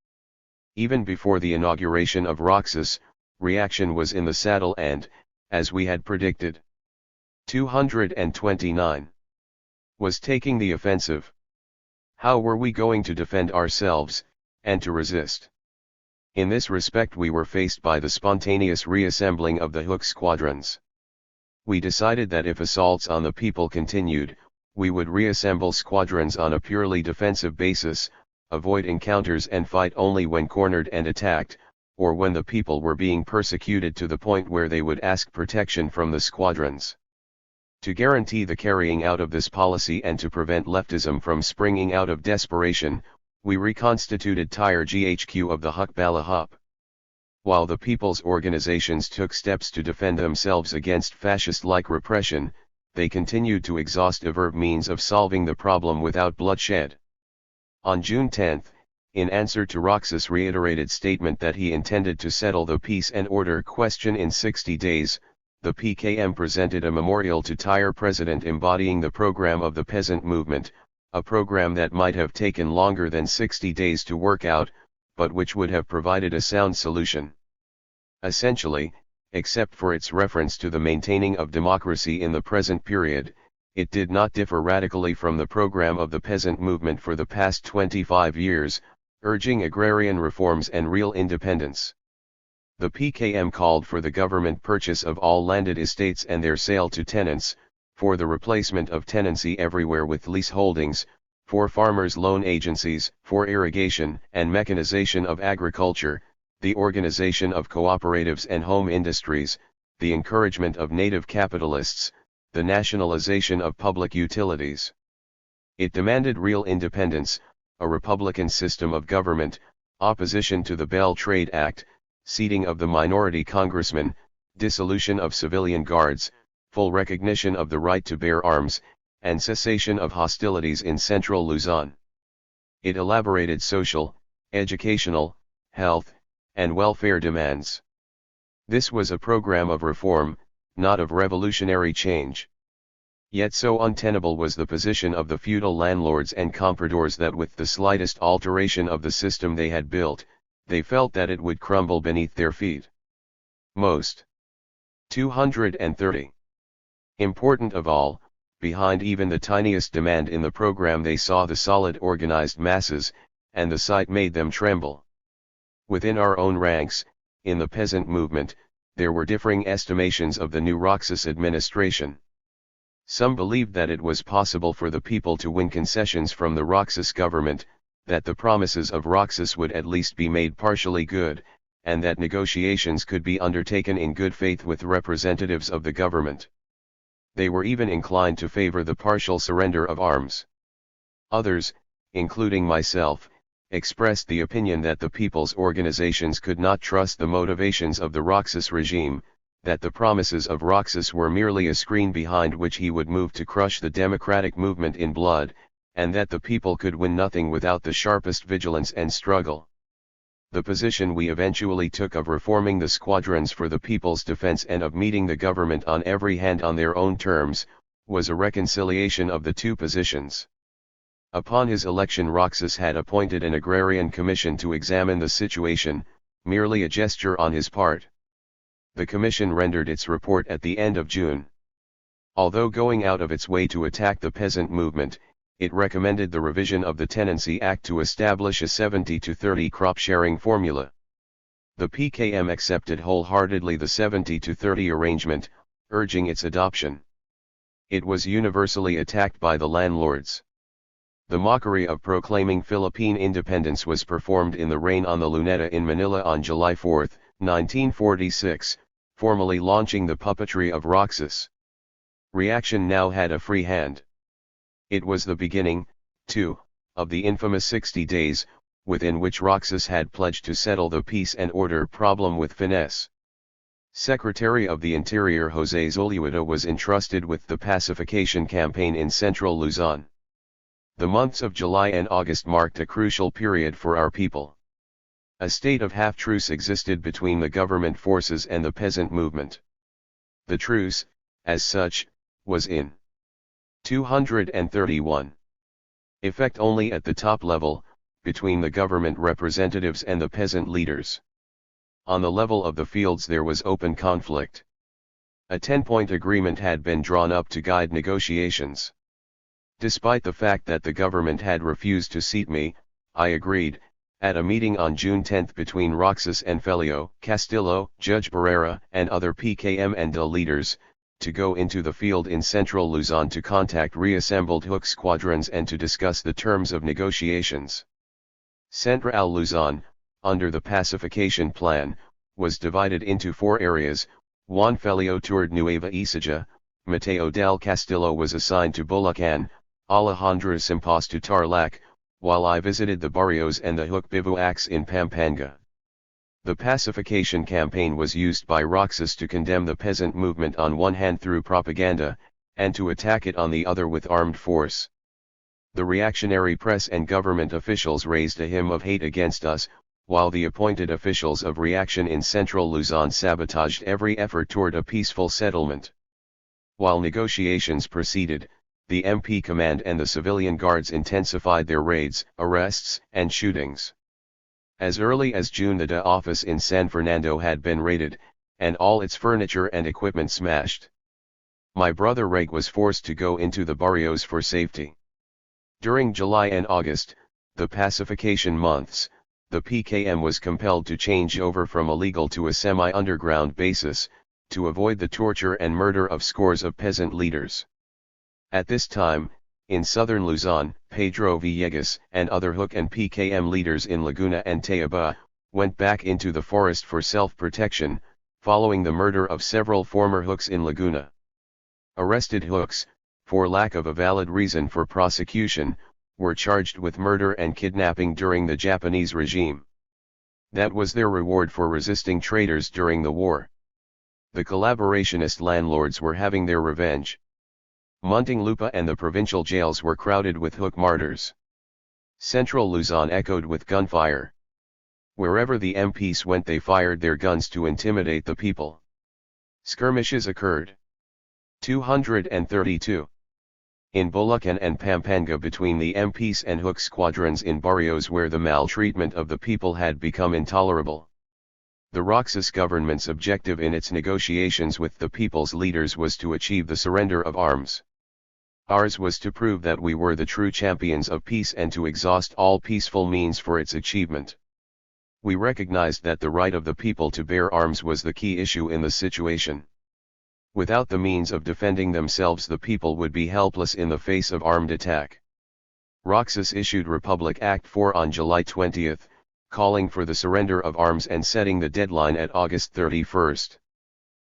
Even before the inauguration of Roxas, reaction was in the saddle and, as we had predicted, 229 was taking the offensive. How were we going to defend ourselves, and to resist? In this respect we were faced by the spontaneous reassembling of the Hook squadrons. We decided that if assaults on the people continued, we would reassemble squadrons on a purely defensive basis, avoid encounters and fight only when cornered and attacked, or when the people were being persecuted to the point where they would ask protection from the squadrons. To guarantee the carrying out of this policy and to prevent leftism from springing out of desperation, we reconstituted THIRD-GHQ of the Hukbalahup. While the people's organizations took steps to defend themselves against fascist-like repression, they continued to exhaustive means of solving the problem without bloodshed. On June 10, in answer to Roxas' reiterated statement that he intended to settle the peace and order question in 60 days, the PKM presented a memorial to THIR president embodying the program of the peasant movement, a program that might have taken longer than 60 days to work out, but which would have provided a sound solution. Essentially, except for its reference to the maintaining of democracy in the present period, it did not differ radically from the program of the peasant movement for the past 25 years, urging agrarian reforms and real independence. The PKM called for the government purchase of all landed estates and their sale to tenants, for the replacement of tenancy everywhere with lease holdings, for farmers' loan agencies, for irrigation and mechanization of agriculture, the organization of cooperatives and home industries, the encouragement of native capitalists, the nationalization of public utilities. It demanded real independence, a republican system of government, opposition to the Bell Trade Act, seating of the minority congressmen, dissolution of civilian guards, full recognition of the right to bear arms, and cessation of hostilities in central Luzon. It elaborated social, educational, health, and welfare demands. This was a program of reform, not of revolutionary change. Yet so untenable was the position of the feudal landlords and compradors that with the slightest alteration of the system they had built, they felt that it would crumble beneath their feet. Most. 230. Important of all, behind even the tiniest demand in the program they saw the solid organized masses, and the sight made them tremble. Within our own ranks, in the peasant movement, there were differing estimations of the new Roxas administration. Some believed that it was possible for the people to win concessions from the Roxas government, that the promises of Roxas would at least be made partially good, and that negotiations could be undertaken in good faith with representatives of the government. They were even inclined to favor the partial surrender of arms. Others, including myself, expressed the opinion that the people's organizations could not trust the motivations of the Roxas regime, that the promises of Roxas were merely a screen behind which he would move to crush the democratic movement in blood, and that the people could win nothing without the sharpest vigilance and struggle. The position we eventually took of reforming the squadrons for the people's defense and of meeting the government on every hand on their own terms, was a reconciliation of the two positions. Upon his election Roxas had appointed an agrarian commission to examine the situation, merely a gesture on his part. The commission rendered its report at the end of June. Although going out of its way to attack the peasant movement, it recommended the revision of the Tenancy Act to establish a 70-30 crop sharing formula. The PKM accepted wholeheartedly the 70-30 arrangement, urging its adoption. It was universally attacked by the landlords. The mockery of proclaiming Philippine independence was performed in the rain on the Luneta in Manila on July 4, 1946, formally launching the puppetry of Roxas. Reaction now had a free hand. It was the beginning, too, of the infamous 60 days, within which Roxas had pledged to settle the peace and order problem with finesse. Secretary of the Interior Jose Zulueta was entrusted with the pacification campaign in central Luzon. The months of July and August marked a crucial period for our people. A state of half-truce existed between the government forces and the peasant movement. The truce, as such, was in 231. Effect only at the top level, between the government representatives and the peasant leaders. On the level of the fields there was open conflict. A 10-point agreement had been drawn up to guide negotiations. Despite the fact that the government had refused to seat me, I agreed, at a meeting on June 10 between Roxas and Felio, Castillo, Judge Barrera and other PKM and DA leaders, to go into the field in central Luzon to contact reassembled Hook squadrons and to discuss the terms of negotiations. Central Luzon, under the pacification plan, was divided into 4 areas. Juan Felio toured Nueva Ecija, Mateo del Castillo was assigned to Bulacan, Alejandro Simpas to Tarlac, while I visited the barrios and the Hook bivouacs in Pampanga. The pacification campaign was used by Roxas to condemn the peasant movement on one hand through propaganda, and to attack it on the other with armed force. The reactionary press and government officials raised a hymn of hate against us, while the appointed officials of reaction in central Luzon sabotaged every effort toward a peaceful settlement. While negotiations proceeded, the MP command and the civilian guards intensified their raids, arrests, and shootings. As early as June the DA office in San Fernando had been raided, and all its furniture and equipment smashed. My brother Reg was forced to go into the barrios for safety. During July and August, the pacification months, the PKM was compelled to change over from a legal to a semi-underground basis, to avoid the torture and murder of scores of peasant leaders. At this time, in southern Luzon, Pedro Villegas and other Hook and PKM leaders in Laguna and Tayaba, went back into the forest for self-protection, following the murder of several former Hooks in Laguna. Arrested Hooks, for lack of a valid reason for prosecution, were charged with murder and kidnapping during the Japanese regime. That was their reward for resisting traitors during the war. The collaborationist landlords were having their revenge. Muntinlupa and the provincial jails were crowded with Hook martyrs. Central Luzon echoed with gunfire. Wherever the MPs went, they fired their guns to intimidate the people. Skirmishes occurred. 232. In Bulacan and Pampanga, between the MPs and Hook squadrons in barrios where the maltreatment of the people had become intolerable. The Roxas government's objective in its negotiations with the people's leaders was to achieve the surrender of arms. Ours was to prove that we were the true champions of peace and to exhaust all peaceful means for its achievement. We recognized that the right of the people to bear arms was the key issue in the situation. Without the means of defending themselves, the people would be helpless in the face of armed attack. Roxas issued Republic Act 4 on July 20, calling for the surrender of arms and setting the deadline at August 31.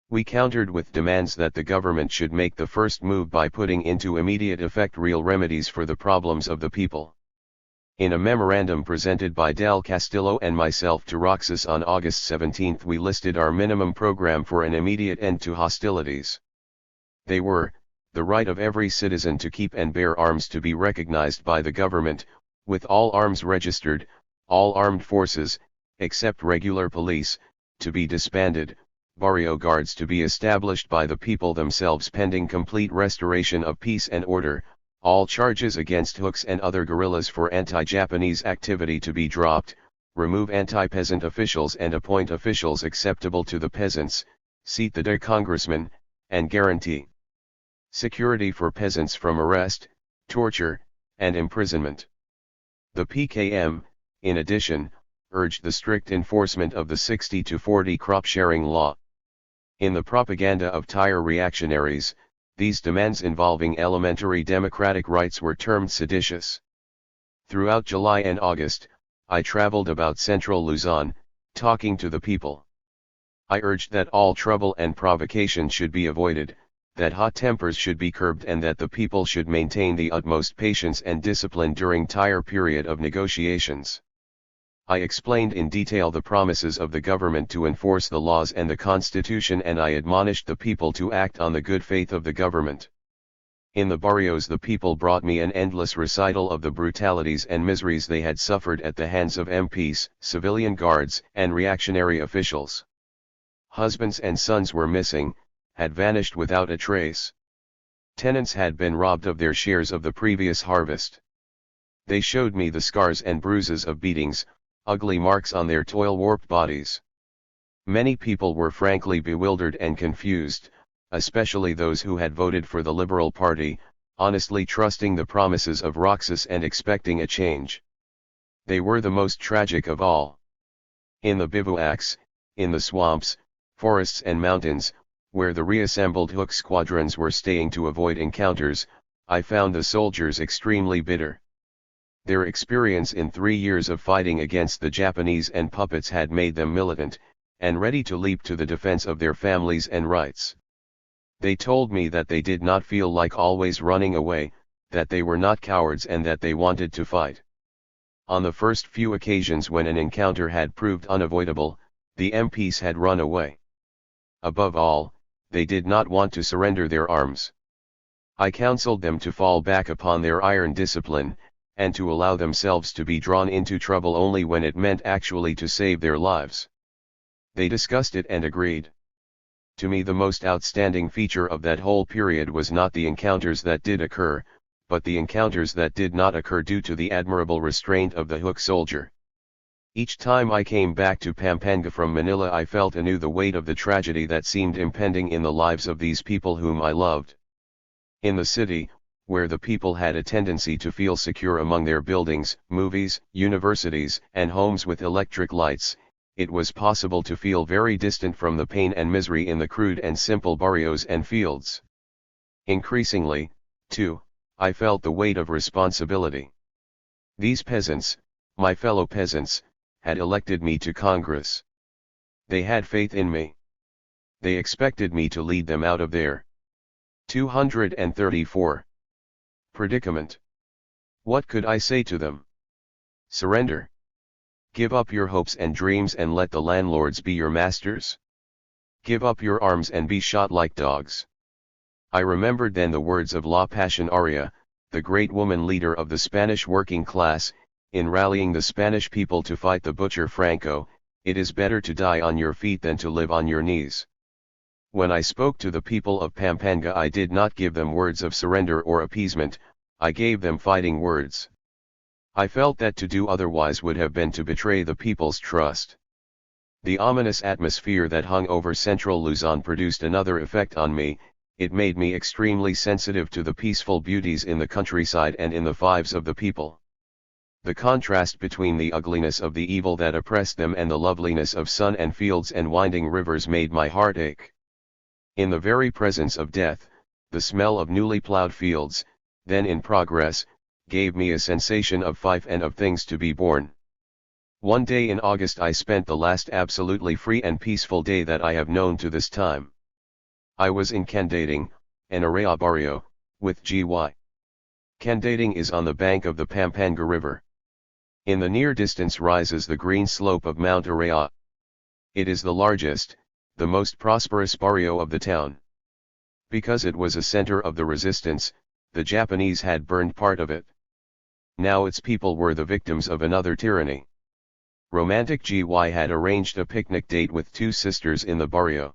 We countered with demands that the government should make the first move by putting into immediate effect real remedies for the problems of the people. In a memorandum presented by Del Castillo and myself to Roxas on August 17, we listed our minimum program for an immediate end to hostilities. They were, the right of every citizen to keep and bear arms to be recognized by the government, with all arms registered, all armed forces, except regular police, to be disbanded, barrio guards to be established by the people themselves pending complete restoration of peace and order, all charges against Hooks and other guerrillas for anti-Japanese activity to be dropped, remove anti-peasant officials and appoint officials acceptable to the peasants, seat the congressman, and guarantee security for peasants from arrest, torture, and imprisonment. The PKM, in addition, urged the strict enforcement of the 60-40 crop sharing law. In the propaganda of THIRD reactionaries, these demands involving elementary democratic rights were termed seditious. Throughout July and August, I traveled about central Luzon, talking to the people. I urged that all trouble and provocation should be avoided, that hot tempers should be curbed, and that the people should maintain the utmost patience and discipline during THIRD period of negotiations. I explained in detail the promises of the government to enforce the laws and the Constitution, and I admonished the people to act on the good faith of the government. In the barrios, the people brought me an endless recital of the brutalities and miseries they had suffered at the hands of MPs, civilian guards, and reactionary officials. Husbands and sons were missing, had vanished without a trace. Tenants had been robbed of their shares of the previous harvest. They showed me the scars and bruises of beatings, ugly marks on their toil-warped bodies. Many people were frankly bewildered and confused, especially those who had voted for the Liberal Party, honestly trusting the promises of Roxas and expecting a change. They were the most tragic of all. In the bivouacs, in the swamps, forests and mountains, where the reassembled Hook squadrons were staying to avoid encounters, I found the soldiers extremely bitter. Their experience in 3 years of fighting against the Japanese and puppets had made them militant, and ready to leap to the defense of their families and rights. They told me that they did not feel like always running away, that they were not cowards, and that they wanted to fight. On the first few occasions when an encounter had proved unavoidable, the MPs had run away. Above all, they did not want to surrender their arms. I counseled them to fall back upon their iron discipline, and to allow themselves to be drawn into trouble only when it meant actually to save their lives. They discussed it and agreed. To me, the most outstanding feature of that whole period was not the encounters that did occur, but the encounters that did not occur due to the admirable restraint of the Hook soldier. Each time I came back to Pampanga from Manila, I felt anew the weight of the tragedy that seemed impending in the lives of these people whom I loved. In the city, where the people had a tendency to feel secure among their buildings, movies, universities, and homes with electric lights, it was possible to feel very distant from the pain and misery in the crude and simple barrios and fields. Increasingly, too, I felt the weight of responsibility. These peasants, my fellow peasants, had elected me to Congress. They had faith in me. They expected me to lead them out of their 234 predicament. What could I say to them? Surrender. Give up your hopes and dreams and let the landlords be your masters. Give up your arms and be shot like dogs. I remembered then the words of La Pasionaria, the great woman leader of the Spanish working class, in rallying the Spanish people to fight the butcher Franco: "It is better to die on your feet than to live on your knees." When I spoke to the people of Pampanga, I did not give them words of surrender or appeasement, I gave them fighting words. I felt that to do otherwise would have been to betray the people's trust. The ominous atmosphere that hung over central Luzon produced another effect on me. It made me extremely sensitive to the peaceful beauties in the countryside and in the lives of the people. The contrast between the ugliness of the evil that oppressed them and the loveliness of sun and fields and winding rivers made my heart ache. In the very presence of death, the smell of newly plowed fields, then in progress, gave me a sensation of fife and of things to be born. One day in August I spent the last absolutely free and peaceful day that I have known to this time. I was in Candating, an area barrio, with G.Y. Candating is on the bank of the Pampanga River. In the near distance rises the green slope of Mount Araya. It is the largest, the most prosperous barrio of the town. Because it was a center of the resistance, the Japanese had burned part of it. Now its people were the victims of another tyranny. Romantic G.Y. had arranged a picnic date with two sisters in the barrio.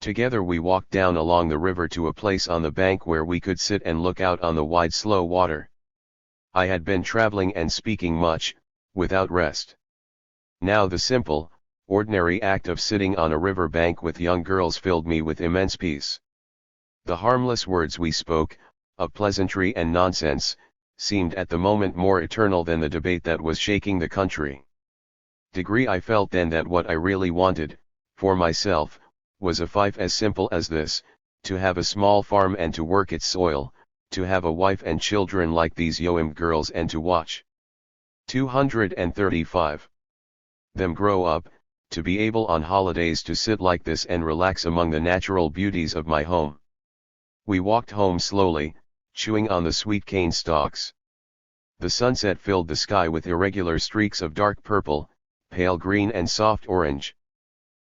Together we walked down along the river to a place on the bank where we could sit and look out on the wide slow water. I had been traveling and speaking much, without rest. Now the simple, ordinary act of sitting on a river bank with young girls filled me with immense peace. The harmless words we spoke, of pleasantry and nonsense, seemed at the moment more eternal than the debate that was shaking the country. I felt then that what I really wanted, for myself, was a fief as simple as this: to have a small farm and to work its soil, to have a wife and children like these Yoim girls and to watch 235 them grow up, to be able on holidays to sit like this and relax among the natural beauties of my home. We walked home slowly, chewing on the sweet cane stalks. The sunset filled the sky with irregular streaks of dark purple, pale green and soft orange.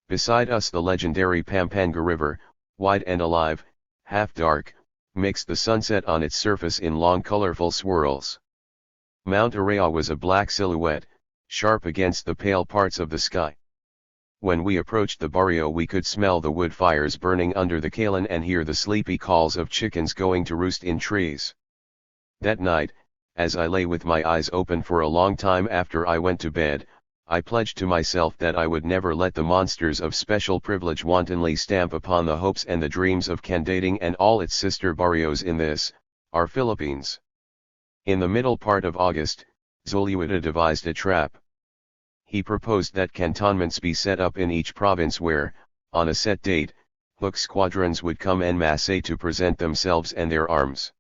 Beside us the legendary Pampanga River, wide and alive, half dark, mixed the sunset on its surface in long colorful swirls. Mount Araya was a black silhouette, sharp against the pale parts of the sky. When we approached the barrio we could smell the wood fires burning under the kalan and hear the sleepy calls of chickens going to roost in trees. That night, as I lay with my eyes open for a long time after I went to bed, I pledged to myself that I would never let the monsters of special privilege wantonly stamp upon the hopes and the dreams of Candating and all its sister barrios in this, our Philippines. In the middle part of August, Zulueta devised a trap. He proposed that cantonments be set up in each province where, on a set date, hook squadrons would come en masse to present themselves and their arms.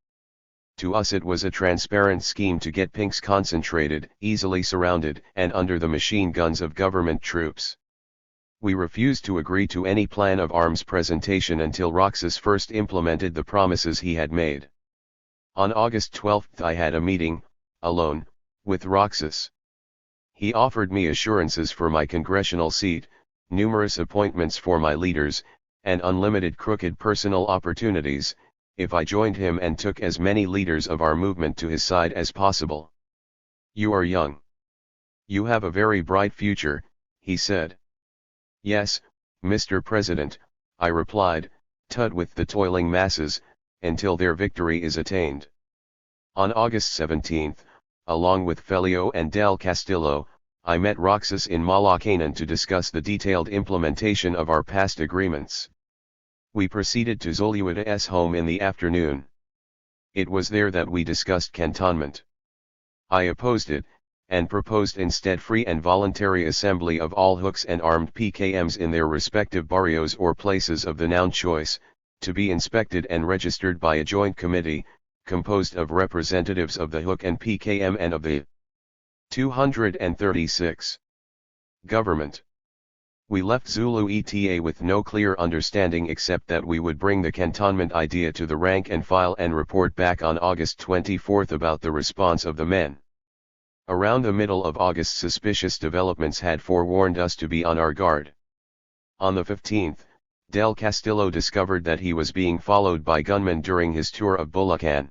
To us it was a transparent scheme to get pinks concentrated, easily surrounded, and under the machine guns of government troops. We refused to agree to any plan of arms presentation until Roxas first implemented the promises he had made. On August 12 I had a meeting, alone, with Roxas. He offered me assurances for my congressional seat, numerous appointments for my leaders, and unlimited crooked personal opportunities, if I joined him and took as many leaders of our movement to his side as possible. "You are young. You have a very bright future," he said. "Yes, Mr. President," I replied, "tut with the toiling masses, until their victory is attained." On August 17, along with Felio and Del Castillo, I met Roxas in Malakanan to discuss the detailed implementation of our past agreements. We proceeded to Zoluita's home in the afternoon. It was there that we discussed cantonment. I opposed it, and proposed instead free and voluntary assembly of all hooks and armed PKMs in their respective barrios or places of the noun choice, to be inspected and registered by a joint committee, composed of representatives of the hook and PKM and of the 236 government. We left Zulu ETA with no clear understanding except that we would bring the cantonment idea to the rank and file and report back on August 24 about the response of the men. Around the middle of August, suspicious developments had forewarned us to be on our guard. On the 15th, Del Castillo discovered that he was being followed by gunmen during his tour of Bulacan.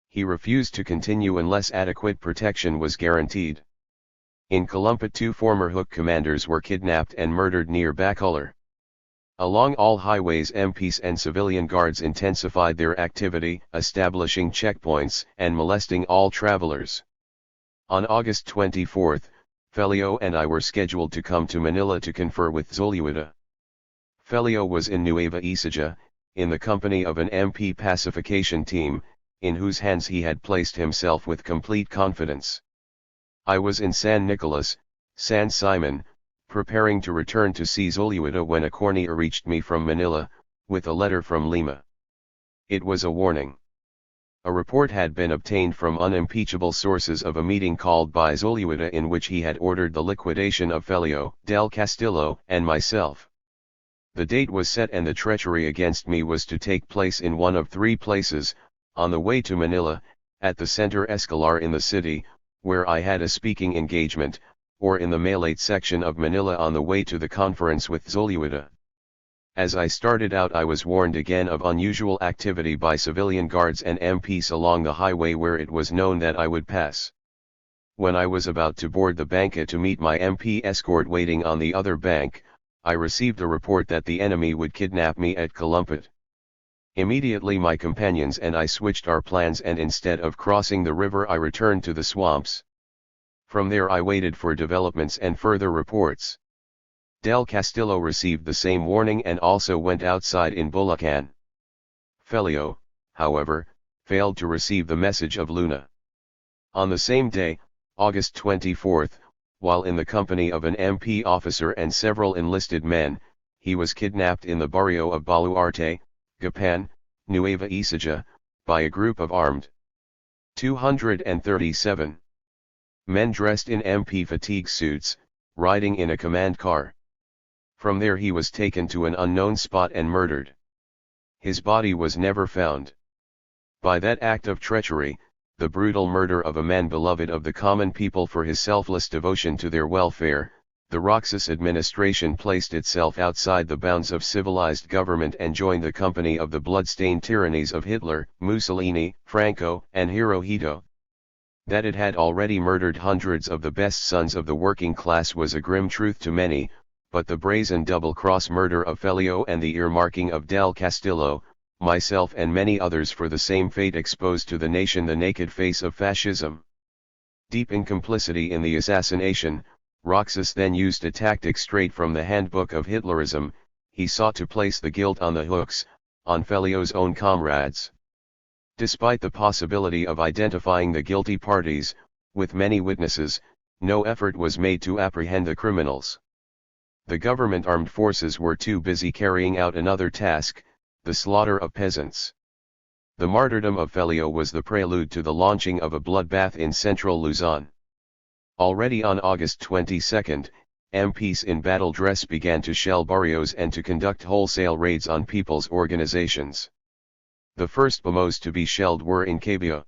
He refused to continue unless adequate protection was guaranteed. In Calumpit, 2 former Hook commanders were kidnapped and murdered near Bacolor. Along all highways, MPs and civilian guards intensified their activity, establishing checkpoints and molesting all travelers. On August 24, Felio and I were scheduled to come to Manila to confer with Zoluita. Felio was in Nueva Ecija, in the company of an MP pacification team, in whose hands he had placed himself with complete confidence. I was in San Nicolas, San Simon, preparing to return to see Zoluita when a courier reached me from Manila, with a letter from Lima. It was a warning. A report had been obtained from unimpeachable sources of a meeting called by Zoluita in which he had ordered the liquidation of Felio, Del Castillo, and myself. The date was set and the treachery against me was to take place in one of 3 places: on the way to Manila, at the Center Escolar in the city, where I had a speaking engagement, or in the Malate section of Manila on the way to the conference with Zoluita. As I started out, I was warned again of unusual activity by civilian guards and MPs along the highway where it was known that I would pass. When I was about to board the banca to meet my MP escort waiting on the other bank, I received a report that the enemy would kidnap me at Calumpit. Immediately my companions and I switched our plans, and instead of crossing the river I returned to the swamps. From there I waited for developments and further reports. Del Castillo received the same warning and also went outside in Bulacan. Felio, however, failed to receive the message of Luna. On the same day, August 24, while in the company of an MP officer and several enlisted men, he was kidnapped in the barrio of Baluarte, Gapan, Nueva Ecija, by a group of armed 237 men dressed in MP fatigue suits, riding in a command car. From there he was taken to an unknown spot and murdered. His body was never found. By that act of treachery, the brutal murder of a man beloved of the common people for his selfless devotion to their welfare, the Roxas administration placed itself outside the bounds of civilized government and joined the company of the blood-stained tyrannies of Hitler, Mussolini, Franco, and Hirohito. That it had already murdered hundreds of the best sons of the working class was a grim truth to many, but the brazen double-cross murder of Felio and the earmarking of Del Castillo, myself and many others for the same fate exposed to the nation the naked face of fascism. Deep in complicity in the assassination, Roxas then used a tactic straight from the handbook of Hitlerism. He sought to place the guilt on the hooks, on Felio's own comrades. Despite the possibility of identifying the guilty parties, with many witnesses, no effort was made to apprehend the criminals. The government armed forces were too busy carrying out another task, the slaughter of peasants. The martyrdom of Felio was the prelude to the launching of a bloodbath in central Luzon. Already on August 22, MPs in battle dress began to shell barrios and to conduct wholesale raids on people's organizations. The first BMOs to be shelled were in Cabio.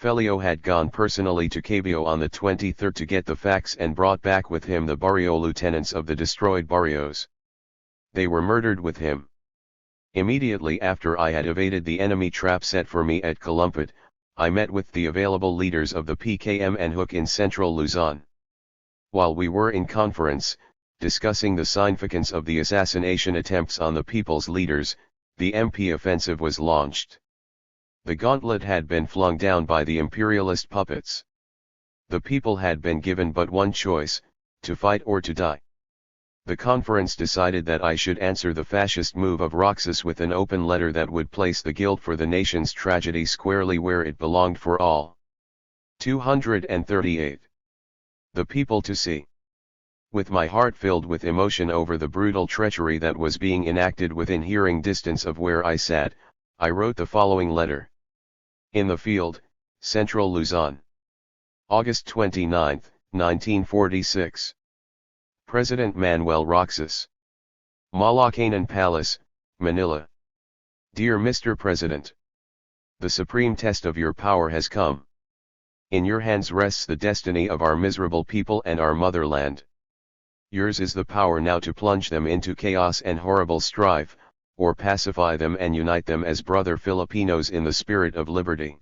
Felio had gone personally to Cabio on the 23rd to get the facts and brought back with him the barrio lieutenants of the destroyed barrios. They were murdered with him. Immediately after I had evaded the enemy trap set for me at Calumpit, I met with the available leaders of the PKM and Hook in central Luzon. While we were in conference, discussing the significance of the assassination attempts on the people's leaders, the MP offensive was launched. The gauntlet had been flung down by the imperialist puppets. The people had been given but one choice, to fight or to die. The conference decided that I should answer the fascist move of Roxas with an open letter that would place the guilt for the nation's tragedy squarely where it belonged for all. 238. The people to see. With my heart filled with emotion over the brutal treachery that was being enacted within hearing distance of where I sat, I wrote the following letter. In the field, Central Luzon. August 29, 1946. President Manuel Roxas. Malacañang Palace, Manila. Dear Mr. President. The supreme test of your power has come. In your hands rests the destiny of our miserable people and our motherland. Yours is the power now to plunge them into chaos and horrible strife, or pacify them and unite them as brother Filipinos in the spirit of liberty.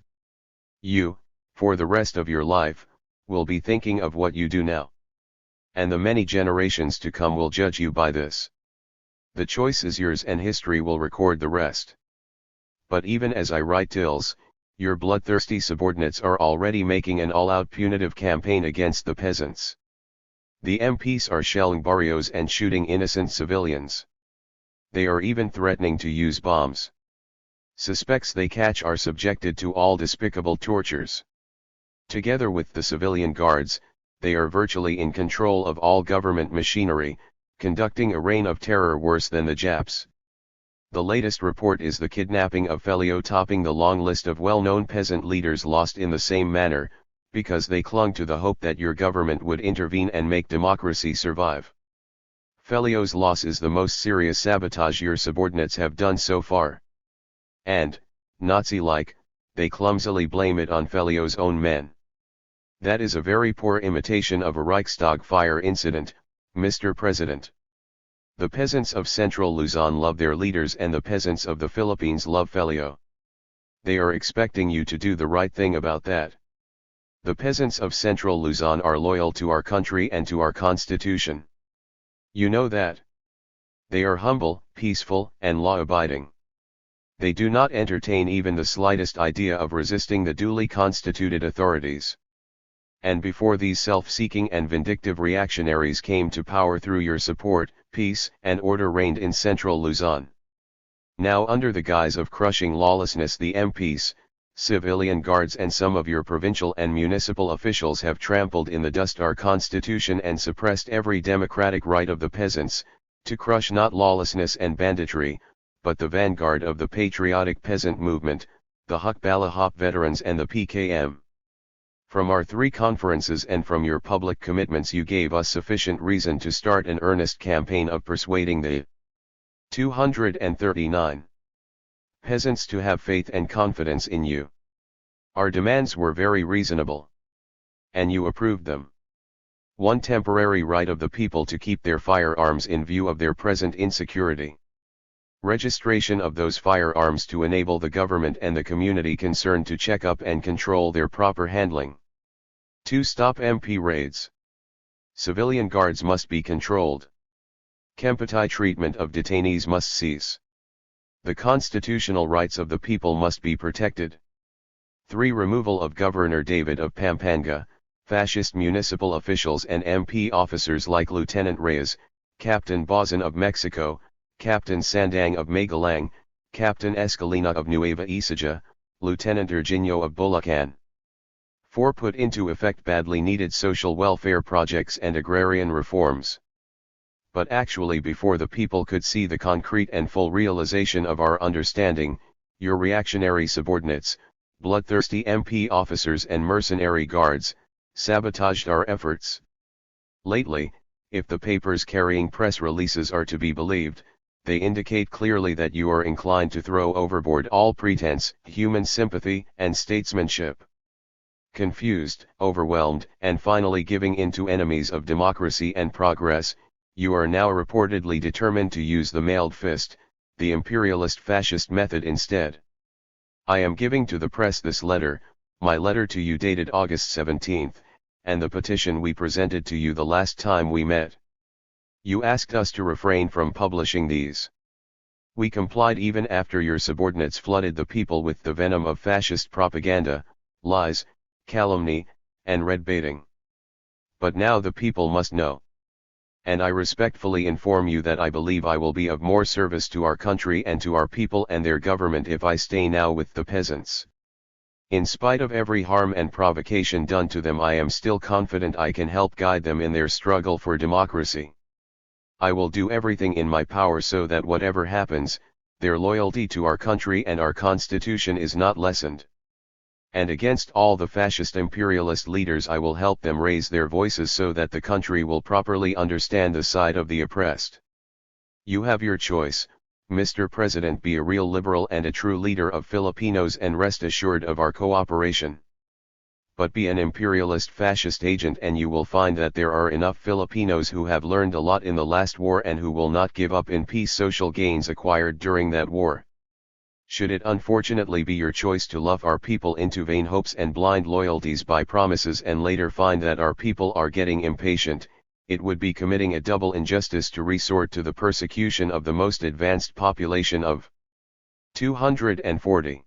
You, for the rest of your life, will be thinking of what you do now. And the many generations to come will judge you by this. The choice is yours and history will record the rest. But even as I write tills, your bloodthirsty subordinates are already making an all-out punitive campaign against the peasants. The MPs are shelling barrios and shooting innocent civilians. They are even threatening to use bombs. Suspects they catch are subjected to all despicable tortures. Together with the civilian guards, they are virtually in control of all government machinery, conducting a reign of terror worse than the Japs. The latest report is the kidnapping of Felio topping the long list of well-known peasant leaders lost in the same manner, because they clung to the hope that your government would intervene and make democracy survive. Felio's loss is the most serious sabotage your subordinates have done so far. And, Nazi-like, they clumsily blame it on Felio's own men. That is a very poor imitation of a Reichstag fire incident, Mr. President. The peasants of Central Luzon love their leaders and the peasants of the Philippines love Felio. They are expecting you to do the right thing about that. The peasants of Central Luzon are loyal to our country and to our constitution. You know that. They are humble, peaceful, and law-abiding. They do not entertain even the slightest idea of resisting the duly constituted authorities. And before these self-seeking and vindictive reactionaries came to power through your support, peace and order reigned in Central Luzon. Now under the guise of crushing lawlessness the MPs, civilian guards and some of your provincial and municipal officials have trampled in the dust our constitution and suppressed every democratic right of the peasants, to crush not lawlessness and banditry, but the vanguard of the patriotic peasant movement, the Hukbalahap veterans and the PKM. From our 3 conferences and from your public commitments you gave us sufficient reason to start an earnest campaign of persuading the 239 peasants to have faith and confidence in you. Our demands were very reasonable. And you approved them. 1. Temporary right of the people to keep their firearms in view of their present insecurity. Registration of those firearms to enable the government and the community concerned to check up and control their proper handling. 2. Stop MP raids. Civilian guards must be controlled. Kempatay treatment of detainees must cease. The constitutional rights of the people must be protected. 3. Removal of Governor David of Pampanga, fascist municipal officials and MP officers like Lieutenant Reyes, Captain Bazan of Mexico, Captain Sandang of Magalang, Captain Escalina of Nueva Ecija, Lieutenant Erginio of Bulacan. 4. Put into effect badly needed social welfare projects and agrarian reforms. But actually before the people could see the concrete and full realization of our understanding, your reactionary subordinates, bloodthirsty MP officers and mercenary guards, sabotaged our efforts. Lately, if the papers carrying press releases are to be believed, they indicate clearly that you are inclined to throw overboard all pretense, human sympathy, and statesmanship. Confused, overwhelmed, and finally giving in to enemies of democracy and progress, you are now reportedly determined to use the mailed fist, the imperialist fascist method instead. I am giving to the press this letter, my letter to you dated August 17, and the petition we presented to you the last time we met. You asked us to refrain from publishing these. We complied even after your subordinates flooded the people with the venom of fascist propaganda, lies, calumny, and red baiting. But now the people must know. And I respectfully inform you that I believe I will be of more service to our country and to our people and their government if I stay now with the peasants. In spite of every harm and provocation done to them, I am still confident I can help guide them in their struggle for democracy. I will do everything in my power so that whatever happens, their loyalty to our country and our constitution is not lessened. And against all the fascist imperialist leaders I will help them raise their voices so that the country will properly understand the side of the oppressed. You have your choice, Mr. President. Be a real liberal and a true leader of Filipinos and rest assured of our cooperation. But be an imperialist fascist agent and you will find that there are enough Filipinos who have learned a lot in the last war and who will not give up in peace social gains acquired during that war. Should it unfortunately be your choice to lull our people into vain hopes and blind loyalties by promises and later find that our people are getting impatient, it would be committing a double injustice to resort to the persecution of the most advanced population of 240.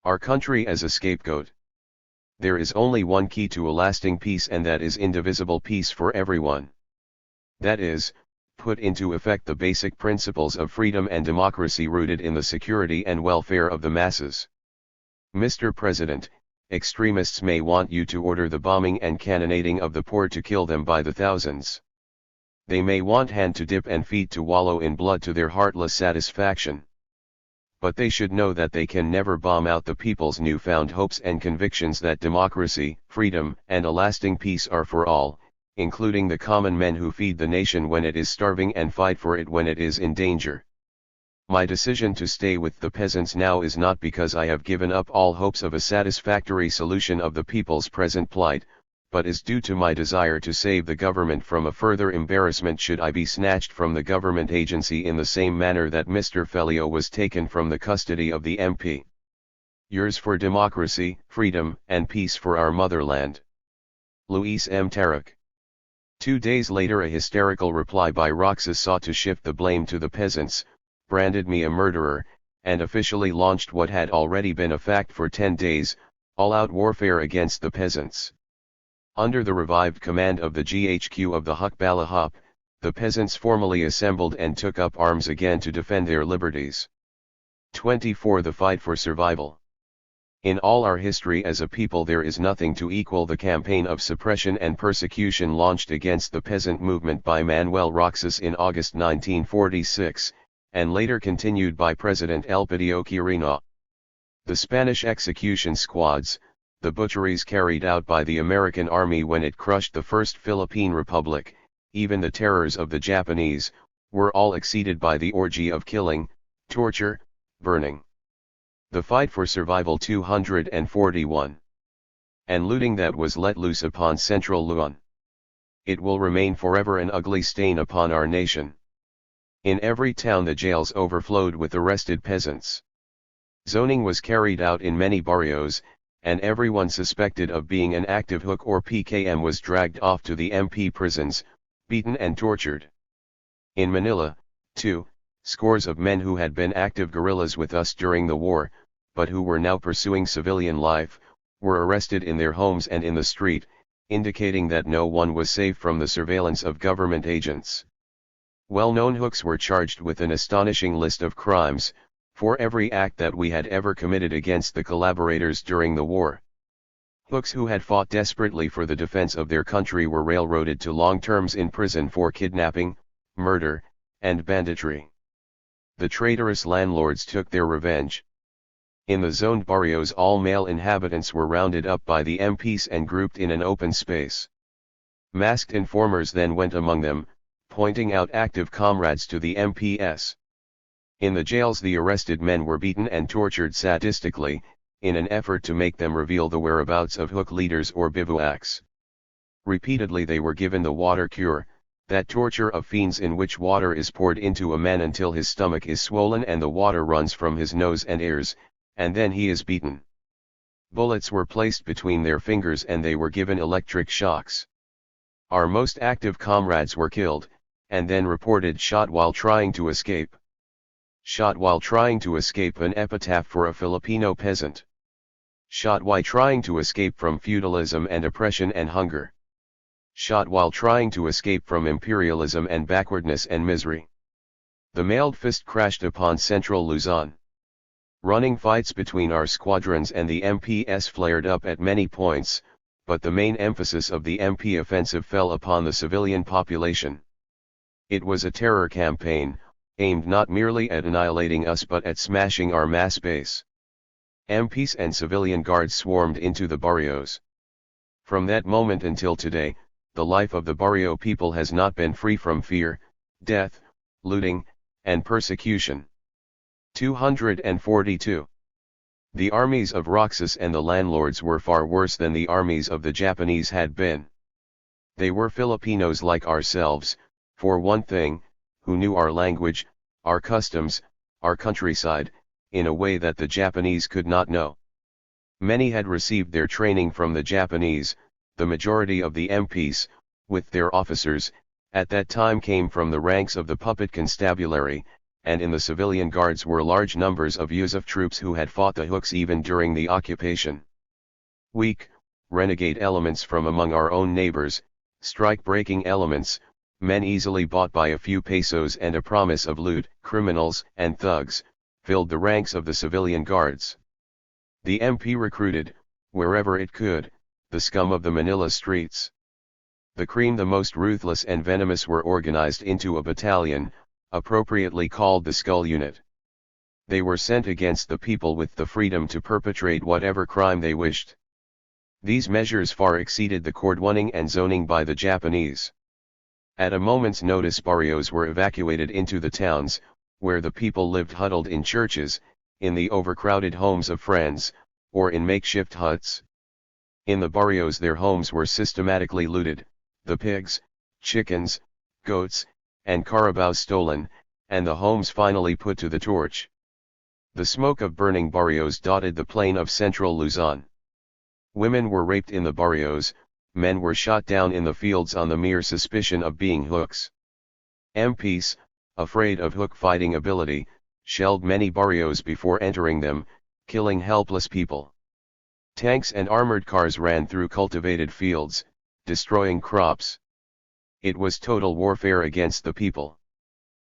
Our country as a scapegoat. There is only one key to a lasting peace, and that is indivisible peace for everyone. That is, put into effect the basic principles of freedom and democracy rooted in the security and welfare of the masses. Mr. President, extremists may want you to order the bombing and cannonading of the poor to kill them by the thousands. They may want hand to dip and feet to wallow in blood to their heartless satisfaction. But they should know that they can never bomb out the people's newfound hopes and convictions that democracy, freedom, and a lasting peace are for all, including the common men who feed the nation when it is starving and fight for it when it is in danger. My decision to stay with the peasants now is not because I have given up all hopes of a satisfactory solution of the people's present plight, but is due to my desire to save the government from a further embarrassment should I be snatched from the government agency in the same manner that Mr. Fellio was taken from the custody of the MP. Yours for democracy, freedom, and peace for our motherland. Luis M. Taruc. 2 days later, a hysterical reply by Roxas sought to shift the blame to the peasants, branded me a murderer, and officially launched what had already been a fact for 10 days, all-out warfare against the peasants. Under the revived command of the GHQ of the Hukbalahap, the peasants formally assembled and took up arms again to defend their liberties. 24. The fight for survival. In all our history as a people there is nothing to equal the campaign of suppression and persecution launched against the peasant movement by Manuel Roxas in August 1946, and later continued by President Elpidio Quirino. The Spanish execution squads, the butcheries carried out by the American Army when it crushed the First Philippine Republic, even the terrors of the Japanese, were all exceeded by the orgy of killing, torture, burning. The fight for survival 241. And looting that was let loose upon Central Luzon. It will remain forever an ugly stain upon our nation. In every town the jails overflowed with arrested peasants. Zoning was carried out in many barrios, and everyone suspected of being an active hook or PKM was dragged off to the MP prisons, beaten and tortured. In Manila, too, scores of men who had been active guerrillas with us during the war, but who were now pursuing civilian life, were arrested in their homes and in the street, indicating that no one was safe from the surveillance of government agents. Well-known hooks were charged with an astonishing list of crimes, for every act that we had ever committed against the collaborators during the war. Hooks who had fought desperately for the defense of their country were railroaded to long terms in prison for kidnapping, murder, and banditry. The traitorous landlords took their revenge. In the zoned barrios all male inhabitants were rounded up by the MPs and grouped in an open space. Masked informers then went among them, pointing out active comrades to the MPs. In the jails the arrested men were beaten and tortured sadistically, in an effort to make them reveal the whereabouts of hook leaders or bivouacs. Repeatedly they were given the water cure, that torture of fiends in which water is poured into a man until his stomach is swollen and the water runs from his nose and ears, and then he is beaten. Bullets were placed between their fingers and they were given electric shocks. Our most active comrades were killed, and then reported shot while trying to escape. Shot while trying to escape, an epitaph for a Filipino peasant. Shot while trying to escape from feudalism and oppression and hunger. Shot while trying to escape from imperialism and backwardness and misery. The mailed fist crashed upon central Luzon. Running fights between our squadrons and the MPs flared up at many points, but the main emphasis of the MP offensive fell upon the civilian population. It was a terror campaign, aimed not merely at annihilating us but at smashing our mass base. MPs and civilian guards swarmed into the barrios. From that moment until today, the life of the barrio people has not been free from fear, death, looting, and persecution. 242. The armies of Roxas and the landlords were far worse than the armies of the Japanese had been. They were Filipinos like ourselves, for one thing, who knew our language, our customs, our countryside, in a way that the Japanese could not know. Many had received their training from the Japanese. The majority of the MPs, with their officers, at that time came from the ranks of the puppet constabulary, and in the civilian guards were large numbers of Yusuf troops who had fought the Hooks even during the occupation. Weak, renegade elements from among our own neighbors, strike-breaking elements, men easily bought by a few pesos and a promise of loot, criminals and thugs, filled the ranks of the civilian guards. The MP recruited, wherever it could, the scum of the Manila streets. The cream, the most ruthless and venomous, were organized into a battalion, appropriately called the Skull Unit. They were sent against the people with the freedom to perpetrate whatever crime they wished. These measures far exceeded the cordwoning and zoning by the Japanese. At a moment's notice, barrios were evacuated into the towns, where the people lived huddled in churches, in the overcrowded homes of friends, or in makeshift huts. In the barrios their homes were systematically looted, the pigs, chickens, goats, and carabaos stolen, and the homes finally put to the torch. The smoke of burning barrios dotted the plain of central Luzon. Women were raped in the barrios, men were shot down in the fields on the mere suspicion of being hooks. MPs, afraid of hook fighting ability, shelled many barrios before entering them, killing helpless people. Tanks and armored cars ran through cultivated fields, destroying crops. It was total warfare against the people.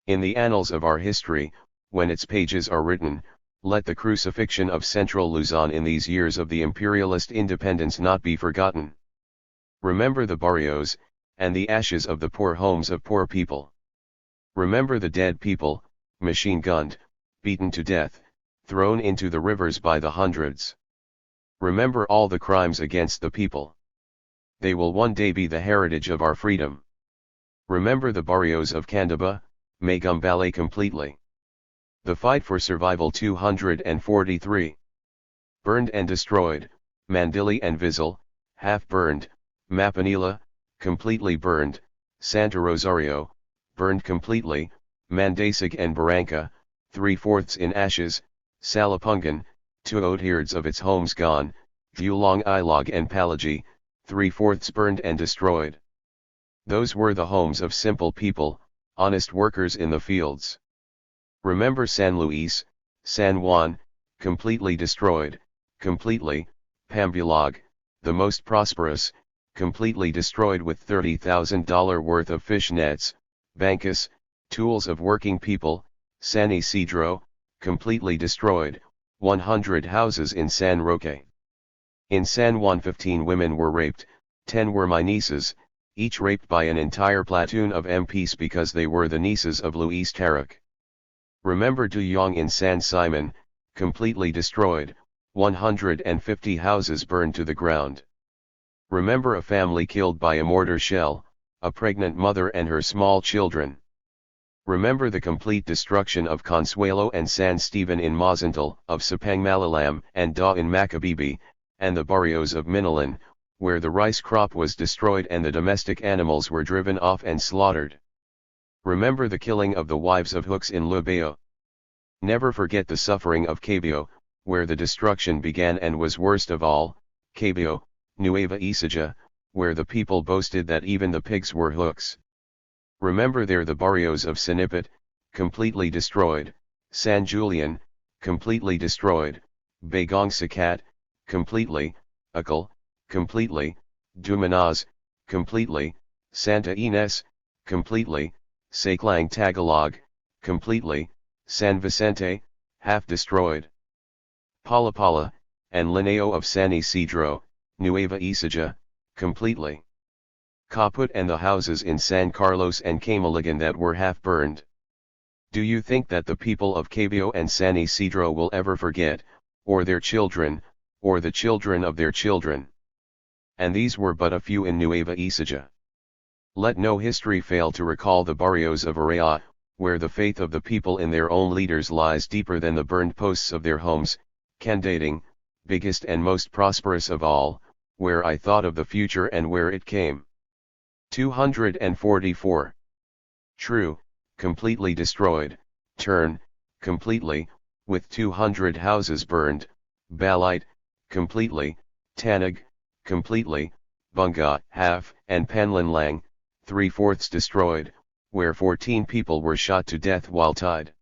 In the annals of our history, when its pages are written, let the crucifixion of central Luzon in these years of the imperialist independence not be forgotten. Remember the barrios, and the ashes of the poor homes of poor people. Remember the dead people, machine-gunned, beaten to death, thrown into the rivers by the hundreds. Remember all the crimes against the people. They will one day be the heritage of our freedom. Remember the barrios of Candaba, Magumbale completely. The fight for survival. 243. Burned and destroyed, Mandili and Vizal, half burned, Mapanila, completely burned, Santa Rosario, burned completely, Mandasig and Barranca, 3/4 in ashes, Salapungan, 2/3 of its homes gone, Bulong Ilog and Palagi, 3/4 burned and destroyed. Those were the homes of simple people, honest workers in the fields. Remember San Luis, San Juan, completely destroyed, completely, Pambulog, the most prosperous, completely destroyed with $30,000 worth of fish nets, Bancas, tools of working people, San Isidro, completely destroyed, 100 houses in San Roque. In San Juan 15 women were raped, 10 were my nieces, each raped by an entire platoon of MPs because they were the nieces of Luis Taruc. Remember Duyong in San Simon, completely destroyed, 150 houses burned to the ground. Remember a family killed by a mortar shell, a pregnant mother and her small children. Remember the complete destruction of Consuelo and San Steven in Mazantal, of Sapang Malalam and Da in Macabebe, and the barrios of Minilan, where the rice crop was destroyed and the domestic animals were driven off and slaughtered. Remember the killing of the wives of hooks in Lubeo. Never forget the suffering of Cabio, where the destruction began and was worst of all, Cabio, Nueva Ecija, where the people boasted that even the pigs were hooks. Remember there the barrios of Sinipit, completely destroyed, San Julian, completely destroyed, Bagong Sikat, completely, Acal, completely, Dumanas, completely, Santa Ines, completely, Saklang Tagalog, completely, San Vicente, half destroyed. Palapala, and Lineo of San Isidro, Nueva Ecija, completely. Caput and the houses in San Carlos and Camaligan that were half burned. Do you think that the people of Cabio and San Isidro will ever forget, or their children, or the children of their children? And these were but a few in Nueva Ecija. Let no history fail to recall the barrios of Araya, where the faith of the people in their own leaders lies deeper than the burned posts of their homes, Candating, biggest and most prosperous of all, where I thought of the future and where it came. 244. True, completely destroyed, Turn, completely, with 200 houses burned, Balite, completely, Tanag, completely, Bunga, half, and Panlinlang, 3/4 destroyed, where 14 people were shot to death while tied.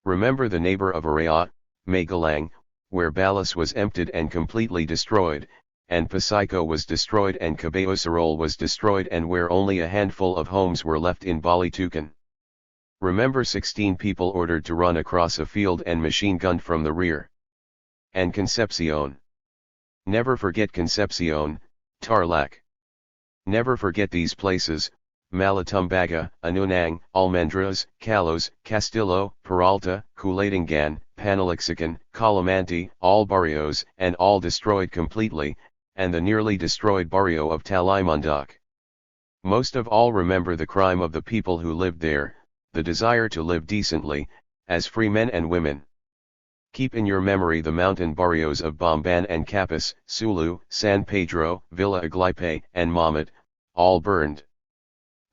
Remember the neighbor of Araya, Magalang, where Balas was emptied and completely destroyed, and Pasico was destroyed and Cabayosarol was destroyed, and where only a handful of homes were left in Balitucan. Remember 16 people ordered to run across a field and machine-gunned from the rear. And Concepcion. Never forget Concepcion, Tarlac. Never forget these places, Malatumbaga, Anunang, Almendras, Calos, Castillo, Peralta, Culatingan, Panalixican, Calamanti, all barrios, and all destroyed completely, and the nearly destroyed barrio of Talimundoc. Most of all remember the crime of the people who lived there, the desire to live decently, as free men and women. Keep in your memory the mountain barrios of Bomban and Capas, Sulu, San Pedro, Villa Aglipe, and Mamet, all burned.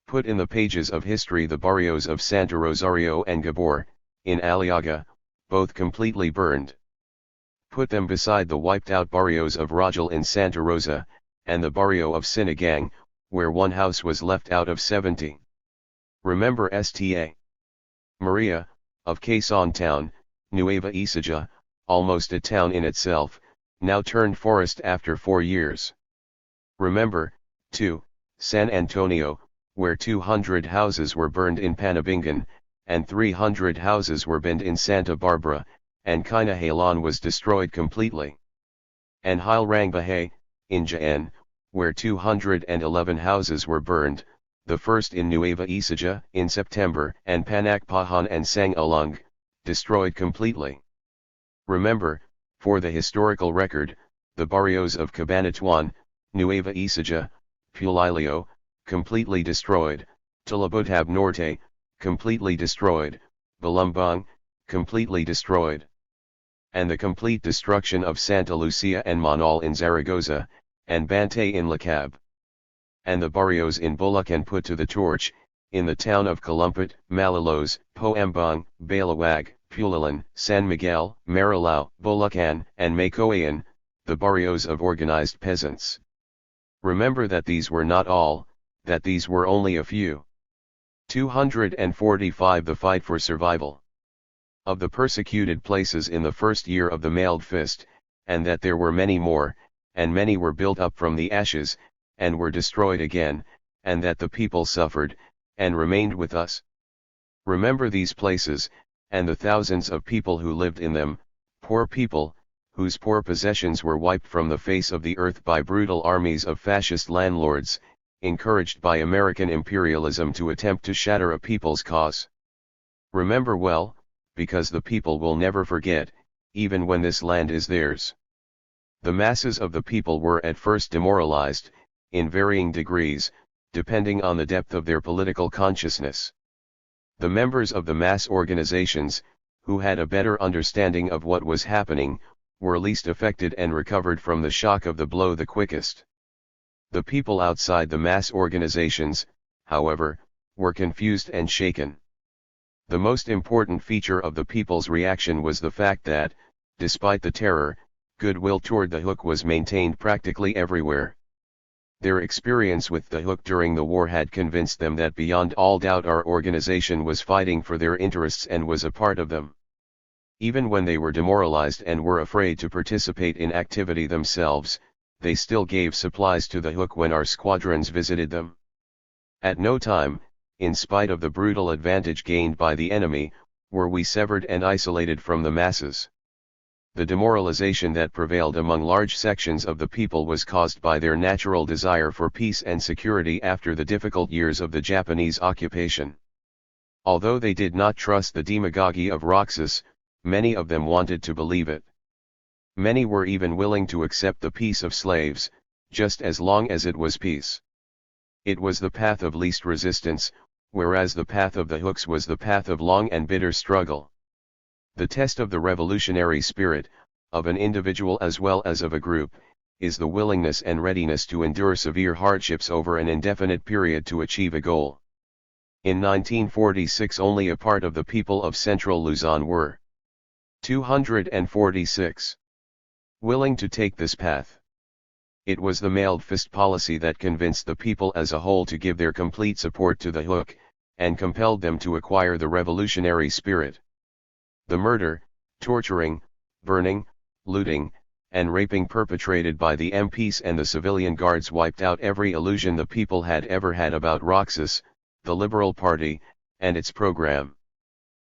Put in the pages of history the barrios of Santa Rosario and Gabor, in Aliaga, both completely burned. Put them beside the wiped-out barrios of Rajal in Santa Rosa, and the barrio of Sinigang, where one house was left out of 70. Remember Sta. Maria, of Quezon Town, Nueva Ecija, almost a town in itself, now turned forest after 4 years. Remember, too, San Antonio, where 200 houses were burned in Panabingan, and 300 houses were burned in Santa Barbara, and Kinahalan was destroyed completely. And Hilrangbahay, in Jaen, where 211 houses were burned, the first in Nueva Ecija in September, and Panakpahan and Sang Alung, destroyed completely. Remember, for the historical record, the barrios of Cabanatuan, Nueva Ecija, Pulilio, completely destroyed, Talabutab Norte, completely destroyed, Balumbang, completely destroyed. And the complete destruction of Santa Lucia and Manal in Zaragoza, and Bantay in Lacab. And the barrios in Bulacan put to the torch, in the town of Calumpit, Malolos, Poambang, Balawag, Pulilan, San Miguel, Marilao, Bulacan, and Macoayan, the barrios of organized peasants. Remember that these were not all, that these were only a few. 245 The fight for survival. Of the persecuted places in the first year of the mailed fist, and that there were many more, and many were built up from the ashes, and were destroyed again, and that the people suffered, and remained with us. Remember these places, and the thousands of people who lived in them, poor people, whose poor possessions were wiped from the face of the earth by brutal armies of fascist landlords, encouraged by American imperialism to attempt to shatter a people's cause. Remember well, because the people will never forget, even when this land is theirs. The masses of the people were at first demoralized, in varying degrees, depending on the depth of their political consciousness. The members of the mass organizations, who had a better understanding of what was happening, were least affected and recovered from the shock of the blow the quickest. The people outside the mass organizations, however, were confused and shaken. The most important feature of the people's reaction was the fact that, despite the terror, goodwill toward the Hook was maintained practically everywhere. Their experience with the Hook during the war had convinced them that beyond all doubt our organization was fighting for their interests and was a part of them. Even when they were demoralized and were afraid to participate in activity themselves, they still gave supplies to the hook when our squadrons visited them. At no time, in spite of the brutal advantage gained by the enemy, were we severed and isolated from the masses. The demoralization that prevailed among large sections of the people was caused by their natural desire for peace and security after the difficult years of the Japanese occupation. Although they did not trust the demagoguery of Roxas, many of them wanted to believe it. Many were even willing to accept the peace of slaves, just as long as it was peace. It was the path of least resistance, whereas the path of the hooks was the path of long and bitter struggle. The test of the revolutionary spirit, of an individual as well as of a group, is the willingness and readiness to endure severe hardships over an indefinite period to achieve a goal. In 1946 only a part of the people of central Luzon were 246 willing to take this path. It was the mailed fist policy that convinced the people as a whole to give their complete support to the hook, and compelled them to acquire the revolutionary spirit. The murder, torturing, burning, looting, and raping perpetrated by the MPs and the civilian guards wiped out every illusion the people had ever had about Roxas, the Liberal Party, and its program.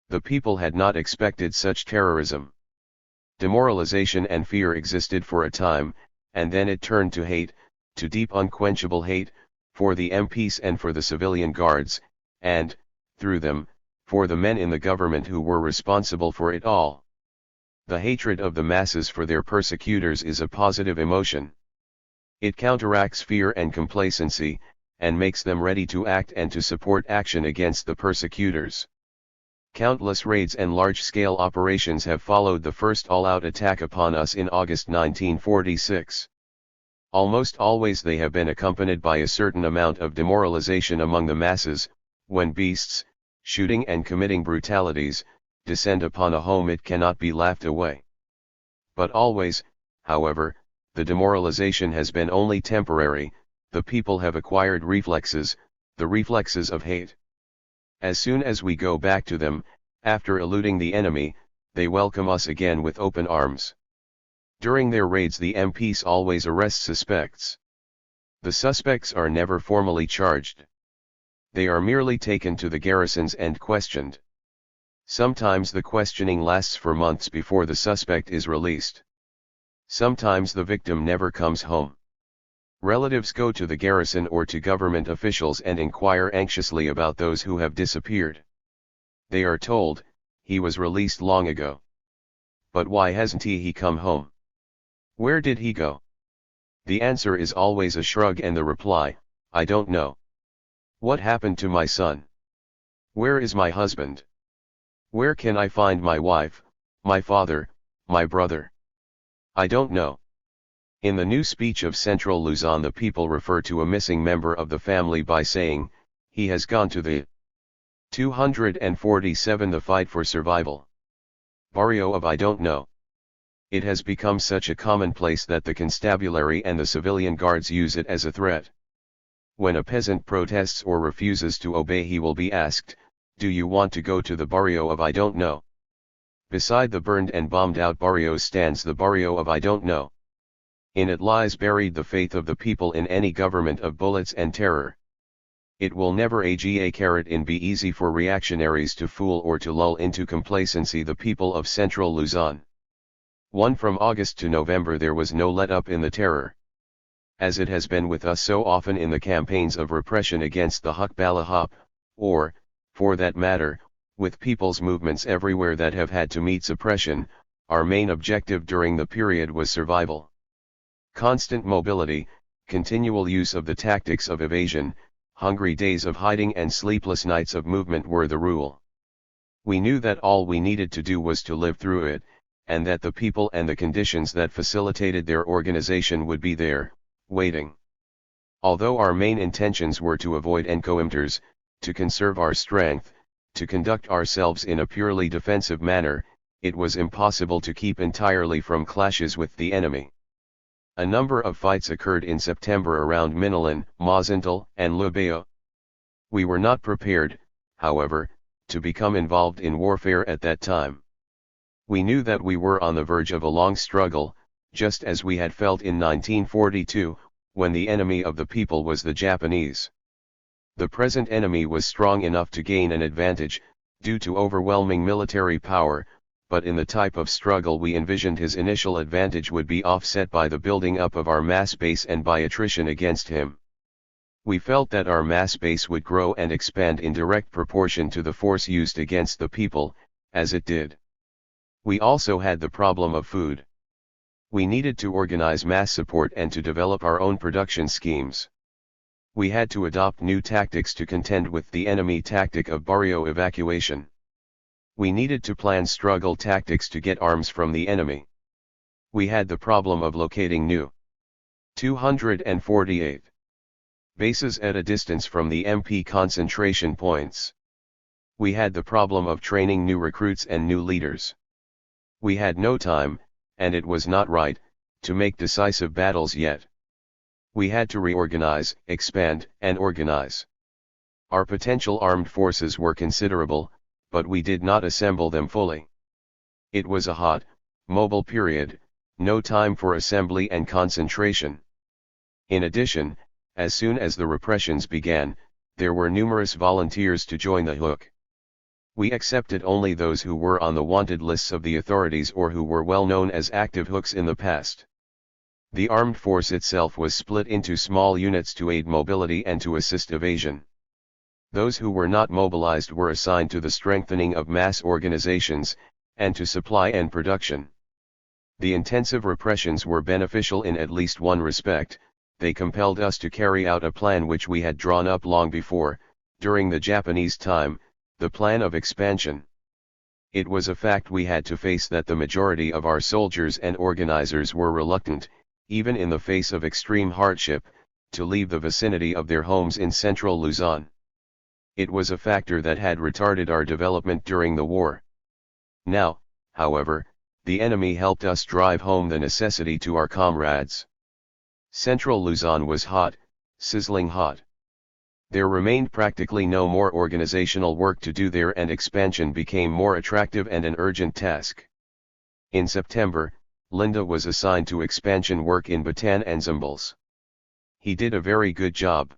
The people had not expected such terrorism. Demoralization and fear existed for a time, and then it turned to hate, to deep unquenchable hate, for the MPs and for the civilian guards, and, through them, for the men in the government who were responsible for it all. The hatred of the masses for their persecutors is a positive emotion. It counteracts fear and complacency, and makes them ready to act and to support action against the persecutors. Countless raids and large-scale operations have followed the first all-out attack upon us in August 1946. Almost always they have been accompanied by a certain amount of demoralization among the masses, when beasts, shooting and committing brutalities, descend upon a home it cannot be laughed away. But always, however, the demoralization has been only temporary, the people have acquired reflexes, the reflexes of hate. As soon as we go back to them, after eluding the enemy, they welcome us again with open arms. During their raids the MPs always arrest suspects. The suspects are never formally charged. They are merely taken to the garrisons and questioned. Sometimes the questioning lasts for months before the suspect is released. Sometimes the victim never comes home. Relatives go to the garrison or to government officials and inquire anxiously about those who have disappeared. They are told, "He was released long ago. But why hasn't he come home? Where did he go?" The answer is always a shrug and the reply, "I don't know. What happened to my son? Where is my husband? Where can I find my wife, my father, my brother? I don't know." In the new speech of Central Luzon the people refer to a missing member of the family by saying, "He has gone to the 247 the fight for survival. Barrio of I don't know." It has become such a commonplace that the constabulary and the civilian guards use it as a threat. When a peasant protests or refuses to obey he will be asked, "Do you want to go to the barrio of I don't know?" Beside the burned and bombed out barrios stands the barrio of I don't know. In it lies buried the faith of the people in any government of bullets and terror. It will never be easy for reactionaries to fool or to lull into complacency the people of Central Luzon. From August to November there was no let-up in the terror. As it has been with us so often in the campaigns of repression against the Hukbalahap, or, for that matter, with people's movements everywhere that have had to meet suppression, our main objective during the period was survival. Constant mobility, continual use of the tactics of evasion, hungry days of hiding and sleepless nights of movement were the rule. We knew that all we needed to do was to live through it, and that the people and the conditions that facilitated their organization would be there, waiting. Although our main intentions were to avoid encounters, to conserve our strength, to conduct ourselves in a purely defensive manner, it was impossible to keep entirely from clashes with the enemy. A number of fights occurred in September around Minilan, Mazintal, and Lubeo. We were not prepared, however, to become involved in warfare at that time. We knew that we were on the verge of a long struggle, just as we had felt in 1942, when the enemy of the people was the Japanese. The present enemy was strong enough to gain an advantage, due to overwhelming military power, but in the type of struggle we envisioned his initial advantage would be offset by the building up of our mass base and by attrition against him. We felt that our mass base would grow and expand in direct proportion to the force used against the people, as it did. We also had the problem of food. We needed to organize mass support and to develop our own production schemes. We had to adopt new tactics to contend with the enemy tactic of barrio evacuation. We needed to plan struggle tactics to get arms from the enemy. We had the problem of locating new 248 bases at a distance from the MP concentration points. We had the problem of training new recruits and new leaders. We had no time, and it was not right, to make decisive battles yet. We had to reorganize, expand, and organize. Our potential armed forces were considerable, but we did not assemble them fully. It was a hot, mobile period, no time for assembly and concentration. In addition, as soon as the repressions began, there were numerous volunteers to join the hook. We accepted only those who were on the wanted lists of the authorities or who were well known as active hooks in the past. The armed force itself was split into small units to aid mobility and to assist evasion. Those who were not mobilized were assigned to the strengthening of mass organizations, and to supply and production. The intensive repressions were beneficial in at least one respect: they compelled us to carry out a plan which we had drawn up long before, during the Japanese time, the plan of expansion. It was a fact we had to face that the majority of our soldiers and organizers were reluctant, even in the face of extreme hardship, to leave the vicinity of their homes in central Luzon. It was a factor that had retarded our development during the war. Now, however, the enemy helped us drive home the necessity to our comrades. Central Luzon was hot, sizzling hot. There remained practically no more organizational work to do there, and expansion became more attractive and an urgent task. In September, Linda was assigned to expansion work in Bataan and Zambales. He did a very good job.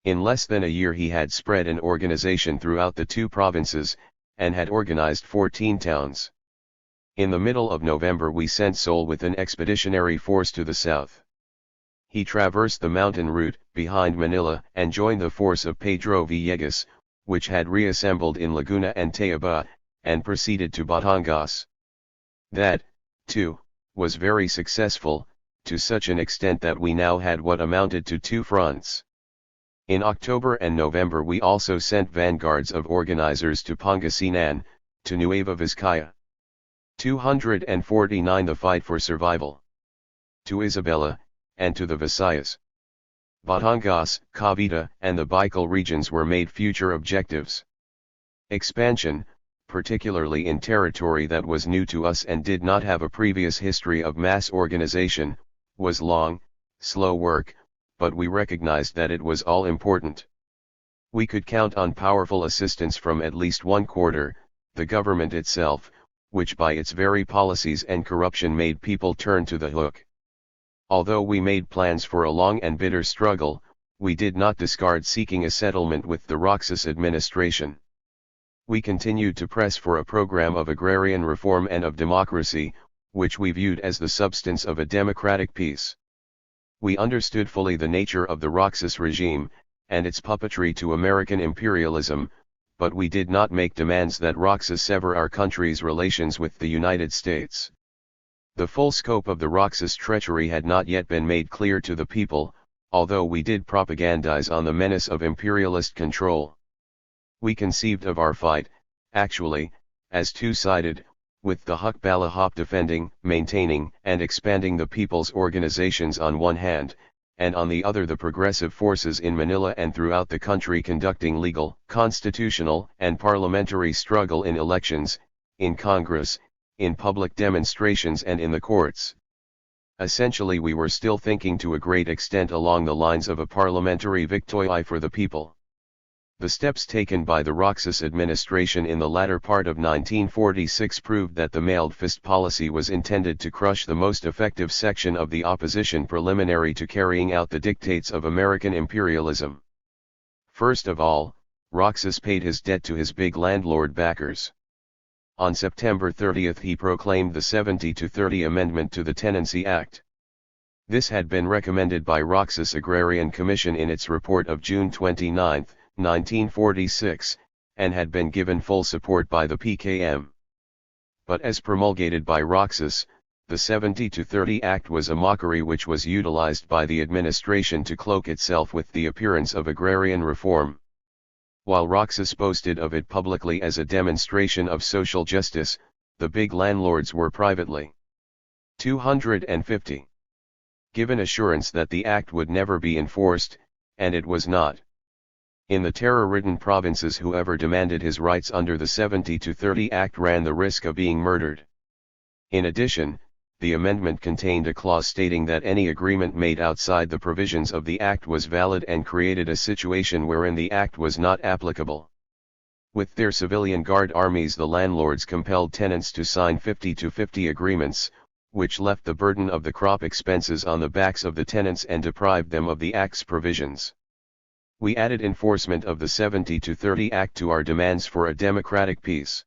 In less than a year he had spread an organization throughout the two provinces, and had organized 14 towns. In the middle of November we sent Sol with an expeditionary force to the south. He traversed the mountain route, behind Manila, and joined the force of Pedro Villegas, which had reassembled in Laguna and Tayaba, and proceeded to Batangas. That, too, was very successful, to such an extent that we now had what amounted to two fronts. In October and November we also sent vanguards of organizers to Pangasinan, to Nueva Vizcaya. 249 The fight for survival. To Isabela, and to the Visayas. Batangas, Cavite, and the Bicol regions were made future objectives. Expansion, particularly in territory that was new to us and did not have a previous history of mass organization, was long, slow work, but we recognized that it was all important. We could count on powerful assistance from at least one quarter, the government itself, which by its very policies and corruption made people turn to the hook. Although we made plans for a long and bitter struggle, we did not discard seeking a settlement with the Roxas administration. We continued to press for a program of agrarian reform and of democracy, which we viewed as the substance of a democratic peace. We understood fully the nature of the Roxas regime, and its puppetry to American imperialism, but we did not make demands that Roxas sever our country's relations with the United States. The full scope of the Roxas treachery had not yet been made clear to the people, although we did propagandize on the menace of imperialist control. We conceived of our fight, actually, as two-sided, with the Hukbalahap defending, maintaining, and expanding the people's organizations on one hand, and on the other the progressive forces in Manila and throughout the country conducting legal, constitutional, and parliamentary struggle in elections, in Congress, in public demonstrations and in the courts. Essentially we were still thinking to a great extent along the lines of a parliamentary victory for the people. The steps taken by the Roxas administration in the latter part of 1946 proved that the mailed fist policy was intended to crush the most effective section of the opposition preliminary to carrying out the dictates of American imperialism. First of all, Roxas paid his debt to his big landlord backers. On September 30 he proclaimed the 70-30 Amendment to the Tenancy Act. This had been recommended by Roxas Agrarian Commission in its report of June 29, 1946, and had been given full support by the PKM. But as promulgated by Roxas, the 70-30 Act was a mockery which was utilized by the administration to cloak itself with the appearance of agrarian reform. While Roxas boasted of it publicly as a demonstration of social justice, the big landlords were privately 250 given assurance that the act would never be enforced, and it was not. In the terror-ridden provinces, whoever demanded his rights under the 70-30 Act ran the risk of being murdered. In addition, the amendment contained a clause stating that any agreement made outside the provisions of the Act was valid and created a situation wherein the Act was not applicable. With their civilian guard armies, the landlords compelled tenants to sign 50-50 agreements, which left the burden of the crop expenses on the backs of the tenants and deprived them of the Act's provisions. We added enforcement of the 70-30 Act to our demands for a democratic peace.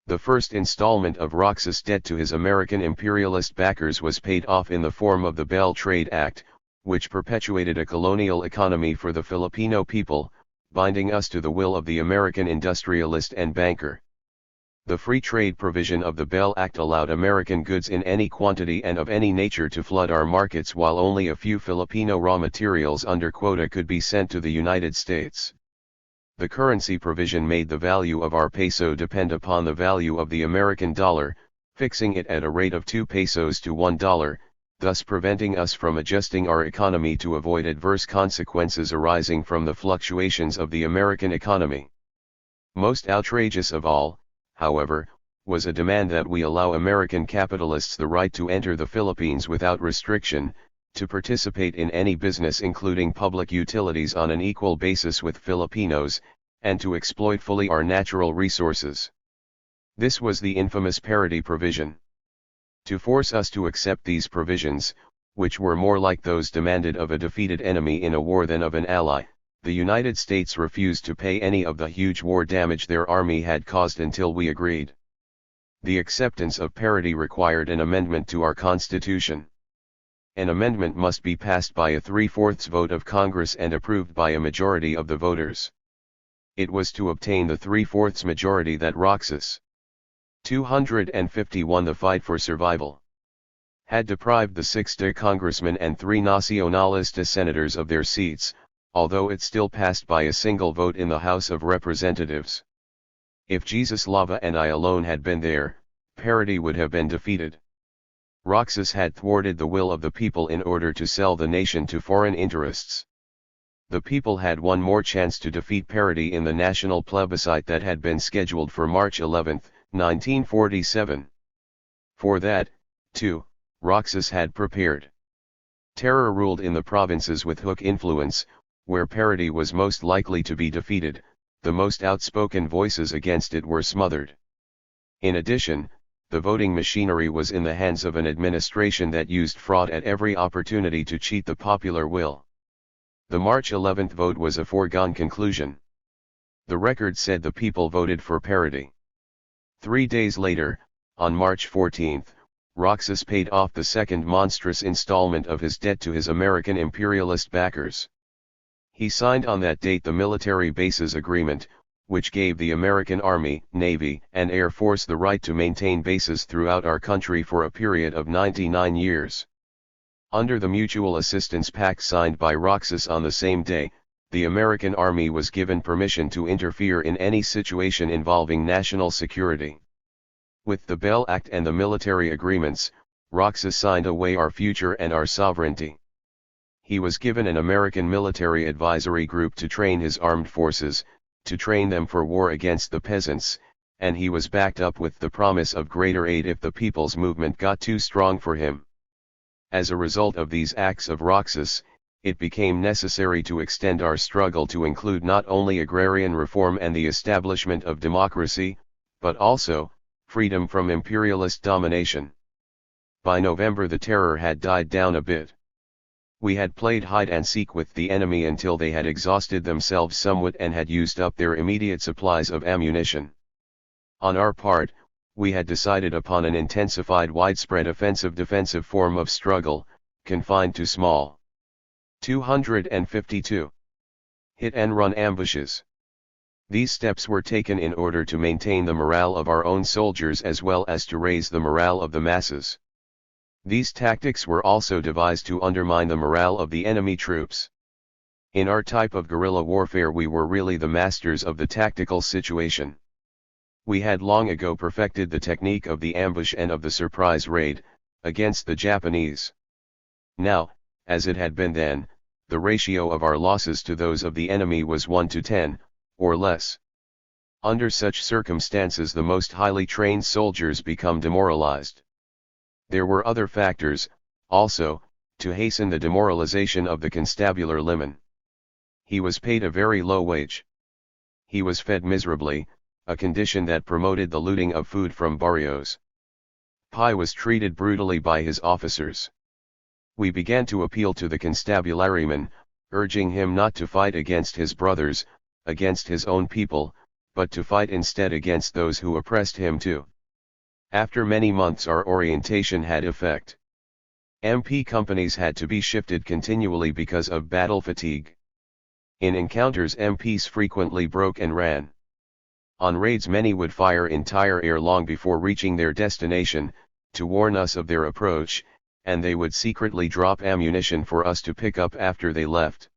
The first installment of Roxas' debt to his American imperialist backers was paid off in the form of the Bell Trade Act, which perpetuated a colonial economy for the Filipino people, binding us to the will of the American industrialist and banker. The free trade provision of the Bell Act allowed American goods in any quantity and of any nature to flood our markets, while only a few Filipino raw materials under quota could be sent to the United States. The currency provision made the value of our peso depend upon the value of the American dollar, fixing it at a rate of 2 pesos to $1, thus preventing us from adjusting our economy to avoid adverse consequences arising from the fluctuations of the American economy. Most outrageous of all, however, was a demand that we allow American capitalists the right to enter the Philippines without restriction, to participate in any business including public utilities on an equal basis with Filipinos, and to exploit fully our natural resources. This was the infamous parity provision. To force us to accept these provisions, which were more like those demanded of a defeated enemy in a war than of an ally, the United States refused to pay any of the huge war damage their army had caused until we agreed. The acceptance of parity required an amendment to our Constitution. An amendment must be passed by a 3/4 vote of Congress and approved by a majority of the voters. It was to obtain the 3/4 majority that Roxas 250 won the fight for survival. Had deprived the 6 congressmen and 3 Nacionalista senators of their seats, although it still passed by a single vote in the House of Representatives. If Jesus Lava and I alone had been there, parity would have been defeated. Roxas had thwarted the will of the people in order to sell the nation to foreign interests. The people had one more chance to defeat parity in the national plebiscite that had been scheduled for March 11, 1947. For that, too, Roxas had prepared. Terror ruled in the provinces with hook influence, where parity was most likely to be defeated. The most outspoken voices against it were smothered. In addition, the voting machinery was in the hands of an administration that used fraud at every opportunity to cheat the popular will. The March 11 vote was a foregone conclusion. The record said the people voted for parity. 3 days later, on March 14, Roxas paid off the second monstrous installment of his debt to his American imperialist backers. He signed on that date the Military Bases Agreement, which gave the American Army, Navy, and Air Force the right to maintain bases throughout our country for a period of 99 years. Under the Mutual Assistance Pact signed by Roxas on the same day, the American Army was given permission to interfere in any situation involving national security. With the Bell Act and the military agreements, Roxas signed away our future and our sovereignty. He was given an American military advisory group to train his armed forces, to train them for war against the peasants, and he was backed up with the promise of greater aid if the people's movement got too strong for him. As a result of these acts of Roxas, it became necessary to extend our struggle to include not only agrarian reform and the establishment of democracy, but also, freedom from imperialist domination. By November the terror had died down a bit. We had played hide and seek with the enemy until they had exhausted themselves somewhat and had used up their immediate supplies of ammunition. On our part, we had decided upon an intensified widespread offensive-defensive form of struggle, confined to small 252 hit-and-run ambushes. These steps were taken in order to maintain the morale of our own soldiers as well as to raise the morale of the masses. These tactics were also devised to undermine the morale of the enemy troops. In our type of guerrilla warfare we were really the masters of the tactical situation. We had long ago perfected the technique of the ambush and of the surprise raid, against the Japanese. Now, as it had been then, the ratio of our losses to those of the enemy was 1 to 10, or less. Under such circumstances the most highly trained soldiers become demoralized. There were other factors, also, to hasten the demoralization of the constabular liman. He was paid a very low wage. He was fed miserably, a condition that promoted the looting of food from barrios. Pi was treated brutally by his officers. We began to appeal to the constabularyman, urging him not to fight against his brothers, against his own people, but to fight instead against those who oppressed him too. After many months our orientation had effect. MP companies had to be shifted continually because of battle fatigue. In encounters MPs frequently broke and ran. On raids many would fire entire air long before reaching their destination, to warn us of their approach, and they would secretly drop ammunition for us to pick up after they left.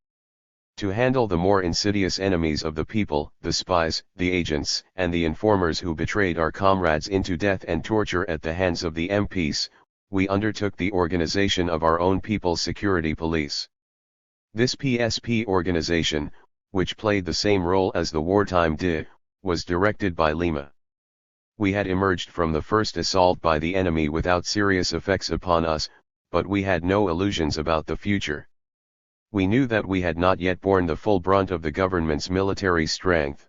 To handle the more insidious enemies of the people, the spies, the agents, and the informers who betrayed our comrades into death and torture at the hands of the MPs, we undertook the organization of our own people's security police. This PSP organization, which played the same role as the wartime DI, was directed by Lima. We had emerged from the first assault by the enemy without serious effects upon us, but we had no illusions about the future. We knew that we had not yet borne the full brunt of the government's military strength.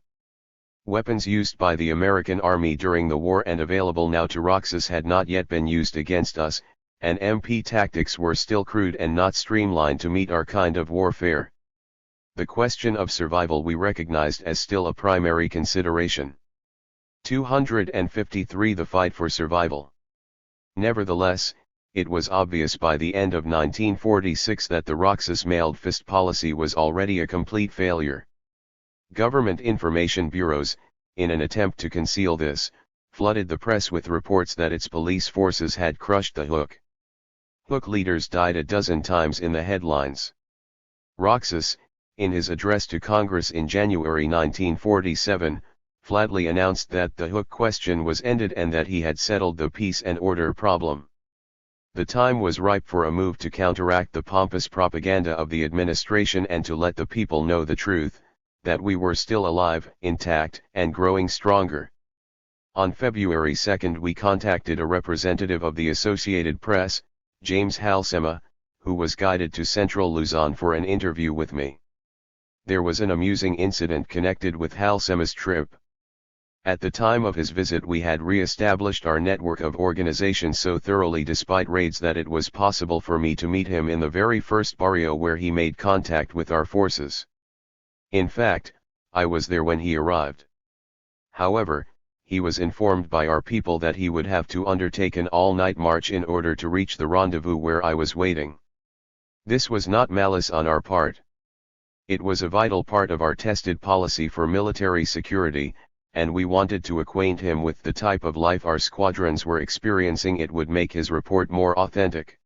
Weapons used by the American Army during the war and available now to Roxas had not yet been used against us, and MP tactics were still crude and not streamlined to meet our kind of warfare. The question of survival we recognized as still a primary consideration. 253 The fight for survival. Nevertheless, it was obvious by the end of 1946 that the Roxas mailed fist policy was already a complete failure. Government information bureaus, in an attempt to conceal this, flooded the press with reports that its police forces had crushed the Hook. Hook leaders died a dozen times in the headlines. Roxas, in his address to Congress in January 1947, flatly announced that the Hook question was ended and that he had settled the peace and order problem. The time was ripe for a move to counteract the pompous propaganda of the administration and to let the people know the truth, that we were still alive, intact, and growing stronger. On February 2 we contacted a representative of the Associated Press, James Halsema, who was guided to Central Luzon for an interview with me. There was an amusing incident connected with Halsema's trip. At the time of his visit we had re-established our network of organizations so thoroughly despite raids that it was possible for me to meet him in the very first barrio where he made contact with our forces. In fact, I was there when he arrived. However, he was informed by our people that he would have to undertake an all-night march in order to reach the rendezvous where I was waiting. This was not malice on our part. It was a vital part of our tested policy for military security, and we wanted to acquaint him with the type of life our squadrons were experiencing. It would make his report more authentic.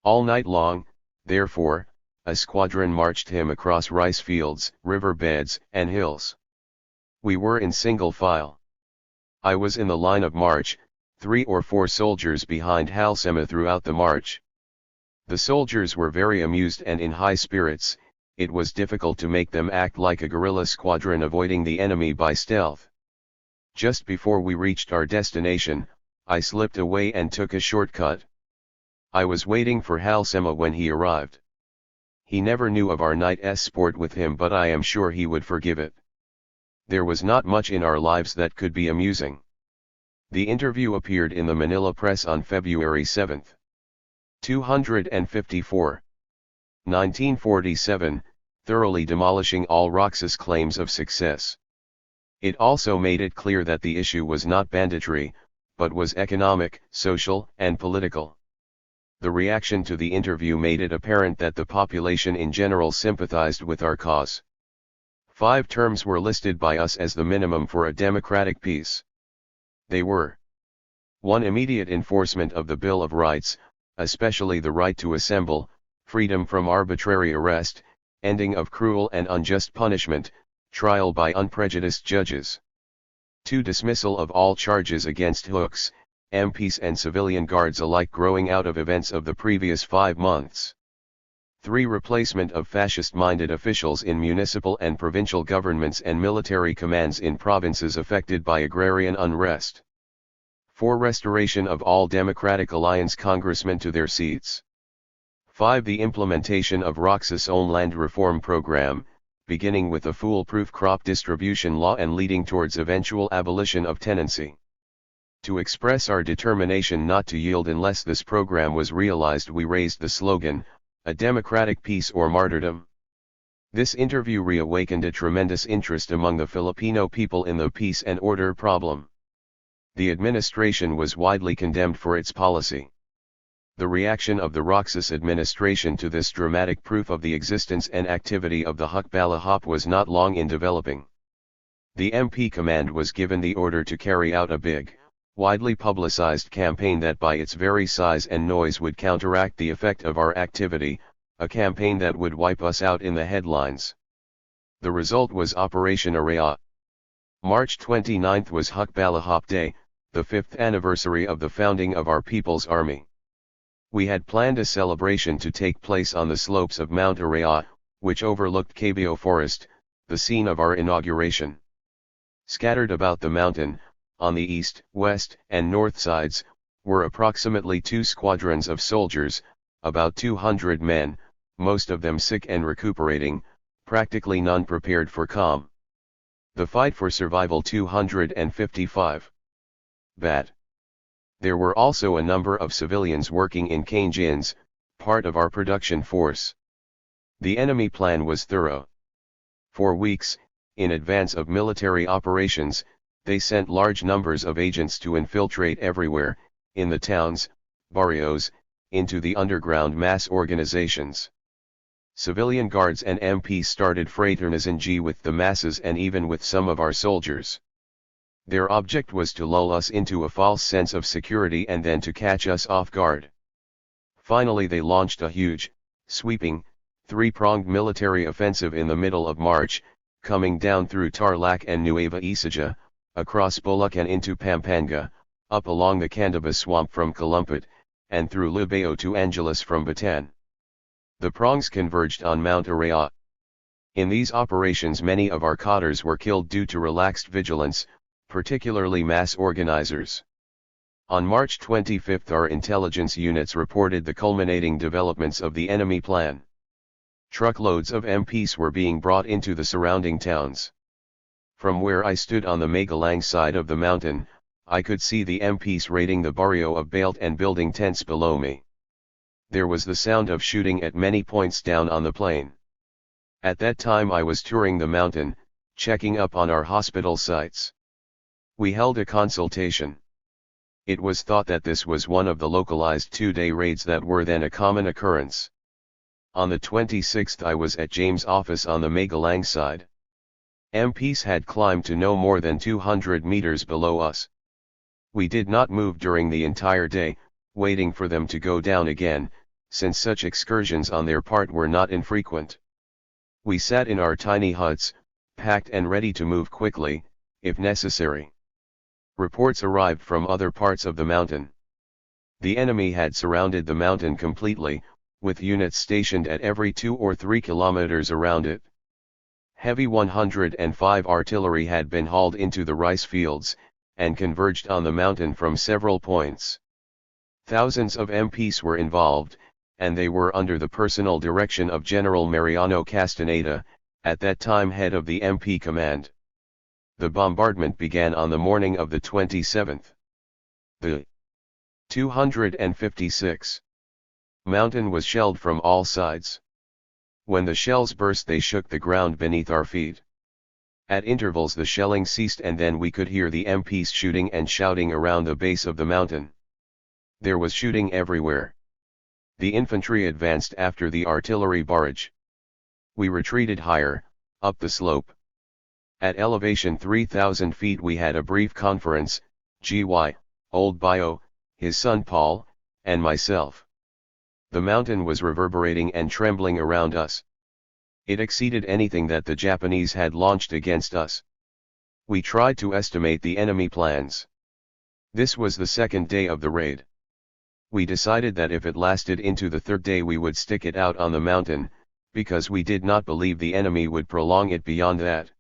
All night long, therefore, a squadron marched him across rice fields, riverbeds, and hills. We were in single file. I was in the line of march, 3 or 4 soldiers behind Halsema throughout the march. The soldiers were very amused and in high spirits. It was difficult to make them act like a guerrilla squadron avoiding the enemy by stealth. Just before we reached our destination, I slipped away and took a shortcut. I was waiting for Halsema when he arrived. he never knew of our night's sport with him, but I am sure he would forgive it. There was not much in our lives that could be amusing. The interview appeared in the Manila Press on February 7. 254. 1947, thoroughly demolishing all Roxas' claims of success. It also made it clear that the issue was not banditry, but was economic, social, and political. The reaction to the interview made it apparent that the population in general sympathized with our cause. 5 terms were listed by us as the minimum for a democratic peace. They were: 1. Immediate enforcement of the Bill of Rights, especially the right to assemble, freedom from arbitrary arrest, ending of cruel and unjust punishment, trial by unprejudiced judges. 2. Dismissal of all charges against hooks, MPs and civilian guards alike growing out of events of the previous 5 months. 3. Replacement of fascist-minded officials in municipal and provincial governments and military commands in provinces affected by agrarian unrest. 4. Restoration of all Democratic Alliance congressmen to their seats. 5. The implementation of Roxas' own land reform program, beginning with a foolproof crop distribution law and leading towards eventual abolition of tenancy. To express our determination not to yield unless this program was realized, we raised the slogan, "A democratic peace or martyrdom." This interview reawakened a tremendous interest among the Filipino people in the peace and order problem. The administration was widely condemned for its policy. The reaction of the Roxas administration to this dramatic proof of the existence and activity of the Hukbalahap was not long in developing. The MP command was given the order to carry out a big, widely publicized campaign that by its very size and noise would counteract the effect of our activity, a campaign that would wipe us out in the headlines. The result was Operation Araya. March 29 was Hukbalahap Day, the 5th anniversary of the founding of our People's Army. We had planned a celebration to take place on the slopes of Mount Araya, which overlooked Cabio Forest, the scene of our inauguration. Scattered about the mountain, on the east, west, and north sides, were approximately 2 squadrons of soldiers, about 200 men, most of them sick and recuperating, practically none prepared for calm. The fight for survival 255. Bad. There were also a number of civilians working in cane gins, part of our production force. The enemy plan was thorough. For weeks, in advance of military operations, they sent large numbers of agents to infiltrate everywhere, in the towns, barrios, into the underground mass organizations. Civilian guards and MPs started fraternizing with the masses and even with some of our soldiers. Their object was to lull us into a false sense of security and then to catch us off guard. Finally they launched a huge, sweeping, 3-pronged military offensive in the middle of March, coming down through Tarlac and Nueva Ecija, across Bulacan into Pampanga, up along the Candaba swamp from Calumpit, and through Libao to Angeles from Bataan. The prongs converged on Mount Araya. In these operations many of our cadres were killed due to relaxed vigilance, particularly mass organizers. On March 25 our intelligence units reported the culminating developments of the enemy plan. Truckloads of MPs were being brought into the surrounding towns. From where I stood on the Magalang side of the mountain, I could see the MPs raiding the barrio of Belt and building tents below me. There was the sound of shooting at many points down on the plain. At that time I was touring the mountain, checking up on our hospital sites. We held a consultation. It was thought that this was one of the localized 2-day raids that were then a common occurrence. On the 26th I was at James' office on the Magalang side. MPs had climbed to no more than 200 meters below us. We did not move during the entire day, waiting for them to go down again, since such excursions on their part were not infrequent. We sat in our tiny huts, packed and ready to move quickly, if necessary. Reports arrived from other parts of the mountain. The enemy had surrounded the mountain completely, with units stationed at every 2 or 3 kilometers around it. Heavy 105 artillery had been hauled into the rice fields, and converged on the mountain from several points. Thousands of MPs were involved, and they were under the personal direction of General Mariano Castaneda, at that time head of the MP Command. The bombardment began on the morning of the 27th. The 256 mountain was shelled from all sides. When the shells burst, they shook the ground beneath our feet. At intervals the shelling ceased, and then we could hear the MPs shooting and shouting around the base of the mountain. There was shooting everywhere. The infantry advanced after the artillery barrage. We retreated higher, up the slope. At elevation 3,000 feet we had a brief conference, GY, old Bio, his son Paul, and myself. The mountain was reverberating and trembling around us. It exceeded anything that the Japanese had launched against us. We tried to estimate the enemy plans. This was the second day of the raid. We decided that if it lasted into the third day we would stick it out on the mountain, because we did not believe the enemy would prolong it beyond that.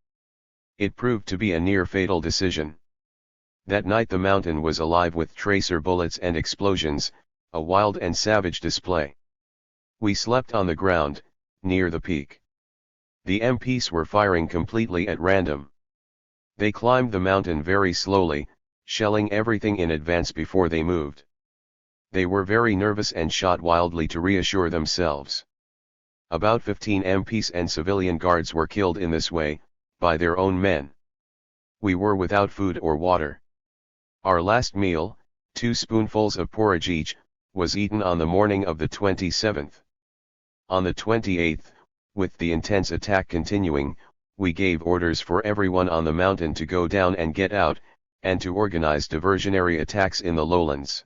It proved to be a near fatal decision. That night the mountain was alive with tracer bullets and explosions, a wild and savage display. We slept on the ground, near the peak. The MPs were firing completely at random. They climbed the mountain very slowly, shelling everything in advance before they moved. They were very nervous and shot wildly to reassure themselves. About 15 MPs and civilian guards were killed in this way, by their own men. We were without food or water. Our last meal, 2 spoonfuls of porridge each, was eaten on the morning of the 27th. On the 28th, with the intense attack continuing, we gave orders for everyone on the mountain to go down and get out, and to organize diversionary attacks in the lowlands.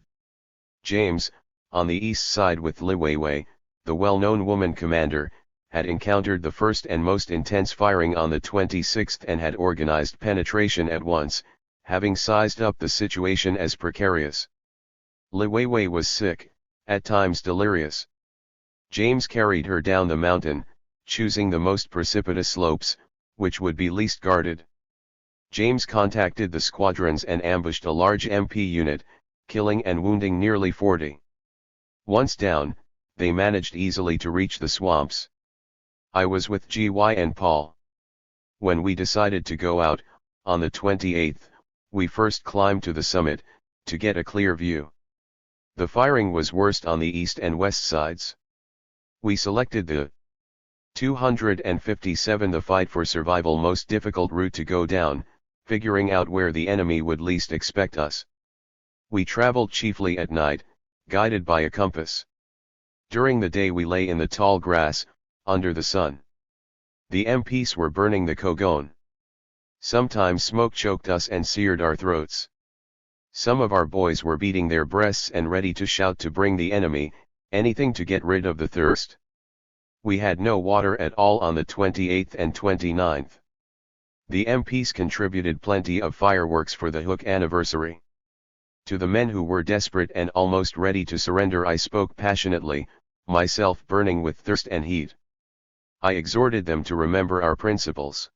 James, on the east side with Li Weiwei, the well-known woman commander, had encountered the first and most intense firing on the 26th and had organized penetration at once, having sized up the situation as precarious. Li Weiwei was sick, at times delirious. James carried her down the mountain, choosing the most precipitous slopes, which would be least guarded. James contacted the squadrons and ambushed a large MP unit, killing and wounding nearly 40. Once down, they managed easily to reach the swamps. I was with GY and Paul. When we decided to go out, on the 28th, we first climbed to the summit, to get a clear view. The firing was worst on the east and west sides. We selected the 257, the fight for survival, most difficult route to go down, figuring out where the enemy would least expect us. We traveled chiefly at night, guided by a compass. During the day we lay in the tall grass, under the sun. The MPs were burning the kogon. Sometimes smoke choked us and seared our throats. Some of our boys were beating their breasts and ready to shout to bring the enemy, anything to get rid of the thirst. We had no water at all on the 28th and 29th. The MPs contributed plenty of fireworks for the Hook anniversary. To the men who were desperate and almost ready to surrender I spoke passionately, myself burning with thirst and heat. I exhorted them to remember our principles.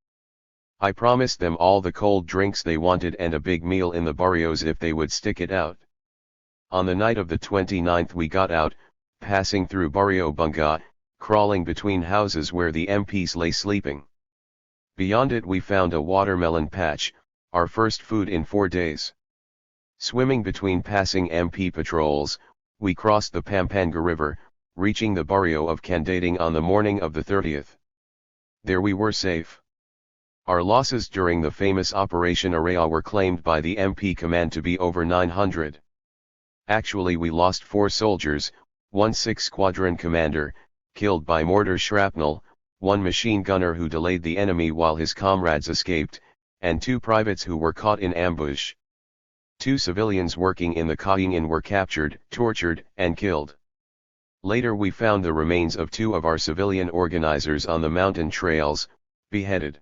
I promised them all the cold drinks they wanted and a big meal in the barrios if they would stick it out. On the night of the 29th we got out, passing through Barrio Bunga, crawling between houses where the MPs lay sleeping. Beyond it we found a watermelon patch, our first food in 4 days. Swimming between passing MP patrols, we crossed the Pampanga River, reaching the barrio of Candating on the morning of the 30th. There we were safe. Our losses during the famous Operation Araya were claimed by the MP command to be over 900. Actually we lost 4 soldiers, 1 6th Squadron commander, killed by mortar shrapnel, 1 machine gunner who delayed the enemy while his comrades escaped, and 2 privates who were caught in ambush. 2 civilians working in the Kaingin were captured, tortured, and killed. Later we found the remains of 2 of our civilian organizers on the mountain trails, beheaded.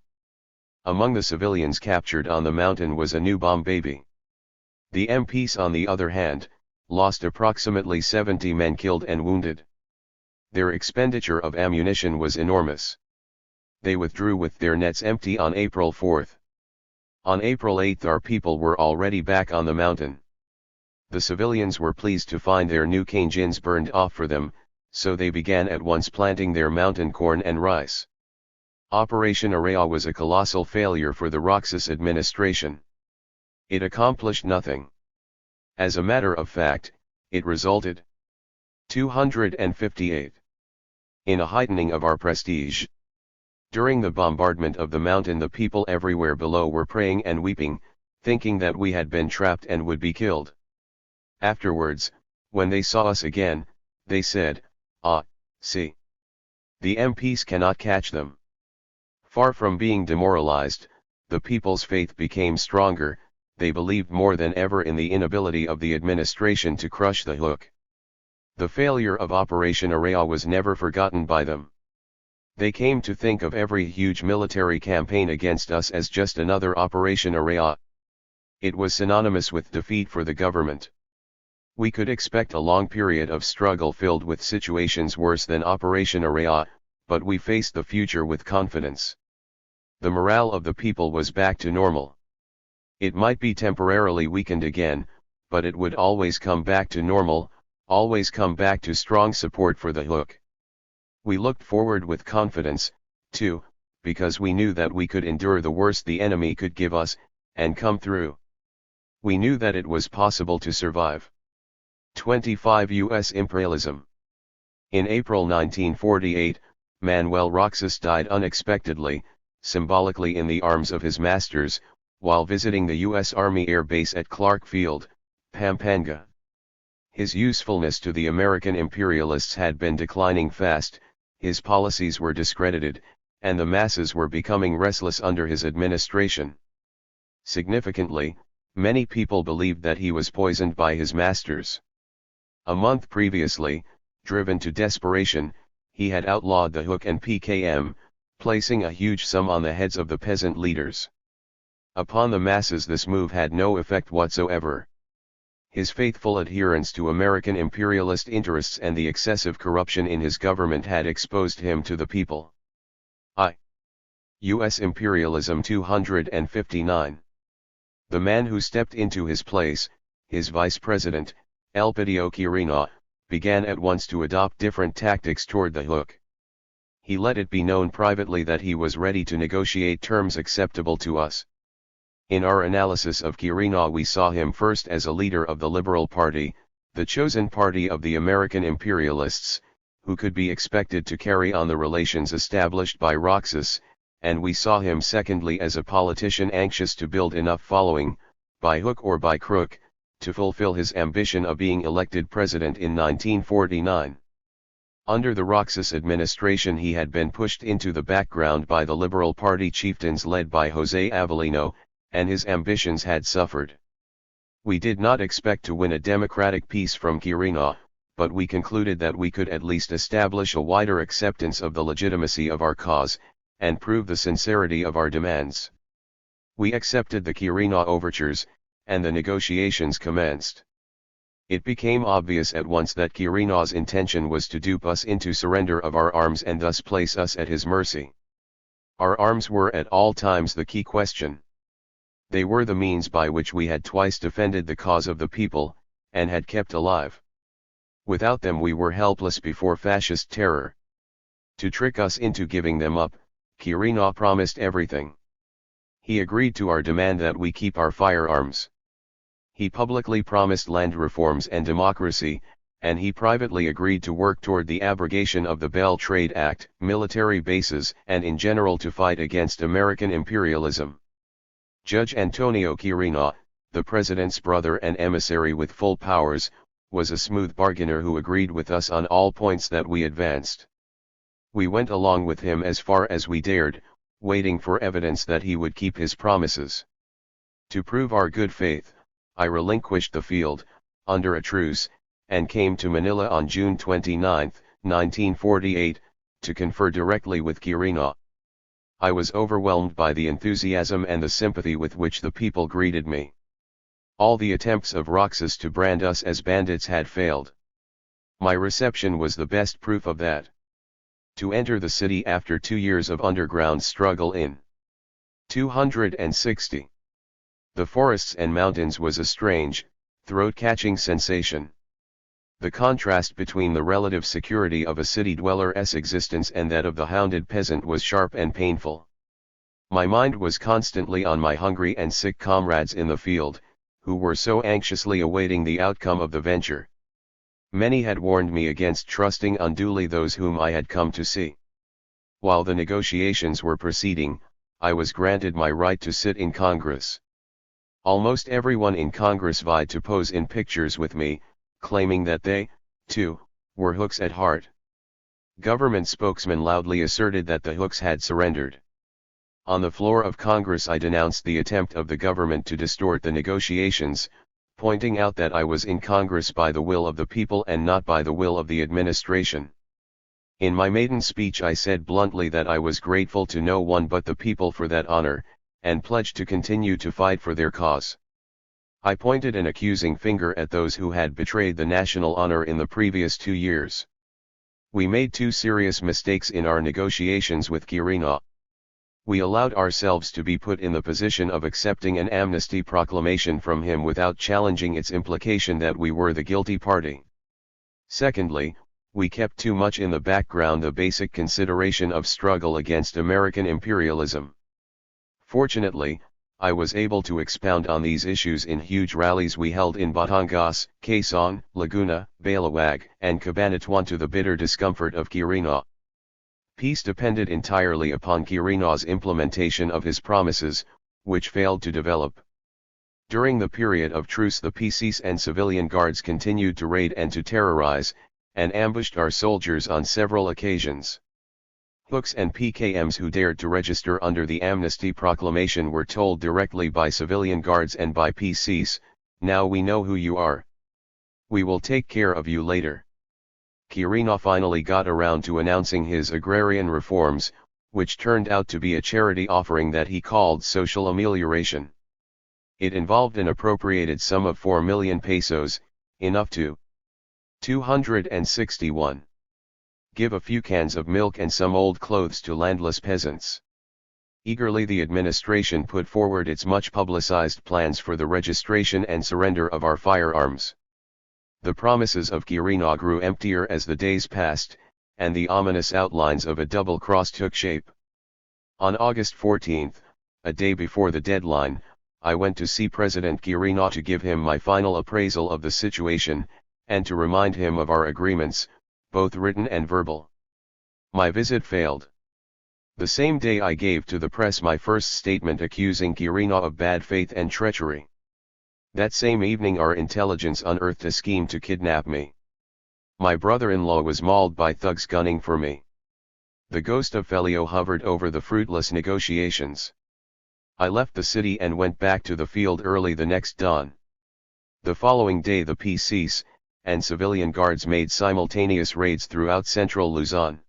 Among the civilians captured on the mountain was a newborn baby. The MPs, on the other hand, lost approximately 70 men killed and wounded. Their expenditure of ammunition was enormous. They withdrew with their nets empty on April 4th. On April 8th our people were already back on the mountain. The civilians were pleased to find their new Kainjins burned off for them, so they began at once planting their mountain corn and rice. Operation Araya was a colossal failure for the Roxas administration. It accomplished nothing. As a matter of fact, it resulted 258 in a heightening of our prestige. During the bombardment of the mountain, the people everywhere below were praying and weeping, thinking that we had been trapped and would be killed. Afterwards, when they saw us again, they said, "Ah, see. The MPs cannot catch them." Far from being demoralized, the people's faith became stronger. They believed more than ever in the inability of the administration to crush the hook. The failure of Operation Araya was never forgotten by them. They came to think of every huge military campaign against us as just another Operation Araya. It was synonymous with defeat for the government. We could expect a long period of struggle filled with situations worse than Operation Araya, but we faced the future with confidence. The morale of the people was back to normal. It might be temporarily weakened again, but it would always come back to normal, always come back to strong support for the hook. We looked forward with confidence, too, because we knew that we could endure the worst the enemy could give us, and come through. We knew that it was possible to survive. 25 U.S. Imperialism. In April 1948, Manuel Roxas died unexpectedly, symbolically in the arms of his masters, while visiting the U.S. Army Air Base at Clark Field, Pampanga. His usefulness to the American imperialists had been declining fast, his policies were discredited, and the masses were becoming restless under his administration. Significantly, many people believed that he was poisoned by his masters. A month previously, driven to desperation, he had outlawed the hook and PKM, placing a huge sum on the heads of the peasant leaders. Upon the masses this move had no effect whatsoever. His faithful adherence to American imperialist interests and the excessive corruption in his government had exposed him to the people. U.S. Imperialism 259. The man who stepped into his place, his vice president, Elpidio Quirino, began at once to adopt different tactics toward the hook. He let it be known privately that he was ready to negotiate terms acceptable to us. In our analysis of Quirino, we saw him first as a leader of the Liberal Party, the chosen party of the American imperialists, who could be expected to carry on the relations established by Roxas, and we saw him secondly as a politician anxious to build enough following, by hook or by crook, to fulfill his ambition of being elected president in 1949. Under the Roxas administration he had been pushed into the background by the Liberal Party chieftains led by José Avelino, and his ambitions had suffered. We did not expect to win a democratic peace from Quirino, but we concluded that we could at least establish a wider acceptance of the legitimacy of our cause, and prove the sincerity of our demands. We accepted the Quirino overtures, and the negotiations commenced. It became obvious at once that Quirino's intention was to dupe us into surrender of our arms and thus place us at his mercy. Our arms were at all times the key question. They were the means by which we had twice defended the cause of the people, and had kept alive. Without them we were helpless before fascist terror. To trick us into giving them up, Quirino promised everything. He agreed to our demand that we keep our firearms. He publicly promised land reforms and democracy, and he privately agreed to work toward the abrogation of the Bell Trade Act, military bases, and in general to fight against American imperialism. Judge Antonio Quirino, the president's brother and emissary with full powers, was a smooth bargainer who agreed with us on all points that we advanced. We went along with him as far as we dared, waiting for evidence that he would keep his promises. To prove our good faith, I relinquished the field, under a truce, and came to Manila on June 29, 1948, to confer directly with Quirino. I was overwhelmed by the enthusiasm and the sympathy with which the people greeted me. All the attempts of Roxas to brand us as bandits had failed. My reception was the best proof of that. To enter the city after 2 years of underground struggle in 260. The forests and mountains was a strange, throat-catching sensation. The contrast between the relative security of a city dweller's existence and that of the hounded peasant was sharp and painful. My mind was constantly on my hungry and sick comrades in the field, who were so anxiously awaiting the outcome of the venture. Many had warned me against trusting unduly those whom I had come to see. While the negotiations were proceeding, I was granted my right to sit in Congress. Almost everyone in Congress vied to pose in pictures with me, claiming that they, too, were hooks at heart. Government spokesmen loudly asserted that the hooks had surrendered. On the floor of Congress I denounced the attempt of the government to distort the negotiations, pointing out that I was in Congress by the will of the people and not by the will of the administration. In my maiden speech I said bluntly that I was grateful to no one but the people for that honor, and pledged to continue to fight for their cause. I pointed an accusing finger at those who had betrayed the national honor in the previous 2 years. We made 2 serious mistakes in our negotiations with Quirino. We allowed ourselves to be put in the position of accepting an amnesty proclamation from him without challenging its implication that we were the guilty party. Secondly, we kept too much in the background the basic consideration of struggle against American imperialism. Fortunately, I was able to expound on these issues in huge rallies we held in Batangas, Quezon, Laguna, Balaoag, and Cabanatuan to the bitter discomfort of Quirino. Peace depended entirely upon Quirino's implementation of his promises, which failed to develop. During the period of truce the PCs and civilian guards continued to raid and to terrorize, and ambushed our soldiers on several occasions. Hooks and PKMs who dared to register under the amnesty proclamation were told directly by civilian guards and by PCs, "Now we know who you are. We will take care of you later." Quirino finally got around to announcing his agrarian reforms, which turned out to be a charity offering that he called social amelioration. It involved an appropriated sum of 4 million pesos, enough to 261. Give a few cans of milk and some old clothes to landless peasants. Eagerly the administration put forward its much publicized plans for the registration and surrender of our firearms. The promises of Quirino grew emptier as the days passed, and the ominous outlines of a double-cross took shape. On August 14, a day before the deadline, I went to see President Quirino to give him my final appraisal of the situation, and to remind him of our agreements, both written and verbal. My visit failed. The same day I gave to the press my first statement accusing Quirino of bad faith and treachery. That same evening our intelligence unearthed a scheme to kidnap me. My brother-in-law was mauled by thugs gunning for me. The ghost of Felio hovered over the fruitless negotiations. I left the city and went back to the field early the next dawn. The following day the PCs and civilian guards made simultaneous raids throughout central Luzon.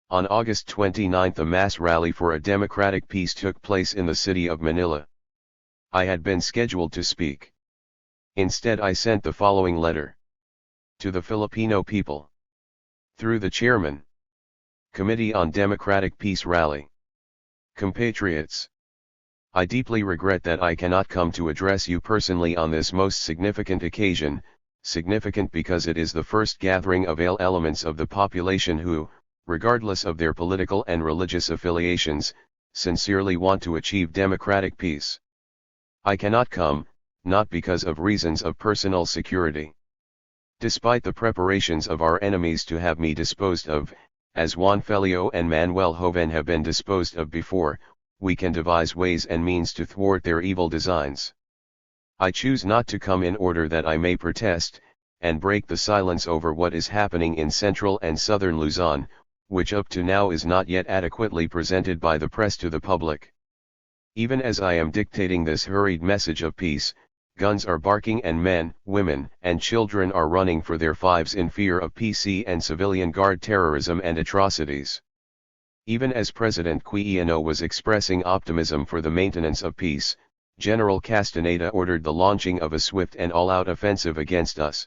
On August 29 a mass rally for a democratic peace took place in the city of Manila. I had been scheduled to speak. Instead I sent the following letter. To the Filipino people. Through the Chairman. Committee on Democratic Peace Rally. Compatriots. I deeply regret that I cannot come to address you personally on this most significant occasion, significant because it is the first gathering of all elements of the population who, regardless of their political and religious affiliations, sincerely want to achieve democratic peace. I cannot come, not because of reasons of personal security. Despite the preparations of our enemies to have me disposed of, as Juan Felio and Manuel Joven have been disposed of before, we can devise ways and means to thwart their evil designs. I choose not to come in order that I may protest, and break the silence over what is happening in central and southern Luzon, which up to now is not yet adequately presented by the press to the public. Even as I am dictating this hurried message of peace, guns are barking and men, women, and children are running for their lives in fear of PC and civilian guard terrorism and atrocities. Even as President Quirino was expressing optimism for the maintenance of peace, General Castaneda ordered the launching of a swift and all-out offensive against us.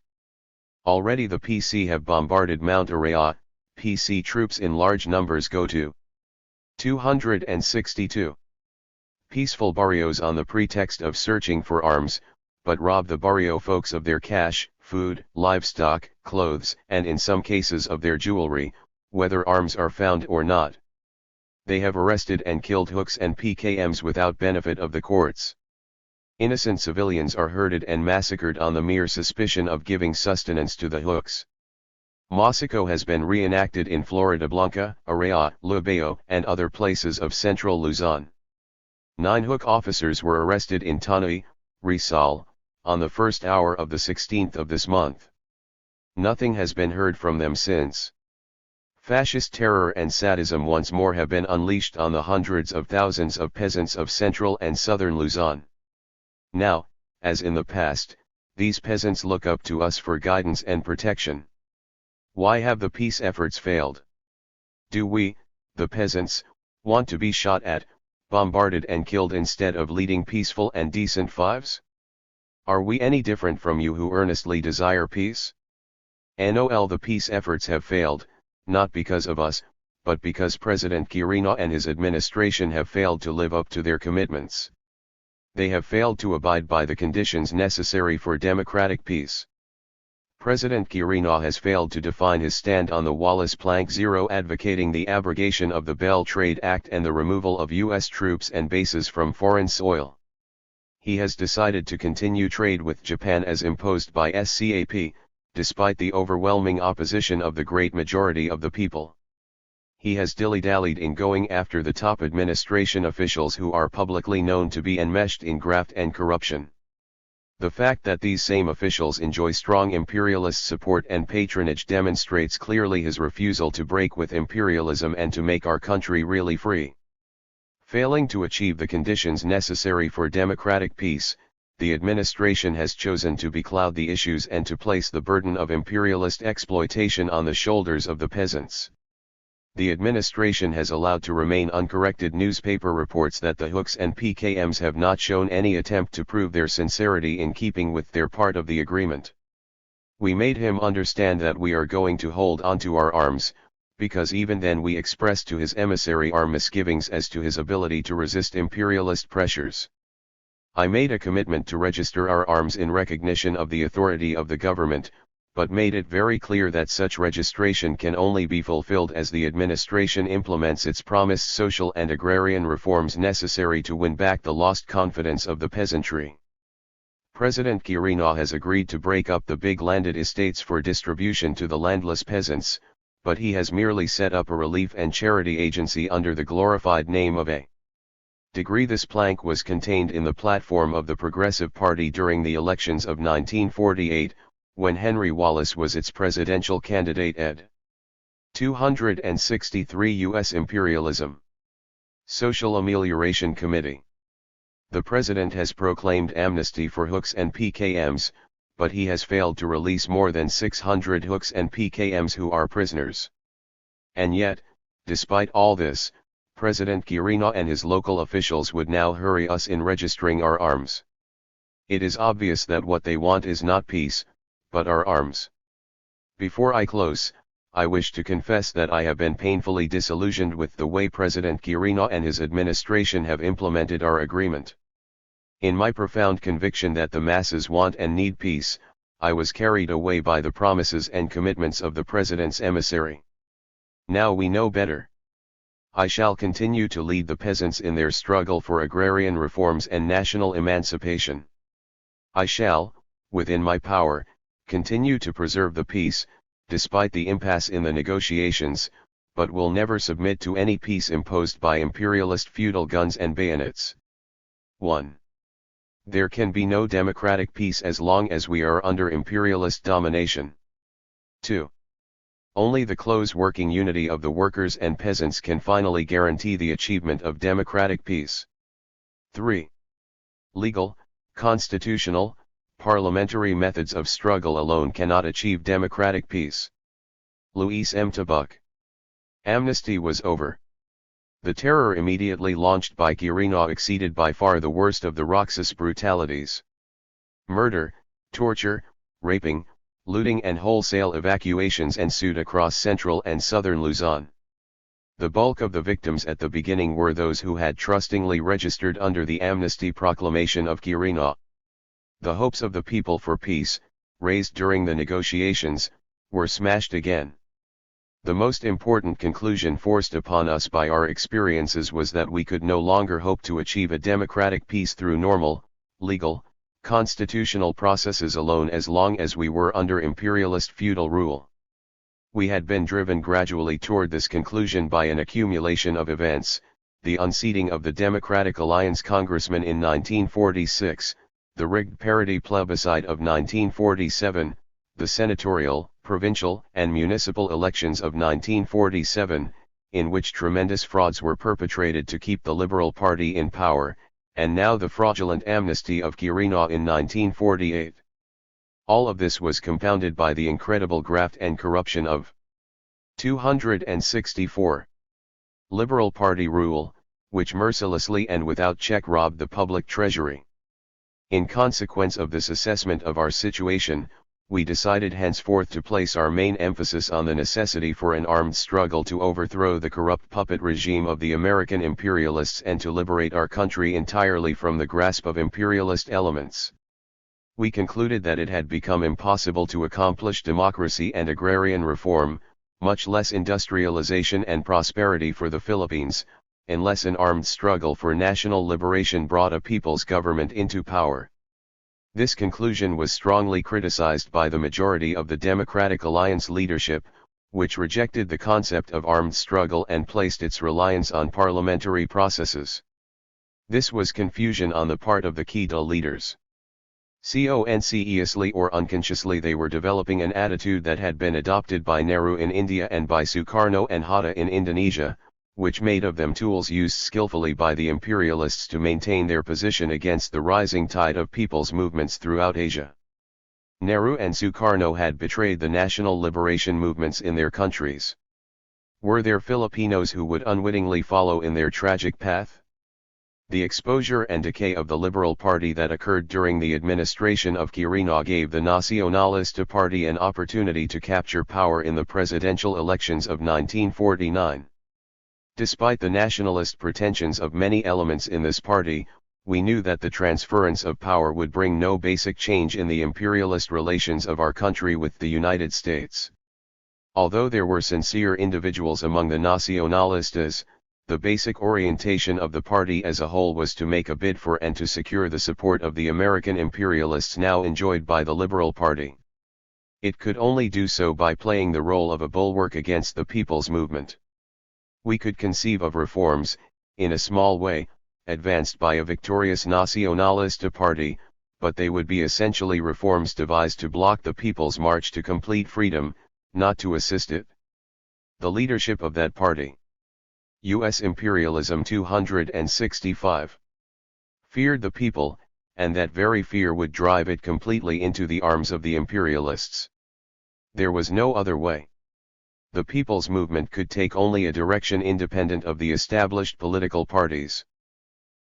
Already the PC have bombarded Mount Araya. PC troops in large numbers go to 262 peaceful barrios on the pretext of searching for arms, but rob the barrio folks of their cash, food, livestock, clothes, and in some cases of their jewelry, whether arms are found or not. They have arrested and killed hooks and PKMs without benefit of the courts. Innocent civilians are herded and massacred on the mere suspicion of giving sustenance to the hooks. Massacre has been reenacted in Floridablanca, Araya, Lubao, and other places of central Luzon. 9 hook officers were arrested in Tanay, Rizal, on the first hour of the 16th of this month. Nothing has been heard from them since. Fascist terror and sadism once more have been unleashed on the hundreds of thousands of peasants of central and southern Luzon. Now, as in the past, these peasants look up to us for guidance and protection. Why have the peace efforts failed? Do we, the peasants, want to be shot at, bombarded and killed instead of leading peaceful and decent lives? Are we any different from you who earnestly desire peace? NOL, the peace efforts have failed, not because of us, but because President Quirino and his administration have failed to live up to their commitments. They have failed to abide by the conditions necessary for democratic peace. President Quirino has failed to define his stand on the Wallace Plank Zero, advocating the abrogation of the Bell Trade Act and the removal of U.S. troops and bases from foreign soil. He has decided to continue trade with Japan as imposed by SCAP, despite the overwhelming opposition of the great majority of the people. He has dilly-dallied in going after the top administration officials who are publicly known to be enmeshed in graft and corruption. The fact that these same officials enjoy strong imperialist support and patronage demonstrates clearly his refusal to break with imperialism and to make our country really free. Failing to achieve the conditions necessary for democratic peace, the administration has chosen to becloud the issues and to place the burden of imperialist exploitation on the shoulders of the peasants. The administration has allowed to remain uncorrected newspaper reports that the hooks and PKMs have not shown any attempt to prove their sincerity in keeping with their part of the agreement. We made him understand that we are going to hold onto our arms, because even then we expressed to his emissary our misgivings as to his ability to resist imperialist pressures. I made a commitment to register our arms in recognition of the authority of the government, but made it very clear that such registration can only be fulfilled as the administration implements its promised social and agrarian reforms necessary to win back the lost confidence of the peasantry. President Quirino has agreed to break up the big landed estates for distribution to the landless peasants, but he has merely set up a relief and charity agency under the glorified name of a degree. This plank was contained in the platform of the Progressive Party during the elections of 1948, when Henry Wallace was its presidential candidate. Ed. 263 U.S. Imperialism. Social Amelioration Committee. The President has proclaimed amnesty for hooks and PKMs, but he has failed to release more than 600 hooks and PKMs who are prisoners. And yet, despite all this, President Quirino and his local officials would now hurry us in registering our arms. It is obvious that what they want is not peace, but our arms. Before I close, I wish to confess that I have been painfully disillusioned with the way President Quirino and his administration have implemented our agreement. In my profound conviction that the masses want and need peace, I was carried away by the promises and commitments of the President's emissary. Now we know better. I shall continue to lead the peasants in their struggle for agrarian reforms and national emancipation. I shall, within my power, continue to preserve the peace, despite the impasse in the negotiations, but will never submit to any peace imposed by imperialist feudal guns and bayonets. 1. There can be no democratic peace as long as we are under imperialist domination. 2. Only the close working unity of the workers and peasants can finally guarantee the achievement of democratic peace. 3. Legal, constitutional, parliamentary methods of struggle alone cannot achieve democratic peace. Luis M. Tabuc. Amnesty was over. The terror immediately launched by Quirino exceeded by far the worst of the Roxas brutalities. Murder, torture, raping, looting and wholesale evacuations ensued across central and southern Luzon. The bulk of the victims at the beginning were those who had trustingly registered under the amnesty proclamation of Quirino. The hopes of the people for peace, raised during the negotiations, were smashed again. The most important conclusion forced upon us by our experiences was that we could no longer hope to achieve a democratic peace through normal, legal, constitutional processes alone as long as we were under imperialist feudal rule. We had been driven gradually toward this conclusion by an accumulation of events: the unseating of the Democratic Alliance congressman in 1946, the rigged parity plebiscite of 1947, the senatorial, provincial, and municipal elections of 1947, in which tremendous frauds were perpetrated to keep the Liberal Party in power, and now the fraudulent amnesty of Quirino in 1948. All of this was compounded by the incredible graft and corruption of 264. Liberal Party rule, which mercilessly and without check robbed the public treasury. In consequence of this assessment of our situation, we decided henceforth to place our main emphasis on the necessity for an armed struggle to overthrow the corrupt puppet regime of the American imperialists and to liberate our country entirely from the grasp of imperialist elements. We concluded that it had become impossible to accomplish democracy and agrarian reform, much less industrialization and prosperity for the Philippines, unless an armed struggle for national liberation brought a people's government into power. This conclusion was strongly criticized by the majority of the Democratic Alliance leadership, which rejected the concept of armed struggle and placed its reliance on parliamentary processes. This was confusion on the part of the Kita leaders. Consciously or unconsciously they were developing an attitude that had been adopted by Nehru in India and by Sukarno and Hatta in Indonesia, which made of them tools used skillfully by the imperialists to maintain their position against the rising tide of people's movements throughout Asia. Nehru and Sukarno had betrayed the national liberation movements in their countries. Were there Filipinos who would unwittingly follow in their tragic path? The exposure and decay of the Liberal Party that occurred during the administration of Quirino gave the Nacionalista Party an opportunity to capture power in the presidential elections of 1949. Despite the nationalist pretensions of many elements in this party, we knew that the transference of power would bring no basic change in the imperialist relations of our country with the United States. Although there were sincere individuals among the Nacionalistas, the basic orientation of the party as a whole was to make a bid for and to secure the support of the American imperialists now enjoyed by the Liberal Party. It could only do so by playing the role of a bulwark against the people's movement. We could conceive of reforms, in a small way, advanced by a victorious Nacionalista party, but they would be essentially reforms devised to block the people's march to complete freedom, not to assist it. The leadership of that party, U.S. Imperialism 265, feared the people, and that very fear would drive it completely into the arms of the imperialists. There was no other way. The people's movement could take only a direction independent of the established political parties.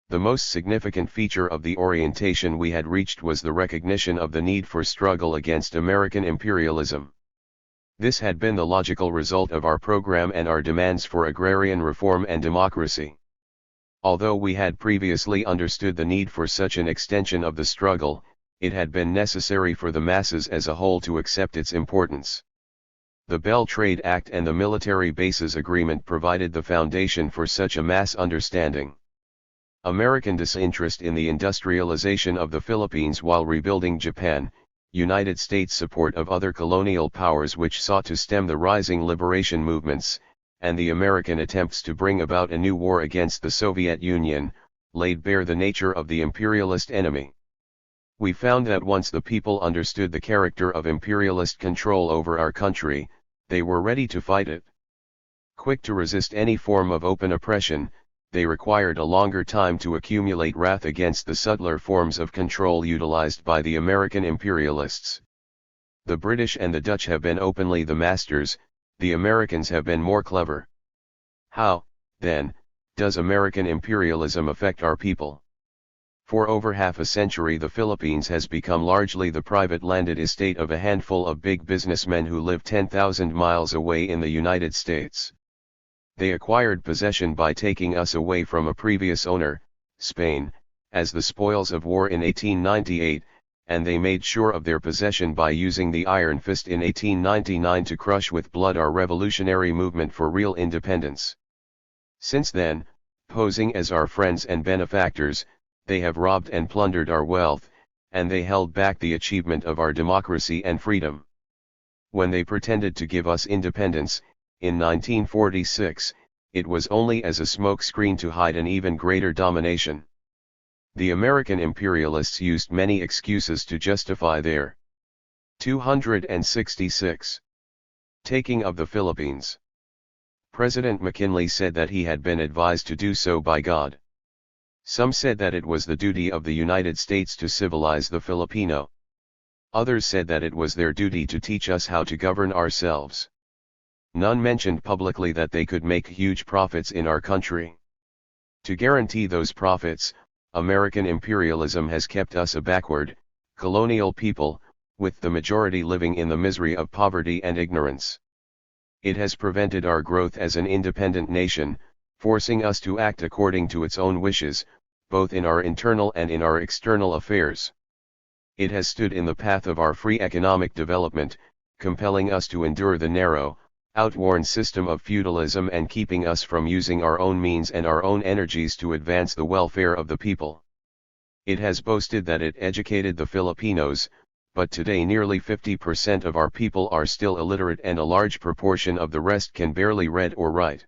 The most significant feature of the orientation we had reached was the recognition of the need for struggle against American imperialism. This had been the logical result of our program and our demands for agrarian reform and democracy. Although we had previously understood the need for such an extension of the struggle, it had been necessary for the masses as a whole to accept its importance. The Bell Trade Act and the Military Bases Agreement provided the foundation for such a mass understanding. American disinterest in the industrialization of the Philippines while rebuilding Japan, United States support of other colonial powers which sought to stem the rising liberation movements, and the American attempts to bring about a new war against the Soviet Union, laid bare the nature of the imperialist enemy. We found that once the people understood the character of imperialist control over our country, they were ready to fight it. Quick to resist any form of open oppression, they required a longer time to accumulate wrath against the subtler forms of control utilized by the American imperialists. The British and the Dutch have been openly the masters, the Americans have been more clever. How, then, does American imperialism affect our people? For over half a century the Philippines has become largely the private landed estate of a handful of big businessmen who live 10,000 miles away in the United States. They acquired possession by taking us away from a previous owner, Spain, as the spoils of war in 1898, and they made sure of their possession by using the Iron Fist in 1899 to crush with blood our revolutionary movement for real independence. Since then, posing as our friends and benefactors, they have robbed and plundered our wealth, and they held back the achievement of our democracy and freedom. When they pretended to give us independence, in 1946, it was only as a smokescreen to hide an even greater domination. The American imperialists used many excuses to justify their 266 taking of the Philippines. President McKinley said that he had been advised to do so by God. Some said that it was the duty of the United States to civilize the Filipino. Others said that it was their duty to teach us how to govern ourselves. None mentioned publicly that they could make huge profits in our country. To guarantee those profits, American imperialism has kept us a backward, colonial people, with the majority living in the misery of poverty and ignorance. It has prevented our growth as an independent nation, forcing us to act according to its own wishes, both in our internal and in our external affairs. It has stood in the path of our free economic development, compelling us to endure the narrow, outworn system of feudalism and keeping us from using our own means and our own energies to advance the welfare of the people. It has boasted that it educated the Filipinos, but today nearly 50% of our people are still illiterate and a large proportion of the rest can barely read or write.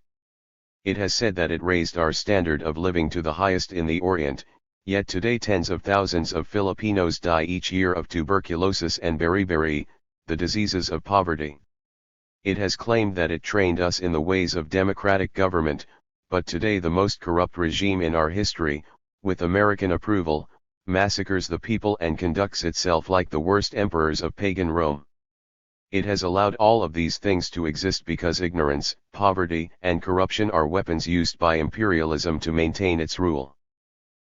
It has said that it raised our standard of living to the highest in the Orient, yet today tens of thousands of Filipinos die each year of tuberculosis and beriberi, the diseases of poverty. It has claimed that it trained us in the ways of democratic government, but today the most corrupt regime in our history, with American approval, massacres the people and conducts itself like the worst emperors of pagan Rome. It has allowed all of these things to exist because ignorance, poverty, and corruption are weapons used by imperialism to maintain its rule.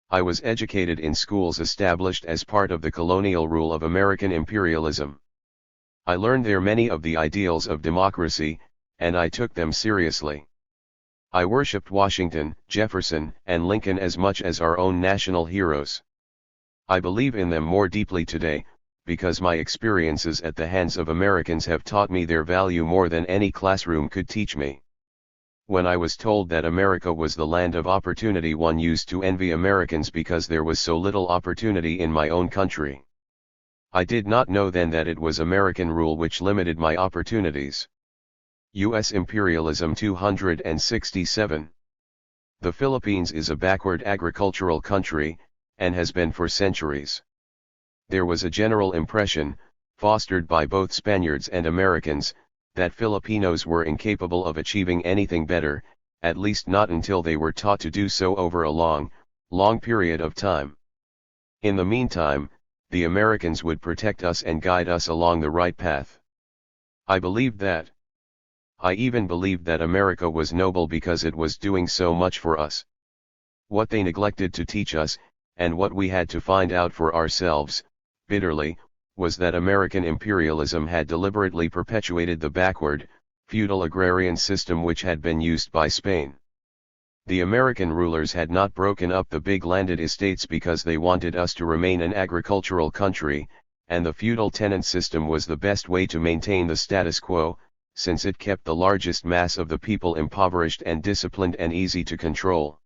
I was educated in schools established as part of the colonial rule of American imperialism. I learned there many of the ideals of democracy, and I took them seriously. I worshipped Washington, Jefferson, and Lincoln as much as our own national heroes. I believe in them more deeply today, because my experiences at the hands of Americans have taught me their value more than any classroom could teach me. When I was told that America was the land of opportunity, one used to envy Americans because there was so little opportunity in my own country. I did not know then that it was American rule which limited my opportunities. U.S. Imperialism 267. The Philippines is a backward agricultural country, and has been for centuries. There was a general impression, fostered by both Spaniards and Americans, that Filipinos were incapable of achieving anything better, at least not until they were taught to do so over a long period of time. In the meantime, the Americans would protect us and guide us along the right path. I believed that. I even believed that America was noble because it was doing so much for us. What they neglected to teach us, and what we had to find out for ourselves, bitterly, was that American imperialism had deliberately perpetuated the backward, feudal agrarian system which had been used by Spain. The American rulers had not broken up the big landed estates because they wanted us to remain an agricultural country, and the feudal tenant system was the best way to maintain the status quo, since it kept the largest mass of the people impoverished and disciplined and easy to control.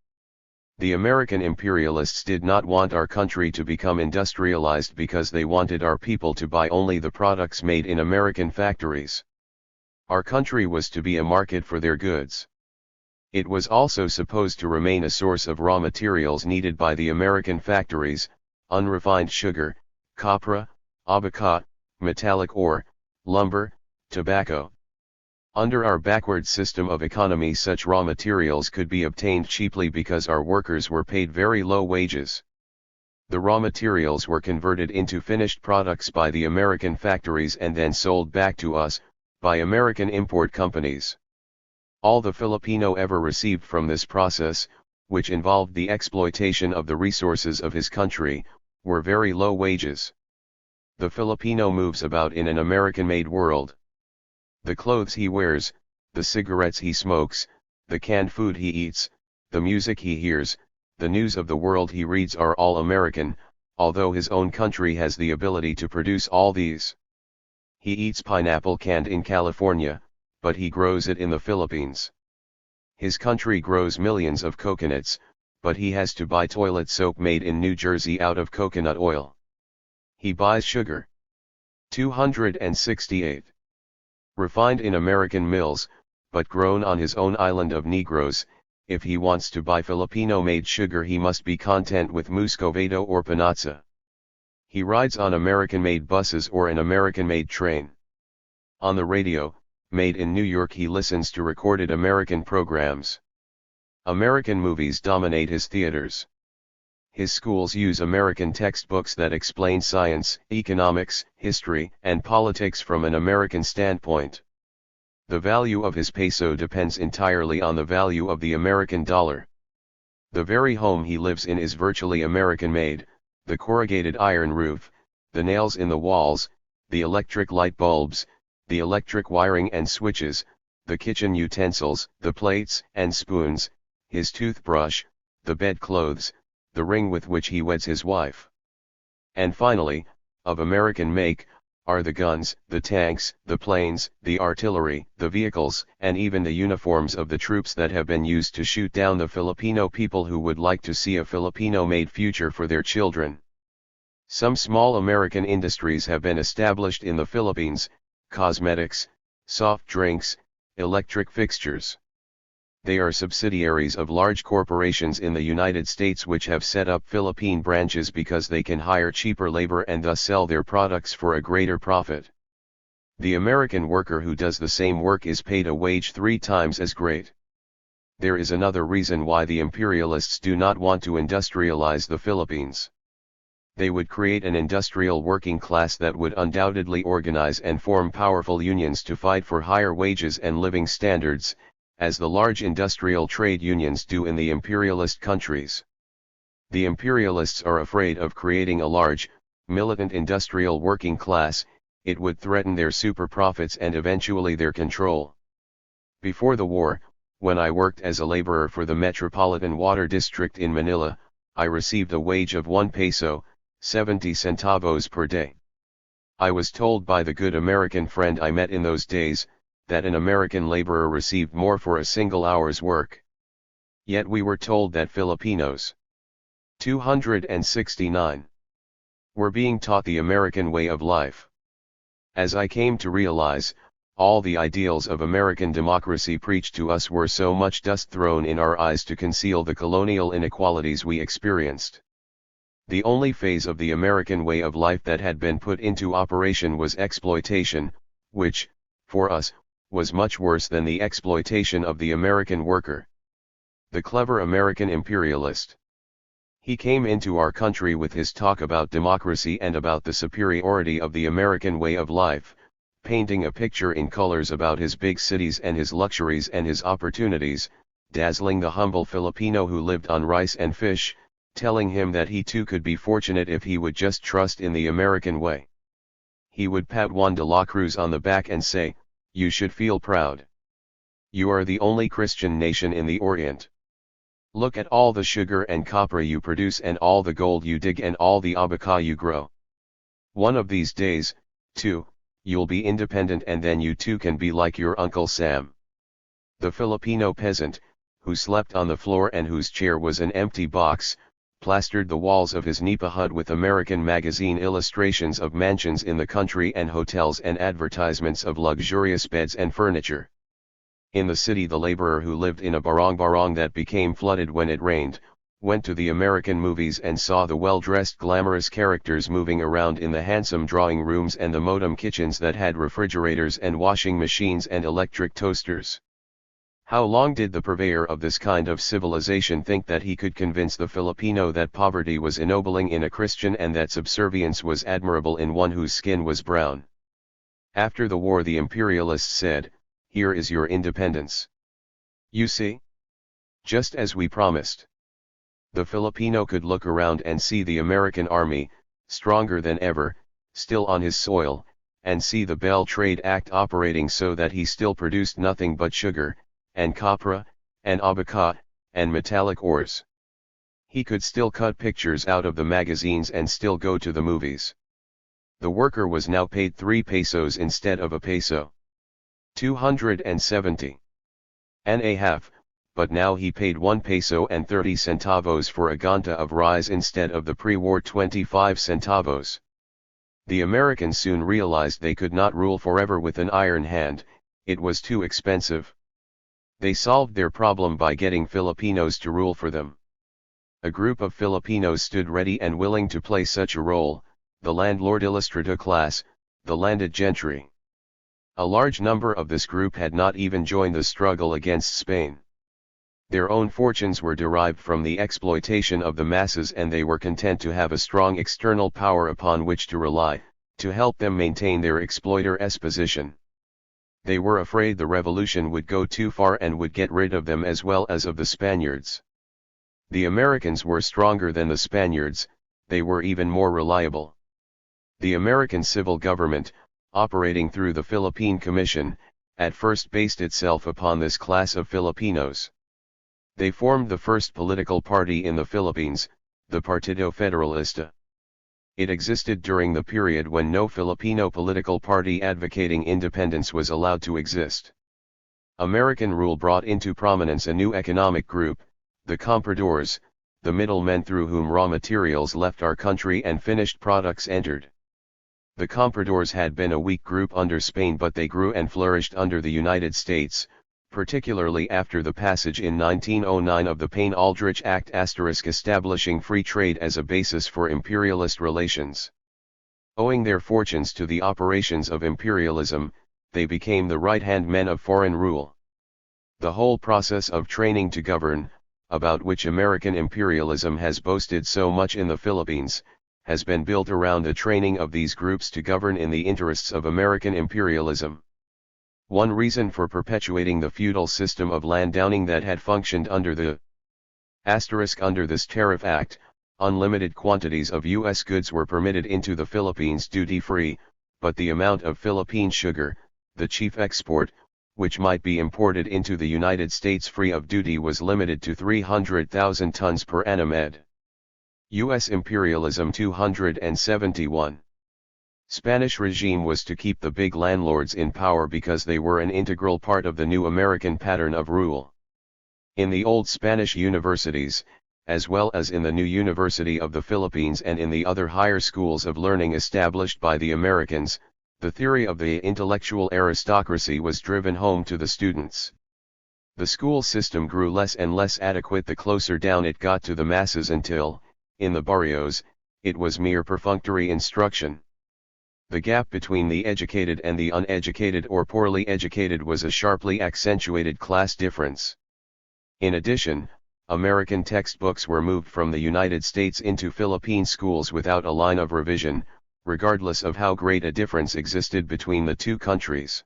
The American imperialists did not want our country to become industrialized because they wanted our people to buy only the products made in American factories. Our country was to be a market for their goods. It was also supposed to remain a source of raw materials needed by the American factories, unrefined sugar, copra, abaca, metallic ore, lumber, tobacco. Under our backward system of economy, such raw materials could be obtained cheaply because our workers were paid very low wages. The raw materials were converted into finished products by the American factories and then sold back to us, by American import companies. All the Filipino ever received from this process, which involved the exploitation of the resources of his country, were very low wages. The Filipino moves about in an American-made world. The clothes he wears, the cigarettes he smokes, the canned food he eats, the music he hears, the news of the world he reads are all American, although his own country has the ability to produce all these. He eats pineapple canned in California, but he grows it in the Philippines. His country grows millions of coconuts, but he has to buy toilet soap made in New Jersey out of coconut oil. He buys sugar. 268. Refined in American mills, but grown on his own island of Negros. If he wants to buy Filipino-made sugar, he must be content with Muscovado or Panatza. He rides on American-made buses or an American-made train. On the radio, made in New York, he listens to recorded American programs. American movies dominate his theaters. His schools use American textbooks that explain science, economics, history, and politics from an American standpoint. The value of his peso depends entirely on the value of the American dollar. The very home he lives in is virtually American-made, the corrugated iron roof, the nails in the walls, the electric light bulbs, the electric wiring and switches, the kitchen utensils, the plates and spoons, his toothbrush, the bedclothes, the ring with which he weds his wife. And finally, of American make, are the guns, the tanks, the planes, the artillery, the vehicles, and even the uniforms of the troops that have been used to shoot down the Filipino people who would like to see a Filipino-made future for their children. Some small American industries have been established in the Philippines: cosmetics, soft drinks, electric fixtures. They are subsidiaries of large corporations in the United States which have set up Philippine branches because they can hire cheaper labor and thus sell their products for a greater profit. The American worker who does the same work is paid a wage 3 times as great. There is another reason why the imperialists do not want to industrialize the Philippines. They would create an industrial working class that would undoubtedly organize and form powerful unions to fight for higher wages and living standards, as the large industrial trade unions do in the imperialist countries. The imperialists are afraid of creating a large, militant industrial working class. It would threaten their super profits and eventually their control. Before the war, when I worked as a laborer for the Metropolitan Water District in Manila, I received a wage of 1 peso, 70 centavos per day. I was told by the good American friend I met in those days, that an American laborer received more for a single hour's work. Yet we were told that Filipinos, 269, were being taught the American way of life. As I came to realize, all the ideals of American democracy preached to us were so much dust thrown in our eyes to conceal the colonial inequalities we experienced. The only phase of the American way of life that had been put into operation was exploitation, which, for us, was much worse than the exploitation of the American worker. The clever American imperialist. He came into our country with his talk about democracy and about the superiority of the American way of life, painting a picture in colors about his big cities and his luxuries and his opportunities, dazzling the humble Filipino who lived on rice and fish, telling him that he too could be fortunate if he would just trust in the American way. He would pat Juan de la Cruz on the back and say, "You should feel proud. You are the only Christian nation in the Orient. Look at all the sugar and copper you produce and all the gold you dig and all the abaca you grow. One of these days, too, you'll be independent and then you too can be like your Uncle Sam." The Filipino peasant, who slept on the floor and whose chair was an empty box, plastered the walls of his nipa hut with American magazine illustrations of mansions in the country and hotels and advertisements of luxurious beds and furniture. In the city, the laborer who lived in a barong that became flooded when it rained, went to the American movies and saw the well-dressed glamorous characters moving around in the handsome drawing rooms and the modem kitchens that had refrigerators and washing machines and electric toasters. How long did the purveyor of this kind of civilization think that he could convince the Filipino that poverty was ennobling in a Christian and that subservience was admirable in one whose skin was brown? After the war, the imperialists said, "Here is your independence. You see? Just as we promised." The Filipino could look around and see the American army, stronger than ever, still on his soil, and see the Bell Trade Act operating so that he still produced nothing but sugar, and copra, and abaca, and metallic ores. He could still cut pictures out of the magazines and still go to the movies. The worker was now paid 3 pesos instead of a peso. 270 and a half, but now he paid 1 peso and 30 centavos for a ganta of rice instead of the pre-war 25 centavos. The Americans soon realized they could not rule forever with an iron hand, it was too expensive. They solved their problem by getting Filipinos to rule for them. A group of Filipinos stood ready and willing to play such a role, the landlord ilustrado class, the landed gentry. A large number of this group had not even joined the struggle against Spain. Their own fortunes were derived from the exploitation of the masses, and they were content to have a strong external power upon which to rely, to help them maintain their exploiter's position. They were afraid the revolution would go too far and would get rid of them as well as of the Spaniards. The Americans were stronger than the Spaniards, they were even more reliable. The American civil government, operating through the Philippine Commission, at first based itself upon this class of Filipinos. They formed the first political party in the Philippines, the Partido Federalista. It existed during the period when no Filipino political party advocating independence was allowed to exist. American rule brought into prominence a new economic group, the compradores, the middlemen through whom raw materials left our country and finished products entered. The compradores had been a weak group under Spain, but they grew and flourished under the United States, particularly after the passage in 1909 of the Payne-Aldrich Act * establishing free trade as a basis for imperialist relations. Owing their fortunes to the operations of imperialism, they became the right-hand men of foreign rule. The whole process of training to govern, about which American imperialism has boasted so much in the Philippines, has been built around the training of these groups to govern in the interests of American imperialism. One reason for perpetuating the feudal system of landowning that had functioned under the under this Tariff Act, unlimited quantities of U.S. goods were permitted into the Philippines duty-free, but the amount of Philippine sugar, the chief export, which might be imported into the United States free of duty, was limited to 300,000 tons per annum ed. U.S. imperialism 271. Spanish regime was to keep the big landlords in power because they were an integral part of the new American pattern of rule. In the old Spanish universities, as well as in the new University of the Philippines and in the other higher schools of learning established by the Americans, the theory of the intellectual aristocracy was driven home to the students. The school system grew less and less adequate the closer down it got to the masses until, in the barrios, it was mere perfunctory instruction. The gap between the educated and the uneducated or poorly educated was a sharply accentuated class difference. In addition, American textbooks were moved from the United States into Philippine schools without a line of revision, regardless of how great a difference existed between the two countries.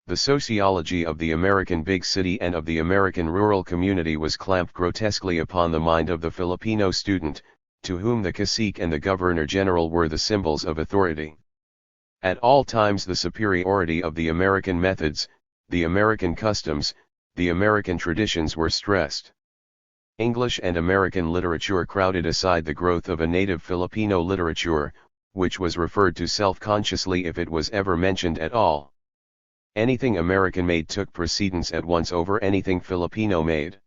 The sociology of the American big city and of the American rural community was clamped grotesquely upon the mind of the Filipino student, to whom the cacique and the governor-general were the symbols of authority. At all times the superiority of the American methods, the American customs, the American traditions were stressed. English and American literature crowded aside the growth of a native Filipino literature, which was referred to self-consciously if it was ever mentioned at all. Anything American-made took precedence at once over anything Filipino-made.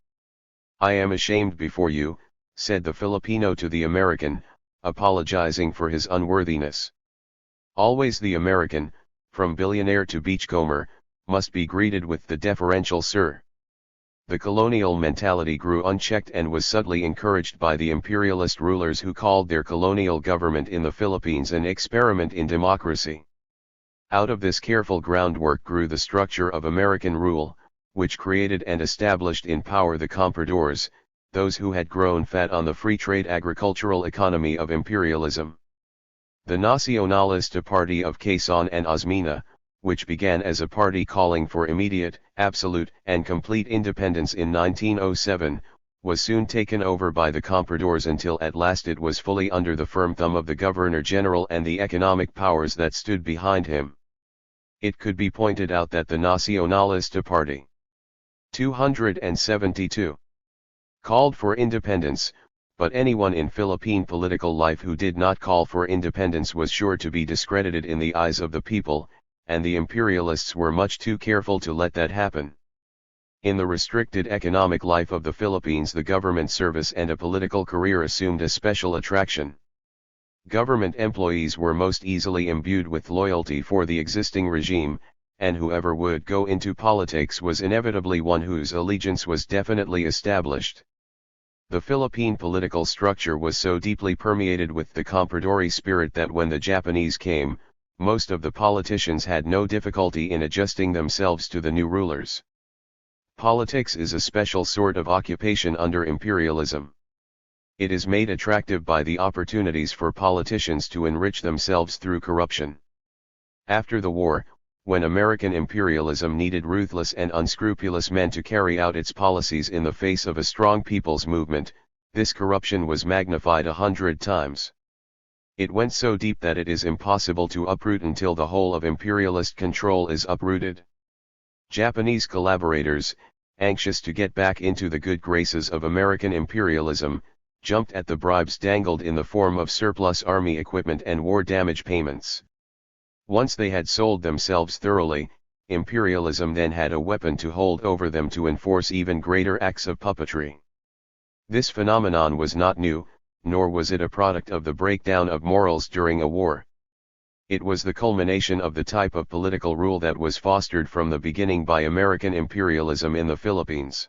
"I am ashamed before you," said the Filipino to the American, apologizing for his unworthiness. Always the American, from billionaire to beachcomber, must be greeted with the deferential "sir." The colonial mentality grew unchecked and was subtly encouraged by the imperialist rulers who called their colonial government in the Philippines an experiment in democracy. Out of this careful groundwork grew the structure of American rule, which created and established in power the compradores, those who had grown fat on the free trade agricultural economy of imperialism. The Nacionalista Party of Quezon and Osmeña, which began as a party calling for immediate, absolute, and complete independence in 1907, was soon taken over by the compradores until at last it was fully under the firm thumb of the Governor-General and the economic powers that stood behind him. It could be pointed out that the Nacionalista Party 272 called for independence, but anyone in Philippine political life who did not call for independence was sure to be discredited in the eyes of the people, and the imperialists were much too careful to let that happen. In the restricted economic life of the Philippines, the government service and a political career assumed a special attraction. Government employees were most easily imbued with loyalty for the existing regime, and whoever would go into politics was inevitably one whose allegiance was definitely established. The Philippine political structure was so deeply permeated with the compradore spirit that when the Japanese came, most of the politicians had no difficulty in adjusting themselves to the new rulers. Politics is a special sort of occupation under imperialism. It is made attractive by the opportunities for politicians to enrich themselves through corruption. After the war, when American imperialism needed ruthless and unscrupulous men to carry out its policies in the face of a strong people's movement, this corruption was magnified 100 times. It went so deep that it is impossible to uproot until the whole of imperialist control is uprooted. Japanese collaborators, anxious to get back into the good graces of American imperialism, jumped at the bribes dangled in the form of surplus army equipment and war damage payments. Once they had sold themselves thoroughly, imperialism then had a weapon to hold over them to enforce even greater acts of puppetry. This phenomenon was not new, nor was it a product of the breakdown of morals during a war. It was the culmination of the type of political rule that was fostered from the beginning by American imperialism in the Philippines.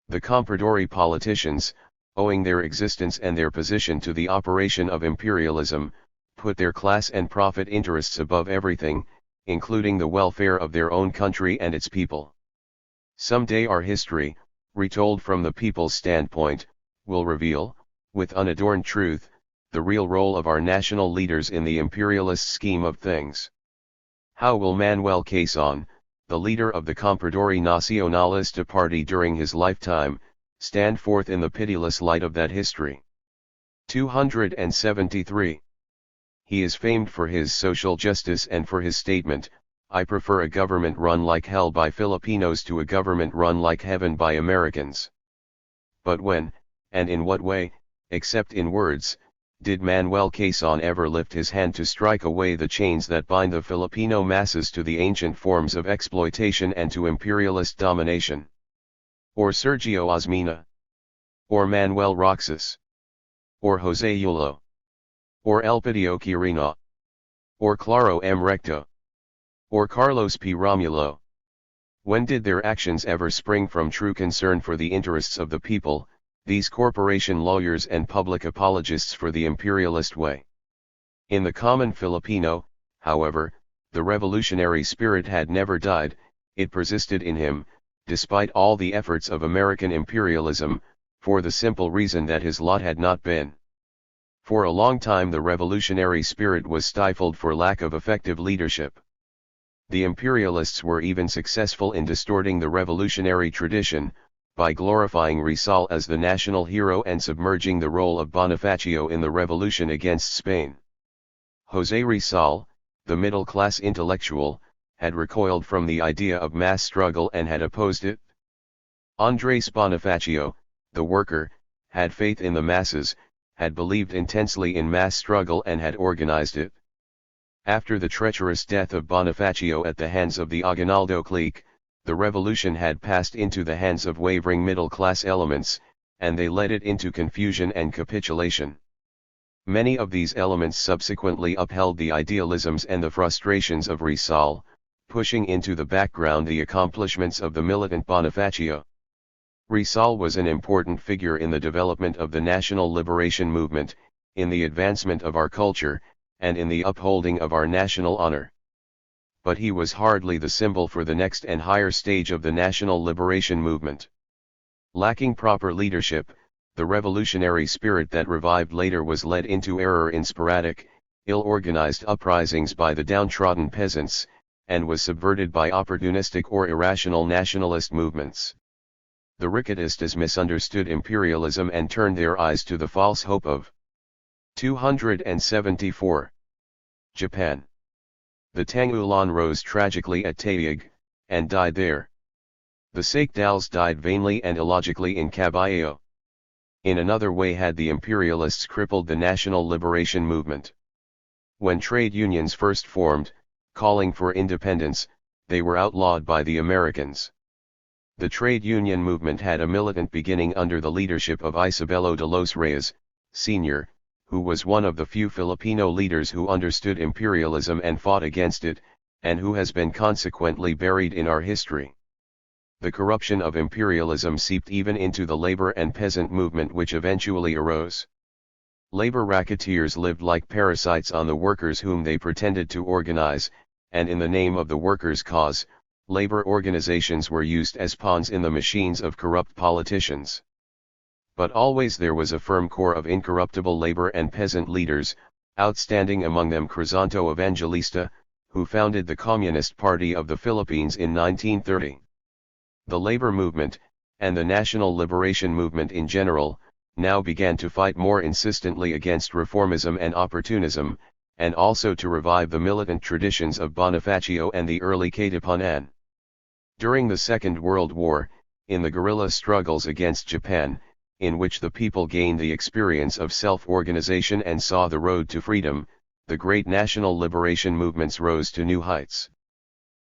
The compradore politicians, owing their existence and their position to the operation of imperialism, put their class and profit interests above everything, including the welfare of their own country and its people. Someday our history, retold from the people's standpoint, will reveal, with unadorned truth, the real role of our national leaders in the imperialist scheme of things. How will Manuel Quezon, the leader of the Compradore Nacionalista party during his lifetime, stand forth in the pitiless light of that history? 273. He is famed for his social justice and for his statement, "I prefer a government run like hell by Filipinos to a government run like heaven by Americans." But when, and in what way, except in words, did Manuel Quezon ever lift his hand to strike away the chains that bind the Filipino masses to the ancient forms of exploitation and to imperialist domination? Or Sergio Osmeña? Or Manuel Roxas? Or Jose Yulo? Or Elpidio Quirino? Or Claro M. Recto? Or Carlos P. Romulo? When did their actions ever spring from true concern for the interests of the people, these corporation lawyers and public apologists for the imperialist way? In the common Filipino, however, the revolutionary spirit had never died. It persisted in him, despite all the efforts of American imperialism, for the simple reason that his lot had not been. For a long time the revolutionary spirit was stifled for lack of effective leadership. The imperialists were even successful in distorting the revolutionary tradition, by glorifying Rizal as the national hero and submerging the role of Bonifacio in the revolution against Spain. José Rizal, the middle-class intellectual, had recoiled from the idea of mass struggle and had opposed it. Andrés Bonifacio, the worker, had faith in the masses, had believed intensely in mass struggle and had organized it. After the treacherous death of Bonifacio at the hands of the Aguinaldo clique, the revolution had passed into the hands of wavering middle-class elements, and they led it into confusion and capitulation. Many of these elements subsequently upheld the idealisms and the frustrations of Rizal, pushing into the background the accomplishments of the militant Bonifacio. Rizal was an important figure in the development of the national liberation movement, in the advancement of our culture, and in the upholding of our national honor. But he was hardly the symbol for the next and higher stage of the national liberation movement. Lacking proper leadership, the revolutionary spirit that revived later was led into error in sporadic, ill-organized uprisings by the downtrodden peasants, and was subverted by opportunistic or irrational nationalist movements. The Riquetistas misunderstood imperialism and turned their eyes to the false hope of 274. Japan. The Tangulan rose tragically at Taguig, and died there. The Saikdals died vainly and illogically in Caballao. In another way had the imperialists crippled the national liberation movement. When trade unions first formed, calling for independence, they were outlawed by the Americans. The trade union movement had a militant beginning under the leadership of Isabelo de los Reyes, Sr., who was one of the few Filipino leaders who understood imperialism and fought against it, and who has been consequently buried in our history. The corruption of imperialism seeped even into the labor and peasant movement which eventually arose. Labor racketeers lived like parasites on the workers whom they pretended to organize, and in the name of the workers' cause, labor organizations were used as pawns in the machines of corrupt politicians. But always there was a firm core of incorruptible labor and peasant leaders, outstanding among them Crisanto Evangelista, who founded the Communist Party of the Philippines in 1930. The labor movement, and the national liberation movement in general, now began to fight more insistently against reformism and opportunism, and also to revive the militant traditions of Bonifacio and the early Katipunan. During the Second World War, in the guerrilla struggles against Japan, in which the people gained the experience of self-organization and saw the road to freedom, the great national liberation movements rose to new heights.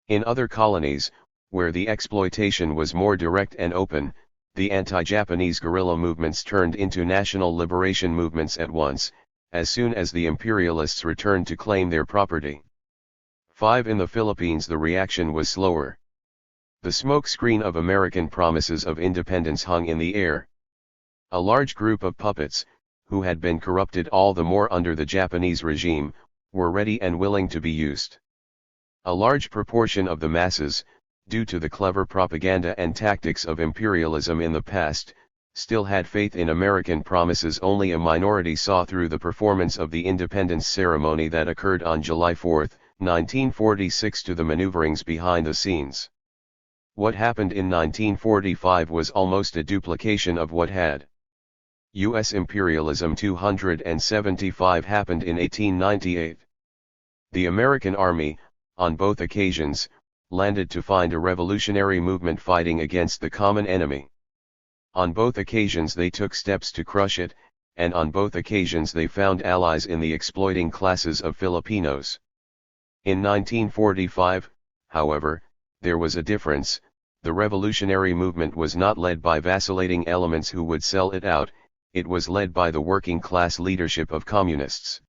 In other colonies, where the exploitation was more direct and open, the anti-Japanese guerrilla movements turned into national liberation movements at once, as soon as the imperialists returned to claim their property. 5. In the Philippines the reaction was slower. The smoke screen of American promises of independence hung in the air. A large group of puppets, who had been corrupted all the more under the Japanese regime, were ready and willing to be used. A large proportion of the masses, due to the clever propaganda and tactics of imperialism in the past, still had faith in American promises. Only a minority saw through the performance of the independence ceremony that occurred on July 4, 1946 to the maneuverings behind the scenes. What happened in 1945 was almost a duplication of what had U.S. imperialism 275 happened in 1898. The American army, on both occasions, landed to find a revolutionary movement fighting against the common enemy. On both occasions they took steps to crush it, and on both occasions they found allies in the exploiting classes of Filipinos. In 1945, however, there was a difference. The revolutionary movement was not led by vacillating elements who would sell it out, it was led by the working class leadership of communists.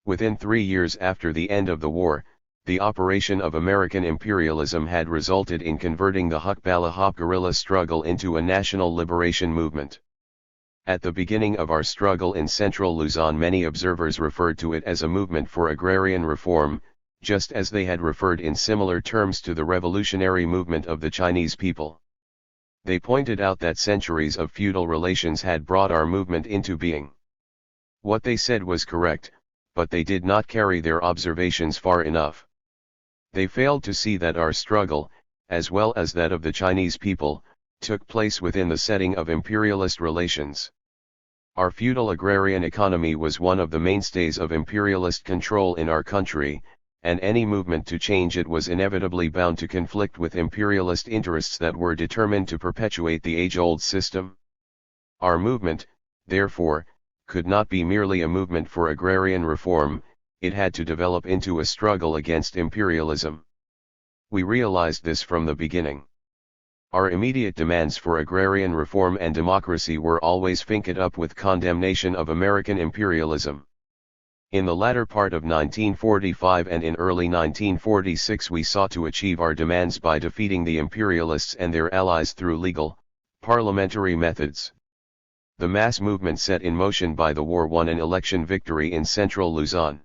Within 3 years after the end of the war, the operation of American imperialism had resulted in converting the Hukbalahap guerrilla struggle into a national liberation movement. At the beginning of our struggle in central Luzon, many observers referred to it as a movement for agrarian reform, just as they had referred in similar terms to the revolutionary movement of the Chinese people. They pointed out that centuries of feudal relations had brought our movement into being. What they said was correct, but they did not carry their observations far enough. They failed to see that our struggle, as well as that of the Chinese people, took place within the setting of imperialist relations. Our feudal agrarian economy was one of the mainstays of imperialist control in our country, and any movement to change it was inevitably bound to conflict with imperialist interests that were determined to perpetuate the age-old system. Our movement, therefore, could not be merely a movement for agrarian reform, it had to develop into a struggle against imperialism. We realized this from the beginning. Our immediate demands for agrarian reform and democracy were always finked up with condemnation of American imperialism. In the latter part of 1945 and in early 1946 we sought to achieve our demands by defeating the imperialists and their allies through legal, parliamentary methods. The mass movement set in motion by the war won an election victory in central Luzon.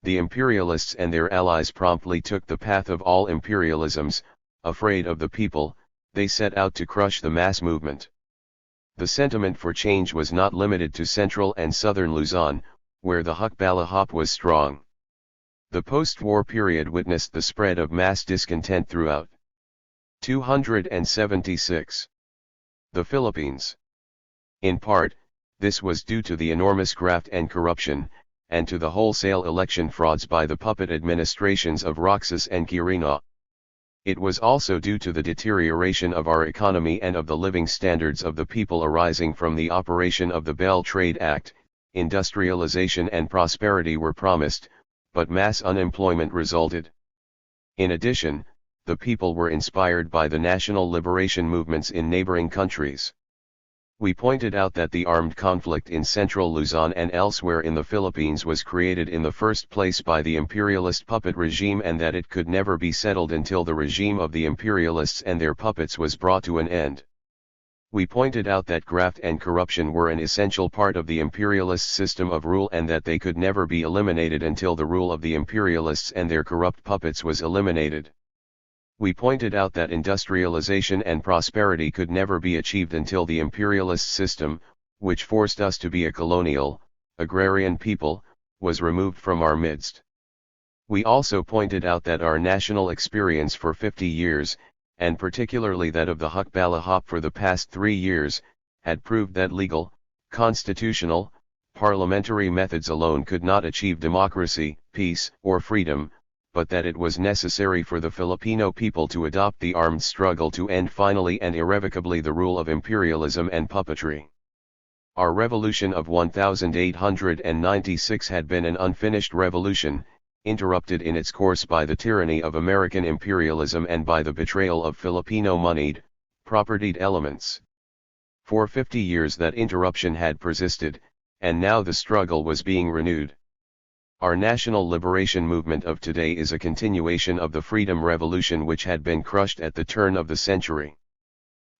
The imperialists and their allies promptly took the path of all imperialisms. Afraid of the people, they set out to crush the mass movement. The sentiment for change was not limited to central and southern Luzon, where the Hukbalahap was strong. The post-war period witnessed the spread of mass discontent throughout. 276. The Philippines. In part, this was due to the enormous graft and corruption, and to the wholesale election frauds by the puppet administrations of Roxas and Quirino. It was also due to the deterioration of our economy and of the living standards of the people arising from the operation of the Bell Trade Act. Industrialization and prosperity were promised, but mass unemployment resulted. In addition, the people were inspired by the national liberation movements in neighboring countries. We pointed out that the armed conflict in central Luzon and elsewhere in the Philippines was created in the first place by the imperialist puppet regime and that it could never be settled until the regime of the imperialists and their puppets was brought to an end. We pointed out that graft and corruption were an essential part of the imperialist system of rule and that they could never be eliminated until the rule of the imperialists and their corrupt puppets was eliminated. We pointed out that industrialization and prosperity could never be achieved until the imperialist system, which forced us to be a colonial, agrarian people, was removed from our midst. We also pointed out that our national experience for 50 years, and particularly that of the Hukbalahap for the past 3 years, had proved that legal, constitutional, parliamentary methods alone could not achieve democracy, peace, or freedom, but that it was necessary for the Filipino people to adopt the armed struggle to end finally and irrevocably the rule of imperialism and puppetry. Our revolution of 1896 had been an unfinished revolution, interrupted in its course by the tyranny of American imperialism and by the betrayal of Filipino moneyed, propertied elements. For 50 years that interruption had persisted, and now the struggle was being renewed. Our national liberation movement of today is a continuation of the freedom revolution which had been crushed at the turn of the century.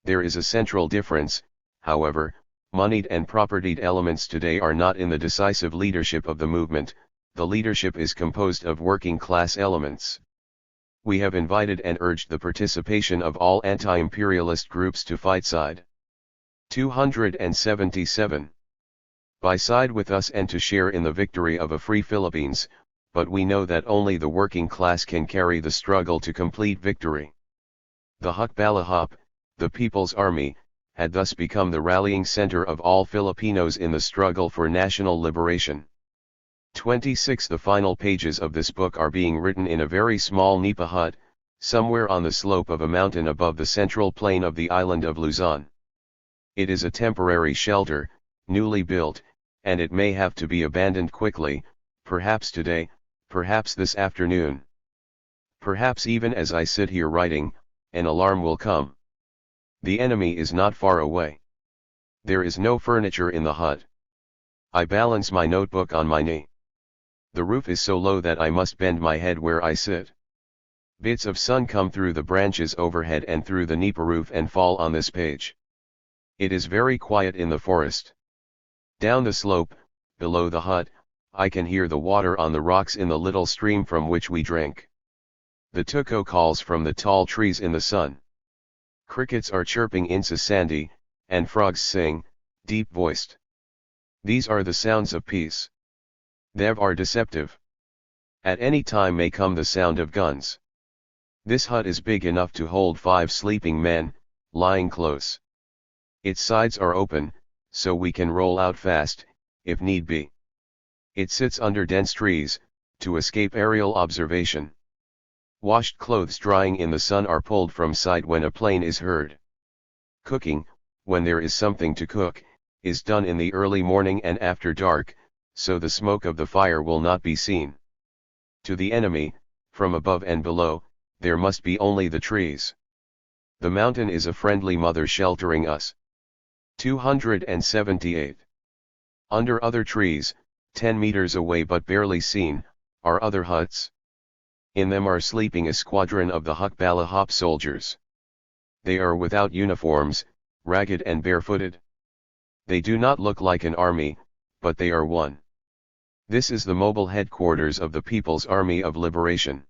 There is a central difference, however. Moneyed and propertied elements today are not in the decisive leadership of the movement. The leadership is composed of working class elements. We have invited and urged the participation of all anti-imperialist groups to fight side 277. By side with us and to share in the victory of a free Philippines, but we know that only the working class can carry the struggle to complete victory. The Hukbalahap, the People's Army, had thus become the rallying center of all Filipinos in the struggle for national liberation. 26. The final pages of this book are being written in a very small nipa hut, somewhere on the slope of a mountain above the central plain of the island of Luzon. It is a temporary shelter, newly built, and it may have to be abandoned quickly, perhaps today, perhaps this afternoon. Perhaps even as I sit here writing, an alarm will come. The enemy is not far away. There is no furniture in the hut. I balance my notebook on my knee. The roof is so low that I must bend my head where I sit. Bits of sun come through the branches overhead and through the nipa roof and fall on this page. It is very quiet in the forest. Down the slope, below the hut, I can hear the water on the rocks in the little stream from which we drink. The tuco calls from the tall trees in the sun. Crickets are chirping incessantly, and frogs sing, deep-voiced. These are the sounds of peace. They are deceptive. At any time may come the sound of guns. This hut is big enough to hold 5 sleeping men, lying close. Its sides are open, so we can roll out fast, if need be. It sits under dense trees, to escape aerial observation. Washed clothes drying in the sun are pulled from sight when a plane is heard. Cooking, when there is something to cook, is done in the early morning and after dark, so the smoke of the fire will not be seen. To the enemy, from above and below, there must be only the trees. The mountain is a friendly mother sheltering us. 278. Under other trees, 10 meters away but barely seen, are other huts. In them are sleeping a squadron of the Hukbalahap soldiers. They are without uniforms, ragged and barefooted. They do not look like an army, but they are one. This is the mobile headquarters of the People's Army of Liberation.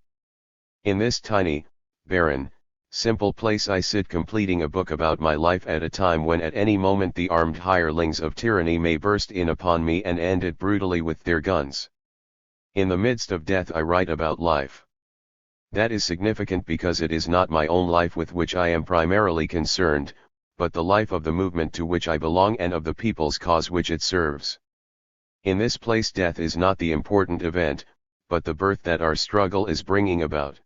In this tiny, barren, simple place I sit completing a book about my life at a time when at any moment the armed hirelings of tyranny may burst in upon me and end it brutally with their guns. In the midst of death I write about life. That is significant because it is not my own life with which I am primarily concerned, but the life of the movement to which I belong and of the people's cause which it serves. In this place death is not the important event, but the birth that our struggle is bringing about.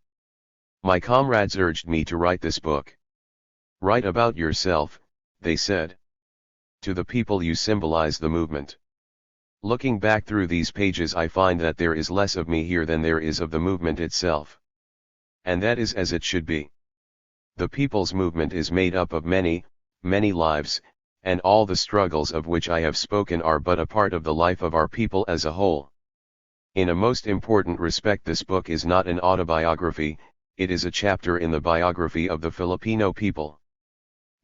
My comrades urged me to write this book. Write about yourself, they said. To the people you symbolize the movement. Looking back through these pages, I find that there is less of me here than there is of the movement itself. And that is as it should be. The people's movement is made up of many, many lives, and all the struggles of which I have spoken are but a part of the life of our people as a whole. In a most important respect, this book is not an autobiography, it is a chapter in the biography of the Filipino people.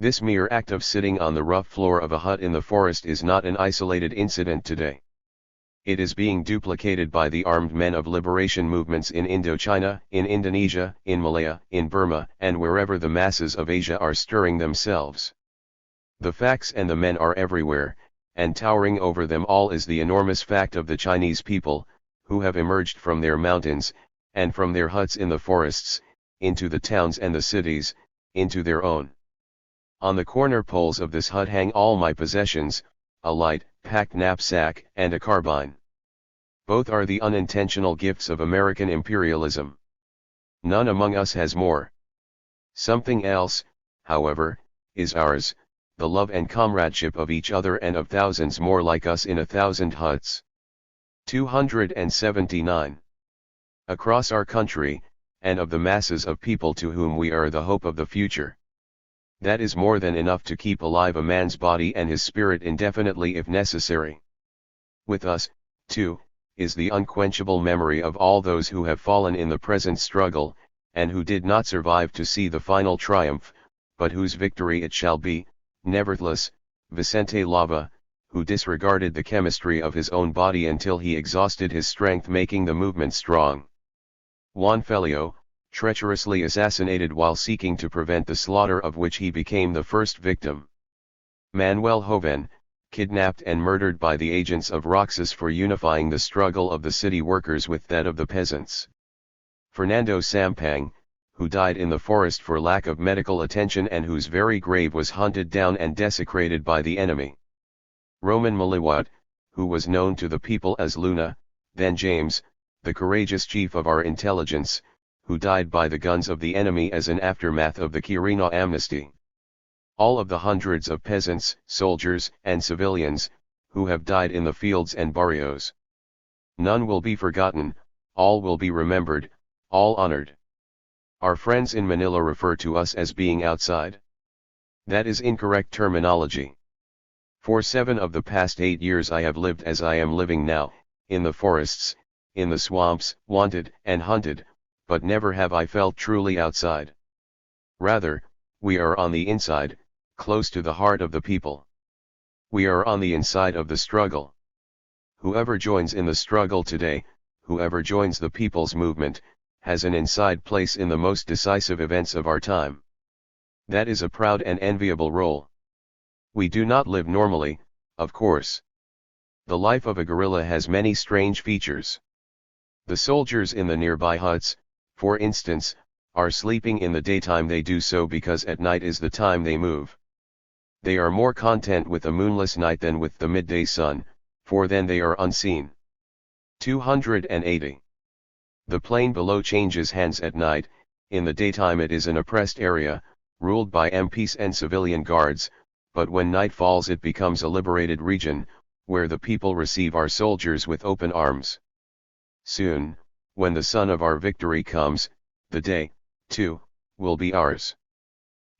This mere act of sitting on the rough floor of a hut in the forest is not an isolated incident today. It is being duplicated by the armed men of liberation movements in Indochina, in Indonesia, in Malaya, in Burma, and wherever the masses of Asia are stirring themselves. The facts and the men are everywhere, and towering over them all is the enormous fact of the Chinese people, who have emerged from their mountains, and from their huts in the forests, into the towns and the cities, into their own. On the corner poles of this hut hang all my possessions, a light, packed knapsack, and a carbine. Both are the unintentional gifts of American imperialism. None among us has more. Something else, however, is ours, the love and comradeship of each other and of thousands more like us in 1,000 huts. 279. Across our country, and of the masses of people to whom we are the hope of the future. That is more than enough to keep alive a man's body and his spirit indefinitely if necessary. With us, too, is the unquenchable memory of all those who have fallen in the present struggle, and who did not survive to see the final triumph, but whose victory it shall be. Nevertheless, Vicente Lava, who disregarded the chemistry of his own body until he exhausted his strength making the movement strong. Juan Felio, treacherously assassinated while seeking to prevent the slaughter of which he became the first victim. Manuel Joven, kidnapped and murdered by the agents of Roxas for unifying the struggle of the city workers with that of the peasants. Fernando Sampang, who died in the forest for lack of medical attention and whose very grave was hunted down and desecrated by the enemy. Roman Maliwat, who was known to the people as Luna, then James, the courageous chief of our intelligence, who died by the guns of the enemy as an aftermath of the Quirino amnesty. All of the hundreds of peasants, soldiers, and civilians, who have died in the fields and barrios. None will be forgotten, all will be remembered, all honored. Our friends in Manila refer to us as being outside. That is incorrect terminology. For 7 of the past 8 years I have lived as I am living now, in the forests, in the swamps, wanted and hunted, but never have I felt truly outside. Rather, we are on the inside, close to the heart of the people. We are on the inside of the struggle. Whoever joins in the struggle today, whoever joins the people's movement, has an inside place in the most decisive events of our time. That is a proud and enviable role. We do not live normally, of course. The life of a guerrilla has many strange features. The soldiers in the nearby huts, for instance, are sleeping in the daytime. They do so because at night is the time they move. They are more content with a moonless night than with the midday sun, for then they are unseen. 280. The plain below changes hands at night, in the daytime it is an oppressed area, ruled by MPs and civilian guards, but when night falls it becomes a liberated region, where the people receive our soldiers with open arms. Soon, when the sun of our victory comes, the day, too, will be ours.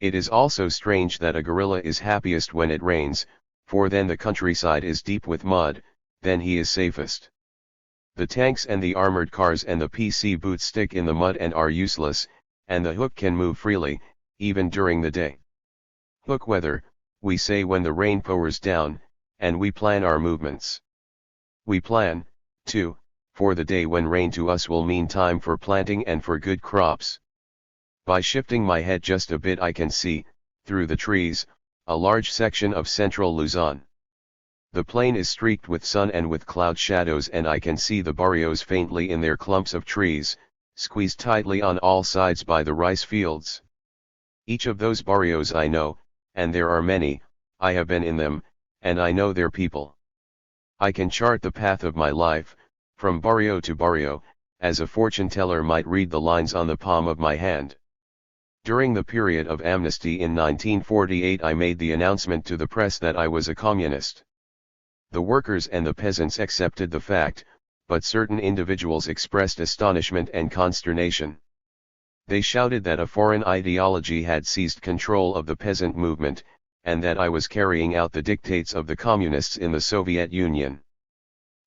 It is also strange that a guerrilla is happiest when it rains, for then the countryside is deep with mud, then he is safest. The tanks and the armored cars and the PC boots stick in the mud and are useless, and the hook can move freely, even during the day. Hook weather, we say when the rain pours down, and we plan our movements. We plan, too, for the day when rain to us will mean time for planting and for good crops. By shifting my head just a bit I can see, through the trees, a large section of central Luzon. The plain is streaked with sun and with cloud shadows and I can see the barrios faintly in their clumps of trees, squeezed tightly on all sides by the rice fields. Each of those barrios I know, and there are many, I have been in them, and I know their people. I can chart the path of my life, from barrio to barrio, as a fortune teller might read the lines on the palm of my hand. During the period of amnesty in 1948 I made the announcement to the press that I was a communist. The workers and the peasants accepted the fact, but certain individuals expressed astonishment and consternation. They shouted that a foreign ideology had seized control of the peasant movement, and that I was carrying out the dictates of the communists in the Soviet Union.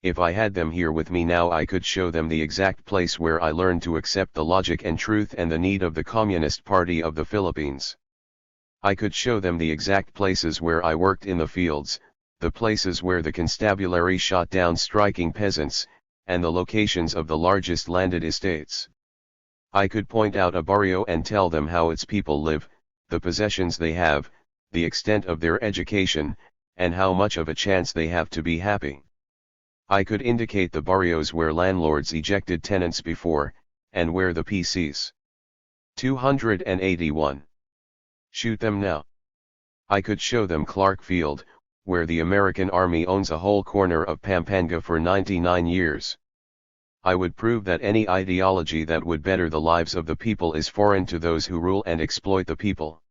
If I had them here with me now I could show them the exact place where I learned to accept the logic and truth and the need of the Communist Party of the Philippines. I could show them the exact places where I worked in the fields, the places where the constabulary shot down striking peasants, and the locations of the largest landed estates. I could point out a barrio and tell them how its people live, the possessions they have, the extent of their education, and how much of a chance they have to be happy. I could indicate the barrios where landlords ejected tenants before, and where the PCs. 281. Shoot them now. I could show them Clark Field, where the American Army owns a whole corner of Pampanga for 99 years. I would prove that any ideology that would better the lives of the people is foreign to those who rule and exploit the people.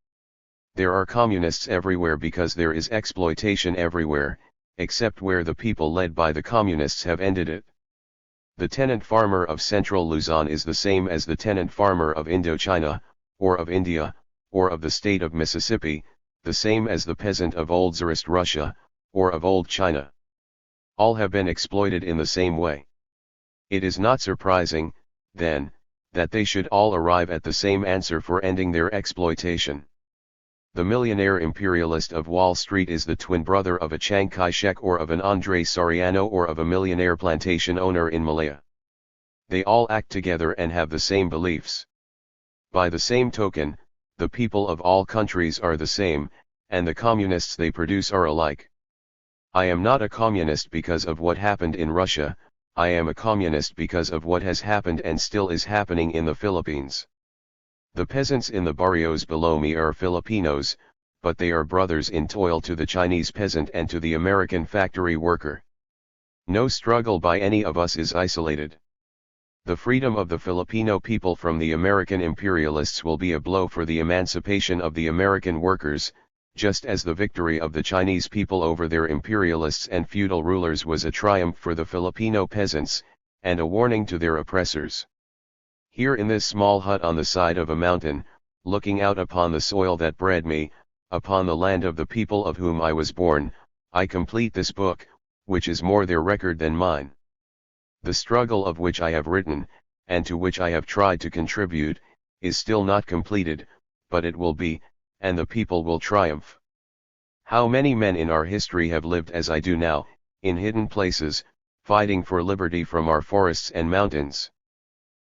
There are communists everywhere because there is exploitation everywhere, except where the people led by the communists have ended it. The tenant farmer of central Luzon is the same as the tenant farmer of Indochina, or of India, or of the state of Mississippi, the same as the peasant of old Tsarist Russia, or of old China. All have been exploited in the same way. It is not surprising, then, that they should all arrive at the same answer for ending their exploitation. The millionaire imperialist of Wall Street is the twin brother of a Chiang Kai-shek or of an Andre Soriano or of a millionaire plantation owner in Malaya. They all act together and have the same beliefs. By the same token, the people of all countries are the same, and the communists they produce are alike. I am not a communist because of what happened in Russia, I am a communist because of what has happened and still is happening in the Philippines. The peasants in the barrios below me are Filipinos, but they are brothers in toil to the Chinese peasant and to the American factory worker. No struggle by any of us is isolated. The freedom of the Filipino people from the American imperialists will be a blow for the emancipation of the American workers, just as the victory of the Chinese people over their imperialists and feudal rulers was a triumph for the Filipino peasants, and a warning to their oppressors. Here in this small hut on the side of a mountain, looking out upon the soil that bred me, upon the land of the people of whom I was born, I complete this book, which is more their record than mine. The struggle of which I have written, and to which I have tried to contribute, is still not completed, but it will be, and the people will triumph. How many men in our history have lived as I do now, in hidden places, fighting for liberty from our forests and mountains?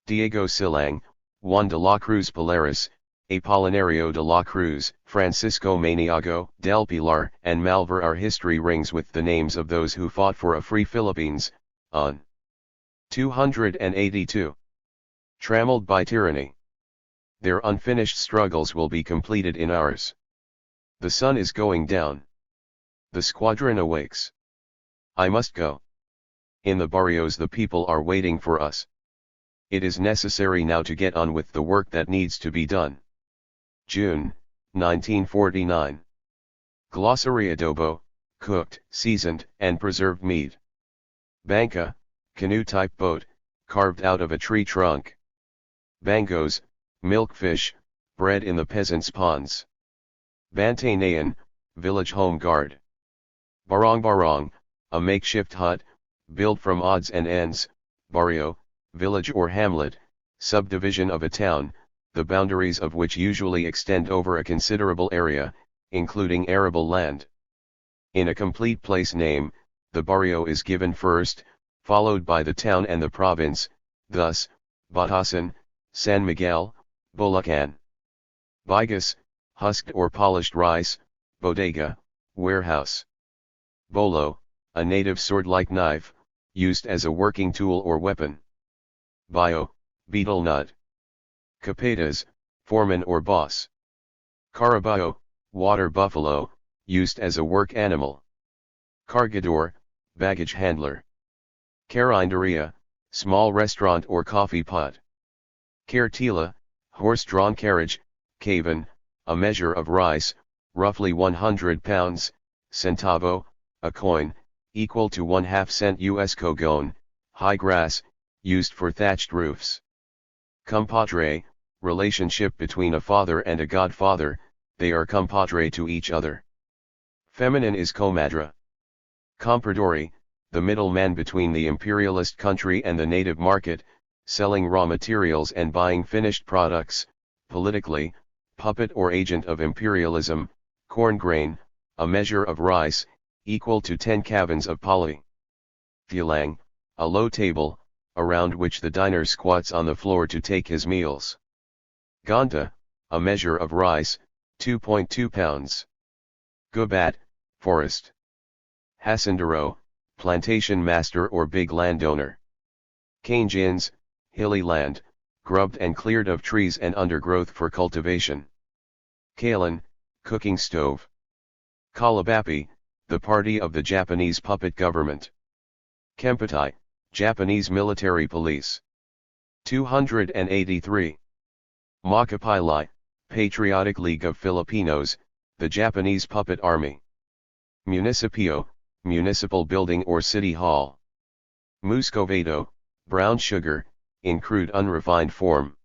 Diego Silang, Juan de la Cruz Polaris, Apolinario de la Cruz, Francisco Maniago, Del Pilar, and Malvar. Our history rings with the names of those who fought for a free Philippines, on 282. Trammeled by tyranny. Their unfinished struggles will be completed in ours. The sun is going down. The squadron awakes. I must go. In the barrios the people are waiting for us. It is necessary now to get on with the work that needs to be done. June, 1949. Glossary: adobo, cooked, seasoned, and preserved meat. Banca, canoe-type boat, carved out of a tree trunk. Bangos, milkfish, bred in the peasants' ponds. Bantanayan, village home guard. Barong-barong, a makeshift hut, built from odds and ends. Barrio, village or hamlet, subdivision of a town, the boundaries of which usually extend over a considerable area, including arable land. In a complete place name, the barrio is given first, followed by the town and the province, thus, Batasan, San Miguel, Bulacan. Bigas, husked or polished rice. Bodega, warehouse. Bolo, a native sword-like knife, used as a working tool or weapon. Bio, betel nut. Capetas, foreman or boss. Caraballo, water buffalo, used as a work animal. Cargador, baggage handler. Carinderia, small restaurant or coffee pot. Cartila, horse-drawn carriage, cavan, a measure of rice, roughly 100 pounds, centavo, a coin, equal to 1/2 cent US kogon, high grass, used for thatched roofs. Compadre, relationship between a father and a godfather, they are compadre to each other. Feminine is comadre. Compradore, the middleman between the imperialist country and the native market, selling raw materials and buying finished products. Politically, puppet or agent of imperialism, corn grain, a measure of rice, equal to 10 kavans of pali. Thilang, a low table, around which the diner squats on the floor to take his meals. Ganta, a measure of rice, 2.2 pounds. Gubat, forest. Hasandero, plantation master or big landowner. Kanjins, hilly land, grubbed and cleared of trees and undergrowth for cultivation. Kalan, cooking stove. Kalabapi, the party of the Japanese puppet government. Kemputai, Japanese military police. 283. Makapilai, Patriotic League of Filipinos, the Japanese puppet army. Municipio, municipal building or city hall. Muscovado, brown sugar, in crude unrefined form.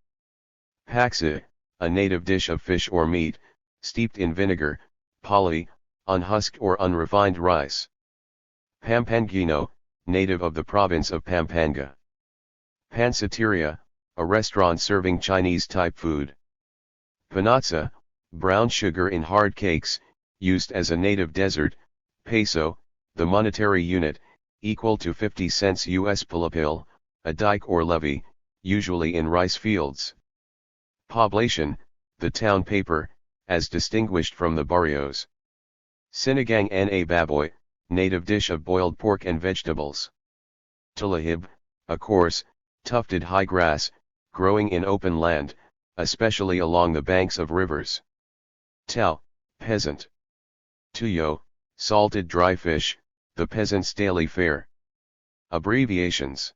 Paksi, a native dish of fish or meat, steeped in vinegar, pali, unhusked or unrefined rice. Pampangino, native of the province of Pampanga. Pansiteria, a restaurant serving Chinese-type food. Panatsa, brown sugar in hard cakes, used as a native dessert. Peso, the monetary unit, equal to 50 cents US pilapil, a dike or levy, usually in rice fields. Poblation, the town paper, as distinguished from the barrios. Sinigang na baboy, native dish of boiled pork and vegetables. Talahib, a coarse, tufted high grass, growing in open land, especially along the banks of rivers. Tao, peasant. Tuyo, salted dry fish, the peasant's daily fare. Abbreviations.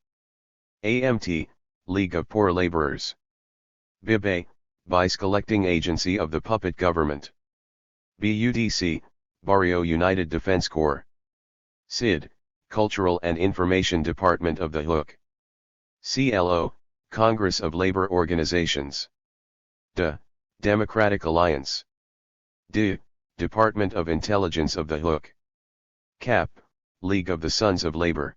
AMT, League of Poor Laborers. BIBE, Vice Collecting Agency of the Puppet Government. BUDC, Barrio United Defense Corps. CID, Cultural and Information Department of the Hook. CLO, Congress of Labor Organizations. DE, Democratic Alliance. DI, Department of Intelligence of the Hook. CAP, League of the Sons of Labor.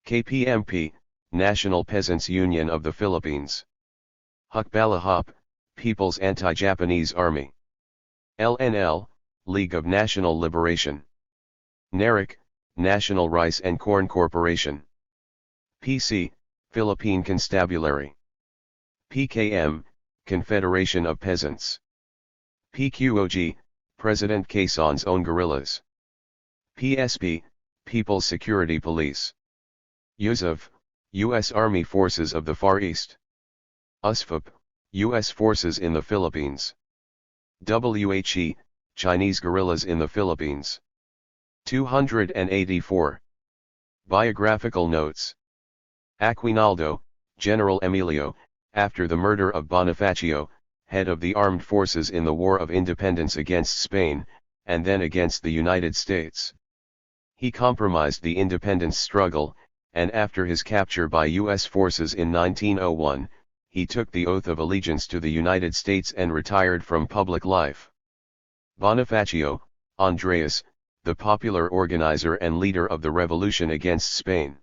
KPMP, National Peasants Union of the Philippines. Hukbalahop, People's Anti-Japanese Army. LNL, League of National Liberation. NARIC, National Rice and Corn Corporation. PC, Philippine Constabulary. PKM, Confederation of Peasants. PQOG, President Quezon's own guerrillas. PSP, People's Security Police. USAF, U.S. Army Forces of the Far East. USFOP, U.S. Forces in the Philippines. WHE, Chinese guerrillas in the Philippines. 284. Biographical notes. Aquinaldo, General Emilio, after the murder of Bonifacio, head of the armed forces in the War of Independence against Spain, and then against the United States. He compromised the independence struggle, and after his capture by U.S. forces in 1901, he took the oath of allegiance to the United States and retired from public life. Bonifacio, Andreas, the popular organizer and leader of the revolution against Spain.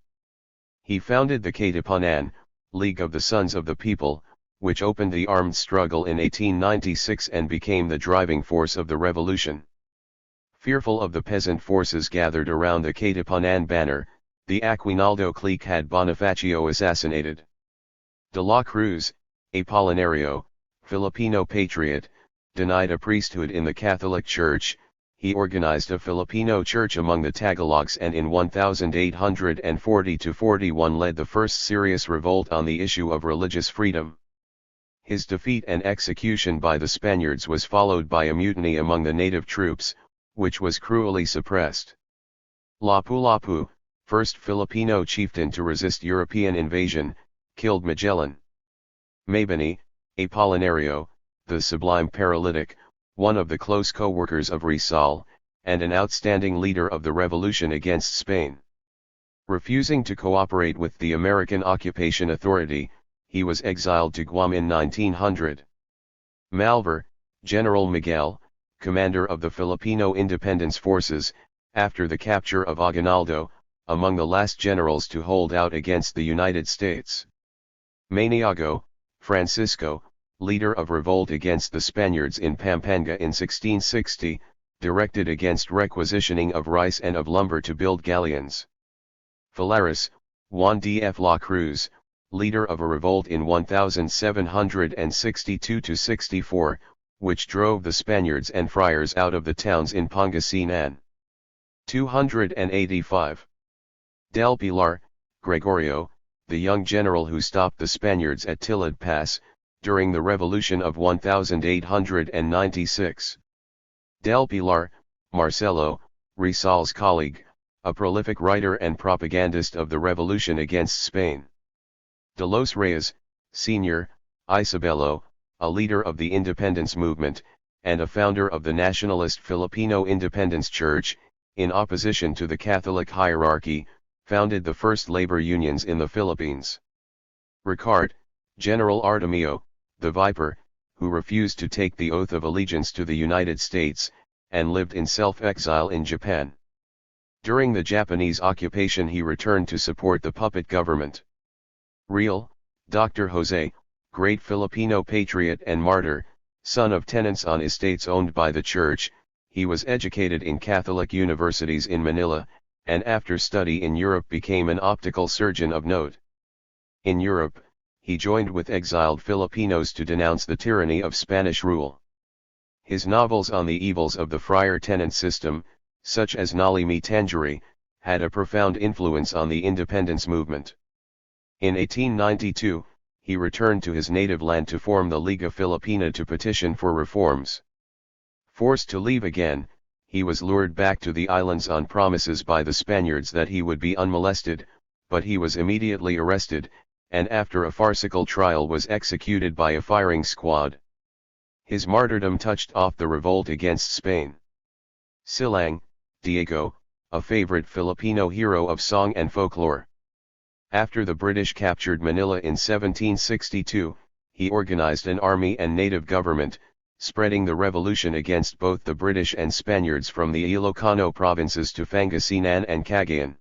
He founded the Katipunan, League of the Sons of the People, which opened the armed struggle in 1896 and became the driving force of the revolution. Fearful of the peasant forces gathered around the Katipunan banner, the Aquinaldo clique had Bonifacio assassinated. De la Cruz, Apolinario, Filipino patriot, denied a priesthood in the Catholic Church. He organized a Filipino church among the Tagalogs and in 1840-41 led the first serious revolt on the issue of religious freedom. His defeat and execution by the Spaniards was followed by a mutiny among the native troops, which was cruelly suppressed. Lapu-Lapu, first Filipino chieftain to resist European invasion, killed Magellan. Mabini, Apolinario, the sublime paralytic, one of the close co-workers of Rizal, and an outstanding leader of the revolution against Spain. Refusing to cooperate with the American occupation authority, he was exiled to Guam in 1900. Malvar, General Miguel, commander of the Filipino Independence Forces, after the capture of Aguinaldo, among the last generals to hold out against the United States. Maniago, Francisco, leader of revolt against the Spaniards in Pampanga in 1660, directed against requisitioning of rice and of lumber to build galleons. Falaris, Juan D. F. La Cruz, leader of a revolt in 1762-64, which drove the Spaniards and friars out of the towns in Pangasinan. 285. Del Pilar, Gregorio, the young general who stopped the Spaniards at Tilad Pass, during the Revolution of 1896. Del Pilar, Marcelo, Rizal's colleague, a prolific writer and propagandist of the revolution against Spain. De los Reyes, Sr., Isabelo, a leader of the independence movement, and a founder of the nationalist Filipino Independence Church, in opposition to the Catholic hierarchy, founded the first labor unions in the Philippines. Ricard, General Artemio, the Viper, who refused to take the oath of allegiance to the United States, and lived in self-exile in Japan. During the Japanese occupation he returned to support the puppet government. Real, Dr. Jose, great Filipino patriot and martyr, son of tenants on estates owned by the church, he was educated in Catholic universities in Manila, and after study in Europe became an optical surgeon of note. In Europe, he joined with exiled Filipinos to denounce the tyranny of Spanish rule. His novels on the evils of the friar-tenant system, such as Nali Me Tangere, had a profound influence on the independence movement. In 1892, he returned to his native land to form the Liga Filipina to petition for reforms. Forced to leave again, he was lured back to the islands on promises by the Spaniards that he would be unmolested, but he was immediately arrested, and after a farcical trial was executed by a firing squad. His martyrdom touched off the revolt against Spain. Silang, Diego, a favorite Filipino hero of song and folklore. After the British captured Manila in 1762, he organized an army and native government, spreading the revolution against both the British and Spaniards from the Ilocano provinces to Pangasinan and Cagayan.